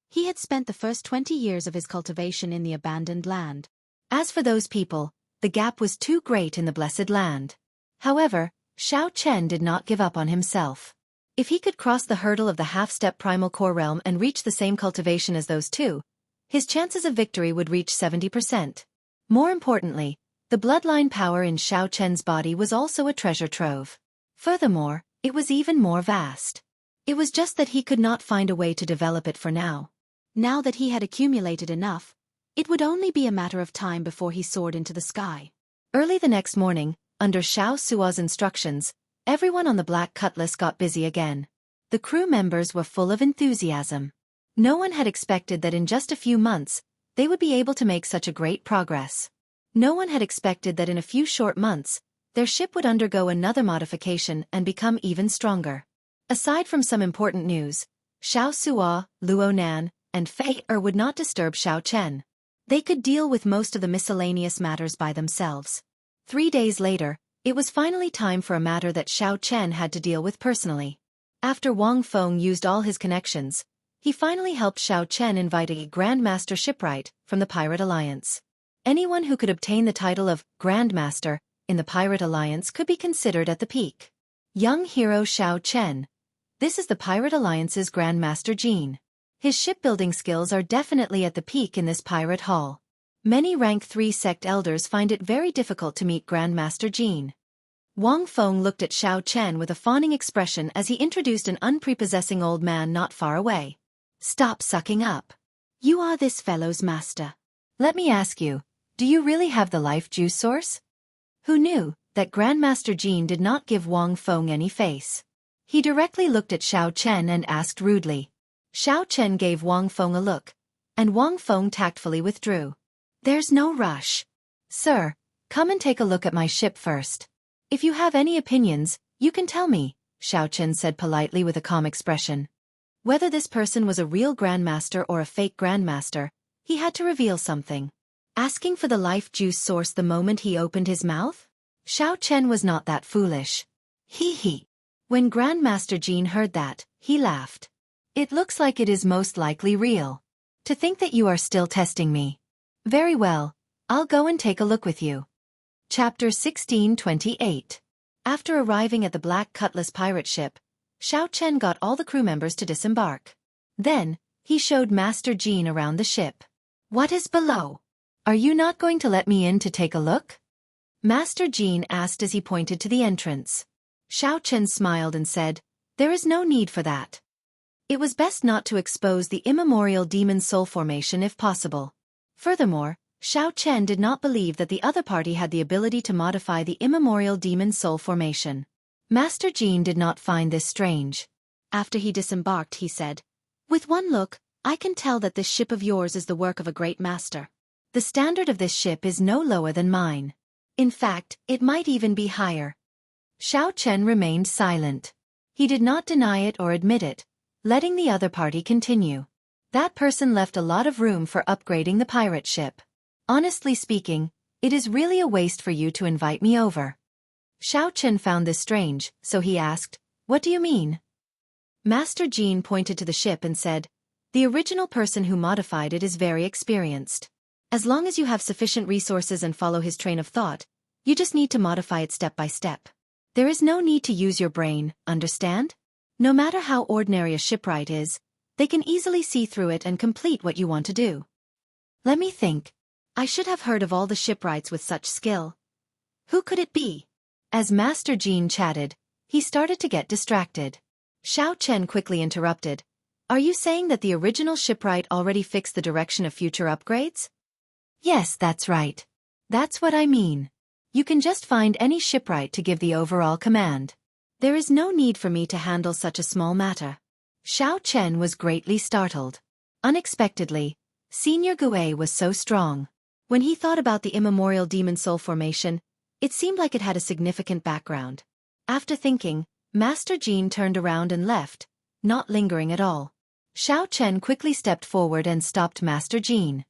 he had spent the first 20 years of his cultivation in the abandoned land. As for those people, the gap was too great in the blessed land. However, Xiao Chen did not give up on himself. If he could cross the hurdle of the half-step primal core realm and reach the same cultivation as those two, his chances of victory would reach 70%. More importantly, the bloodline power in Xiao Chen's body was also a treasure trove. Furthermore, it was even more vast. It was just that he could not find a way to develop it for now. Now that he had accumulated enough, it would only be a matter of time before he soared into the sky. Early the next morning, under Xiao Sua's instructions, everyone on the Black Cutlass got busy again. The crew members were full of enthusiasm. No one had expected that in just a few months, they would be able to make such a great progress. No one had expected that in a few short months, their ship would undergo another modification and become even stronger. Aside from some important news, Xiao Sua, Luo Nan, and Fei would not disturb Xiao Chen. They could deal with most of the miscellaneous matters by themselves. 3 days later, it was finally time for a matter that Xiao Chen had to deal with personally. After Wang Feng used all his connections, he finally helped Xiao Chen invite a Grandmaster shipwright from the Pirate Alliance. Anyone who could obtain the title of Grandmaster in the Pirate Alliance could be considered at the peak. Young hero Xiao Chen. This is the Pirate Alliance's Grandmaster Jean. His shipbuilding skills are definitely at the peak in this pirate hall. Many rank 3 sect elders find it very difficult to meet Grandmaster Jean. Wang Feng looked at Xiao Chen with a fawning expression as he introduced an unprepossessing old man not far away. Stop sucking up. You are this fellow's master. Let me ask you, do you really have the life juice source? Who knew that Grandmaster Jean did not give Wang Feng any face? He directly looked at Xiao Chen and asked rudely. Xiao Chen gave Wang Feng a look, and Wang Feng tactfully withdrew. There's no rush. Sir, come and take a look at my ship first. If you have any opinions, you can tell me, Xiao Chen said politely with a calm expression. Whether this person was a real Grandmaster or a fake Grandmaster, he had to reveal something. Asking for the life juice source the moment he opened his mouth? Xiao Chen was not that foolish. Hee. When Grandmaster Jean heard that, he laughed. It looks like it is most likely real. To think that you are still testing me. Very well, I'll go and take a look with you. Chapter 1628. After arriving at the Black Cutlass pirate ship, Xiao Chen got all the crew members to disembark. Then, he showed Master Jean around the ship. What is below? Are you not going to let me in to take a look? Master Jean asked as he pointed to the entrance. Xiao Chen smiled and said, there is no need for that. It was best not to expose the immemorial demon soul formation if possible. Furthermore, Xiao Chen did not believe that the other party had the ability to modify the immemorial demon soul formation. Master Jean did not find this strange. After he disembarked, he said, with one look, I can tell that this ship of yours is the work of a great master. The standard of this ship is no lower than mine. In fact, it might even be higher. Xiao Chen remained silent. He did not deny it or admit it, letting the other party continue. That person left a lot of room for upgrading the pirate ship. Honestly speaking, it is really a waste for you to invite me over. Xiao Chen found this strange, so he asked, what do you mean? Master Jean pointed to the ship and said, the original person who modified it is very experienced. As long as you have sufficient resources and follow his train of thought, you just need to modify it step by step. There is no need to use your brain, understand? No matter how ordinary a shipwright is, they can easily see through it and complete what you want to do. Let me think. I should have heard of all the shipwrights with such skill. Who could it be? As Master Jean chatted, he started to get distracted. Xiao Chen quickly interrupted. Are you saying that the original shipwright already fixed the direction of future upgrades? Yes, that's right. That's what I mean. You can just find any shipwright to give the overall command. There is no need for me to handle such a small matter. Xiao Chen was greatly startled. Unexpectedly, Senior Gue was so strong. When he thought about the immemorial demon soul formation, it seemed like it had a significant background. After thinking, Master Jean turned around and left, not lingering at all. Xiao Chen quickly stepped forward and stopped Master Jean.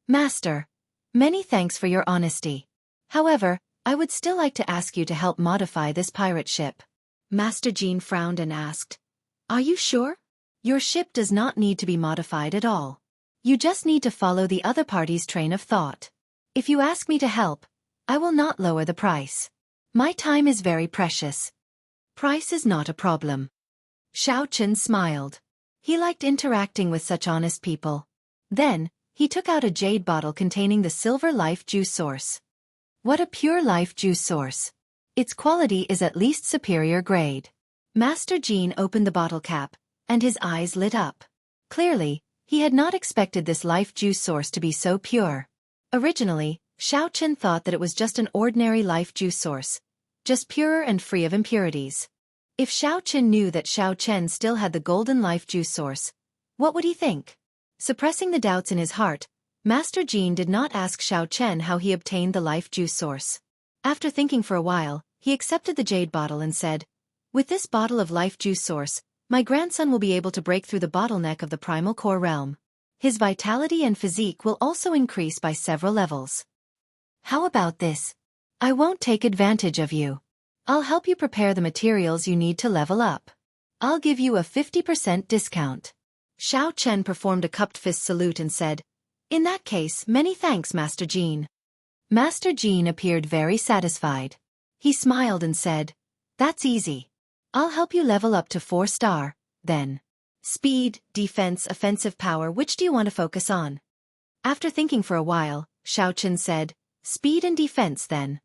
Master, many thanks for your honesty. However, I would still like to ask you to help modify this pirate ship. Master Jean frowned and asked, Are you sure? Your ship does not need to be modified at all. You just need to follow the other party's train of thought. If you ask me to help, I will not lower the price. My time is very precious. Price is not a problem. Xiao Chen smiled. He liked interacting with such honest people. Then, he took out a jade bottle containing the silver life juice source. What a pure life juice source. Its quality is at least superior grade. Master Jean opened the bottle cap, and his eyes lit up. Clearly, he had not expected this life juice source to be so pure. Originally, Xiao Chen thought that it was just an ordinary life juice source, just purer and free of impurities. If Xiao Chen knew that Xiao Chen still had the golden life juice source, what would he think? Suppressing the doubts in his heart, Master Jean did not ask Xiao Chen how he obtained the life juice source. After thinking for a while, he accepted the jade bottle and said, With this bottle of life juice source, my grandson will be able to break through the bottleneck of the primal core realm. His vitality and physique will also increase by several levels. How about this? I won't take advantage of you. I'll help you prepare the materials you need to level up. I'll give you a 50% discount. Xiao Chen performed a cupped fist salute and said, In that case, many thanks, Master Jean. Master Jean appeared very satisfied. He smiled and said, That's easy. I'll help you level up to 4-star, then. Speed, defense, offensive power, which do you want to focus on? After thinking for a while, Xiao Chen said, Speed and defense then.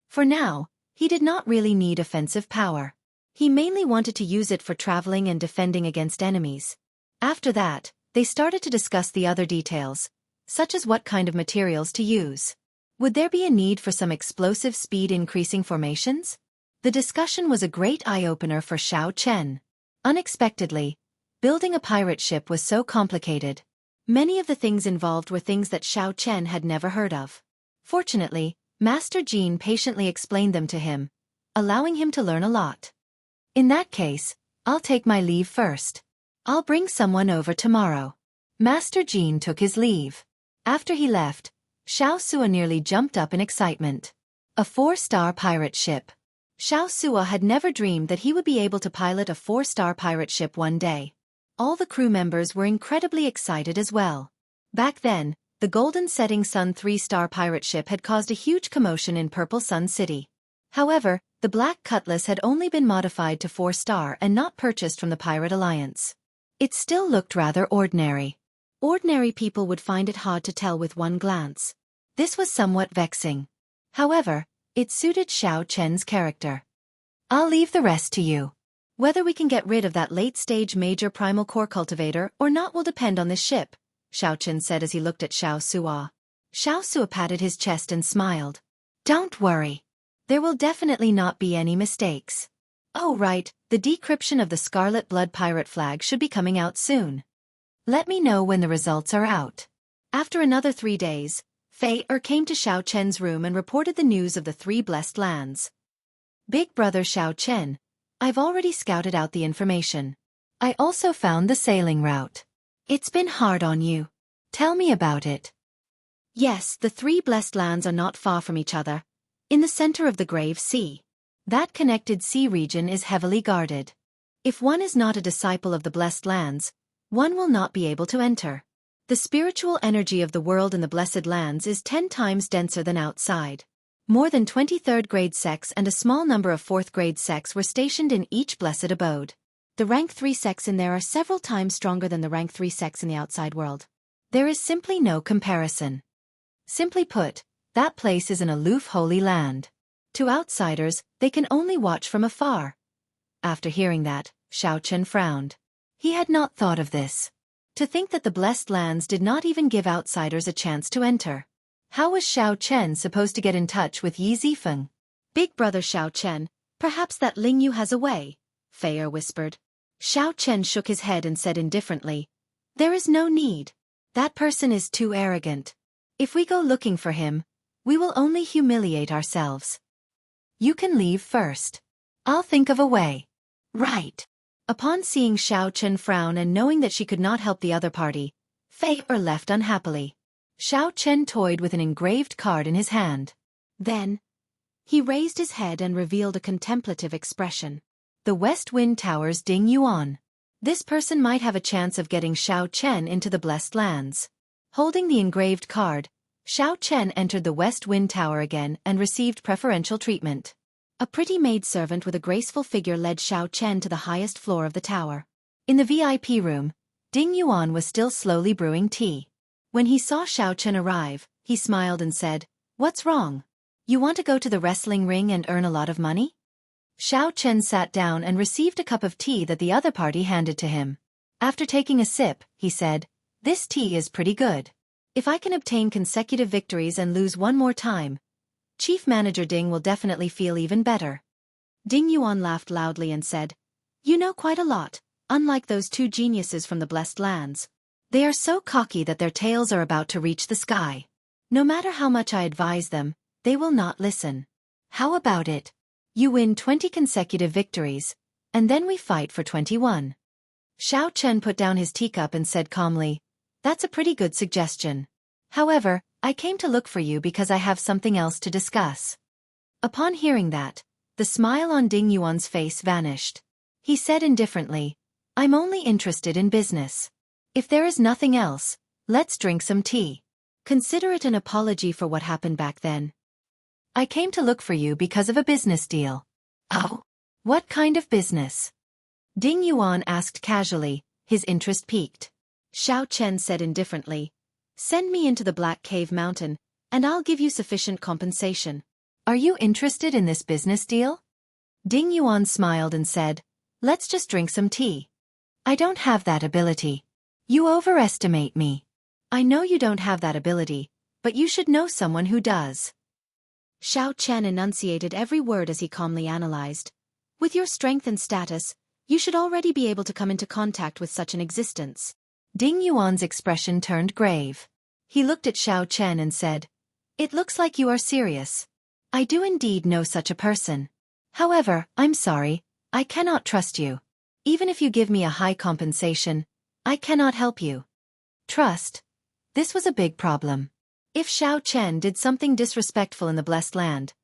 For now, he did not really need offensive power. He mainly wanted to use it for traveling and defending against enemies. After that, they started to discuss the other details, such as what kind of materials to use. Would there be a need for some explosive speed-increasing formations? The discussion was a great eye-opener for Xiao Chen. Unexpectedly, building a pirate ship was so complicated. Many of the things involved were things that Xiao Chen had never heard of. Fortunately, Master Jean patiently explained them to him, allowing him to learn a lot. In that case, I'll take my leave first. I'll bring someone over tomorrow. Master Jean took his leave. After he left, Xiaoxua nearly jumped up in excitement. A 4-star pirate ship. Xiaoxua had never dreamed that he would be able to pilot a 4-star pirate ship one day. All the crew members were incredibly excited as well. Back then, the Golden Setting Sun 3-star pirate ship had caused a huge commotion in Purple Sun City. However, the Black Cutlass had only been modified to 4-star and not purchased from the Pirate Alliance. It still looked rather ordinary. Ordinary people would find it hard to tell with one glance. This was somewhat vexing. However, it suited Xiao Chen's character. I'll leave the rest to you. Whether we can get rid of that late-stage major primal core cultivator or not will depend on this ship, Xiao Chen said as he looked at Xiaoxua. Xiaoxua patted his chest and smiled. Don't worry. There will definitely not be any mistakes. Oh right, the decryption of the Scarlet Blood Pirate flag should be coming out soon. Let me know when the results are out. After another 3 days, Fei came to Xiao Chen's room and reported the news of the 3 blessed lands. Big brother Xiao Chen, I've already scouted out the information. I also found the sailing route. It's been hard on you. Tell me about it. Yes, the 3 blessed lands are not far from each other, in the center of the Grave Sea. That connected sea region is heavily guarded. If one is not a disciple of the blessed lands, one will not be able to enter. The spiritual energy of the world in the blessed lands is 10 times denser than outside. More than 20 third-grade sects and a small number of fourth-grade sects were stationed in each blessed abode. The rank 3 sects in there are several times stronger than the rank 3 sects in the outside world. There is simply no comparison. Simply put, that place is an aloof holy land. To outsiders, they can only watch from afar. After hearing that, Xiao frowned. He had not thought of this. To think that the blessed lands did not even give outsiders a chance to enter. How was Xiao supposed to get in touch with Yi Zifeng? Big brother Xiao, perhaps that Ling Yu has a way, Fei whispered. Xiao shook his head and said indifferently, there is no need. That person is too arrogant. If we go looking for him, we will only humiliate ourselves. You can leave first. I'll think of a way. Right. Upon seeing Xiao frown and knowing that she could not help the other party, Fei left unhappily. Xiao toyed with an engraved card in his hand. Then, he raised his head and revealed a contemplative expression. The West Wind Tower's Ding Yuan. This person might have a chance of getting Xiao into the Blessed Lands. Holding the engraved card, Xiao entered the West Wind Tower again and received preferential treatment. A pretty maidservant with a graceful figure led Xiao to the highest floor of the tower. In the VIP room, Ding Yuan was still slowly brewing tea. When he saw Xiao arrive, he smiled and said, "What's wrong? You want to go to the wrestling ring and earn a lot of money?" Xiao sat down and received a cup of tea that the other party handed to him. After taking a sip, he said, "This tea is pretty good. If I can obtain consecutive victories and lose one more time, Chief Manager Ding will definitely feel even better." Ding Yuan laughed loudly and said, "You know quite a lot, unlike those two geniuses from the Blessed Lands. They are so cocky that their tails are about to reach the sky. No matter how much I advise them, they will not listen. How about it? You win 20 consecutive victories, and then we fight for 21. Xiao put down his teacup and said calmly, "That's a pretty good suggestion. However, I came to look for you because I have something else to discuss." Upon hearing that, the smile on Ding Yuan's face vanished. He said indifferently, "I'm only interested in business. If there is nothing else, let's drink some tea. Consider it an apology for what happened back then. I came to look for you because of a business deal." "Oh? What kind of business?" Ding Yuan asked casually, his interest piqued. Xiao said indifferently, "Send me into the Black Cave Mountain, and I'll give you sufficient compensation." "Are you interested in this business deal?" Ding Yuan smiled and said, "Let's just drink some tea. I don't have that ability. You overestimate me. I know you don't have that ability, but you should know someone who does." Xiao enunciated every word as he calmly analyzed. "With your strength and status, you should already be able to come into contact with such an existence." Ding Yuan's expression turned grave. He looked at Xiao and said, "It looks like you are serious. I do indeed know such a person. However, I'm sorry, I cannot trust you. Even if you give me a high compensation, I cannot help you." Trust. This was a big problem. If Xiao did something disrespectful in the Blessed Land,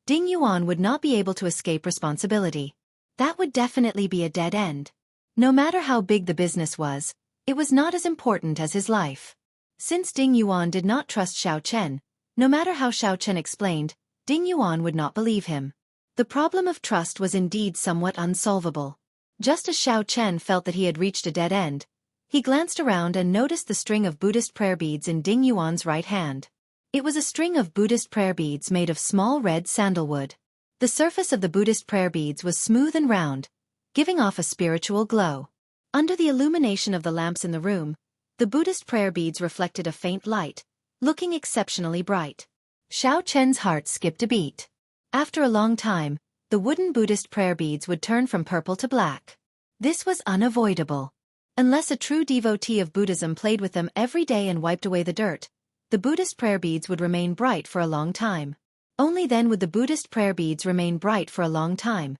Ding Yuan would not be able to escape responsibility. That would definitely be a dead end. No matter how big the business was, it was not as important as his life. Since Ding Yuan did not trust Xiao no matter how Xiao explained, Ding Yuan would not believe him. The problem of trust was indeed somewhat unsolvable. Just as Xiao felt that he had reached a dead end, he glanced around and noticed the string of Buddhist prayer beads in Ding Yuan's right hand. It was a string of Buddhist prayer beads made of small red sandalwood. The surface of the Buddhist prayer beads was smooth and round, giving off a spiritual glow. Under the illumination of the lamps in the room, the Buddhist prayer beads reflected a faint light, looking exceptionally bright. Xiao heart skipped a beat. After a long time, the wooden Buddhist prayer beads would turn from purple to black. This was unavoidable. Unless a true devotee of Buddhism played with them every day and wiped away the dirt, the Buddhist prayer beads would remain bright for a long time. Only then would the Buddhist prayer beads remain bright for a long time,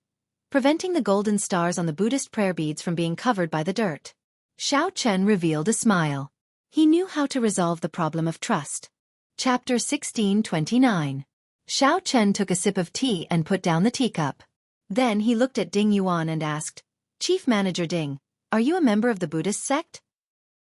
preventing the golden stars on the Buddhist prayer beads from being covered by the dirt. Xiao revealed a smile. He knew how to resolve the problem of trust. Chapter 1629. Xiao took a sip of tea and put down the teacup. Then he looked at Ding Yuan and asked, "Chief Manager Ding, are you a member of the Buddhist sect?"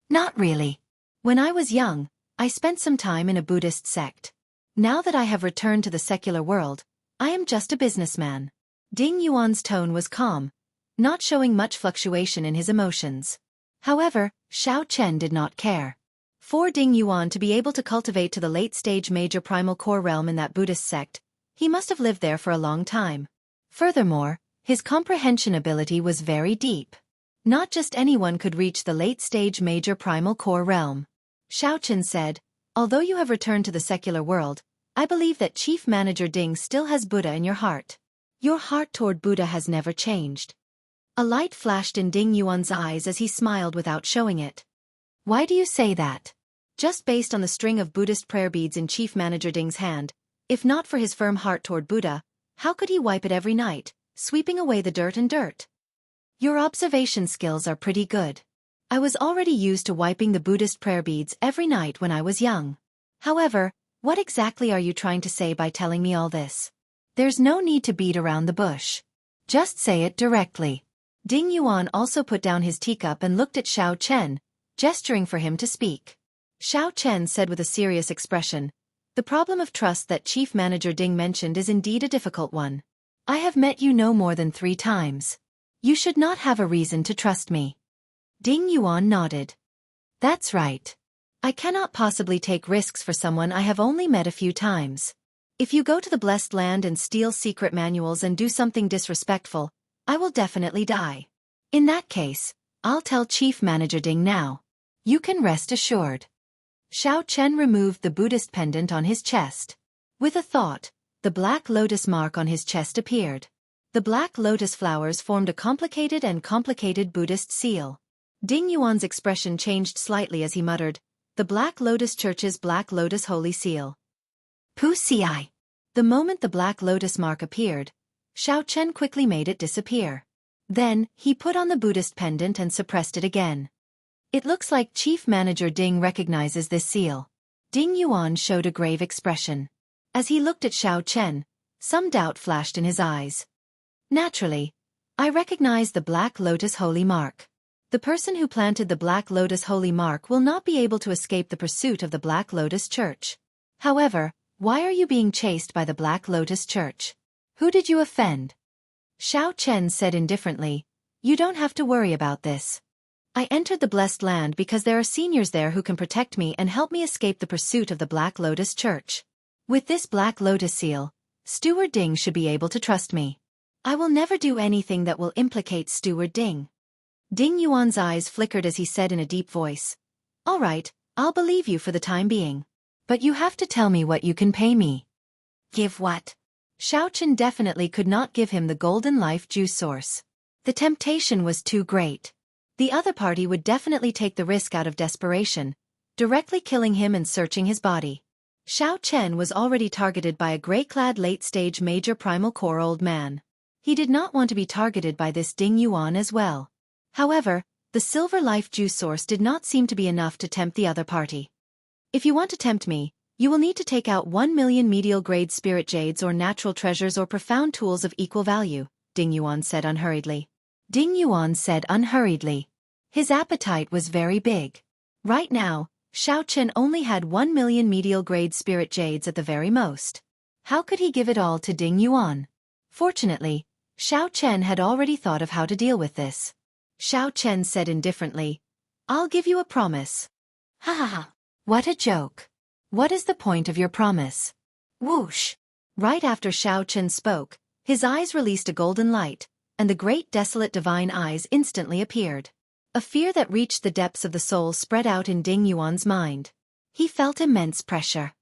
"Not really. When I was young, I spent some time in a Buddhist sect. Now that I have returned to the secular world, I am just a businessman. Ding Yuan's tone was calm, not showing much fluctuation in his emotions. However, Xiao Chen did not care. For Ding Yuan to be able to cultivate to the late-stage major primal core realm in that Buddhist sect, he must have lived there for a long time. Furthermore, his comprehension ability was very deep. Not just anyone could reach the late-stage major primal core realm. Xiao Chen said, although you have returned to the secular world, I believe that Chief Manager Ding still has Buddha in your heart. Your heart toward Buddha has never changed. A light flashed in Ding Yuan's eyes as he smiled without showing it. Why do you say that? Just based on the string of Buddhist prayer beads in Chief Manager Ding's hand, if not for his firm heart toward Buddha, how could he wipe it every night, sweeping away the dirt and dirt? Your observation skills are pretty good. I was already used to wiping the Buddhist prayer beads every night when I was young. However, what exactly are you trying to say by telling me all this? There's no need to beat around the bush. Just say it directly. Ding Yuan also put down his teacup and looked at Xiao Chen, gesturing for him to speak. Xiao Chen said with a serious expression, the problem of trust that Chief Manager Ding mentioned is indeed a difficult one. I have met you no more than 3 times. You should not have a reason to trust me. Ding Yuan nodded. That's right. I cannot possibly take risks for someone I have only met a few times. If you go to the Blessed Land and steal secret manuals and do something disrespectful, I will definitely die. In that case, I'll tell Chief Manager Ding now. You can rest assured. Xiao Chen removed the Buddhist pendant on his chest. With a thought, the black lotus mark on his chest appeared. The black lotus flowers formed a complicated Buddhist seal. Ding Yuan's expression changed slightly as he muttered, the Black Lotus Church's Black Lotus Holy Seal. Puxia. The moment the black lotus mark appeared, Xiao Chen quickly made it disappear. Then, he put on the Buddhist pendant and suppressed it again. It looks like Chief Manager Ding recognizes this seal. Ding Yuan showed a grave expression. As he looked at Xiao Chen, some doubt flashed in his eyes. Naturally, I recognize the Black Lotus Holy Mark. The person who planted the Black Lotus Holy Mark will not be able to escape the pursuit of the Black Lotus Church. However, why are you being chased by the Black Lotus Church? Who did you offend? Xiao Chen said indifferently, you don't have to worry about this. I entered the Blessed Land because there are seniors there who can protect me and help me escape the pursuit of the Black Lotus Church. With this Black Lotus seal, Steward Ding should be able to trust me. I will never do anything that will implicate Steward Ding. Ding Yuan's eyes flickered as he said in a deep voice, all right, I'll believe you for the time being. But you have to tell me what you can pay me. Give what? Xiao Chen definitely could not give him the golden life juice source. The temptation was too great. The other party would definitely take the risk out of desperation, directly killing him and searching his body. Xiao Chen was already targeted by a gray-clad late-stage major primal core old man. He did not want to be targeted by this Ding Yuan as well. However, the silver life juice source did not seem to be enough to tempt the other party. If you want to tempt me, you will need to take out 1 million medial-grade spirit jades or natural treasures or profound tools of equal value, Ding Yuan said unhurriedly. Ding Yuan said unhurriedly. His appetite was very big. Right now, Xiao Chen only had 1 million medial-grade spirit jades at the very most. How could he give it all to Ding Yuan? Fortunately, Xiao Chen had already thought of how to deal with this. Xiao Chen said indifferently, I'll give you a promise. Ha ha ha. What a joke. What is the point of your promise? Whoosh. Right after Xiao Chen spoke, his eyes released a golden light, and the great desolate divine eyes instantly appeared. A fear that reached the depths of the soul spread out in Ding Yuan's mind. He felt immense pressure.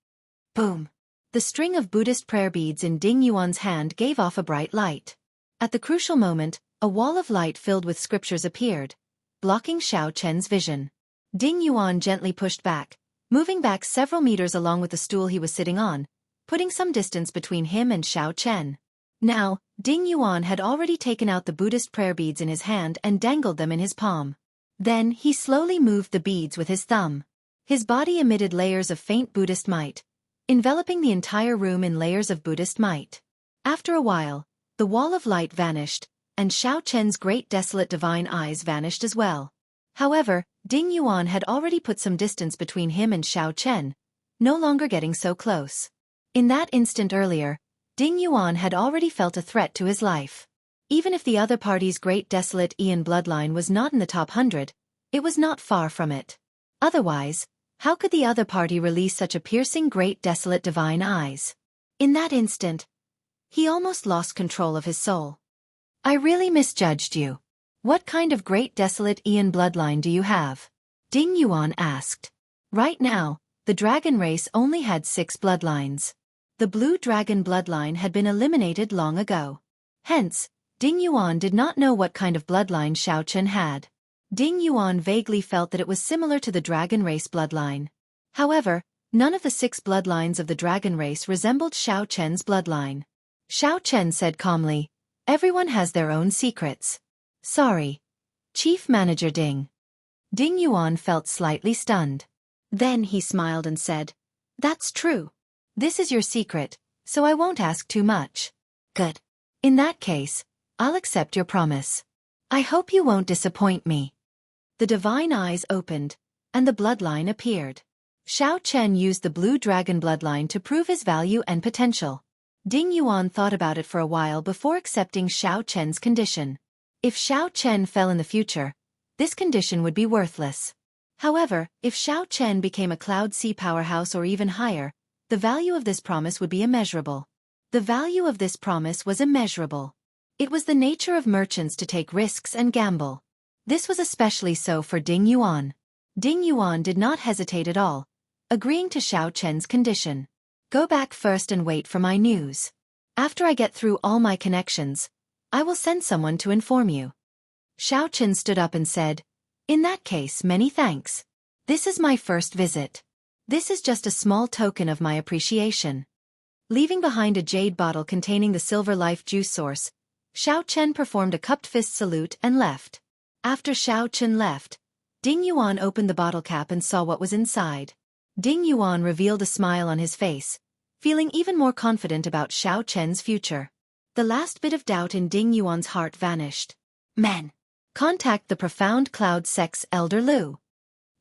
Boom. The string of Buddhist prayer beads in Ding Yuan's hand gave off a bright light. At the crucial moment, a wall of light filled with scriptures appeared, blocking Xiao Chen's vision. Ding Yuan gently pushed back, moving back several meters along with the stool he was sitting on, putting some distance between him and Xiao Chen. Now, Ding Yuan had already taken out the Buddhist prayer beads in his hand and dangled them in his palm. Then he slowly moved the beads with his thumb. His body emitted layers of faint Buddhist might, enveloping the entire room in layers of Buddhist might. After a while, the wall of light vanished, and Xiao Chen's great desolate divine eyes vanished as well. However, Ding Yuan had already put some distance between him and Xiao Chen, no longer getting so close. In that instant earlier, Ding Yuan had already felt a threat to his life. Even if the other party's great desolate Ian bloodline was not in the top 100, it was not far from it. Otherwise, how could the other party release such a piercing great desolate divine eyes? In that instant, he almost lost control of his soul. I really misjudged you. What kind of great desolate Ian bloodline do you have? Ding Yuan asked. Right now, the dragon race only had 6 bloodlines. The blue dragon bloodline had been eliminated long ago. Hence, Ding Yuan did not know what kind of bloodline Xiao Chen had. Ding Yuan vaguely felt that it was similar to the dragon race bloodline. However, none of the 6 bloodlines of the dragon race resembled Xiao Chen's bloodline. Xiao Chen said calmly, "Everyone has their own secrets." Sorry. Chief Manager Ding. Ding Yuan felt slightly stunned. Then he smiled and said, "That's true. This is your secret, so I won't ask too much." Good. In that case, I'll accept your promise. I hope you won't disappoint me. The divine eyes opened, and the bloodline appeared. Xiao Chen used the blue dragon bloodline to prove his value and potential. Ding Yuan thought about it for a while before accepting Xiao Chen's condition. If Xiao Chen fell in the future, this condition would be worthless. However, if Xiao Chen became a Cloud Sea powerhouse or even higher, the value of this promise would be immeasurable. The value of this promise was immeasurable. It was the nature of merchants to take risks and gamble. This was especially so for Ding Yuan. Ding Yuan did not hesitate at all, agreeing to Xiao Chen's condition. Go back first and wait for my news. After I get through all my connections, I will send someone to inform you. Xiao Chen stood up and said, "In that case, many thanks. This is my first visit. This is just a small token of my appreciation." Leaving behind a jade bottle containing the silver life juice source, Xiao Chen performed a cupped fist salute and left. After Xiao Chen left, Ding Yuan opened the bottle cap and saw what was inside. Ding Yuan revealed a smile on his face, feeling even more confident about Xiao Chen's future. The last bit of doubt in Ding Yuan's heart vanished. Men. Contact the profound cloud sex Elder Lu.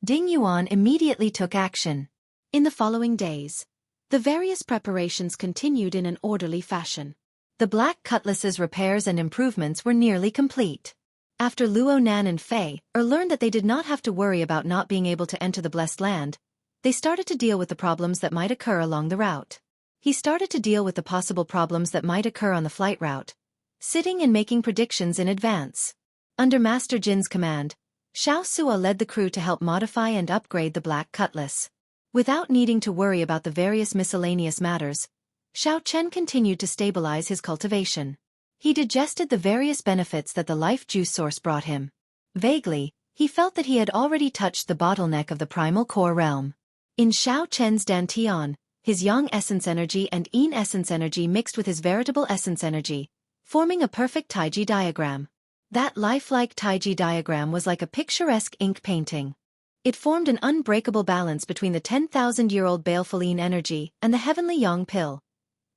Ding Yuan immediately took action. In the following days, the various preparations continued in an orderly fashion. The black cutlass's repairs and improvements were nearly complete. After Luo Nan and Fei learned that they did not have to worry about not being able to enter the Blessed Land, they started to deal with the problems that might occur along the route. He started to deal with the possible problems that might occur on the flight route, sitting and making predictions in advance. Under Master Jin's command, Xiao Sua led the crew to help modify and upgrade the Black Cutlass. Without needing to worry about the various miscellaneous matters, Xiao Chen continued to stabilize his cultivation. He digested the various benefits that the life juice source brought him. Vaguely, he felt that he had already touched the bottleneck of the primal core realm. In Xiao Chen's Dantian, his yang essence energy and yin essence energy mixed with his veritable essence energy, forming a perfect Taiji diagram. That lifelike Taiji diagram was like a picturesque ink painting. It formed an unbreakable balance between the 10,000-year-old baleful yin energy and the heavenly yang pill,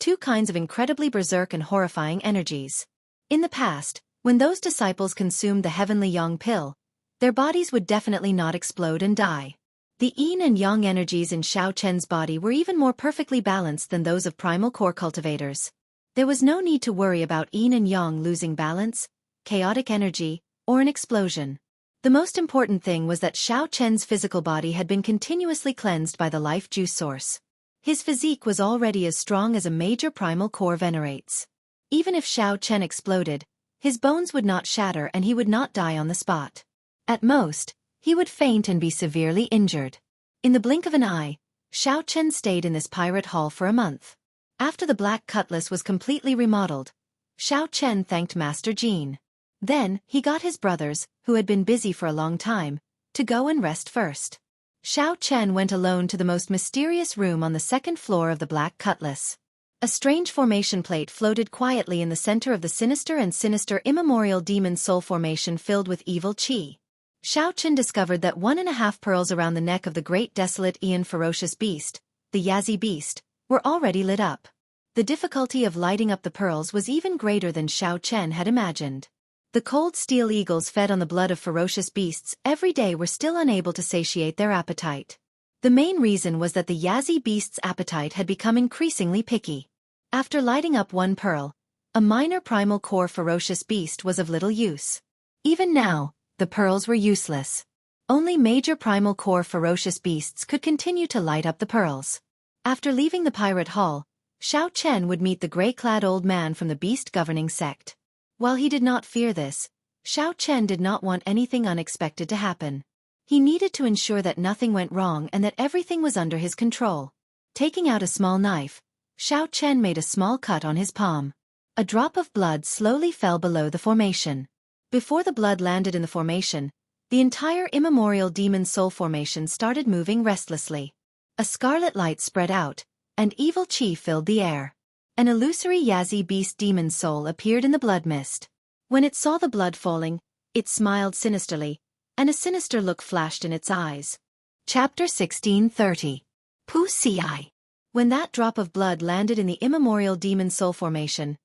two kinds of incredibly berserk and horrifying energies. In the past, when those disciples consumed the heavenly yang pill, their bodies would definitely not explode and die. The yin and yang energies in Xiao Chen's body were even more perfectly balanced than those of primal core cultivators. There was no need to worry about yin and yang losing balance, chaotic energy, or an explosion. The most important thing was that Xiao Chen's physical body had been continuously cleansed by the life juice source. His physique was already as strong as a major primal core venerates. Even if Xiao Chen exploded, his bones would not shatter and he would not die on the spot. At most, he would faint and be severely injured. In the blink of an eye, Xiao Chen stayed in this pirate hall for a month. After the Black Cutlass was completely remodeled, Xiao Chen thanked Master Jin. Then, he got his brothers, who had been busy for a long time, to go and rest first. Xiao Chen went alone to the most mysterious room on the second floor of the Black Cutlass. A strange formation plate floated quietly in the center of the sinister and sinister immemorial demon soul formation filled with evil qi. Xiao Chen discovered that 1.5 pearls around the neck of the great desolate Ian ferocious beast, the Yazi beast, were already lit up. The difficulty of lighting up the pearls was even greater than Xiao Chen had imagined. The cold steel eagles fed on the blood of ferocious beasts every day were still unable to satiate their appetite. The main reason was that the Yazi beast's appetite had become increasingly picky. After lighting up one pearl, a minor primal core ferocious beast was of little use. Even now, the pearls were useless. Only major primal core ferocious beasts could continue to light up the pearls. After leaving the pirate hall, Xiao Chen would meet the gray-clad old man from the beast-governing sect. While he did not fear this, Xiao Chen did not want anything unexpected to happen. He needed to ensure that nothing went wrong and that everything was under his control. Taking out a small knife, Xiao Chen made a small cut on his palm. A drop of blood slowly fell below the formation. Before the blood landed in the formation, the entire immemorial demon soul formation started moving restlessly. A scarlet light spread out, and evil chi filled the air. An illusory Yazi beast demon soul appeared in the blood mist. When it saw the blood falling, it smiled sinisterly, and a sinister look flashed in its eyes. Chapter 1630. Pu Ci. When that drop of blood landed in the immemorial demon soul formation,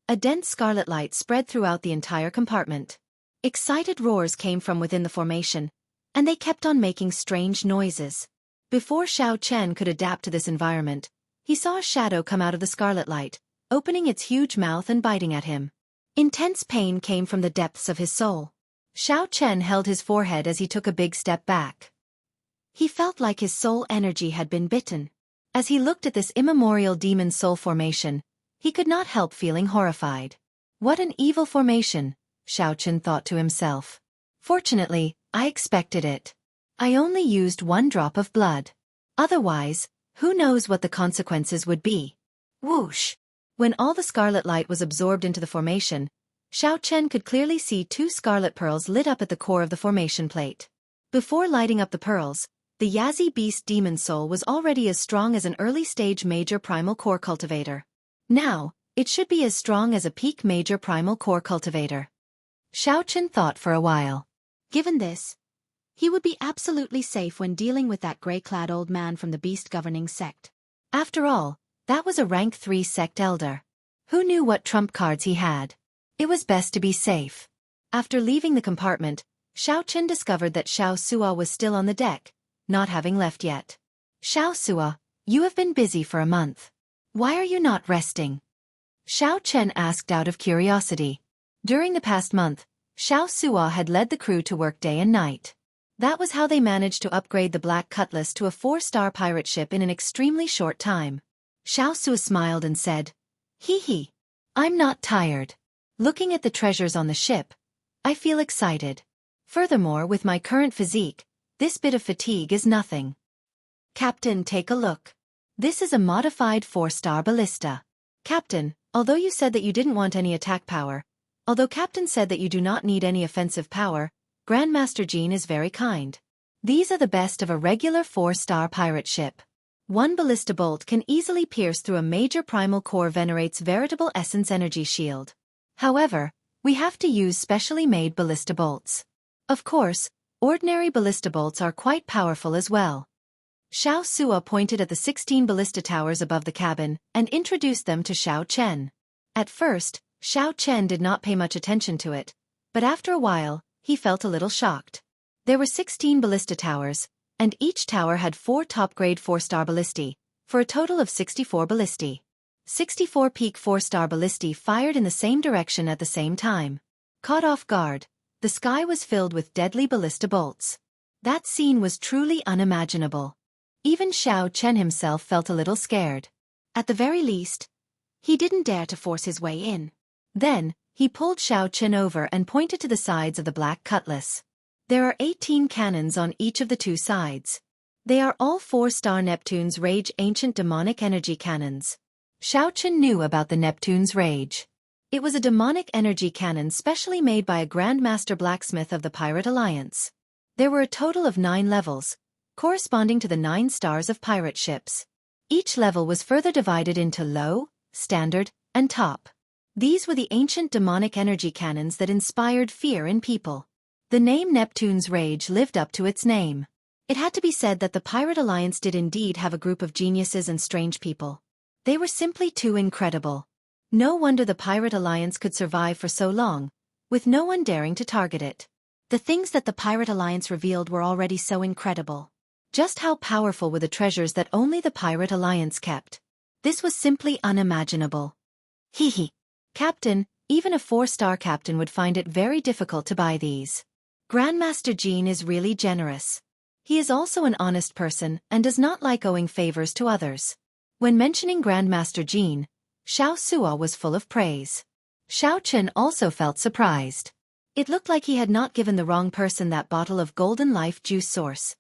a dense scarlet light spread throughout the entire compartment. Excited roars came from within the formation, and they kept on making strange noises. Before Xiao Chen could adapt to this environment, he saw a shadow come out of the scarlet light, opening its huge mouth and biting at him. Intense pain came from the depths of his soul. Xiao Chen held his forehead as he took a big step back. He felt like his soul energy had been bitten. As he looked at this immemorial demon soul formation, he could not help feeling horrified. What an evil formation, Xiao Chen thought to himself. Fortunately, I expected it. I only used one drop of blood. Otherwise, who knows what the consequences would be. Whoosh! When all the scarlet light was absorbed into the formation, Xiao Chen could clearly see two scarlet pearls lit up at the core of the formation plate. Before lighting up the pearls, the Yazi beast demon soul was already as strong as an early-stage major primal core cultivator. Now, it should be as strong as a peak major primal core cultivator. Xiao Chen thought for a while. Given this, he would be absolutely safe when dealing with that gray-clad old man from the beast-governing sect. After all, that was a rank 3 sect elder. Who knew what trump cards he had? It was best to be safe. After leaving the compartment, Xiao Chen discovered that Xiao Sua was still on the deck, not having left yet. Xiao Sua, you have been busy for a month. Why are you not resting? Xiao Chen asked out of curiosity. During the past month, Xiao Sua had led the crew to work day and night. That was how they managed to upgrade the Black Cutlass to a 4-star pirate ship in an extremely short time. Xiao Sua smiled and said, "Hee hee. I'm not tired. Looking at the treasures on the ship, I feel excited. Furthermore, with my current physique, this bit of fatigue is nothing." Captain, take a look. This is a modified 4-star ballista. Captain, although you said that you didn't want any attack power, although Captain said that you do not need any offensive power, Grandmaster Jean is very kind. These are the best of a regular 4-star pirate ship. One ballista bolt can easily pierce through a major primal core venerate's veritable essence energy shield. However, we have to use specially made ballista bolts. Of course, ordinary ballista bolts are quite powerful as well. Xiao Sua pointed at the 16 ballista towers above the cabin and introduced them to Xiao Chen. At first, Xiao Chen did not pay much attention to it, but after a while, he felt a little shocked. There were 16 ballista towers, and each tower had 4 top-grade 4-star ballistae, for a total of 64 ballistae. 64 peak 4-star ballistae fired in the same direction at the same time. Caught off guard, the sky was filled with deadly ballista bolts. That scene was truly unimaginable. Even Xiao Chen himself felt a little scared. At the very least, he didn't dare to force his way in. Then, he pulled Xiao Chen over and pointed to the sides of the Black Cutlass. There are 18 cannons on each of the 2 sides. They are all 4-star Neptune's Rage ancient demonic energy cannons. Xiao Chen knew about the Neptune's Rage. It was a demonic energy cannon specially made by a Grandmaster blacksmith of the Pirate Alliance. There were a total of 9 levels, corresponding to the 9 stars of pirate ships. Each level was further divided into low, standard, and top. These were the ancient demonic energy cannons that inspired fear in people. The name Neptune's Rage lived up to its name. It had to be said that the Pirate Alliance did indeed have a group of geniuses and strange people. They were simply too incredible. No wonder the Pirate Alliance could survive for so long, with no one daring to target it. The things that the Pirate Alliance revealed were already so incredible. Just how powerful were the treasures that only the Pirate Alliance kept? This was simply unimaginable. Hee. Captain, even a 4-star captain would find it very difficult to buy these. Grandmaster Jean is really generous. He is also an honest person and does not like owing favors to others. When mentioning Grandmaster Jean, Xianxia was full of praise. Xiao Chen also felt surprised. It looked like he had not given the wrong person that bottle of golden life juice source.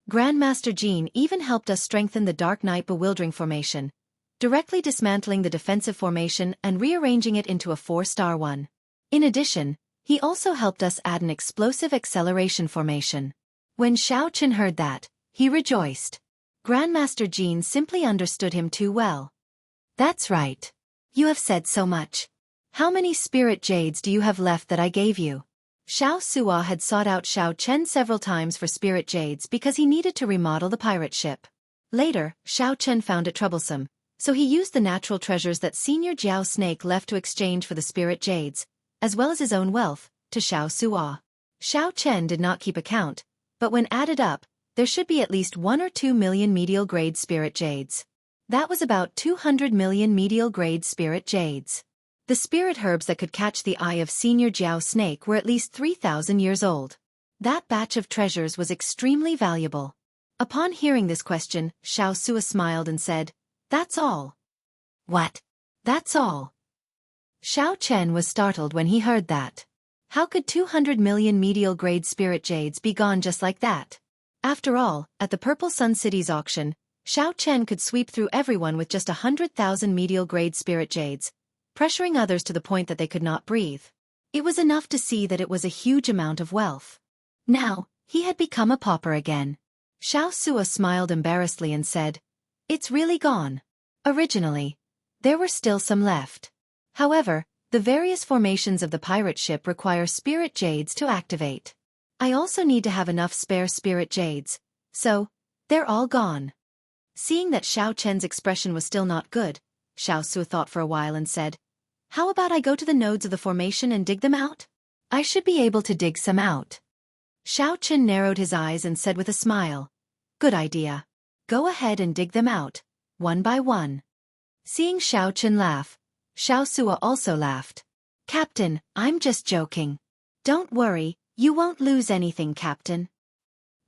Grandmaster Jean even helped us strengthen the Dark Knight Bewildering formation, directly dismantling the defensive formation and rearranging it into a 4-star one. In addition, he also helped us add an explosive acceleration formation. When Xiao Chen heard that, he rejoiced. Grandmaster Jean simply understood him too well. That's right. You have said so much. How many spirit jades do you have left that I gave you? Xianxia had sought out Xiao Chen several times for spirit jades because he needed to remodel the pirate ship. Later, Xiao Chen found it troublesome, so he used the natural treasures that Senior Jiao Snake left to exchange for the spirit jades, as well as his own wealth, to Xianxia. Xiao Chen did not keep account, but when added up, there should be at least 1 or 2 million medial-grade spirit jades. That was about 200 million medial-grade spirit jades. The spirit herbs that could catch the eye of Senior Jiao Snake were at least 3,000 years old. That batch of treasures was extremely valuable. Upon hearing this question, Xianxia smiled and said, "That's all." What? That's all? Xiao Chen was startled when he heard that. How could 200 million medial-grade spirit jades be gone just like that? After all, at the Purple Sun City's auction, Xiao Chen could sweep through everyone with just 100,000 medial-grade spirit jades, pressuring others to the point that they could not breathe. It was enough to see that it was a huge amount of wealth. Now, he had become a pauper again. Xianxia smiled embarrassedly and said, "It's really gone. Originally, there were still some left. However, the various formations of the pirate ship require spirit jades to activate. I also need to have enough spare spirit jades, so, they're all gone." Seeing that Xiao Chen's expression was still not good, Xianxia thought for a while and said, "How about I go to the nodes of the formation and dig them out? I should be able to dig some out." Xiao Chen narrowed his eyes and said with a smile, "Good idea. Go ahead and dig them out, one by one." Seeing Xiao Chen laugh, Xianxia also laughed. "Captain, I'm just joking. Don't worry, you won't lose anything, Captain."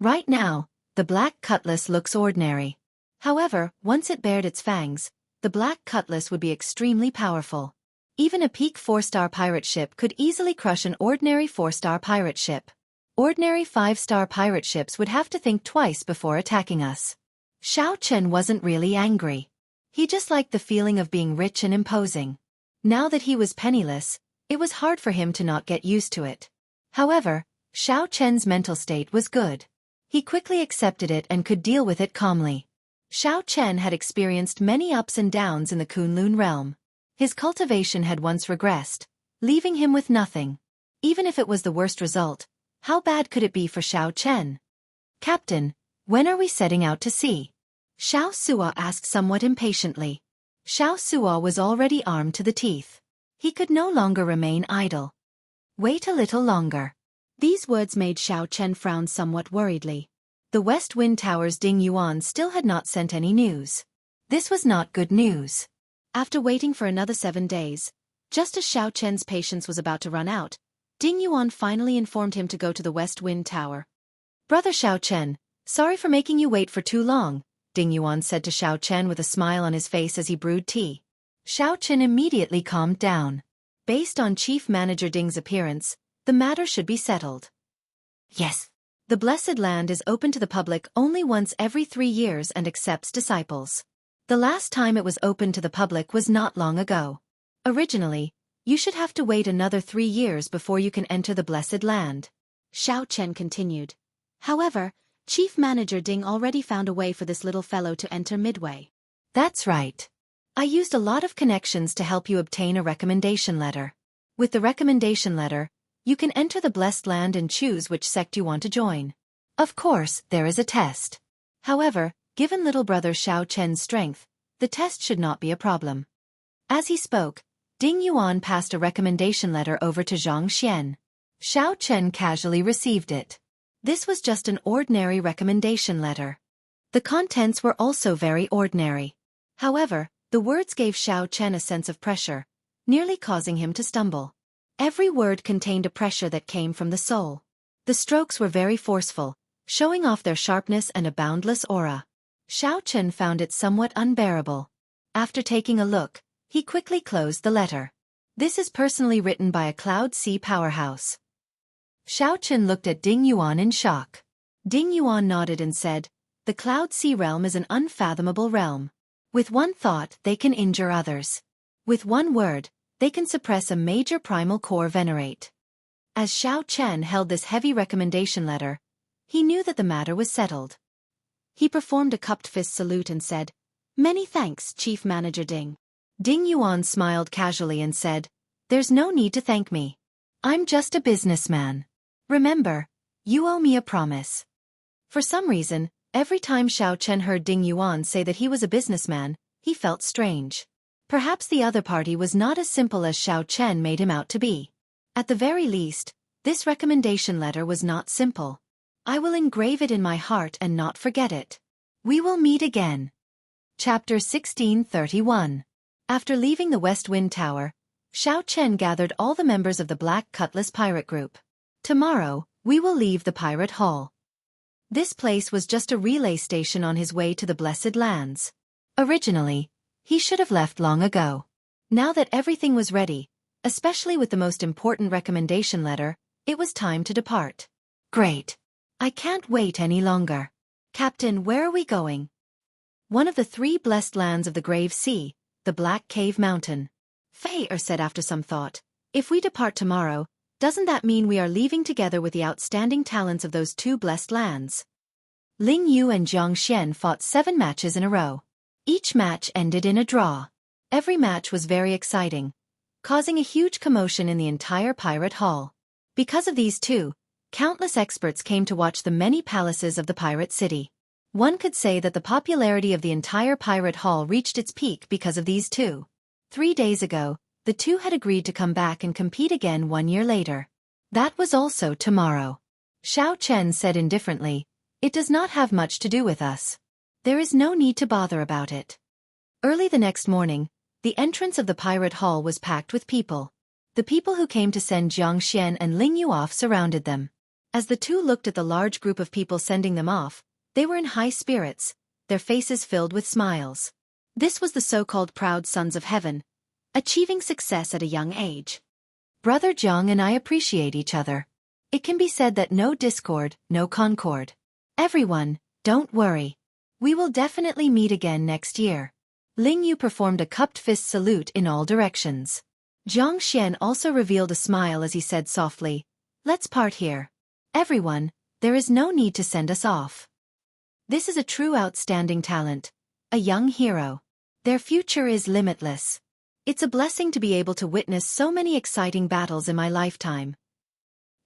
Right now, the black cutlass looks ordinary. However, once it bared its fangs, the black cutlass would be extremely powerful. Even a peak 4-star pirate ship could easily crush an ordinary 4-star pirate ship. Ordinary 5-star pirate ships would have to think twice before attacking us. Xiao Chen wasn't really angry. He just liked the feeling of being rich and imposing. Now that he was penniless, it was hard for him to not get used to it. However, Xiao Chen's mental state was good. He quickly accepted it and could deal with it calmly. Xiao Chen had experienced many ups and downs in the Kunlun realm. His cultivation had once regressed, leaving him with nothing. Even if it was the worst result, how bad could it be for Xiao Chen? "Captain, when are we setting out to sea?" Xianxia asked somewhat impatiently. Xianxia was already armed to the teeth. He could no longer remain idle. "Wait a little longer." These words made Xiao Chen frown somewhat worriedly. The West Wind Tower's Ding Yuan still had not sent any news. This was not good news. After waiting for another 7 days, just as Xiao Chen's patience was about to run out, Ding Yuan finally informed him to go to the West Wind Tower. "Brother Xiao Chen, sorry for making you wait for too long," Ding Yuan said to Xiao Chen with a smile on his face as he brewed tea. Xiao Chen immediately calmed down. Based on Chief Manager Ding's appearance, the matter should be settled. Yes. The Blessed Land is open to the public only once every 3 years and accepts disciples. The last time it was open to the public was not long ago. Originally, you should have to wait another 3 years before you can enter the Blessed Land. Xiao Chen continued. However, Chief Manager Ding already found a way for this little fellow to enter midway. That's right. I used a lot of connections to help you obtain a recommendation letter. With the recommendation letter, you can enter the Blessed Land and choose which sect you want to join. Of course, there is a test. However, given little brother Xiao Chen's strength, the test should not be a problem. As he spoke, Ding Yuan passed a recommendation letter over to Xianxia. Xiao Chen casually received it. This was just an ordinary recommendation letter. The contents were also very ordinary. However, the words gave Xiao Chen a sense of pressure, nearly causing him to stumble. Every word contained a pressure that came from the soul. The strokes were very forceful, showing off their sharpness and a boundless aura. Xiao Chen found it somewhat unbearable. After taking a look, he quickly closed the letter. This is personally written by a Cloud Sea powerhouse. Xiao Chen looked at Ding Yuan in shock. Ding Yuan nodded and said, "The Cloud Sea realm is an unfathomable realm. With one thought, they can injure others. With one word, they can suppress a major primal core venerate." As Xiao Chen held this heavy recommendation letter, he knew that the matter was settled. He performed a cupped fist salute and said, "Many thanks, Chief Manager Ding." Ding Yuan smiled casually and said, "There's no need to thank me. I'm just a businessman. Remember, you owe me a promise." For some reason, every time Xiao Chen heard Ding Yuan say that he was a businessman, he felt strange. Perhaps the other party was not as simple as Xiao Chen made him out to be. At the very least, this recommendation letter was not simple. "I will engrave it in my heart and not forget it. We will meet again." Chapter 1631. After leaving the West Wind Tower, Xiao Chen gathered all the members of the Black Cutlass pirate group. "Tomorrow, we will leave the pirate hall." This place was just a relay station on his way to the Blessed Lands. Originally, he should have left long ago. Now that everything was ready, especially with the most important recommendation letter, it was time to depart. "Great. I can't wait any longer. Captain, where are we going?" "One of the 3 blessed lands of the Grave Sea, the Black Cave Mountain." Fei said after some thought, "If we depart tomorrow, doesn't that mean we are leaving together with the outstanding talents of those 2 blessed lands?" Ling Yu and Jianghu fought 7 matches in a row. Each match ended in a draw. Every match was very exciting, causing a huge commotion in the entire pirate hall. Because of these two, countless experts came to watch the many palaces of the pirate city. One could say that the popularity of the entire pirate hall reached its peak because of these two. 3 days ago, the two had agreed to come back and compete again 1 year later. That was also tomorrow. Xiao Chen said indifferently, "It does not have much to do with us. There is no need to bother about it." Early the next morning, the entrance of the pirate hall was packed with people. The people who came to send Xianxia and Ling Yu off surrounded them. As the two looked at the large group of people sending them off, they were in high spirits, their faces filled with smiles. This was the so-called proud sons of heaven, achieving success at a young age. "Brother Jiang and I appreciate each other. It can be said that no discord, no concord. Everyone, don't worry. We will definitely meet again next year." Ling Yu performed a cupped fist salute in all directions. Jiang Xian also revealed a smile as he said softly, "Let's part here. Everyone, there is no need to send us off. This is a true outstanding talent, a young hero. Their future is limitless. It's a blessing to be able to witness so many exciting battles in my lifetime."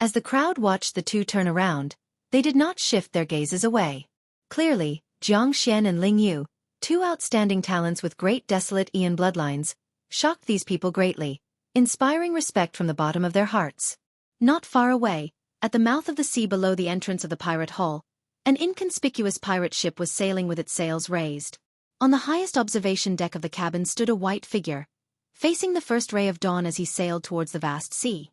As the crowd watched the two turn around, they did not shift their gazes away. Clearly, Jiang Xian and Ling Yu, 2 outstanding talents with great desolate Aeon bloodlines, shocked these people greatly, inspiring respect from the bottom of their hearts. Not far away, at the mouth of the sea below the entrance of the pirate hall, an inconspicuous pirate ship was sailing with its sails raised. On the highest observation deck of the cabin stood a white figure, facing the first ray of dawn as he sailed towards the vast sea.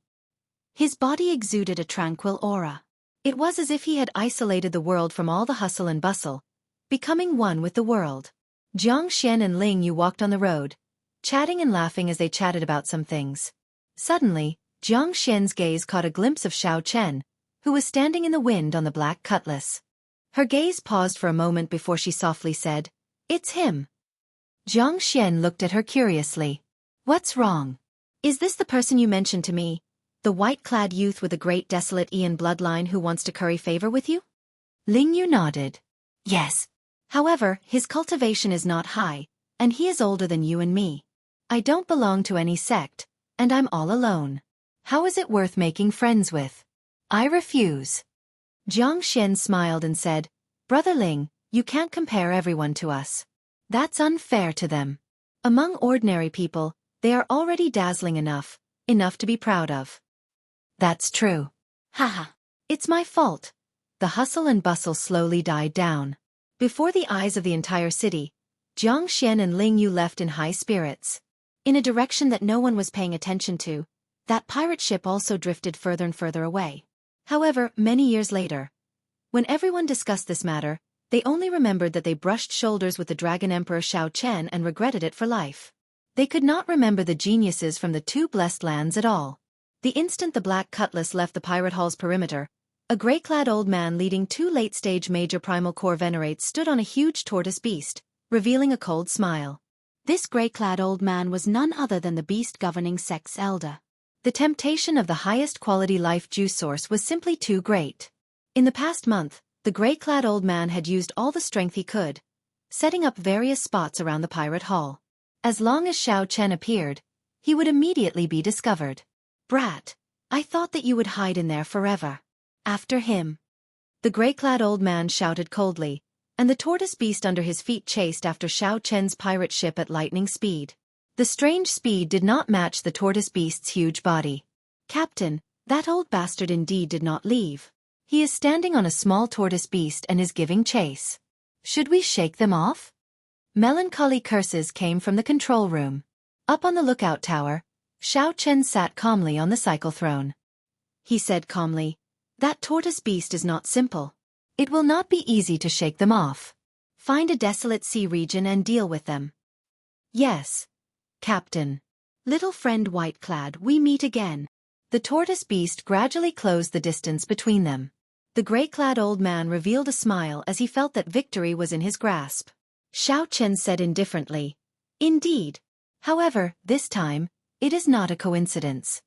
His body exuded a tranquil aura. It was as if he had isolated the world from all the hustle and bustle, becoming one with the world. Jiang Xian and Ling Yu walked on the road, chatting and laughing as they chatted about some things. Suddenly, Jiang Xian's gaze caught a glimpse of Xiao Chen, who was standing in the wind on the Black Cutlass. Her gaze paused for a moment before she softly said, "It's him." Jiang Xian looked at her curiously. "What's wrong? Is this the person you mentioned to me, the white-clad youth with a great desolate Aeon bloodline who wants to curry favor with you?" Ling Yu nodded. "Yes. However, his cultivation is not high, and he is older than you and me. I don't belong to any sect, and I'm all alone. How is it worth making friends with? I refuse." Jiang Xian smiled and said, "Brother Ling, you can't compare everyone to us. That's unfair to them. Among ordinary people, they are already dazzling enough to be proud of." "That's true. Haha. It's my fault." The hustle and bustle slowly died down. Before the eyes of the entire city, Xianxia and Ling Yu left in high spirits. In a direction that no one was paying attention to, that pirate ship also drifted further and further away. However, many years later, when everyone discussed this matter, they only remembered that they brushed shoulders with the Dragon Emperor Xiao Chen and regretted it for life. They could not remember the geniuses from the two blessed lands at all. The instant the Black Cutlass left the pirate hall's perimeter, a grey-clad old man leading two late-stage major primal core venerates stood on a huge tortoise beast, revealing a cold smile. This grey-clad old man was none other than the beast governing sect's elder. The temptation of the highest quality life juice source was simply too great. In the past month, the grey-clad old man had used all the strength he could, setting up various spots around the pirate hall. As long as Xiao Chen appeared, he would immediately be discovered. "Brat, I thought that you would hide in there forever. After him." The grey-clad old man shouted coldly, and the tortoise beast under his feet chased after Xiao Chen's pirate ship at lightning speed. The strange speed did not match the tortoise beast's huge body. "Captain, that old bastard indeed did not leave. He is standing on a small tortoise beast and is giving chase. Should we shake them off?" Melancholy curses came from the control room. Up on the lookout tower, Xiao Chen sat calmly on the cycle throne. He said calmly, "That tortoise beast is not simple. It will not be easy to shake them off. Find a desolate sea region and deal with them." "Yes, Captain. Little friend White-clad, we meet again." The tortoise beast gradually closed the distance between them. The grey-clad old man revealed a smile as he felt that victory was in his grasp. Xiao Chen said indifferently, "Indeed. However, this time, it is not a coincidence."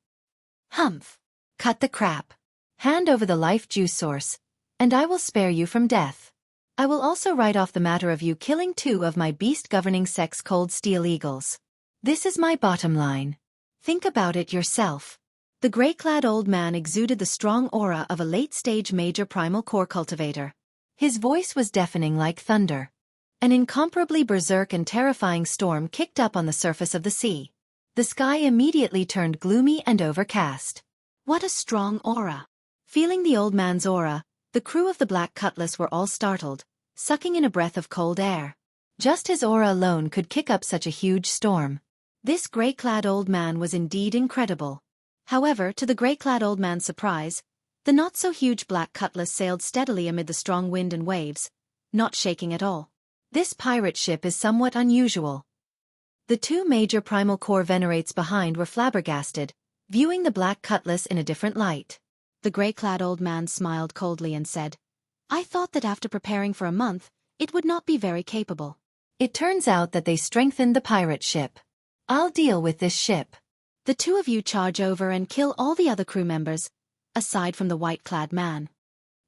"Humph. Cut the crap. Hand over the life juice source, and I will spare you from death. I will also write off the matter of you killing two of my beast-governing sect's cold steel eagles. This is my bottom line. Think about it yourself." The grey-clad old man exuded the strong aura of a late-stage major primal core cultivator. His voice was deafening like thunder. An incomparably berserk and terrifying storm kicked up on the surface of the sea. The sky immediately turned gloomy and overcast. What a strong aura! Feeling the old man's aura, the crew of the Black Cutlass were all startled, sucking in a breath of cold air. Just his aura alone could kick up such a huge storm. This grey-clad old man was indeed incredible. However, to the grey-clad old man's surprise, the not-so-huge Black Cutlass sailed steadily amid the strong wind and waves, not shaking at all. This pirate ship is somewhat unusual. The two major primal core venerates behind were flabbergasted, viewing the Black Cutlass in a different light. The grey-clad old man smiled coldly and said, "I thought that after preparing for a month, it would not be very capable. It turns out that they strengthened the pirate ship. I'll deal with this ship. The two of you charge over and kill all the other crew members, aside from the white-clad man."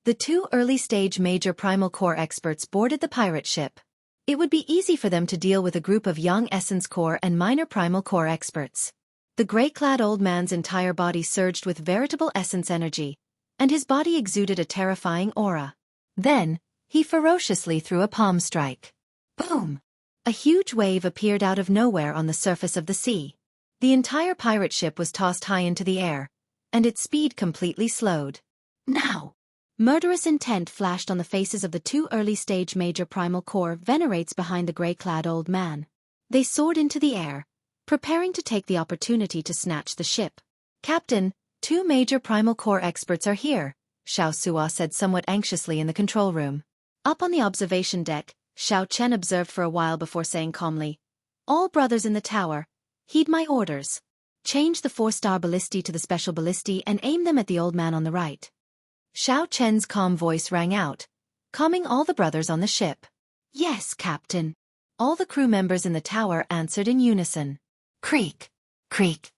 The two early-stage major primal core experts boarded the pirate ship. It would be easy for them to deal with a group of young essence core and minor primal core experts. The grey-clad old man's entire body surged with veritable essence energy, and his body exuded a terrifying aura. Then, he ferociously threw a palm strike. Boom! A huge wave appeared out of nowhere on the surface of the sea. The entire pirate ship was tossed high into the air, and its speed completely slowed. Now! Murderous intent flashed on the faces of the two early-stage major primal core venerates behind the grey-clad old man. They soared into the air, preparing to take the opportunity to snatch the ship. "Captain, two major primal core experts are here," Xiao Sua said somewhat anxiously in the control room. Up on the observation deck, Xiao Chen observed for a while before saying calmly, "All brothers in the tower, heed my orders. Change the 4-star ballisti to the special ballisti and aim them at the old man on the right." Xiao Chen's calm voice rang out, calming all the brothers on the ship. "Yes, Captain." All the crew members in the tower answered in unison. Creak! Creak!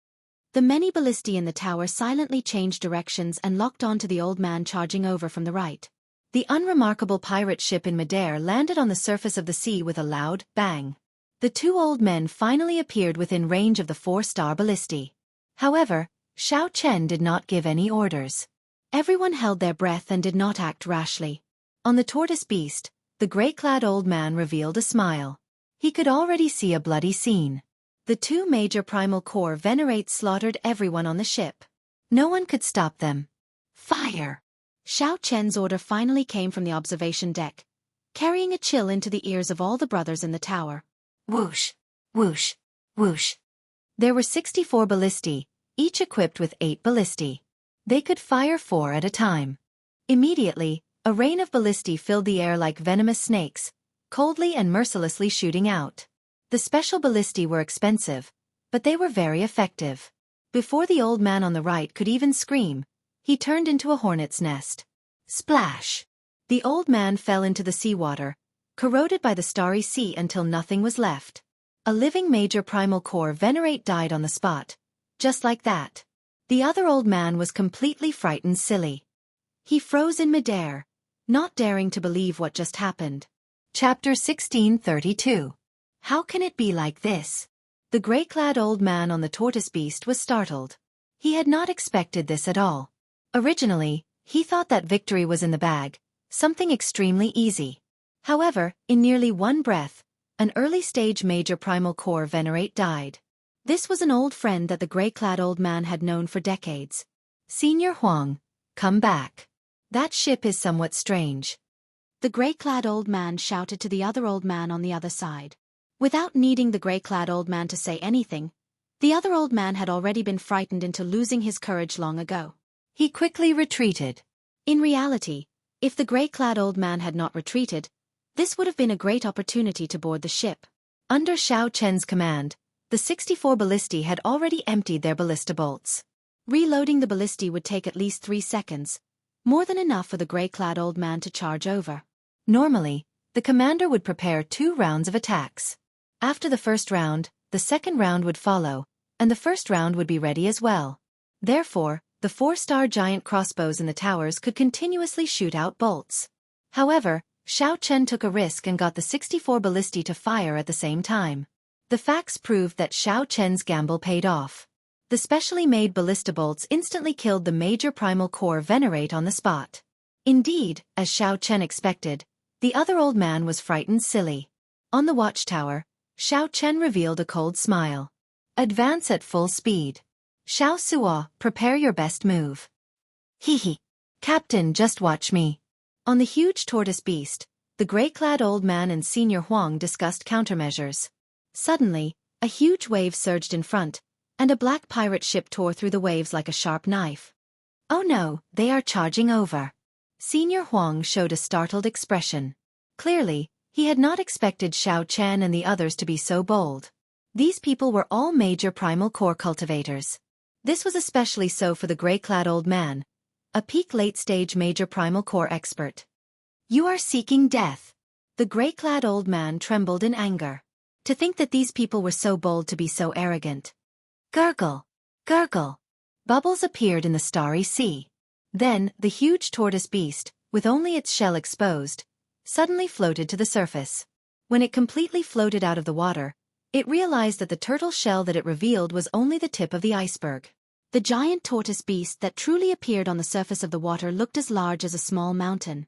The many ballistae in the tower silently changed directions and locked onto the old man charging over from the right. The unremarkable pirate ship in midair landed on the surface of the sea with a loud bang. The two old men finally appeared within range of the 4-star ballistae. However, Xiao Chen did not give any orders. Everyone held their breath and did not act rashly. On the tortoise beast, the grey-clad old man revealed a smile. He could already see a bloody scene. The two major primal core venerates slaughtered everyone on the ship. No one could stop them. Fire! Xiao Chen's order finally came from the observation deck. carrying a chill into the ears of all the brothers in the tower. Whoosh, whoosh, whoosh. There were 64 ballistae, each equipped with 8 ballistae. They could fire 4 at a time. Immediately, a rain of ballistae filled the air like venomous snakes, coldly and mercilessly shooting out. The special ballistae were expensive, but they were very effective. Before the old man on the right could even scream, he turned into a hornet's nest. Splash! The old man fell into the seawater, corroded by the starry sea until nothing was left. A living major primal core venerate died on the spot. Just like that. The other old man was completely frightened silly. He froze in midair, not daring to believe what just happened. Chapter 1632. How can it be like this? The gray-clad old man on the tortoise beast was startled. He had not expected this at all. Originally, he thought that victory was in the bag, something extremely easy. However, in nearly one breath, an early-stage major primal core venerate died. This was an old friend that the gray-clad old man had known for decades. Senior Huang, come back. That ship is somewhat strange. The gray-clad old man shouted to the other old man on the other side. Without needing the gray-clad old man to say anything, the other old man had already been frightened into losing his courage long ago. He quickly retreated. In reality, if the gray-clad old man had not retreated, this would have been a great opportunity to board the ship. Under Xiao Chen's command, the 64 ballistae had already emptied their ballista bolts. Reloading the ballistae would take at least 3 seconds, more than enough for the gray-clad old man to charge over. Normally, the commander would prepare 2 rounds of attacks. After the first round, the second round would follow, and the first round would be ready as well. Therefore, the 4-star giant crossbows in the towers could continuously shoot out bolts. However, Xiao Chen took a risk and got the 64 ballistae to fire at the same time. The facts proved that Xiao Chen's gamble paid off. The specially made ballista bolts instantly killed the major primal core venerate on the spot. Indeed, as Xiao Chen expected, the other old man was frightened silly. On the watchtower, Xiao Chen revealed a cold smile. Advance at full speed. Xiao Suo, prepare your best move. Hee. Captain, just watch me. On the huge tortoise beast, the gray-clad old man and Senior Huang discussed countermeasures. Suddenly, a huge wave surged in front, and a black pirate ship tore through the waves like a sharp knife. Oh no, they are charging over. Senior Huang showed a startled expression. Clearly, he had not expected Xiao Chen and the others to be so bold. These people were all major primal core cultivators. This was especially so for the gray-clad old man, a peak late-stage major primal core expert. You are seeking death. The gray-clad old man trembled in anger. To think that these people were so bold to be so arrogant. Gurgle, gurgle. Bubbles appeared in the starry sea. Then, the huge tortoise beast, with only its shell exposed, suddenly floated to the surface. When it completely floated out of the water, it realized that the turtle shell that it revealed was only the tip of the iceberg. The giant tortoise beast that truly appeared on the surface of the water looked as large as a small mountain.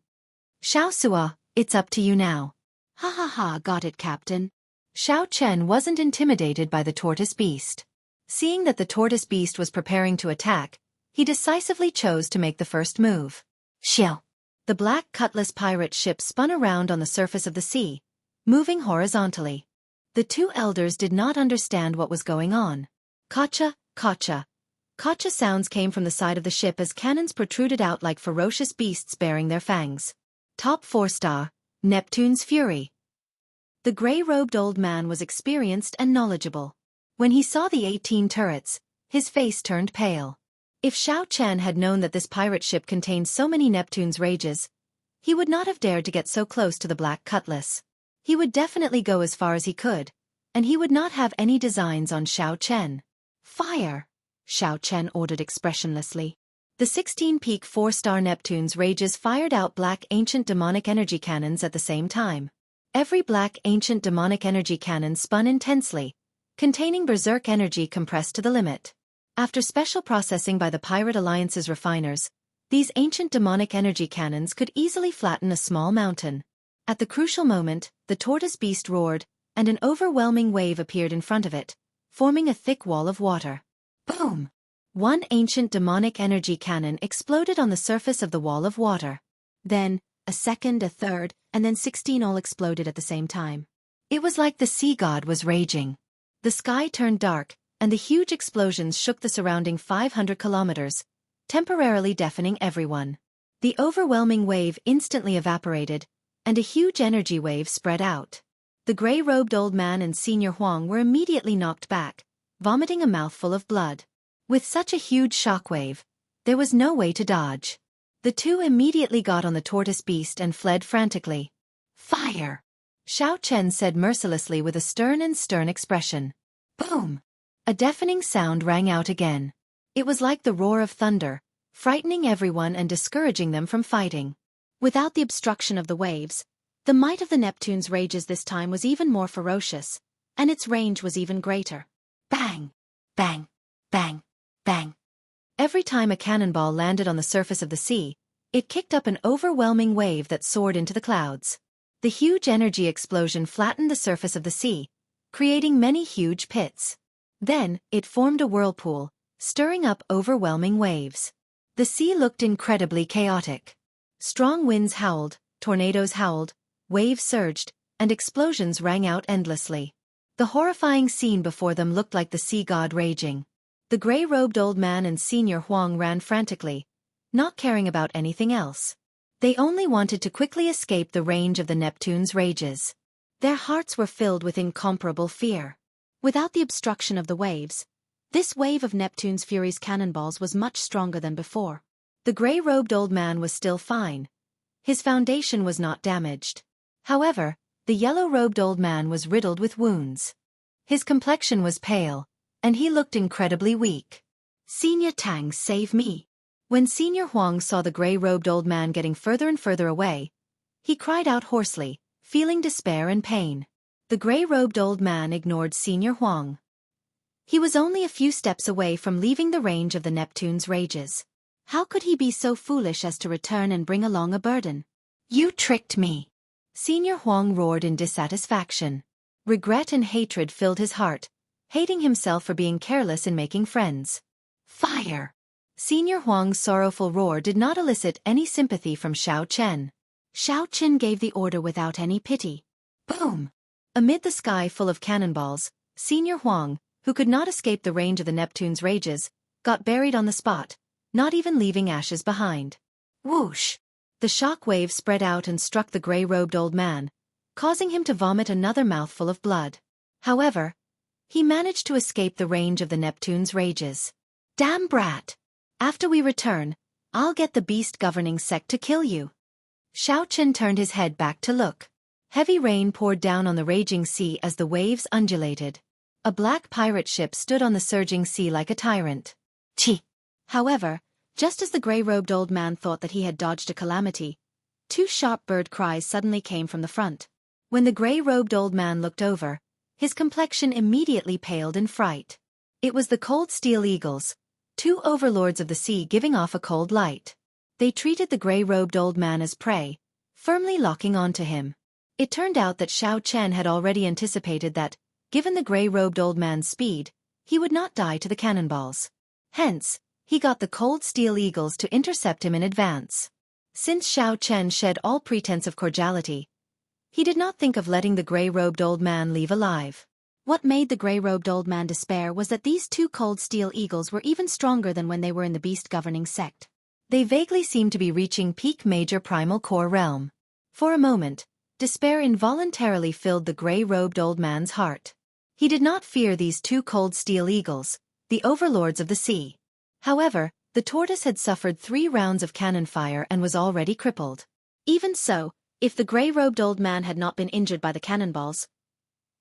Xiao Suo, it's up to you now. Ha ha ha, got it, Captain. Xiao Chen wasn't intimidated by the tortoise beast. Seeing that the tortoise beast was preparing to attack, he decisively chose to make the first move. Xiao. The black cutlass pirate ship spun around on the surface of the sea, moving horizontally. The 2 elders did not understand what was going on. Kacha, kacha. Kacha sounds came from the side of the ship as cannons protruded out like ferocious beasts bearing their fangs. Top 4-star, Neptune's Fury. The gray-robed old man was experienced and knowledgeable. When he saw the 18 turrets, his face turned pale. If Xiao Chen had known that this pirate ship contained so many Neptune's rages, he would not have dared to get so close to the black cutlass. He would definitely go as far as he could, and he would not have any designs on Xiao Chen. Fire! Xiao Chen ordered expressionlessly. The 16-peak 4-star Neptune's rages fired out black ancient demonic energy cannons at the same time. Every black ancient demonic energy cannon spun intensely, containing berserk energy compressed to the limit. After special processing by the Pirate Alliance's refiners, these ancient demonic energy cannons could easily flatten a small mountain. At the crucial moment, the tortoise beast roared, and an overwhelming wave appeared in front of it, forming a thick wall of water. Boom! One ancient demonic energy cannon exploded on the surface of the wall of water. Then, a second, a third, and then 16 all exploded at the same time. It was like the sea god was raging. The sky turned dark, and the huge explosions shook the surrounding 500 kilometers, temporarily deafening everyone. The overwhelming wave instantly evaporated, and a huge energy wave spread out. The gray-robed old man and Senior Huang were immediately knocked back, vomiting a mouthful of blood. With such a huge shockwave, there was no way to dodge. The two immediately got on the tortoise beast and fled frantically. "Fire!" Xiao Chen said mercilessly with a stern expression. Boom! A deafening sound rang out again. It was like the roar of thunder, frightening everyone and discouraging them from fighting. Without the obstruction of the waves, the might of the Neptune's rages this time was even more ferocious, and its range was even greater. Bang! Bang! Bang! Bang! Every time a cannonball landed on the surface of the sea, it kicked up an overwhelming wave that soared into the clouds. The huge energy explosion flattened the surface of the sea, creating many huge pits. Then, it formed a whirlpool, stirring up overwhelming waves. The sea looked incredibly chaotic. Strong winds howled, tornadoes howled, waves surged, and explosions rang out endlessly. The horrifying scene before them looked like the sea god raging. The gray-robed old man and Senior Huang ran frantically, not caring about anything else. They only wanted to quickly escape the range of the Neptune's rages. Their hearts were filled with incomparable fear. Without the obstruction of the waves, this wave of Neptune's Fury's cannonballs was much stronger than before. The gray-robed old man was still fine. His foundation was not damaged. However, the yellow-robed old man was riddled with wounds. His complexion was pale, and he looked incredibly weak. "Senior Tang, save me!" When Senior Huang saw the gray-robed old man getting further and further away, he cried out hoarsely, feeling despair and pain. The gray-robed old man ignored Senior Huang. He was only a few steps away from leaving the range of the Neptune's rages. How could he be so foolish as to return and bring along a burden? "You tricked me!" Senior Huang roared in dissatisfaction. Regret and hatred filled his heart, hating himself for being careless in making friends. "Fire!" Senior Huang's sorrowful roar did not elicit any sympathy from Xiao Chen. Xiao Chen gave the order without any pity. Boom! Amid the sky full of cannonballs, Senior Huang, who could not escape the range of the Neptune's rages, got buried on the spot, not even leaving ashes behind. Whoosh! The shock wave spread out and struck the gray-robed old man, causing him to vomit another mouthful of blood. However, he managed to escape the range of the Neptune's rages. "Damn brat! After we return, I'll get the beast governing sect to kill you." Xiao Chen turned his head back to look. Heavy rain poured down on the raging sea as the waves undulated. A black pirate ship stood on the surging sea like a tyrant. Chi! However, just as the gray-robed old man thought that he had dodged a calamity, two sharp bird cries suddenly came from the front. When the gray-robed old man looked over, his complexion immediately paled in fright. It was the cold steel eagles, two overlords of the sea giving off a cold light. They treated the gray-robed old man as prey, firmly locking onto him. It turned out that Xiao Chen had already anticipated that, given the gray-robed old man's speed, he would not die to the cannonballs. Hence, he got the cold steel eagles to intercept him in advance. Since Xiao Chen shed all pretense of cordiality, he did not think of letting the gray-robed old man leave alive. What made the gray-robed old man despair was that these two cold steel eagles were even stronger than when they were in the beast-governing sect. They vaguely seemed to be reaching peak major primal core realm. For a moment, despair involuntarily filled the gray-robed old man's heart. He did not fear these two cold steel eagles, the overlords of the sea. However, the tortoise had suffered 3 rounds of cannon fire and was already crippled. Even so, if the gray-robed old man had not been injured by the cannonballs,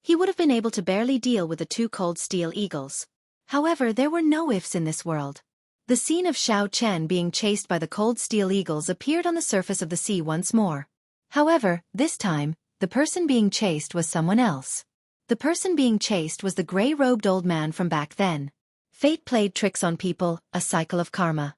he would have been able to barely deal with the two cold steel eagles. However, there were no ifs in this world. The scene of Xiao Chen being chased by the cold steel eagles appeared on the surface of the sea once more. However, this time, the person being chased was someone else. The person being chased was the gray-robed old man from back then. Fate played tricks on people, a cycle of karma.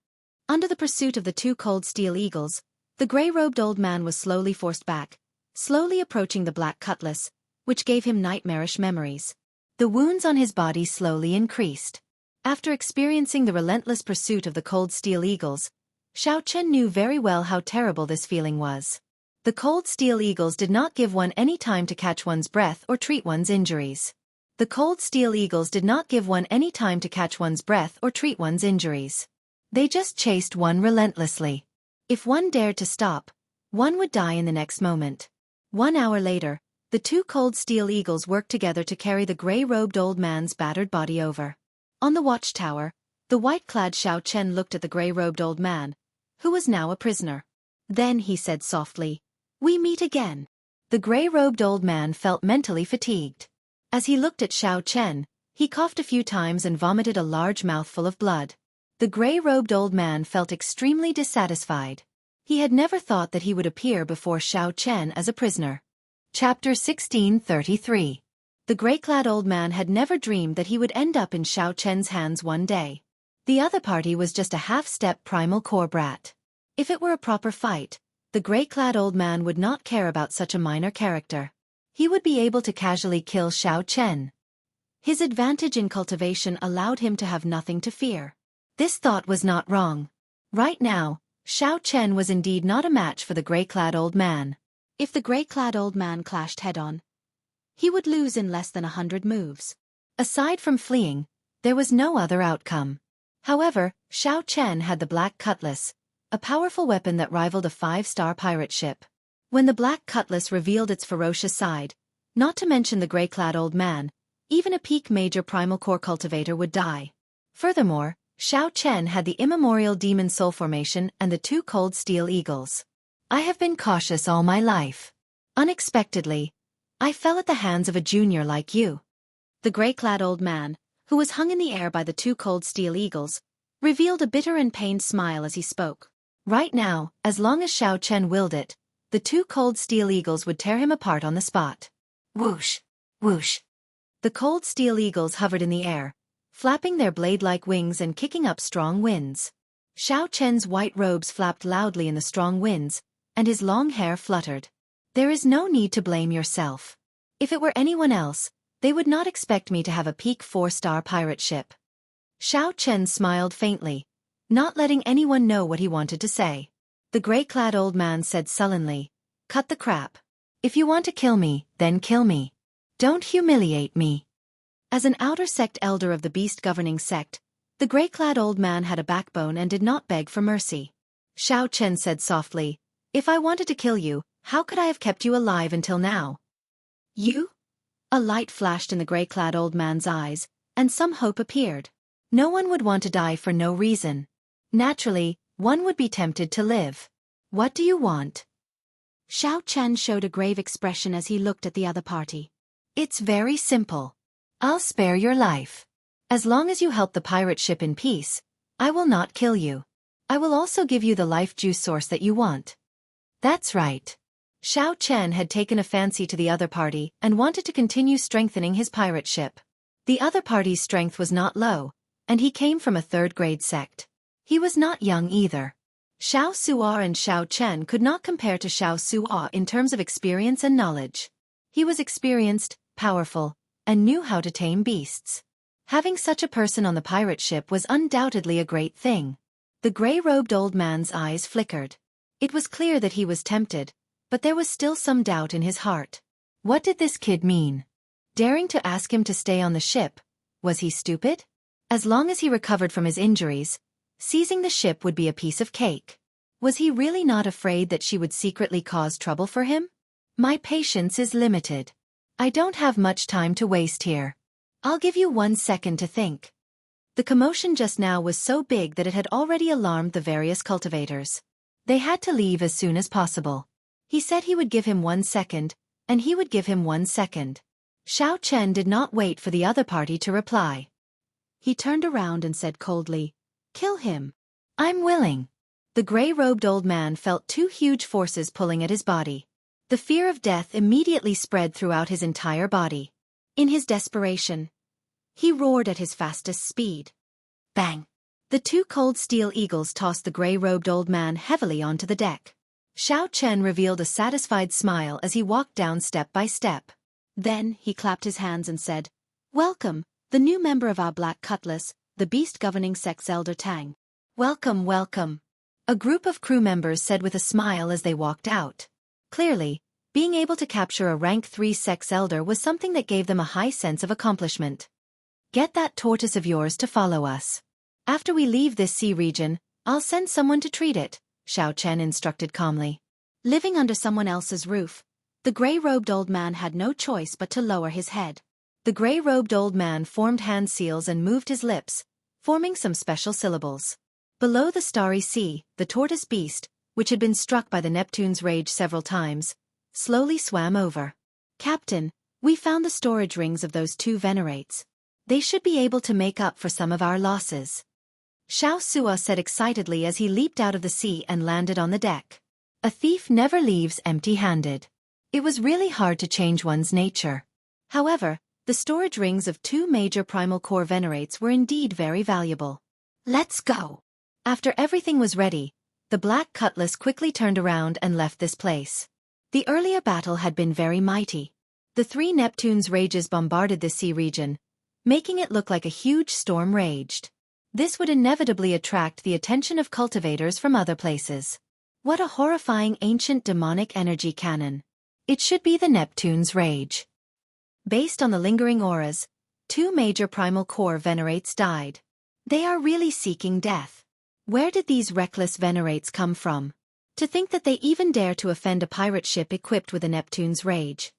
Under the pursuit of the two cold steel eagles, the gray-robed old man was slowly forced back, slowly approaching the black cutlass, which gave him nightmarish memories. The wounds on his body slowly increased. After experiencing the relentless pursuit of the cold steel eagles, Xiao Chen knew very well how terrible this feeling was. The cold steel eagles did not give one any time to catch one's breath or treat one's injuries. The cold steel eagles did not give one any time to catch one's breath or treat one's injuries. They just chased one relentlessly. If one dared to stop, one would die in the next moment. 1 hour later, the two cold steel eagles worked together to carry the gray-robed old man's battered body over. On the watchtower, the white-clad Xianxia looked at the gray-robed old man, who was now a prisoner. Then he said softly, "We meet again." The gray-robed old man felt mentally fatigued. As he looked at Xianxia, he coughed a few times and vomited a large mouthful of blood. The gray-robed old man felt extremely dissatisfied. He had never thought that he would appear before Xianxia as a prisoner. Chapter 1633. The gray-clad old man had never dreamed that he would end up in Xianxia's hands one day. The other party was just a half-step primal core brat. If it were a proper fight, the gray-clad old man would not care about such a minor character. He would be able to casually kill Xianxia. His advantage in cultivation allowed him to have nothing to fear. This thought was not wrong. Right now, Xianxia was indeed not a match for the gray-clad old man. If the gray-clad old man clashed head-on, he would lose in less than 100 moves. Aside from fleeing, there was no other outcome. However, Xianxia had the Black Cutlass, a powerful weapon that rivaled a 5-star pirate ship. When the Black Cutlass revealed its ferocious side, not to mention the gray-clad old man, even a peak major primal core cultivator would die. Furthermore, Xianxia had the immemorial demon soul formation and the two cold steel eagles. I have been cautious all my life. Unexpectedly, I fell at the hands of a junior like you. The gray-clad old man, who was hung in the air by the two cold steel eagles, revealed a bitter and pained smile as he spoke. Right now, as long as Xianxia willed it, the two cold steel eagles would tear him apart on the spot. Whoosh! Whoosh! The cold steel eagles hovered in the air, flapping their blade-like wings and kicking up strong winds. Xianxia's white robes flapped loudly in the strong winds, and his long hair fluttered. There is no need to blame yourself. If it were anyone else, they would not expect me to have a peak 4-star pirate ship. Xianxia smiled faintly, not letting anyone know what he wanted to say. The gray-clad old man said sullenly, "Cut the crap. If you want to kill me, then kill me. Don't humiliate me." As an outer sect elder of the beast-governing sect, the gray-clad old man had a backbone and did not beg for mercy. Xianxia said softly, "If I wanted to kill you, how could I have kept you alive until now?" "You?" A light flashed in the gray-clad old man's eyes, and some hope appeared. No one would want to die for no reason. Naturally, one would be tempted to live. "What do you want?" Xianxia showed a grave expression as he looked at the other party. "It's very simple. I'll spare your life. As long as you help the pirate ship in peace, I will not kill you. I will also give you the life juice source that you want." That's right. Xianxia had taken a fancy to the other party and wanted to continue strengthening his pirate ship. The other party's strength was not low, and he came from a third-grade sect. He was not young either. Xiaoxia and Xianxia could not compare to Xiaoxia in terms of experience and knowledge. He was experienced, powerful, and knew how to tame beasts. Having such a person on the pirate ship was undoubtedly a great thing. The gray-robed old man's eyes flickered. It was clear that he was tempted, but there was still some doubt in his heart. What did this kid mean? Daring to ask him to stay on the ship, was he stupid? As long as he recovered from his injuries, seizing the ship would be a piece of cake. Was he really not afraid that she would secretly cause trouble for him? My patience is limited. I don't have much time to waste here. I'll give you 1 second to think. The commotion just now was so big that it had already alarmed the various cultivators. They had to leave as soon as possible. He said he would give him 1 second, and he would give him 1 second. Xianxia did not wait for the other party to reply. He turned around and said coldly, "Kill him." "I'm willing." The gray-robed old man felt 2 huge forces pulling at his body. The fear of death immediately spread throughout his entire body. In his desperation, he roared at his fastest speed. Bang! The 2 cold steel eagles tossed the gray-robed old man heavily onto the deck. Xianxia revealed a satisfied smile as he walked down step by step. Then he clapped his hands and said, "Welcome, the new member of our Black Cutlass, the beast-governing sect's Elder Tang." "Welcome, welcome," a group of crew members said with a smile as they walked out. Clearly, being able to capture a rank 3 sex elder was something that gave them a high sense of accomplishment. Get that tortoise of yours to follow us. After we leave this sea region, I'll send someone to treat it, Xiao Chen instructed calmly. Living under someone else's roof, the gray-robed old man had no choice but to lower his head. The gray-robed old man formed hand seals and moved his lips, forming some special syllables. Below the starry sea, the tortoise beast, which had been struck by the Neptune's rage several times, slowly swam over. Captain, we found the storage rings of those two venerates. They should be able to make up for some of our losses. Xiao Sua said excitedly as he leaped out of the sea and landed on the deck. A thief never leaves empty-handed. It was really hard to change one's nature. However, the storage rings of two major primal core venerates were indeed very valuable. Let's go! After everything was ready, the Black Cutlass quickly turned around and left this place. The earlier battle had been very mighty. The three Neptune's rages bombarded the sea region, making it look like a huge storm raged. This would inevitably attract the attention of cultivators from other places. What a horrifying ancient demonic energy cannon. It should be the Neptune's rage. Based on the lingering auras, two major primal core venerates died. They are really seeking death. Where did these reckless venerates come from? To think that they even dare to offend a pirate ship equipped with a Neptune's rage.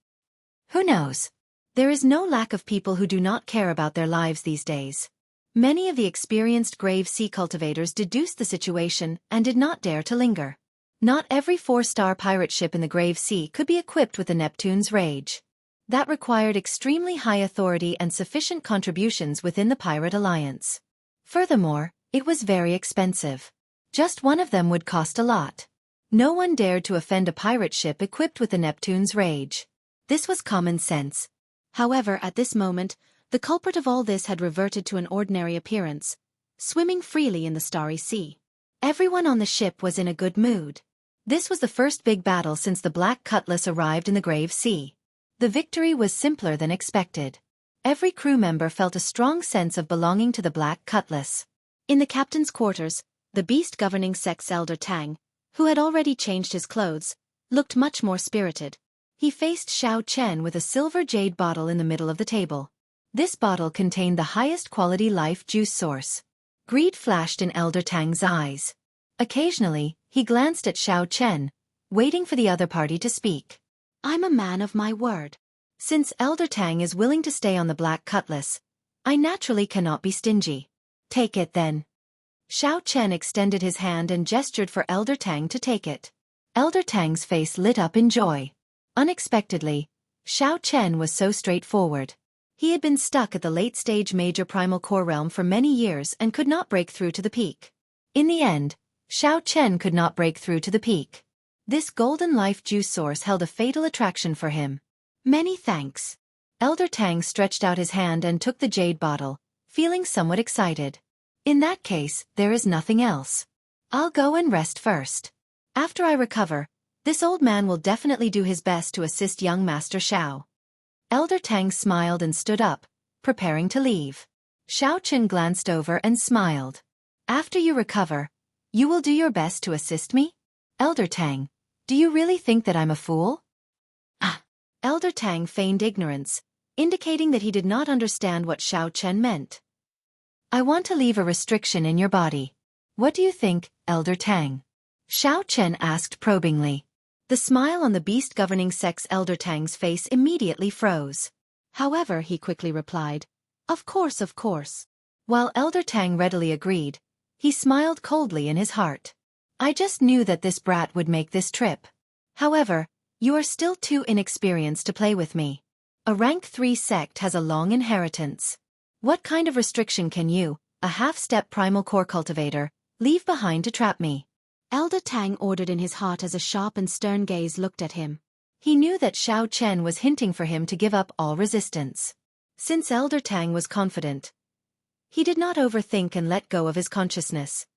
Who knows? There is no lack of people who do not care about their lives these days. Many of the experienced grave sea cultivators deduced the situation and did not dare to linger. Not every 4-star pirate ship in the grave sea could be equipped with the Neptune's rage. That required extremely high authority and sufficient contributions within the pirate alliance. Furthermore, it was very expensive. Just one of them would cost a lot. No one dared to offend a pirate ship equipped with the Neptune's rage. This was common sense. However, at this moment, the culprit of all this had reverted to an ordinary appearance, swimming freely in the starry sea. Everyone on the ship was in a good mood. This was the first big battle since the Black Cutlass arrived in the grave sea. The victory was simpler than expected. Every crew member felt a strong sense of belonging to the Black Cutlass. In the captain's quarters, the beast governing sex elder Tang, who had already changed his clothes, looked much more spirited. He faced Xiao Chen with a silver jade bottle in the middle of the table. This bottle contained the highest quality life juice source. Greed flashed in Elder Tang's eyes. Occasionally, he glanced at Xiao Chen, waiting for the other party to speak. I'm a man of my word. Since Elder Tang is willing to stay on the Black Cutlass, I naturally cannot be stingy. Take it then. Xiao Chen extended his hand and gestured for Elder Tang to take it. Elder Tang's face lit up in joy. Unexpectedly, Xiao Chen was so straightforward. He had been stuck at the late-stage major primal core realm for many years and could not break through to the peak. In the end, Xiao Chen could not break through to the peak. This golden life juice source held a fatal attraction for him. Many thanks. Elder Tang stretched out his hand and took the jade bottle, feeling somewhat excited. In that case, there is nothing else. I'll go and rest first. After I recover, this old man will definitely do his best to assist young Master Xiao. Elder Tang smiled and stood up, preparing to leave. Xiao Chen glanced over and smiled. After you recover, you will do your best to assist me? Elder Tang, do you really think that I'm a fool? Elder Tang feigned ignorance, indicating that he did not understand what Xiao Chen meant. I want to leave a restriction in your body. What do you think, Elder Tang? Xiao Chen asked probingly. The smile on the beast governing sex Elder Tang's face immediately froze. However, he quickly replied, Of course, of course. While Elder Tang readily agreed, he smiled coldly in his heart. I just knew that this brat would make this trip. However, you are still too inexperienced to play with me. A rank 3 sect has a long inheritance. What kind of restriction can you, a half-step primal core cultivator, leave behind to trap me? Elder Tang ordered in his heart as a sharp and stern gaze looked at him. He knew that Xiao Chen was hinting for him to give up all resistance. Since Elder Tang was confident, he did not overthink and let go of his consciousness.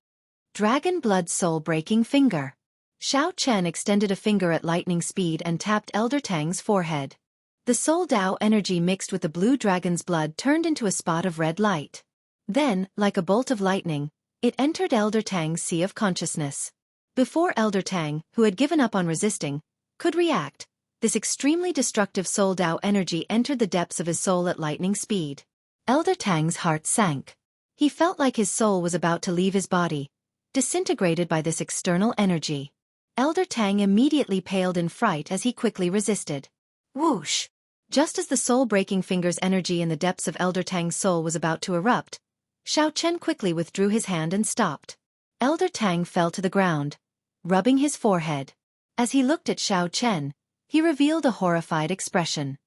Dragon Blood Soul-breaking finger. Xiao Chen extended a finger at lightning speed and tapped Elder Tang's forehead. The Soul Dao energy mixed with the blue dragon's blood turned into a spot of red light. Then, like a bolt of lightning, it entered Elder Tang's sea of consciousness. Before Elder Tang, who had given up on resisting, could react. This extremely destructive soul Dao energy entered the depths of his soul at lightning speed. Elder Tang's heart sank. He felt like his soul was about to leave his body, disintegrated by this external energy. Elder Tang immediately paled in fright as he quickly resisted. Whoosh! Just as the soul-breaking finger's energy in the depths of Elder Tang's soul was about to erupt, Xiao Chen quickly withdrew his hand and stopped. Elder Tang fell to the ground, rubbing his forehead. As he looked at Xiao Chen, he revealed a horrified expression.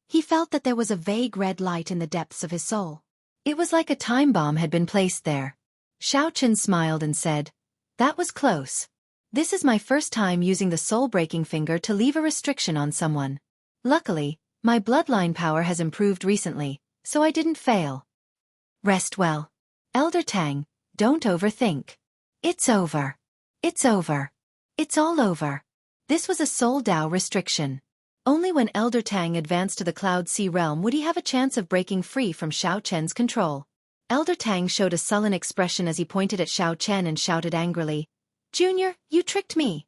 He felt that there was a vague red light in the depths of his soul. It was like a time bomb had been placed there. Xiao Chen smiled and said, "That was close. This is my first time using the soul-breaking finger to leave a restriction on someone. Luckily, my bloodline power has improved recently, so I didn't fail." Rest well. Elder Tang, don't overthink. It's over. It's over. It's all over. This was a soul Dao restriction. Only when Elder Tang advanced to the Cloud Sea realm would he have a chance of breaking free from Xiao Chen's control. Elder Tang showed a sullen expression as he pointed at Xiao Chen and shouted angrily, "Junior, you tricked me."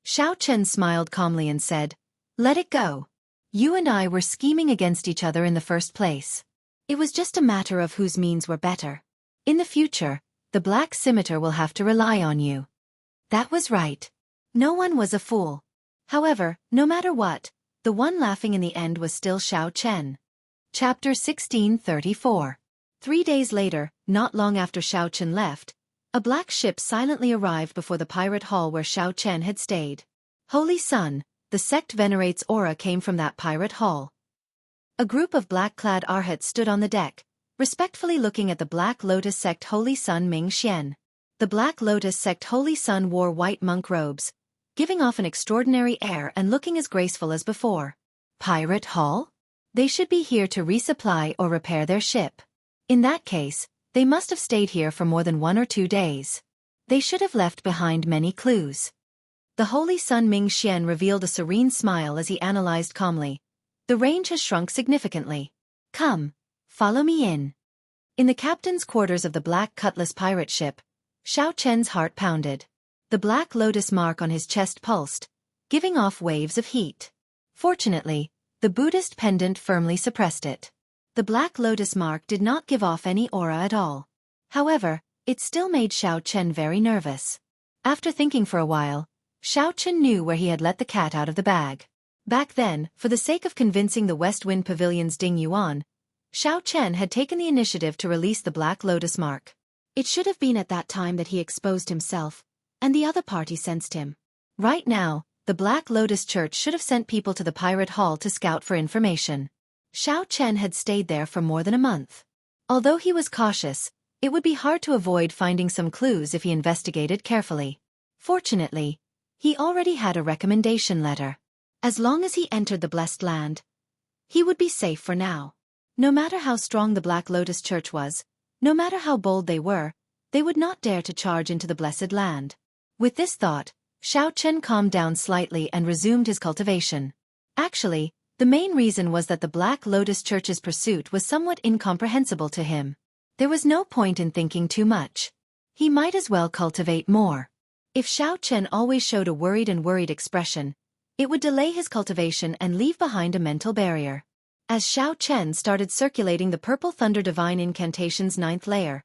Xiao Chen smiled calmly and said, "Let it go. You and I were scheming against each other in the first place. It was just a matter of whose means were better. In the future, the Black Scimitar will have to rely on you." That was right. No one was a fool. However, no matter what, the one laughing in the end was still Xiao Chen. Chapter 1634. 3 days later, not long after Xiao Chen left, a black ship silently arrived before the pirate hall where Xiao Chen had stayed. Holy Sun, the sect venerates aura came from that pirate hall. A group of black-clad arhats stood on the deck, respectfully looking at the Black Lotus sect Holy Sun Ming Xian. The Black Lotus sect Holy Sun wore white monk robes, giving off an extraordinary air and looking as graceful as before. Pirate hall? They should be here to resupply or repair their ship. In that case, they must have stayed here for more than 1 or 2 days. They should have left behind many clues. The Holy Sun Ming Xian revealed a serene smile as he analyzed calmly. The range has shrunk significantly. Come, follow me in. In the captain's quarters of the Black Cutlass pirate ship, Xiao Chen's heart pounded. The Black Lotus mark on his chest pulsed, giving off waves of heat. Fortunately, the Buddhist pendant firmly suppressed it. The Black Lotus mark did not give off any aura at all. However, it still made Xiao Chen very nervous. After thinking for a while, Xiao Chen knew where he had let the cat out of the bag. Back then, for the sake of convincing the West Wind Pavilion's Ding Yuan, Xiao Chen had taken the initiative to release the Black Lotus mark. It should have been at that time that he exposed himself, and the other party sensed him. Right now, the Black Lotus Church should have sent people to the pirate hall to scout for information. Xiao Chen had stayed there for more than a month. Although he was cautious, it would be hard to avoid finding some clues if he investigated carefully. Fortunately, he already had a recommendation letter. As long as he entered the Blessed Land, he would be safe for now. No matter how strong the Black Lotus Church was, no matter how bold they were, they would not dare to charge into the Blessed Land. With this thought, Xiao Chen calmed down slightly and resumed his cultivation. Actually, the main reason was that the Black Lotus Church's pursuit was somewhat incomprehensible to him. There was no point in thinking too much. He might as well cultivate more. If Xiao Chen always showed a worried expression, it would delay his cultivation and leave behind a mental barrier. As Xiao Chen started circulating the Purple Thunder Divine Incantation's 9th layer,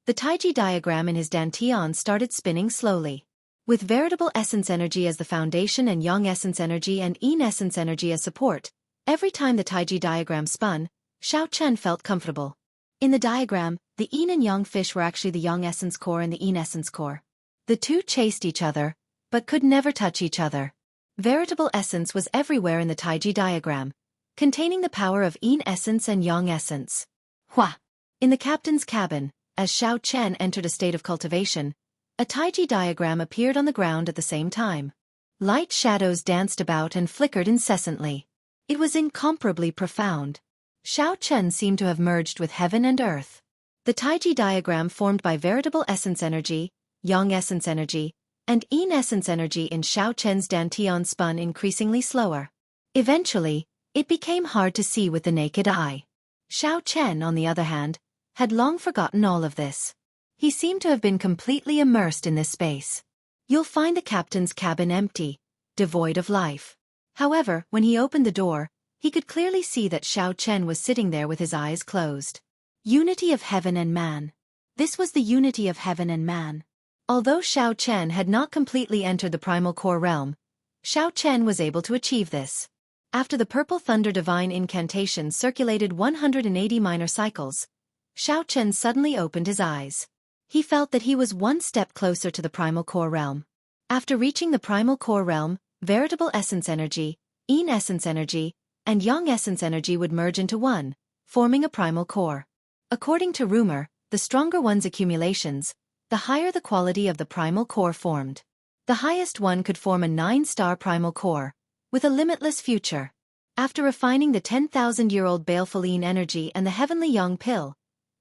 the Taiji diagram in his dantian started spinning slowly. With veritable essence energy as the foundation and yang essence energy and yin essence energy as support, every time the Taiji diagram spun, Xiao Chen felt comfortable. In the diagram, the yin and yang fish were actually the yang essence core and the yin essence core. The two chased each other, but could never touch each other. Veritable essence was everywhere in the Taiji diagram, containing the power of yin essence and yang essence. Hua! In the captain's cabin, as Xiao Chen entered a state of cultivation, a Taiji diagram appeared on the ground at the same time. Light shadows danced about and flickered incessantly. It was incomparably profound. Xiao Chen seemed to have merged with heaven and earth. The Taiji diagram formed by veritable essence energy, yang essence energy, and yin essence energy in Xiao Chen's dantian spun increasingly slower. Eventually, it became hard to see with the naked eye. Xiao Chen, on the other hand, had long forgotten all of this. He seemed to have been completely immersed in this space. "You'll find the captain's cabin empty," devoid of life. However, when he opened the door, he could clearly see that Xiao Chen was sitting there with his eyes closed. Unity of heaven and man. This was the unity of heaven and man. Although Xiao Chen had not completely entered the primal core realm, Xiao Chen was able to achieve this. After the purple thunder divine incantation circulated 180 minor cycles, Xiao Chen suddenly opened his eyes. He felt that he was one step closer to the primal core realm. After reaching the primal core realm, veritable essence energy, yin essence energy, and yang essence energy would merge into one, forming a primal core. According to rumor, the stronger one's accumulations, the higher the quality of the primal core formed. The highest one could form a 9-star primal core, with a limitless future. After refining the 10,000-year-old baleful yin energy and the heavenly yang pill,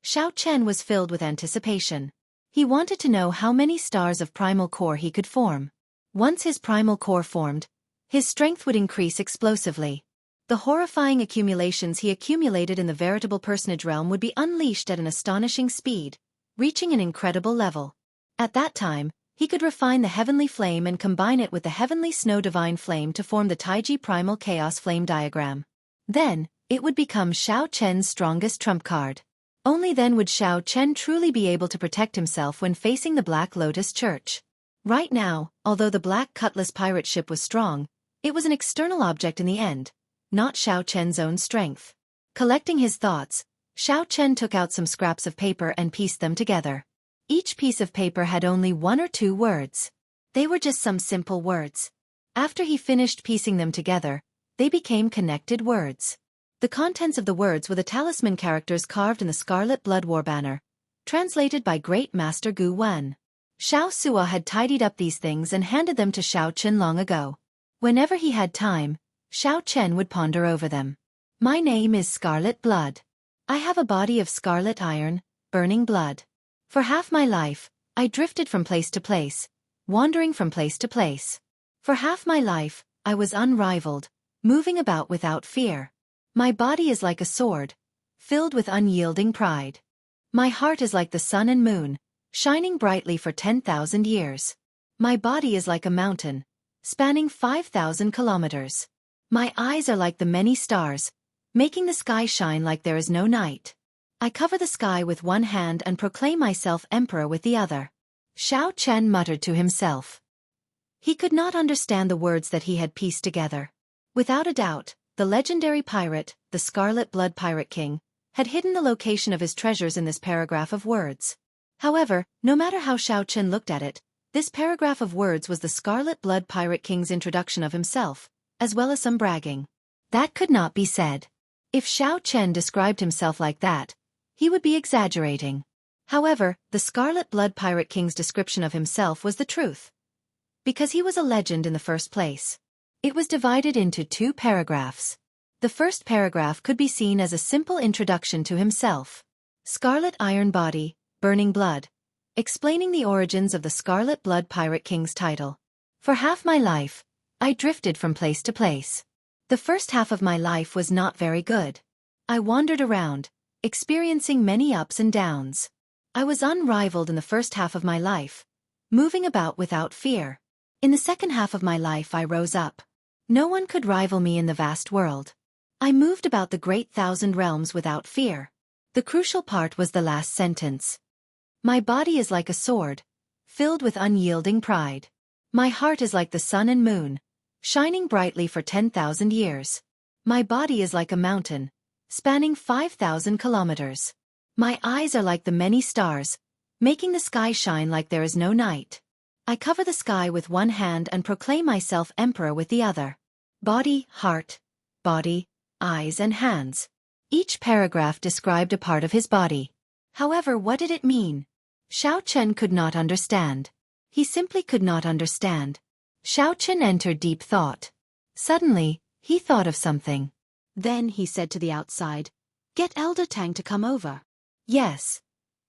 Xiao Chen was filled with anticipation. He wanted to know how many stars of primal core he could form. Once his primal core formed, his strength would increase explosively. The horrifying accumulations he accumulated in the veritable personage realm would be unleashed at an astonishing speed, reaching an incredible level. At that time, he could refine the heavenly flame and combine it with the heavenly snow divine flame to form the Taiji primal chaos flame diagram. Then, it would become Xiao Chen's strongest trump card. Only then would Xiao Chen truly be able to protect himself when facing the Black Lotus Church. Right now, although the Black Cutlass pirate ship was strong, it was an external object in the end, not Xiao Chen's own strength. Collecting his thoughts, Xiao Chen took out some scraps of paper and pieced them together. Each piece of paper had only 1 or 2 words. They were just some simple words. After he finished piecing them together, they became connected words. The contents of the words were the talisman characters carved in the Scarlet Blood War banner, translated by Great Master Gu Wen. Xiao Sua had tidied up these things and handed them to Xiao Chen long ago. Whenever he had time, Xiao Chen would ponder over them. My name is Scarlet Blood. I have a body of scarlet iron, burning blood. For half my life, I drifted from place to place, wandering from place to place. For half my life, I was unrivaled, moving about without fear. My body is like a sword, filled with unyielding pride. My heart is like the sun and moon, shining brightly for 10,000 years. My body is like a mountain, spanning 5,000 kilometers. My eyes are like the many stars, making the sky shine like there is no night. I cover the sky with one hand and proclaim myself emperor with the other. Xiao Chen muttered to himself. He could not understand the words that he had pieced together. Without a doubt, the legendary pirate, the Scarlet Blood Pirate King, had hidden the location of his treasures in this paragraph of words. However, no matter how Xiao Chen looked at it, this paragraph of words was the Scarlet Blood Pirate King's introduction of himself, as well as some bragging. That could not be said. If Xiao Chen described himself like that, he would be exaggerating. However, the Scarlet Blood Pirate King's description of himself was the truth. Because he was a legend in the first place. It was divided into 2 paragraphs. The first paragraph could be seen as a simple introduction to himself. Scarlet Iron Body, Burning Blood. Explaining the origins of the Scarlet Blood Pirate King's title. For half my life, I drifted from place to place. The first half of my life was not very good. I wandered around, experiencing many ups and downs. I was unrivaled in the first half of my life, moving about without fear. In the second half of my life I rose up. No one could rival me in the vast world. I moved about the great 1,000 realms without fear. The crucial part was the last sentence. My body is like a sword, filled with unyielding pride. My heart is like the sun and moon, shining brightly for 10,000 years. My body is like a mountain, spanning 5,000 kilometers. My eyes are like the many stars, making the sky shine like there is no night. I cover the sky with one hand and proclaim myself emperor with the other. Body, heart, body, eyes and hands. Each paragraph described a part of his body. However, what did it mean? Xiao Chen could not understand. He simply could not understand. Xiao Chen entered deep thought. Suddenly, he thought of something. Then he said to the outside, "Get Elder Tang to come over." "Yes,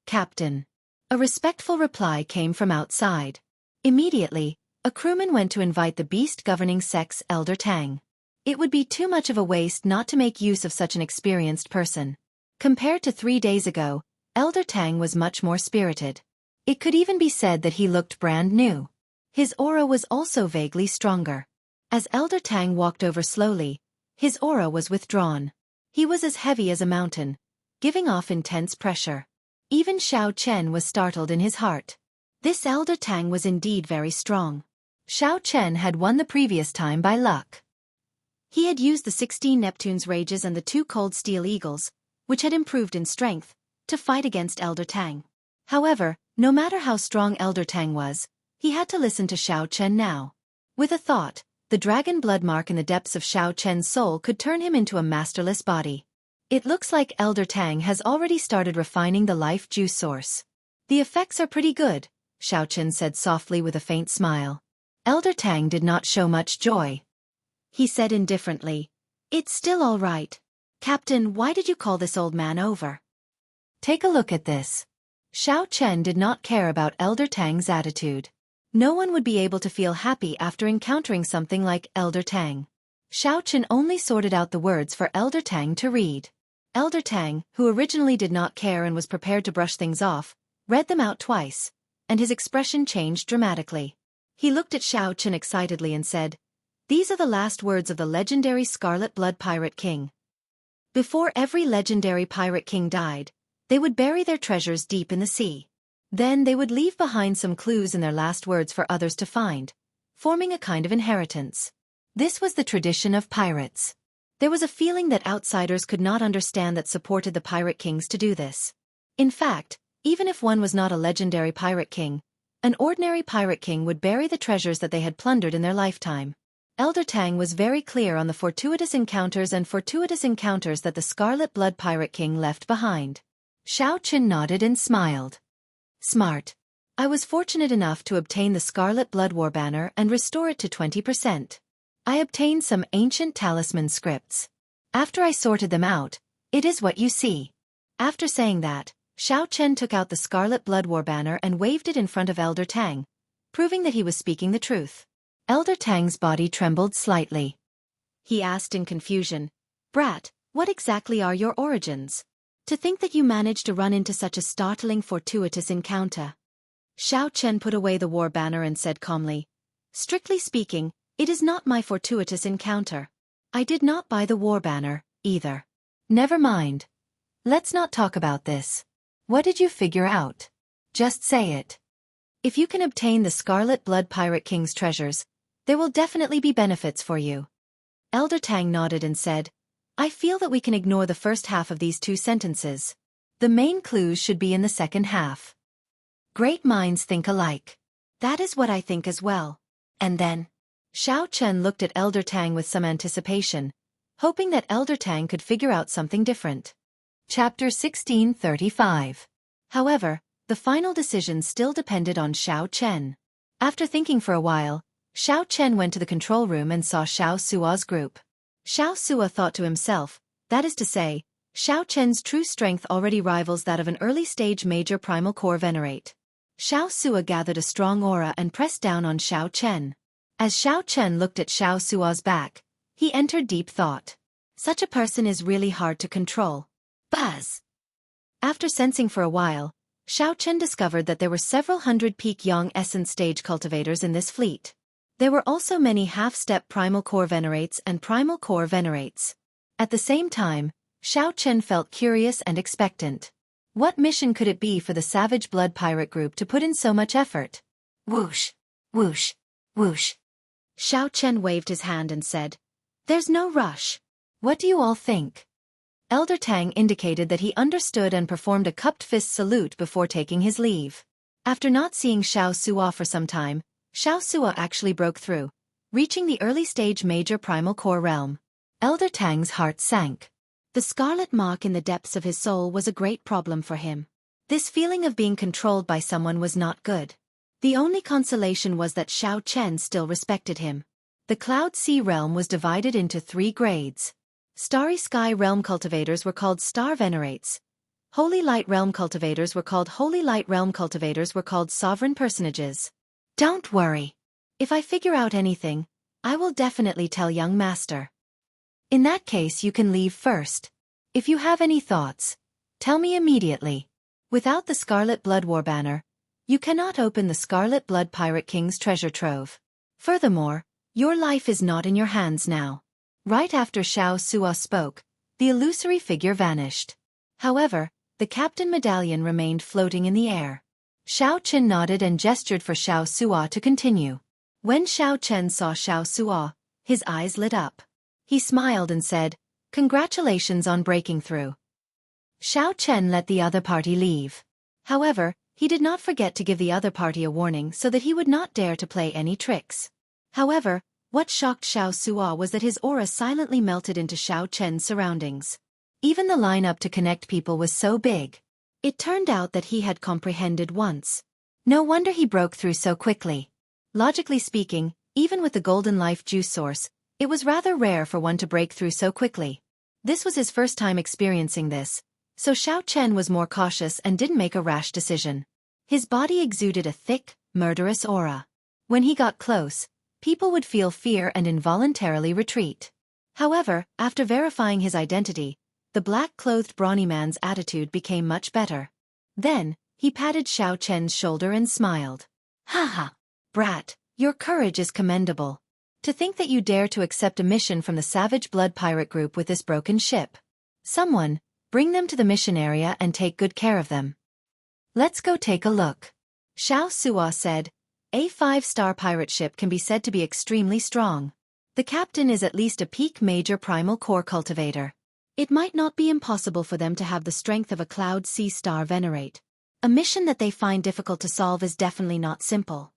Captain." A respectful reply came from outside. Immediately, a crewman went to invite the beast governing sex Elder Tang. It would be too much of a waste not to make use of such an experienced person. Compared to 3 days ago, Elder Tang was much more spirited. It could even be said that he looked brand new. His aura was also vaguely stronger. As Elder Tang walked over slowly, his aura was withdrawn. He was as heavy as a mountain, giving off intense pressure. Even Xiao Chen was startled in his heart. This Elder Tang was indeed very strong. Xiao Chen had won the previous time by luck. He had used the 16 Neptune's Rages and the 2 Cold Steel Eagles, which had improved in strength, to fight against Elder Tang. However, no matter how strong Elder Tang was, he had to listen to Xiao Chen now. With a thought, the dragon blood mark in the depths of Xiao Chen's soul could turn him into a masterless body. It looks like Elder Tang has already started refining the life juice source. The effects are pretty good, Xiao Chen said softly with a faint smile. Elder Tang did not show much joy. He said indifferently, "It's still all right. Captain, why did you call this old man over? Take a look at this." Xiao Chen did not care about Elder Tang's attitude. No one would be able to feel happy after encountering something like Elder Tang. Xiao Chen only sorted out the words for Elder Tang to read. Elder Tang, who originally did not care and was prepared to brush things off, read them out twice, and his expression changed dramatically. He looked at Xiao Chen excitedly and said, "These are the last words of the legendary Scarlet Blood Pirate King. Before every legendary pirate king died, they would bury their treasures deep in the sea. Then they would leave behind some clues in their last words for others to find, forming a kind of inheritance. This was the tradition of pirates. There was a feeling that outsiders could not understand that supported the pirate kings to do this. In fact, even if one was not a legendary pirate king, an ordinary pirate king would bury the treasures that they had plundered in their lifetime. Elder Tang was very clear on the fortuitous encounters that the Scarlet Blood Pirate King left behind." Xiao Chen nodded and smiled. "Smart. I was fortunate enough to obtain the Scarlet Blood War banner and restore it to 20%. I obtained some ancient talisman scripts. After I sorted them out, it is what you see." After saying that, Xiao Chen took out the Scarlet Blood War banner and waved it in front of Elder Tang, proving that he was speaking the truth. Elder Tang's body trembled slightly. He asked in confusion, "Brat, what exactly are your origins? To think that you managed to run into such a startling fortuitous encounter." Xiao Chen put away the war banner and said calmly, "Strictly speaking, it is not my fortuitous encounter. I did not buy the war banner, either." "Never mind. Let's not talk about this. What did you figure out? Just say it. If you can obtain the Scarlet Blood Pirate King's treasures, there will definitely be benefits for you." Elder Tang nodded and said, "I feel that we can ignore the first half of these 2 sentences. The main clues should be in the second half. Great minds think alike. That is what I think as well. And then?" Xiao Chen looked at Elder Tang with some anticipation, hoping that Elder Tang could figure out something different. Chapter 1635. However, the final decision still depended on Xiao Chen. After thinking for a while, Xiao Chen went to the control room and saw Xiao Sua's group. Xiao Sua thought to himself, that is to say, Xiao Chen's true strength already rivals that of an early-stage major primal core venerate. Xiao Sua gathered a strong aura and pressed down on Xiao Chen. As Xiao Chen looked at Xiao Sua's back, he entered deep thought. Such a person is really hard to control. Buzz! After sensing for a while, Xiao Chen discovered that there were several hundred peak Yang essence stage cultivators in this fleet. There were also many half-step primal core venerates and primal core venerates. At the same time, Xiao Chen felt curious and expectant. What mission could it be for the Savage Blood Pirate group to put in so much effort? Whoosh! Whoosh! Whoosh! Xiao Chen waved his hand and said, "There's no rush. What do you all think?" Elder Tang indicated that he understood and performed a cupped fist salute before taking his leave. After not seeing Xiao Sua for some time, Xiao Sua actually broke through, reaching the early-stage major primal core realm. Elder Tang's heart sank. The scarlet mark in the depths of his soul was a great problem for him. This feeling of being controlled by someone was not good. The only consolation was that Xiao Chen still respected him. The Cloud Sea realm was divided into 3 grades. Starry Sky realm cultivators were called Star Venerates. Holy Light realm cultivators were called Sovereign Personages. Don't worry. If I figure out anything, I will definitely tell young master. In that case you can leave first. If you have any thoughts, tell me immediately. Without the Scarlet Blood War banner, you cannot open the Scarlet Blood Pirate King's treasure trove. Furthermore, Your life is not in your hands now. Right after Xianxia spoke, the illusory figure vanished. However, the captain medallion remained floating in the air. Xiao Chen nodded and gestured for Xianxia to continue. When Xiao Chen saw Xianxia, his eyes lit up. He smiled and said, "Congratulations on breaking through." Xiao Chen let the other party leave. However, he did not forget to give the other party a warning so that he would not dare to play any tricks. However, what shocked Xianxia was that his aura silently melted into Xiao Chen's surroundings. Even the lineup to connect people was so big. It turned out that he had comprehended once. No wonder he broke through so quickly. Logically speaking, even with the golden life juice source, it was rather rare for one to break through so quickly. This was his first time experiencing this, so Xiao Chen was more cautious and didn't make a rash decision. His body exuded a thick, murderous aura. When he got close, people would feel fear and involuntarily retreat. However, after verifying his identity, the black-clothed brawny man's attitude became much better. Then, he patted Xiao Chen's shoulder and smiled. "Haha, brat, your courage is commendable. To think that you dare to accept a mission from the Savage Blood Pirate Group with this broken ship. Someone, bring them to the mission area and take good care of them." "Let's go take a look," Xianxia said. A 5-star pirate ship can be said to be extremely strong. The captain is at least a peak major primal core cultivator. It might not be impossible for them to have the strength of a Cloud Sea Star Venerate. A mission that they find difficult to solve is definitely not simple.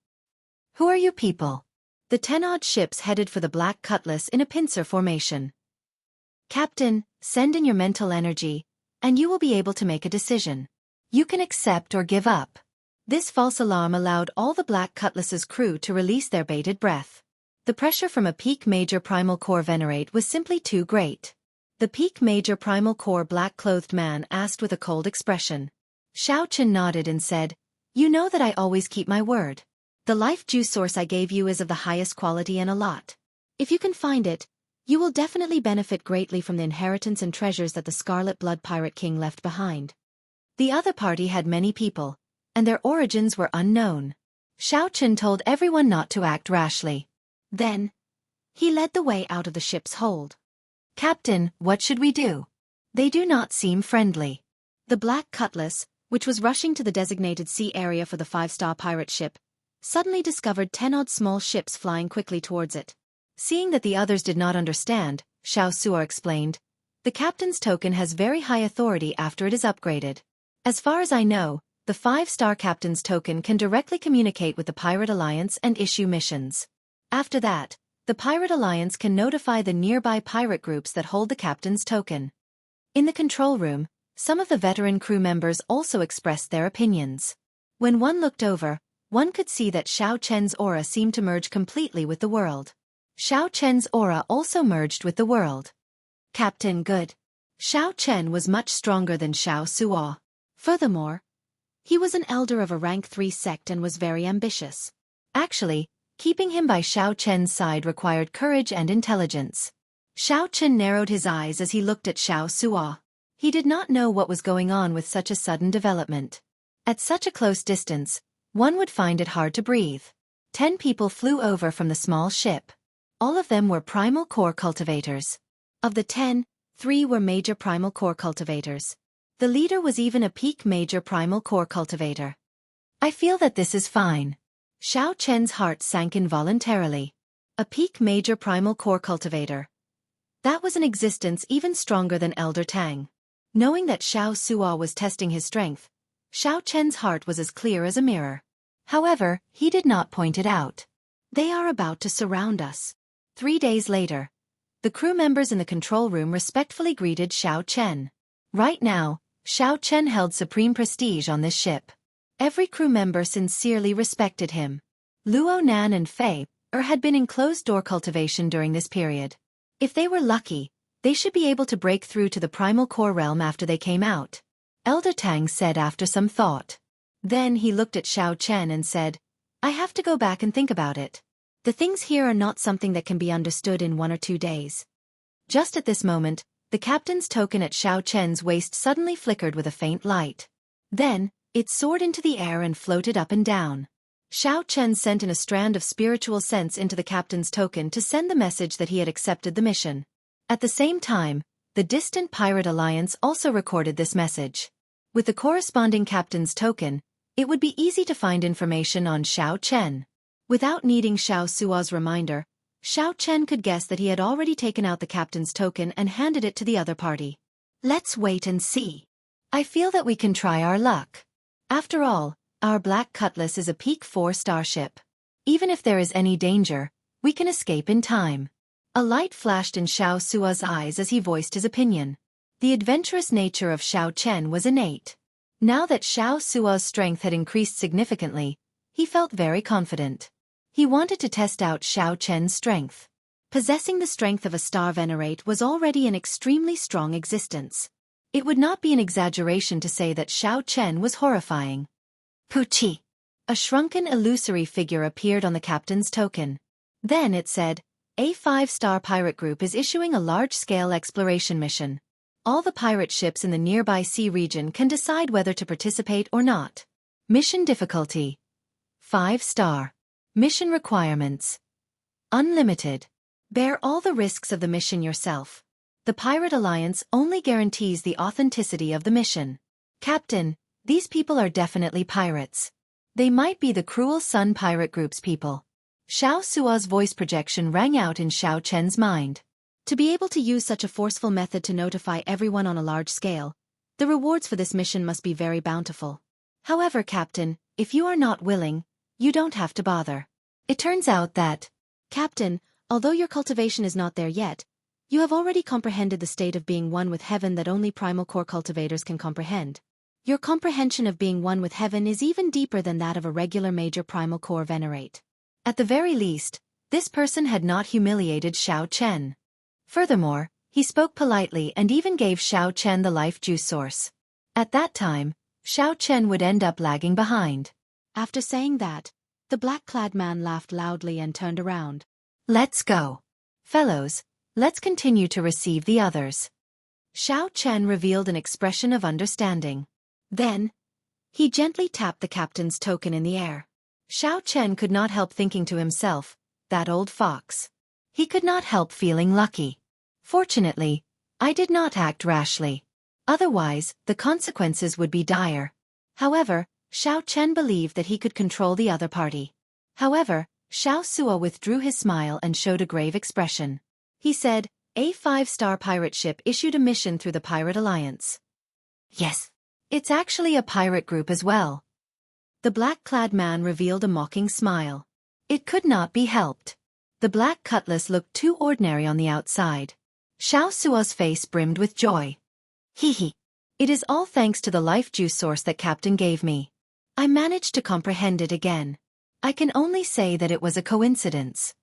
"Who are you people?" The 10-odd ships headed for the Black Cutlass in a pincer formation. "Captain, send in your mental energy, and you will be able to make a decision. You can accept or give up." This false alarm allowed all the Black Cutlass's crew to release their bated breath. The pressure from a peak major primal core venerate was simply too great. The peak major primal core black-clothed man asked with a cold expression. Xiao Chen nodded and said, "You know that I always keep my word. The life juice source I gave you is of the highest quality and a lot. If you can find it, you will definitely benefit greatly from the inheritance and treasures that the Scarlet Blood Pirate King left behind." The other party had many people, and their origins were unknown. Xiao Chen told everyone not to act rashly. Then, he led the way out of the ship's hold. "Captain, what should we do? They do not seem friendly." The Black Cutlass, which was rushing to the designated sea area for the 5-star pirate ship, suddenly discovered 10-odd small ships flying quickly towards it. Seeing that the others did not understand, Xianxia explained, "The captain's token has very high authority after it is upgraded. As far as I know, the 5-star captain's token can directly communicate with the Pirate Alliance and issue missions. After that, the Pirate Alliance can notify the nearby pirate groups that hold the captain's token." In the control room, some of the veteran crew members also expressed their opinions. When one looked over, one could see that Xiao Chen's aura seemed to merge completely with the world. Xiao Chen's aura also merged with the world. "Captain, good." Xiao Chen was much stronger than Xianxia. Furthermore, he was an elder of a rank 3 sect and was very ambitious. Actually, keeping him by Xiao Chen's side required courage and intelligence. Xiao Chen narrowed his eyes as he looked at Xianxia. He did not know what was going on with such a sudden development. At such a close distance, one would find it hard to breathe. 10 people flew over from the small ship. All of them were primal core cultivators. Of the 10, 3 were major primal core cultivators. The leader was even a peak major primal core cultivator. "I feel that this is fine." Xiao Chen's heart sank involuntarily. A peak major primal core cultivator. That was an existence even stronger than Elder Tang. Knowing that Xianxia was testing his strength, Xiao Chen's heart was as clear as a mirror. However, he did not point it out. "They are about to surround us." 3 days later, the crew members in the control room respectfully greeted Xiao Chen. Right now, Xiao Chen held supreme prestige on this ship. Every crew member sincerely respected him. Luo Nan and Fei had been in closed-door cultivation during this period. If they were lucky, they should be able to break through to the primal core realm after they came out. Elder Tang said after some thought. Then he looked at Xiao Chen and said, "I have to go back and think about it. The things here are not something that can be understood in 1 or 2 days." Just at this moment, the captain's token at Xiao Chen's waist suddenly flickered with a faint light. Then, it soared into the air and floated up and down. Xiao Chen sent in a strand of spiritual sense into the captain's token to send the message that he had accepted the mission. At the same time, the distant pirate alliance also recorded this message. With the corresponding captain's token, it would be easy to find information on Xiao Chen. Without needing Xiao Sua's reminder, Xiao Chen could guess that he had already taken out the captain's token and handed it to the other party. Let's wait and see. I feel that we can try our luck. After all, our Black Cutlass is a peak 4-star ship. Even if there is any danger, we can escape in time. A light flashed in Xiao Sua's eyes as he voiced his opinion. The adventurous nature of Xiao Chen was innate. Now that Xiao Sua's strength had increased significantly, he felt very confident. He wanted to test out Xiao Chen's strength. Possessing the strength of a star venerate was already an extremely strong existence. It would not be an exaggeration to say that Xiao Chen was horrifying. Puchi. A shrunken illusory figure appeared on the captain's token. Then it said, "A 5-star pirate group is issuing a large-scale exploration mission. All the pirate ships in the nearby sea region can decide whether to participate or not. Mission difficulty: 5-star. Mission requirements: unlimited. Bear all the risks of the mission yourself. The Pirate Alliance only guarantees the authenticity of the mission. Captain, these people are definitely pirates. They might be the Cruel Sun Pirate Group's people." Xiao Sua's voice projection rang out in Xiao Chen's mind. To be able to use such a forceful method to notify everyone on a large scale, the rewards for this mission must be very bountiful. However, Captain, if you are not willing, you don't have to bother. It turns out that, Captain, although your cultivation is not there yet, you have already comprehended the state of being one with heaven that only primal core cultivators can comprehend. Your comprehension of being one with heaven is even deeper than that of a regular major primal core venerate. At the very least, this person had not humiliated Xiao Chen. Furthermore, he spoke politely and even gave Xiao Chen the life juice source. At that time, Xiao Chen would end up lagging behind. After saying that, the black-clad man laughed loudly and turned around. "Let's go. Fellows, let's continue to receive the others." Xiao Chen revealed an expression of understanding. Then, he gently tapped the captain's token in the air. Xiao Chen could not help thinking to himself, that old fox. He could not help feeling lucky. Fortunately, I did not act rashly. Otherwise, the consequences would be dire. However, Xiao Chen believed that he could control the other party. However, Xiao Sua withdrew his smile and showed a grave expression. He said, "A 5-star pirate ship issued a mission through the Pirate Alliance." "Yes. It's actually a pirate group as well." The black-clad man revealed a mocking smile. It could not be helped. The Black Cutlass looked too ordinary on the outside. Xiao Sua's face brimmed with joy. "Hee. It is all thanks to the life juice source that Captain gave me. I managed to comprehend it again. I can only say that it was a coincidence."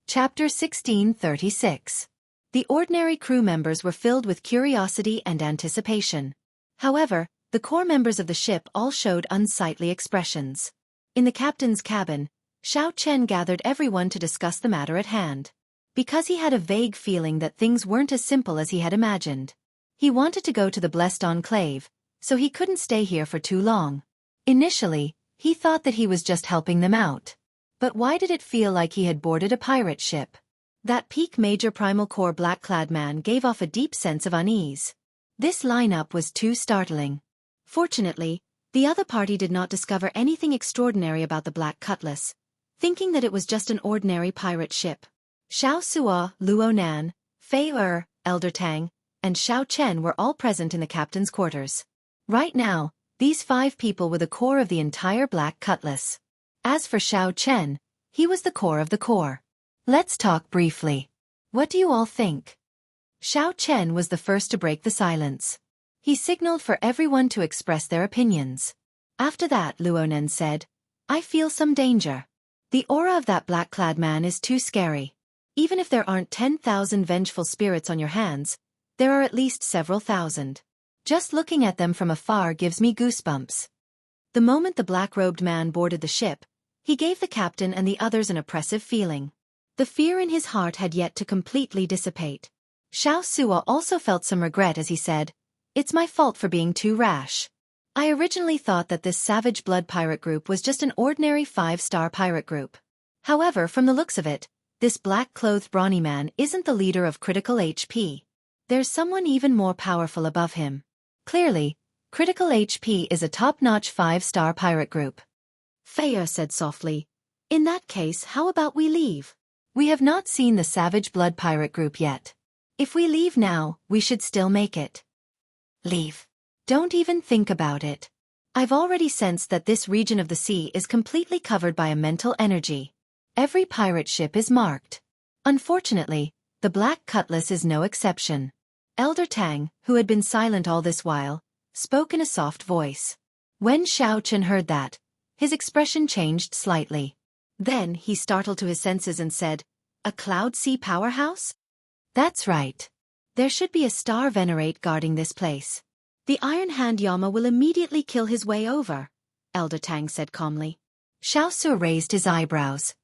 Chapter 1636. The ordinary crew members were filled with curiosity and anticipation. However, the core members of the ship all showed unsightly expressions. In the captain's cabin, Xiao Chen gathered everyone to discuss the matter at hand. Because he had a vague feeling that things weren't as simple as he had imagined. He wanted to go to the Blessed Enclave, so he couldn't stay here for too long. Initially, he thought that he was just helping them out. But why did it feel like he had boarded a pirate ship? That peak major primal core black-clad man gave off a deep sense of unease. This lineup was too startling. Fortunately, the other party did not discover anything extraordinary about the Black Cutlass, thinking that it was just an ordinary pirate ship. Xiao Sua, Luo Nan, Fei Elder Tang, and Xiao Chen were all present in the captain's quarters. Right now, these 5 people were the core of the entire Black Cutlass. As for Xiao Chen, he was the core of the core. Let's talk briefly. What do you all think? Xiao Chen was the first to break the silence. He signaled for everyone to express their opinions. After that, Luonen said, "I feel some danger. The aura of that black-clad man is too scary. Even if there aren't 10,000 vengeful spirits on your hands, there are at least several thousand. Just looking at them from afar gives me goosebumps." The moment the black-robed man boarded the ship, he gave the captain and the others an oppressive feeling. The fear in his heart had yet to completely dissipate. Xiao Sua also felt some regret as he said, "It's my fault for being too rash. I originally thought that this Savage Blood pirate group was just an ordinary 5-star pirate group. However, from the looks of it, this black-clothed brawny man isn't the leader of Critical HP. There's someone even more powerful above him. Clearly, Critical HP is a top-notch 5-star pirate group. Faya said softly, "In that case, how about we leave? We have not seen the Savage Blood pirate group yet. If we leave now, we should still make it." "Leave. Don't even think about it. I've already sensed that this region of the sea is completely covered by a mental energy. Every pirate ship is marked. Unfortunately, the Black Cutlass is no exception." Elder Tang, who had been silent all this while, spoke in a soft voice. When Xianxia heard that, his expression changed slightly. Then he startled to his senses and said, "A Cloud Sea powerhouse?" "That's right. There should be a star venerate guarding this place. The Iron Hand Yama will immediately kill his way over," Elder Tang said calmly. Xiaosu raised his eyebrows.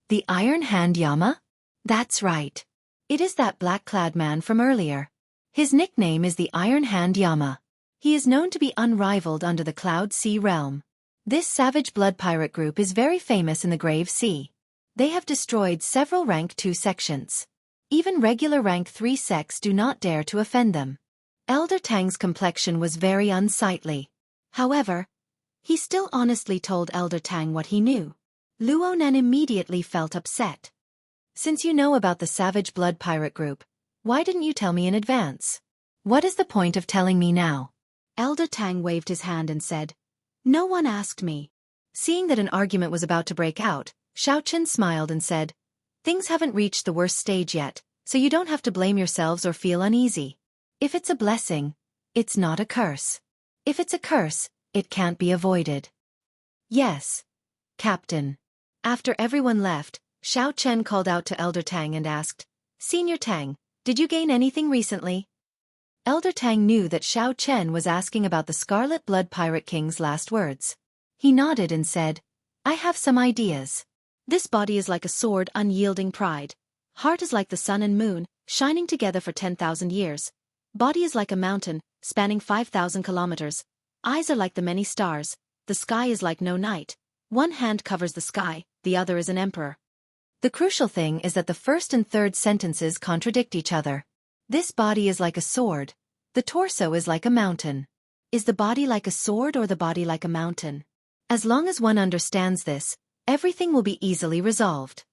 "The Iron Hand Yama? That's right. It is that black-clad man from earlier. His nickname is the Iron Hand Yama. He is known to be unrivaled under the Cloud Sea realm. This Savage Blood pirate group is very famous in the Grave Sea. They have destroyed several rank 2 sections. Even regular rank 3 sects do not dare to offend them." Elder Tang's complexion was very unsightly. However, he still honestly told Elder Tang what he knew. Luonan immediately felt upset. "Since you know about the Savage Blood pirate group, why didn't you tell me in advance? What is the point of telling me now?" Elder Tang waved his hand and said, "No one asked me." Seeing that an argument was about to break out, Xiaoqin smiled and said, "Things haven't reached the worst stage yet, so you don't have to blame yourselves or feel uneasy. If it's a blessing, it's not a curse. If it's a curse, it can't be avoided." "Yes, Captain." After everyone left, Xiaoqian called out to Elder Tang and asked, "Senior Tang, did you gain anything recently?" Elder Tang knew that Xiaoqian was asking about the Scarlet Blood Pirate King's last words. He nodded and said, "I have some ideas. This body is like a sword, unyielding pride. Heart is like the sun and moon, shining together for 10,000 years. Body is like a mountain, spanning 5,000 kilometers. Eyes are like the many stars. The sky is like no night. One hand covers the sky, the other is an emperor." The crucial thing is that the first and third sentences contradict each other. This body is like a sword. The torso is like a mountain. Is the body like a sword or the body like a mountain? As long as one understands this, everything will be easily resolved.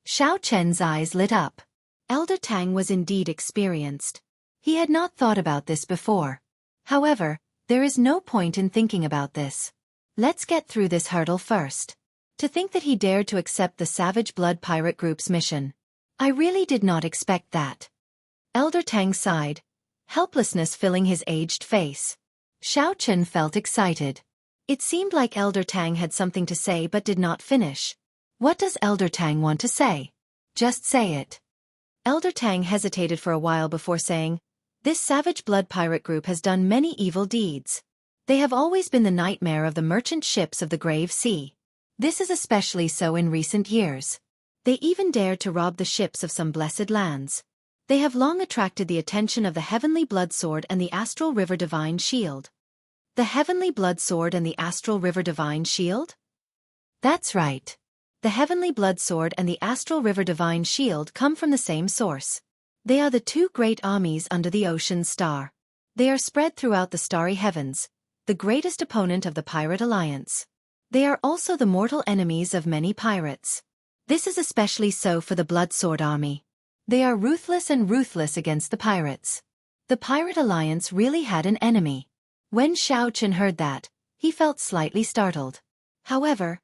Xiaoqian's eyes lit up. Elder Tang was indeed experienced. He had not thought about this before. However, there is no point in thinking about this. Let's get through this hurdle first. To think that he dared to accept the Savage Blood Pirate Group's mission. I really did not expect that. Elder Tang sighed, helplessness filling his aged face. Xiaoqian felt excited. It seemed like Elder Tang had something to say but did not finish. What does Elder Tang want to say? Just say it. Elder Tang hesitated for a while before saying, "This Savage Blood Pirate Group has done many evil deeds. They have always been the nightmare of the merchant ships of the Grave Sea. This is especially so in recent years. They even dared to rob the ships of some blessed lands. They have long attracted the attention of the Heavenly Blood Sword and the Astral River Divine Shield." The Heavenly Blood Sword and the Astral River Divine Shield? That's right. The Heavenly Blood Sword and the Astral River Divine Shield come from the same source. They are the two great armies under the Ocean Star. They are spread throughout the starry heavens, the greatest opponent of the Pirate Alliance. They are also the mortal enemies of many pirates. This is especially so for the Blood Sword Army. They are ruthless against the pirates. The Pirate Alliance really had an enemy. When Xiaoqian heard that, he felt slightly startled. However,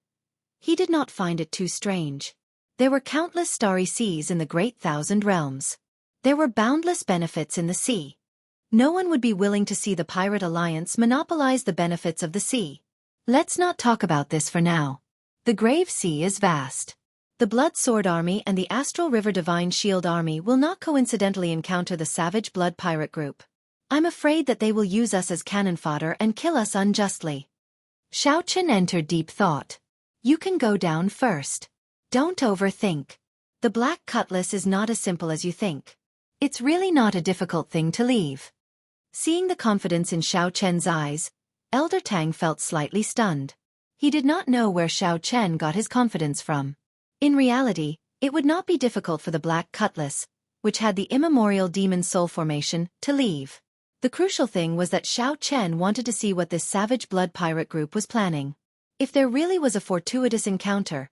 he did not find it too strange. There were countless starry seas in the Great Thousand Realms. There were boundless benefits in the sea. No one would be willing to see the Pirate Alliance monopolize the benefits of the sea. Let's not talk about this for now. The Grave Sea is vast. The Blood Sword Army and the Astral River Divine Shield Army will not coincidentally encounter the Savage Blood Pirate Group. I'm afraid that they will use us as cannon fodder and kill us unjustly. Xiaoqian entered deep thought. You can go down first. Don't overthink. The Black Cutlass is not as simple as you think. It's really not a difficult thing to leave. Seeing the confidence in Xiaoqian's eyes, Elder Tang felt slightly stunned. He did not know where Xiao Chen got his confidence from. In reality, it would not be difficult for the Black Cutlass, which had the immemorial demon soul formation, to leave. The crucial thing was that Xiao Chen wanted to see what this savage blood pirate group was planning. If there really was a fortuitous encounter,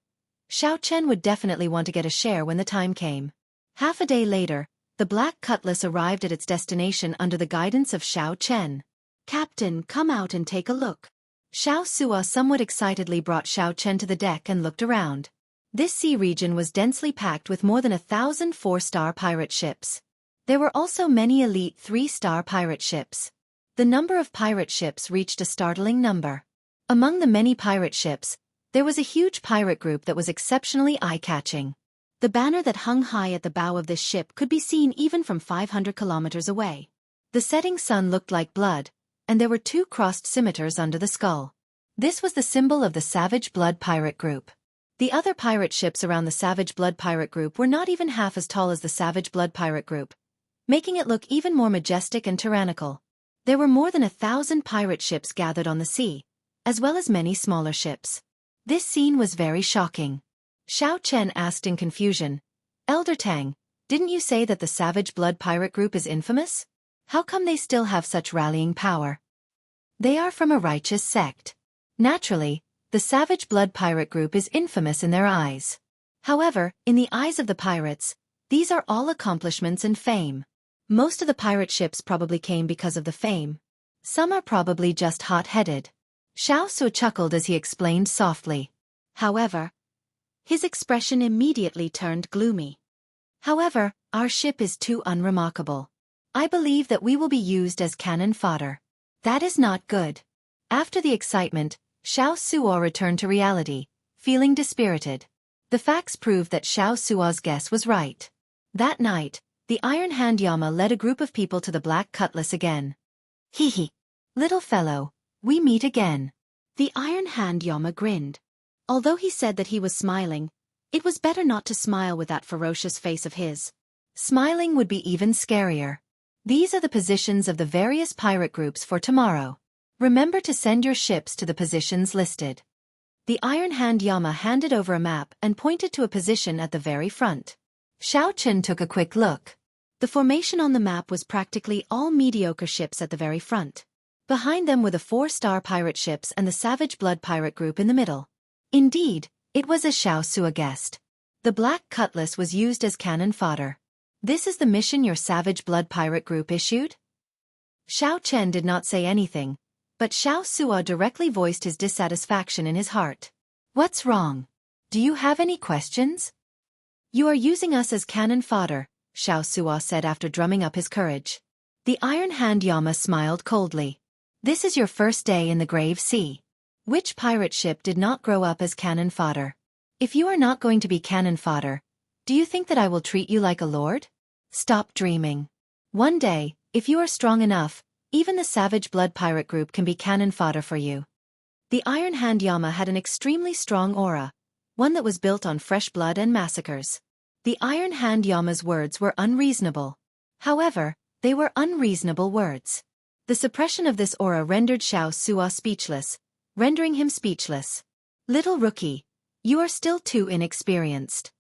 Xiao Chen would definitely want to get a share when the time came. Half a day later, the Black Cutlass arrived at its destination under the guidance of Xiao Chen. "Captain, come out and take a look." Xiao Sua somewhat excitedly brought Xiao Chen to the deck and looked around. This sea region was densely packed with more than 1,000 four-star pirate ships. There were also many elite 3-star pirate ships. The number of pirate ships reached a startling number. Among the many pirate ships, there was a huge pirate group that was exceptionally eye-catching. The banner that hung high at the bow of this ship could be seen even from 500 kilometers away. The setting sun looked like blood, and there were 2 crossed scimitars under the skull. This was the symbol of the Savage Blood Pirate Group. The other pirate ships around the Savage Blood Pirate Group were not even half as tall as the Savage Blood Pirate Group, making it look even more majestic and tyrannical. There were more than 1,000 pirate ships gathered on the sea, as well as many smaller ships. This scene was very shocking. Xiao Chen asked in confusion, "Elder Tang, didn't you say that the Savage Blood Pirate Group is infamous? How come they still have such rallying power?" "They are from a righteous sect. Naturally, the Savage Blood Pirate Group is infamous in their eyes. However, in the eyes of the pirates, these are all accomplishments and fame. Most of the pirate ships probably came because of the fame. Some are probably just hot-headed." Xiao Su chuckled as he explained softly. However, his expression immediately turned gloomy. "However, our ship is too unremarkable. I believe that we will be used as cannon fodder. That is not good." After the excitement, Xiao Suo returned to reality, feeling dispirited. The facts proved that Xiao Suo's guess was right. That night, the Iron Hand Yama led a group of people to the Black Cutlass again. "Hee. Little fellow, we meet again." The Iron Hand Yama grinned. Although he said that he was smiling, it was better not to smile with that ferocious face of his. Smiling would be even scarier. "These are the positions of the various pirate groups for tomorrow. Remember to send your ships to the positions listed." The Iron Hand Yama handed over a map and pointed to a position at the very front. Xiao Chen took a quick look. The formation on the map was practically all mediocre ships at the very front. Behind them were the 4-star pirate ships and the Savage Blood Pirate Group in the middle. Indeed, it was as Xiao Sua guessed. The Black Cutlass was used as cannon fodder. "This is the mission your Savage Blood Pirate Group issued?" Xiao Chen did not say anything, but Xiao Sua directly voiced his dissatisfaction in his heart. "What's wrong? Do you have any questions?" "You are using us as cannon fodder," Xiao Sua said after drumming up his courage. The Iron Hand Yama smiled coldly. "This is your first day in the Grave Sea. Which pirate ship did not grow up as cannon fodder? If you are not going to be cannon fodder, do you think that I will treat you like a lord? Stop dreaming. One day, if you are strong enough, even the Savage Blood Pirate Group can be cannon fodder for you." The Iron Hand Yama had an extremely strong aura, one that was built on fresh blood and massacres. The Iron Hand Yama's words were unreasonable. However, they were unreasonable words. The suppression of this aura rendered Xiao Sua speechless, rendering him speechless. "Little rookie, you are still too inexperienced."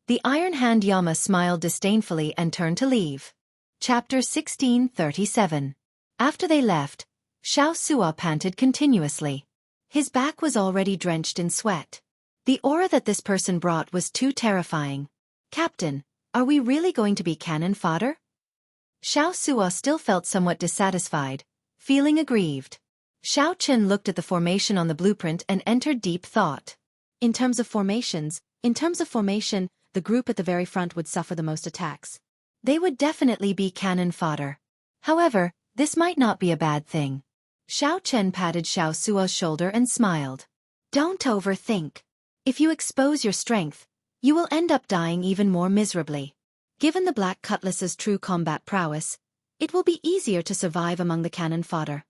The Iron Hand Yama smiled disdainfully and turned to leave. Chapter 1637. After they left, Xiao Sua panted continuously. His back was already drenched in sweat. The aura that this person brought was too terrifying. "Captain, are we really going to be cannon fodder?" Xiao Sua still felt somewhat dissatisfied, feeling aggrieved. Xiao Chen looked at the formation on the blueprint and entered deep thought. In terms of formation, the group at the very front would suffer the most attacks. They would definitely be cannon fodder. However, this might not be a bad thing. Xiao Chen patted Xiao Suo's shoulder and smiled. "Don't overthink. If you expose your strength, you will end up dying even more miserably. Given the Black Cutlass's true combat prowess, it will be easier to survive among the cannon fodder."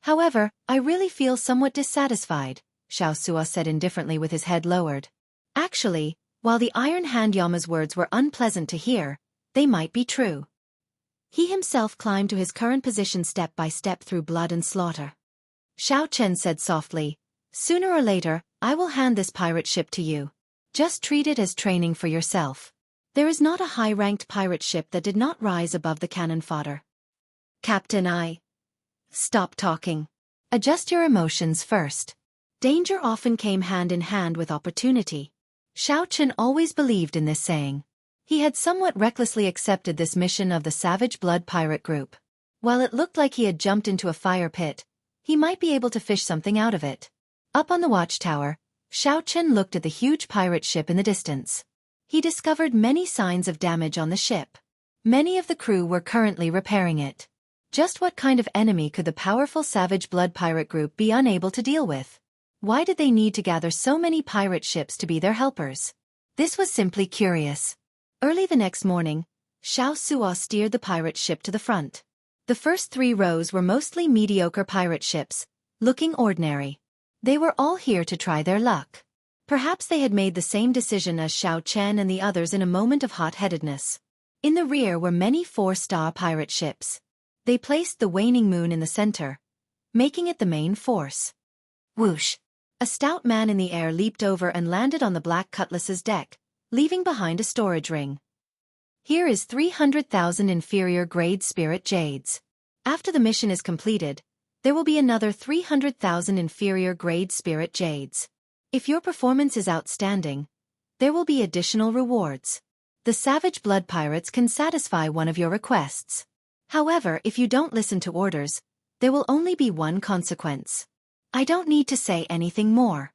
"However, I really feel somewhat dissatisfied," Xiao Sua said indifferently with his head lowered. Actually, while the Iron Hand Yama's words were unpleasant to hear, they might be true. He himself climbed to his current position step by step through blood and slaughter. Xiao Chen said softly. Sooner or later, I will hand this pirate ship to you. Just treat it as training for yourself. There is not a high-ranked pirate ship that did not rise above the cannon fodder. Captain, Stop talking. Adjust your emotions first. Danger often came hand in hand with opportunity. Xiao Chen always believed in this saying. He had somewhat recklessly accepted this mission of the Savage Blood Pirate Group. While it looked like he had jumped into a fire pit, he might be able to fish something out of it. Up on the watchtower, Xiao Chen looked at the huge pirate ship in the distance. He discovered many signs of damage on the ship. Many of the crew were currently repairing it. Just what kind of enemy could the powerful Savage Blood Pirate Group be unable to deal with? Why did they need to gather so many pirate ships to be their helpers? This was simply curious. Early the next morning, Xiao Suo steered the pirate ship to the front. The first 3 rows were mostly mediocre pirate ships, looking ordinary. They were all here to try their luck. Perhaps they had made the same decision as Xiao Chen and the others in a moment of hot-headedness. In the rear were many 4-star pirate ships. They placed the waning moon in the center, making it the main force. Whoosh! A stout man in the air leaped over and landed on the Black Cutlass's deck, leaving behind a storage ring. Here is 300,000 inferior-grade spirit jades. After the mission is completed, there will be another 300,000 inferior-grade spirit jades. If your performance is outstanding, there will be additional rewards. The Savage Blood Pirates can satisfy one of your requests. However, if you don't listen to orders, there will only be one consequence. I don't need to say anything more.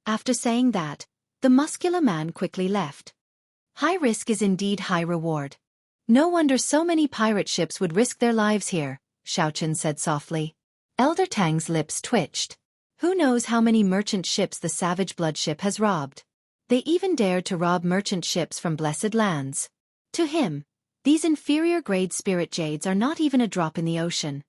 After saying that, the muscular man quickly left. High risk is indeed high reward. No wonder so many pirate ships would risk their lives here, Xiao Chen said softly. Elder Tang's lips twitched. Who knows how many merchant ships the Savage Blood ship has robbed? They even dared to rob merchant ships from blessed lands. To him, these inferior-grade spirit jades are not even a drop in the ocean.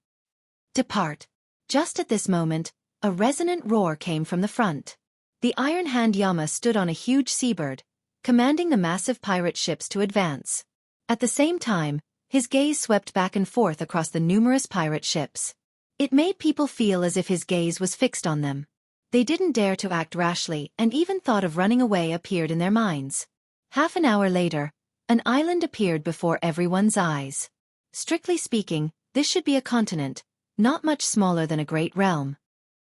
Depart. Just at this moment, a resonant roar came from the front. The Iron Hand Yama stood on a huge seabird, commanding the massive pirate ships to advance. At the same time, his gaze swept back and forth across the numerous pirate ships. It made people feel as if his gaze was fixed on them. They didn't dare to act rashly, and even thought of running away appeared in their minds. Half an hour later, an island appeared before everyone's eyes. Strictly speaking, this should be a continent, not much smaller than a great realm.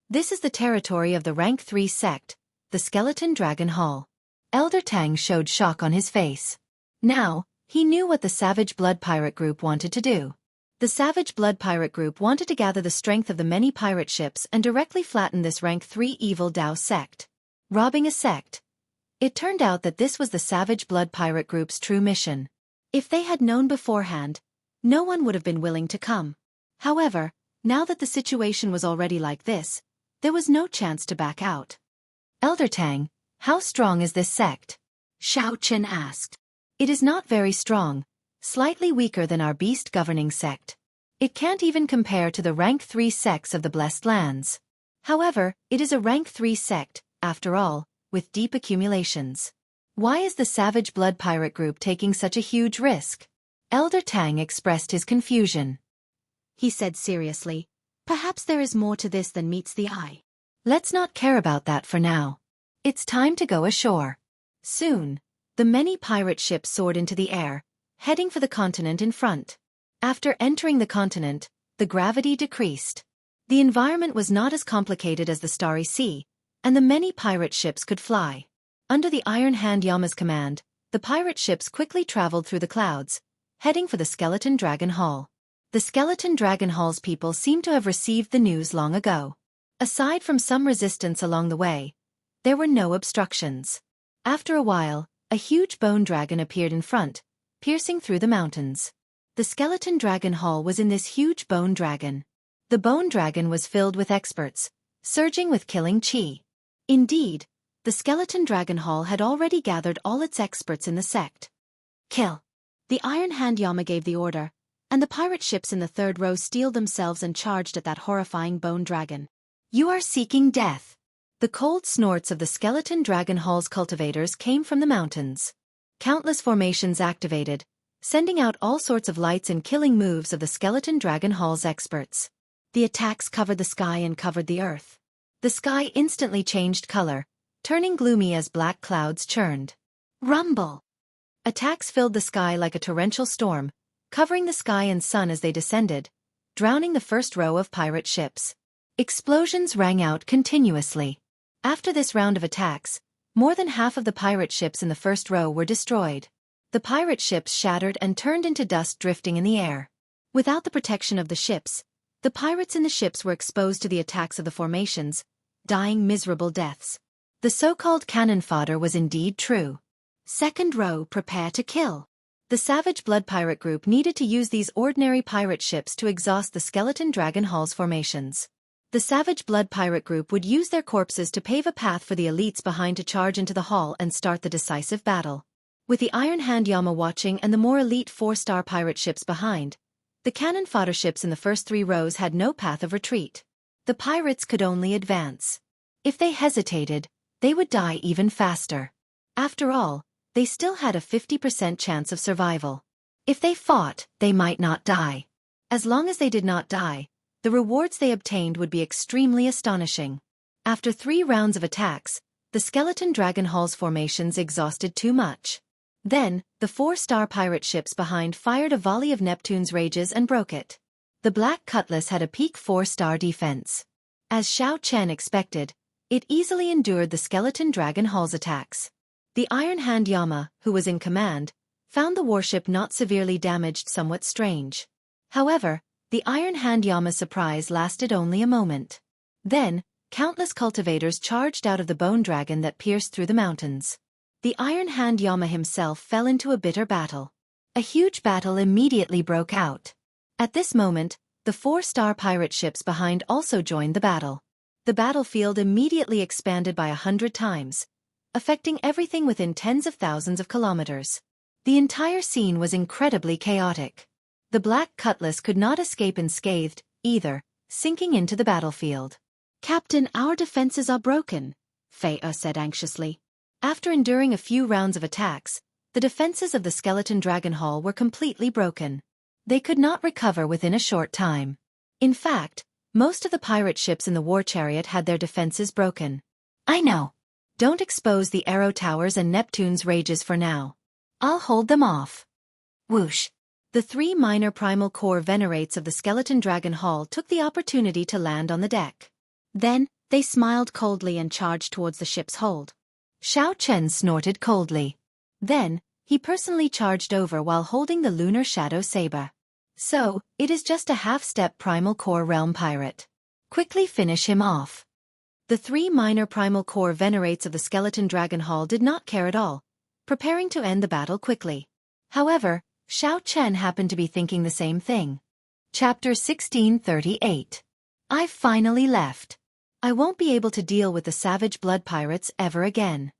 This is the territory of the Rank 3 sect, the Skeleton Dragon Hall. Elder Tang showed shock on his face. Now, he knew what the Savage Blood Pirate Group wanted to do. The Savage Blood Pirate Group wanted to gather the strength of the many pirate ships and directly flatten this Rank 3 evil Dao sect. Robbing a sect. It turned out that this was the Savage Blood Pirate Group's true mission. If they had known beforehand, no one would have been willing to come. However, now that the situation was already like this, there was no chance to back out. Elder Tang, how strong is this sect? Xiao Chen asked. It is not very strong, slightly weaker than our beast governing sect. It can't even compare to the Rank 3 sects of the Blessed Lands. However, it is a Rank 3 sect, after all, with deep accumulations. Why is the Savage Blood Pirate Group taking such a huge risk? Elder Tang expressed his confusion. He said seriously, perhaps there is more to this than meets the eye. Let's not care about that for now. It's time to go ashore. Soon, the many pirate ships soared into the air, heading for the continent in front. After entering the continent, the gravity decreased. The environment was not as complicated as the Starry Sea, and the many pirate ships could fly. Under the Iron Hand Yama's command, the pirate ships quickly traveled through the clouds, heading for the Skeleton Dragon Hall. The Skeleton Dragon Hall's people seemed to have received the news long ago. Aside from some resistance along the way, there were no obstructions. After a while, a huge bone dragon appeared in front, piercing through the mountains. The Skeleton Dragon Hall was in this huge bone dragon. The bone dragon was filled with experts, surging with killing chi. Indeed, the Skeleton Dragon Hall had already gathered all its experts in the sect. Kill! The Iron Hand Yama gave the order, and the pirate ships in the third row steeled themselves and charged at that horrifying bone dragon. You are seeking death. The cold snorts of the Skeleton Dragon Hall's cultivators came from the mountains. Countless formations activated, sending out all sorts of lights and killing moves of the Skeleton Dragon Hall's experts. The attacks covered the sky and covered the earth. The sky instantly changed color, turning gloomy as black clouds churned. Rumble! Attacks filled the sky like a torrential storm, covering the sky and sun as they descended, drowning the first row of pirate ships. Explosions rang out continuously. After this round of attacks, more than half of the pirate ships in the first row were destroyed. The pirate ships shattered and turned into dust drifting in the air. Without the protection of the ships, the pirates in the ships were exposed to the attacks of the formations, dying miserable deaths. The so-called cannon fodder was indeed true. Second row, prepare to kill. The Savage Blood Pirate group needed to use these ordinary pirate ships to exhaust the Skeleton Dragon Hall's formations. The Savage Blood Pirate group would use their corpses to pave a path for the elites behind to charge into the hall and start the decisive battle. With the Iron Hand Yama watching and the more elite 4-star pirate ships behind, the cannon fodder ships in the first 3 rows had no path of retreat. The pirates could only advance. If they hesitated, they would die even faster. After all, they still had a 50% chance of survival. If they fought, they might not die. As long as they did not die, the rewards they obtained would be extremely astonishing. After 3 rounds of attacks, the Skeleton Dragon Hall's formations exhausted too much. Then, the 4-star pirate ships behind fired a volley of Neptune's rages and broke it. The Black Cutlass had a peak 4-star defense. As Xiao Chen expected, it easily endured the Skeleton Dragon Hall's attacks. The Iron Hand Yama, who was in command, found the warship not severely damaged somewhat strange. However, the Iron Hand Yama's surprise lasted only a moment. Then, countless cultivators charged out of the bone dragon that pierced through the mountains. The Iron Hand Yama himself fell into a bitter battle. A huge battle immediately broke out. At this moment, the 4-star pirate ships behind also joined the battle. The battlefield immediately expanded by 100 times, affecting everything within tens of thousands of kilometers. The entire scene was incredibly chaotic. The Black Cutlass could not escape unscathed, either, sinking into the battlefield. "Captain, our defenses are broken," Fei-Er said anxiously. After enduring a few rounds of attacks, the defenses of the Skeleton Dragon Hall were completely broken. They could not recover within a short time. In fact, most of the pirate ships in the war chariot had their defenses broken. "I know. Don't expose the arrow towers and Neptune's rages for now. I'll hold them off." Whoosh! The 3 minor primal core venerates of the Skeleton Dragon Hall took the opportunity to land on the deck. Then, they smiled coldly and charged towards the ship's hold. Xiao Chen snorted coldly. Then, he personally charged over while holding the Lunar Shadow Saber. "So, it is just a half-step primal core realm pirate. Quickly finish him off." The 3 minor primal core venerates of the Skeleton Dragon Hall did not care at all, preparing to end the battle quickly. However, Xiao Chen happened to be thinking the same thing. Chapter 1638. I've finally left. I won't be able to deal with the Savage Blood Pirates ever again.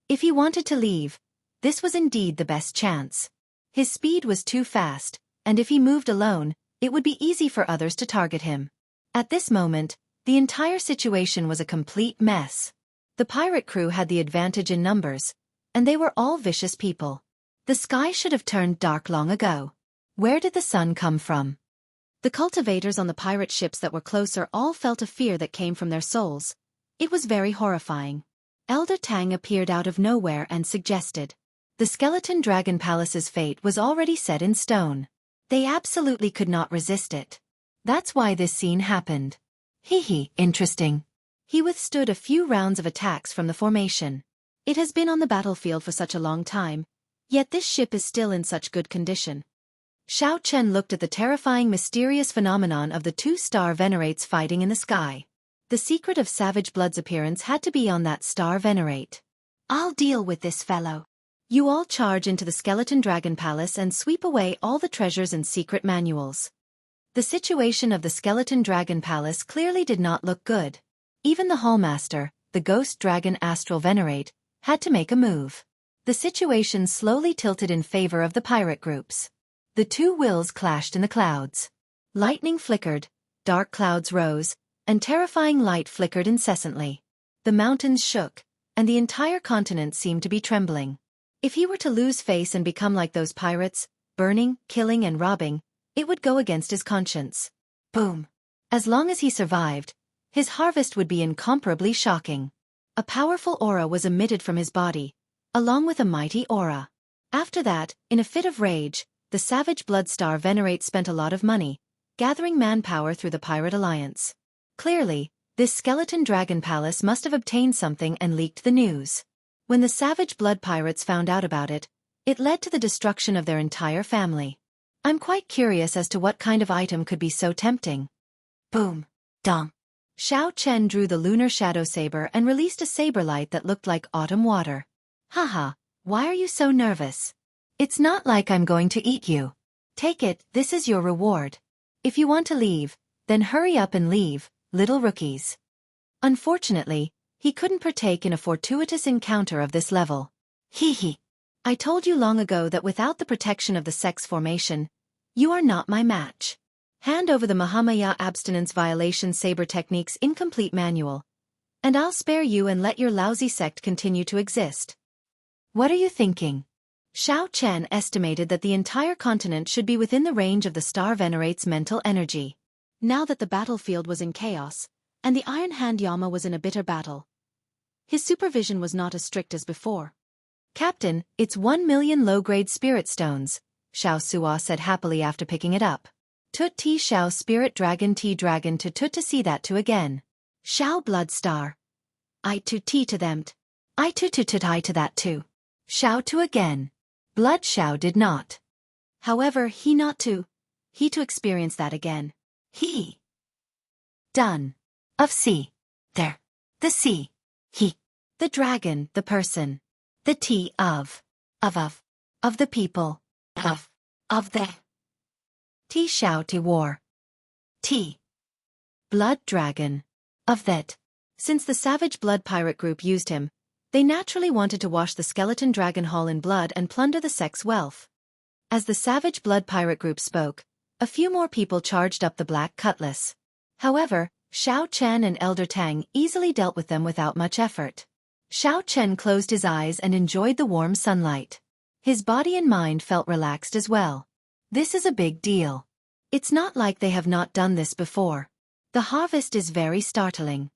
If he wanted to leave, this was indeed the best chance. His speed was too fast, and if he moved alone, it would be easy for others to target him. At this moment, the entire situation was a complete mess. The pirate crew had the advantage in numbers, and they were all vicious people. The sky should have turned dark long ago. Where did the sun come from? The cultivators on the pirate ships that were closer all felt a fear that came from their souls. It was very horrifying. Elder Tang appeared out of nowhere and suggested. The Skeleton Dragon Palace's fate was already set in stone. They absolutely could not resist it. That's why this scene happened. Interesting. He withstood a few rounds of attacks from the formation. It has been on the battlefield for such a long time, yet this ship is still in such good condition. Xiao Chen looked at the terrifying mysterious phenomenon of the 2-star venerates fighting in the sky. The secret of Savage Blood's appearance had to be on that star venerate. "I'll deal with this fellow." You all charge into the Skeleton Dragon Palace and sweep away all the treasures and secret manuals. The situation of the Skeleton Dragon Palace clearly did not look good. Even the Hallmaster, the Ghost Dragon Astral Venerate, had to make a move. The situation slowly tilted in favor of the pirate groups. The 2 wills clashed in the clouds. Lightning flickered, dark clouds rose, and terrifying light flickered incessantly. The mountains shook, and the entire continent seemed to be trembling. If he were to lose face and become like those pirates, burning, killing and robbing, it would go against his conscience. Boom! As long as he survived, his harvest would be incomparably shocking. A powerful aura was emitted from his body, along with a mighty aura. After that, in a fit of rage, the savage Bloodstar Venerate spent a lot of money, gathering manpower through the Pirate Alliance. Clearly, this skeleton dragon palace must have obtained something and leaked the news. When the savage blood pirates found out about it, it led to the destruction of their entire family. I'm quite curious as to what kind of item could be so tempting. Boom. Dong. Xiao Chen drew the lunar shadow saber and released a saber light that looked like autumn water. Haha, why are you so nervous? It's not like I'm going to eat you. Take it, this is your reward. If you want to leave, then hurry up and leave, little rookies. Unfortunately, he couldn't partake in a fortuitous encounter of this level. Hee hee. I told you long ago that without the protection of the sex formation, you are not my match. Hand over the Mahamaya Abstinence Violation Saber Techniques Incomplete Manual, and I'll spare you and let your lousy sect continue to exist. What are you thinking? Xiao Chen estimated that the entire continent should be within the range of the Star Venerate's mental energy. Now that the battlefield was in chaos, and the Iron Hand Yama was in a bitter battle, his supervision was not as strict as before. Captain, it's 1 million low-grade spirit stones, Xiao Suo said happily after picking it up. Tut ti Xiao Spirit Dragon T Dragon to see that to again. Xiao Bloodstar. I to ti to them. I to I to that too. Xiao to again. Blood Xiao did not. However, he to experience that again. He. Done. Of sea. There. The sea. He. The dragon, the person. The T of the people. Of the. T Xiao to war. T. Blood dragon. Of that. Since the savage blood pirate group used him, they naturally wanted to wash the skeleton dragon hall in blood and plunder the sect's wealth. As the savage blood pirate group spoke, a few more people charged up the black cutlass. However, Xiao Chen and Elder Tang easily dealt with them without much effort. Xiao Chen closed his eyes and enjoyed the warm sunlight. His body and mind felt relaxed as well. This is a big deal. It's not like they have not done this before. The harvest is very startling.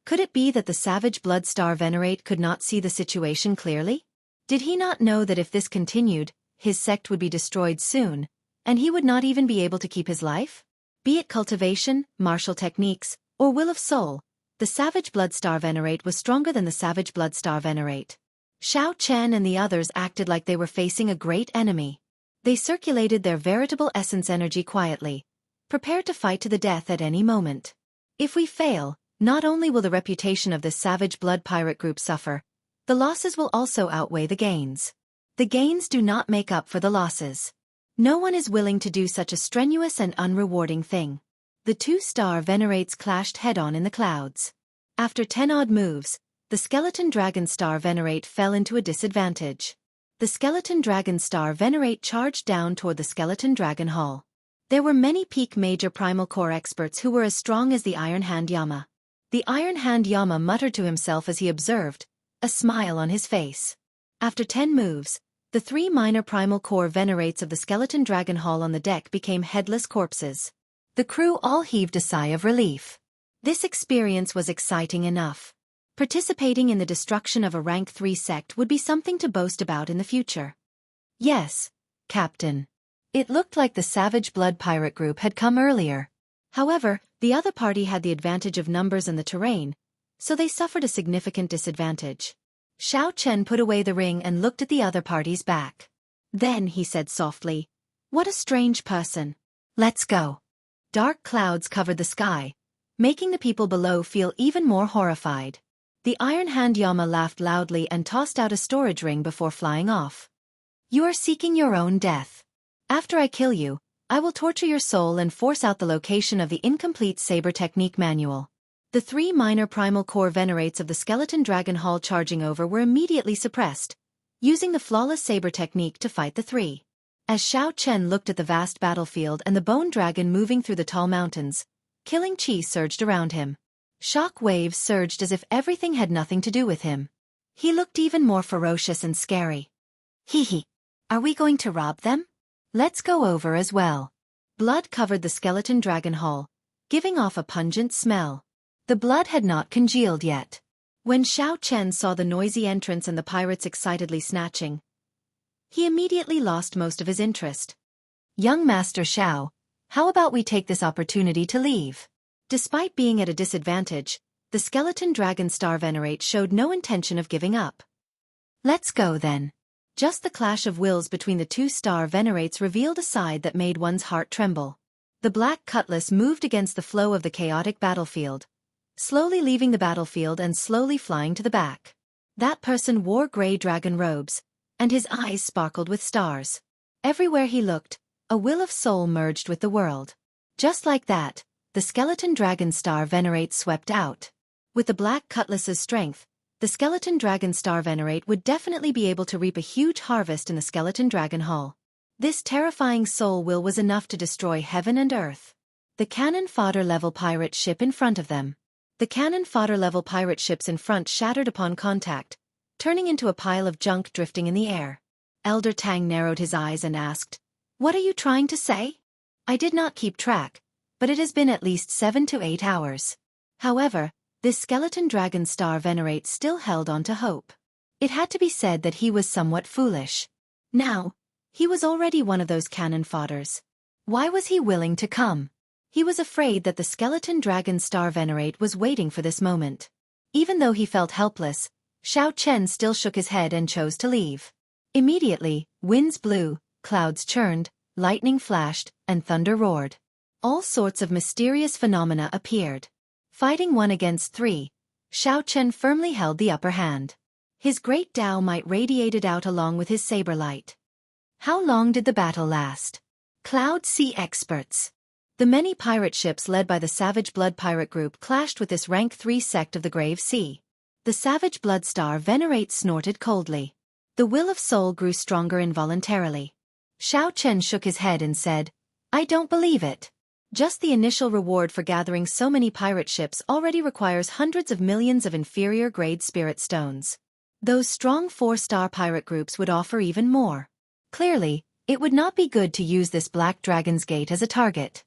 Could it be that the savage Bloodstar Venerate could not see the situation clearly? Did he not know that if this continued, his sect would be destroyed soon, and he would not even be able to keep his life? Be it cultivation, martial techniques, or will of soul, the savage Bloodstar Venerate was stronger than the savage Bloodstar Venerate. Xiao Chen and the others acted like they were facing a great enemy. They circulated their veritable essence energy quietly, prepared to fight to the death at any moment. If we fail, not only will the reputation of this savage blood pirate group suffer, the losses will also outweigh the gains. The gains do not make up for the losses. No one is willing to do such a strenuous and unrewarding thing. The two star venerates clashed head-on in the clouds. After 10 odd moves, the skeleton dragon star venerate fell into a disadvantage. The skeleton dragon star venerate charged down toward the skeleton dragon hall. There were many peak major primal core experts who were as strong as the Iron Hand Yama. The Iron Hand Yama muttered to himself as he observed, a smile on his face. After 10 moves, the 3 minor primal core venerates of the skeleton dragon hall on the deck became headless corpses. The crew all heaved a sigh of relief. This experience was exciting enough. Participating in the destruction of a rank 3 sect would be something to boast about in the future. Yes, Captain. It looked like the savage blood pirate group had come earlier. However, the other party had the advantage of numbers and the terrain, so they suffered a significant disadvantage. Xiao Chen put away the ring and looked at the other party's back. Then he said softly, "What a strange person. Let's go." Dark clouds covered the sky, making the people below feel even more horrified. The Iron Hand Yama laughed loudly and tossed out a storage ring before flying off. "You are seeking your own death. After I kill you, I will torture your soul and force out the location of the incomplete saber technique manual." The 3 minor primal core venerates of the skeleton dragon hall charging over were immediately suppressed, using the flawless saber technique to fight the 3. As Xiao Chen looked at the vast battlefield and the bone dragon moving through the tall mountains, killing chi surged around him. Shock waves surged as if everything had nothing to do with him. He looked even more ferocious and scary. Hee hee. Are we going to rob them? Let's go over as well. Blood covered the skeleton dragon hall, giving off a pungent smell. The blood had not congealed yet. When Xiao Chen saw the noisy entrance and the pirates excitedly snatching, he immediately lost most of his interest. Young Master Xiao, how about we take this opportunity to leave? Despite being at a disadvantage, the skeleton dragon star venerate showed no intention of giving up. Let's go then. Just the clash of wills between the two star venerates revealed a side that made one's heart tremble. The black cutlass moved against the flow of the chaotic battlefield, slowly leaving the battlefield and slowly flying to the back. That person wore gray dragon robes, and his eyes sparkled with stars. Everywhere he looked, a will of soul merged with the world. Just like that, the skeleton dragon star venerate swept out. With the black cutlass's strength, the skeleton dragon star venerate would definitely be able to reap a huge harvest in the skeleton dragon hall. This terrifying soul will was enough to destroy heaven and earth. The cannon fodder level pirate ship in front of them. The cannon fodder level pirate ships in front shattered upon contact, turning into a pile of junk drifting in the air. Elder Tang narrowed his eyes and asked, "What are you trying to say?" "I did not keep track, but it has been at least 7 to 8 hours. However, this skeleton dragon star venerate still held on to hope. It had to be said that he was somewhat foolish. Now, he was already one of those cannon fodders. Why was he willing to come? He was afraid that the skeleton dragon star venerate was waiting for this moment. Even though he felt helpless, Xiao Chen still shook his head and chose to leave. Immediately, winds blew, clouds churned, lightning flashed, and thunder roared. All sorts of mysterious phenomena appeared. Fighting 1 against 3, Xiao Chen firmly held the upper hand. His great Dao might radiated out along with his saber light. How long did the battle last? Cloud Sea experts. The many pirate ships led by the Savage Blood Pirate Group clashed with this rank 3 sect of the Grave Sea. The Savage Blood Star venerate snorted coldly. The will of soul grew stronger involuntarily. Xiao Chen shook his head and said, "I don't believe it. Just the initial reward for gathering so many pirate ships already requires hundreds of millions of inferior-grade spirit stones. Those strong 4-star pirate groups would offer even more. Clearly, it would not be good to use this Black Dragon's Gate as a target."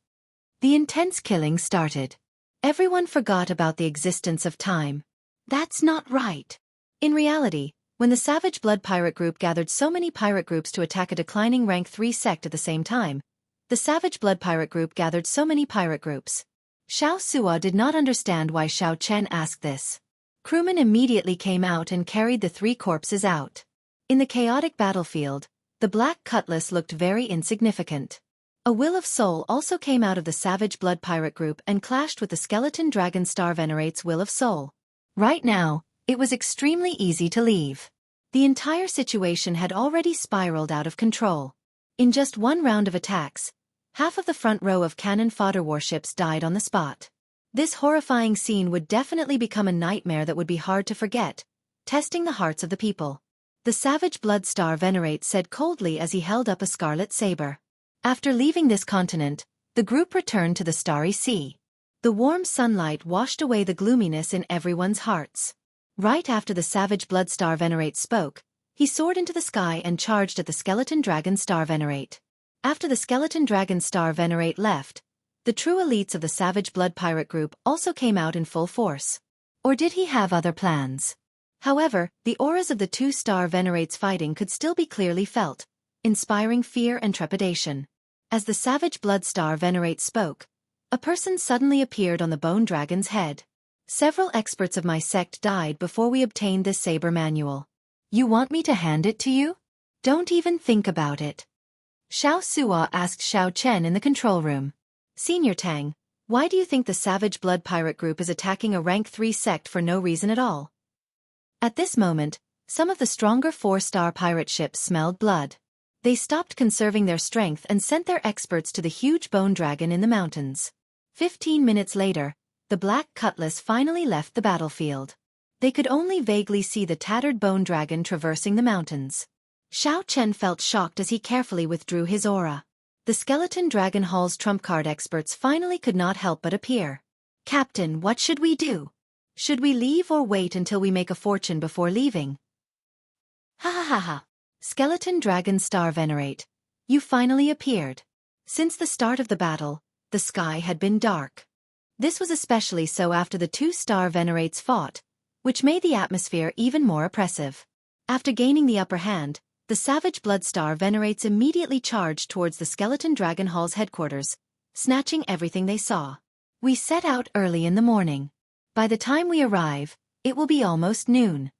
The intense killing started. Everyone forgot about the existence of time. That's not right. In reality, when the Savage Blood Pirate Group gathered so many pirate groups to attack a declining rank 3 sect at the same time, the Savage Blood Pirate Group gathered so many pirate groups. Xiao Sua did not understand why Xiao Chen asked this. Crewmen immediately came out and carried the 3 corpses out. In the chaotic battlefield, the Black Cutlass looked very insignificant. A will of soul also came out of the Savage Blood Pirate Group and clashed with the Skeleton Dragon Star Venerate's will of soul. Right now, it was extremely easy to leave. The entire situation had already spiraled out of control. In just 1 round of attacks, half of the front row of cannon fodder warships died on the spot. This horrifying scene would definitely become a nightmare that would be hard to forget, testing the hearts of the people. The Savage Blood Star Venerate said coldly as he held up a scarlet saber. After leaving this continent, the group returned to the Starry Sea. The warm sunlight washed away the gloominess in everyone's hearts. Right after the Savage Blood Star Venerate spoke, he soared into the sky and charged at the Skeleton Dragon Star Venerate. After the Skeleton Dragon Star Venerate left, the true elites of the Savage Blood Pirate Group also came out in full force. Or did he have other plans? However, the auras of the 2-star Venerates fighting could still be clearly felt, inspiring fear and trepidation. As the Savage Blood Star Venerate spoke, a person suddenly appeared on the Bone Dragon's head. Several experts of my sect died before we obtained this saber manual. You want me to hand it to you? Don't even think about it. Xiao Sua asked Xiao Chen in the control room. Senior Tang, why do you think the Savage Blood Pirate Group is attacking a rank 3 sect for no reason at all? At this moment, some of the stronger 4-star pirate ships smelled blood. They stopped conserving their strength and sent their experts to the huge bone dragon in the mountains. 15 minutes later, the Black Cutlass finally left the battlefield. They could only vaguely see the tattered bone dragon traversing the mountains. Xiao Chen felt shocked as he carefully withdrew his aura. The Skeleton Dragon Hall's trump card experts finally could not help but appear. Captain, what should we do? Should we leave or wait until we make a fortune before leaving? Ha ha ha ha. Skeleton Dragon Star Venerate, you finally appeared. Since the start of the battle, the sky had been dark. This was especially so after the two star venerates fought, which made the atmosphere even more oppressive. After gaining the upper hand, the savage blood star venerates immediately charged towards the skeleton dragon hall's headquarters, snatching everything they saw. We set out early in the morning. By the time we arrive, it will be almost noon.